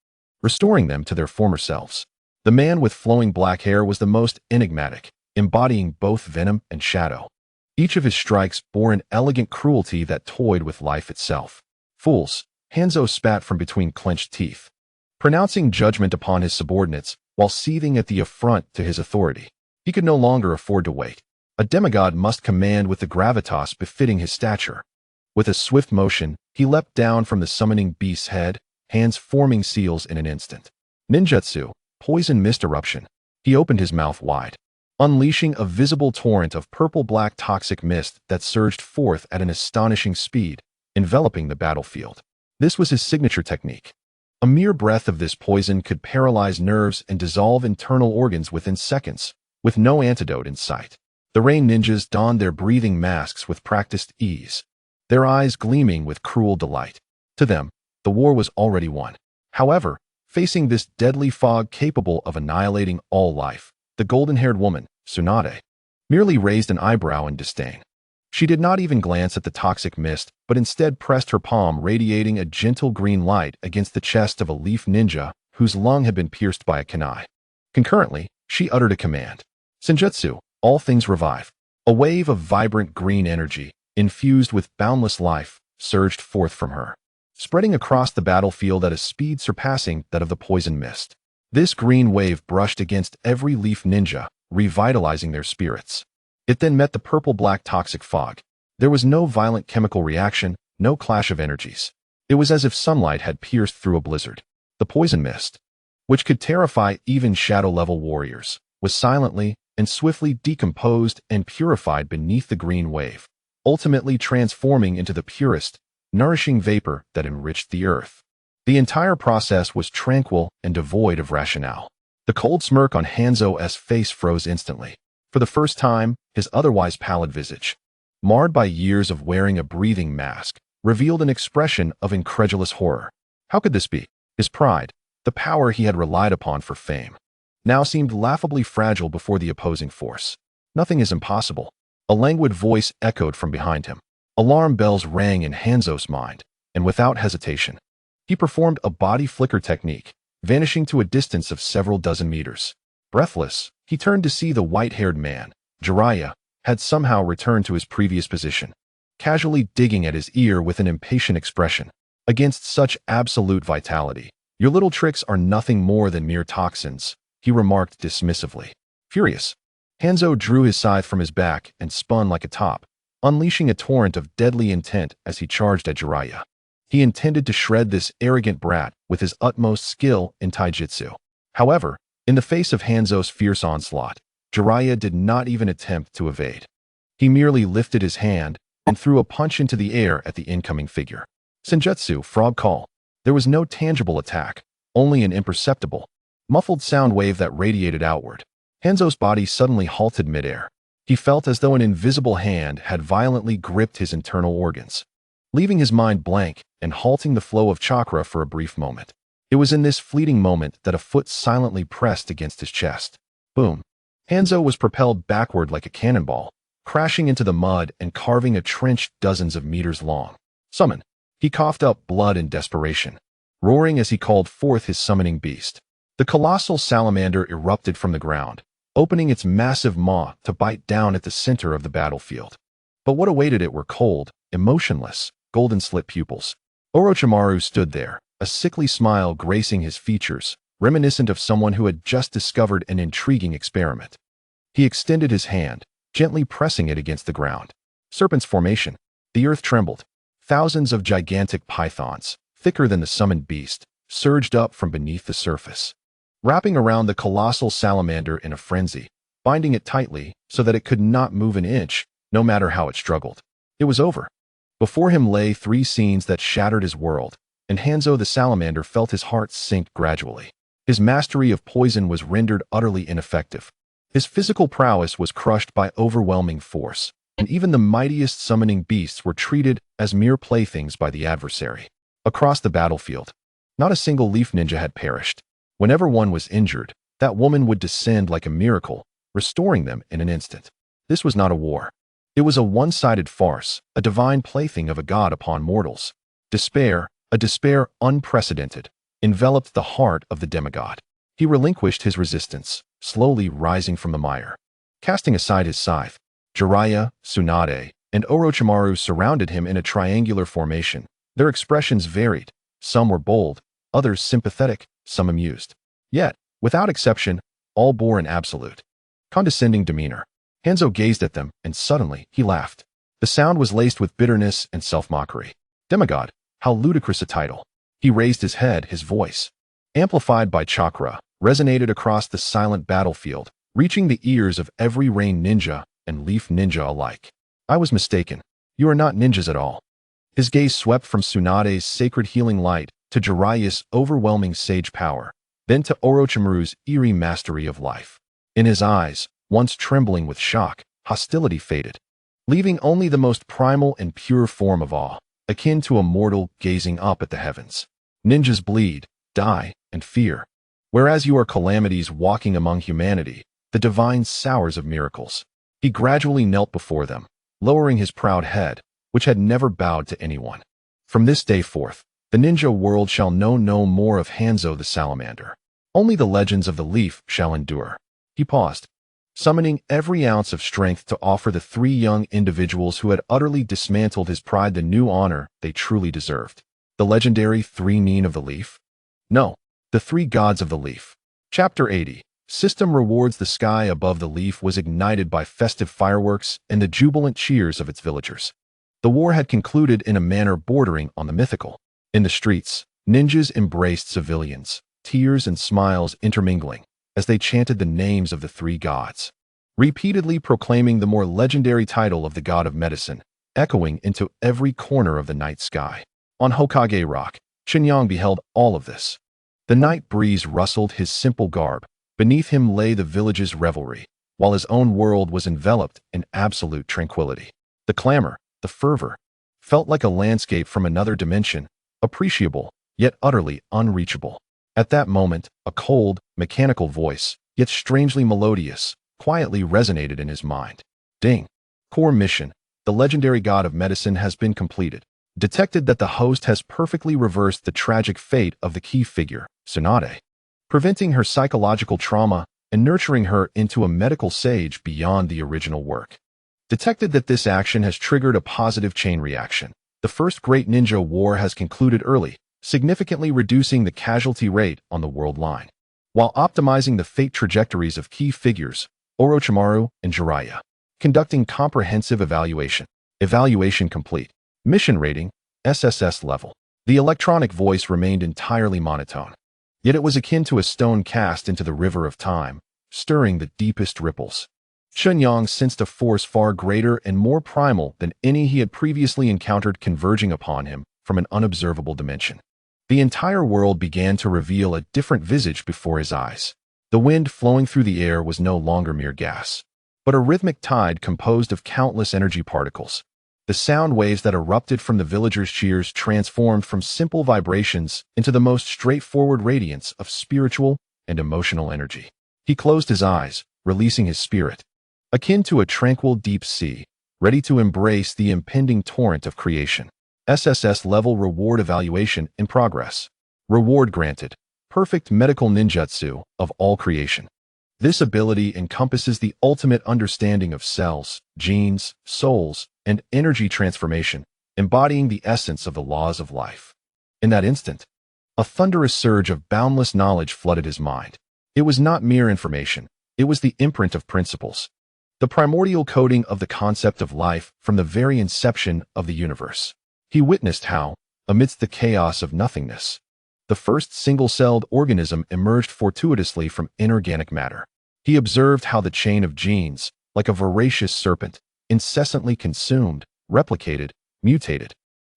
restoring them to their former selves. The man with flowing black hair was the most enigmatic, embodying both venom and shadow. Each of his strikes bore an elegant cruelty that toyed with life itself. Fools, Hanzo spat from between clenched teeth, pronouncing judgment upon his subordinates while seething at the affront to his authority. He could no longer afford to wait. A demigod must command with the gravitas befitting his stature. With a swift motion, he leapt down from the summoning beast's head, hands forming seals in an instant. Ninjutsu, poison mist eruption. He opened his mouth wide, unleashing a visible torrent of purple-black toxic mist that surged forth at an astonishing speed, enveloping the battlefield. This was his signature technique. A mere breath of this poison could paralyze nerves and dissolve internal organs within seconds, with no antidote in sight. The Rain ninjas donned their breathing masks with practiced ease, their eyes gleaming with cruel delight. To them, the war was already won. However, facing this deadly fog capable of annihilating all life, the golden-haired woman, Tsunade, merely raised an eyebrow in disdain. She did not even glance at the toxic mist, but instead pressed her palm, radiating a gentle green light against the chest of a leaf ninja whose lung had been pierced by a kunai. Concurrently, she uttered a command. Senjutsu, all things revive. A wave of vibrant green energy, infused with boundless life, surged forth from her, spreading across the battlefield at a speed surpassing that of the poison mist. This green wave brushed against every leaf ninja, revitalizing their spirits. It then met the purple-black toxic fog. There was no violent chemical reaction, no clash of energies. It was as if sunlight had pierced through a blizzard. The poison mist, which could terrify even shadow-level warriors, was silently and swiftly decomposed and purified beneath the green wave, ultimately transforming into the purest, nourishing vapor that enriched the earth. The entire process was tranquil and devoid of rationale. The cold smirk on Hanzo's face froze instantly. For the first time, his otherwise pallid visage, marred by years of wearing a breathing mask, revealed an expression of incredulous horror. How could this be? His pride, the power he had relied upon for fame, now seemed laughably fragile before the opposing force. Nothing is impossible. A languid voice echoed from behind him. Alarm bells rang in Hanzo's mind, and without hesitation, he performed a body flicker technique, vanishing to a distance of several dozen meters. Breathless, he turned to see the white-haired man, Jiraiya, had somehow returned to his previous position, casually digging at his ear with an impatient expression. Against such absolute vitality, your little tricks are nothing more than mere toxins, he remarked dismissively. Furious, Hanzo drew his scythe from his back and spun like a top, unleashing a torrent of deadly intent as he charged at Jiraiya. He intended to shred this arrogant brat with his utmost skill in taijutsu. However, in the face of Hanzo's fierce onslaught, Jiraiya did not even attempt to evade. He merely lifted his hand and threw a punch into the air at the incoming figure. Senjutsu, frog call. There was no tangible attack, only an imperceptible, muffled sound wave that radiated outward. Hanzo's body suddenly halted midair. He felt as though an invisible hand had violently gripped his internal organs, leaving his mind blank and halting the flow of chakra for a brief moment. It was in this fleeting moment that a foot silently pressed against his chest. Boom. Hanzo was propelled backward like a cannonball, crashing into the mud and carving a trench dozens of meters long. Summon. He coughed up blood in desperation, roaring as he called forth his summoning beast. The colossal salamander erupted from the ground, opening its massive maw to bite down at the center of the battlefield. But what awaited it were cold, emotionless, golden-slit pupils. Orochimaru stood there, a sickly smile gracing his features, reminiscent of someone who had just discovered an intriguing experiment. He extended his hand, gently pressing it against the ground. Serpent's formation. The earth trembled. Thousands of gigantic pythons, thicker than the summoned beast, surged up from beneath the surface, wrapping around the colossal salamander in a frenzy, binding it tightly so that it could not move an inch, no matter how it struggled. It was over. Before him lay three scenes that shattered his world, and Hanzo the salamander felt his heart sink gradually. His mastery of poison was rendered utterly ineffective. His physical prowess was crushed by overwhelming force, and even the mightiest summoning beasts were treated as mere playthings by the adversary. Across the battlefield, not a single leaf ninja had perished. Whenever one was injured, that woman would descend like a miracle, restoring them in an instant. This was not a war. It was a one-sided farce, a divine plaything of a god upon mortals. Despair, a despair unprecedented, enveloped the heart of the demigod. He relinquished his resistance, slowly rising from the mire. Casting aside his scythe, Jiraiya, Tsunade, and Orochimaru surrounded him in a triangular formation. Their expressions varied. Some were bold, others sympathetic, some amused. Yet, without exception, all bore an absolute, condescending demeanor. Hanzo gazed at them, and suddenly he laughed. The sound was laced with bitterness and self-mockery. Demigod, how ludicrous a title. He raised his head, his voice, amplified by chakra, resonated across the silent battlefield, reaching the ears of every rain ninja and leaf ninja alike. I was mistaken. You are not ninjas at all. His gaze swept from Tsunade's sacred healing light to Jiraiya's overwhelming sage power, then to Orochimaru's eerie mastery of life. In his eyes, once trembling with shock, hostility faded, leaving only the most primal and pure form of awe, akin to a mortal gazing up at the heavens. Ninjas bleed, die, and fear, whereas you are calamities walking among humanity, the divine sowers of miracles. He gradually knelt before them, lowering his proud head, which had never bowed to anyone. From this day forth, the ninja world shall know no more of Hanzo the salamander. Only the legends of the leaf shall endure. He paused, summoning every ounce of strength to offer the three young individuals who had utterly dismantled his pride the new honor they truly deserved. The legendary three Nin of the leaf? No, the three gods of the leaf. Chapter 80. System rewards. The sky above the leaf was ignited by festive fireworks and the jubilant cheers of its villagers. The war had concluded in a manner bordering on the mythical. In the streets, ninjas embraced civilians, tears and smiles intermingling, as they chanted the names of the three gods, repeatedly proclaiming the more legendary title of the god of medicine, echoing into every corner of the night sky. On Hokage Rock, Chen Yang beheld all of this. The night breeze rustled his simple garb. Beneath him lay the village's revelry, while his own world was enveloped in absolute tranquility. The clamor, the fervor, felt like a landscape from another dimension, appreciable, yet utterly unreachable. At that moment, a cold, mechanical voice, yet strangely melodious, quietly resonated in his mind. Ding! Core mission. The legendary god of medicine has been completed. Detected that the host has perfectly reversed the tragic fate of the key figure, Tsunade, preventing her psychological trauma and nurturing her into a medical sage beyond the original work. Detected that this action has triggered a positive chain reaction. The first great ninja war has concluded early, significantly reducing the casualty rate on the world line, while optimizing the fate trajectories of key figures, Orochimaru and Jiraiya. Conducting comprehensive evaluation. Evaluation complete. Mission rating, SSS level. The electronic voice remained entirely monotone. Yet it was akin to a stone cast into the river of time, stirring the deepest ripples. Chen Yang sensed a force far greater and more primal than any he had previously encountered converging upon him from an unobservable dimension. The entire world began to reveal a different visage before his eyes. The wind flowing through the air was no longer mere gas, but a rhythmic tide composed of countless energy particles. The sound waves that erupted from the villagers' cheers transformed from simple vibrations into the most straightforward radiance of spiritual and emotional energy. He closed his eyes, releasing his spirit, akin to a tranquil deep sea, ready to embrace the impending torrent of creation. SSS level reward evaluation in progress. Reward granted. Perfect medical ninjutsu of all creation. This ability encompasses the ultimate understanding of cells, genes, souls, and energy transformation, embodying the essence of the laws of life. In that instant, a thunderous surge of boundless knowledge flooded his mind. It was not mere information, it was the imprint of principles, the primordial coding of the concept of life from the very inception of the universe. He witnessed how, amidst the chaos of nothingness, the first single-celled organism emerged fortuitously from inorganic matter. He observed how the chain of genes, like a voracious serpent, incessantly consumed, replicated, mutated,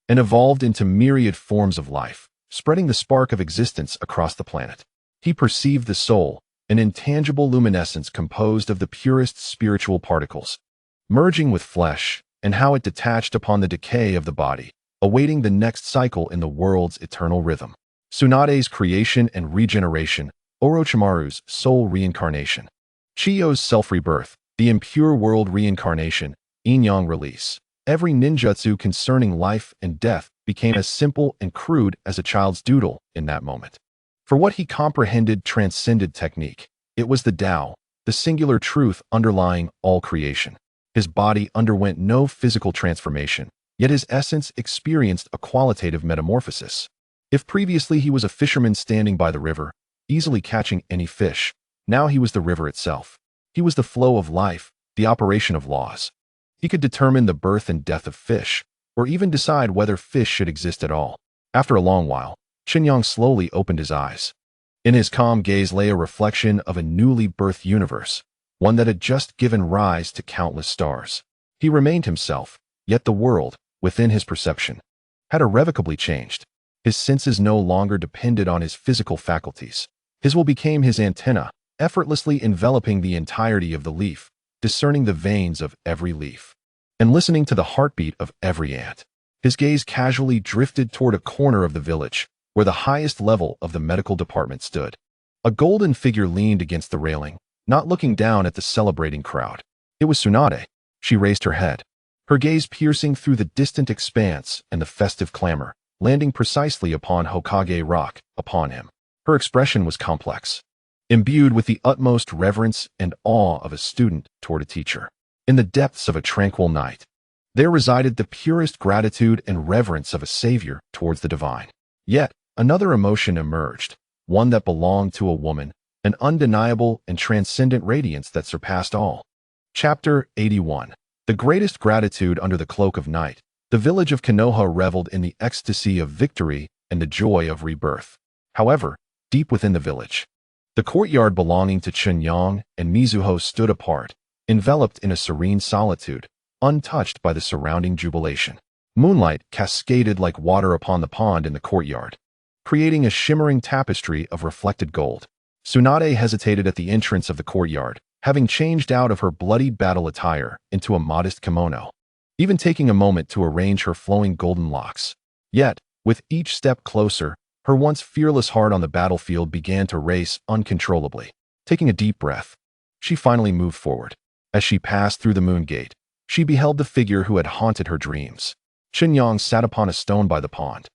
and evolved into myriad forms of life, spreading the spark of existence across the planet. He perceived the soul, an intangible luminescence composed of the purest spiritual particles, merging with flesh, and how it detached upon the decay of the body, awaiting the next cycle in the world's eternal rhythm. Tsunade's creation and regeneration, Orochimaru's soul reincarnation, Chiyo's self-rebirth, the impure world reincarnation, Yin-Yang release. Every ninjutsu concerning life and death became as simple and crude as a child's doodle in that moment. For what he comprehended transcended technique. It was the Tao, the singular truth underlying all creation. His body underwent no physical transformation, yet his essence experienced a qualitative metamorphosis. If previously he was a fisherman standing by the river, easily catching any fish, now he was the river itself. He was the flow of life, the operation of laws. He could determine the birth and death of fish, or even decide whether fish should exist at all. After a long while, Chen Yang slowly opened his eyes. In his calm gaze lay a reflection of a newly birthed universe, one that had just given rise to countless stars. He remained himself, yet the world, within his perception, had irrevocably changed. His senses no longer depended on his physical faculties. His will became his antenna, effortlessly enveloping the entirety of the leaf, discerning the veins of every leaf, and listening to the heartbeat of every ant. His gaze casually drifted toward a corner of the village, where the highest level of the medical department stood. A golden figure leaned against the railing, not looking down at the celebrating crowd. It was Tsunade. She raised her head, her gaze piercing through the distant expanse and the festive clamor, landing precisely upon Hokage Rock, upon him. Her expression was complex, imbued with the utmost reverence and awe of a student toward a teacher. In the depths of a tranquil night, there resided the purest gratitude and reverence of a savior towards the divine. Yet, another emotion emerged, one that belonged to a woman, an undeniable and transcendent radiance that surpassed all. Chapter 81. The greatest gratitude under the cloak of night. The village of Konoha reveled in the ecstasy of victory and the joy of rebirth. However, deep within the village, the courtyard belonging to Chen Yang and Mizuho stood apart, enveloped in a serene solitude, untouched by the surrounding jubilation. Moonlight cascaded like water upon the pond in the courtyard, creating a shimmering tapestry of reflected gold. Tsunade hesitated at the entrance of the courtyard, having changed out of her bloodied battle attire into a modest kimono, even taking a moment to arrange her flowing golden locks. Yet, with each step closer, Her once fearless heart on the battlefield began to race uncontrollably. Taking a deep breath, she finally moved forward. As she passed through the moon gate, she beheld the figure who had haunted her dreams. Chen Yang sat upon a stone by the pond,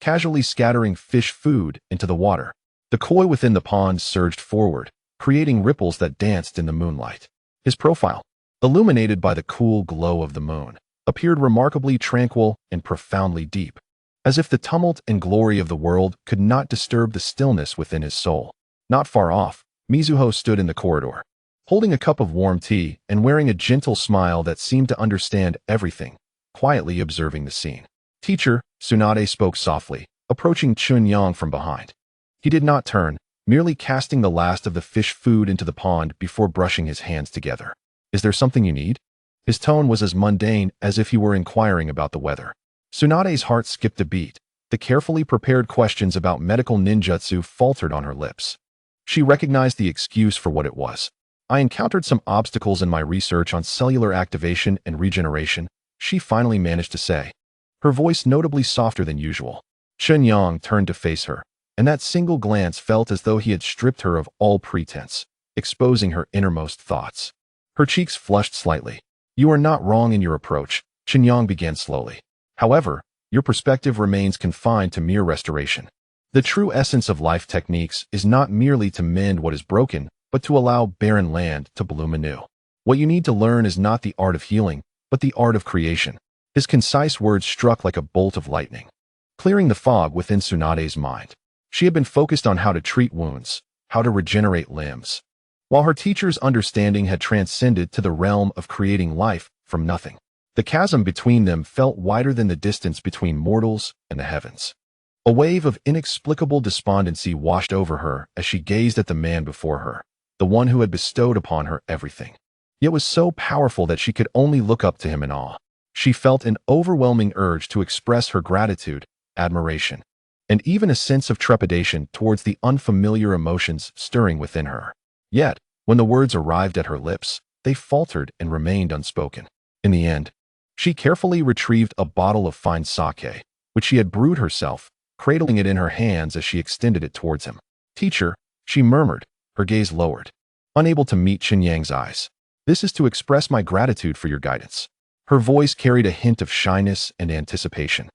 casually scattering fish food into the water. The koi within the pond surged forward, creating ripples that danced in the moonlight. His profile, illuminated by the cool glow of the moon, appeared remarkably tranquil and profoundly deep, as if the tumult and glory of the world could not disturb the stillness within his soul. Not far off, Mizuho stood in the corridor, holding a cup of warm tea and wearing a gentle smile that seemed to understand everything, quietly observing the scene. "Teacher," Tsunade spoke softly, approaching Chen Yang from behind. He did not turn, merely casting the last of the fish food into the pond before brushing his hands together. "Is there something you need?" His tone was as mundane as if he were inquiring about the weather. Tsunade's heart skipped a beat. The carefully prepared questions about medical ninjutsu faltered on her lips. She recognized the excuse for what it was. "I encountered some obstacles in my research on cellular activation and regeneration," she finally managed to say, her voice notably softer than usual. Chen Yang turned to face her, and that single glance felt as though he had stripped her of all pretense, exposing her innermost thoughts. Her cheeks flushed slightly. "You are not wrong in your approach," Chen Yang began slowly. "However, your perspective remains confined to mere restoration. The true essence of life techniques is not merely to mend what is broken, but to allow barren land to bloom anew. What you need to learn is not the art of healing, but the art of creation." His concise words struck like a bolt of lightning, clearing the fog within Tsunade's mind. She had been focused on how to treat wounds, how to regenerate limbs, while her teacher's understanding had transcended to the realm of creating life from nothing. The chasm between them felt wider than the distance between mortals and the heavens. A wave of inexplicable despondency washed over her as she gazed at the man before her, the one who had bestowed upon her everything, yet was so powerful that she could only look up to him in awe. She felt an overwhelming urge to express her gratitude, admiration, and even a sense of trepidation towards the unfamiliar emotions stirring within her. Yet, when the words arrived at her lips, they faltered and remained unspoken. In the end, she carefully retrieved a bottle of fine sake, which she had brewed herself, cradling it in her hands as she extended it towards him. "Teacher," she murmured, her gaze lowered, unable to meet Chen Yang's eyes. "This is to express my gratitude for your guidance." Her voice carried a hint of shyness and anticipation,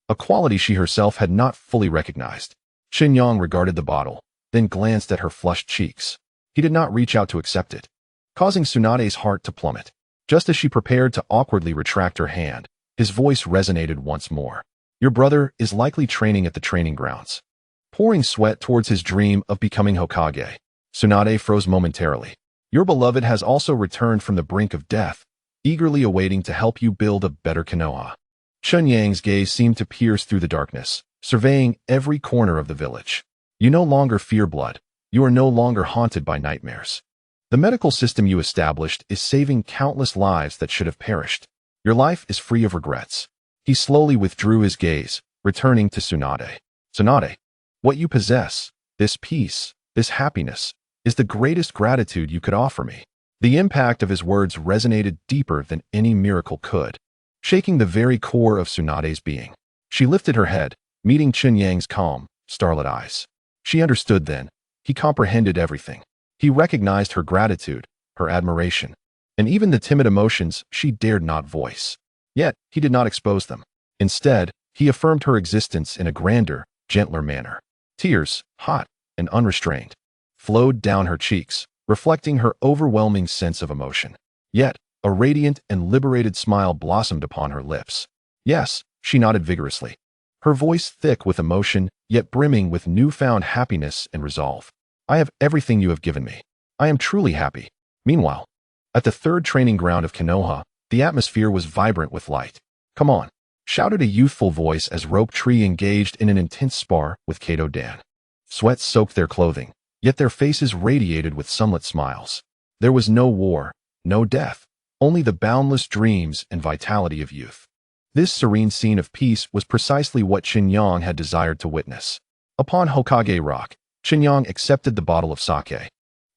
a quality she herself had not fully recognized. Chen Yang regarded the bottle, then glanced at her flushed cheeks. He did not reach out to accept it, causing Tsunade's heart to plummet. Just as she prepared to awkwardly retract her hand, his voice resonated once more. "Your brother is likely training at the training grounds." Pouring sweat towards his dream of becoming Hokage, Tsunade froze momentarily. "Your beloved has also returned from the brink of death, eagerly awaiting to help you build a better Konoha." Chen Yang's gaze seemed to pierce through the darkness, surveying every corner of the village. "You no longer fear blood. You are no longer haunted by nightmares. The medical system you established is saving countless lives that should have perished. Your life is free of regrets." He slowly withdrew his gaze, returning to Tsunade. "Tsunade, what you possess, this peace, this happiness, is the greatest gratitude you could offer me." The impact of his words resonated deeper than any miracle could, shaking the very core of Tsunade's being. She lifted her head, meeting Chen Yang's calm, starlit eyes. She understood then. He comprehended everything. He recognized her gratitude, her admiration, and even the timid emotions she dared not voice. Yet, he did not expose them. Instead, he affirmed her existence in a grander, gentler manner. Tears, hot and unrestrained, flowed down her cheeks, reflecting her overwhelming sense of emotion. Yet, a radiant and liberated smile blossomed upon her lips. "Yes," she nodded vigorously, her voice thick with emotion, yet brimming with newfound happiness and resolve. "I have everything you have given me. I am truly happy." Meanwhile, at the third training ground of Konoha, the atmosphere was vibrant with light. "Come on," shouted a youthful voice as Rope Tree engaged in an intense spar with Kato Dan. Sweat soaked their clothing, yet their faces radiated with sunlit smiles. There was no war, no death, only the boundless dreams and vitality of youth. This serene scene of peace was precisely what Chen Yang had desired to witness. Upon Hokage Rock, Chen Yang accepted the bottle of sake,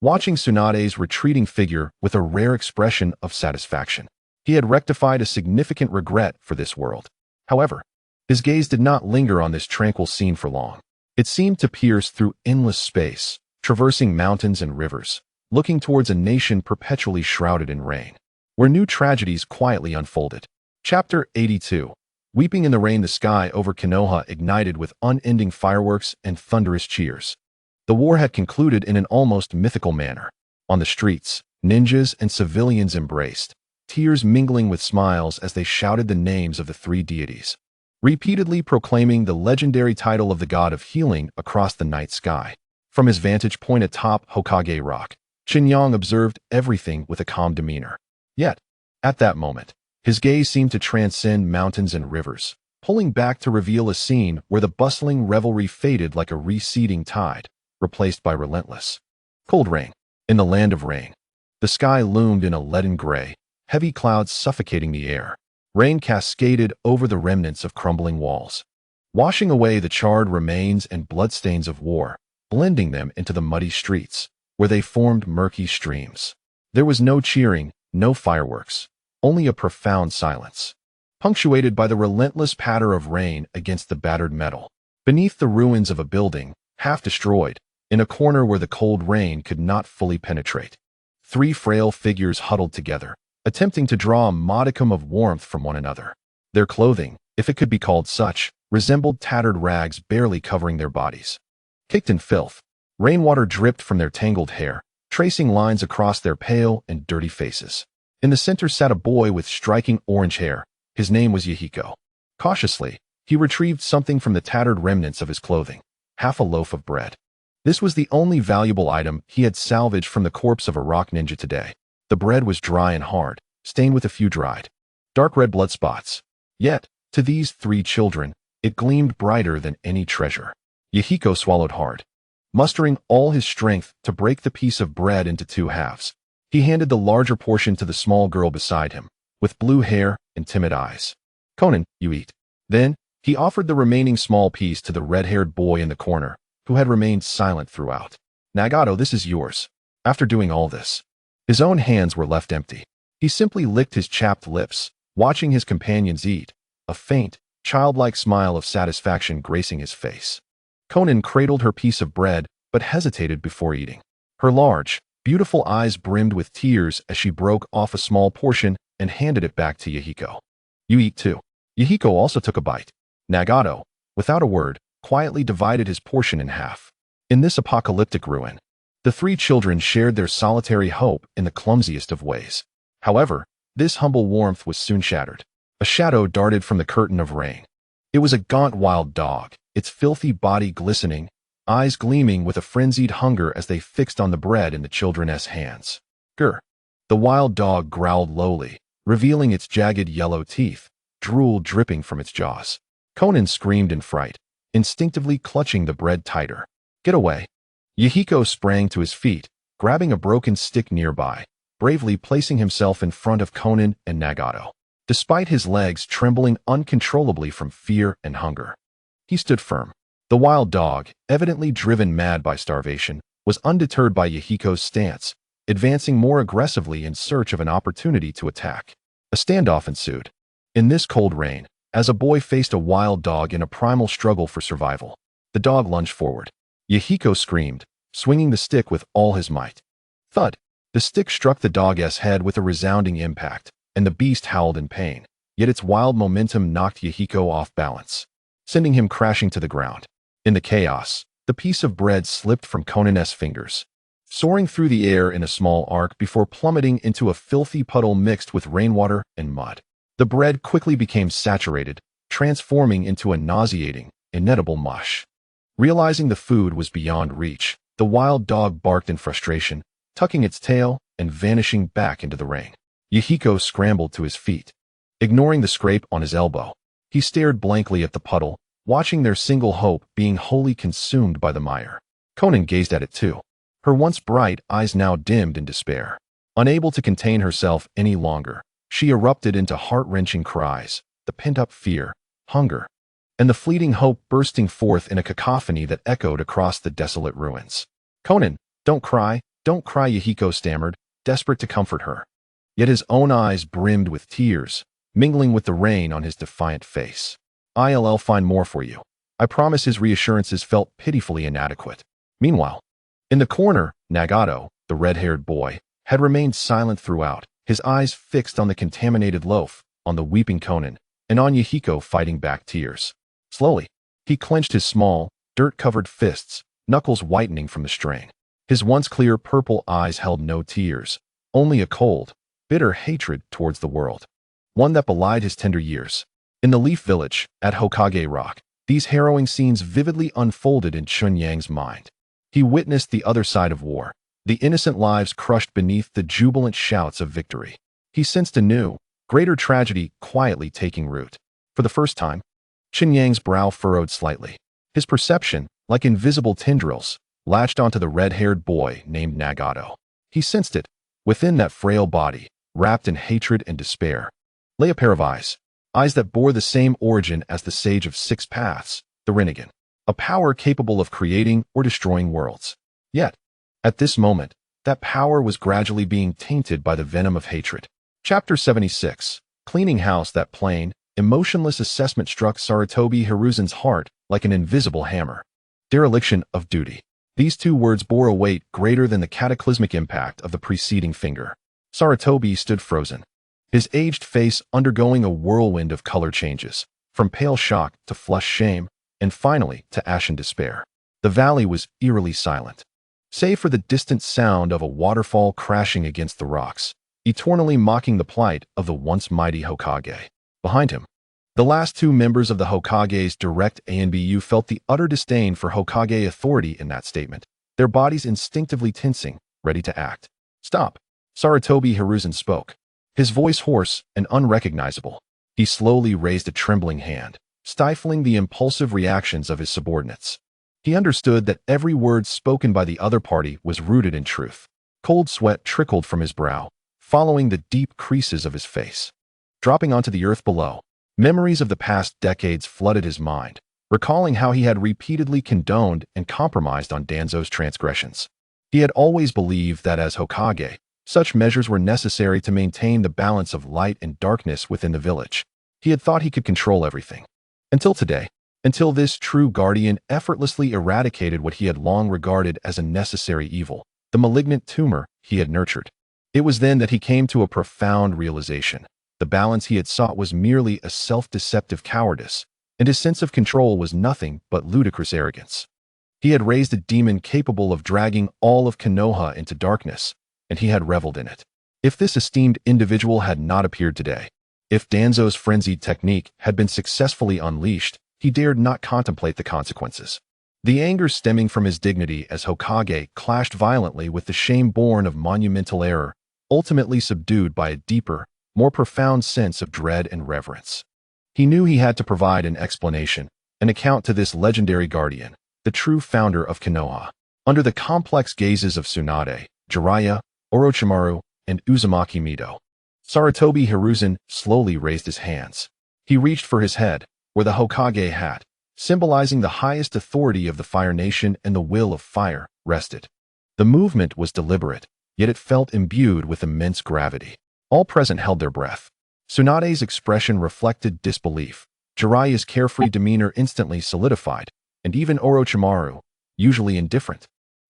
watching Tsunade's retreating figure with a rare expression of satisfaction. He had rectified a significant regret for this world. However, his gaze did not linger on this tranquil scene for long. It seemed to pierce through endless space, traversing mountains and rivers, looking towards a nation perpetually shrouded in rain, where new tragedies quietly unfolded. Chapter 82. Weeping in the rain, the sky over Konoha ignited with unending fireworks and thunderous cheers. The war had concluded in an almost mythical manner. On the streets, ninjas and civilians embraced, tears mingling with smiles as they shouted the names of the three deities, repeatedly proclaiming the legendary title of the god of healing across the night sky. From his vantage point atop Hokage Rock, Chen Yang observed everything with a calm demeanor. Yet, at that moment, his gaze seemed to transcend mountains and rivers, pulling back to reveal a scene where the bustling revelry faded like a receding tide, replaced by relentless, cold rain. In the land of rain, the sky loomed in a leaden gray, heavy clouds suffocating the air. Rain cascaded over the remnants of crumbling walls, washing away the charred remains and bloodstains of war, blending them into the muddy streets, where they formed murky streams. There was no cheering, no fireworks, only a profound silence, punctuated by the relentless patter of rain against the battered metal. Beneath the ruins of a building, half destroyed, in a corner where the cold rain could not fully penetrate, three frail figures huddled together, attempting to draw a modicum of warmth from one another. Their clothing, if it could be called such, resembled tattered rags barely covering their bodies. Kicked in filth, rainwater dripped from their tangled hair, tracing lines across their pale and dirty faces. In the center sat a boy with striking orange hair. His name was Yahiko. Cautiously, he retrieved something from the tattered remnants of his clothing, half a loaf of bread. This was the only valuable item he had salvaged from the corpse of a rock ninja today. The bread was dry and hard, stained with a few dried, dark red blood spots. Yet, to these three children, it gleamed brighter than any treasure. Yahiko swallowed hard, mustering all his strength to break the piece of bread into two halves. He handed the larger portion to the small girl beside him, with blue hair and timid eyes. "Conan, you eat." Then, he offered the remaining small piece to the red-haired boy in the corner, who had remained silent throughout. "Nagato, this is yours." After doing all this, his own hands were left empty. He simply licked his chapped lips, watching his companions eat, a faint, childlike smile of satisfaction gracing his face. Conan cradled her piece of bread, but hesitated before eating. Her large, beautiful eyes brimmed with tears as she broke off a small portion and handed it back to Yahiko. "You eat too." Yahiko also took a bite. Nagato, without a word, quietly divided his portion in half. In this apocalyptic ruin, the three children shared their solitary hope in the clumsiest of ways. However, this humble warmth was soon shattered. A shadow darted from the curtain of rain. It was a gaunt wild dog, its filthy body glistening, eyes gleaming with a frenzied hunger as they fixed on the bread in the children's hands. "Grr." The wild dog growled lowly, revealing its jagged yellow teeth, drool dripping from its jaws. Conan screamed in fright, instinctively clutching the bread tighter. "Get away." Yahiko sprang to his feet, grabbing a broken stick nearby, bravely placing himself in front of Conan and Nagato. Despite his legs trembling uncontrollably from fear and hunger, he stood firm. The wild dog, evidently driven mad by starvation, was undeterred by Yahiko's stance, advancing more aggressively in search of an opportunity to attack. A standoff ensued. In this cold rain, as a boy faced a wild dog in a primal struggle for survival, the dog lunged forward. Yahiko screamed, swinging the stick with all his might. Thud! The stick struck the dog's head with a resounding impact, and the beast howled in pain, yet its wild momentum knocked Yahiko off balance, sending him crashing to the ground. In the chaos, the piece of bread slipped from Conan's fingers, soaring through the air in a small arc before plummeting into a filthy puddle mixed with rainwater and mud. The bread quickly became saturated, transforming into a nauseating, inedible mush. Realizing the food was beyond reach, the wild dog barked in frustration, tucking its tail and vanishing back into the rain. Yahiko scrambled to his feet. Ignoring the scrape on his elbow, he stared blankly at the puddle, watching their single hope being wholly consumed by the mire. Conan gazed at it too, her once bright eyes now dimmed in despair. Unable to contain herself any longer, she erupted into heart-wrenching cries, the pent-up fear, hunger, and the fleeting hope bursting forth in a cacophony that echoed across the desolate ruins. "Conan, don't cry, Yahiko stammered, desperate to comfort her. Yet his own eyes brimmed with tears, mingling with the rain on his defiant face. "I'll find more for you." I promise his reassurances felt pitifully inadequate. Meanwhile, in the corner, Nagato, the red-haired boy, had remained silent throughout, his eyes fixed on the contaminated loaf, on the weeping Konan, and on Yahiko fighting back tears. Slowly, he clenched his small, dirt-covered fists, knuckles whitening from the strain. His once clear purple eyes held no tears, only a cold, bitter hatred towards the world, one that belied his tender years. In the Leaf Village, at Hokage Rock, these harrowing scenes vividly unfolded in Chen Yang's mind. He witnessed the other side of war, the innocent lives crushed beneath the jubilant shouts of victory. He sensed a new, greater tragedy quietly taking root. For the first time, Chen Yang's brow furrowed slightly. His perception, like invisible tendrils, latched onto the red-haired boy named Nagato. He sensed it, within that frail body, wrapped in hatred and despair, lay a pair of eyes that bore the same origin as the Sage of Six Paths, the Rinnegan, a power capable of creating or destroying worlds. Yet, at this moment, that power was gradually being tainted by the venom of hatred. Chapter 76. Cleaning house. That plain, emotionless assessment struck Sarutobi Hiruzen's heart like an invisible hammer. Dereliction of duty. These two words bore a weight greater than the cataclysmic impact of the preceding finger. Sarutobi stood frozen, his aged face undergoing a whirlwind of color changes, from pale shock to flushed shame, and finally to ashen despair. The valley was eerily silent, save for the distant sound of a waterfall crashing against the rocks, eternally mocking the plight of the once mighty Hokage. Behind him, the last two members of the Hokage's direct ANBU felt the utter disdain for Hokage authority in that statement, their bodies instinctively tensing, ready to act. Stop. Sarutobi Hiruzen spoke, his voice hoarse and unrecognizable. He slowly raised a trembling hand, stifling the impulsive reactions of his subordinates. He understood that every word spoken by the other party was rooted in truth. Cold sweat trickled from his brow, following the deep creases of his face. Dropping onto the earth below, memories of the past decades flooded his mind, recalling how he had repeatedly condoned and compromised on Danzo's transgressions. He had always believed that as Hokage, such measures were necessary to maintain the balance of light and darkness within the village. He had thought he could control everything. Until today, until this true guardian effortlessly eradicated what he had long regarded as a necessary evil, the malignant tumor he had nurtured. It was then that he came to a profound realization. The balance he had sought was merely a self-deceptive cowardice, and his sense of control was nothing but ludicrous arrogance. He had raised a demon capable of dragging all of Konoha into darkness, and he had reveled in it. If this esteemed individual had not appeared today, if Danzo's frenzied technique had been successfully unleashed, he dared not contemplate the consequences. The anger stemming from his dignity as Hokage clashed violently with the shame born of monumental error, ultimately subdued by a deeper, more profound sense of dread and reverence. He knew he had to provide an explanation, an account to this legendary guardian, the true founder of Konoha. Under the complex gazes of Tsunade, Jiraiya, Orochimaru, and Uzumaki Mito, Sarutobi Hiruzen slowly raised his hands. He reached for his head, where the Hokage hat, symbolizing the highest authority of the Fire Nation and the will of fire, rested. The movement was deliberate, yet it felt imbued with immense gravity. All present held their breath. Tsunade's expression reflected disbelief. Jiraiya's carefree demeanor instantly solidified, and even Orochimaru, usually indifferent,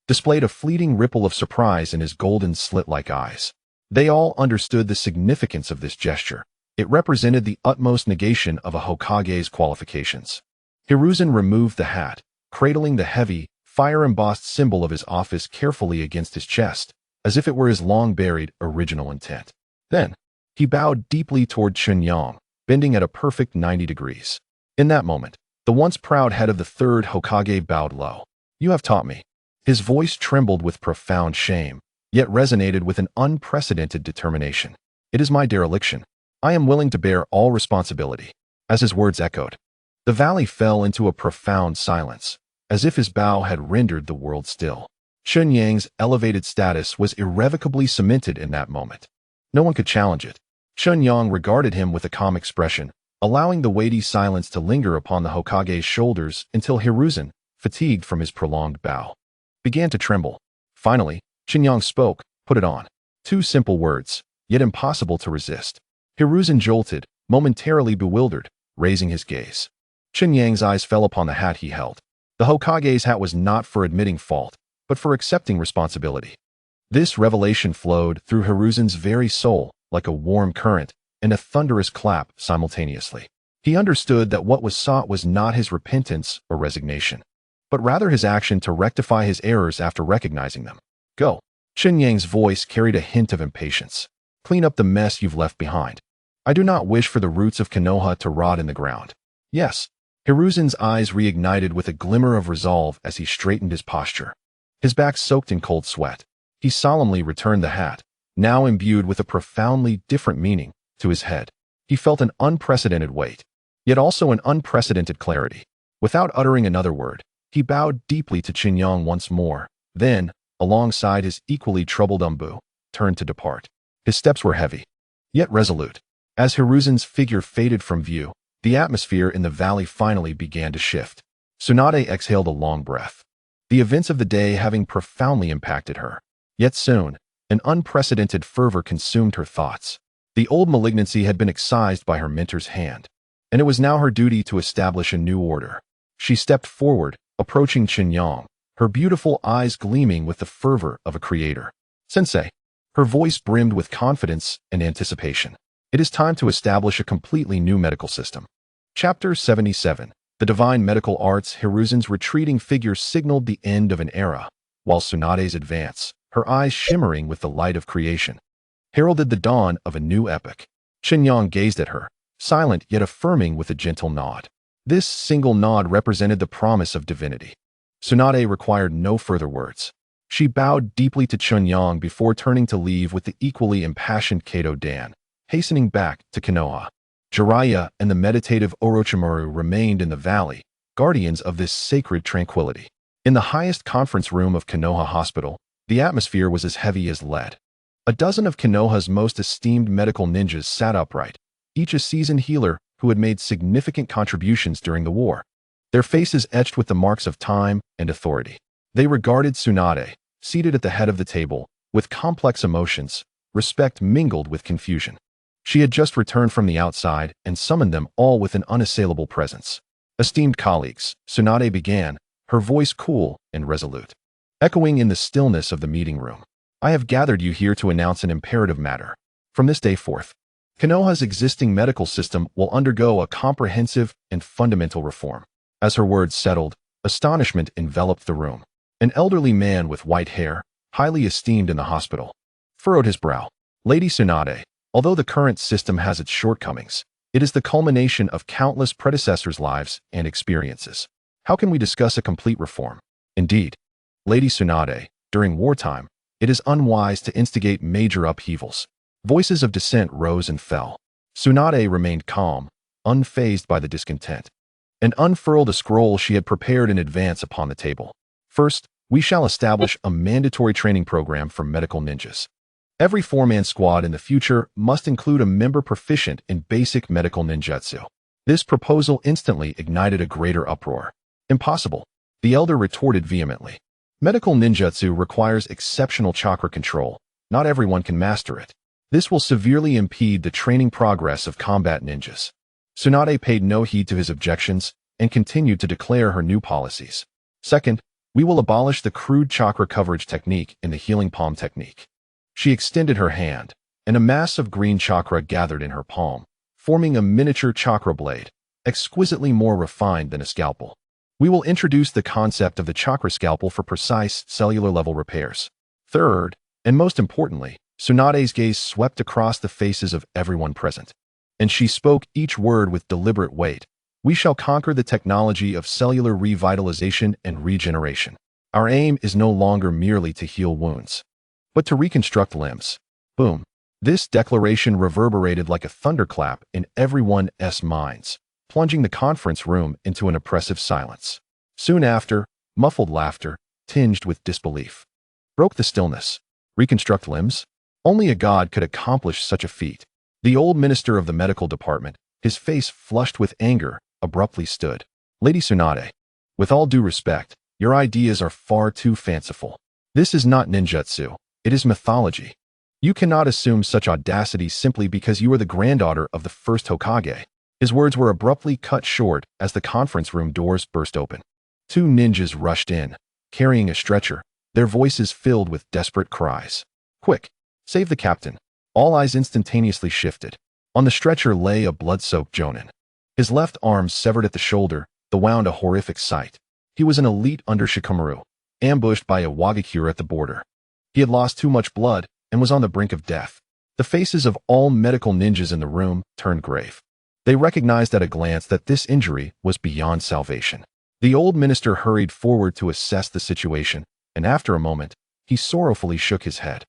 displayed a fleeting ripple of surprise in his golden slit-like eyes. They all understood the significance of this gesture. It represented the utmost negation of a Hokage's qualifications. Hiruzen removed the hat, cradling the heavy, fire-embossed symbol of his office carefully against his chest, as if it were his long-buried original intent. Then, he bowed deeply toward Chen Yang, bending at a perfect 90 degrees. In that moment, the once proud head of the third Hokage bowed low. "You have taught me." His voice trembled with profound shame, yet resonated with an unprecedented determination. "It is my dereliction. I am willing to bear all responsibility." As his words echoed, the valley fell into a profound silence, as if his bow had rendered the world still. Chen Yang's elevated status was irrevocably cemented in that moment. No one could challenge it. Chen Yang regarded him with a calm expression, allowing the weighty silence to linger upon the Hokage's shoulders until Hiruzen, fatigued from his prolonged bow, began to tremble. Finally, Chen Yang spoke, "Put it on." Two simple words, yet impossible to resist. Hiruzen jolted, momentarily bewildered, raising his gaze. Chen Yang's eyes fell upon the hat he held. The Hokage's hat was not for admitting fault, but for accepting responsibility. This revelation flowed through Hiruzen's very soul like a warm current and a thunderous clap simultaneously. He understood that what was sought was not his repentance or resignation, but rather his action to rectify his errors after recognizing them. Go. Chen Yang's voice carried a hint of impatience. Clean up the mess you've left behind. I do not wish for the roots of Konoha to rot in the ground. Yes. Hiruzen's eyes reignited with a glimmer of resolve as he straightened his posture. His back soaked in cold sweat. He solemnly returned the hat, now imbued with a profoundly different meaning, to his head. He felt an unprecedented weight, yet also an unprecedented clarity. Without uttering another word, he bowed deeply to Chen Yang once more, then, alongside his equally troubled Umbu, turned to depart. His steps were heavy, yet resolute. As Hiruzen's figure faded from view, the atmosphere in the valley finally began to shift. Tsunade exhaled a long breath, the events of the day having profoundly impacted her. Yet soon, an unprecedented fervor consumed her thoughts. The old malignancy had been excised by her mentor's hand, and it was now her duty to establish a new order. She stepped forward, approaching Chen Yang, her beautiful eyes gleaming with the fervor of a creator. Sensei. Her voice brimmed with confidence and anticipation. It is time to establish a completely new medical system. Chapter 77. The Divine Medical Arts. Hiruzen's retreating figure signaled the end of an era, while Tsunade's advance, her eyes shimmering with the light of creation, heralded the dawn of a new epoch. Chen Yang gazed at her, silent yet affirming with a gentle nod. This single nod represented the promise of divinity. Tsunade required no further words. She bowed deeply to Chen Yang before turning to leave with the equally impassioned Kato Dan, hastening back to Konoha. Jiraiya and the meditative Orochimaru remained in the valley, guardians of this sacred tranquility. In the highest conference room of Konoha Hospital, the atmosphere was as heavy as lead. A dozen of Konoha's most esteemed medical ninjas sat upright, each a seasoned healer who had made significant contributions during the war, their faces etched with the marks of time and authority. They regarded Tsunade, seated at the head of the table, with complex emotions, respect mingled with confusion. She had just returned from the outside and summoned them all with an unassailable presence. Esteemed colleagues, Tsunade began, her voice cool and resolute. Echoing in the stillness of the meeting room, I have gathered you here to announce an imperative matter. From this day forth, Konoha's existing medical system will undergo a comprehensive and fundamental reform. As her words settled, astonishment enveloped the room. An elderly man with white hair, highly esteemed in the hospital, furrowed his brow. Lady Tsunade, although the current system has its shortcomings, it is the culmination of countless predecessors' lives and experiences. How can we discuss a complete reform? Indeed, Lady Tsunade, during wartime, it is unwise to instigate major upheavals. Voices of dissent rose and fell. Tsunade remained calm, unfazed by the discontent, and unfurled a scroll she had prepared in advance upon the table. First, we shall establish a mandatory training program for medical ninjas. Every four-man squad in the future must include a member proficient in basic medical ninjutsu. This proposal instantly ignited a greater uproar. Impossible, the elder retorted vehemently. Medical ninjutsu requires exceptional chakra control. Not everyone can master it. This will severely impede the training progress of combat ninjas. Tsunade paid no heed to his objections and continued to declare her new policies. Second, we will abolish the crude chakra coverage technique in the healing palm technique. She extended her hand, and a mass of green chakra gathered in her palm, forming a miniature chakra blade, exquisitely more refined than a scalpel. We will introduce the concept of the chakra scalpel for precise cellular-level repairs. Third, and most importantly, Tsunade's gaze swept across the faces of everyone present, and she spoke each word with deliberate weight. We shall conquer the technology of cellular revitalization and regeneration. Our aim is no longer merely to heal wounds, but to reconstruct limbs. Boom. This declaration reverberated like a thunderclap in everyone's minds, plunging the conference room into an oppressive silence. Soon after, muffled laughter, tinged with disbelief, broke the stillness. Reconstruct limbs? Only a god could accomplish such a feat. The old minister of the medical department, his face flushed with anger, abruptly stood. Lady Tsunade, with all due respect, your ideas are far too fanciful. This is not ninjutsu, it is mythology. You cannot assume such audacity simply because you are the granddaughter of the first Hokage. His words were abruptly cut short as the conference room doors burst open. Two ninjas rushed in, carrying a stretcher, their voices filled with desperate cries. "Quick! Save the captain!" All eyes instantaneously shifted. On the stretcher lay a blood-soaked jonin. His left arm severed at the shoulder, the wound a horrific sight. He was an elite under Shikamaru, ambushed by a Wagakure at the border. He had lost too much blood and was on the brink of death. The faces of all medical ninjas in the room turned grave. They recognized at a glance that this injury was beyond salvation. The old minister hurried forward to assess the situation, and after a moment, he sorrowfully shook his head.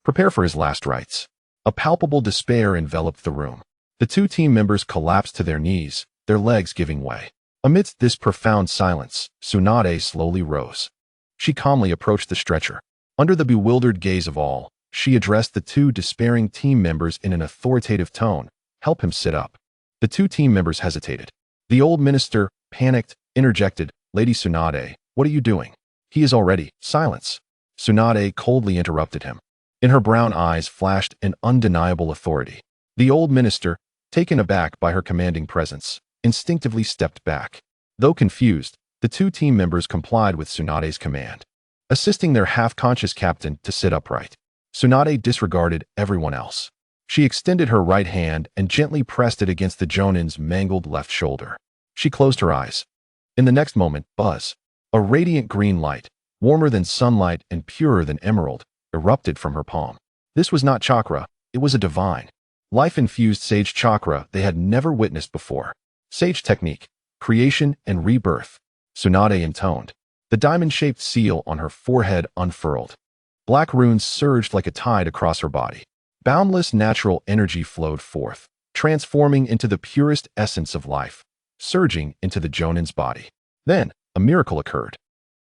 Prepare for his last rites. A palpable despair enveloped the room. The two team members collapsed to their knees, their legs giving way. Amidst this profound silence, Tsunade slowly rose. She calmly approached the stretcher. Under the bewildered gaze of all, she addressed the two despairing team members in an authoritative tone. "Help him sit up." The two team members hesitated. The old minister, panicked, interjected, "Lady Tsunade, what are you doing?" "He is already." "Silence." Tsunade coldly interrupted him. In her brown eyes flashed an undeniable authority. The old minister, taken aback by her commanding presence, instinctively stepped back. Though confused, the two team members complied with Tsunade's command, assisting their half-conscious captain to sit upright. Tsunade disregarded everyone else. She extended her right hand and gently pressed it against the jonin's mangled left shoulder. She closed her eyes. In the next moment, buzz. A radiant green light, warmer than sunlight and purer than emerald, erupted from her palm. This was not chakra, it was a divine, life-infused sage chakra they had never witnessed before. Sage technique, creation and rebirth, Tsunade intoned. The diamond-shaped seal on her forehead unfurled. Black runes surged like a tide across her body. Boundless natural energy flowed forth, transforming into the purest essence of life, surging into the jonin's body. Then, a miracle occurred.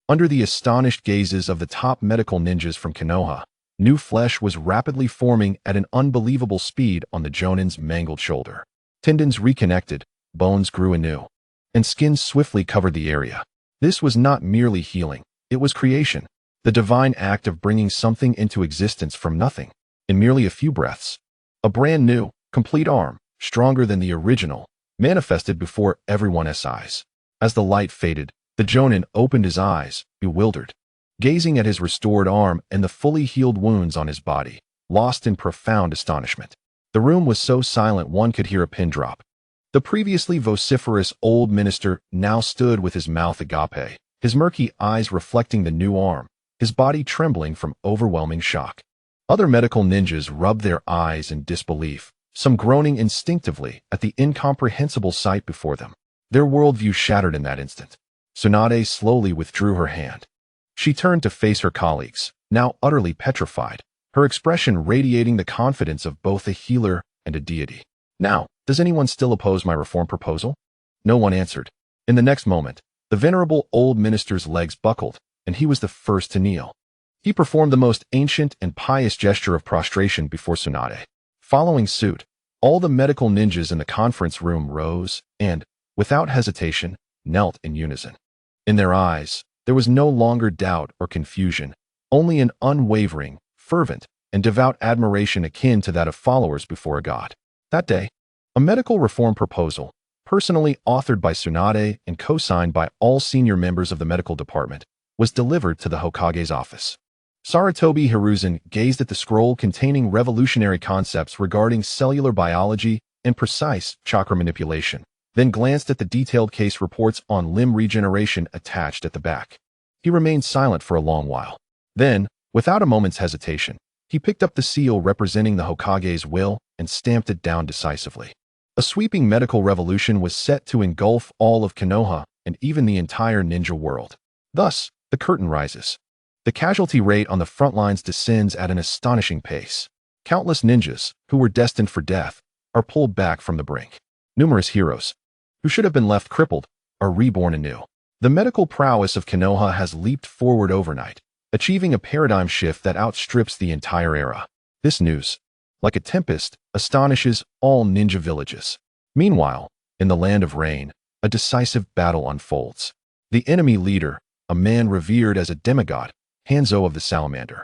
Under the astonished gazes of the top medical ninjas from Konoha, new flesh was rapidly forming at an unbelievable speed on the jonin's mangled shoulder. Tendons reconnected, bones grew anew, and skin swiftly covered the area. This was not merely healing, it was creation, the divine act of bringing something into existence from nothing. In merely a few breaths, a brand new, complete arm, stronger than the original, manifested before everyone's eyes. As the light faded, the jonin opened his eyes, bewildered, gazing at his restored arm and the fully healed wounds on his body, lost in profound astonishment. The room was so silent one could hear a pin drop. The previously vociferous old minister now stood with his mouth agape, his murky eyes reflecting the new arm, his body trembling from overwhelming shock. Other medical ninjas rubbed their eyes in disbelief, some groaning instinctively at the incomprehensible sight before them. Their worldview shattered in that instant. Tsunade slowly withdrew her hand. She turned to face her colleagues, now utterly petrified, her expression radiating the confidence of both a healer and a deity. "Now, does anyone still oppose my reform proposal?" No one answered. In the next moment, the venerable old minister's legs buckled, and he was the first to kneel. He performed the most ancient and pious gesture of prostration before Tsunade. Following suit, all the medical ninjas in the conference room rose and, without hesitation, knelt in unison. In their eyes, there was no longer doubt or confusion, only an unwavering, fervent, and devout admiration akin to that of followers before a god. That day, a medical reform proposal, personally authored by Tsunade and co-signed by all senior members of the medical department, was delivered to the Hokage's office. Sarutobi Hiruzen gazed at the scroll containing revolutionary concepts regarding cellular biology and precise chakra manipulation, then glanced at the detailed case reports on limb regeneration attached at the back. He remained silent for a long while. Then, without a moment's hesitation, he picked up the seal representing the Hokage's will and stamped it down decisively. A sweeping medical revolution was set to engulf all of Konoha and even the entire ninja world. Thus, the curtain rises. The casualty rate on the front lines descends at an astonishing pace. Countless ninjas, who were destined for death, are pulled back from the brink. Numerous heroes, who should have been left crippled, are reborn anew. The medical prowess of Konoha has leaped forward overnight, achieving a paradigm shift that outstrips the entire era. This news, like a tempest, astonishes all ninja villages. Meanwhile, in the land of rain, a decisive battle unfolds. The enemy leader, a man revered as a demigod, Hanzo of the Salamander,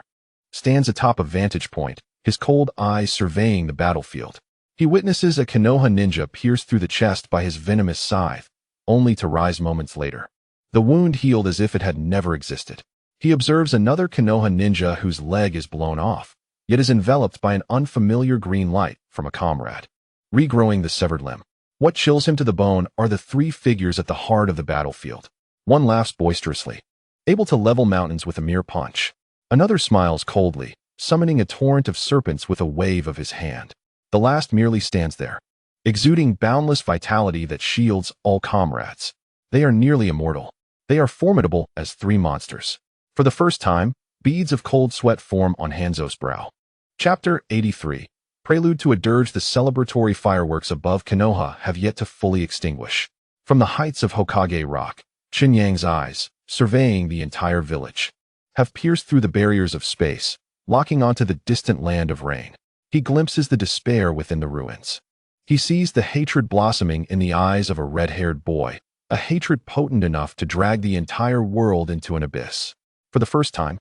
stands atop a vantage point, his cold eyes surveying the battlefield. He witnesses a Konoha ninja pierced through the chest by his venomous scythe, only to rise moments later. The wound healed as if it had never existed. He observes another Konoha ninja whose leg is blown off, yet is enveloped by an unfamiliar green light from a comrade, regrowing the severed limb. What chills him to the bone are the three figures at the heart of the battlefield. One laughs boisterously, able to level mountains with a mere punch. Another smiles coldly, summoning a torrent of serpents with a wave of his hand. The last merely stands there, exuding boundless vitality that shields all comrades. They are nearly immortal. They are formidable as three monsters. For the first time, beads of cold sweat form on Hanzo's brow. Chapter 83. Prelude to a dirge. The celebratory fireworks above Konoha have yet to fully extinguish. From the heights of Hokage Rock, Chen Yang's eyes, surveying the entire village, have pierced through the barriers of space, locking onto the distant land of rain. He glimpses the despair within the ruins. He sees the hatred blossoming in the eyes of a red-haired boy, a hatred potent enough to drag the entire world into an abyss. For the first time,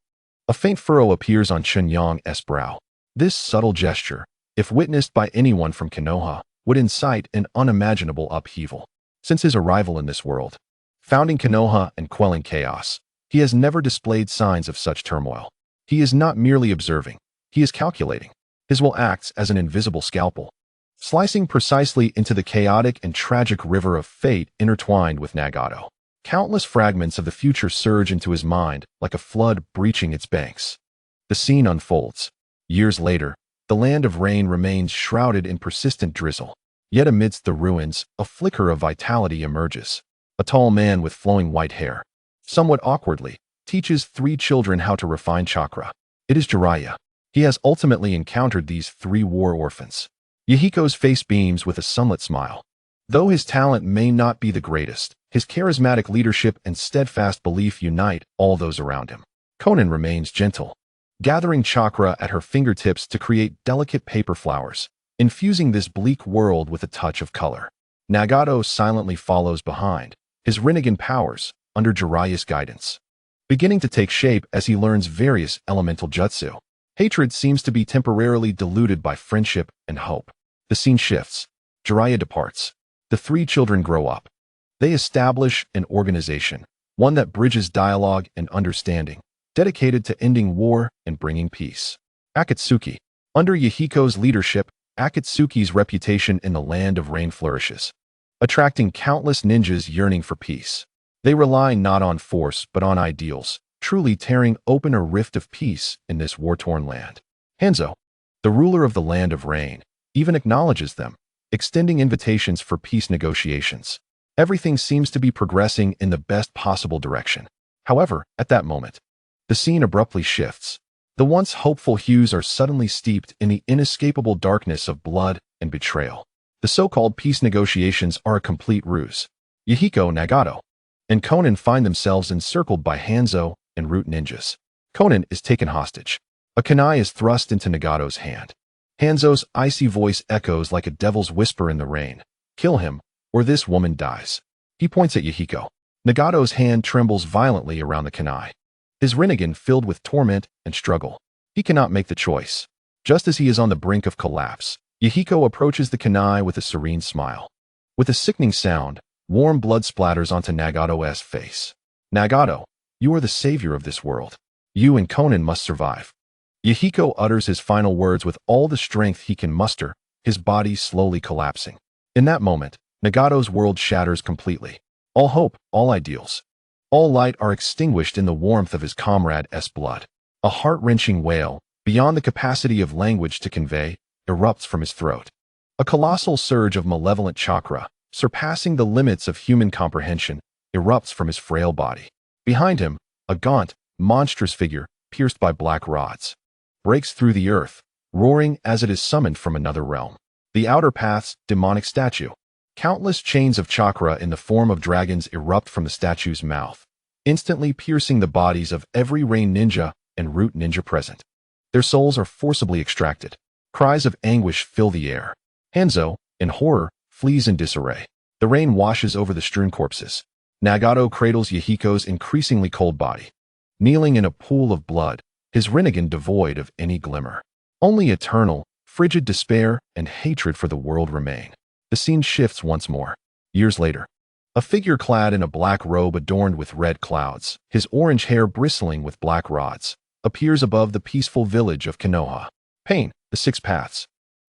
a faint furrow appears on Chen Yang's brow. This subtle gesture, if witnessed by anyone from Konoha, would incite an unimaginable upheaval. Since his arrival in this world, founding Konoha and quelling chaos, he has never displayed signs of such turmoil. He is not merely observing, he is calculating. His will acts as an invisible scalpel, slicing precisely into the chaotic and tragic river of fate intertwined with Nagato. Countless fragments of the future surge into his mind like a flood breaching its banks. The scene unfolds. Years later, the land of rain remains shrouded in persistent drizzle. Yet amidst the ruins, a flicker of vitality emerges. A tall man with flowing white hair, somewhat awkwardly, teaches three children how to refine chakra. It is Jiraiya. He has ultimately encountered these three war orphans. Yahiko's face beams with a sunlit smile. Though his talent may not be the greatest, his charismatic leadership and steadfast belief unite all those around him. Konan remains gentle, gathering chakra at her fingertips to create delicate paper flowers, infusing this bleak world with a touch of color. Nagato silently follows behind, his Rinnegan powers, under Jiraiya's guidance, beginning to take shape as he learns various elemental jutsu. Hatred seems to be temporarily diluted by friendship and hope. The scene shifts. Jiraiya departs. The three children grow up. They establish an organization, one that bridges dialogue and understanding, dedicated to ending war and bringing peace. Akatsuki. Under Yahiko's leadership, Akatsuki's reputation in the land of rain flourishes, attracting countless ninjas yearning for peace. They rely not on force but on ideals, truly tearing open a rift of peace in this war-torn land. Hanzo, the ruler of the land of rain, even acknowledges them, extending invitations for peace negotiations. Everything seems to be progressing in the best possible direction. However, at that moment, the scene abruptly shifts. The once hopeful hues are suddenly steeped in the inescapable darkness of blood and betrayal. The so-called peace negotiations are a complete ruse. Yahiko, Nagato, and Konan find themselves encircled by Hanzo and root ninjas. Konan is taken hostage. A kunai is thrust into Nagato's hand. Hanzo's icy voice echoes like a devil's whisper in the rain. Kill him, or this woman dies. He points at Yahiko. Nagato's hand trembles violently around the kunai, his Rinnegan filled with torment and struggle. He cannot make the choice. Just as he is on the brink of collapse, Yahiko approaches the kunai with a serene smile. With a sickening sound, warm blood splatters onto Nagato's face. Nagato, you are the savior of this world. You and Konan must survive. Yahiko utters his final words with all the strength he can muster, his body slowly collapsing. In that moment, Nagato's world shatters completely. All hope, all ideals, all light are extinguished in the warmth of his comrade's blood. A heart-wrenching wail, beyond the capacity of language to convey, erupts from his throat. A colossal surge of malevolent chakra, surpassing the limits of human comprehension, erupts from his frail body. Behind him, a gaunt, monstrous figure, pierced by black rods, breaks through the earth, roaring as it is summoned from another realm. The Outer Path's demonic statue. Countless chains of chakra in the form of dragons erupt from the statue's mouth, instantly piercing the bodies of every rain ninja and root ninja present. Their souls are forcibly extracted. Cries of anguish fill the air. Hanzo, in horror, flees in disarray. The rain washes over the strewn corpses. Nagato cradles Yahiko's increasingly cold body, kneeling in a pool of blood, his Rinnegan devoid of any glimmer. Only eternal, frigid despair and hatred for the world remain. The scene shifts once more. Years later, a figure clad in a black robe adorned with red clouds, his orange hair bristling with black rods, appears above the peaceful village of Konoha. Pain, the six paths.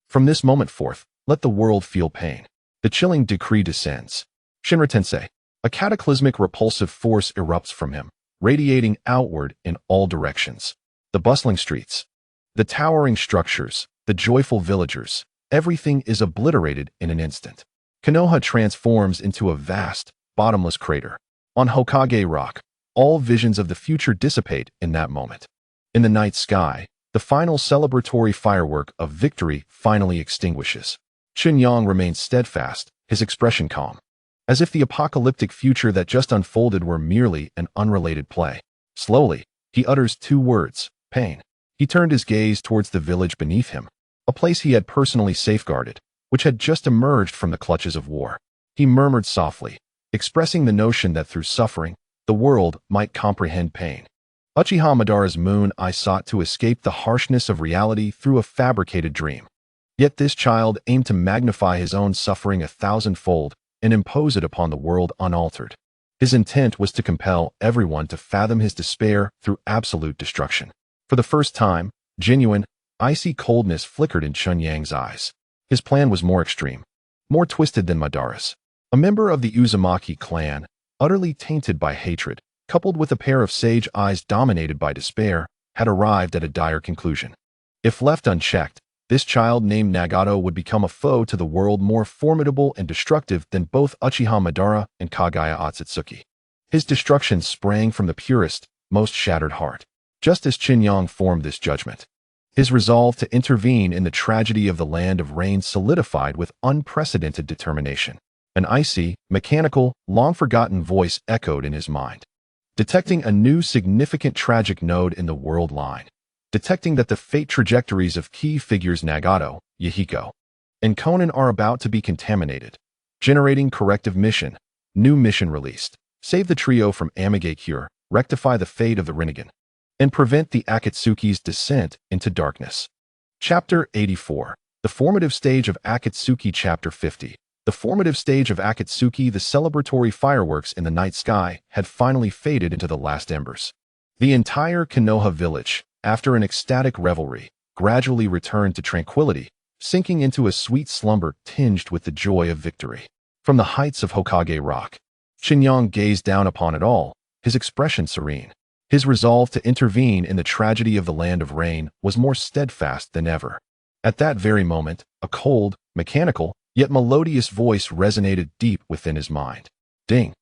From this moment forth, let the world feel pain. The chilling decree descends. Shinra Tensei. A cataclysmic repulsive force erupts from him, radiating outward in all directions. The bustling streets, the towering structures, the joyful villagers, everything is obliterated in an instant. Konoha transforms into a vast, bottomless crater. On Hokage Rock, all visions of the future dissipate in that moment. In the night sky, the final celebratory firework of victory finally extinguishes. Chen Yang remains steadfast, his expression calm, as if the apocalyptic future that just unfolded were merely an unrelated play. Slowly, he utters two words, pain. He turned his gaze towards the village beneath him, a place he had personally safeguarded, which had just emerged from the clutches of war. He murmured softly, expressing the notion that through suffering, the world might comprehend pain. Uchiha Madara's moon eye sought to escape the harshness of reality through a fabricated dream. Yet this child aimed to magnify his own suffering 1,000-fold and impose it upon the world unaltered. His intent was to compel everyone to fathom his despair through absolute destruction. For the first time, genuine, icy coldness flickered in Chen Yang's eyes. His plan was more extreme, more twisted than Madara's. A member of the Uzumaki clan, utterly tainted by hatred, coupled with a pair of sage eyes dominated by despair, had arrived at a dire conclusion. If left unchecked, this child named Nagato would become a foe to the world more formidable and destructive than both Uchiha Madara and Kagaya Akatsuki. His destruction sprang from the purest, most shattered heart. Just as Chen Yang formed this judgment, his resolve to intervene in the tragedy of the Land of Rain solidified with unprecedented determination. An icy, mechanical, long-forgotten voice echoed in his mind, detecting a new significant tragic node in the world line, detecting that the fate trajectories of key figures Nagato, Yahiko, and Konan are about to be contaminated. Generating corrective mission. New mission released. Save the trio from Amage Cure, rectify the fate of the Rinnegan, and prevent the Akatsuki's descent into darkness. Chapter 84. The Formative Stage of Akatsuki. Chapter 50. The formative stage of Akatsuki. The celebratory fireworks in the night sky had finally faded into the last embers. The entire Konoha village, after an ecstatic revelry, gradually returned to tranquility, sinking into a sweet slumber tinged with the joy of victory. From the heights of Hokage Rock, Chen Yang gazed down upon it all, his expression serene. His resolve to intervene in the tragedy of the Land of Rain was more steadfast than ever. At that very moment, a cold, mechanical, yet melodious voice resonated deep within his mind. Ding!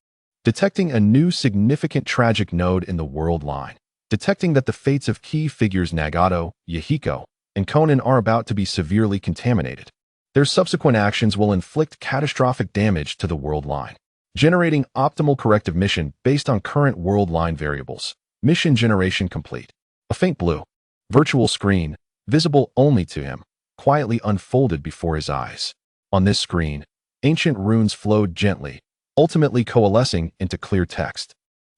Detecting a new significant tragic node in the world line. Detecting that the fates of key figures Nagato, Yahiko, and Konan are about to be severely contaminated. Their subsequent actions will inflict catastrophic damage to the world line. Generating optimal corrective mission based on current world line variables. Mission generation complete. A faint blue, virtual screen, visible only to him, quietly unfolded before his eyes. On this screen, ancient runes flowed gently, ultimately coalescing into clear text.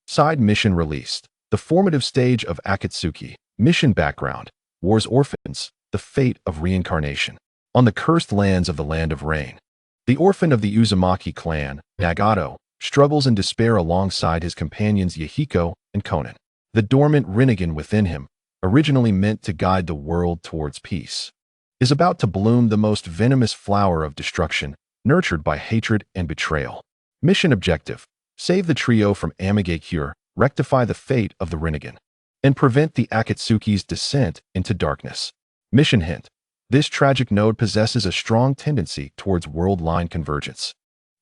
Side mission released. The formative stage of Akatsuki. Mission background. War's orphans. The fate of reincarnation. On the cursed lands of the Land of Rain, the orphan of the Uzumaki clan, Nagato, struggles in despair alongside his companions Yahiko and Konan. The dormant Rinnegan within him, originally meant to guide the world towards peace, is about to bloom the most venomous flower of destruction, nurtured by hatred and betrayal. Mission objective. Save the trio from Amage Cure, rectify the fate of the Rinnegan, and prevent the Akatsuki's descent into darkness. Mission hint. This tragic node possesses a strong tendency towards world line convergence.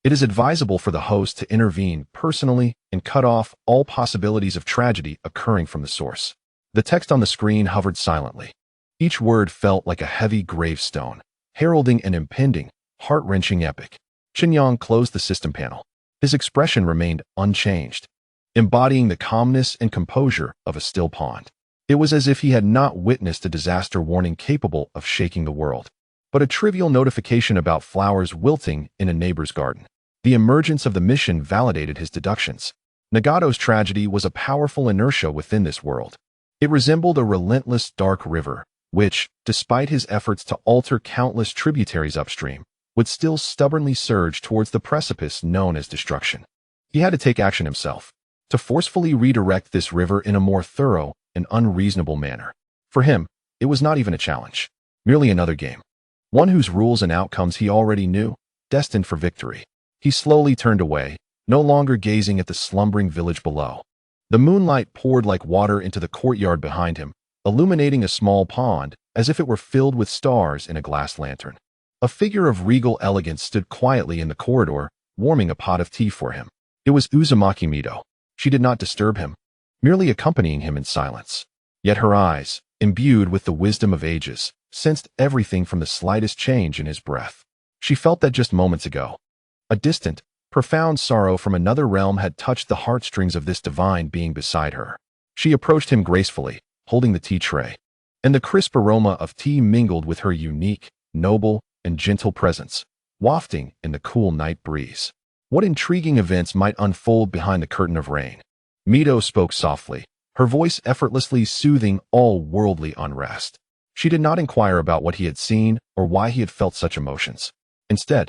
It is advisable for the host to intervene personally and cut off all possibilities of tragedy occurring from the source. The text on the screen hovered silently. Each word felt like a heavy gravestone, heralding an impending, heart-wrenching epic. Chen Yang closed the system panel. His expression remained unchanged, embodying the calmness and composure of a still pond. It was as if he had not witnessed a disaster warning capable of shaking the world, but a trivial notification about flowers wilting in a neighbor's garden. The emergence of the mission validated his deductions. Nagato's tragedy was a powerful inertia within this world. It resembled a relentless dark river, which, despite his efforts to alter countless tributaries upstream, would still stubbornly surge towards the precipice known as destruction. He had to take action himself, to forcefully redirect this river in a more thorough and unreasonable manner. For him, it was not even a challenge, merely another game, one whose rules and outcomes he already knew, destined for victory. He slowly turned away, no longer gazing at the slumbering village below. The moonlight poured like water into the courtyard behind him, illuminating a small pond as if it were filled with stars in a glass lantern. A figure of regal elegance stood quietly in the corridor, warming a pot of tea for him. It was Uzumaki Mito. She did not disturb him, merely accompanying him in silence. Yet her eyes, imbued with the wisdom of ages, sensed everything from the slightest change in his breath. She felt that just moments ago, a distant, profound sorrow from another realm had touched the heartstrings of this divine being beside her. She approached him gracefully, holding the tea tray, and the crisp aroma of tea mingled with her unique, noble, and gentle presence, wafting in the cool night breeze. What intriguing events might unfold behind the curtain of rain? Mito spoke softly, her voice effortlessly soothing all worldly unrest. She did not inquire about what he had seen or why he had felt such emotions. Instead,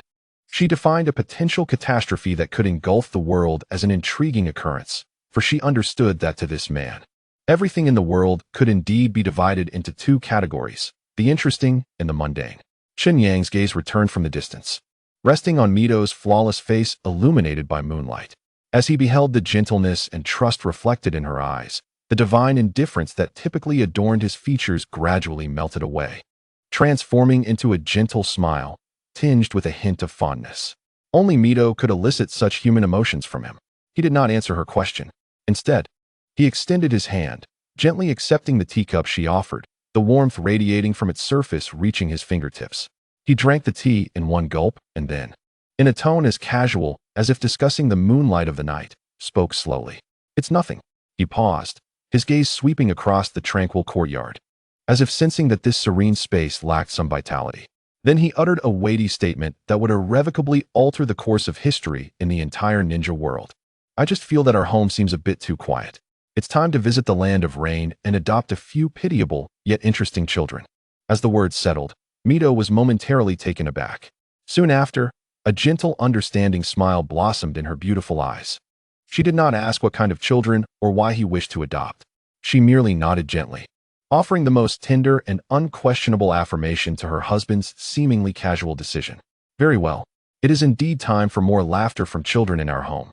she defined a potential catastrophe that could engulf the world as an intriguing occurrence, for she understood that to this man, everything in the world could indeed be divided into two categories, the interesting and the mundane. Chen Yang's gaze returned from the distance, resting on Mito's flawless face illuminated by moonlight. As he beheld the gentleness and trust reflected in her eyes, the divine indifference that typically adorned his features gradually melted away, transforming into a gentle smile, tinged with a hint of fondness. Only Mito could elicit such human emotions from him. He did not answer her question. Instead, he extended his hand, gently accepting the teacup she offered, the warmth radiating from its surface reaching his fingertips. He drank the tea in one gulp and then, in a tone as casual as if discussing the moonlight of the night, spoke slowly. "It's nothing." He paused, his gaze sweeping across the tranquil courtyard, as if sensing that this serene space lacked some vitality. Then he uttered a weighty statement that would irrevocably alter the course of history in the entire ninja world. "I just feel that our home seems a bit too quiet. It's time to visit the land of rain and adopt a few pitiable yet interesting children." As the words settled, Mito was momentarily taken aback. Soon after, a gentle, understanding smile blossomed in her beautiful eyes. She did not ask what kind of children or why he wished to adopt. She merely nodded gently, offering the most tender and unquestionable affirmation to her husband's seemingly casual decision. "Very well. It is indeed time for more laughter from children in our home.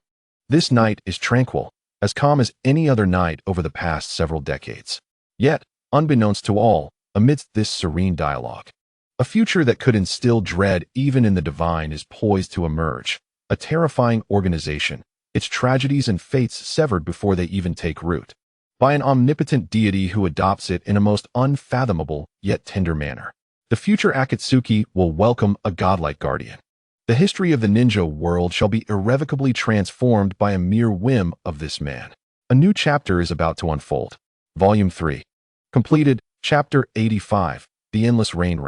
This night is tranquil, as calm as any other night over the past several decades. Yet, unbeknownst to all, amidst this serene dialogue, a future that could instill dread even in the divine is poised to emerge, a terrifying organization, its tragedies and fates severed before they even take root, by an omnipotent deity who adopts it in a most unfathomable yet tender manner. The future Akatsuki will welcome a godlike guardian. The history of the ninja world shall be irrevocably transformed by a mere whim of this man. A new chapter is about to unfold." Volume 3. Completed. Chapter 85. The Endless Rain.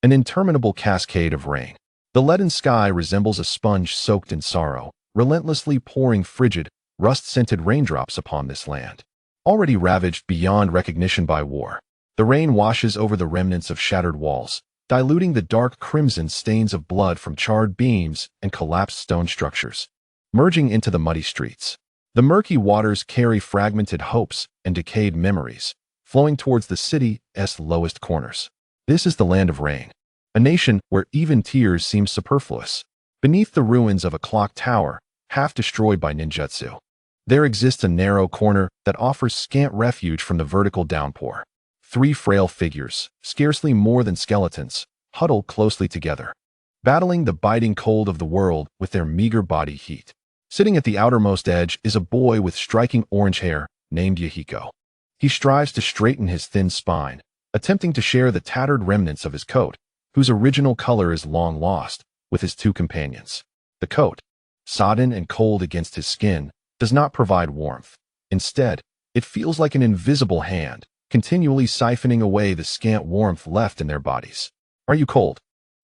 An interminable cascade of rain. The leaden sky resembles a sponge soaked in sorrow, relentlessly pouring frigid, rust-scented raindrops upon this land, already ravaged beyond recognition by war. The rain washes over the remnants of shattered walls, diluting the dark crimson stains of blood from charred beams and collapsed stone structures, merging into the muddy streets. The murky waters carry fragmented hopes and decayed memories, flowing towards the city's lowest corners. This is the land of rain, a nation where even tears seem superfluous. Beneath the ruins of a clock tower, half destroyed by ninjutsu, there exists a narrow corner that offers scant refuge from the vertical downpour. 3 frail figures, scarcely more than skeletons, huddle closely together, battling the biting cold of the world with their meager body heat. Sitting at the outermost edge is a boy with striking orange hair named Yahiko. He strives to straighten his thin spine, attempting to share the tattered remnants of his coat, whose original color is long lost, with his 2 companions. The coat, sodden and cold against his skin, does not provide warmth. Instead, it feels like an invisible hand, continually siphoning away the scant warmth left in their bodies. "Are you cold,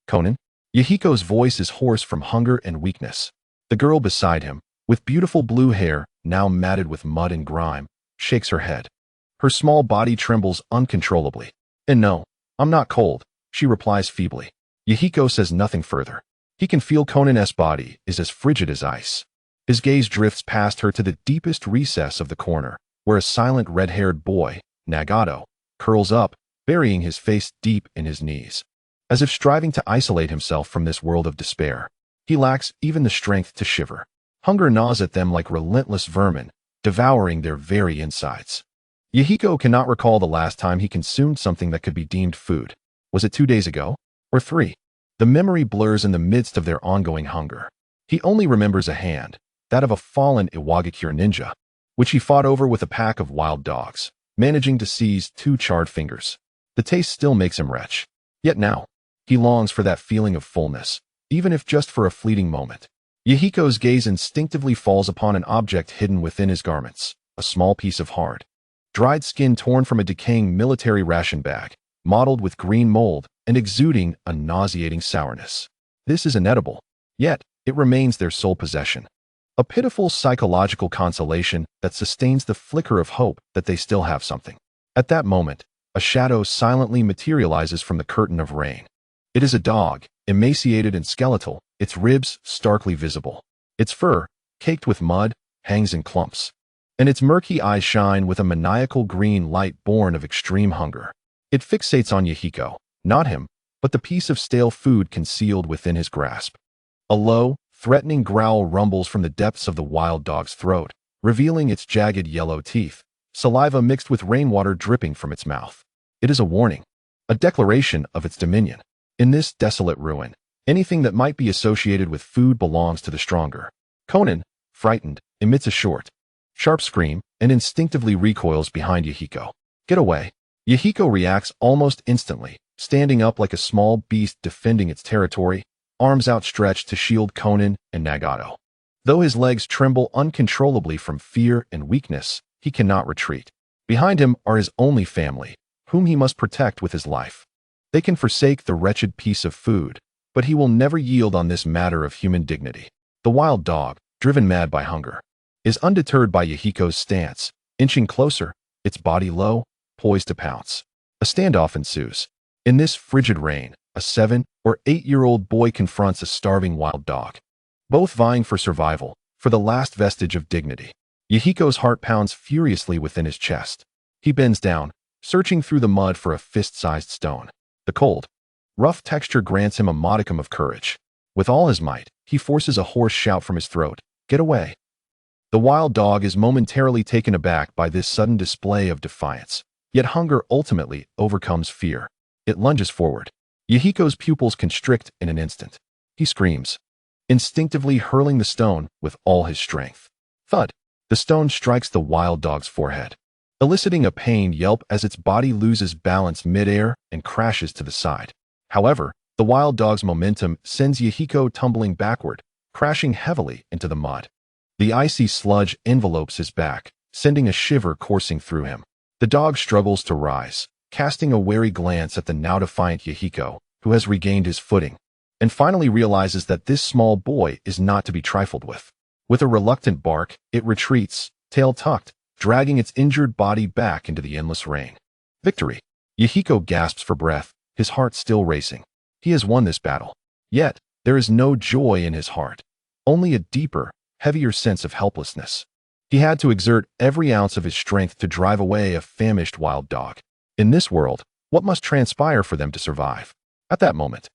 Conan?" Yahiko's voice is hoarse from hunger and weakness. The girl beside him, with beautiful blue hair, now matted with mud and grime, shakes her head. Her small body trembles uncontrollably. "And no, I'm not cold, she replies feebly. Yahiko says nothing further. He can feel Konan's body is as frigid as ice. His gaze drifts past her to the deepest recess of the corner, where a silent red-haired boy, Nagato, curls up, burying his face deep in his knees. As if striving to isolate himself from this world of despair, he lacks even the strength to shiver. Hunger gnaws at them like relentless vermin, devouring their very insides. Yahiko cannot recall the last time he consumed something that could be deemed food. Was it 2 days ago? Or 3? The memory blurs in the midst of their ongoing hunger. He only remembers a hand, that of a fallen Iwagakure ninja, which he fought over with a pack of wild dogs, managing to seize 2 charred fingers. The taste still makes him retch. Yet now, he longs for that feeling of fullness, even if just for a fleeting moment. Yahiko's gaze instinctively falls upon an object hidden within his garments, a small piece of hard, dried skin torn from a decaying military ration bag, mottled with green mold and exuding a nauseating sourness. This is inedible, yet it remains their sole possession. A pitiful psychological consolation that sustains the flicker of hope that they still have something. At that moment, a shadow silently materializes from the curtain of rain. It is a dog, emaciated and skeletal, its ribs starkly visible. Its fur, caked with mud, hangs in clumps, and its murky eyes shine with a maniacal green light born of extreme hunger. It fixates on Yahiko, not him, but the piece of stale food concealed within his grasp. A low, threatening growl rumbles from the depths of the wild dog's throat, revealing its jagged yellow teeth, saliva mixed with rainwater dripping from its mouth. It is a warning, a declaration of its dominion. In this desolate ruin, anything that might be associated with food belongs to the stronger. Konan, frightened, emits a short, sharp scream and instinctively recoils behind Yahiko. Get away. Yahiko reacts almost instantly, standing up like a small beast defending its territory, arms outstretched to shield Konan and Nagato. Though his legs tremble uncontrollably from fear and weakness, he cannot retreat. Behind him are his only family, whom he must protect with his life. They can forsake the wretched piece of food, but he will never yield on this matter of human dignity. The wild dog, driven mad by hunger, is undeterred by Yahiko's stance, inching closer, its body low, poised to pounce. A standoff ensues. In this frigid rain, a 7- or 8-year-old boy confronts a starving wild dog, both vying for survival, for the last vestige of dignity. Yahiko's heart pounds furiously within his chest. He bends down, searching through the mud for a fist-sized stone. The cold, rough texture grants him a modicum of courage. With all his might, he forces a hoarse shout from his throat, "Get away!" The wild dog is momentarily taken aback by this sudden display of defiance, yet hunger ultimately overcomes fear. It lunges forward. Yahiko's pupils constrict in an instant. He screams, instinctively hurling the stone with all his strength. Thud! The stone strikes the wild dog's forehead, eliciting a pained yelp as its body loses balance mid-air and crashes to the side. However, the wild dog's momentum sends Yahiko tumbling backward, crashing heavily into the mud. The icy sludge envelopes his back, sending a shiver coursing through him. The dog struggles to rise, casting a wary glance at the now defiant Yahiko, who has regained his footing, and finally realizes that this small boy is not to be trifled with. With a reluctant bark, it retreats, tail tucked, dragging its injured body back into the endless rain. Victory! Yahiko gasps for breath, his heart still racing. He has won this battle. Yet, there is no joy in his heart, only a deeper, heavier sense of helplessness. He had to exert every ounce of his strength to drive away a famished wild dog. In this world, what must transpire for them to survive? At that moment,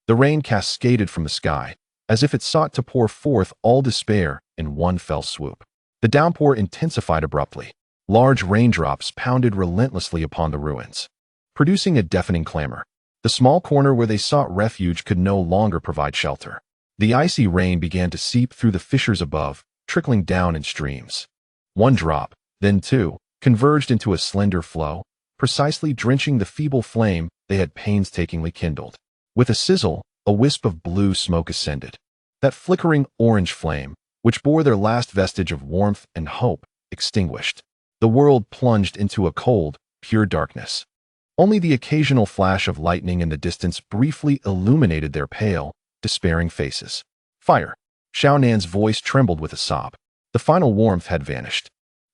the rain cascaded from the sky, as if it sought to pour forth all despair in one fell swoop. The downpour intensified abruptly. Large raindrops pounded relentlessly upon the ruins, producing a deafening clamor. The small corner where they sought refuge could no longer provide shelter. The icy rain began to seep through the fissures above, trickling down in streams. One drop, then 2, converged into a slender flow, precisely drenching the feeble flame they had painstakingly kindled. With a sizzle, a wisp of blue smoke ascended. That flickering orange flame, which bore their last vestige of warmth and hope, extinguished. The world plunged into a cold, pure darkness. Only the occasional flash of lightning in the distance briefly illuminated their pale, despairing faces. Fire! Xiaonan's voice trembled with a sob. The final warmth had vanished.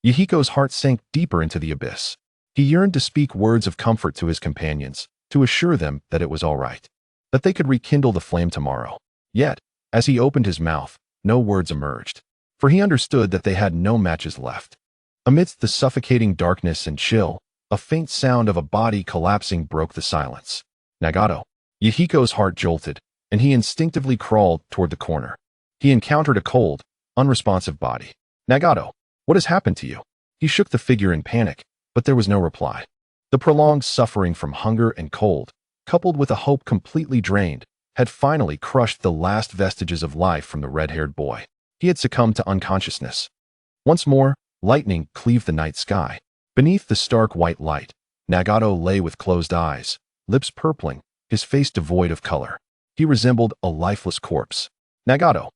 Yahiko's heart sank deeper into the abyss. He yearned to speak words of comfort to his companions, to assure them that it was all right, that they could rekindle the flame tomorrow. Yet, as he opened his mouth, no words emerged, for he understood that they had no matches left. Amidst the suffocating darkness and chill, a faint sound of a body collapsing broke the silence. Nagato. Yahiko's heart jolted, and he instinctively crawled toward the corner. He encountered a cold, unresponsive body. Nagato, what has happened to you? He shook the figure in panic, but there was no reply. The prolonged suffering from hunger and cold, coupled with a hope completely drained, had finally crushed the last vestiges of life from the red-haired boy. He had succumbed to unconsciousness. Once more, lightning cleaved the night sky. Beneath the stark white light, Nagato lay with closed eyes, lips purpling, his face devoid of color. He resembled a lifeless corpse. Nagato!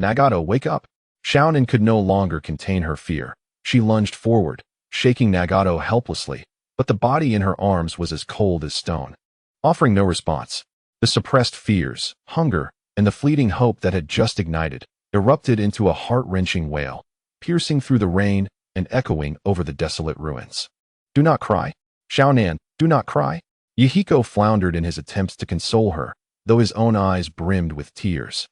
Nagato, wake up! Xiaonan could no longer contain her fear. She lunged forward, shaking Nagato helplessly, but the body in her arms was as cold as stone. Offering no response, the suppressed fears, hunger, and the fleeting hope that had just ignited erupted into a heart-wrenching wail, piercing through the rain and echoing over the desolate ruins. Do not cry. Xiaonan, do not cry. Yahiko floundered in his attempts to console her, though his own eyes brimmed with tears.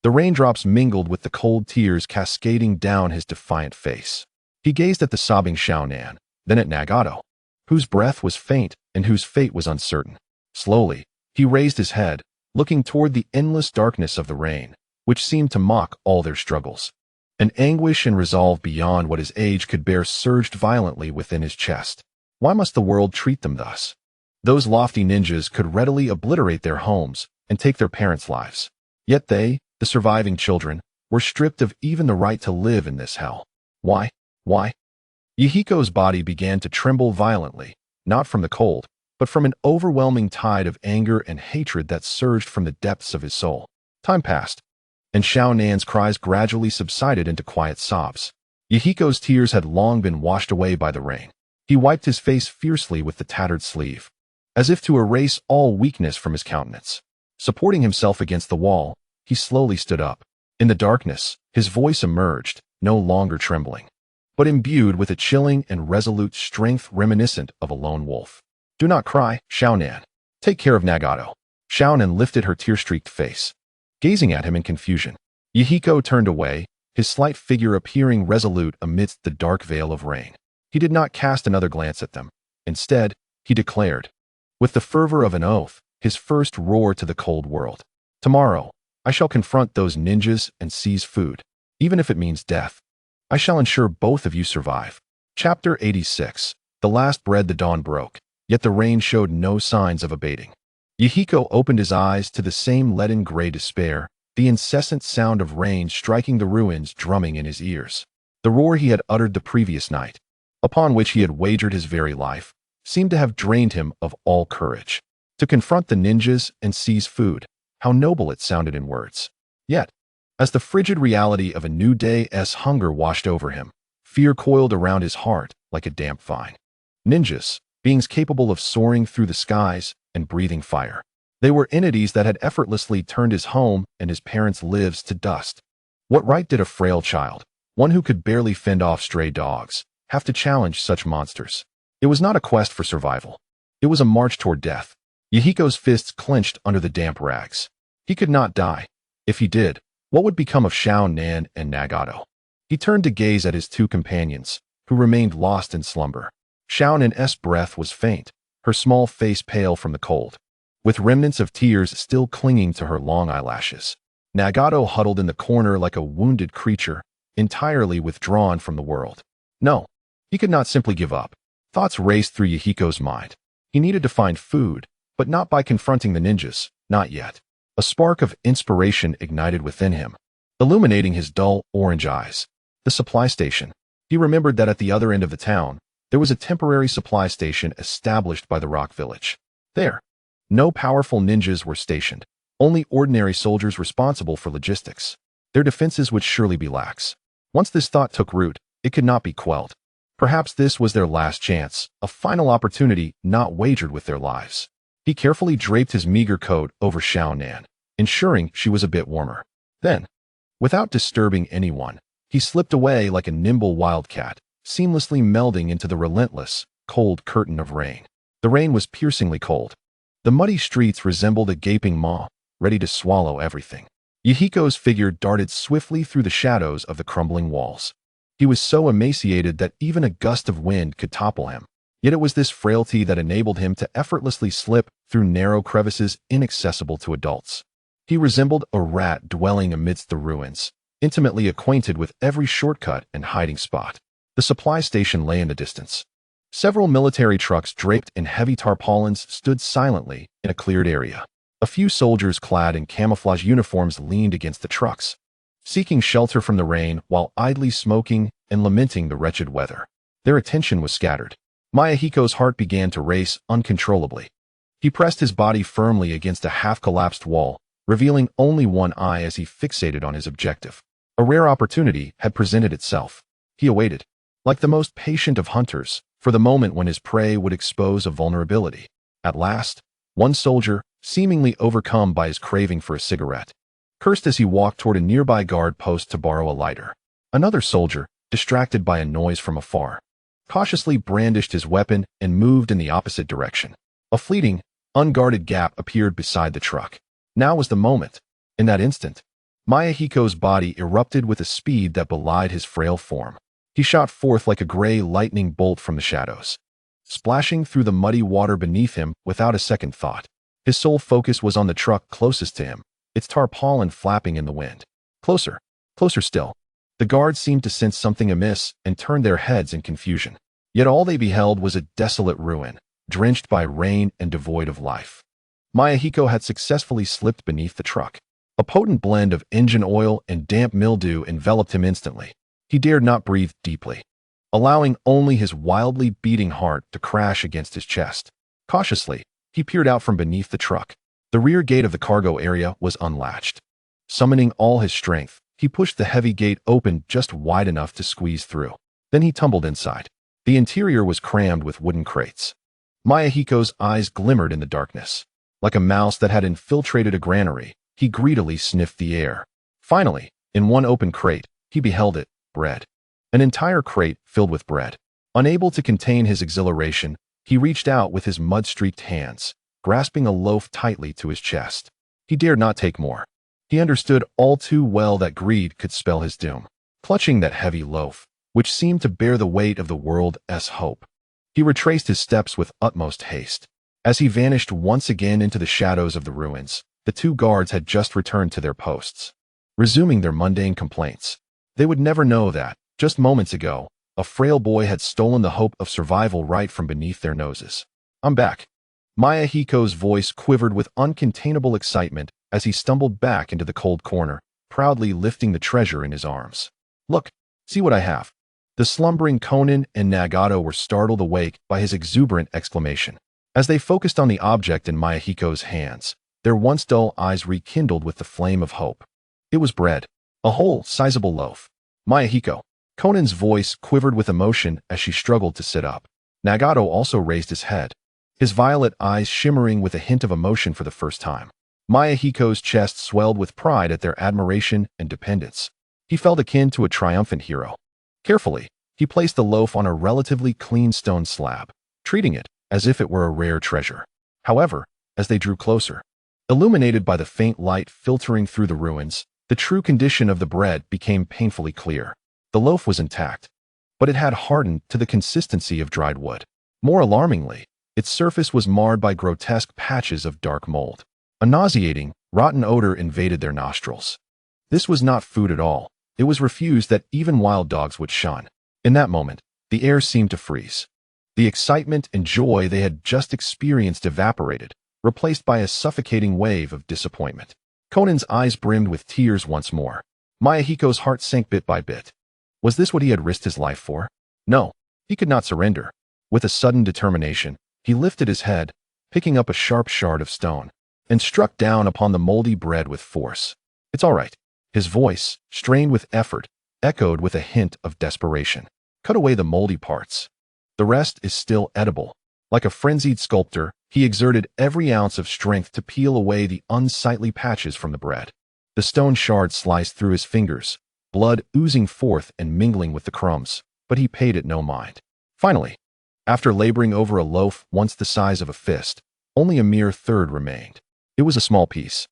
The raindrops mingled with the cold tears cascading down his defiant face. He gazed at the sobbing Xiaonan, then at Nagato, whose breath was faint and whose fate was uncertain. Slowly, he raised his head, looking toward the endless darkness of the rain, which seemed to mock all their struggles. An anguish and resolve beyond what his age could bear surged violently within his chest. Why must the world treat them thus? Those lofty ninjas could readily obliterate their homes and take their parents' lives. Yet they, the surviving children, were stripped of even the right to live in this hell. Why? Why? Yahiko's body began to tremble violently, not from the cold, but from an overwhelming tide of anger and hatred that surged from the depths of his soul. Time passed, and Xiaonan's cries gradually subsided into quiet sobs. Yahiko's tears had long been washed away by the rain. He wiped his face fiercely with the tattered sleeve, as if to erase all weakness from his countenance. Supporting himself against the wall, he slowly stood up. In the darkness, his voice emerged, no longer trembling, but imbued with a chilling and resolute strength reminiscent of a lone wolf. Do not cry, Xiaonan. Take care of Nagato. Xiaonan lifted her tear-streaked face, gazing at him in confusion. Yahiko turned away, his slight figure appearing resolute amidst the dark veil of rain. He did not cast another glance at them. Instead, he declared, with the fervor of an oath, his first roar to the cold world. Tomorrow, I shall confront those ninjas and seize food, even if it means death. I shall ensure both of you survive. Chapter 86. The last bread the dawn broke, yet the rain showed no signs of abating. Yahiko opened his eyes to the same leaden gray despair, the incessant sound of rain striking the ruins drumming in his ears. The roar he had uttered the previous night, upon which he had wagered his very life, seemed to have drained him of all courage. To confront the ninjas and seize food, how noble it sounded in words. Yet, as the frigid reality of a new day's hunger washed over him, fear coiled around his heart like a damp vine. Ninjas, beings capable of soaring through the skies and breathing fire. They were entities that had effortlessly turned his home and his parents' lives to dust. What right did a frail child, one who could barely fend off stray dogs, have to challenge such monsters? It was not a quest for survival. It was a march toward death. Yahiko's fists clenched under the damp rags. He could not die. If he did, what would become of Xiaonan and Nagato? He turned to gaze at his two companions, who remained lost in slumber. Xiaonan's breath was faint, her small face pale from the cold, with remnants of tears still clinging to her long eyelashes. Nagato huddled in the corner like a wounded creature, entirely withdrawn from the world. No, he could not simply give up. Thoughts raced through Yahiko's mind. He needed to find food, but not by confronting the ninjas, not yet. A spark of inspiration ignited within him, illuminating his dull, orange eyes. The supply station. He remembered that at the other end of the town, there was a temporary supply station established by the rock village. There, no powerful ninjas were stationed, only ordinary soldiers responsible for logistics. Their defenses would surely be lax. Once this thought took root, it could not be quelled. Perhaps this was their last chance, a final opportunity not wagered with their lives. He carefully draped his meager coat over Xiaonan, ensuring she was a bit warmer. Then, without disturbing anyone, he slipped away like a nimble wildcat, seamlessly melding into the relentless, cold curtain of rain. The rain was piercingly cold. The muddy streets resembled a gaping maw, ready to swallow everything. Yahiko's figure darted swiftly through the shadows of the crumbling walls. He was so emaciated that even a gust of wind could topple him. Yet it was this frailty that enabled him to effortlessly slip through narrow crevices inaccessible to adults. He resembled a rat dwelling amidst the ruins, intimately acquainted with every shortcut and hiding spot. The supply station lay in the distance. Several military trucks draped in heavy tarpaulins stood silently in a cleared area. A few soldiers clad in camouflage uniforms leaned against the trucks, seeking shelter from the rain while idly smoking and lamenting the wretched weather. Their attention was scattered. Mayahiko's heart began to race uncontrollably. He pressed his body firmly against a half-collapsed wall, revealing only one eye as he fixated on his objective. A rare opportunity had presented itself. He awaited, like the most patient of hunters, for the moment when his prey would expose a vulnerability. At last, one soldier, seemingly overcome by his craving for a cigarette, cursed as he walked toward a nearby guard post to borrow a lighter. Another soldier, distracted by a noise from afar, cautiously brandished his weapon and moved in the opposite direction. A fleeting, unguarded gap appeared beside the truck. Now was the moment. In that instant, Mayahiko's body erupted with a speed that belied his frail form. He shot forth like a gray lightning bolt from the shadows, splashing through the muddy water beneath him without a second thought. His sole focus was on the truck closest to him, its tarpaulin flapping in the wind. Closer, closer still. The guards seemed to sense something amiss and turned their heads in confusion. Yet all they beheld was a desolate ruin, drenched by rain and devoid of life. Mayahiko had successfully slipped beneath the truck. A potent blend of engine oil and damp mildew enveloped him instantly. He dared not breathe deeply, allowing only his wildly beating heart to crash against his chest. Cautiously, he peered out from beneath the truck. The rear gate of the cargo area was unlatched. Summoning all his strength, he pushed the heavy gate open just wide enough to squeeze through. Then he tumbled inside. The interior was crammed with wooden crates. Mayahiko's eyes glimmered in the darkness. Like a mouse that had infiltrated a granary, he greedily sniffed the air. Finally, in one open crate, he beheld it, bread. An entire crate filled with bread. Unable to contain his exhilaration, he reached out with his mud-streaked hands, grasping a loaf tightly to his chest. He dared not take more. He understood all too well that greed could spell his doom. Clutching that heavy loaf, which seemed to bear the weight of the world's hope, he retraced his steps with utmost haste. As he vanished once again into the shadows of the ruins, the two guards had just returned to their posts, resuming their mundane complaints. They would never know that, just moments ago, a frail boy had stolen the hope of survival right from beneath their noses. "I'm back." Mayahiko's voice quivered with uncontainable excitement as he stumbled back into the cold corner, proudly lifting the treasure in his arms. "Look, see what I have." The slumbering Konan and Nagato were startled awake by his exuberant exclamation. As they focused on the object in Mayahiko's hands, their once dull eyes rekindled with the flame of hope. It was bread. A whole, sizable loaf. "Mayahiko." Konan's voice quivered with emotion as she struggled to sit up. Nagato also raised his head, his violet eyes shimmering with a hint of emotion for the first time. Mayahiko's chest swelled with pride at their admiration and dependence. He felt akin to a triumphant hero. Carefully, he placed the loaf on a relatively clean stone slab, treating it as if it were a rare treasure. However, as they drew closer, illuminated by the faint light filtering through the ruins, the true condition of the bread became painfully clear. The loaf was intact, but it had hardened to the consistency of dried wood. More alarmingly, its surface was marred by grotesque patches of dark mold. A nauseating, rotten odor invaded their nostrils. This was not food at all. It was refuse that even wild dogs would shun. In that moment, the air seemed to freeze. The excitement and joy they had just experienced evaporated, replaced by a suffocating wave of disappointment. Konan's eyes brimmed with tears once more. Mayahiko's heart sank bit by bit. Was this what he had risked his life for? No, he could not surrender. With a sudden determination, he lifted his head, picking up a sharp shard of stone, and struck down upon the moldy bread with force. "It's all right." His voice, strained with effort, echoed with a hint of desperation. "Cut away the moldy parts. The rest is still edible." Like a frenzied sculptor, he exerted every ounce of strength to peel away the unsightly patches from the bread. The stone shard sliced through his fingers, blood oozing forth and mingling with the crumbs, but he paid it no mind. Finally, after laboring over a loaf once the size of a fist, Only a mere third remained. It was a small piece,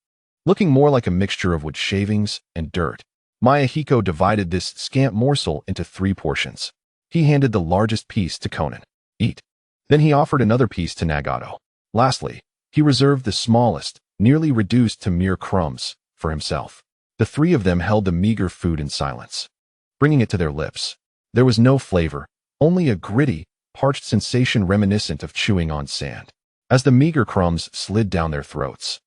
looking more like a mixture of wood shavings and dirt. Mayahiko divided this scant morsel into 3 portions. He handed the largest piece to Konan. Eat. Then he offered another piece to Nagato. Lastly, he reserved the smallest, nearly reduced to mere crumbs, for himself. The 3 of them held the meager food in silence, bringing it to their lips. There was no flavor, only a gritty, parched sensation reminiscent of chewing on sand. As the meager crumbs slid down their throats,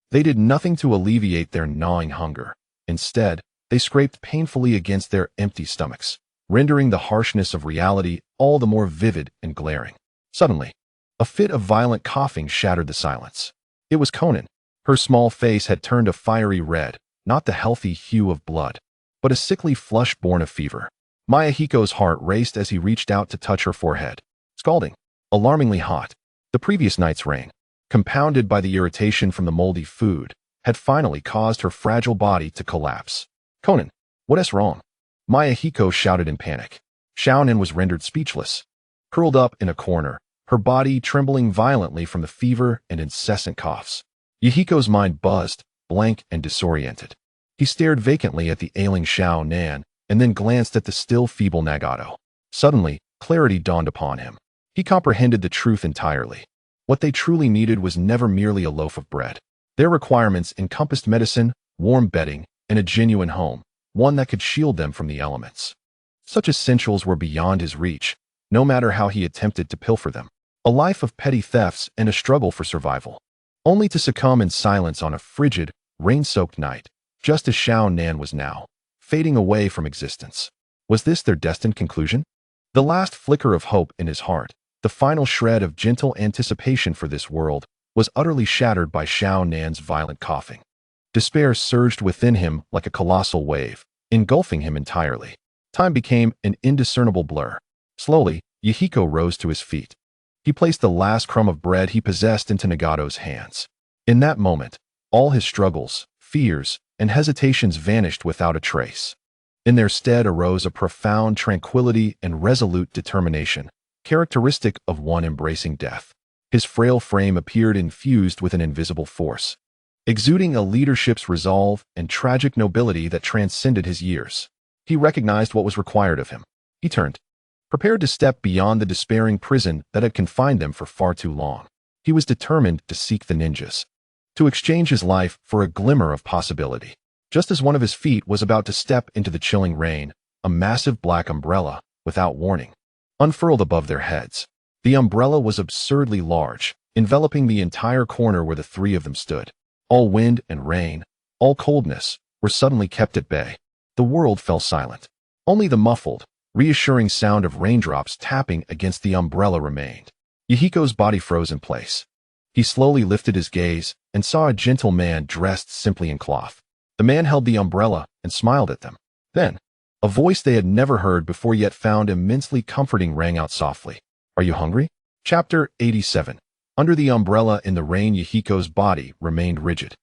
they did nothing to alleviate their gnawing hunger. Instead, they scraped painfully against their empty stomachs, rendering the harshness of reality all the more vivid and glaring. Suddenly, a fit of violent coughing shattered the silence. It was Konan. Her small face had turned a fiery red, not the healthy hue of blood, but a sickly flush born of fever. Mayahiko's heart raced as he reached out to touch her forehead. Scalding, alarmingly hot. The previous night's rain, compounded by the irritation from the moldy food, had finally caused her fragile body to collapse. Konan, what is wrong? Mayahiko shouted in panic. Xiaonan was rendered speechless, curled up in a corner, her body trembling violently from the fever and incessant coughs. Yahiko's mind buzzed, blank and disoriented. He stared vacantly at the ailing Xiaonan and then glanced at the still feeble Nagato. Suddenly, clarity dawned upon him. He comprehended the truth entirely. What they truly needed was never merely a loaf of bread. Their requirements encompassed medicine, warm bedding, and a genuine home, one that could shield them from the elements. Such essentials were beyond his reach, no matter how he attempted to pilfer them. A life of petty thefts and a struggle for survival, only to succumb in silence on a frigid, rain-soaked night, just as Xiaonan was now, fading away from existence. Was this their destined conclusion? The last flicker of hope in his heart, the final shred of gentle anticipation for this world, was utterly shattered by Xiaonan's violent coughing. Despair surged within him like a colossal wave, engulfing him entirely. Time became an indiscernible blur. Slowly, Yahiko rose to his feet. He placed the last crumb of bread he possessed into Nagato's hands. In that moment, all his struggles, fears, and hesitations vanished without a trace. In their stead arose a profound tranquility and resolute determination, characteristic of one embracing death. His frail frame appeared infused with an invisible force, exuding a leadership's resolve and tragic nobility that transcended his years. He recognized what was required of him. He turned, prepared to step beyond the despairing prison that had confined them for far too long. He was determined to seek the ninjas, to exchange his life for a glimmer of possibility. Just as one of his feet was about to step into the chilling rain, a massive black umbrella, without warning, unfurled above their heads. The umbrella was absurdly large, enveloping the entire corner where the 3 of them stood. All wind and rain, all coldness, were suddenly kept at bay. The world fell silent. Only the muffled, reassuring sound of raindrops tapping against the umbrella remained. Yahiko's body froze in place. He slowly lifted his gaze and saw a gentle man dressed simply in cloth. The man held the umbrella and smiled at them. Then, a voice they had never heard before yet found immensely comforting rang out softly. Are you hungry? Chapter 87. Under the umbrella in the rain, Yahiko's body remained rigid.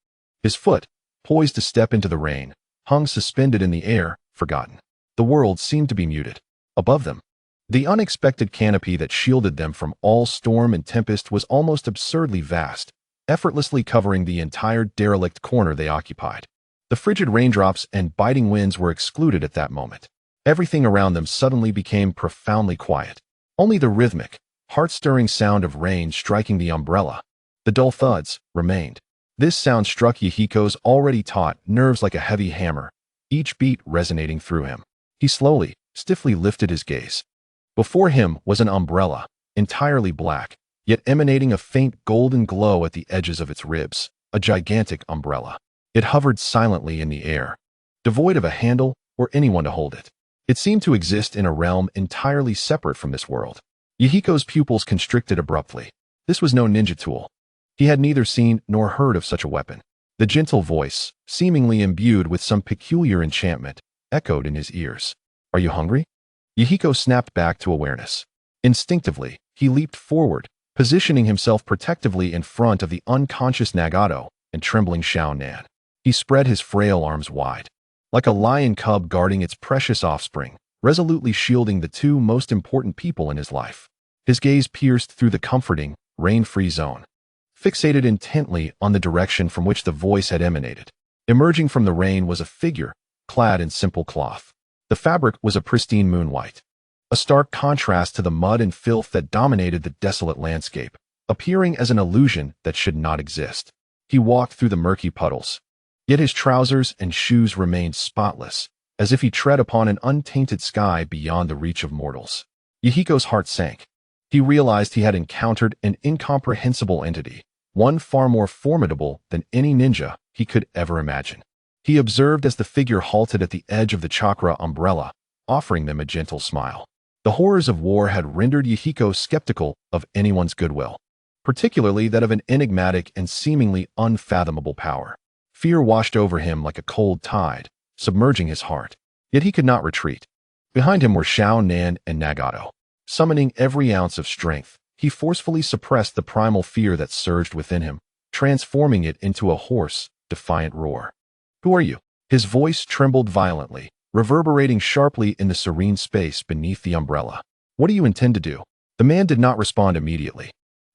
His foot, poised to step into the rain, hung suspended in the air, forgotten. The world seemed to be muted. Above them, the unexpected canopy that shielded them from all storm and tempest was almost absurdly vast, effortlessly covering the entire derelict corner they occupied. The frigid raindrops and biting winds were excluded at that moment. Everything around them suddenly became profoundly quiet. Only the rhythmic, heart-stirring sound of rain striking the umbrella, the dull thuds, remained. This sound struck Yahiko's already taut nerves like a heavy hammer, each beat resonating through him. He slowly, stiffly lifted his gaze. Before him was an umbrella, entirely black, yet emanating a faint golden glow at the edges of its ribs, a gigantic umbrella. It hovered silently in the air, devoid of a handle or anyone to hold it. It seemed to exist in a realm entirely separate from this world. Yahiko's pupils constricted abruptly. This was no ninja tool. He had neither seen nor heard of such a weapon. The gentle voice, seemingly imbued with some peculiar enchantment, echoed in his ears. Are you hungry? Yahiko snapped back to awareness. Instinctively, he leaped forward, positioning himself protectively in front of the unconscious Nagato and trembling Xiaonan. He spread his frail arms wide, like a lion cub guarding its precious offspring, resolutely shielding the 2 most important people in his life. His gaze pierced through the comforting, rain-free zone, fixated intently on the direction from which the voice had emanated. Emerging from the rain was a figure, clad in simple cloth. The fabric was a pristine moonwhite, a stark contrast to the mud and filth that dominated the desolate landscape, appearing as an illusion that should not exist. He walked through the murky puddles, yet his trousers and shoes remained spotless, as if he tread upon an untainted sky beyond the reach of mortals. Yahiko's heart sank. He realized he had encountered an incomprehensible entity, one far more formidable than any ninja he could ever imagine. He observed as the figure halted at the edge of the chakra umbrella, offering them a gentle smile. The horrors of war had rendered Yahiko skeptical of anyone's goodwill, particularly that of an enigmatic and seemingly unfathomable power. Fear washed over him like a cold tide, submerging his heart. Yet he could not retreat. Behind him were Nan and Nagato. Summoning every ounce of strength, he forcefully suppressed the primal fear that surged within him, transforming it into a hoarse, defiant roar. "Who are you?" His voice trembled violently, reverberating sharply in the serene space beneath the umbrella. "What do you intend to do?" The man did not respond immediately.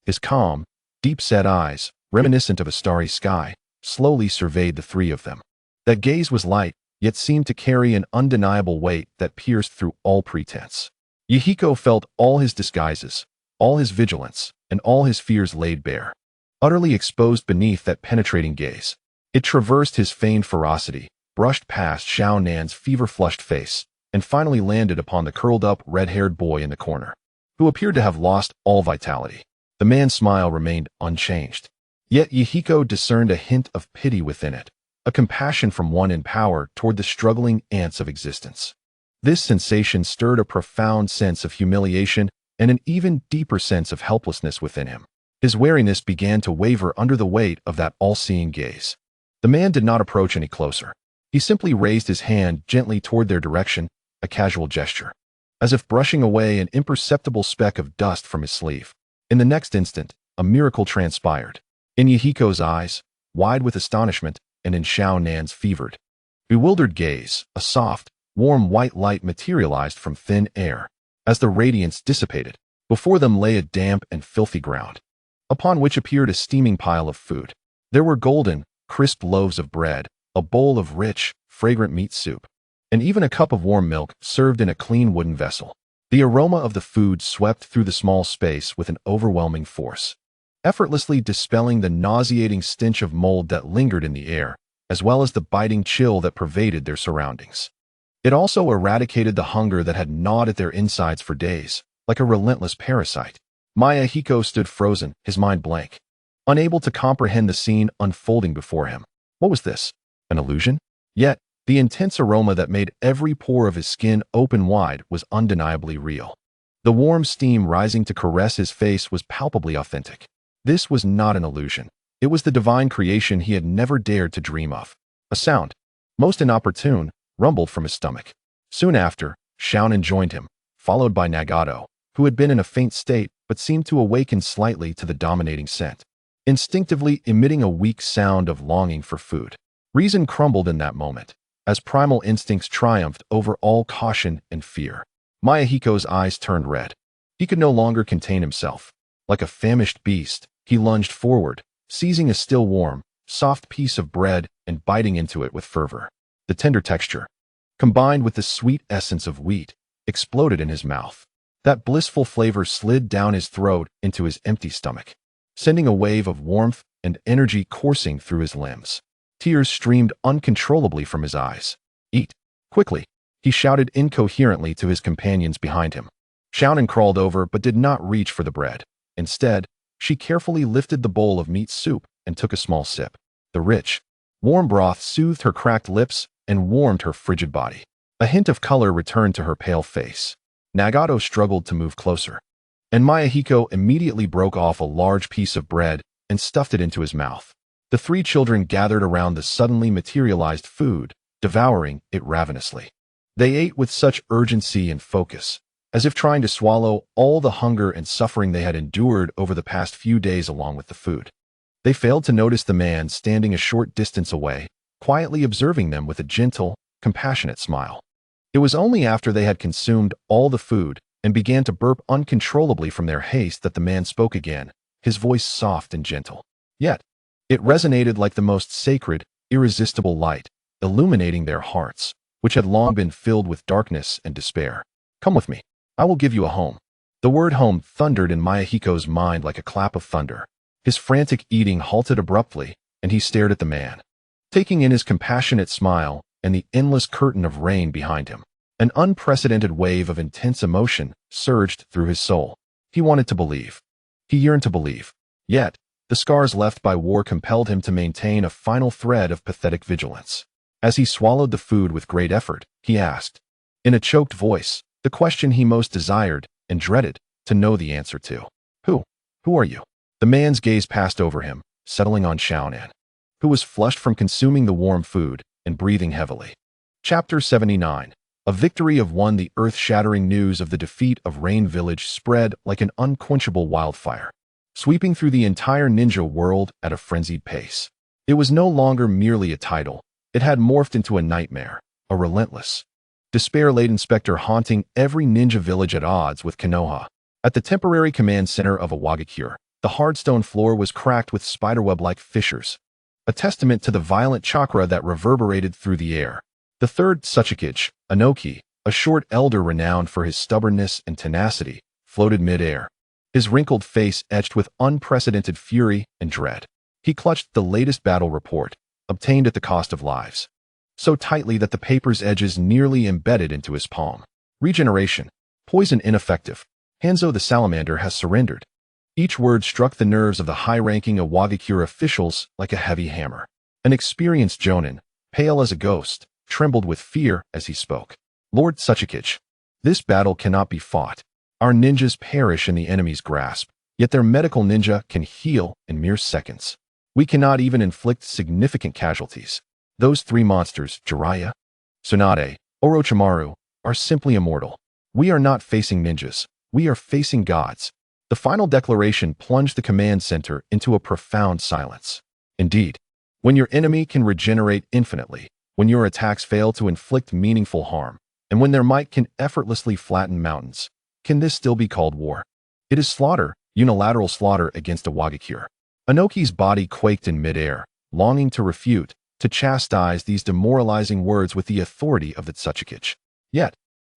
His calm, deep-set eyes, reminiscent of a starry sky, slowly surveyed the three of them. That gaze was light, yet seemed to carry an undeniable weight that pierced through all pretense. Yahiko felt all his disguises, all his vigilance, and all his fears laid bare, utterly exposed beneath that penetrating gaze. It traversed his feigned ferocity, brushed past Nan's fever-flushed face, and finally landed upon the curled-up, red-haired boy in the corner, who appeared to have lost all vitality. The man's smile remained unchanged, yet Yahiko discerned a hint of pity within it, a compassion from one in power toward the struggling ants of existence. This sensation stirred a profound sense of humiliation and an even deeper sense of helplessness within him. His wariness began to waver under the weight of that all-seeing gaze. The man did not approach any closer. He simply raised his hand gently toward their direction, a casual gesture, as if brushing away an imperceptible speck of dust from his sleeve. In the next instant, a miracle transpired. In Yahiko's eyes, wide with astonishment, and in Nan's fevered, bewildered gaze, a soft, warm white light materialized from thin air. As the radiance dissipated, before them lay a damp and filthy ground, upon which appeared a steaming pile of food. There were golden, crisp loaves of bread, a bowl of rich, fragrant meat soup, and even a cup of warm milk served in a clean wooden vessel. The aroma of the food swept through the small space with an overwhelming force, effortlessly dispelling the nauseating stench of mold that lingered in the air, as well as the biting chill that pervaded their surroundings. It also eradicated the hunger that had gnawed at their insides for days, like a relentless parasite. Yahiko stood frozen, his mind blank, unable to comprehend the scene unfolding before him. What was this? An illusion? Yet, the intense aroma that made every pore of his skin open wide was undeniably real. The warm steam rising to caress his face was palpably authentic. This was not an illusion. It was the divine creation he had never dared to dream of. A sound, most inopportune, rumbled from his stomach. Soon after, Xiaonan joined him, followed by Nagato, who had been in a faint state but seemed to awaken slightly to the dominating scent, instinctively emitting a weak sound of longing for food. Reason crumbled in that moment, as primal instincts triumphed over all caution and fear. Yahiko's eyes turned red. He could no longer contain himself. Like a famished beast, he lunged forward, seizing a still warm, soft piece of bread and biting into it with fervor. The tender texture, combined with the sweet essence of wheat, exploded in his mouth. That blissful flavor slid down his throat into his empty stomach, sending a wave of warmth and energy coursing through his limbs. Tears streamed uncontrollably from his eyes. "Eat! Quickly!" he shouted incoherently to his companions behind him. Xiaonan crawled over but did not reach for the bread. Instead, she carefully lifted the bowl of meat soup and took a small sip. The rich, warm broth soothed her cracked lips and warmed her frigid body. A hint of color returned to her pale face. Nagato struggled to move closer, and Yahiko immediately broke off a large piece of bread and stuffed it into his mouth. The three children gathered around the suddenly materialized food, devouring it ravenously. They ate with such urgency and focus, as if trying to swallow all the hunger and suffering they had endured over the past few days along with the food. They failed to notice the man standing a short distance away, quietly observing them with a gentle, compassionate smile. It was only after they had consumed all the food and began to burp uncontrollably from their haste that the man spoke again, his voice soft and gentle. Yet, it resonated like the most sacred, irresistible light, illuminating their hearts, which had long been filled with darkness and despair. Come with me. I will give you a home. The word home thundered in Mayahiko's mind like a clap of thunder. His frantic eating halted abruptly, and he stared at the man, taking in his compassionate smile and the endless curtain of rain behind him. An unprecedented wave of intense emotion surged through his soul. He wanted to believe. He yearned to believe. Yet, the scars left by war compelled him to maintain a final thread of pathetic vigilance. As he swallowed the food with great effort, he asked, in a choked voice, the question he most desired and dreaded to know the answer to. Who are you? The man's gaze passed over him, settling on Xiaonan, who was flushed from consuming the warm food and breathing heavily. Chapter 79. A victory of one. The earth-shattering news of the defeat of Rain Village spread like an unquenchable wildfire, sweeping through the entire ninja world at a frenzied pace. It was no longer merely a title. It had morphed into a nightmare, a relentless, despair-laden specter haunting every ninja village at odds with Konoha. At the temporary command center of Awagakure, the hardstone floor was cracked with spiderweb-like fissures, a testament to the violent chakra that reverberated through the air. The third Tsuchikage, Anoki, a short elder renowned for his stubbornness and tenacity, floated mid-air, his wrinkled face etched with unprecedented fury and dread. He clutched the latest battle report, obtained at the cost of lives, so tightly that the paper's edges nearly embedded into his palm. Regeneration. Poison ineffective. Hanzo the Salamander has surrendered. Each word struck the nerves of the high-ranking Awagakure officials like a heavy hammer. An experienced Jonin, pale as a ghost, trembled with fear as he spoke. Lord Tsuchikage, this battle cannot be fought. Our ninjas perish in the enemy's grasp, yet their medical ninja can heal in mere seconds. We cannot even inflict significant casualties. Those three monsters, Jiraiya, Tsunade, Orochimaru, are simply immortal. We are not facing ninjas. We are facing gods. The final declaration plunged the command center into a profound silence. Indeed, when your enemy can regenerate infinitely, when your attacks fail to inflict meaningful harm, and when their might can effortlessly flatten mountains, can this still be called war? It is slaughter, unilateral slaughter against Awagakure. Anoki's body quaked in midair, longing to refute, to chastise these demoralizing words with the authority of the Tsuchikage. Yet,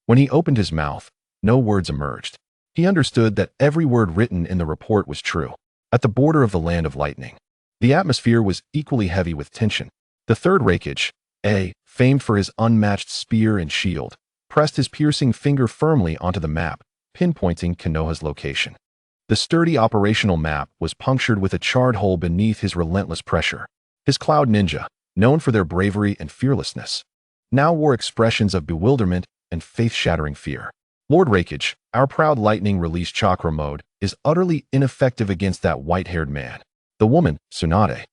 when he opened his mouth, no words emerged. He understood that every word written in the report was true. At the border of the Land of Lightning, the atmosphere was equally heavy with tension. The third Raikage, famed for his unmatched spear and shield, pressed his piercing finger firmly onto the map, pinpointing Konoha's location. The sturdy operational map was punctured with a charred hole beneath his relentless pressure. His Cloud Ninja, known for their bravery and fearlessness, now wore expressions of bewilderment and faith-shattering fear. Lord Raikage, our proud lightning release chakra mode, is utterly ineffective against that white-haired man. The woman, Tsunade,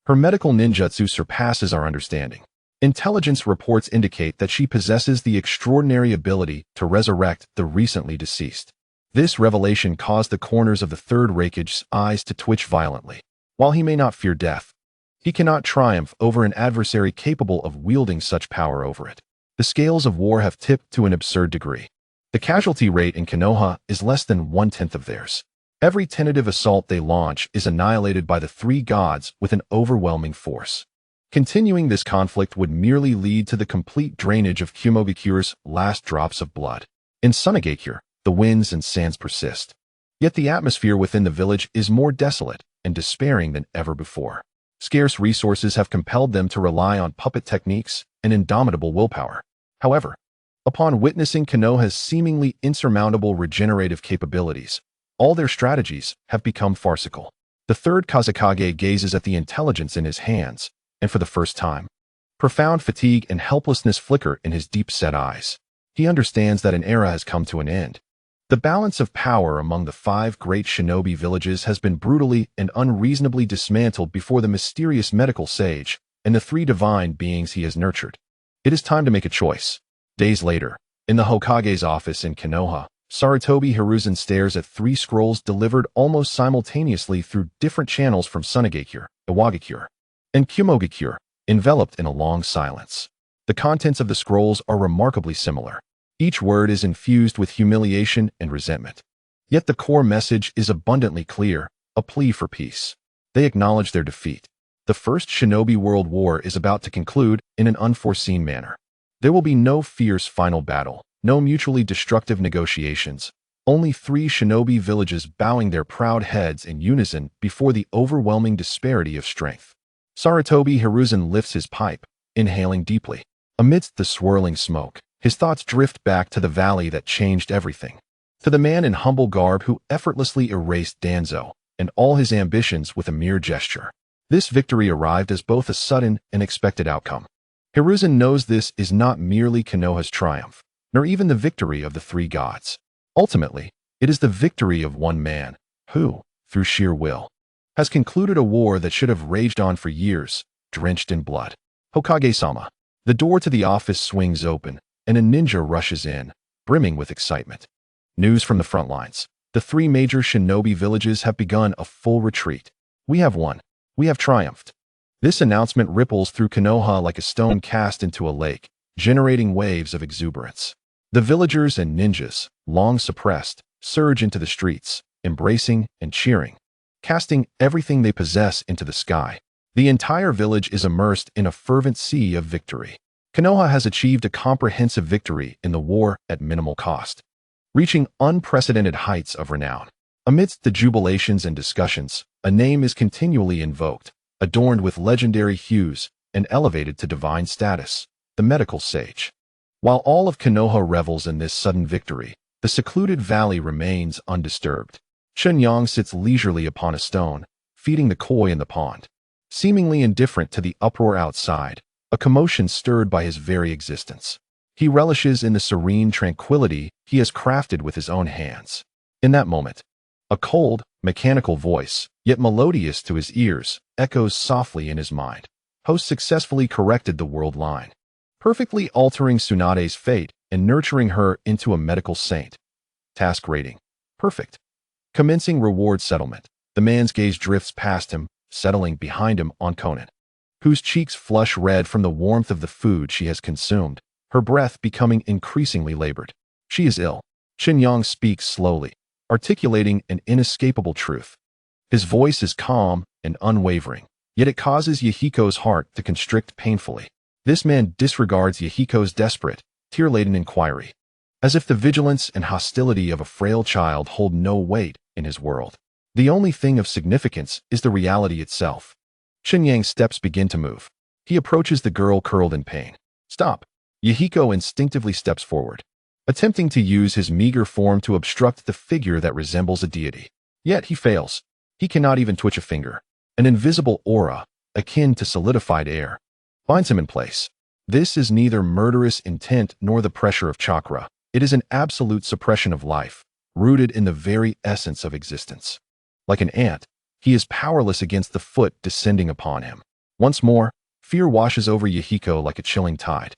her medical ninjutsu surpasses our understanding. Intelligence reports indicate that she possesses the extraordinary ability to resurrect the recently deceased. This revelation caused the corners of the third Raikage's eyes to twitch violently. While he may not fear death, he cannot triumph over an adversary capable of wielding such power over it. The scales of war have tipped to an absurd degree. The casualty rate in Konoha is less than 1/10 of theirs. Every tentative assault they launch is annihilated by the three gods with an overwhelming force. Continuing this conflict would merely lead to the complete drainage of Kumogakure's last drops of blood. In Sunagakure, the winds and sands persist. Yet the atmosphere within the village is more desolate and despairing than ever before. Scarce resources have compelled them to rely on puppet techniques and indomitable willpower. However, upon witnessing Konoha's seemingly insurmountable regenerative capabilities, all their strategies have become farcical. The third Kazekage gazes at the intelligence in his hands, and for the first time, profound fatigue and helplessness flicker in his deep-set eyes. He understands that an era has come to an end. The balance of power among the 5 great shinobi villages has been brutally and unreasonably dismantled before the mysterious medical sage and the 3 divine beings he has nurtured. It is time to make a choice. Days later, in the Hokage's office in Konoha, Sarutobi Hiruzen stares at 3 scrolls delivered almost simultaneously through different channels from Sunagakure, Awagakure, and Kumogakure, enveloped in a long silence. The contents of the scrolls are remarkably similar. Each word is infused with humiliation and resentment. Yet the core message is abundantly clear, a plea for peace. They acknowledge their defeat. The First Shinobi World War is about to conclude in an unforeseen manner. There will be no fierce final battle, no mutually destructive negotiations, only 3 shinobi villages bowing their proud heads in unison before the overwhelming disparity of strength. Sarutobi Hiruzen lifts his pipe, inhaling deeply. Amidst the swirling smoke, his thoughts drift back to the valley that changed everything. To the man in humble garb who effortlessly erased Danzo and all his ambitions with a mere gesture. This victory arrived as both a sudden and expected outcome. Hiruzen knows this is not merely Konoha's triumph, nor even the victory of the 3 gods. Ultimately, it is the victory of one man, who, through sheer will, has concluded a war that should have raged on for years, drenched in blood. Hokage-sama. The door to the office swings open, and a ninja rushes in, brimming with excitement. News from the front lines. The 3 major shinobi villages have begun a full retreat. We have won. We have triumphed. This announcement ripples through Konoha like a stone cast into a lake, generating waves of exuberance. The villagers and ninjas, long suppressed, surge into the streets, embracing and cheering, casting everything they possess into the sky. The entire village is immersed in a fervent sea of victory. Konoha has achieved a comprehensive victory in the war at minimal cost, reaching unprecedented heights of renown. Amidst the jubilations and discussions, a name is continually invoked, adorned with legendary hues and elevated to divine status: the medical sage. While all of Konoha revels in this sudden victory, the secluded valley remains undisturbed. Chen Yang sits leisurely upon a stone, feeding the koi in the pond. Seemingly indifferent to the uproar outside, a commotion stirred by his very existence. He relishes in the serene tranquility he has crafted with his own hands. In that moment, a cold, mechanical voice, yet melodious to his ears, echoes softly in his mind. Host successfully corrected the world line, perfectly altering Tsunade's fate and nurturing her into a medical saint. Task rating: perfect. Commencing reward settlement. The man's gaze drifts past him, settling behind him on Conan, whose cheeks flush red from the warmth of the food she has consumed, her breath becoming increasingly labored. She is ill. Chen Yang speaks slowly, articulating an inescapable truth. His voice is calm and unwavering, yet it causes Yahiko's heart to constrict painfully. This man disregards Yahiko's desperate, tear-laden inquiry, as if the vigilance and hostility of a frail child hold no weight in his world. The only thing of significance is the reality itself. Chen Yang's steps begin to move. He approaches the girl curled in pain. Stop. Yahiko instinctively steps forward, attempting to use his meager form to obstruct the figure that resembles a deity. Yet he fails. He cannot even twitch a finger. An invisible aura, akin to solidified air, binds him in place. This is neither murderous intent nor the pressure of chakra. It is an absolute suppression of life, rooted in the very essence of existence. Like an ant, he is powerless against the foot descending upon him. Once more, fear washes over Yahiko like a chilling tide,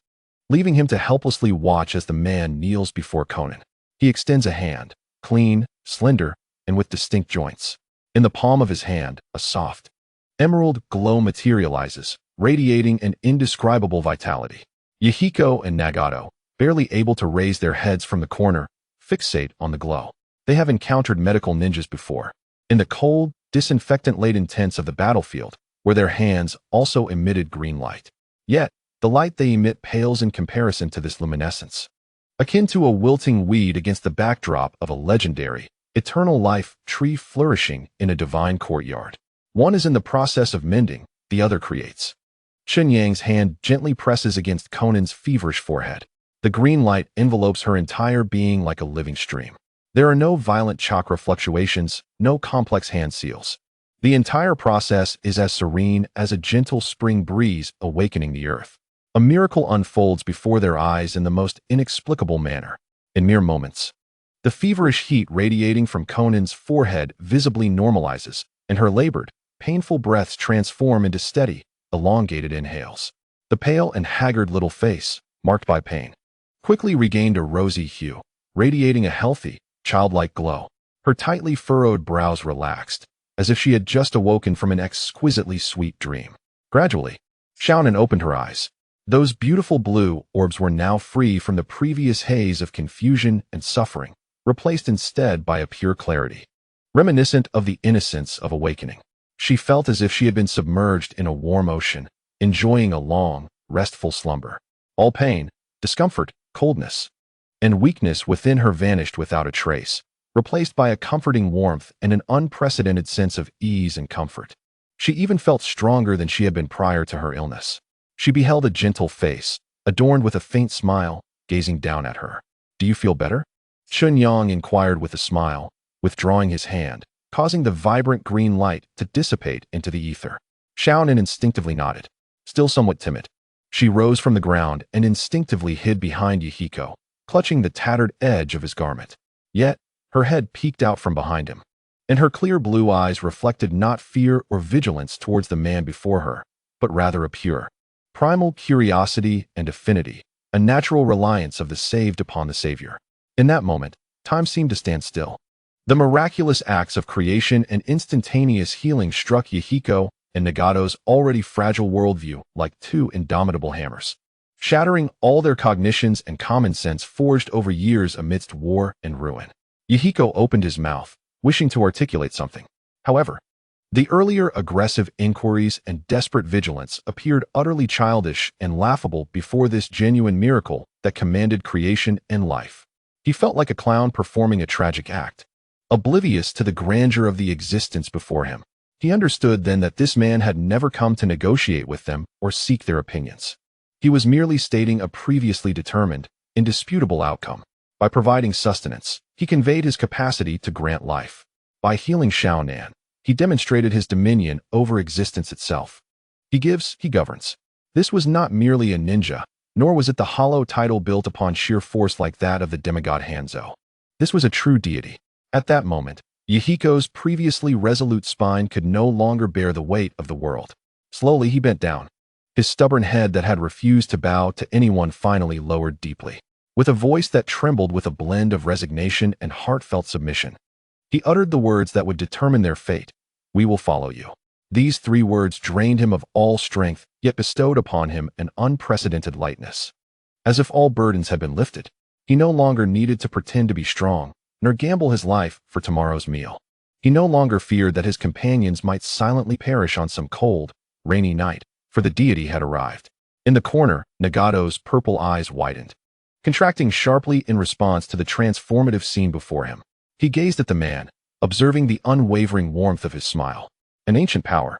leaving him to helplessly watch as the man kneels before Conan. He extends a hand, clean, slender, and with distinct joints. In the palm of his hand, a soft, emerald glow materializes, radiating an indescribable vitality. Yahiko and Nagato, barely able to raise their heads from the corner, fixate on the glow. They have encountered medical ninjas before, in the cold, disinfectant-laden tents of the battlefield, where their hands also emitted green light. Yet, the light they emit pales in comparison to this luminescence, akin to a wilting weed against the backdrop of a legendary, eternal life tree flourishing in a divine courtyard. One is in the process of mending, the other creates. Chen Yang's hand gently presses against Conan's feverish forehead. The green light envelopes her entire being like a living stream. There are no violent chakra fluctuations, no complex hand seals. The entire process is as serene as a gentle spring breeze awakening the earth. A miracle unfolds before their eyes in the most inexplicable manner. In mere moments, the feverish heat radiating from Conan's forehead visibly normalizes, and her labored, painful breaths transform into steady, elongated inhales. The pale and haggard little face, marked by pain, quickly regained a rosy hue, radiating a healthy, childlike glow. Her tightly furrowed brows relaxed, as if she had just awoken from an exquisitely sweet dream. Gradually, Xiaonan opened her eyes. Those beautiful blue orbs were now free from the previous haze of confusion and suffering, replaced instead by a pure clarity, reminiscent of the innocence of awakening. She felt as if she had been submerged in a warm ocean, enjoying a long, restful slumber. All pain, discomfort, coldness, and weakness within her vanished without a trace, replaced by a comforting warmth and an unprecedented sense of ease and comfort. She even felt stronger than she had been prior to her illness. She beheld a gentle face, adorned with a faint smile, gazing down at her. "Do you feel better?" Chen Yang inquired with a smile, withdrawing his hand, causing the vibrant green light to dissipate into the ether. Xiaonan instinctively nodded. Still somewhat timid, she rose from the ground and instinctively hid behind Yahiko, clutching the tattered edge of his garment. Yet, her head peeked out from behind him, and her clear blue eyes reflected not fear or vigilance towards the man before her, but rather a pure, primal curiosity and affinity, a natural reliance of the saved upon the Savior. In that moment, time seemed to stand still. The miraculous acts of creation and instantaneous healing struck Yahiko and Nagato's already fragile worldview like two indomitable hammers, shattering all their cognitions and common sense forged over years amidst war and ruin. Yahiko opened his mouth, wishing to articulate something. However, the earlier aggressive inquiries and desperate vigilance appeared utterly childish and laughable before this genuine miracle that commanded creation and life. He felt like a clown performing a tragic act, oblivious to the grandeur of the existence before him. He understood then that this man had never come to negotiate with them or seek their opinions. He was merely stating a previously determined, indisputable outcome. By providing sustenance, he conveyed his capacity to grant life. By healing Xiaonan, he demonstrated his dominion over existence itself. He gives, he governs. This was not merely a ninja, nor was it the hollow title built upon sheer force like that of the demigod Hanzo. This was a true deity. At that moment, Yahiko's previously resolute spine could no longer bear the weight of the world. Slowly he bent down. His stubborn head that had refused to bow to anyone finally lowered deeply. With a voice that trembled with a blend of resignation and heartfelt submission, he uttered the words that would determine their fate. "We will follow you." These 3 words drained him of all strength, yet bestowed upon him an unprecedented lightness. As if all burdens had been lifted, he no longer needed to pretend to be strong, nor gamble his life for tomorrow's meal. He no longer feared that his companions might silently perish on some cold, rainy night, for the deity had arrived. In the corner, Nagato's purple eyes widened, contracting sharply in response to the transformative scene before him. He gazed at the man, observing the unwavering warmth of his smile. An ancient power,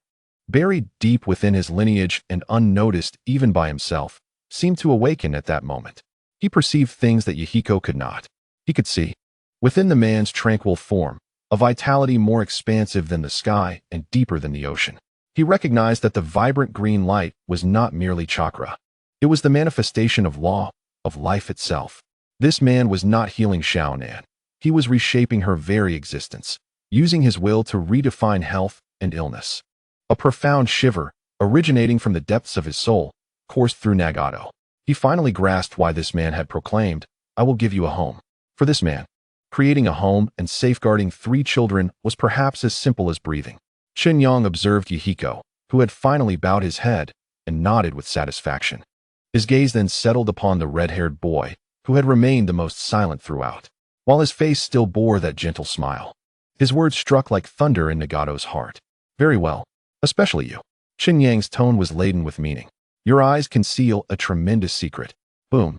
buried deep within his lineage and unnoticed even by himself, seemed to awaken at that moment. He perceived things that Yahiko could not. He could see, within the man's tranquil form, a vitality more expansive than the sky and deeper than the ocean. He recognized that the vibrant green light was not merely chakra. It was the manifestation of law, of life itself. This man was not healing Xiaonan. He was reshaping her very existence, using his will to redefine health and illness. A profound shiver, originating from the depths of his soul, coursed through Nagato. He finally grasped why this man had proclaimed, "I will give you a home." For this man, creating a home and safeguarding 3 children was perhaps as simple as breathing. Chen Yang observed Yahiko, who had finally bowed his head, and nodded with satisfaction. His gaze then settled upon the red-haired boy, who had remained the most silent throughout, while his face still bore that gentle smile. His words struck like thunder in Nagato's heart. "Very well, especially you." Chen Yang's tone was laden with meaning. "Your eyes conceal a tremendous secret." Boom.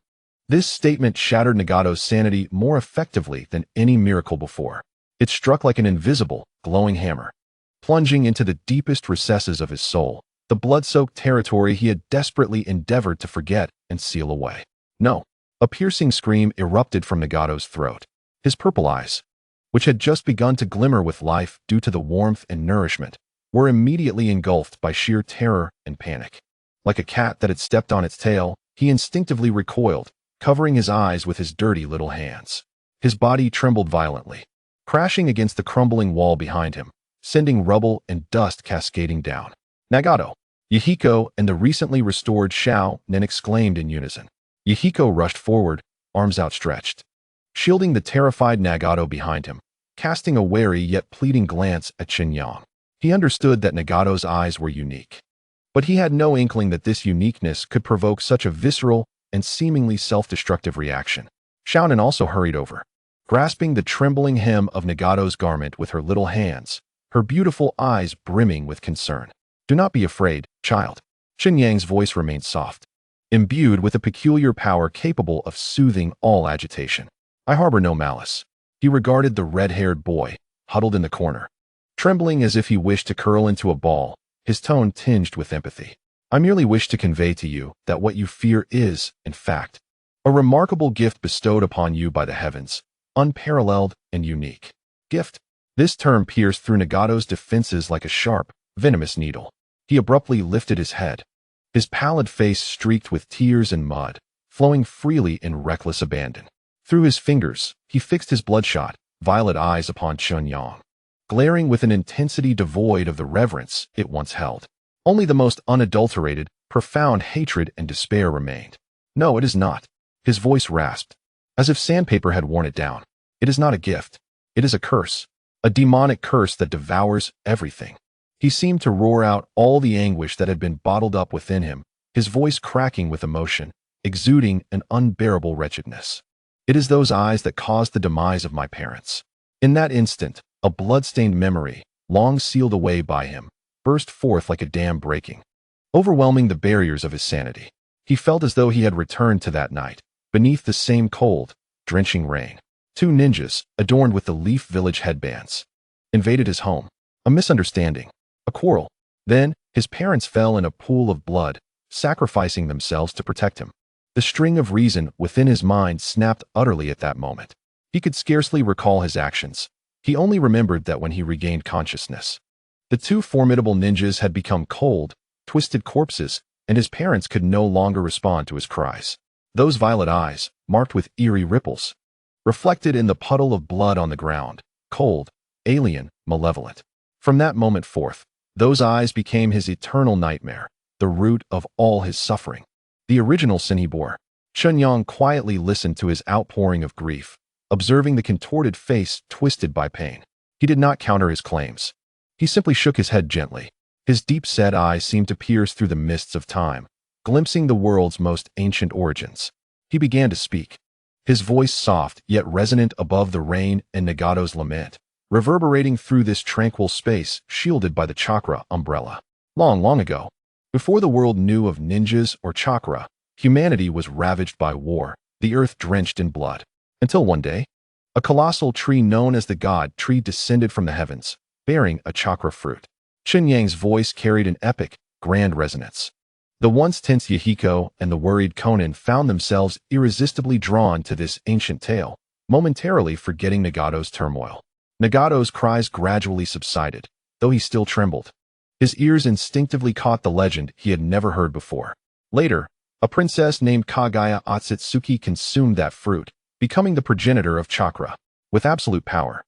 This statement shattered Nagato's sanity more effectively than any miracle before. It struck like an invisible, glowing hammer, plunging into the deepest recesses of his soul, the blood-soaked territory he had desperately endeavored to forget and seal away. "No." A piercing scream erupted from Nagato's throat. His purple eyes, which had just begun to glimmer with life due to the warmth and nourishment, were immediately engulfed by sheer terror and panic. Like a cat that had stepped on its tail, he instinctively recoiled, covering his eyes with his dirty little hands. His body trembled violently, crashing against the crumbling wall behind him, sending rubble and dust cascading down. "Nagato!" Yahiko and the recently restored Xiaonan exclaimed in unison. Yahiko rushed forward, arms outstretched, shielding the terrified Nagato behind him, casting a wary yet pleading glance at Chen Yang. He understood that Nagato's eyes were unique, but he had no inkling that this uniqueness could provoke such a visceral and seemingly self-destructive reaction. Xiaonan also hurried over, grasping the trembling hem of Nagato's garment with her little hands, her beautiful eyes brimming with concern. "Do not be afraid, child." Chen Yang's voice remained soft, imbued with a peculiar power capable of soothing all agitation. "I harbor no malice." He regarded the red-haired boy, huddled in the corner, trembling as if he wished to curl into a ball, his tone tinged with empathy. "I merely wish to convey to you that what you fear is, in fact, a remarkable gift bestowed upon you by the heavens, unparalleled and unique." Gift? This term pierced through Nagato's defenses like a sharp, venomous needle. He abruptly lifted his head, his pallid face streaked with tears and mud, flowing freely in reckless abandon. Through his fingers, he fixed his bloodshot, violet eyes upon Chen Yang, glaring with an intensity devoid of the reverence it once held. Only the most unadulterated, profound hatred and despair remained. "No, it is not." His voice rasped, as if sandpaper had worn it down. "It is not a gift. It is a curse. A demonic curse that devours everything." He seemed to roar out all the anguish that had been bottled up within him, his voice cracking with emotion, exuding an unbearable wretchedness. "It is those eyes that caused the demise of my parents." In that instant, a blood-stained memory, long sealed away by him, burst forth like a dam breaking, overwhelming the barriers of his sanity. He felt as though he had returned to that night, beneath the same cold, drenching rain. Two ninjas, adorned with the Leaf Village headbands, invaded his home. A misunderstanding, a quarrel. Then, his parents fell in a pool of blood, sacrificing themselves to protect him. The string of reason within his mind snapped utterly at that moment. He could scarcely recall his actions. He only remembered that when he regained consciousness, the two formidable ninjas had become cold, twisted corpses, and his parents could no longer respond to his cries. Those violet eyes, marked with eerie ripples, reflected in the puddle of blood on the ground, cold, alien, malevolent. From that moment forth, those eyes became his eternal nightmare, the root of all his suffering. The original sin he bore. Chen Yang quietly listened to his outpouring of grief, observing the contorted face twisted by pain. He did not counter his claims. He simply shook his head gently. His deep-set eyes seemed to pierce through the mists of time, glimpsing the world's most ancient origins. He began to speak, his voice soft yet resonant above the rain and Nagato's lament, reverberating through this tranquil space shielded by the chakra umbrella. Long, long ago, before the world knew of ninjas or chakra, humanity was ravaged by war, the earth drenched in blood. Until one day, a colossal tree known as the God Tree descended from the heavens, bearing a chakra fruit. Chen Yang's voice carried an epic, grand resonance. The once tense Yahiko and the worried Konan found themselves irresistibly drawn to this ancient tale, momentarily forgetting Nagato's turmoil. Nagato's cries gradually subsided, though he still trembled. His ears instinctively caught the legend he had never heard before. Later, a princess named Kaguya Akatsuki consumed that fruit, becoming the progenitor of chakra. With absolute power,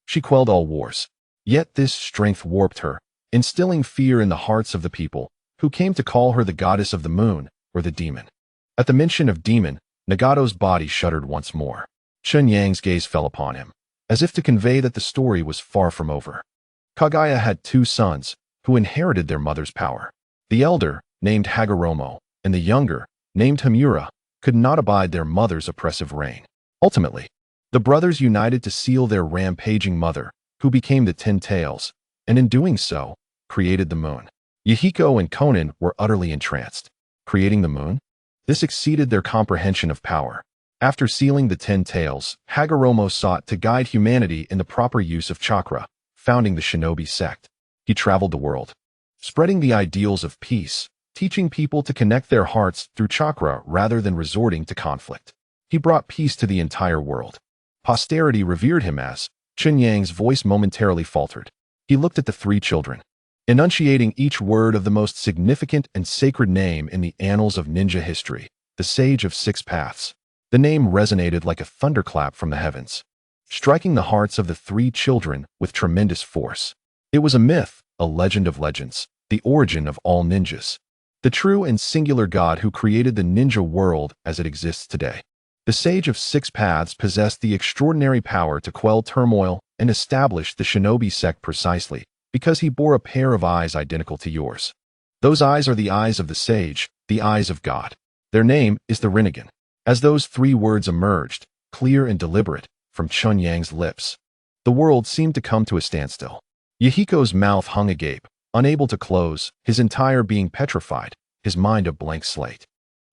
she quelled all wars. Yet this strength warped her, instilling fear in the hearts of the people, who came to call her the goddess of the moon, or the demon. At the mention of demon, Nagato's body shuddered once more. Chen Yang's gaze fell upon him, as if to convey that the story was far from over. Kaguya had two sons, who inherited their mother's power. The elder, named Hagoromo, and the younger, named Hamura, could not abide their mother's oppressive reign. Ultimately, the brothers united to seal their rampaging mother, who became the Ten Tails, and in doing so, created the moon. Yahiko and Konan were utterly entranced. Creating the moon? This exceeded their comprehension of power. After sealing the 10 Tails, Hagoromo sought to guide humanity in the proper use of chakra, founding the shinobi sect. He traveled the world, spreading the ideals of peace, teaching people to connect their hearts through chakra rather than resorting to conflict. He brought peace to the entire world. Posterity revered him as. Chen Yang's voice momentarily faltered. He looked at the three children, enunciating each word of the most significant and sacred name in the annals of ninja history, the Sage of Six Paths. The name resonated like a thunderclap from the heavens, striking the hearts of the three children with tremendous force. It was a myth, a legend of legends, the origin of all ninjas, the true and singular God who created the ninja world as it exists today. The Sage of Six Paths possessed the extraordinary power to quell turmoil and establish the shinobi sect precisely because he bore a pair of eyes identical to yours. Those eyes are the eyes of the sage, the eyes of God. Their name is the Rinnegan. As those three words emerged, clear and deliberate, from Chen Yang's lips, the world seemed to come to a standstill. Yahiko's mouth hung agape, unable to close, his entire being petrified, his mind a blank slate.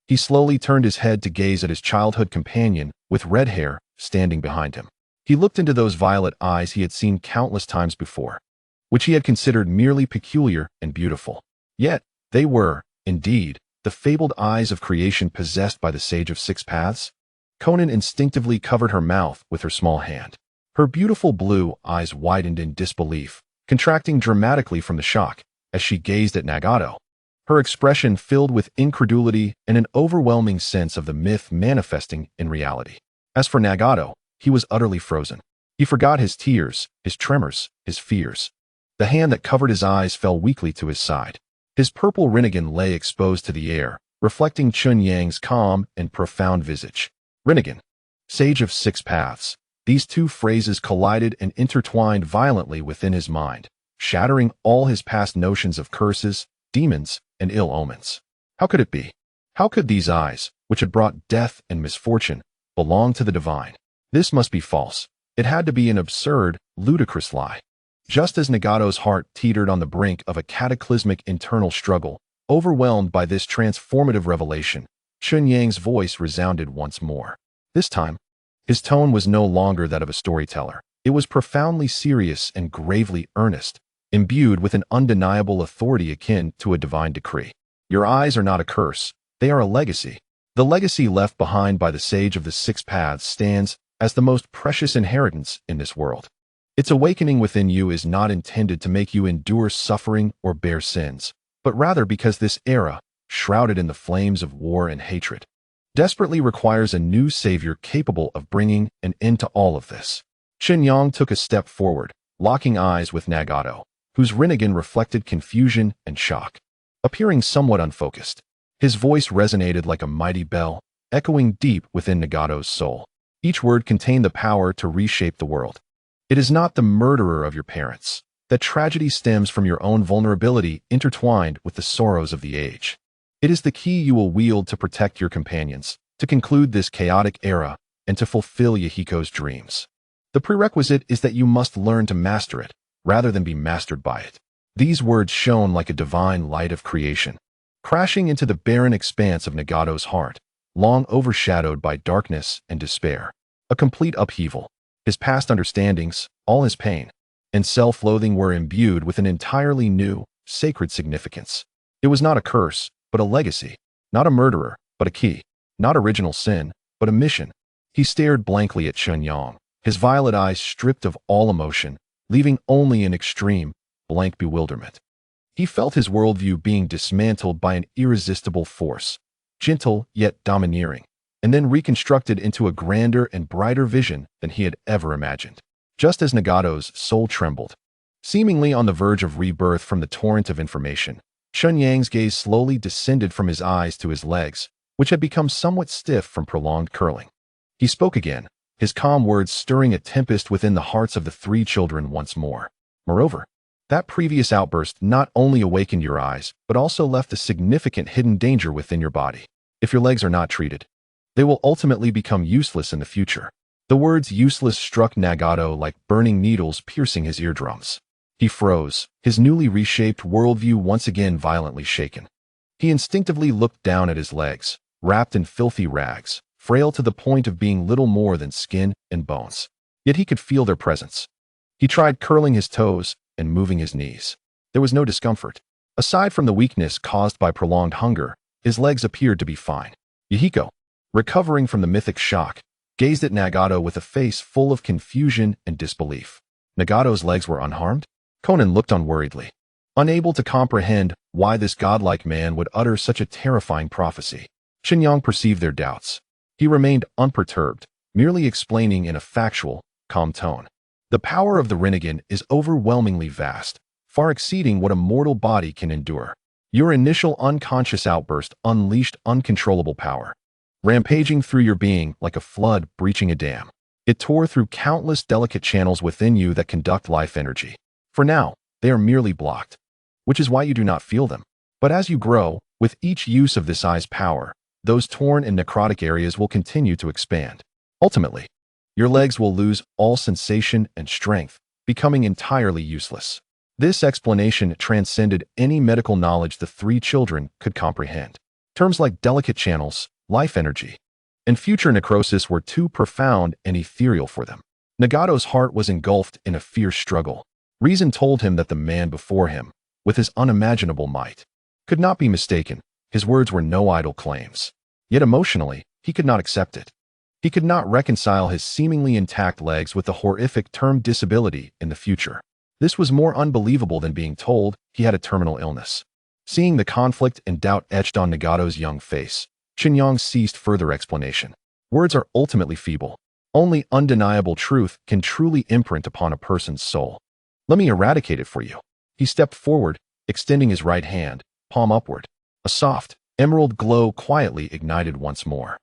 He slowly turned his head to gaze at his childhood companion, with red hair, standing behind him. He looked into those violet eyes he had seen countless times before, which he had considered merely peculiar and beautiful. Yet, they were, indeed, the fabled eyes of creation possessed by the Sage of Six Paths. Conan instinctively covered her mouth with her small hand. Her beautiful blue eyes widened in disbelief, contracting dramatically from the shock, as she gazed at Nagato. Her expression filled with incredulity and an overwhelming sense of the myth manifesting in reality. As for Nagato, he was utterly frozen. He forgot his tears, his tremors, his fears. The hand that covered his eyes fell weakly to his side. His purple Rinnegan lay exposed to the air, reflecting Chen Yang's calm and profound visage. Rinnegan, Sage of Six Paths. These two phrases collided and intertwined violently within his mind, shattering all his past notions of curses, demons, and ill omens. How could it be? How could these eyes, which had brought death and misfortune, belong to the divine? This must be false. It had to be an absurd, ludicrous lie. Just as Nagato's heart teetered on the brink of a cataclysmic internal struggle, overwhelmed by this transformative revelation, Chen Yang's voice resounded once more. This time, his tone was no longer that of a storyteller. It was profoundly serious and gravely earnest, imbued with an undeniable authority akin to a divine decree. Your eyes are not a curse, they are a legacy. The legacy left behind by the Sage of the Six Paths stands as the most precious inheritance in this world. Its awakening within you is not intended to make you endure suffering or bear sins, but rather because this era, shrouded in the flames of war and hatred, desperately requires a new savior capable of bringing an end to all of this. Chen Yang took a step forward, locking eyes with Nagato, whose Rinnegan reflected confusion and shock. Appearing somewhat unfocused, his voice resonated like a mighty bell, echoing deep within Nagato's soul. Each word contained the power to reshape the world. It is not the murderer of your parents. That tragedy stems from your own vulnerability intertwined with the sorrows of the age. It is the key you will wield to protect your companions, to conclude this chaotic era, and to fulfill Yahiko's dreams. The prerequisite is that you must learn to master it, rather than be mastered by it. These words shone like a divine light of creation, crashing into the barren expanse of Nagato's heart, long overshadowed by darkness and despair. A complete upheaval. His past understandings, all his pain, and self-loathing were imbued with an entirely new, sacred significance. It was not a curse, but a legacy. Not a murderer, but a key. Not original sin, but a mission. He stared blankly at Chen Yang, his violet eyes stripped of all emotion, leaving only an extreme, blank bewilderment. He felt his worldview being dismantled by an irresistible force, gentle yet domineering, and then reconstructed into a grander and brighter vision than he had ever imagined. Just as Nagato's soul trembled, seemingly on the verge of rebirth from the torrent of information, Chen Yang's gaze slowly descended from his eyes to his legs, which had become somewhat stiff from prolonged curling. He spoke again, his calm words stirring a tempest within the hearts of the three children once more. Moreover, that previous outburst not only awakened your eyes, but also left a significant hidden danger within your body. If your legs are not treated, they will ultimately become useless in the future. The words useless struck Nagato like burning needles piercing his eardrums. He froze, his newly reshaped worldview once again violently shaken. He instinctively looked down at his legs, wrapped in filthy rags, frail to the point of being little more than skin and bones. Yet he could feel their presence. He tried curling his toes and moving his knees. There was no discomfort. Aside from the weakness caused by prolonged hunger, his legs appeared to be fine. Yahiko, recovering from the mythic shock, gazed at Nagato with a face full of confusion and disbelief. Nagato's legs were unharmed? Conan looked unworriedly, unable to comprehend why this godlike man would utter such a terrifying prophecy. Chen Yang perceived their doubts. He remained unperturbed, merely explaining in a factual, calm tone. The power of the Rinnegan is overwhelmingly vast, far exceeding what a mortal body can endure. Your initial unconscious outburst unleashed uncontrollable power, rampaging through your being like a flood breaching a dam. It tore through countless delicate channels within you that conduct life energy. For now, they are merely blocked, which is why you do not feel them. But as you grow, with each use of this eye's power, those torn and necrotic areas will continue to expand. Ultimately, your legs will lose all sensation and strength, becoming entirely useless. This explanation transcended any medical knowledge the three children could comprehend. Terms like delicate channels, life energy, and future necrosis were too profound and ethereal for them. Nagato's heart was engulfed in a fierce struggle. Reason told him that the man before him, with his unimaginable might, could not be mistaken. His words were no idle claims. Yet emotionally, he could not accept it. He could not reconcile his seemingly intact legs with the horrific term disability in the future. This was more unbelievable than being told he had a terminal illness. Seeing the conflict and doubt etched on Nagato's young face, Chen Yang ceased further explanation. Words are ultimately feeble. Only undeniable truth can truly imprint upon a person's soul. Let me eradicate it for you. He stepped forward, extending his right hand, palm upward. A soft, emerald glow quietly ignited once more.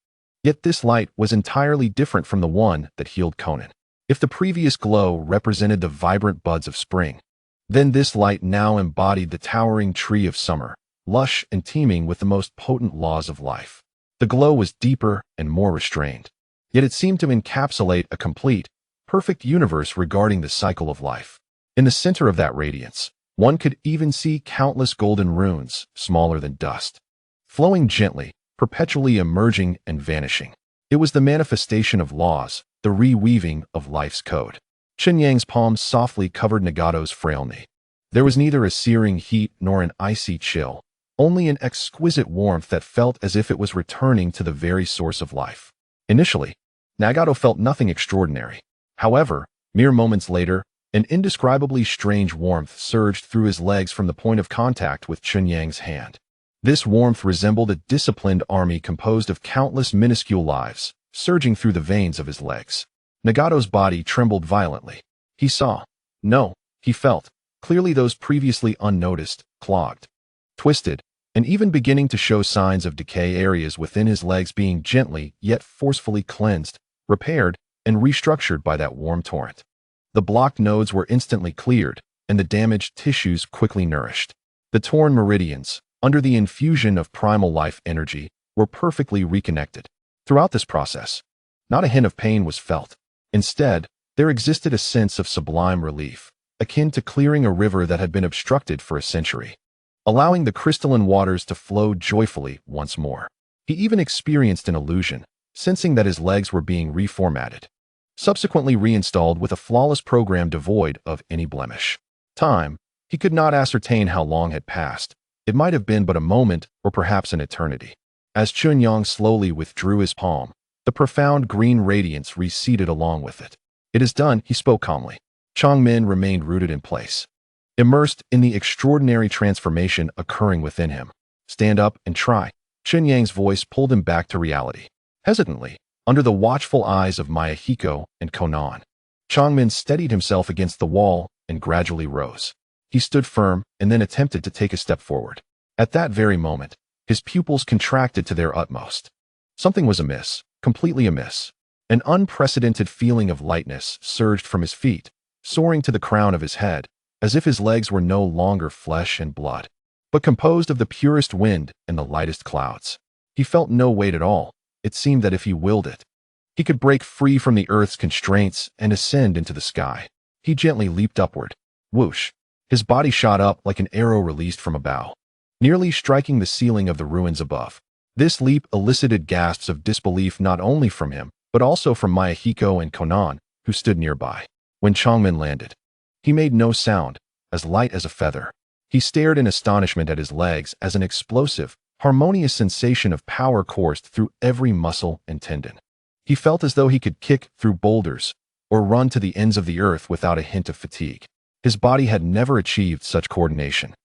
Yet this light was entirely different from the one that healed Conan. If the previous glow represented the vibrant buds of spring, then this light now embodied the towering tree of summer, lush and teeming with the most potent laws of life. The glow was deeper and more restrained. Yet it seemed to encapsulate a complete, perfect universe regarding the cycle of life. In the center of that radiance, one could even see countless golden runes, smaller than dust, flowing gently, perpetually emerging and vanishing. It was the manifestation of laws, the reweaving of life's code. Chen Yang's palms softly covered Nagato's frail knee. There was neither a searing heat nor an icy chill, only an exquisite warmth that felt as if it was returning to the very source of life. Initially, Nagato felt nothing extraordinary. However, mere moments later, an indescribably strange warmth surged through his legs from the point of contact with Chen Yang's hand. This warmth resembled a disciplined army composed of countless minuscule lives, surging through the veins of his legs. Nagato's body trembled violently. He saw, no, he felt, clearly those previously unnoticed, clogged, twisted, and even beginning to show signs of decay areas within his legs being gently yet forcefully cleansed, repaired, and restructured by that warm torrent. The blocked nodes were instantly cleared, and the damaged tissues quickly nourished. The torn meridians, under the infusion of primal life energy, were perfectly reconnected. Throughout this process, not a hint of pain was felt. Instead, there existed a sense of sublime relief, akin to clearing a river that had been obstructed for a century, allowing the crystalline waters to flow joyfully once more. He even experienced an illusion, sensing that his legs were being reformatted, subsequently reinstalled with a flawless program devoid of any blemish. Time, he could not ascertain how long had passed. It might have been but a moment or perhaps an eternity. As Chen Yang slowly withdrew his palm, the profound green radiance receded along with it. It is done, he spoke calmly. Changmin remained rooted in place, immersed in the extraordinary transformation occurring within him. Stand up and try. Chen Yang's voice pulled him back to reality. Hesitantly, under the watchful eyes of Mayahiko and Konan, Changmin steadied himself against the wall and gradually rose. He stood firm and then attempted to take a step forward. At that very moment, his pupils contracted to their utmost. Something was amiss, completely amiss. An unprecedented feeling of lightness surged from his feet, soaring to the crown of his head, as if his legs were no longer flesh and blood, but composed of the purest wind and the lightest clouds. He felt no weight at all. It seemed that if he willed it, he could break free from the earth's constraints and ascend into the sky. He gently leaped upward. Whoosh! His body shot up like an arrow released from a bow, nearly striking the ceiling of the ruins above. This leap elicited gasps of disbelief not only from him, but also from Mayahiko and Konan, who stood nearby. When Changmin landed, he made no sound, as light as a feather. He stared in astonishment at his legs as an explosive, harmonious sensation of power coursed through every muscle and tendon. He felt as though he could kick through boulders or run to the ends of the earth without a hint of fatigue. His body had never achieved such coordination.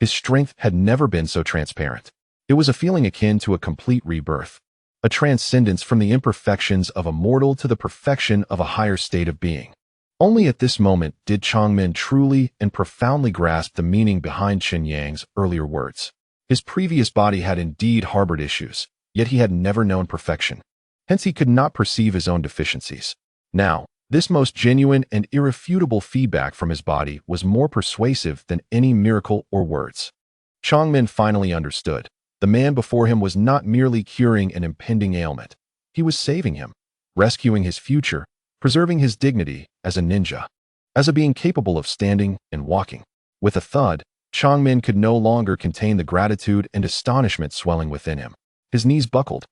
His strength had never been so transparent. It was a feeling akin to a complete rebirth, a transcendence from the imperfections of a mortal to the perfection of a higher state of being. Only at this moment did Changmin truly and profoundly grasp the meaning behind Chen Yang's earlier words. His previous body had indeed harbored issues, yet he had never known perfection. Hence he could not perceive his own deficiencies. Now, this most genuine and irrefutable feedback from his body was more persuasive than any miracle or words. Changmin finally understood. The man before him was not merely curing an impending ailment. He was saving him, rescuing his future, preserving his dignity as a ninja, as a being capable of standing and walking. With a thud, Changmin could no longer contain the gratitude and astonishment swelling within him. His knees buckled,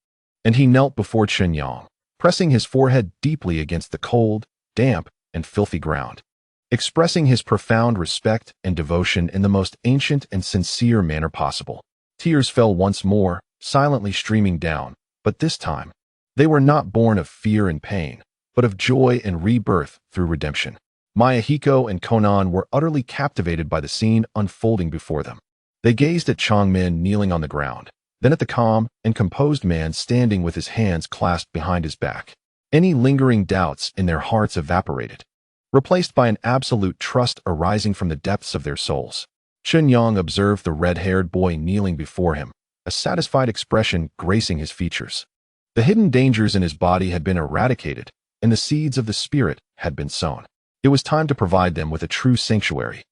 and he knelt before Chen Yang, pressing his forehead deeply against the cold, damp, and filthy ground, expressing his profound respect and devotion in the most ancient and sincere manner possible. Tears fell once more, silently streaming down, but this time, they were not born of fear and pain, but of joy and rebirth through redemption. Mayahiko and Konan were utterly captivated by the scene unfolding before them. They gazed at Changmin kneeling on the ground, then at the calm and composed man standing with his hands clasped behind his back. Any lingering doubts in their hearts evaporated, replaced by an absolute trust arising from the depths of their souls. Chen Yang observed the red-haired boy kneeling before him, a satisfied expression gracing his features. The hidden dangers in his body had been eradicated, and the seeds of the spirit had been sown. It was time to provide them with a true sanctuary,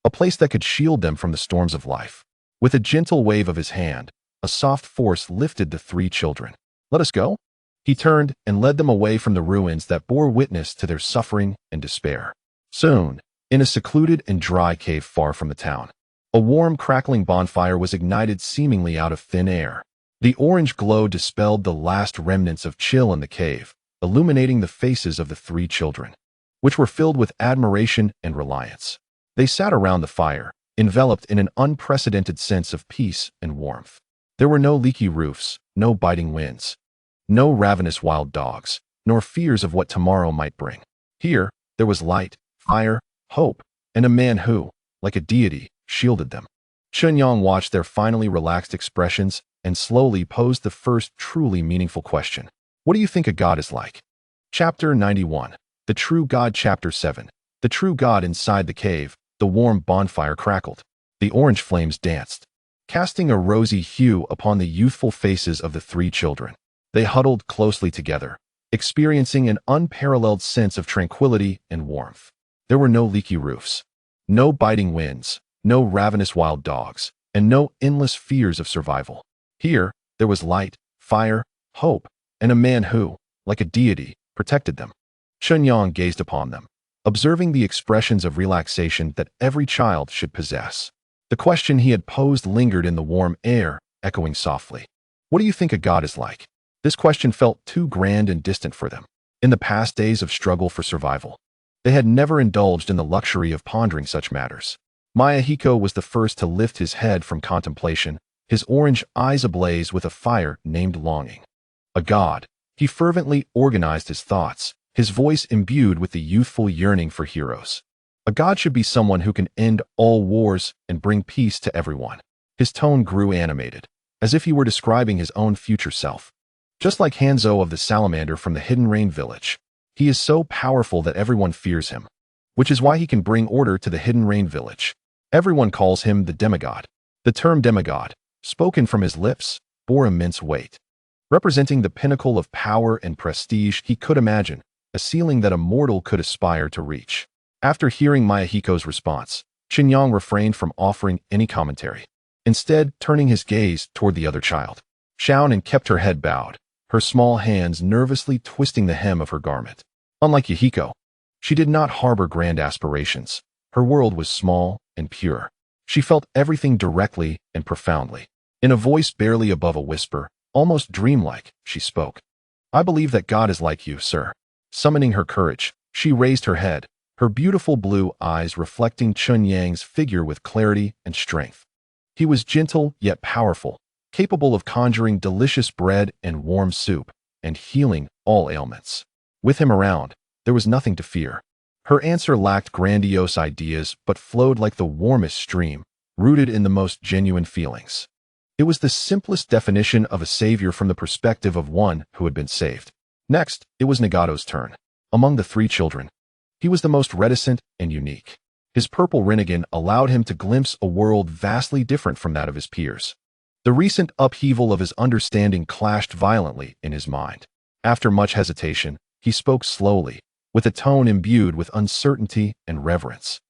a place that could shield them from the storms of life. With a gentle wave of his hand, a soft force lifted the three children. "Let us go." He turned and led them away from the ruins that bore witness to their suffering and despair. Soon, in a secluded and dry cave far from the town, a warm, crackling bonfire was ignited seemingly out of thin air. The orange glow dispelled the last remnants of chill in the cave, illuminating the faces of the three children, which were filled with admiration and reliance. They sat around the fire, enveloped in an unprecedented sense of peace and warmth. There were no leaky roofs, no biting winds, no ravenous wild dogs, nor fears of what tomorrow might bring. Here, there was light, fire, hope, and a man who, like a deity, shielded them. Chen Yang watched their finally relaxed expressions and slowly posed the first truly meaningful question. What do you think a god is like? Chapter 91. The True God. Chapter 7. The True God. Inside the cave, the warm bonfire crackled. The orange flames danced, casting a rosy hue upon the youthful faces of the three children. They huddled closely together, experiencing an unparalleled sense of tranquility and warmth. There were no leaky roofs, no biting winds, no ravenous wild dogs, and no endless fears of survival. Here, there was light, fire, hope, and a man who, like a deity, protected them. Chen Yang gazed upon them, observing the expressions of relaxation that every child should possess. The question he had posed lingered in the warm air, echoing softly. What do you think a god is like? This question felt too grand and distant for them. In the past days of struggle for survival, they had never indulged in the luxury of pondering such matters. Mayahiko was the first to lift his head from contemplation, his orange eyes ablaze with a fire named longing. A god. He fervently organized his thoughts, his voice imbued with the youthful yearning for heroes. A god should be someone who can end all wars and bring peace to everyone. His tone grew animated, as if he were describing his own future self. Just like Hanzo of the Salamander from the Hidden Rain Village, he is so powerful that everyone fears him, which is why he can bring order to the Hidden Rain Village. Everyone calls him the demigod. The term demigod, spoken from his lips, bore immense weight, representing the pinnacle of power and prestige he could imagine, a ceiling that a mortal could aspire to reach. After hearing Mayahiko's response, Chen Yang refrained from offering any commentary, instead turning his gaze toward the other child. Xiaonan kept her head bowed, her small hands nervously twisting the hem of her garment. Unlike Yahiko, she did not harbor grand aspirations. Her world was small and pure. She felt everything directly and profoundly. In a voice barely above a whisper, almost dreamlike, she spoke. "I believe that God is like you, sir." Summoning her courage, she raised her head, her beautiful blue eyes reflecting Chen Yang's figure with clarity and strength. He was gentle yet powerful, capable of conjuring delicious bread and warm soup, and healing all ailments. With him around, there was nothing to fear. Her answer lacked grandiose ideas but flowed like the warmest stream, rooted in the most genuine feelings. It was the simplest definition of a savior from the perspective of one who had been saved. Next, it was Nagato's turn. Among the three children, he was the most reticent and unique. His purple rinnegan allowed him to glimpse a world vastly different from that of his peers. The recent upheaval of his understanding clashed violently in his mind. After much hesitation, he spoke slowly, with a tone imbued with uncertainty and reverence.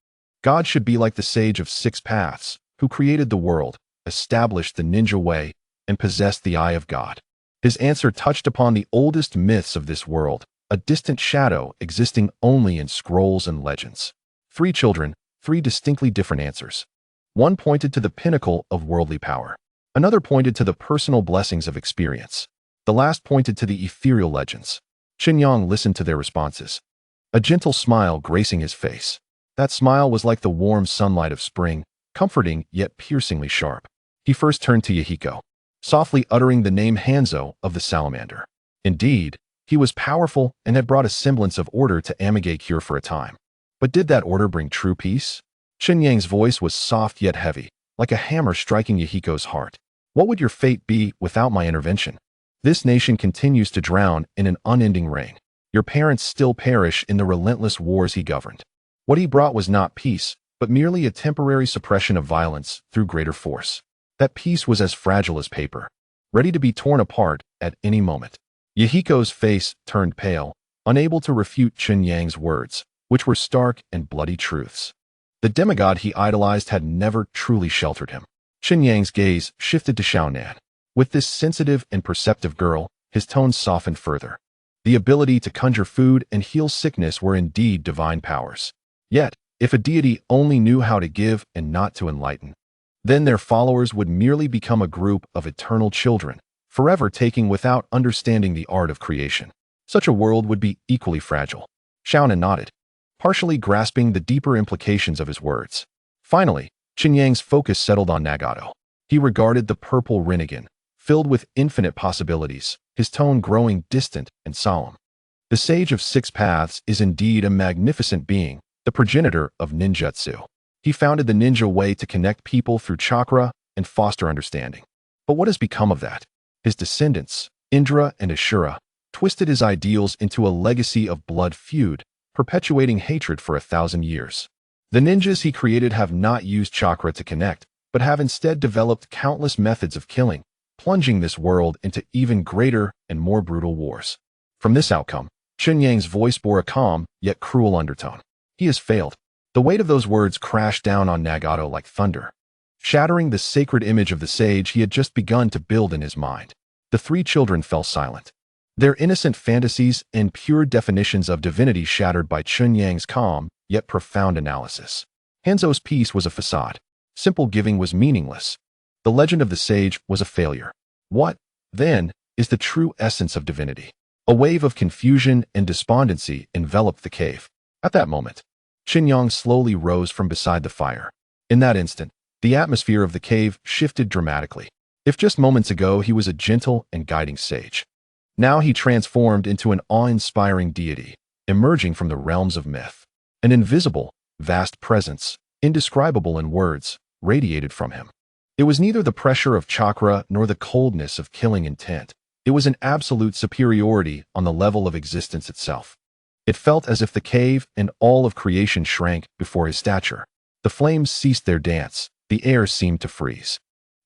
God should be like the sage of six paths, who created the world, established the ninja way, and possessed the eye of God. His answer touched upon the oldest myths of this world, a distant shadow existing only in scrolls and legends. Three children, three distinctly different answers. One pointed to the pinnacle of worldly power. Another pointed to the personal blessings of experience. The last pointed to the ethereal legends. Chen Yang listened to their responses, a gentle smile gracing his face. That smile was like the warm sunlight of spring, comforting yet piercingly sharp. He first turned to Yahiko, softly uttering the name Hanzo of the salamander. Indeed, he was powerful and had brought a semblance of order to Amage Cure for a time. But did that order bring true peace? Chen Yang's voice was soft yet heavy, like a hammer striking Yahiko's heart. What would your fate be without my intervention? This nation continues to drown in an unending rain. Your parents still perish in the relentless wars he governed. What he brought was not peace, but merely a temporary suppression of violence through greater force. That peace was as fragile as paper, ready to be torn apart at any moment. Yahiko's face turned pale, unable to refute Chen Yang's words, which were stark and bloody truths. The demigod he idolized had never truly sheltered him. Chen Yang's gaze shifted to Xiaonan. With this sensitive and perceptive girl, his tone softened further. The ability to conjure food and heal sickness were indeed divine powers. Yet, if a deity only knew how to give and not to enlighten, then their followers would merely become a group of eternal children, forever taking without understanding the art of creation. Such a world would be equally fragile. Xiaonan nodded, partially grasping the deeper implications of his words. Finally, Chen Yang's focus settled on Nagato. He regarded the purple Rinnegan, filled with infinite possibilities, his tone growing distant and solemn. The Sage of Six Paths is indeed a magnificent being, the progenitor of ninjutsu. He founded the ninja way to connect people through chakra and foster understanding. But what has become of that? His descendants, Indra and Ashura, twisted his ideals into a legacy of blood feud, perpetuating hatred for 1,000 years. The ninjas he created have not used chakra to connect, but have instead developed countless methods of killing, plunging this world into even greater and more brutal wars. From this outcome, Chen Yang's voice bore a calm yet cruel undertone. He has failed. The weight of those words crashed down on Nagato like thunder, shattering the sacred image of the sage he had just begun to build in his mind. The three children fell silent, their innocent fantasies and pure definitions of divinity shattered by Chen Yang's calm yet profound analysis. Hanzo's peace was a facade. Simple giving was meaningless. The legend of the sage was a failure. What, then, is the true essence of divinity? A wave of confusion and despondency enveloped the cave. At that moment, Chen Yang slowly rose from beside the fire. In that instant, the atmosphere of the cave shifted dramatically. If just moments ago he was a gentle and guiding sage, now he transformed into an awe-inspiring deity, emerging from the realms of myth. An invisible, vast presence, indescribable in words, radiated from him. It was neither the pressure of chakra nor the coldness of killing intent. It was an absolute superiority on the level of existence itself. It felt as if the cave and all of creation shrank before his stature. The flames ceased their dance. The air seemed to freeze.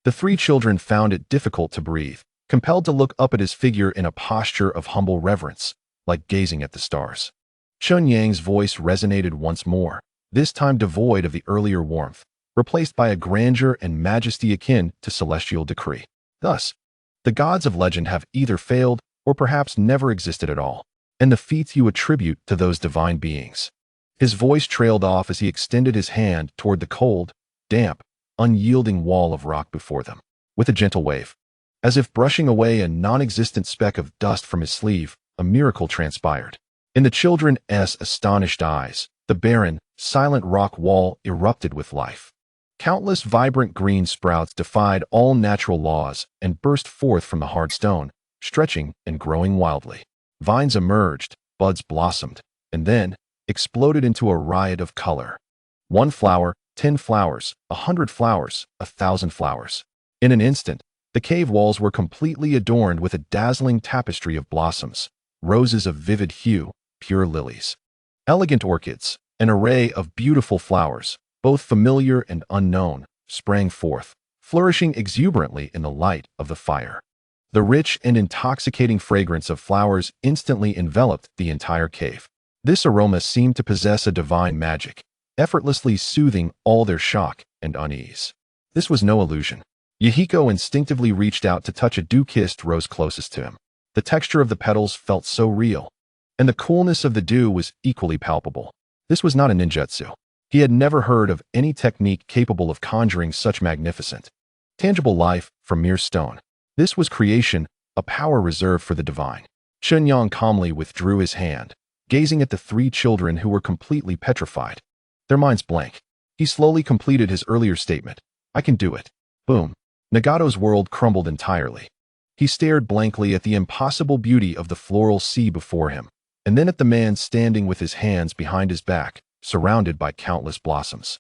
The three children found it difficult to breathe, compelled to look up at his figure in a posture of humble reverence, like gazing at the stars. Chen Yang's voice resonated once more, this time devoid of the earlier warmth, replaced by a grandeur and majesty akin to celestial decree. Thus, the gods of legend have either failed or perhaps never existed at all, and the feats you attribute to those divine beings. His voice trailed off as he extended his hand toward the cold, damp, unyielding wall of rock before them. With a gentle wave, as if brushing away a non-existent speck of dust from his sleeve, a miracle transpired. In the children's astonished eyes, the barren, silent rock wall erupted with life. Countless vibrant green sprouts defied all natural laws and burst forth from the hard stone, stretching and growing wildly. Vines emerged, buds blossomed, and then exploded into a riot of color. 1 flower, 10 flowers, 100 flowers, 1,000 flowers. In an instant, the cave walls were completely adorned with a dazzling tapestry of blossoms, roses of vivid hue, pure lilies, elegant orchids, an array of beautiful flowers, both familiar and unknown, sprang forth, flourishing exuberantly in the light of the fire. The rich and intoxicating fragrance of flowers instantly enveloped the entire cave. This aroma seemed to possess a divine magic, effortlessly soothing all their shock and unease. This was no illusion. Yahiko instinctively reached out to touch a dew-kissed rose closest to him. The texture of the petals felt so real, and the coolness of the dew was equally palpable. This was not a ninjutsu. He had never heard of any technique capable of conjuring such magnificent, tangible life from mere stone. This was creation, a power reserved for the divine. Chen Yang calmly withdrew his hand, gazing at the three children who were completely petrified. Their minds blank. He slowly completed his earlier statement. I can do it. Boom. Nagato's world crumbled entirely. He stared blankly at the impossible beauty of the floral sea before him, and then at the man standing with his hands behind his back, surrounded by countless blossoms.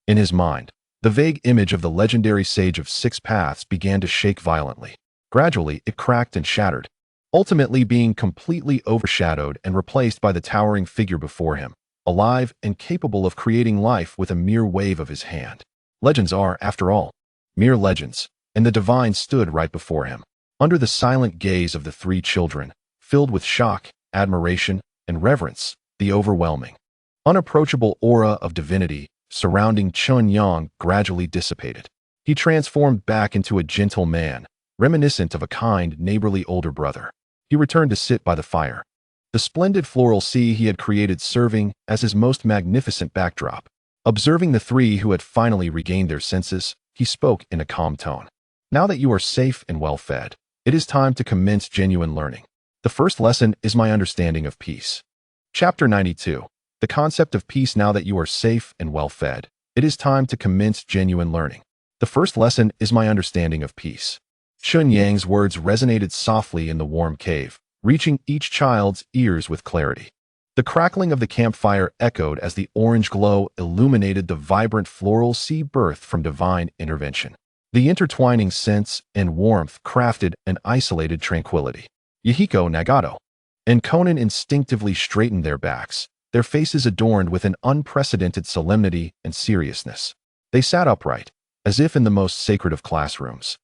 In his mind, the vague image of the legendary sage of six paths began to shake violently. Gradually, it cracked and shattered, ultimately being completely overshadowed and replaced by the towering figure before him, alive and capable of creating life with a mere wave of his hand. Legends are, after all, mere legends, and the divine stood right before him. Under the silent gaze of the three children, filled with shock, admiration, and reverence, the overwhelming, unapproachable aura of divinity surrounding Chen Yang gradually dissipated. He transformed back into a gentle man, reminiscent of a kind, neighborly older brother. He returned to sit by the fire, the splendid floral sea he had created serving as his most magnificent backdrop. Observing the three who had finally regained their senses, he spoke in a calm tone. Now that you are safe and well-fed, it is time to commence genuine learning. The first lesson is my understanding of peace. Chapter 92. The concept of peace. Now that you are safe and well-fed, it is time to commence genuine learning. The first lesson is my understanding of peace. Chen Yang's words resonated softly in the warm cave, reaching each child's ears with clarity. The crackling of the campfire echoed as the orange glow illuminated the vibrant floral sea birthed from divine intervention. The intertwining scents and warmth crafted an isolated tranquility. Yahiko, Nagato, and Konan instinctively straightened their backs, their faces adorned with an unprecedented solemnity and seriousness. They sat upright, as if in the most sacred of classrooms,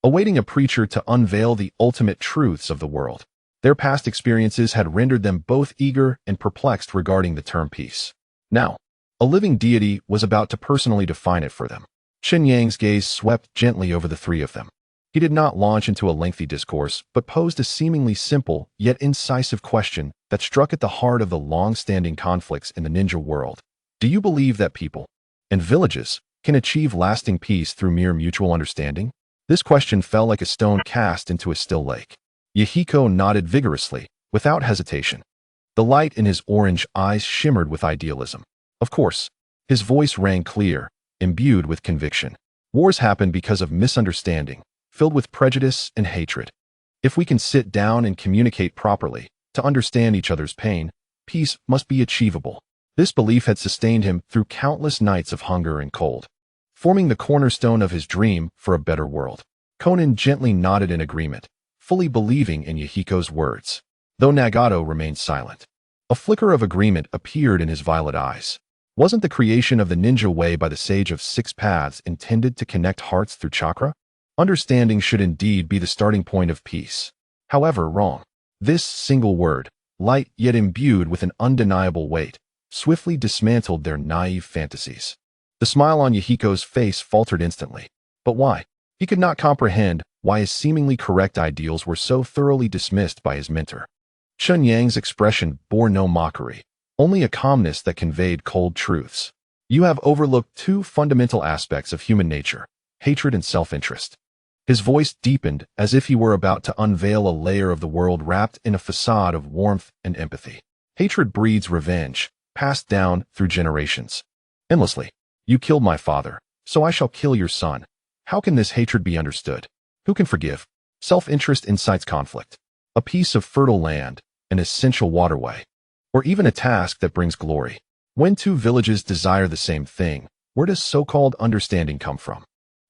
awaiting a preacher to unveil the ultimate truths of the world. Their past experiences had rendered them both eager and perplexed regarding the term peace. Now, a living deity was about to personally define it for them. Chen Yang's gaze swept gently over the three of them. He did not launch into a lengthy discourse, but posed a seemingly simple, yet incisive question that struck at the heart of the long-standing conflicts in the ninja world. Do you believe that people and villages can achieve lasting peace through mere mutual understanding? This question fell like a stone cast into a still lake. Yahiko nodded vigorously, without hesitation. The light in his orange eyes shimmered with idealism. Of course, his voice rang clear, imbued with conviction. Wars happen because of misunderstanding, filled with prejudice and hatred. If we can sit down and communicate properly, to understand each other's pain, peace must be achievable. This belief had sustained him through countless nights of hunger and cold, forming the cornerstone of his dream for a better world. Konan gently nodded in agreement, fully believing in Yahiko's words, though Nagato remained silent. A flicker of agreement appeared in his violet eyes. Wasn't the creation of the ninja way by the sage of six paths intended to connect hearts through chakra? Understanding should indeed be the starting point of peace. However, wrong. This single word, light yet imbued with an undeniable weight, swiftly dismantled their naive fantasies. The smile on Yahiko's face faltered instantly. But why? He could not comprehend why his seemingly correct ideals were so thoroughly dismissed by his mentor. Chen Yang's expression bore no mockery, only a calmness that conveyed cold truths. You have overlooked two fundamental aspects of human nature, hatred and self-interest. His voice deepened as if he were about to unveil a layer of the world wrapped in a facade of warmth and empathy. Hatred breeds revenge, passed down through generations. Endlessly. You killed my father, so I shall kill your son. How can this hatred be understood? Who can forgive? Self-interest incites conflict. A piece of fertile land, an essential waterway, or even a task that brings glory. When two villages desire the same thing, where does so-called understanding come from?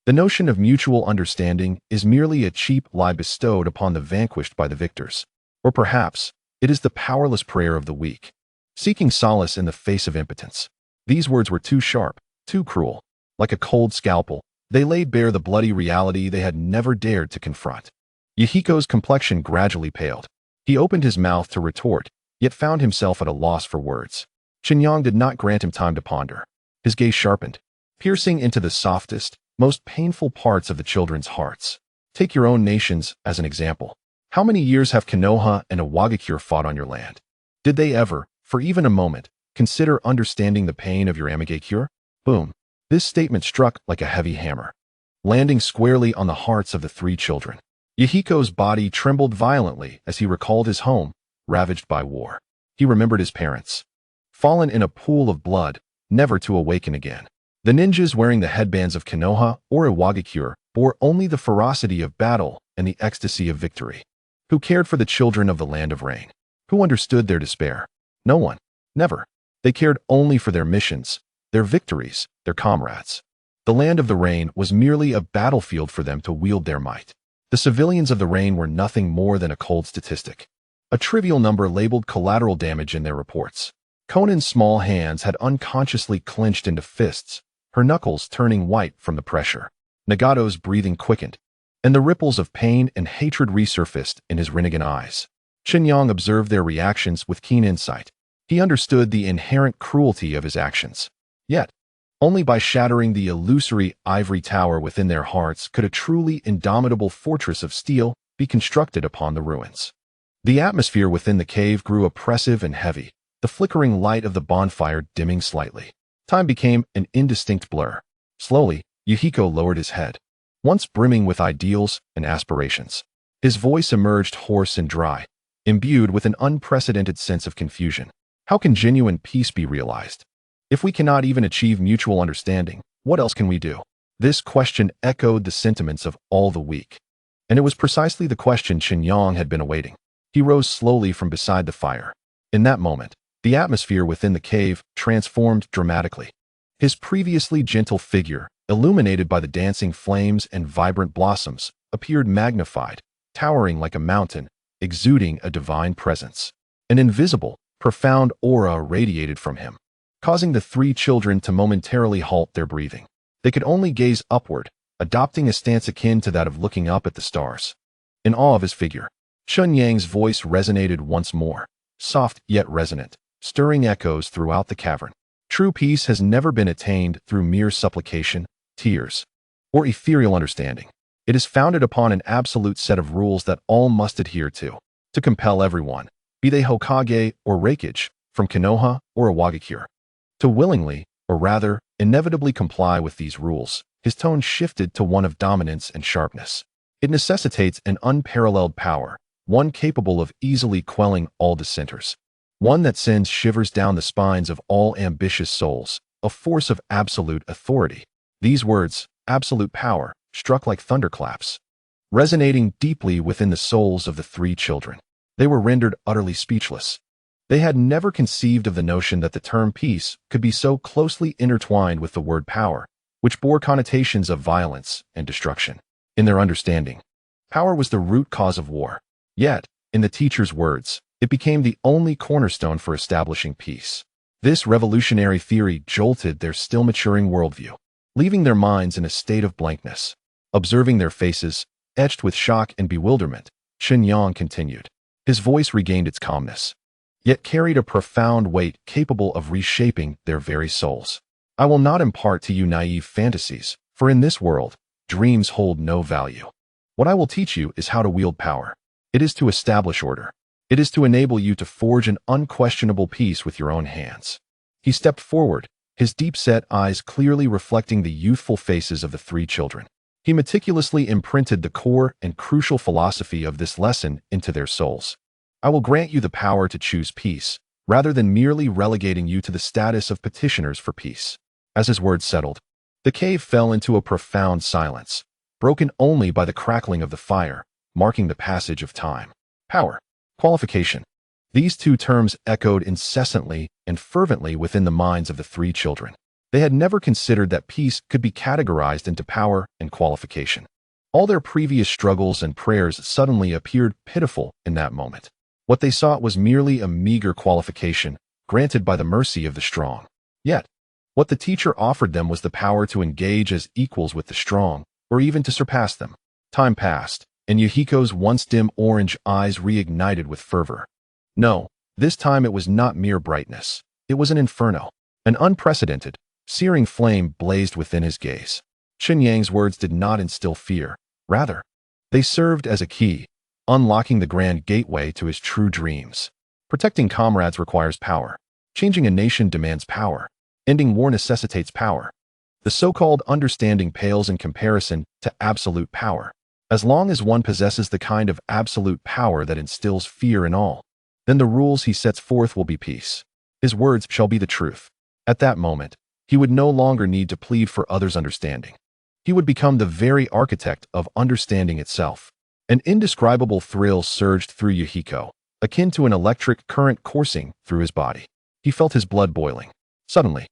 The notion of mutual understanding is merely a cheap lie bestowed upon the vanquished by the victors. Or perhaps, it is the powerless prayer of the weak, seeking solace in the face of impotence. These words were too sharp, too cruel. Like a cold scalpel, they laid bare the bloody reality they had never dared to confront. Yahiko's complexion gradually paled. He opened his mouth to retort, yet found himself at a loss for words. Chen Yang did not grant him time to ponder. His gaze sharpened, piercing into the softest, most painful parts of the children's hearts. Take your own nations as an example. How many years have Konoha and Awagakure fought on your land? Did they ever, for even a moment, Consider understanding the pain of your Amage cure. Boom. This statement struck like a heavy hammer, landing squarely on the hearts of the three children. Yahiko's body trembled violently as he recalled his home, ravaged by war. He remembered his parents, fallen in a pool of blood, never to awaken again. The ninjas wearing the headbands of Konoha or Iwagakure bore only the ferocity of battle and the ecstasy of victory. Who cared for the children of the land of rain? Who understood their despair? No one. Never. They cared only for their missions, their victories, their comrades. The land of the rain was merely a battlefield for them to wield their might. The civilians of the rain were nothing more than a cold statistic, a trivial number labeled collateral damage in their reports. Conan's small hands had unconsciously clenched into fists, her knuckles turning white from the pressure. Nagato's breathing quickened, and the ripples of pain and hatred resurfaced in his Rinnegan eyes. Chen Yang observed their reactions with keen insight. He understood the inherent cruelty of his actions. Yet, only by shattering the illusory ivory tower within their hearts could a truly indomitable fortress of steel be constructed upon the ruins. The atmosphere within the cave grew oppressive and heavy, the flickering light of the bonfire dimming slightly. Time became an indistinct blur. Slowly, Yahiko lowered his head, once brimming with ideals and aspirations. His voice emerged hoarse and dry, imbued with an unprecedented sense of confusion. How can genuine peace be realized? If we cannot even achieve mutual understanding, what else can we do? This question echoed the sentiments of all the weak. And it was precisely the question Chen Yang had been awaiting. He rose slowly from beside the fire. In that moment, the atmosphere within the cave transformed dramatically. His previously gentle figure, illuminated by the dancing flames and vibrant blossoms, appeared magnified, towering like a mountain, exuding a divine presence. An invisible, profound aura radiated from him, causing the three children to momentarily halt their breathing. They could only gaze upward, adopting a stance akin to that of looking up at the stars. In awe of his figure, Chen Yang's voice resonated once more, soft yet resonant, stirring echoes throughout the cavern. True peace has never been attained through mere supplication, tears, or ethereal understanding. It is founded upon an absolute set of rules that all must adhere to compel everyone, be they Hokage or Raikage, from Konoha or Iwagakure, to willingly, or rather, inevitably comply with these rules. His tone shifted to one of dominance and sharpness. It necessitates an unparalleled power, one capable of easily quelling all dissenters, one that sends shivers down the spines of all ambitious souls, a force of absolute authority. These words, absolute power, struck like thunderclaps, resonating deeply within the souls of the three children. They were rendered utterly speechless. They had never conceived of the notion that the term peace could be so closely intertwined with the word power, which bore connotations of violence and destruction. In their understanding, power was the root cause of war. Yet, in the teacher's words, it became the only cornerstone for establishing peace. This revolutionary theory jolted their still maturing worldview, leaving their minds in a state of blankness. Observing their faces, etched with shock and bewilderment, Chen Yang continued. His voice regained its calmness, yet carried a profound weight capable of reshaping their very souls. I will not impart to you naive fantasies, for in this world, dreams hold no value. What I will teach you is how to wield power. It is to establish order. It is to enable you to forge an unquestionable peace with your own hands. He stepped forward, his deep-set eyes clearly reflecting the youthful faces of the three children. He meticulously imprinted the core and crucial philosophy of this lesson into their souls. I will grant you the power to choose peace, rather than merely relegating you to the status of petitioners for peace. As his words settled, the cave fell into a profound silence, broken only by the crackling of the fire, marking the passage of time. Power. Qualification. These two terms echoed incessantly and fervently within the minds of the three children. They had never considered that peace could be categorized into power and qualification. All their previous struggles and prayers suddenly appeared pitiful in that moment. What they sought was merely a meager qualification, granted by the mercy of the strong. Yet, what the teacher offered them was the power to engage as equals with the strong, or even to surpass them. Time passed, and Yahiko's once dim orange eyes reignited with fervor. No, this time it was not mere brightness. It was an inferno. An unprecedented, searing flame blazed within his gaze. Chen Yang's words did not instill fear. Rather, they served as a key, unlocking the grand gateway to his true dreams. Protecting comrades requires power. Changing a nation demands power. Ending war necessitates power. The so-called understanding pales in comparison to absolute power. As long as one possesses the kind of absolute power that instills fear in all, then the rules he sets forth will be peace. His words shall be the truth. At that moment, he would no longer need to plead for others' understanding. He would become the very architect of understanding itself. An indescribable thrill surged through Yahiko, akin to an electric current coursing through his body. He felt his blood boiling. Suddenly,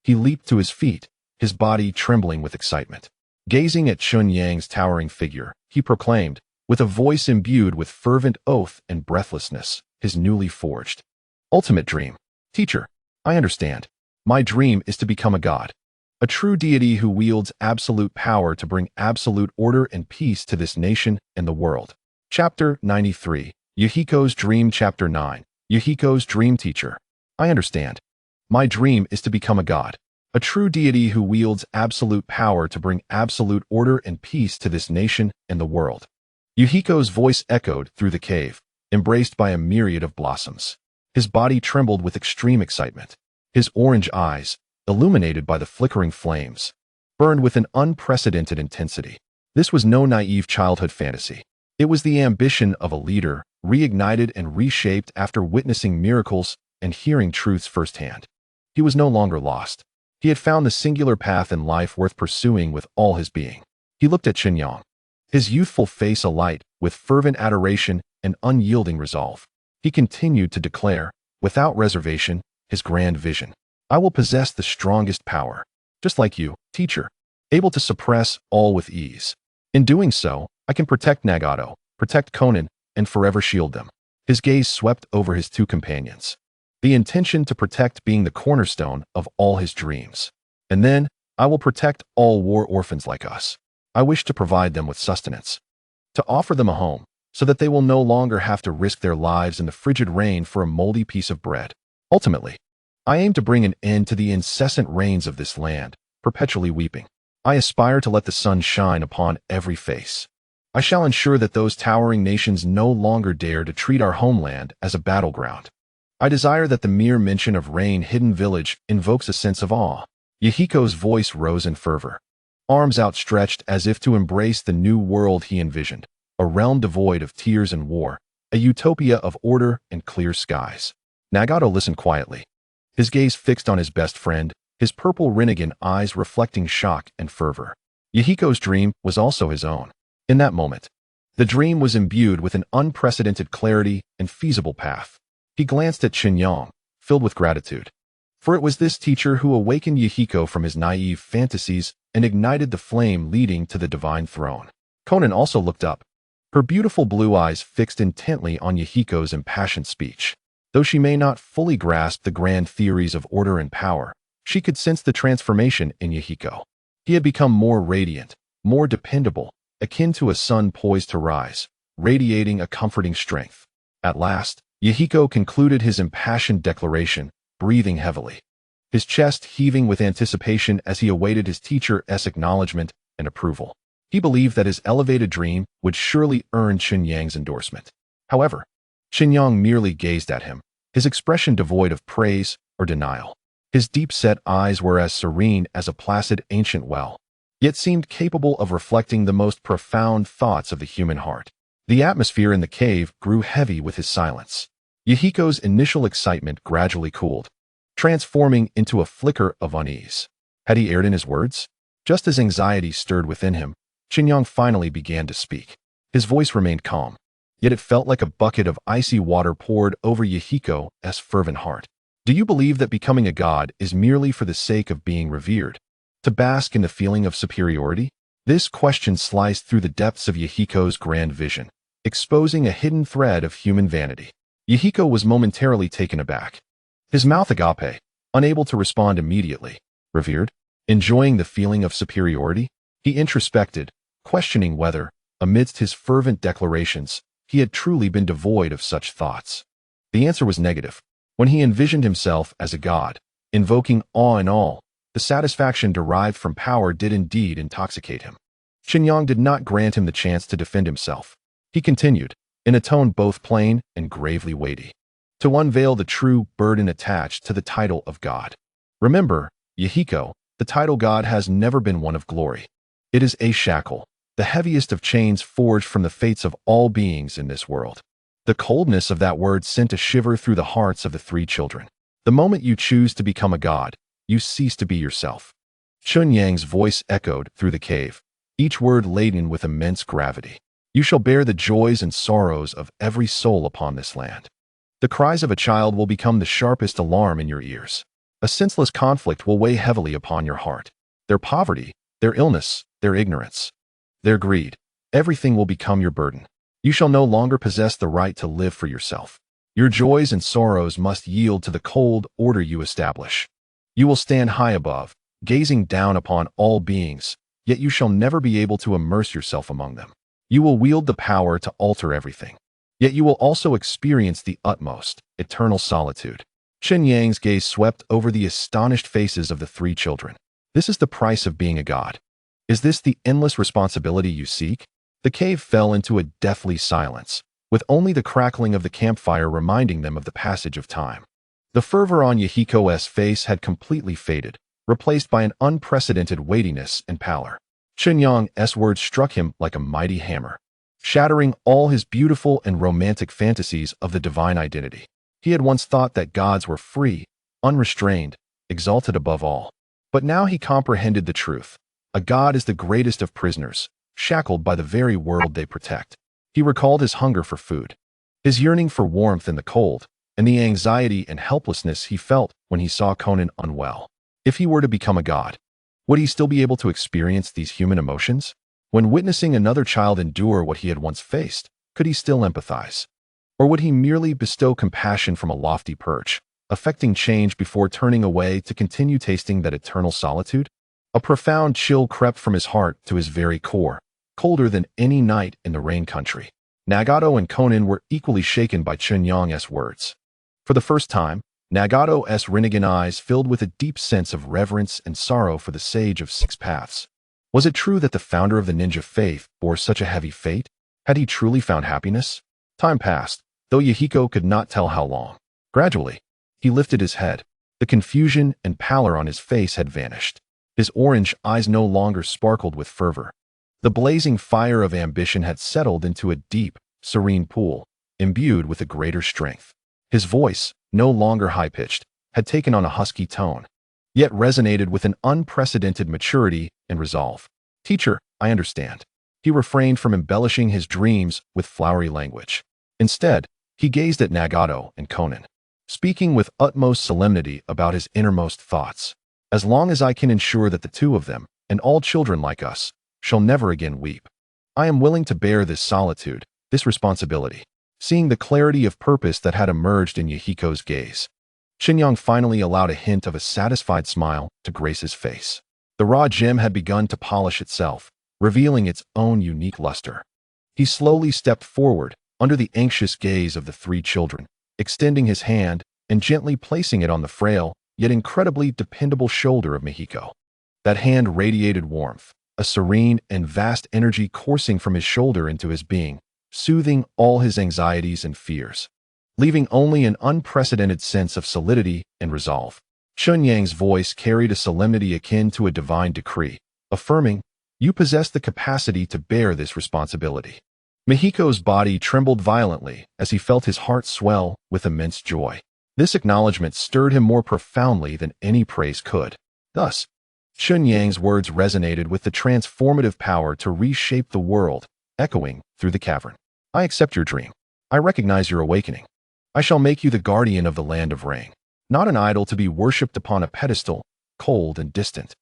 he leaped to his feet, his body trembling with excitement. Gazing at Chen Yang's towering figure, he proclaimed, with a voice imbued with fervent oath and breathlessness, his newly forged ultimate dream. Teacher, I understand. My dream is to become a god. A true deity who wields absolute power to bring absolute order and peace to this nation and the world. Chapter 93. Yahiko's Dream. Chapter 9. Yahiko's Dream. Teacher, I understand. My dream is to become a god. A true deity who wields absolute power to bring absolute order and peace to this nation and the world. Yahiko's voice echoed through the cave, embraced by a myriad of blossoms. His body trembled with extreme excitement. His orange eyes, illuminated by the flickering flames, burned with an unprecedented intensity. This was no naive childhood fantasy. It was the ambition of a leader, reignited and reshaped after witnessing miracles and hearing truths firsthand. He was no longer lost. He had found the singular path in life worth pursuing with all his being. He looked at Chen Yang, his youthful face alight with fervent adoration and unyielding resolve. He continued to declare, without reservation, his grand vision. I will possess the strongest power, just like you, teacher, able to suppress all with ease. In doing so, I can protect Nagato, protect Konan, and forever shield them. His gaze swept over his two companions, the intention to protect being the cornerstone of all his dreams. And then, I will protect all war orphans like us. I wish to provide them with sustenance, to offer them a home, so that they will no longer have to risk their lives in the frigid rain for a moldy piece of bread. Ultimately, I aim to bring an end to the incessant rains of this land, perpetually weeping. I aspire to let the sun shine upon every face. I shall ensure that those towering nations no longer dare to treat our homeland as a battleground. I desire that the mere mention of rain-hidden village invokes a sense of awe. Yahiko's voice rose in fervor, arms outstretched as if to embrace the new world he envisioned, a realm devoid of tears and war, a utopia of order and clear skies. Nagato listened quietly, his gaze fixed on his best friend, his purple Rinnegan eyes reflecting shock and fervor. Yahiko's dream was also his own. In that moment, the dream was imbued with an unprecedented clarity and feasible path. He glanced at Chen Yang, filled with gratitude. For it was this teacher who awakened Yahiko from his naive fantasies and ignited the flame leading to the divine throne. Konan also looked up, her beautiful blue eyes fixed intently on Yahiko's impassioned speech. Though she may not fully grasp the grand theories of order and power, she could sense the transformation in Yahiko. He had become more radiant, more dependable, akin to a sun poised to rise, radiating a comforting strength. At last, Yahiko concluded his impassioned declaration, breathing heavily, his chest heaving with anticipation as he awaited his teacher's acknowledgement and approval. He believed that his elevated dream would surely earn Chen Yang's endorsement. However, Chen Yang merely gazed at him, his expression devoid of praise or denial. His deep-set eyes were as serene as a placid ancient well, yet seemed capable of reflecting the most profound thoughts of the human heart. The atmosphere in the cave grew heavy with his silence. Yahiko's initial excitement gradually cooled, transforming into a flicker of unease. Had he erred in his words? Just as anxiety stirred within him, Chen Yang finally began to speak. His voice remained calm, yet it felt like a bucket of icy water poured over Yahiko's fervent heart. Do you believe that becoming a god is merely for the sake of being revered, to bask in the feeling of superiority? This question sliced through the depths of Yahiko's grand vision, exposing a hidden thread of human vanity. Yahiko was momentarily taken aback, his mouth agape, unable to respond immediately. Revered? Enjoying the feeling of superiority? He introspected, questioning whether, amidst his fervent declarations, he had truly been devoid of such thoughts. The answer was negative. When he envisioned himself as a god, invoking awe and all, the satisfaction derived from power did indeed intoxicate him. Chen Yang did not grant him the chance to defend himself. He continued, in a tone both plain and gravely weighty. to unveil the true burden attached to the title of God. Remember, Yahiko, the title God has never been one of glory. It is a shackle, the heaviest of chains forged from the fates of all beings in this world. The coldness of that word sent a shiver through the hearts of the three children. The moment you choose to become a god, you cease to be yourself. Chen Yang's voice echoed through the cave, each word laden with immense gravity. You shall bear the joys and sorrows of every soul upon this land. The cries of a child will become the sharpest alarm in your ears. A senseless conflict will weigh heavily upon your heart. Their poverty, their illness, their ignorance, their greed, everything will become your burden. You shall no longer possess the right to live for yourself. Your joys and sorrows must yield to the cold order you establish. You will stand high above, gazing down upon all beings, yet you shall never be able to immerse yourself among them. You will wield the power to alter everything, yet you will also experience the utmost, eternal solitude. Chen Yang's gaze swept over the astonished faces of the three children. This is the price of being a god. Is this the endless responsibility you seek? The cave fell into a deathly silence, with only the crackling of the campfire reminding them of the passage of time. The fervor on Yahiko's face had completely faded, replaced by an unprecedented weightiness and pallor. Chen Yang's words struck him like a mighty hammer, shattering all his beautiful and romantic fantasies of the divine identity. He had once thought that gods were free, unrestrained, exalted above all. But now he comprehended the truth. A god is the greatest of prisoners, shackled by the very world they protect. He recalled his hunger for food, his yearning for warmth in the cold, and the anxiety and helplessness he felt when he saw Conan unwell. If he were to become a god, would he still be able to experience these human emotions? When witnessing another child endure what he had once faced, could he still empathize? Or would he merely bestow compassion from a lofty perch, affecting change before turning away to continue tasting that eternal solitude? A profound chill crept from his heart to his very core, colder than any night in the rain country. Nagato and Conan were equally shaken by Chen Yang's words. For the first time, Nagato's renegade eyes filled with a deep sense of reverence and sorrow for the sage of six paths. Was it true that the founder of the ninja faith bore such a heavy fate? Had he truly found happiness? Time passed, though Yahiko could not tell how long. Gradually, he lifted his head. The confusion and pallor on his face had vanished. His orange eyes no longer sparkled with fervor. The blazing fire of ambition had settled into a deep, serene pool, imbued with a greater strength. His voice, no longer high-pitched, had taken on a husky tone, yet resonated with an unprecedented maturity and resolve. "Teacher, I understand." He refrained from embellishing his dreams with flowery language. Instead, he gazed at Nagato and Conan, speaking with utmost solemnity about his innermost thoughts. "As long as I can ensure that the two of them, and all children like us, shall never again weep, I am willing to bear this solitude, this responsibility." Seeing the clarity of purpose that had emerged in Yahiko's gaze, Chen Yang finally allowed a hint of a satisfied smile to grace his face. The raw gem had begun to polish itself, revealing its own unique luster. He slowly stepped forward, under the anxious gaze of the three children, extending his hand and gently placing it on the frail, yet incredibly dependable shoulder of Mihiko. That hand radiated warmth, a serene and vast energy coursing from his shoulder into his being, soothing all his anxieties and fears, leaving only an unprecedented sense of solidity and resolve. Chen Yang's voice carried a solemnity akin to a divine decree, affirming, "You possess the capacity to bear this responsibility." Mihiko's body trembled violently as he felt his heart swell with immense joy. This acknowledgement stirred him more profoundly than any praise could. Thus, Chen Yang's words resonated with the transformative power to reshape the world, echoing through the cavern. "I accept your dream. I recognize your awakening. I shall make you the guardian of the land of rain, not an idol to be worshipped upon a pedestal, cold and distant,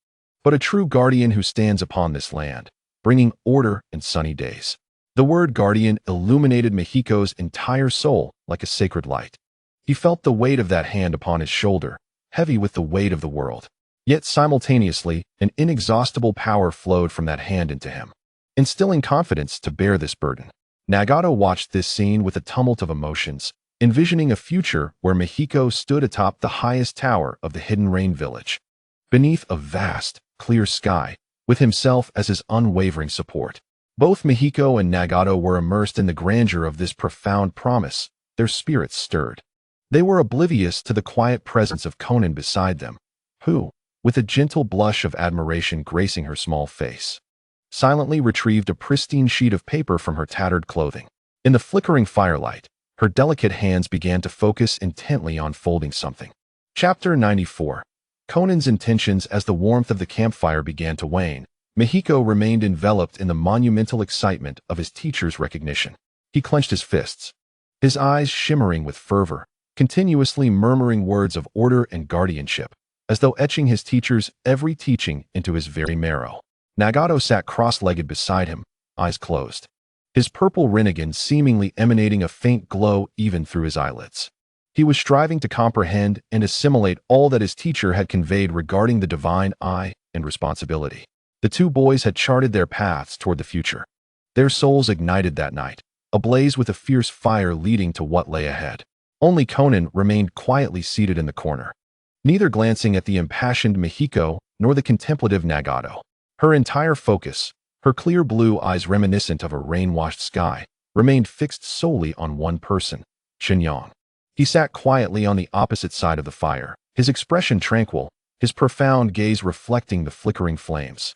but a true guardian who stands upon this land, bringing order and sunny days." The word guardian illuminated Mihiko's entire soul like a sacred light. He felt the weight of that hand upon his shoulder, heavy with the weight of the world. Yet simultaneously, an inexhaustible power flowed from that hand into him, instilling confidence to bear this burden. Nagato watched this scene with a tumult of emotions, envisioning a future where Mihiko stood atop the highest tower of the hidden rain village, beneath a vast, clear sky, with himself as his unwavering support. Both Mihiko and Nagato were immersed in the grandeur of this profound promise, their spirits stirred. They were oblivious to the quiet presence of Conan beside them, who, with a gentle blush of admiration gracing her small face, silently retrieved a pristine sheet of paper from her tattered clothing. In the flickering firelight, her delicate hands began to focus intently on folding something. Chapter 94. Conan's intentions. As the warmth of the campfire began to wane, Mihiko remained enveloped in the monumental excitement of his teacher's recognition. He clenched his fists, his eyes shimmering with fervor, continuously murmuring words of order and guardianship, as though etching his teacher's every teaching into his very marrow. Nagato sat cross-legged beside him, eyes closed, his purple rinnegan seemingly emanating a faint glow even through his eyelids. He was striving to comprehend and assimilate all that his teacher had conveyed regarding the divine eye and responsibility. The two boys had charted their paths toward the future. Their souls ignited that night, ablaze with a fierce fire leading to what lay ahead. Only Conan remained quietly seated in the corner, neither glancing at the impassioned Mihiko nor the contemplative Nagato. Her entire focus, her clear blue eyes reminiscent of a rain-washed sky, remained fixed solely on one person, Chen Yang. He sat quietly on the opposite side of the fire, his expression tranquil, his profound gaze reflecting the flickering flames,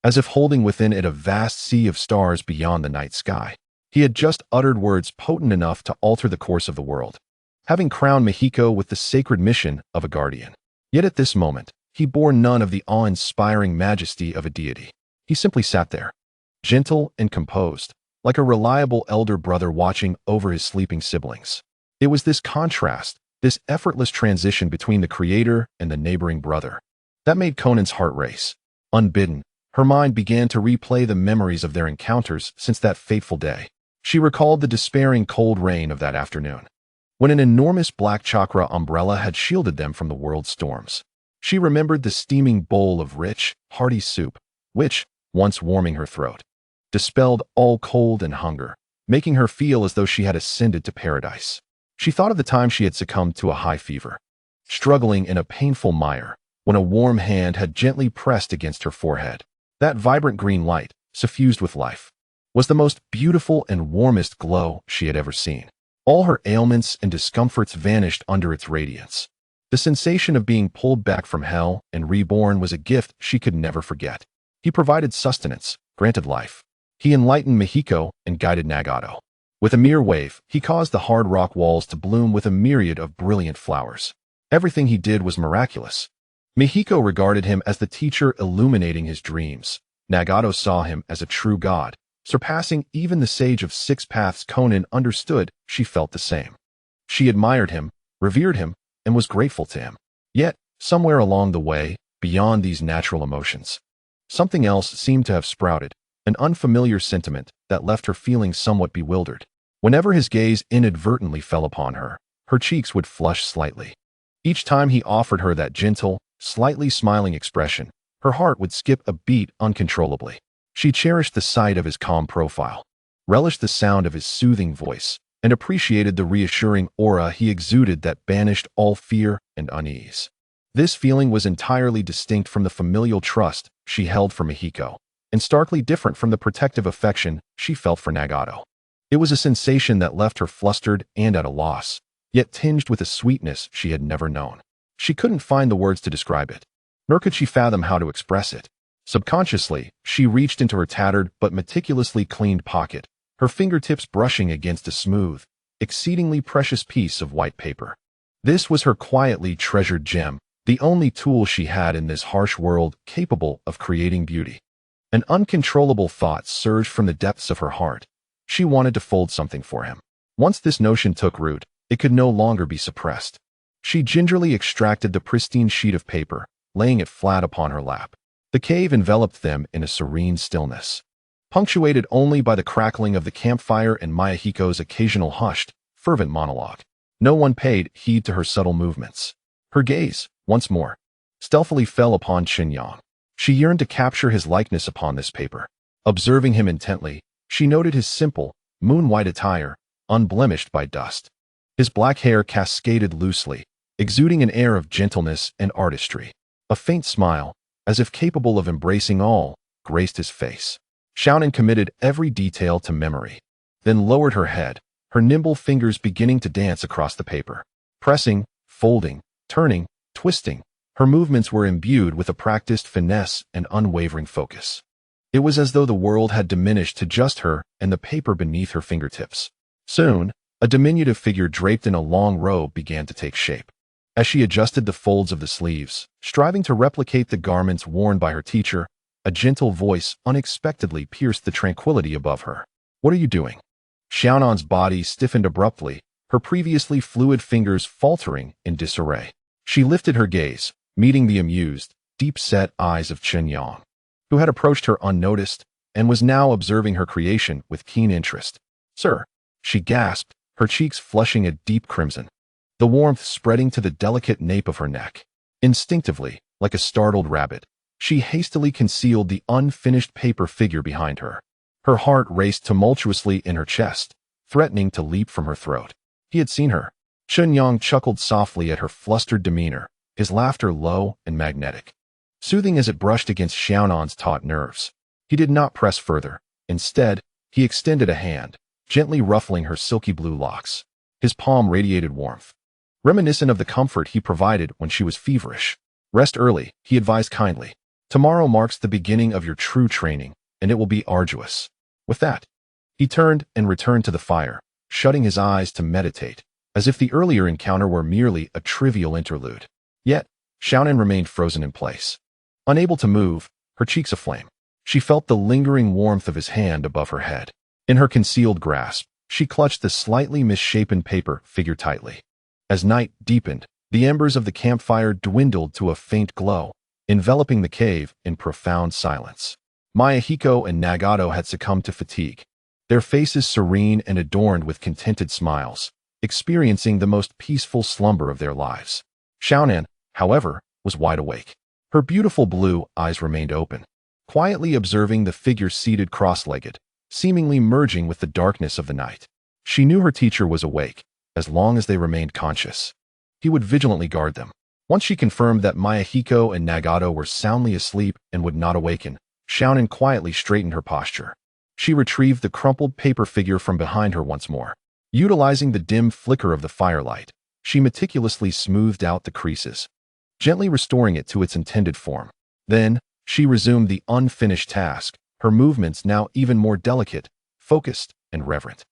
as if holding within it a vast sea of stars beyond the night sky. He had just uttered words potent enough to alter the course of the world, having crowned Mihiko with the sacred mission of a guardian. Yet at this moment, he bore none of the awe-inspiring majesty of a deity. He simply sat there, gentle and composed, like a reliable elder brother watching over his sleeping siblings. It was this contrast, this effortless transition between the creator and the neighboring brother, that made Conan's heart race. Unbidden, her mind began to replay the memories of their encounters since that fateful day. She recalled the despairing cold rain of that afternoon, when an enormous black chakra umbrella had shielded them from the world's storms. She remembered the steaming bowl of rich, hearty soup, which, once warming her throat, dispelled all cold and hunger, making her feel as though she had ascended to paradise. She thought of the time she had succumbed to a high fever, struggling in a painful mire, when a warm hand had gently pressed against her forehead. That vibrant green light, suffused with life, was the most beautiful and warmest glow she had ever seen. All her ailments and discomforts vanished under its radiance. The sensation of being pulled back from hell and reborn was a gift she could never forget. He provided sustenance, granted life. He enlightened Mihiko and guided Nagato. With a mere wave, he caused the hard rock walls to bloom with a myriad of brilliant flowers. Everything he did was miraculous. Mihiko regarded him as the teacher illuminating his dreams. Nagato saw him as a true god, surpassing even the sage of six paths. Conan understood she felt the same. She admired him, revered him, and was grateful to him. Yet, somewhere along the way, beyond these natural emotions, something else seemed to have sprouted, an unfamiliar sentiment that left her feeling somewhat bewildered. Whenever his gaze inadvertently fell upon her, her cheeks would flush slightly. Each time he offered her that gentle, slightly smiling expression, her heart would skip a beat uncontrollably. She cherished the sight of his calm profile, relished the sound of his soothing voice, and appreciated the reassuring aura he exuded that banished all fear and unease. This feeling was entirely distinct from the familial trust she held for Mihiko, and starkly different from the protective affection she felt for Nagato. It was a sensation that left her flustered and at a loss, yet tinged with a sweetness she had never known. She couldn't find the words to describe it, nor could she fathom how to express it. Subconsciously, she reached into her tattered but meticulously cleaned pocket, her fingertips brushing against a smooth, exceedingly precious piece of white paper. This was her quietly treasured gem, the only tool she had in this harsh world capable of creating beauty. An uncontrollable thought surged from the depths of her heart. She wanted to fold something for him. Once this notion took root, it could no longer be suppressed. She gingerly extracted the pristine sheet of paper, laying it flat upon her lap. The cave enveloped them in a serene stillness, punctuated only by the crackling of the campfire and Mihiko's occasional hushed, fervent monologue. No one paid heed to her subtle movements. Her gaze, once more, stealthily fell upon Chen Yang. She yearned to capture his likeness upon this paper. Observing him intently, she noted his simple, moon-white attire, unblemished by dust. His black hair cascaded loosely, exuding an air of gentleness and artistry. A faint smile, as if capable of embracing all, graced his face. Xiaonan committed every detail to memory, then lowered her head, her nimble fingers beginning to dance across the paper. Pressing, folding, turning, twisting, her movements were imbued with a practiced finesse and unwavering focus. It was as though the world had diminished to just her and the paper beneath her fingertips. Soon, a diminutive figure draped in a long robe began to take shape. As she adjusted the folds of the sleeves, striving to replicate the garments worn by her teacher, a gentle voice unexpectedly pierced the tranquility above her. "What are you doing?" Xiaonan's body stiffened abruptly, her previously fluid fingers faltering in disarray. She lifted her gaze, meeting the amused, deep-set eyes of Chen Yang, who had approached her unnoticed and was now observing her creation with keen interest. "Sir," she gasped, her cheeks flushing a deep crimson, the warmth spreading to the delicate nape of her neck. Instinctively, like a startled rabbit, she hastily concealed the unfinished paper figure behind her. Her heart raced tumultuously in her chest, threatening to leap from her throat. He had seen her. Chen Yang chuckled softly at her flustered demeanor, his laughter low and magnetic, soothing as it brushed against Xiaonan's taut nerves. He did not press further. Instead, he extended a hand, gently ruffling her silky blue locks. His palm radiated warmth, reminiscent of the comfort he provided when she was feverish. "Rest early," he advised kindly. "Tomorrow marks the beginning of your true training, and it will be arduous." With that, he turned and returned to the fire, shutting his eyes to meditate, as if the earlier encounter were merely a trivial interlude. Yet, Xiaonan remained frozen in place. Unable to move, her cheeks aflame, she felt the lingering warmth of his hand above her head. In her concealed grasp, she clutched the slightly misshapen paper figure tightly. As night deepened, the embers of the campfire dwindled to a faint glow, enveloping the cave in profound silence. Mayahiko and Nagato had succumbed to fatigue, their faces serene and adorned with contented smiles, experiencing the most peaceful slumber of their lives. Xiaonan, however, was wide awake. Her beautiful blue eyes remained open, quietly observing the figure seated cross-legged, seemingly merging with the darkness of the night. She knew her teacher was awake, as long as they remained conscious. He would vigilantly guard them. Once she confirmed that Mayahiko and Nagato were soundly asleep and would not awaken, Xiaonan quietly straightened her posture. She retrieved the crumpled paper figure from behind her once more. Utilizing the dim flicker of the firelight, she meticulously smoothed out the creases, gently restoring it to its intended form. Then, she resumed the unfinished task, her movements now even more delicate, focused, and reverent.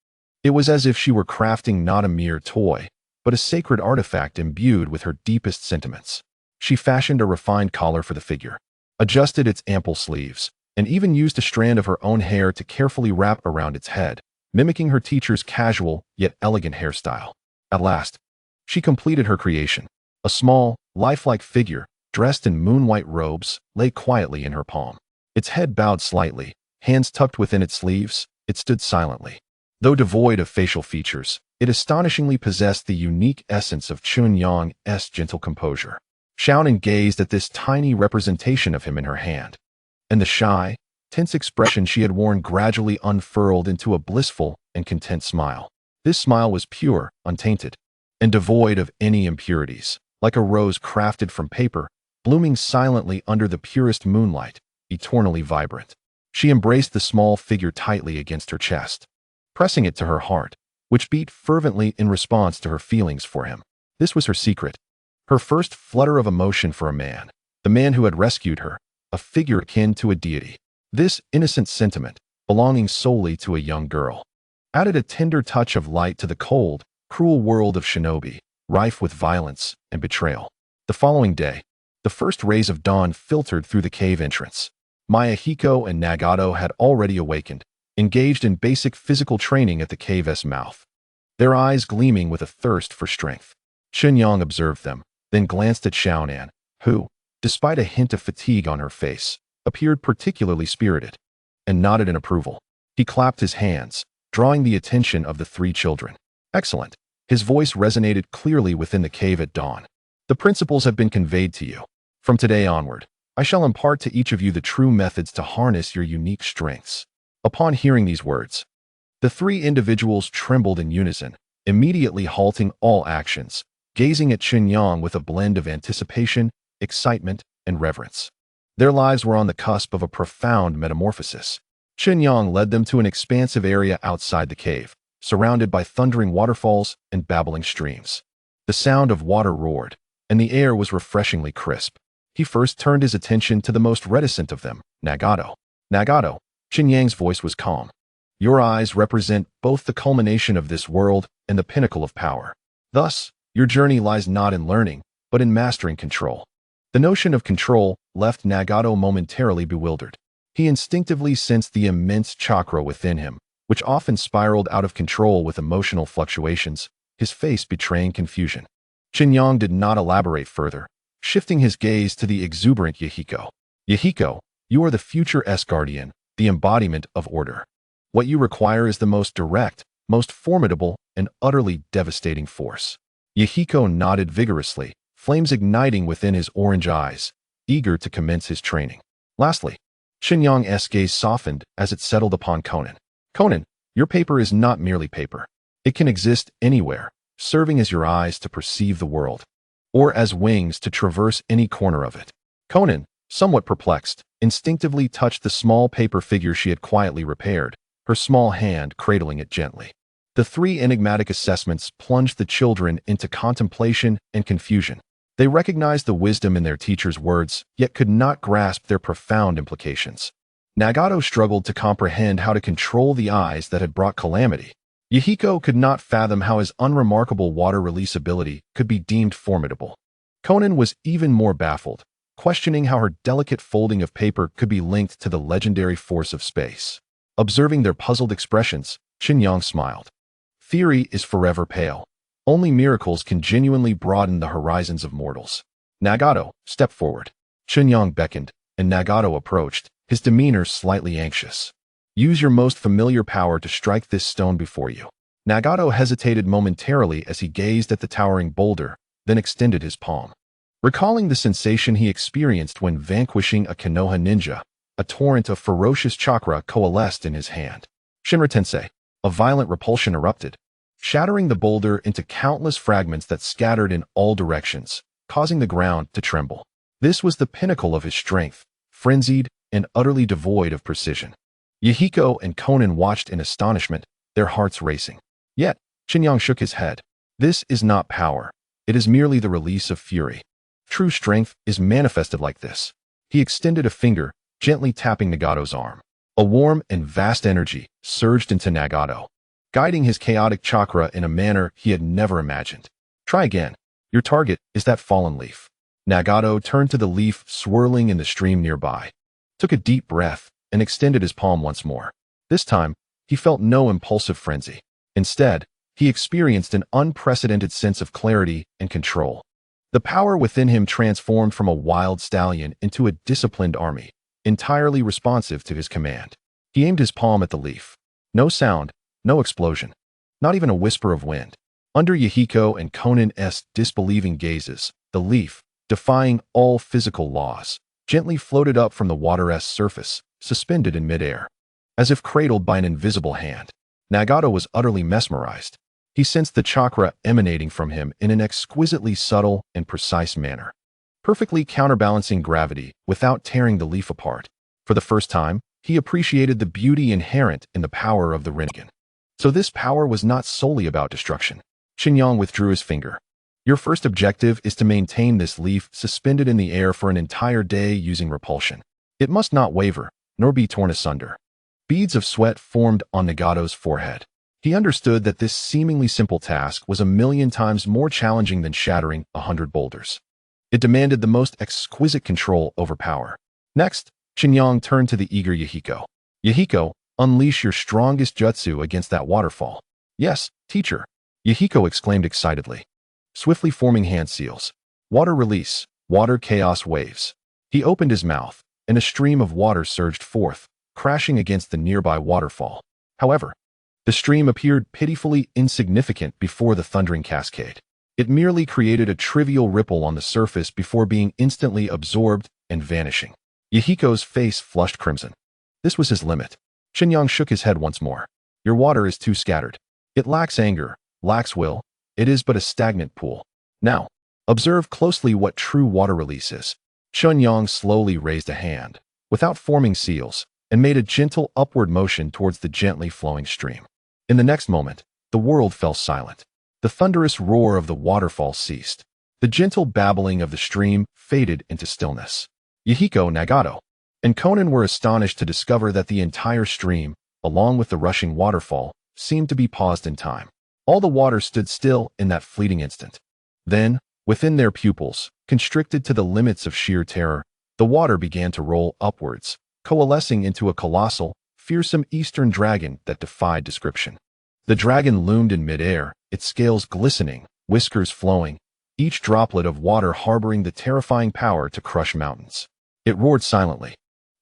It was as if she were crafting not a mere toy, but a sacred artifact imbued with her deepest sentiments. She fashioned a refined collar for the figure, adjusted its ample sleeves, and even used a strand of her own hair to carefully wrap around its head, mimicking her teacher's casual yet elegant hairstyle. At last, she completed her creation. A small, lifelike figure, dressed in moon-white robes, lay quietly in her palm. Its head bowed slightly, hands tucked within its sleeves, it stood silently. Though devoid of facial features, it astonishingly possessed the unique essence of Chen Yang's gentle composure. Xiaonan gazed at this tiny representation of him in her hand, and the shy, tense expression she had worn gradually unfurled into a blissful and content smile. This smile was pure, untainted, and devoid of any impurities, like a rose crafted from paper, blooming silently under the purest moonlight, eternally vibrant. She embraced the small figure tightly against her chest, pressing it to her heart, which beat fervently in response to her feelings for him. This was her secret, her first flutter of emotion for a man, the man who had rescued her, a figure akin to a deity. This innocent sentiment, belonging solely to a young girl, added a tender touch of light to the cold, cruel world of shinobi, rife with violence and betrayal. The following day, the first rays of dawn filtered through the cave entrance. Mayahiko and Nagato had already awakened, engaged in basic physical training at the cave's mouth, their eyes gleaming with a thirst for strength. Chen Yang observed them, then glanced at Xiaonan, who, despite a hint of fatigue on her face, appeared particularly spirited, and nodded in approval. He clapped his hands, drawing the attention of the three children. "Excellent." His voice resonated clearly within the cave at dawn. "The principles have been conveyed to you. From today onward, I shall impart to each of you the true methods to harness your unique strengths." Upon hearing these words, the three individuals trembled in unison, immediately halting all actions, gazing at Chen Yang with a blend of anticipation, excitement, and reverence. Their lives were on the cusp of a profound metamorphosis. Chen Yang led them to an expansive area outside the cave, surrounded by thundering waterfalls and babbling streams. The sound of water roared, and the air was refreshingly crisp. He first turned his attention to the most reticent of them, Nagato. Nagato, Chen Yang's voice was calm. Your eyes represent both the culmination of this world and the pinnacle of power. Thus, your journey lies not in learning, but in mastering control. The notion of control left Nagato momentarily bewildered. He instinctively sensed the immense chakra within him, which often spiraled out of control with emotional fluctuations, his face betraying confusion. Chen Yang did not elaborate further, shifting his gaze to the exuberant Yahiko. Yahiko, you are the future S-Guardian, the embodiment of order. What you require is the most direct, most formidable, and utterly devastating force. Yahiko nodded vigorously, flames igniting within his orange eyes, eager to commence his training. Lastly, Chen Yang's gaze softened as it settled upon Conan. Conan, your paper is not merely paper. It can exist anywhere, serving as your eyes to perceive the world, or as wings to traverse any corner of it. Conan, somewhat perplexed, instinctively touched the small paper figure she had quietly repaired, her small hand cradling it gently. The three enigmatic assessments plunged the children into contemplation and confusion. They recognized the wisdom in their teacher's words, yet could not grasp their profound implications. Nagato struggled to comprehend how to control the eyes that had brought calamity. Yahiko could not fathom how his unremarkable water release ability could be deemed formidable. Conan was even more baffled, questioning how her delicate folding of paper could be linked to the legendary force of space. Observing their puzzled expressions, Chen Yang smiled. Theory is forever pale. Only miracles can genuinely broaden the horizons of mortals. Nagato, step forward. Chen Yang beckoned, and Nagato approached, his demeanor slightly anxious. Use your most familiar power to strike this stone before you. Nagato hesitated momentarily as he gazed at the towering boulder, then extended his palm. Recalling the sensation he experienced when vanquishing a Konoha ninja, a torrent of ferocious chakra coalesced in his hand. Shinra-tensei, a violent repulsion erupted, shattering the boulder into countless fragments that scattered in all directions, causing the ground to tremble. This was the pinnacle of his strength, frenzied and utterly devoid of precision. Yahiko and Conan watched in astonishment, their hearts racing. Yet, Chen Yang shook his head. This is not power. It is merely the release of fury. True strength is manifested like this. He extended a finger, gently tapping Nagato's arm. A warm and vast energy surged into Nagato, guiding his chaotic chakra in a manner he had never imagined. Try again. Your target is that fallen leaf. Nagato turned to the leaf swirling in the stream nearby, took a deep breath, and extended his palm once more. This time, he felt no impulsive frenzy. Instead, he experienced an unprecedented sense of clarity and control. The power within him transformed from a wild stallion into a disciplined army, entirely responsive to his command. He aimed his palm at the leaf. No sound, no explosion, not even a whisper of wind. Under Yahiko and Conan's disbelieving gazes, the leaf, defying all physical laws, gently floated up from the water's surface, suspended in midair, as if cradled by an invisible hand. Nagato was utterly mesmerized. He sensed the chakra emanating from him in an exquisitely subtle and precise manner, perfectly counterbalancing gravity without tearing the leaf apart. For the first time, he appreciated the beauty inherent in the power of the Rinnegan. So this power was not solely about destruction. Chen Yang withdrew his finger. Your first objective is to maintain this leaf suspended in the air for an entire day using repulsion. It must not waver, nor be torn asunder. Beads of sweat formed on Nagato's forehead. He understood that this seemingly simple task was 1,000,000 times more challenging than shattering 100 boulders. It demanded the most exquisite control over power. Next, Chen Yang turned to the eager Yahiko. Yahiko, unleash your strongest jutsu against that waterfall. Yes, teacher, Yahiko exclaimed excitedly. Swiftly forming hand seals. Water release, water chaos waves. He opened his mouth, and a stream of water surged forth, crashing against the nearby waterfall. However, the stream appeared pitifully insignificant before the thundering cascade. It merely created a trivial ripple on the surface before being instantly absorbed and vanishing. Yahiko's face flushed crimson. This was his limit. Chen Yang shook his head once more. Your water is too scattered. It lacks anger, lacks will. It is but a stagnant pool. Now, observe closely what true water release is. Chen Yang slowly raised a hand, without forming seals, and made a gentle upward motion towards the gently flowing stream. In the next moment, the world fell silent. The thunderous roar of the waterfall ceased. The gentle babbling of the stream faded into stillness. Yahiko, Nagato, and Conan were astonished to discover that the entire stream, along with the rushing waterfall, seemed to be paused in time. All the water stood still in that fleeting instant. Then, within their pupils, constricted to the limits of sheer terror, the water began to roll upwards, coalescing into a colossal, fearsome eastern dragon that defied description. The dragon loomed in midair, its scales glistening, whiskers flowing, each droplet of water harboring the terrifying power to crush mountains. It roared silently,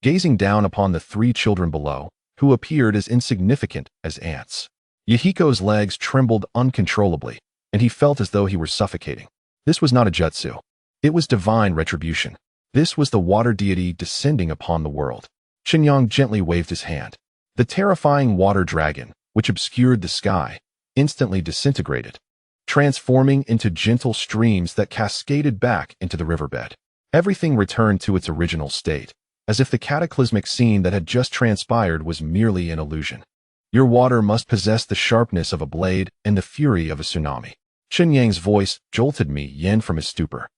gazing down upon the three children below, who appeared as insignificant as ants. Yahiko's legs trembled uncontrollably, and he felt as though he were suffocating. This was not a jutsu. It was divine retribution. This was the water deity descending upon the world. Chen Yang gently waved his hand. The terrifying water dragon, which obscured the sky, instantly disintegrated, transforming into gentle streams that cascaded back into the riverbed. Everything returned to its original state, as if the cataclysmic scene that had just transpired was merely an illusion. Your water must possess the sharpness of a blade and the fury of a tsunami. Chen Yang's voice jolted Mi Yen from his stupor.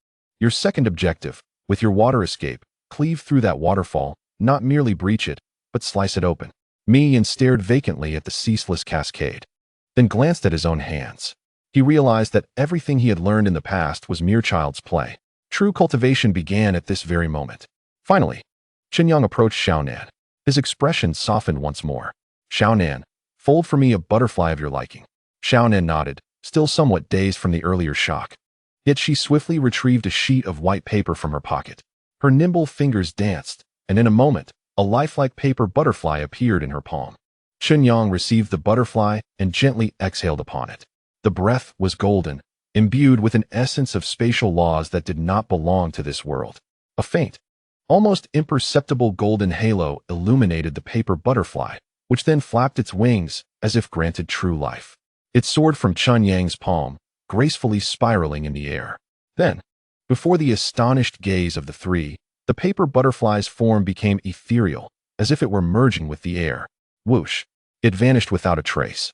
Your second objective, with your water escape, cleave through that waterfall, not merely breach it, but slice it open. Mi Yen stared vacantly at the ceaseless cascade, then glanced at his own hands. He realized that everything he had learned in the past was mere child's play. True cultivation began at this very moment. Finally, Chen Yang approached Xiaonan. His expression softened once more. Xiaonan, fold for me a butterfly of your liking. Xiaonan nodded, still somewhat dazed from the earlier shock. Yet she swiftly retrieved a sheet of white paper from her pocket. Her nimble fingers danced, and in a moment, a lifelike paper butterfly appeared in her palm. Chen Yang received the butterfly and gently exhaled upon it. The breath was golden, imbued with an essence of spatial laws that did not belong to this world. A faint, almost imperceptible golden halo illuminated the paper butterfly, which then flapped its wings as if granted true life. It soared from Chen Yang's palm, gracefully spiraling in the air. Then, before the astonished gaze of the three, the paper butterfly's form became ethereal, as if it were merging with the air. Whoosh! It vanished without a trace.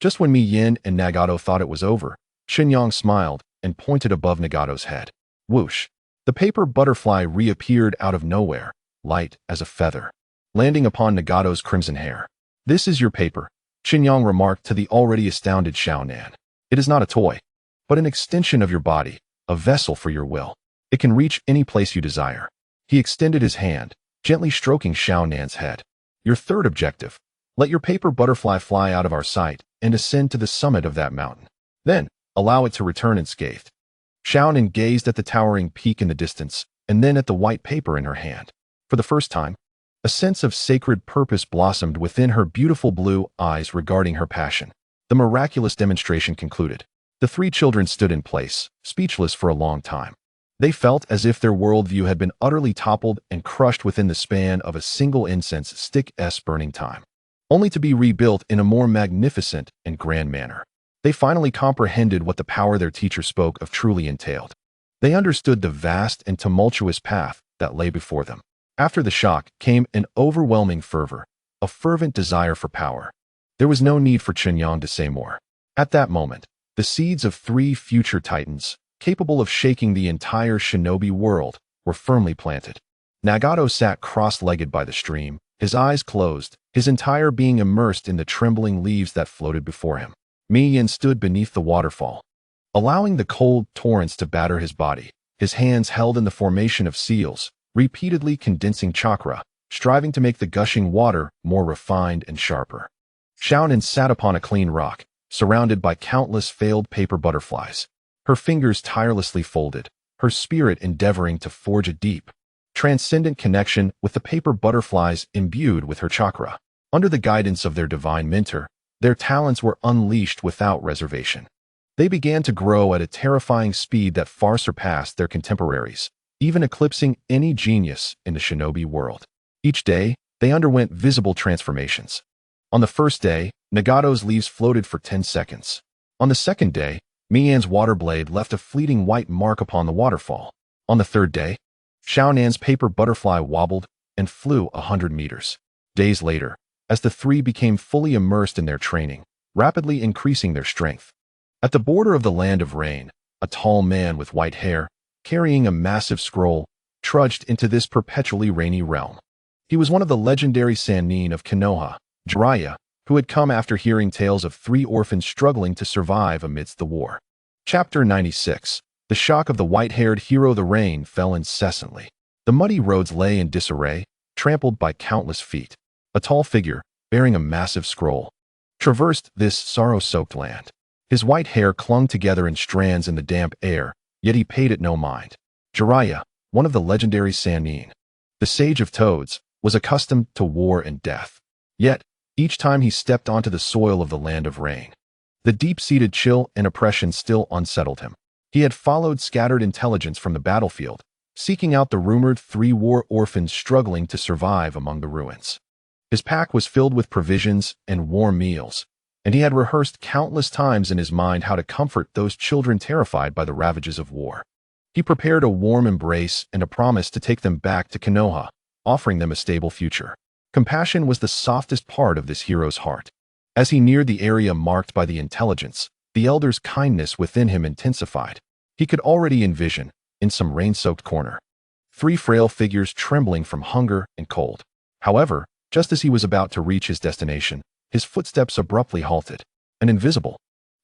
Just when Mi Yen and Nagato thought it was over, Chen Yang smiled and pointed above Nagato's head. Whoosh! The paper butterfly reappeared out of nowhere, light as a feather, landing upon Nagato's crimson hair. This is your paper, Chen Yang remarked to the already astounded Xiaonan. It is not a toy, but an extension of your body, a vessel for your will. It can reach any place you desire. He extended his hand, gently stroking Xiaonan's head. Your third objective, let your paper butterfly fly out of our sight and ascend to the summit of that mountain. Then, allow it to return unscathed. Xiaonan gazed at the towering peak in the distance, and then at the white paper in her hand. For the first time, a sense of sacred purpose blossomed within her beautiful blue eyes regarding her passion. The miraculous demonstration concluded. The three children stood in place, speechless for a long time. They felt as if their worldview had been utterly toppled and crushed within the span of a single incense stick's burning time, only to be rebuilt in a more magnificent and grand manner. They finally comprehended what the power their teacher spoke of truly entailed. They understood the vast and tumultuous path that lay before them. After the shock came an overwhelming fervor, a fervent desire for power. There was no need for Chen Yang to say more. At that moment, the seeds of three future titans, capable of shaking the entire shinobi world, were firmly planted. Nagato sat cross-legged by the stream, his eyes closed, his entire being immersed in the trembling leaves that floated before him. Mi Yen stood beneath the waterfall, allowing the cold torrents to batter his body, his hands held in the formation of seals, repeatedly condensing chakra, striving to make the gushing water more refined and sharper. Xiaonan sat upon a clean rock, surrounded by countless failed paper butterflies, her fingers tirelessly folded, her spirit endeavoring to forge a deep, transcendent connection with the paper butterflies imbued with her chakra. Under the guidance of their divine mentor, their talents were unleashed without reservation. They began to grow at a terrifying speed that far surpassed their contemporaries, even eclipsing any genius in the shinobi world. Each day, they underwent visible transformations. On the first day, Nagato's leaves floated for 10 seconds. On the second day, Mi-Yan's water blade left a fleeting white mark upon the waterfall. On the third day, Xiaonan's paper butterfly wobbled and flew 100 meters. Days later, as the three became fully immersed in their training, rapidly increasing their strength. At the border of the land of rain, a tall man with white hair, carrying a massive scroll, trudged into this perpetually rainy realm. He was one of the legendary Sannin of Konoha, Jiraiya, who had come after hearing tales of 3 orphans struggling to survive amidst the war. Chapter 96. The shock of the white-haired hero. The rain fell incessantly. The muddy roads lay in disarray, trampled by countless feet. A tall figure, bearing a massive scroll, traversed this sorrow-soaked land. His white hair clung together in strands in the damp air, yet he paid it no mind. Jiraiya, one of the legendary Sannin, the sage of toads, was accustomed to war and death. Yet, each time he stepped onto the soil of the land of rain, the deep-seated chill and oppression still unsettled him. He had followed scattered intelligence from the battlefield, seeking out the rumored 3 war orphans struggling to survive among the ruins. His pack was filled with provisions and warm meals, and he had rehearsed countless times in his mind how to comfort those children terrified by the ravages of war. He prepared a warm embrace and a promise to take them back to Konoha, offering them a stable future. Compassion was the softest part of this hero's heart. As he neared the area marked by the intelligence, the elder's kindness within him intensified. He could already envision, in some rain-soaked corner, 3 frail figures trembling from hunger and cold. However, just as he was about to reach his destination, his footsteps abruptly halted. An invisible,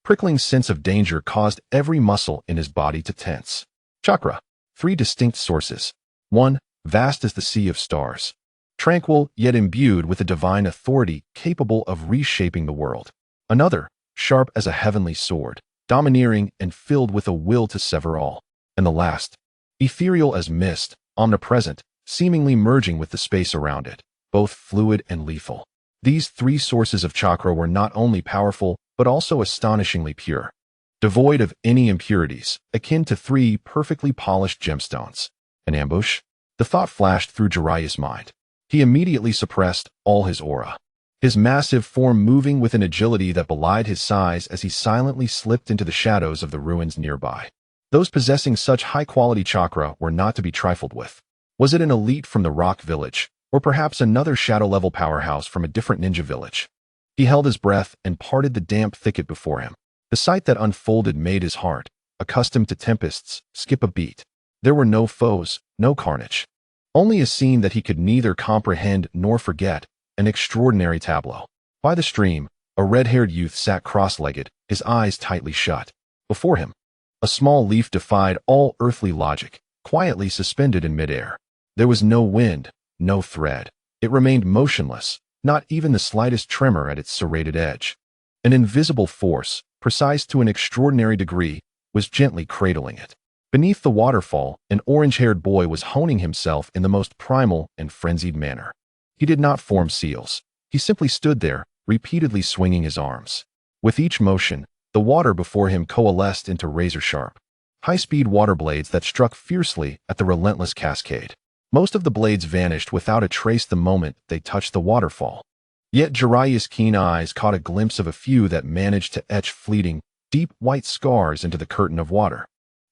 prickling sense of danger caused every muscle in his body to tense. Chakra. 3 distinct sources. 1. Vast as the sea of stars. Tranquil, yet imbued with a divine authority capable of reshaping the world. Another. Sharp as a heavenly sword, domineering and filled with a will to sever all. And the last. Ethereal as mist, omnipresent, seemingly merging with the space around it, both fluid and lethal. These 3 sources of chakra were not only powerful, but also astonishingly pure. Devoid of any impurities, akin to 3 perfectly polished gemstones. An ambush? The thought flashed through Jiraiya's mind. He immediately suppressed all his aura, his massive form moving with an agility that belied his size as he silently slipped into the shadows of the ruins nearby. Those possessing such high-quality chakra were not to be trifled with. Was it an elite from the Rock Village, or perhaps another shadow-level powerhouse from a different ninja village? He held his breath and parted the damp thicket before him. The sight that unfolded made his heart, accustomed to tempests, skip a beat. There were no foes, no carnage. Only a scene that he could neither comprehend nor forget, an extraordinary tableau. By the stream, a red-haired youth sat cross-legged, his eyes tightly shut. Before him, a small leaf defied all earthly logic, quietly suspended in midair. There was no wind, no thread. It remained motionless, not even the slightest tremor at its serrated edge. An invisible force, precise to an extraordinary degree, was gently cradling it. Beneath the waterfall, an orange-haired boy was honing himself in the most primal and frenzied manner. He did not form seals. He simply stood there, repeatedly swinging his arms. With each motion, the water before him coalesced into razor-sharp, high-speed water blades that struck fiercely at the relentless cascade. Most of the blades vanished without a trace the moment they touched the waterfall. Yet Jiraiya's keen eyes caught a glimpse of a few that managed to etch fleeting, deep white scars into the curtain of water.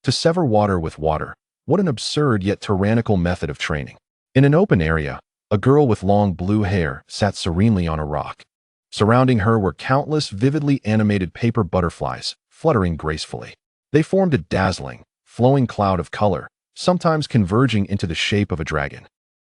To sever water with water, what an absurd yet tyrannical method of training. In an open area, a girl with long blue hair sat serenely on a rock. Surrounding her were countless vividly animated paper butterflies, fluttering gracefully. They formed a dazzling, flowing cloud of color, sometimes converging into the shape of a dragon,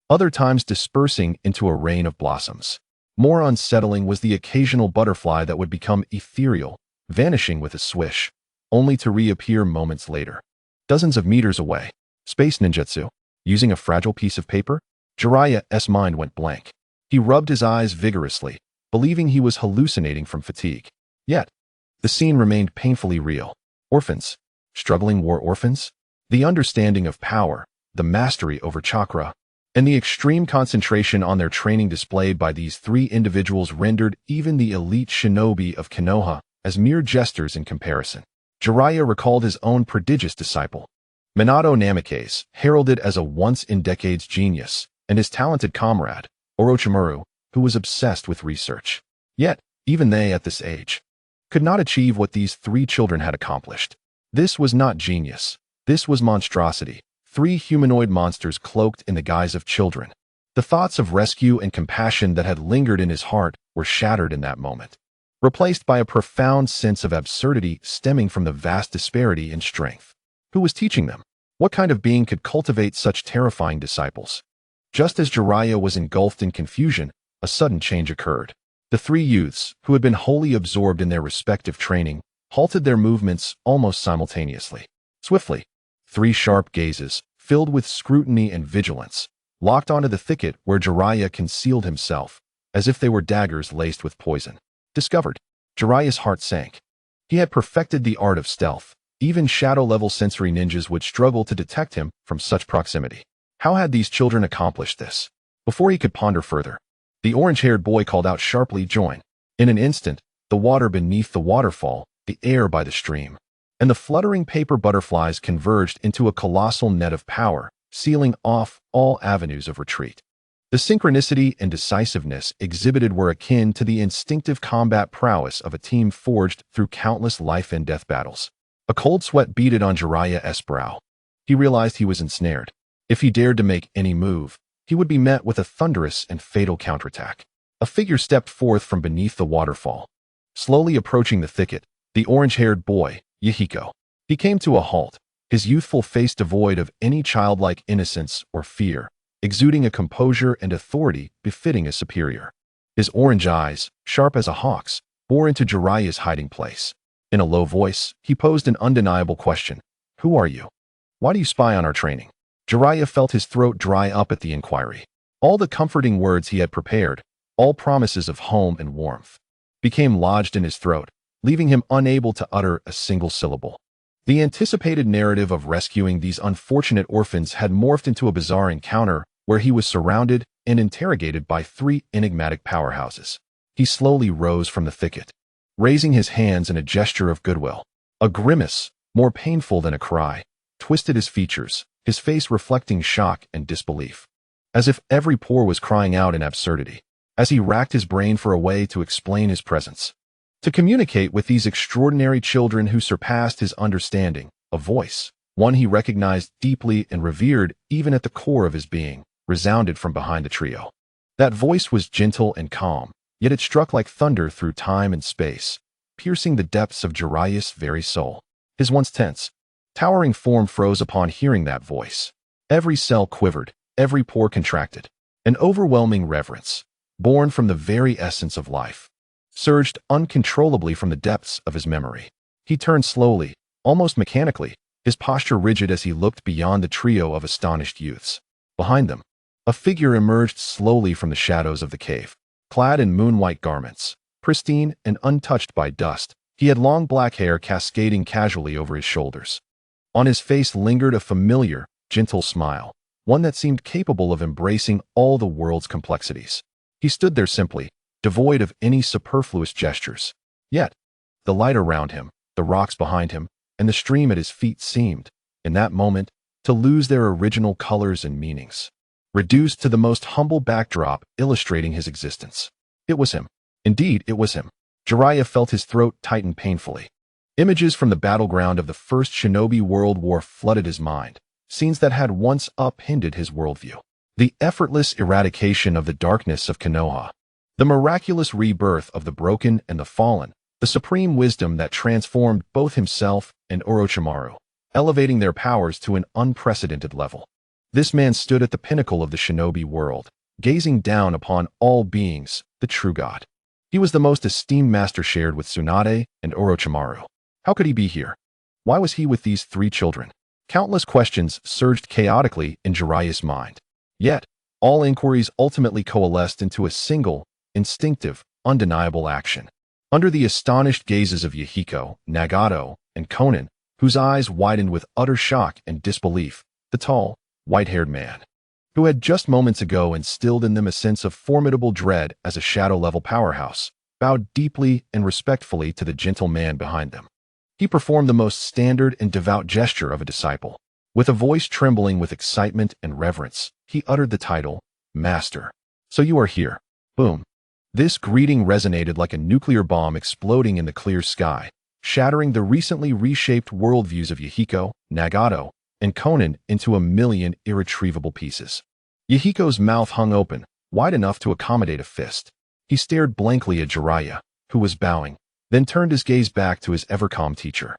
other times dispersing into a rain of blossoms. More unsettling was the occasional butterfly that would become ethereal, vanishing with a swish, only to reappear moments later. Dozens of meters away, space ninjutsu, using a fragile piece of paper? Jiraiya's mind went blank. He rubbed his eyes vigorously, believing he was hallucinating from fatigue. Yet, the scene remained painfully real. Orphans. Struggling war orphans? The understanding of power, the mastery over chakra, and the extreme concentration on their training displayed by these 3 individuals rendered even the elite shinobi of Konoha as mere jesters in comparison. Jiraiya recalled his own prodigious disciple, Minato Namikaze, heralded as a once-in-decades genius, and his talented comrade, Orochimaru, who was obsessed with research. Yet, even they at this age, could not achieve what these 3 children had accomplished. This was not genius. This was monstrosity. 3 humanoid monsters cloaked in the guise of children. The thoughts of rescue and compassion that had lingered in his heart were shattered in that moment. replaced by a profound sense of absurdity stemming from the vast disparity in strength. Who was teaching them? What kind of being could cultivate such terrifying disciples? Just as Jiraiya was engulfed in confusion, a sudden change occurred. The three youths, who had been wholly absorbed in their respective training, halted their movements almost simultaneously. Swiftly, three sharp gazes, filled with scrutiny and vigilance, locked onto the thicket where Jiraiya concealed himself, as if they were daggers laced with poison. Discovered. Jiraiya's heart sank. He had perfected the art of stealth. Even shadow-level sensory ninjas would struggle to detect him from such proximity. How had these children accomplished this? Before he could ponder further, the orange-haired boy called out sharply, "Join." In an instant, the water beneath the waterfall, the air by the stream, and the fluttering paper butterflies converged into a colossal net of power, sealing off all avenues of retreat. The synchronicity and decisiveness exhibited were akin to the instinctive combat prowess of a team forged through countless life-and-death battles. A cold sweat beaded on Jiraiya's brow. He realized he was ensnared. If he dared to make any move, he would be met with a thunderous and fatal counterattack. A figure stepped forth from beneath the waterfall. Slowly approaching the thicket, the orange-haired boy, Yahiko. He came to a halt, his youthful face devoid of any childlike innocence or fear, exuding a composure and authority befitting a superior. His orange eyes, sharp as a hawk's, bore into Jiraiya's hiding place. In a low voice, he posed an undeniable question. "Who are you? Why do you spy on our training?" Jiraiya felt his throat dry up at the inquiry. All the comforting words he had prepared, all promises of home and warmth, became lodged in his throat, leaving him unable to utter a single syllable. The anticipated narrative of rescuing these unfortunate orphans had morphed into a bizarre encounter where he was surrounded and interrogated by three enigmatic powerhouses. He slowly rose from the thicket, raising his hands in a gesture of goodwill. A grimace, more painful than a cry, twisted his features, his face reflecting shock and disbelief, as if every pore was crying out in absurdity, as he racked his brain for a way to explain his presence. To communicate with these extraordinary children who surpassed his understanding, a voice, one he recognized deeply and revered even at the core of his being, resounded from behind the trio. That voice was gentle and calm, yet it struck like thunder through time and space, piercing the depths of Jiraiya's very soul. His once tense, towering form froze upon hearing that voice. Every cell quivered, every pore contracted. An overwhelming reverence, born from the very essence of life, surged uncontrollably from the depths of his memory. He turned slowly, almost mechanically, his posture rigid as he looked beyond the trio of astonished youths. Behind them, a figure emerged slowly from the shadows of the cave. Clad in moon-white garments, pristine and untouched by dust, he had long black hair cascading casually over his shoulders. On his face lingered a familiar, gentle smile, one that seemed capable of embracing all the world's complexities. He stood there simply, devoid of any superfluous gestures. Yet, the light around him, the rocks behind him, and the stream at his feet seemed, in that moment, to lose their original colors and meanings, reduced to the most humble backdrop illustrating his existence. It was him. Indeed, it was him. Jiraiya felt his throat tighten painfully. Images from the battleground of the First Shinobi World War flooded his mind, scenes that had once upended his worldview. The effortless eradication of the darkness of Konoha, the miraculous rebirth of the broken and the fallen, the supreme wisdom that transformed both himself and Orochimaru, elevating their powers to an unprecedented level. This man stood at the pinnacle of the shinobi world, gazing down upon all beings, the true god. He was the most esteemed master shared with Tsunade and Orochimaru. How could he be here? Why was he with these three children? Countless questions surged chaotically in Jiraiya's mind. Yet, all inquiries ultimately coalesced into a single, instinctive, undeniable action. Under the astonished gazes of Yahiko, Nagato, and Konan, whose eyes widened with utter shock and disbelief, the tall, white-haired man, who had just moments ago instilled in them a sense of formidable dread as a shadow-level powerhouse, bowed deeply and respectfully to the gentle man behind them. He performed the most standard and devout gesture of a disciple. With a voice trembling with excitement and reverence, he uttered the title, Master. So you are here. Boom. This greeting resonated like a nuclear bomb exploding in the clear sky, shattering the recently reshaped worldviews of Yahiko, Nagato, and Konan into a million irretrievable pieces. Yahiko's mouth hung open, wide enough to accommodate a fist. He stared blankly at Jiraiya, who was bowing, then turned his gaze back to his ever-calm teacher.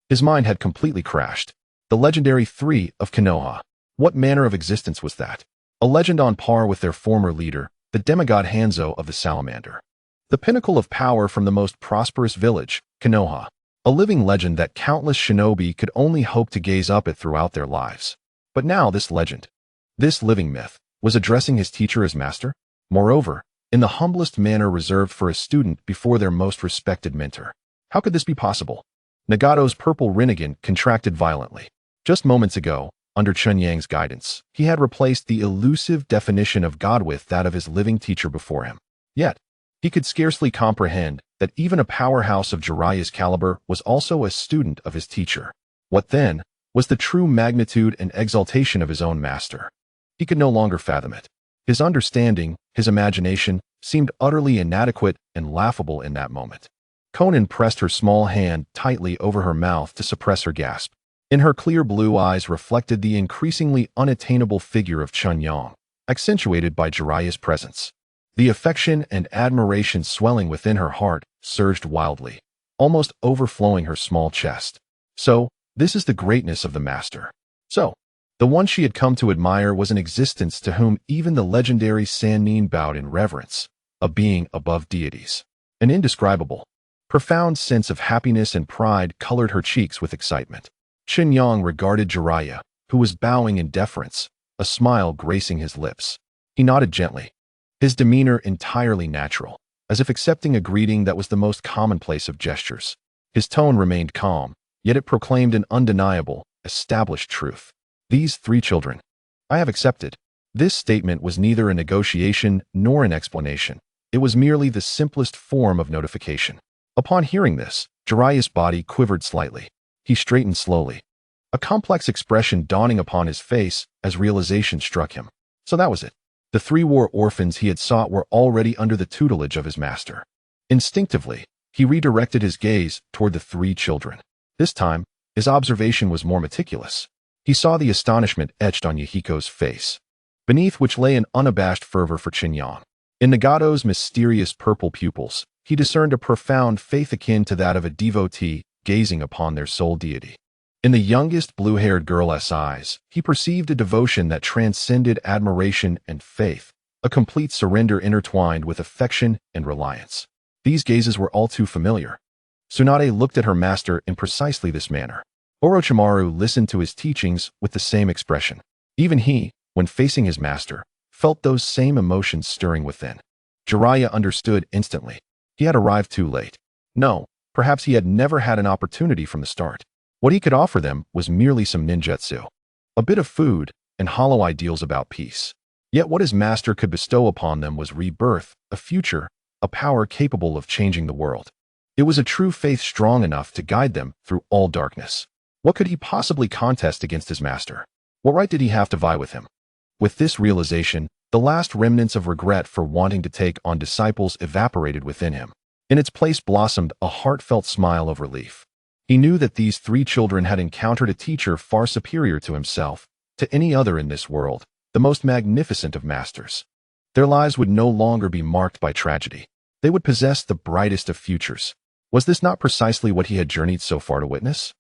His mind had completely crashed. The legendary three of Konoha. What manner of existence was that? A legend on par with their former leader, the demigod Hanzo of the Salamander. The pinnacle of power from the most prosperous village, Konoha. A living legend that countless shinobi could only hope to gaze up at throughout their lives. But now this legend, this living myth, was addressing his teacher as master? Moreover, in the humblest manner reserved for a student before their most respected mentor. How could this be possible? Nagato's purple Rinnegan contracted violently. Just moments ago, under Chen Yang's guidance, he had replaced the elusive definition of God with that of his living teacher before him. Yet, he could scarcely comprehend that even a powerhouse of Jiraiya's caliber was also a student of his teacher. What then was the true magnitude and exaltation of his own master? He could no longer fathom it. His understanding, his imagination, seemed utterly inadequate and laughable in that moment. Conan pressed her small hand tightly over her mouth to suppress her gasp. In her clear blue eyes reflected the increasingly unattainable figure of Chen Yang, accentuated by Jiraiya's presence. The affection and admiration swelling within her heart surged wildly, almost overflowing her small chest. So, this is the greatness of the master. So, the one she had come to admire was an existence to whom even the legendary Sannin bowed in reverence, a being above deities. An indescribable, profound sense of happiness and pride colored her cheeks with excitement. Chen Yang regarded Jiraiya, who was bowing in deference, a smile gracing his lips. He nodded gently, his demeanor entirely natural, as if accepting a greeting that was the most commonplace of gestures. His tone remained calm, yet it proclaimed an undeniable, established truth. These three children, I have accepted. This statement was neither a negotiation nor an explanation. It was merely the simplest form of notification. Upon hearing this, Jiraiya's body quivered slightly. He straightened slowly, a complex expression dawning upon his face as realization struck him. So that was it. The three war orphans he had sought were already under the tutelage of his master. Instinctively, he redirected his gaze toward the three children. This time, his observation was more meticulous. He saw the astonishment etched on Yahiko's face, beneath which lay an unabashed fervor for Chen Yang. In Nagato's mysterious purple pupils, he discerned a profound faith akin to that of a devotee gazing upon their sole deity. In the youngest blue-haired girl's eyes, he perceived a devotion that transcended admiration and faith, a complete surrender intertwined with affection and reliance. These gazes were all too familiar. Tsunade looked at her master in precisely this manner. Orochimaru listened to his teachings with the same expression. Even he, when facing his master, felt those same emotions stirring within. Jiraiya understood instantly. He had arrived too late. No, perhaps he had never had an opportunity from the start. What he could offer them was merely some ninjutsu, a bit of food, and hollow ideals about peace. Yet what his master could bestow upon them was rebirth, a future, a power capable of changing the world. It was a true faith strong enough to guide them through all darkness. What could he possibly contest against his master? What right did he have to vie with him? With this realization, the last remnants of regret for wanting to take on disciples evaporated within him. In its place blossomed a heartfelt smile of relief. He knew that these three children had encountered a teacher far superior to himself, to any other in this world, the most magnificent of masters. Their lives would no longer be marked by tragedy. They would possess the brightest of futures. Was this not precisely what he had journeyed so far to witness?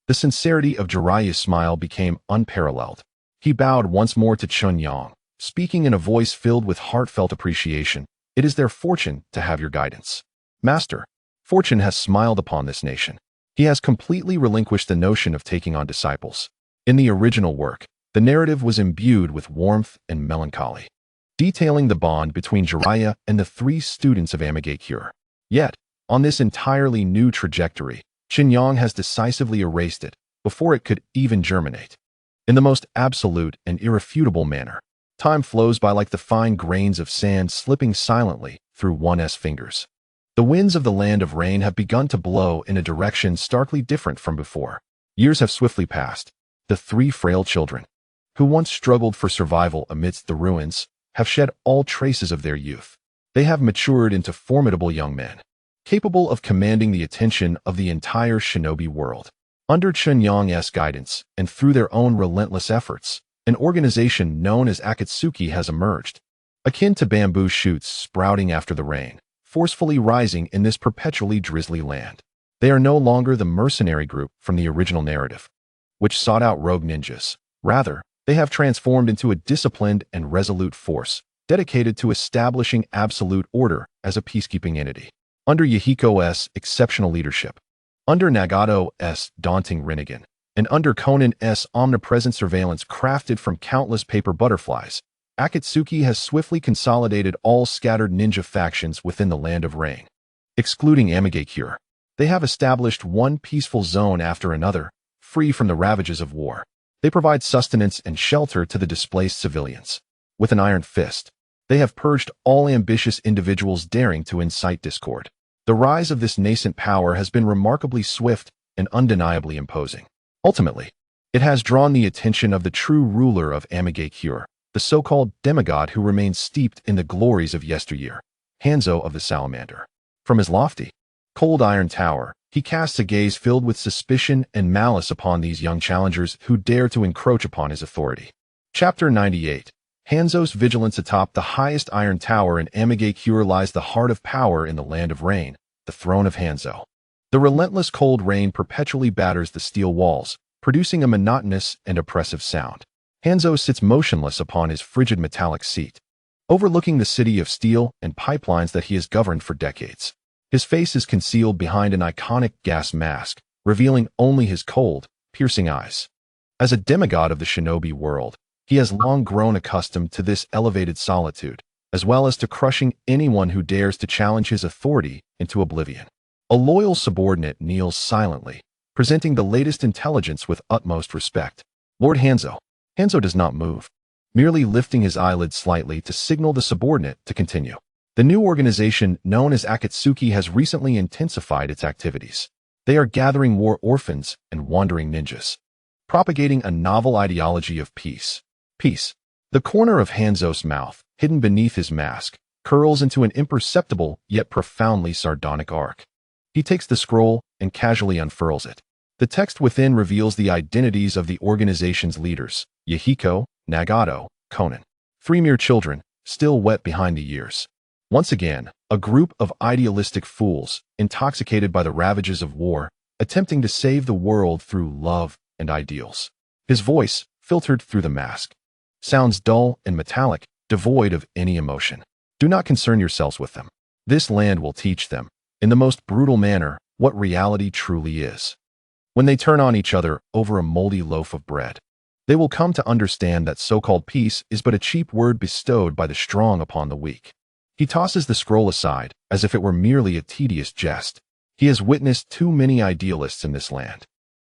The sincerity of Jiraiya's smile became unparalleled. He bowed once more to Chen Yang, speaking in a voice filled with heartfelt appreciation. It is their fortune to have your guidance. Master, fortune has smiled upon this nation. He has completely relinquished the notion of taking on disciples. In the original work, the narrative was imbued with warmth and melancholy, detailing the bond between Jiraiya and the three students of Amigakure. Yet, on this entirely new trajectory, Chen Yang has decisively erased it before it could even germinate. In the most absolute and irrefutable manner, time flows by like the fine grains of sand slipping silently through one's fingers. The winds of the land of rain have begun to blow in a direction starkly different from before. Years have swiftly passed. The three frail children, who once struggled for survival amidst the ruins, have shed all traces of their youth. They have matured into formidable young men, capable of commanding the attention of the entire shinobi world. Under Chen Yang's guidance, and through their own relentless efforts, an organization known as Akatsuki has emerged. Akin to bamboo shoots sprouting after the rain, forcefully rising in this perpetually drizzly land. They are no longer the mercenary group from the original narrative, which sought out rogue ninjas. Rather, they have transformed into a disciplined and resolute force, dedicated to establishing absolute order as a peacekeeping entity. Under Yahiko's exceptional leadership, under Nagato's daunting Rinnegan, and under Conan's omnipresent surveillance crafted from countless paper butterflies, Akatsuki has swiftly consolidated all scattered ninja factions within the Land of Rain. Excluding Amigakure, they have established one peaceful zone after another, free from the ravages of war. They provide sustenance and shelter to the displaced civilians. With an iron fist, they have purged all ambitious individuals daring to incite discord. The rise of this nascent power has been remarkably swift and undeniably imposing. Ultimately, it has drawn the attention of the true ruler of Amigakure, the so-called demigod who remains steeped in the glories of yesteryear, Hanzo of the Salamander. From his lofty, cold iron tower, he casts a gaze filled with suspicion and malice upon these young challengers who dare to encroach upon his authority. Chapter 98. Hanzo's vigilance atop the highest iron tower in Amigakure lies the heart of power in the Land of Rain, the throne of Hanzo. The relentless cold rain perpetually batters the steel walls, producing a monotonous and oppressive sound. Hanzo sits motionless upon his frigid metallic seat, overlooking the city of steel and pipelines that he has governed for decades. His face is concealed behind an iconic gas mask, revealing only his cold, piercing eyes. As a demigod of the shinobi world, he has long grown accustomed to this elevated solitude, as well as to crushing anyone who dares to challenge his authority into oblivion. A loyal subordinate kneels silently, presenting the latest intelligence with utmost respect. Lord Hanzo. Hanzo does not move, merely lifting his eyelids slightly to signal the subordinate to continue. The new organization known as Akatsuki has recently intensified its activities. They are gathering war orphans and wandering ninjas, propagating a novel ideology of peace. Peace. The corner of Hanzo's mouth, hidden beneath his mask, curls into an imperceptible yet profoundly sardonic arc. He takes the scroll and casually unfurls it. The text within reveals the identities of the organization's leaders, Yahiko, Nagato, Conan. 3 mere children, still wet behind the years. Once again, a group of idealistic fools, intoxicated by the ravages of war, attempting to save the world through love and ideals. His voice, filtered through the mask, sounds dull and metallic, devoid of any emotion. Do not concern yourselves with them. This land will teach them, in the most brutal manner, what reality truly is. When they turn on each other over a moldy loaf of bread, they will come to understand that so-called peace is but a cheap word bestowed by the strong upon the weak. He tosses the scroll aside, as if it were merely a tedious jest. He has witnessed too many idealists in this land,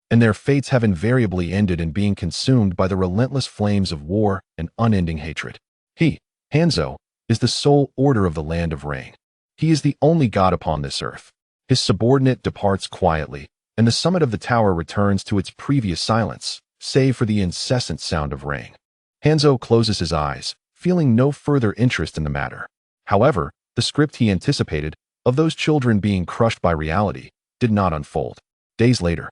and their fates have invariably ended in being consumed by the relentless flames of war and unending hatred. He, Hanzo, is the sole order of the Land of Rain. He is the only god upon this earth. His subordinate departs quietly, and the summit of the tower returns to its previous silence, save for the incessant sound of rain. Hanzo closes his eyes, feeling no further interest in the matter. However, the script he anticipated, of those children being crushed by reality, did not unfold. Days later,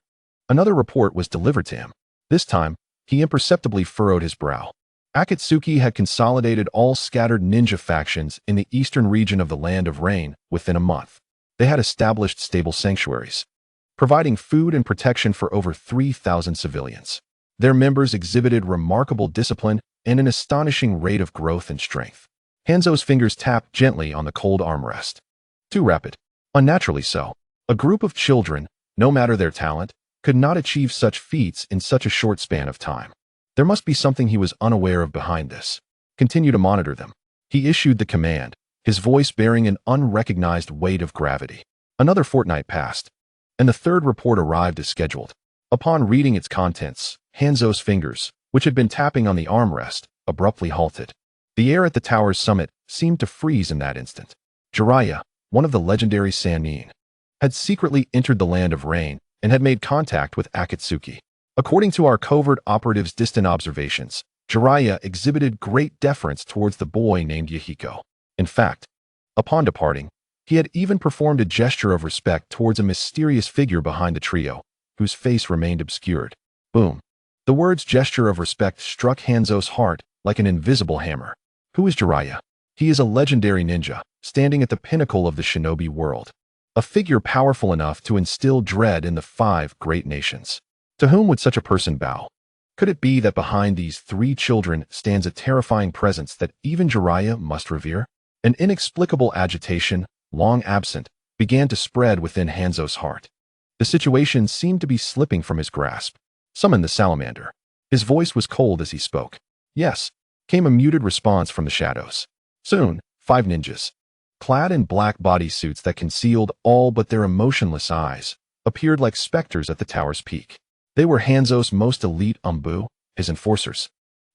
another report was delivered to him. This time, he imperceptibly furrowed his brow. Akatsuki had consolidated all scattered ninja factions in the eastern region of the Land of Rain within a month. They had established stable sanctuaries, providing food and protection for over 3,000 civilians. Their members exhibited remarkable discipline and an astonishing rate of growth and strength. Hanzo's fingers tapped gently on the cold armrest. Too rapid. Unnaturally so. A group of children, no matter their talent, could not achieve such feats in such a short span of time. There must be something he was unaware of behind this. Continue to monitor them. He issued the command, his voice bearing an unrecognized weight of gravity. Another fortnight passed, and the third report arrived as scheduled. Upon reading its contents, Hanzo's fingers, which had been tapping on the armrest, abruptly halted. The air at the tower's summit seemed to freeze in that instant. Jiraiya, one of the legendary Sannin, had secretly entered the Land of Rain and had made contact with Akatsuki. According to our covert operative's distant observations, Jiraiya exhibited great deference towards the boy named Yahiko. In fact, upon departing, he had even performed a gesture of respect towards a mysterious figure behind the trio, whose face remained obscured. Boom. The word's gesture of respect struck Hanzo's heart like an invisible hammer. Who is Jiraiya? He is a legendary ninja, standing at the pinnacle of the shinobi world. A figure powerful enough to instill dread in the 5 great nations. To whom would such a person bow? Could it be that behind these 3 children stands a terrifying presence that even Jiraiya must revere? An inexplicable agitation, long absent, began to spread within Hanzo's heart. The situation seemed to be slipping from his grasp. Summon the salamander. His voice was cold as he spoke. Yes, came a muted response from the shadows. Soon, 5 ninjas, clad in black bodysuits that concealed all but their emotionless eyes, appeared like specters at the tower's peak. They were Hanzo's most elite Anbu, his enforcers.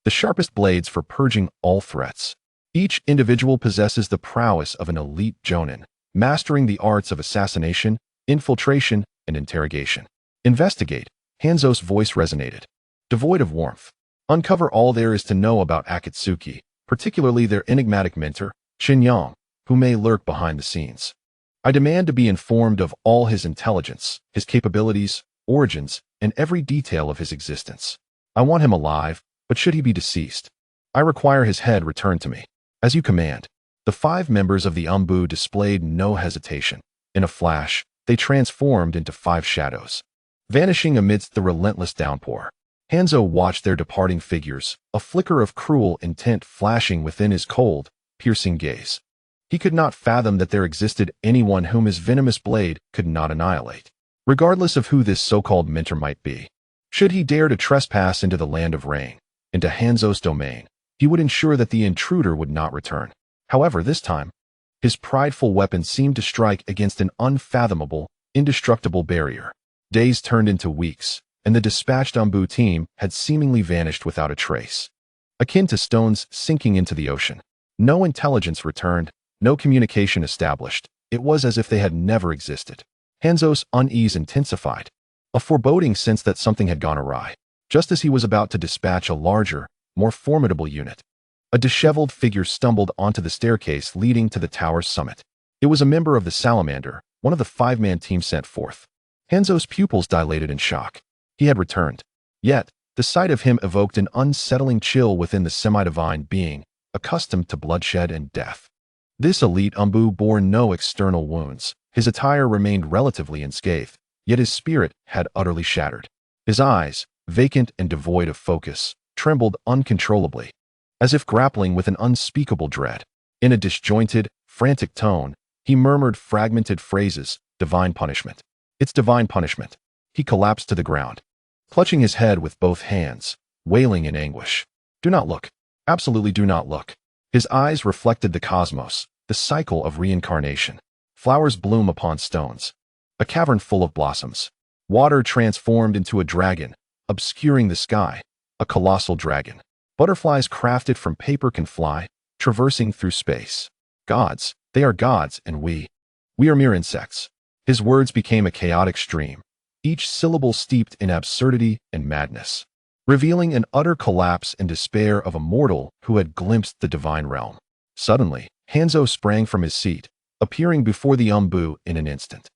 The sharpest blades for purging all threats. Each individual possesses the prowess of an elite jonin, mastering the arts of assassination, infiltration, and interrogation. Investigate, Hanzo's voice resonated. Devoid of warmth. Uncover all there is to know about Akatsuki, particularly their enigmatic mentor, Chen Yang, who may lurk behind the scenes. I demand to be informed of all his intelligence, his capabilities, origins, and every detail of his existence. I want him alive, but should he be deceased, I require his head returned to me. As you command. The 5 members of the Anbu displayed no hesitation. In a flash, they transformed into 5 shadows, vanishing amidst the relentless downpour. Hanzo watched their departing figures, a flicker of cruel intent flashing within his cold, piercing gaze. He could not fathom that there existed anyone whom his venomous blade could not annihilate, regardless of who this so-called mentor might be. Should he dare to trespass into the land of rain, into Hanzo's domain, he would ensure that the intruder would not return. However, this time, his prideful weapon seemed to strike against an unfathomable, indestructible barrier. Days turned into weeks, and the dispatched Anbu team had seemingly vanished without a trace. Akin to stones sinking into the ocean. No intelligence returned, no communication established. It was as if they had never existed. Hanzo's unease intensified. A foreboding sense that something had gone awry. Just as he was about to dispatch a larger, more formidable unit, a disheveled figure stumbled onto the staircase leading to the tower's summit. It was a member of the Salamander, one of the 5-man team sent forth. Hanzo's pupils dilated in shock. He had returned. Yet, the sight of him evoked an unsettling chill within the semi-divine being, accustomed to bloodshed and death. This elite Anbu bore no external wounds. His attire remained relatively unscathed, yet his spirit had utterly shattered. His eyes, vacant and devoid of focus, trembled uncontrollably, as if grappling with an unspeakable dread. In a disjointed, frantic tone, he murmured fragmented phrases, divine punishment. It's divine punishment. He collapsed to the ground, clutching his head with both hands, wailing in anguish. Do not look. Absolutely do not look. His eyes reflected the cosmos, the cycle of reincarnation. Flowers bloom upon stones. A cavern full of blossoms. Water transformed into a dragon, obscuring the sky. A colossal dragon. Butterflies crafted from paper can fly, traversing through space. Gods, they are gods, and we are mere insects. His words became a chaotic stream, each syllable steeped in absurdity and madness, revealing an utter collapse and despair of a mortal who had glimpsed the divine realm. Suddenly, Hanzo sprang from his seat, appearing before the Anbu in an instant.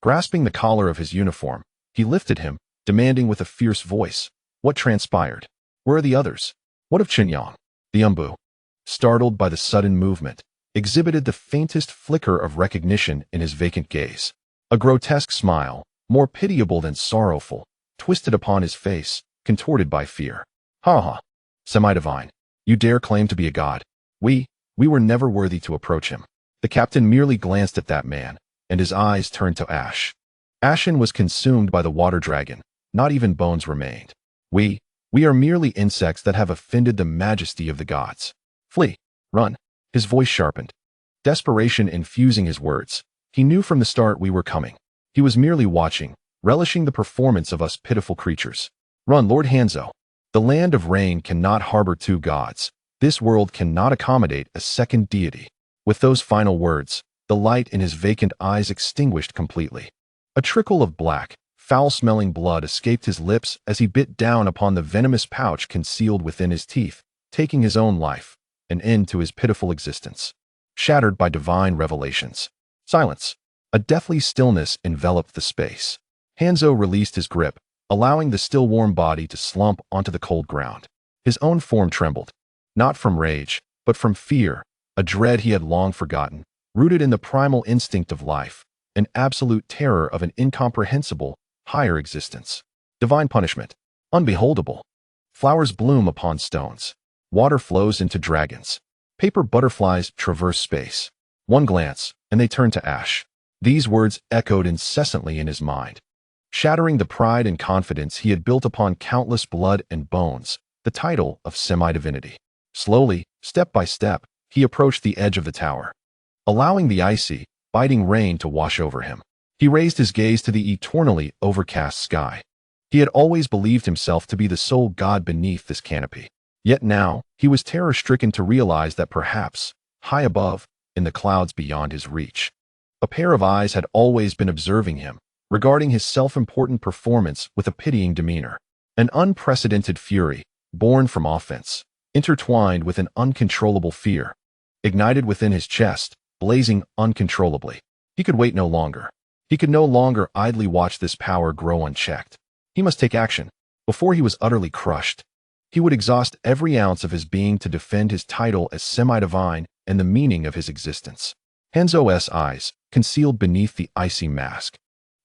Grasping the collar of his uniform, he lifted him, demanding with a fierce voice, "What transpired? Where are the others? What of Chen Yang?" The Anbu, startled by the sudden movement, exhibited the faintest flicker of recognition in his vacant gaze. A grotesque smile, more pitiable than sorrowful, twisted upon his face, contorted by fear. "Ha ha, semi-divine. You dare claim to be a god? We were never worthy to approach him." The captain merely glanced at that man, and his eyes turned to ash. Ashen was consumed by the water dragon. Not even bones remained. We are merely insects that have offended the majesty of the gods. Flee, run." His voice sharpened, desperation infusing his words. He knew from the start we were coming. He was merely watching, relishing the performance of us pitiful creatures. "Run, Lord Hanzo. The land of rain cannot harbor 2 gods. This world cannot accommodate a second deity." With those final words, the light in his vacant eyes extinguished completely. A trickle of black, foul-smelling blood escaped his lips as he bit down upon the venomous pouch concealed within his teeth, taking his own life, an end to his pitiful existence. Shattered by divine revelations. Silence. A deathly stillness enveloped the space. Hanzo released his grip, allowing the still warm body to slump onto the cold ground. His own form trembled, not from rage, but from fear, a dread he had long forgotten, rooted in the primal instinct of life, an absolute terror of an incomprehensible, higher existence. Divine punishment. Unbeholdable. Flowers bloom upon stones. Water flows into dragons. Paper butterflies traverse space. One glance, and they turn to ash. These words echoed incessantly in his mind, shattering the pride and confidence he had built upon countless blood and bones, the title of semi-divinity. Slowly, step by step, he approached the edge of the tower, allowing the icy, biting rain to wash over him. He raised his gaze to the eternally overcast sky. He had always believed himself to be the sole god beneath this canopy. Yet now, he was terror-stricken to realize that perhaps, high above, in the clouds beyond his reach, a pair of eyes had always been observing him, regarding his self-important performance with a pitying demeanor. An unprecedented fury, born from offense, intertwined with an uncontrollable fear, ignited within his chest, blazing uncontrollably. He could wait no longer. He could no longer idly watch this power grow unchecked. He must take action. Before he was utterly crushed, he would exhaust every ounce of his being to defend his title as semi-divine and the meaning of his existence. Hanzo's eyes, concealed beneath the icy mask,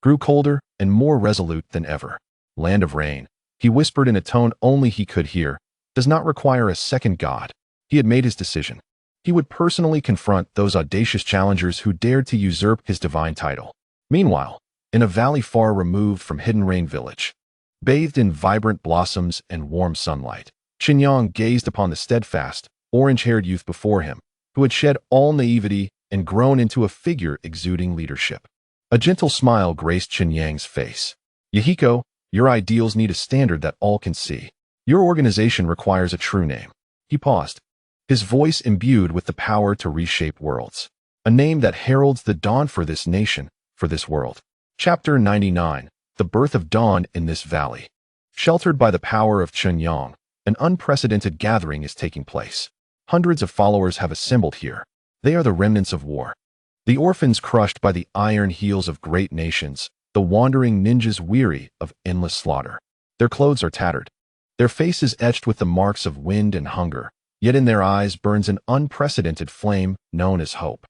grew colder and more resolute than ever. Land of Rain, he whispered in a tone only he could hear, does not require a second god. He had made his decision. He would personally confront those audacious challengers who dared to usurp his divine title. Meanwhile, in a valley far removed from Hidden Rain Village, bathed in vibrant blossoms and warm sunlight, Chen Yang gazed upon the steadfast, orange-haired youth before him, who had shed all naivety and grown into a figure exuding leadership. A gentle smile graced Chen Yang's face. Yahiko, your ideals need a standard that all can see. Your organization requires a true name. He paused, his voice imbued with the power to reshape worlds. A name that heralds the dawn for this nation, for this world. Chapter 99. The Birth of Dawn in this valley. Sheltered by the power of Chen Yang, an unprecedented gathering is taking place. Hundreds of followers have assembled here. They are the remnants of war. The orphans crushed by the iron heels of great nations, the wandering ninjas weary of endless slaughter. Their clothes are tattered, their faces etched with the marks of wind and hunger, yet in their eyes burns an unprecedented flame known as hope.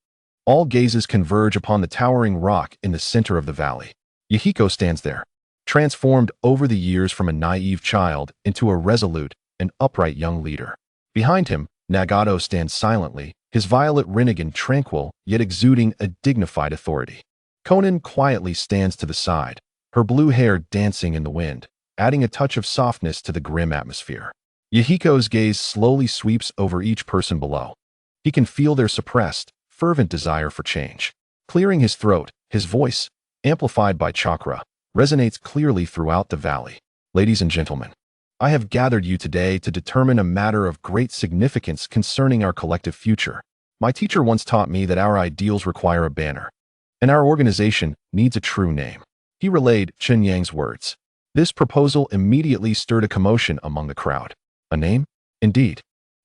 All gazes converge upon the towering rock in the center of the valley. Yahiko stands there, transformed over the years from a naive child into a resolute and upright young leader. Behind him, Nagato stands silently, his violet Rinnegan tranquil yet exuding a dignified authority. Konan quietly stands to the side, her blue hair dancing in the wind, adding a touch of softness to the grim atmosphere. Yahiko's gaze slowly sweeps over each person below. He can feel their suppressed, fervent desire for change. Clearing his throat, his voice, amplified by chakra, resonates clearly throughout the valley. Ladies and gentlemen, I have gathered you today to determine a matter of great significance concerning our collective future. My teacher once taught me that our ideals require a banner, and our organization needs a true name. He relayed Chen Yang's words. This proposal immediately stirred a commotion among the crowd. A name? Indeed.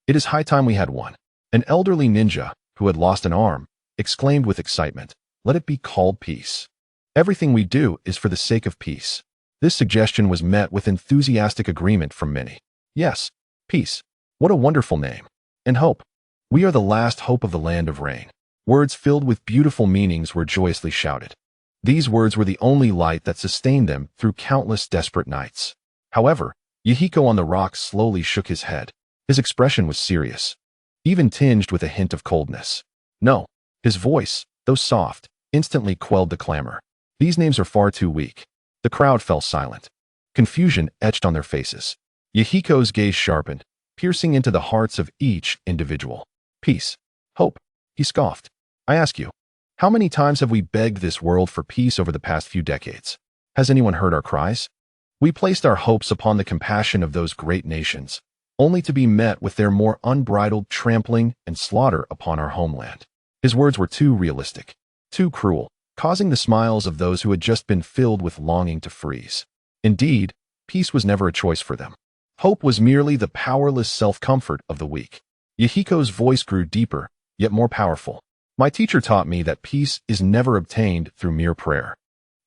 It is high time we had one. An elderly ninja, who had lost an arm, exclaimed with excitement, "Let it be called Peace. Everything we do is for the sake of peace." This suggestion was met with enthusiastic agreement from many. Yes, Peace. What a wonderful name. And hope. We are the last hope of the Land of Rain. Words filled with beautiful meanings were joyously shouted. These words were the only light that sustained them through countless desperate nights. However, Yahiko on the rock slowly shook his head. His expression was serious, even tinged with a hint of coldness. No, his voice, though soft, instantly quelled the clamor. These names are far too weak. The crowd fell silent. Confusion etched on their faces. Yahiko's gaze sharpened, piercing into the hearts of each individual. Peace. Hope. He scoffed. I ask you, how many times have we begged this world for peace over the past few decades? Has anyone heard our cries? We placed our hopes upon the compassion of those great nations, only to be met with their more unbridled trampling and slaughter upon our homeland. His words were too realistic, too cruel, causing the smiles of those who had just been filled with longing to freeze. Indeed, peace was never a choice for them. Hope was merely the powerless self-comfort of the weak. Yahiko's voice grew deeper, yet more powerful. My teacher taught me that peace is never obtained through mere prayer.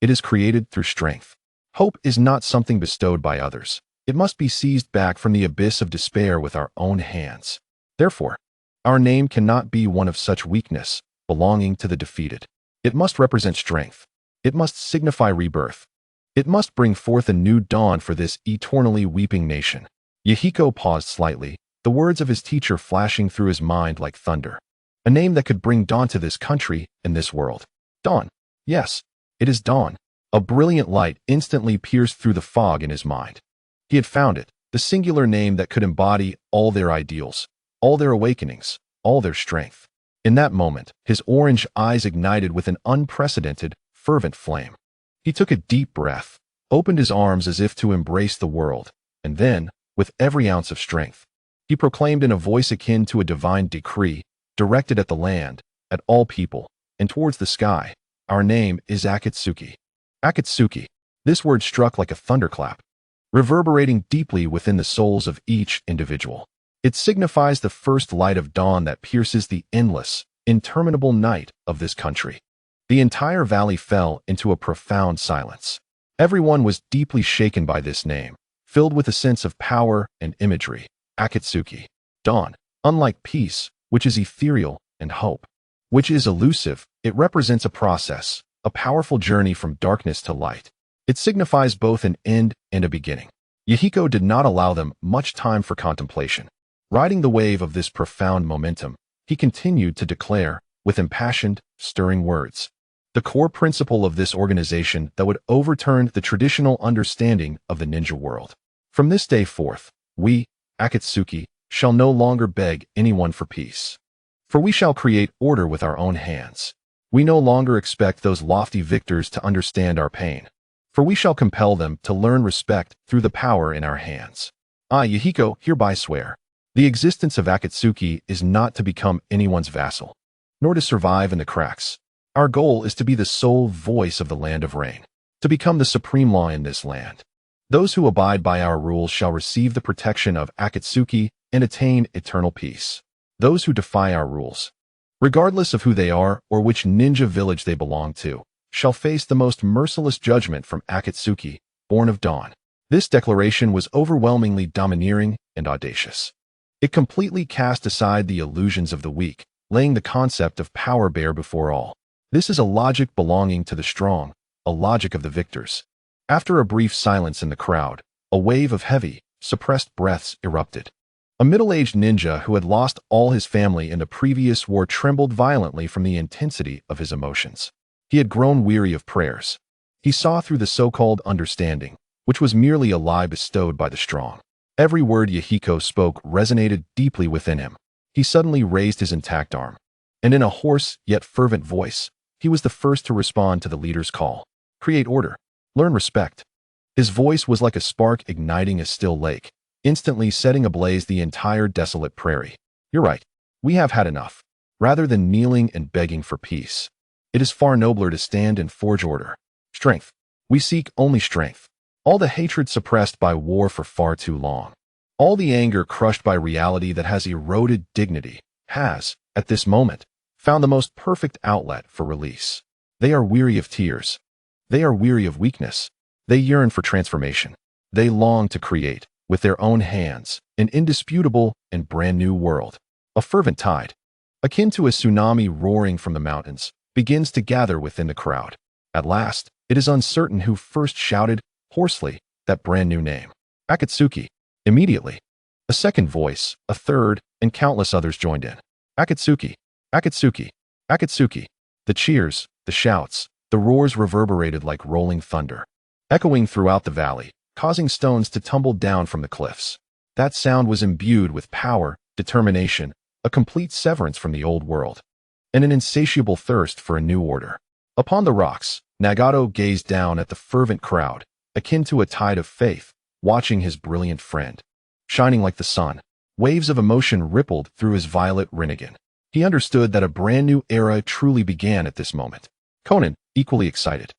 It is created through strength. Hope is not something bestowed by others. It must be seized back from the abyss of despair with our own hands. Therefore, our name cannot be one of such weakness, belonging to the defeated. It must represent strength. It must signify rebirth. It must bring forth a new dawn for this eternally weeping nation. Yahiko paused slightly, the words of his teacher flashing through his mind like thunder. A name that could bring dawn to this country and this world. Dawn. Yes, it is dawn. A brilliant light instantly pierced through the fog in his mind. He had found it, the singular name that could embody all their ideals, all their awakenings, all their strength. In that moment, his orange eyes ignited with an unprecedented, fervent flame. He took a deep breath, opened his arms as if to embrace the world, and then, with every ounce of strength, he proclaimed in a voice akin to a divine decree, directed at the land, at all people, and towards the sky. Our name is Akatsuki. Akatsuki. This word struck like a thunderclap, reverberating deeply within the souls of each individual. It signifies the first light of dawn that pierces the endless, interminable night of this country. The entire valley fell into a profound silence. Everyone was deeply shaken by this name, filled with a sense of power and imagery. Akatsuki. Dawn. Unlike peace, which is ethereal, and hope, which is elusive, it represents a process, a powerful journey from darkness to light. It signifies both an end and a beginning. Yahiko did not allow them much time for contemplation. Riding the wave of this profound momentum, he continued to declare, with impassioned, stirring words, the core principle of this organization that would overturn the traditional understanding of the ninja world. From this day forth, we, Akatsuki, shall no longer beg anyone for peace. For we shall create order with our own hands. We no longer expect those lofty victors to understand our pain. For we shall compel them to learn respect through the power in our hands. I, Yahiko, hereby swear. The existence of Akatsuki is not to become anyone's vassal, nor to survive in the cracks. Our goal is to be the sole voice of the land of rain, to become the supreme law in this land. Those who abide by our rules shall receive the protection of Akatsuki and attain eternal peace. Those who defy our rules, regardless of who they are or which ninja village they belong to, shall face the most merciless judgment from Akatsuki, born of dawn. This declaration was overwhelmingly domineering and audacious. It completely cast aside the illusions of the weak, laying the concept of power bare before all. This is a logic belonging to the strong, a logic of the victors. After a brief silence in the crowd, a wave of heavy, suppressed breaths erupted. A middle-aged ninja who had lost all his family in the previous war trembled violently from the intensity of his emotions. He had grown weary of prayers. He saw through the so-called understanding, which was merely a lie bestowed by the strong. Every word Yahiko spoke resonated deeply within him. He suddenly raised his intact arm, and in a hoarse yet fervent voice, he was the first to respond to the leader's call. Create order. Learn respect. His voice was like a spark igniting a still lake, instantly setting ablaze the entire desolate prairie. You're right. We have had enough. Rather than kneeling and begging for peace, it is far nobler to stand and forge order. Strength. We seek only strength. All the hatred suppressed by war for far too long, all the anger crushed by reality that has eroded dignity, has, at this moment, found the most perfect outlet for release. They are weary of tears. They are weary of weakness. They yearn for transformation. They long to create, with their own hands, an indisputable and brand new world. A fervent tide, akin to a tsunami roaring from the mountains, begins to gather within the crowd. At last, it is uncertain who first shouted, hoarsely, that brand new name. Akatsuki. Immediately, a second voice, a third, and countless others joined in. Akatsuki. Akatsuki. Akatsuki. The cheers, the shouts, the roars reverberated like rolling thunder, echoing throughout the valley, causing stones to tumble down from the cliffs. That sound was imbued with power, determination, a complete severance from the old world, and an insatiable thirst for a new order. Upon the rocks, Nagato gazed down at the fervent crowd, akin to a tide of faith, watching his brilliant friend. Shining like the sun, waves of emotion rippled through his violet rinnegan. He understood that a brand new era truly began at this moment. Konan, equally excited,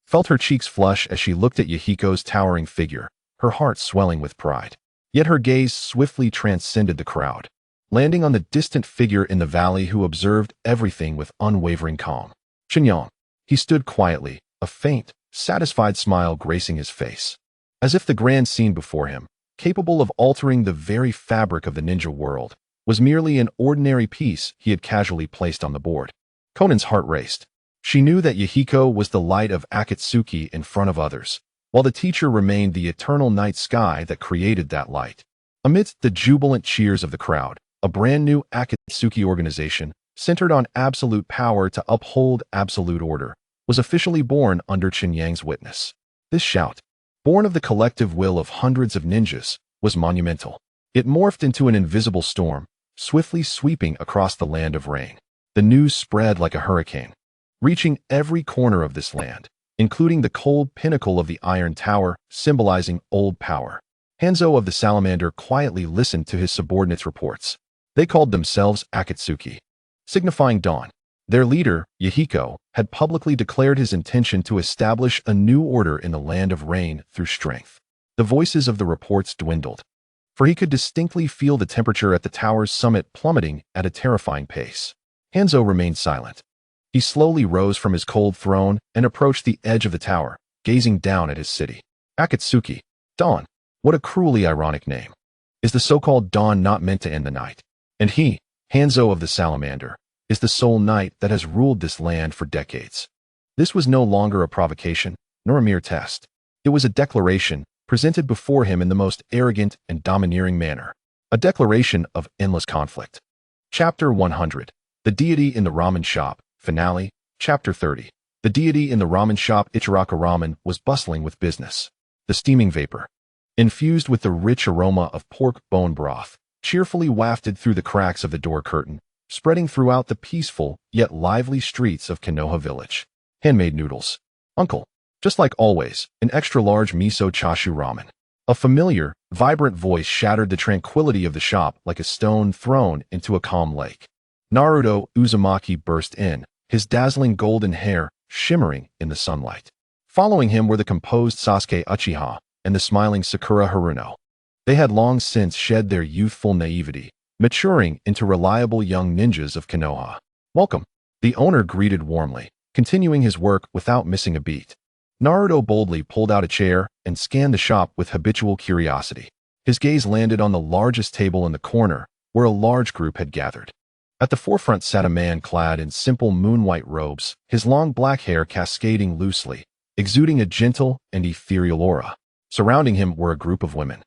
felt her cheeks flush as she looked at Yahiko's towering figure, her heart swelling with pride. Yet her gaze swiftly transcended the crowd, landing on the distant figure in the valley who observed everything with unwavering calm. Chen Yang. He stood quietly, a faint, satisfied smile gracing his face, as if the grand scene before him, capable of altering the very fabric of the ninja world, was merely an ordinary piece he had casually placed on the board. Konan's heart raced. She knew that Yahiko was the light of Akatsuki in front of others, while the teacher remained the eternal night sky that created that light. Amidst the jubilant cheers of the crowd, a brand new Akatsuki organization, centered on absolute power to uphold absolute order, was officially born under Chen Yang's witness. This shout, born of the collective will of hundreds of ninjas, was monumental. It morphed into an invisible storm, swiftly sweeping across the land of rain. The news spread like a hurricane, reaching every corner of this land, including the cold pinnacle of the Iron Tower, symbolizing old power. Hanzo of the Salamander quietly listened to his subordinates' reports. They called themselves Akatsuki, signifying dawn. Their leader, Yahiko, had publicly declared his intention to establish a new order in the land of rain through strength. The voices of the reports dwindled, for he could distinctly feel the temperature at the tower's summit plummeting at a terrifying pace. Hanzo remained silent. He slowly rose from his cold throne and approached the edge of the tower, gazing down at his city. Akatsuki, dawn. What a cruelly ironic name. Is the so-called dawn not meant to end the night? And he, Hanzo of the Salamander, is the sole knight that has ruled this land for decades. This was no longer a provocation, nor a mere test. It was a declaration presented before him in the most arrogant and domineering manner. A declaration of endless conflict. Chapter 100. The Deity in the Ramen Shop, Finale. Chapter 30. The deity in the ramen shop Ichiraka Ramen was bustling with business. The steaming vapor, infused with the rich aroma of pork bone broth, cheerfully wafted through the cracks of the door curtain, spreading throughout the peaceful yet lively streets of Konoha village. Handmade noodles. Uncle. Just like always, an extra-large miso chashu ramen. A familiar, vibrant voice shattered the tranquility of the shop like a stone thrown into a calm lake. Naruto Uzumaki burst in, his dazzling golden hair shimmering in the sunlight. Following him were the composed Sasuke Uchiha and the smiling Sakura Haruno. They had long since shed their youthful naivety, maturing into reliable young ninjas of Konoha. Welcome, the owner greeted warmly, continuing his work without missing a beat. Naruto boldly pulled out a chair and scanned the shop with habitual curiosity. His gaze landed on the largest table in the corner, where a large group had gathered. At the forefront sat a man clad in simple moon-white robes, his long black hair cascading loosely, exuding a gentle and ethereal aura. Surrounding him were a group of women,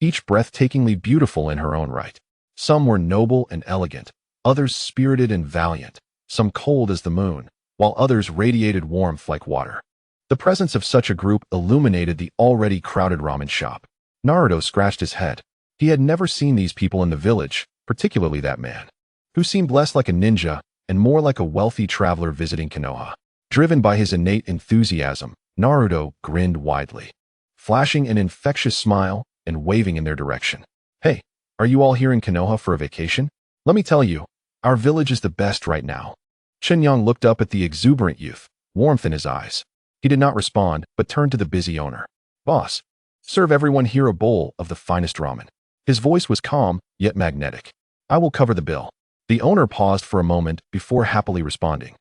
each breathtakingly beautiful in her own right. Some were noble and elegant, others spirited and valiant, some cold as the moon, while others radiated warmth like water. The presence of such a group illuminated the already crowded ramen shop. Naruto scratched his head. He had never seen these people in the village, particularly that man, who seemed less like a ninja and more like a wealthy traveler visiting Konoha. Driven by his innate enthusiasm, Naruto grinned widely, flashing an infectious smile and waving in their direction. Hey, are you all here in Konoha for a vacation? Let me tell you, our village is the best right now. Chen Yang looked up at the exuberant youth, warmth in his eyes. He did not respond, but turned to the busy owner. Boss, serve everyone here a bowl of the finest ramen. His voice was calm, yet magnetic. I will cover the bill. The owner paused for a moment before happily responding.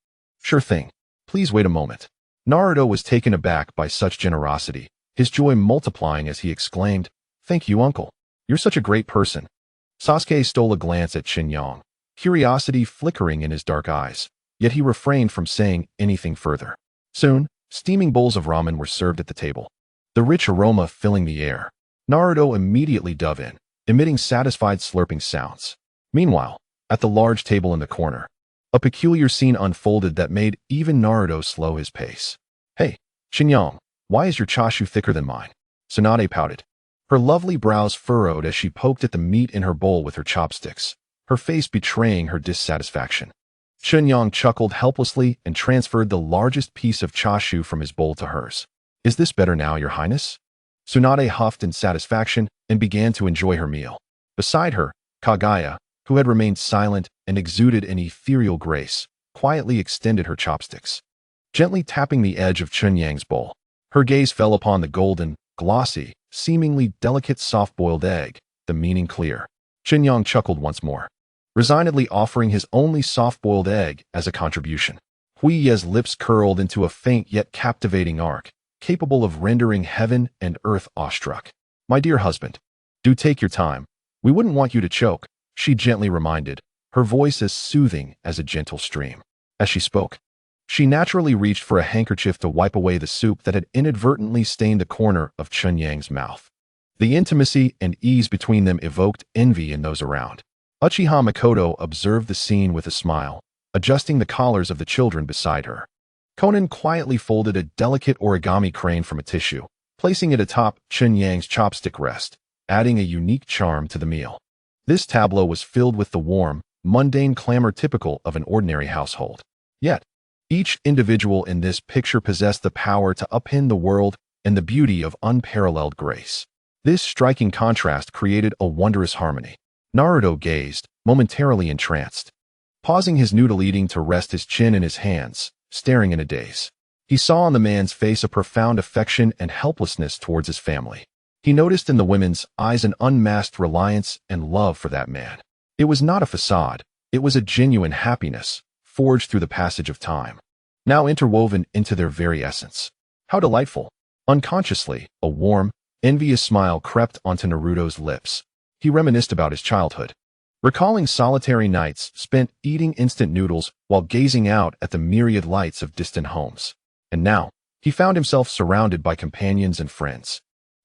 Sure thing. Please wait a moment. Naruto was taken aback by such generosity, his joy multiplying as he exclaimed, Thank you, uncle. You're such a great person. Sasuke stole a glance at Chen Yang, curiosity flickering in his dark eyes, yet he refrained from saying anything further. Soon, steaming bowls of ramen were served at the table, the rich aroma filling the air. Naruto immediately dove in, emitting satisfied slurping sounds. Meanwhile, at the large table in the corner, a peculiar scene unfolded that made even Naruto slow his pace. Hey, Chen Yang, why is your chashu thicker than mine? Tsunade pouted. Her lovely brows furrowed as she poked at the meat in her bowl with her chopsticks, her face betraying her dissatisfaction. Chen Yang chuckled helplessly and transferred the largest piece of chashu from his bowl to hers. Is this better now, your highness? Tsunade huffed in satisfaction and began to enjoy her meal. Beside her, Kaguya, who had remained silent and exuded an ethereal grace, quietly extended her chopsticks, gently tapping the edge of Chen Yang's bowl. Her gaze fell upon the golden, glossy, seemingly delicate soft-boiled egg, the meaning clear. Chen Yang chuckled once more, resignedly offering his only soft-boiled egg as a contribution. Hui Ye's lips curled into a faint yet captivating arc, capable of rendering heaven and earth awestruck. My dear husband, do take your time. We wouldn't want you to choke, she gently reminded, her voice as soothing as a gentle stream. As she spoke, she naturally reached for a handkerchief to wipe away the soup that had inadvertently stained the corner of Chen Yang's mouth. The intimacy and ease between them evoked envy in those around. Uchiha Makoto observed the scene with a smile, adjusting the collars of the children beside her. Conan quietly folded a delicate origami crane from a tissue, placing it atop Chen Yang's chopstick rest, adding a unique charm to the meal. This tableau was filled with the warm, mundane clamor typical of an ordinary household. Yet, each individual in this picture possessed the power to upend the world and the beauty of unparalleled grace. This striking contrast created a wondrous harmony. Naruto gazed, momentarily entranced, pausing his noodle eating to rest his chin in his hands, staring in a daze. He saw on the man's face a profound affection and helplessness towards his family. He noticed in the women's eyes an unmasked reliance and love for that man. It was not a facade, it was a genuine happiness, forged through the passage of time, now interwoven into their very essence. How delightful! Unconsciously, a warm, envious smile crept onto Naruto's lips. He reminisced about his childhood, recalling solitary nights spent eating instant noodles while gazing out at the myriad lights of distant homes. And now, he found himself surrounded by companions and friends.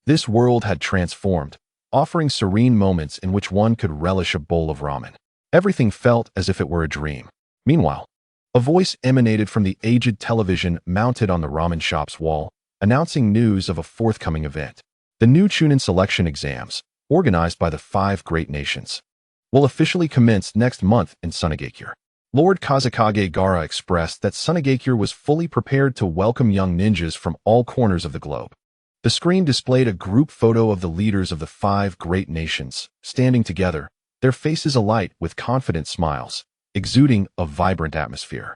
This world had transformed, offering serene moments in which one could relish a bowl of ramen. Everything felt as if it were a dream. Meanwhile, a voice emanated from the aged television mounted on the ramen shop's wall, announcing news of a forthcoming event. The new Chunin selection exams, organized by the 5 great nations, will officially commence next month in Tsunade. Lord Kazekage Gaara expressed that Tsunade was fully prepared to welcome young ninjas from all corners of the globe. The screen displayed a group photo of the leaders of the 5 great nations, standing together, their faces alight with confident smiles, exuding a vibrant atmosphere.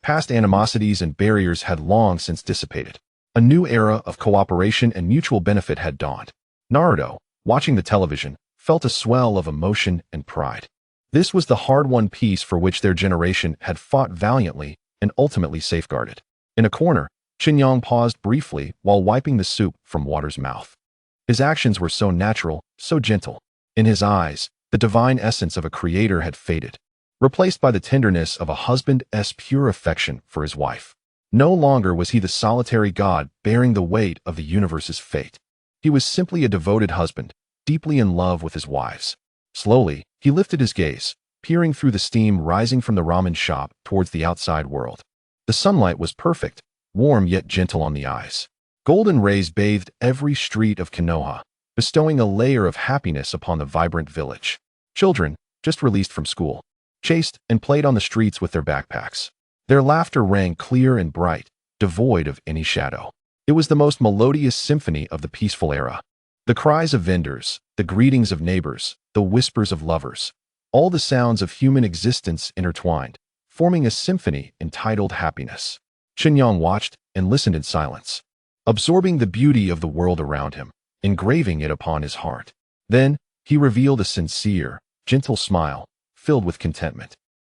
Past animosities and barriers had long since dissipated. A new era of cooperation and mutual benefit had dawned. Naruto, watching the television, felt a swell of emotion and pride. This was the hard-won peace for which their generation had fought valiantly and ultimately safeguarded. In a corner, Chen Yang paused briefly while wiping the soup from Water's mouth. His actions were so natural, so gentle. In his eyes, the divine essence of a creator had faded, replaced by the tenderness of a husband's pure affection for his wife. No longer was he the solitary god bearing the weight of the universe's fate. He was simply a devoted husband, deeply in love with his wives. Slowly, he lifted his gaze, peering through the steam rising from the ramen shop towards the outside world. The sunlight was perfect, warm yet gentle on the eyes. Golden rays bathed every street of Konoha, bestowing a layer of happiness upon the vibrant village. Children, just released from school, chased and played on the streets with their backpacks. Their laughter rang clear and bright, devoid of any shadow. It was the most melodious symphony of the peaceful era. The cries of vendors, the greetings of neighbors, the whispers of lovers, all the sounds of human existence intertwined, forming a symphony entitled Happiness. Chen Yang watched and listened in silence, absorbing the beauty of the world around him, engraving it upon his heart. Then, he revealed a sincere, gentle smile, filled with contentment.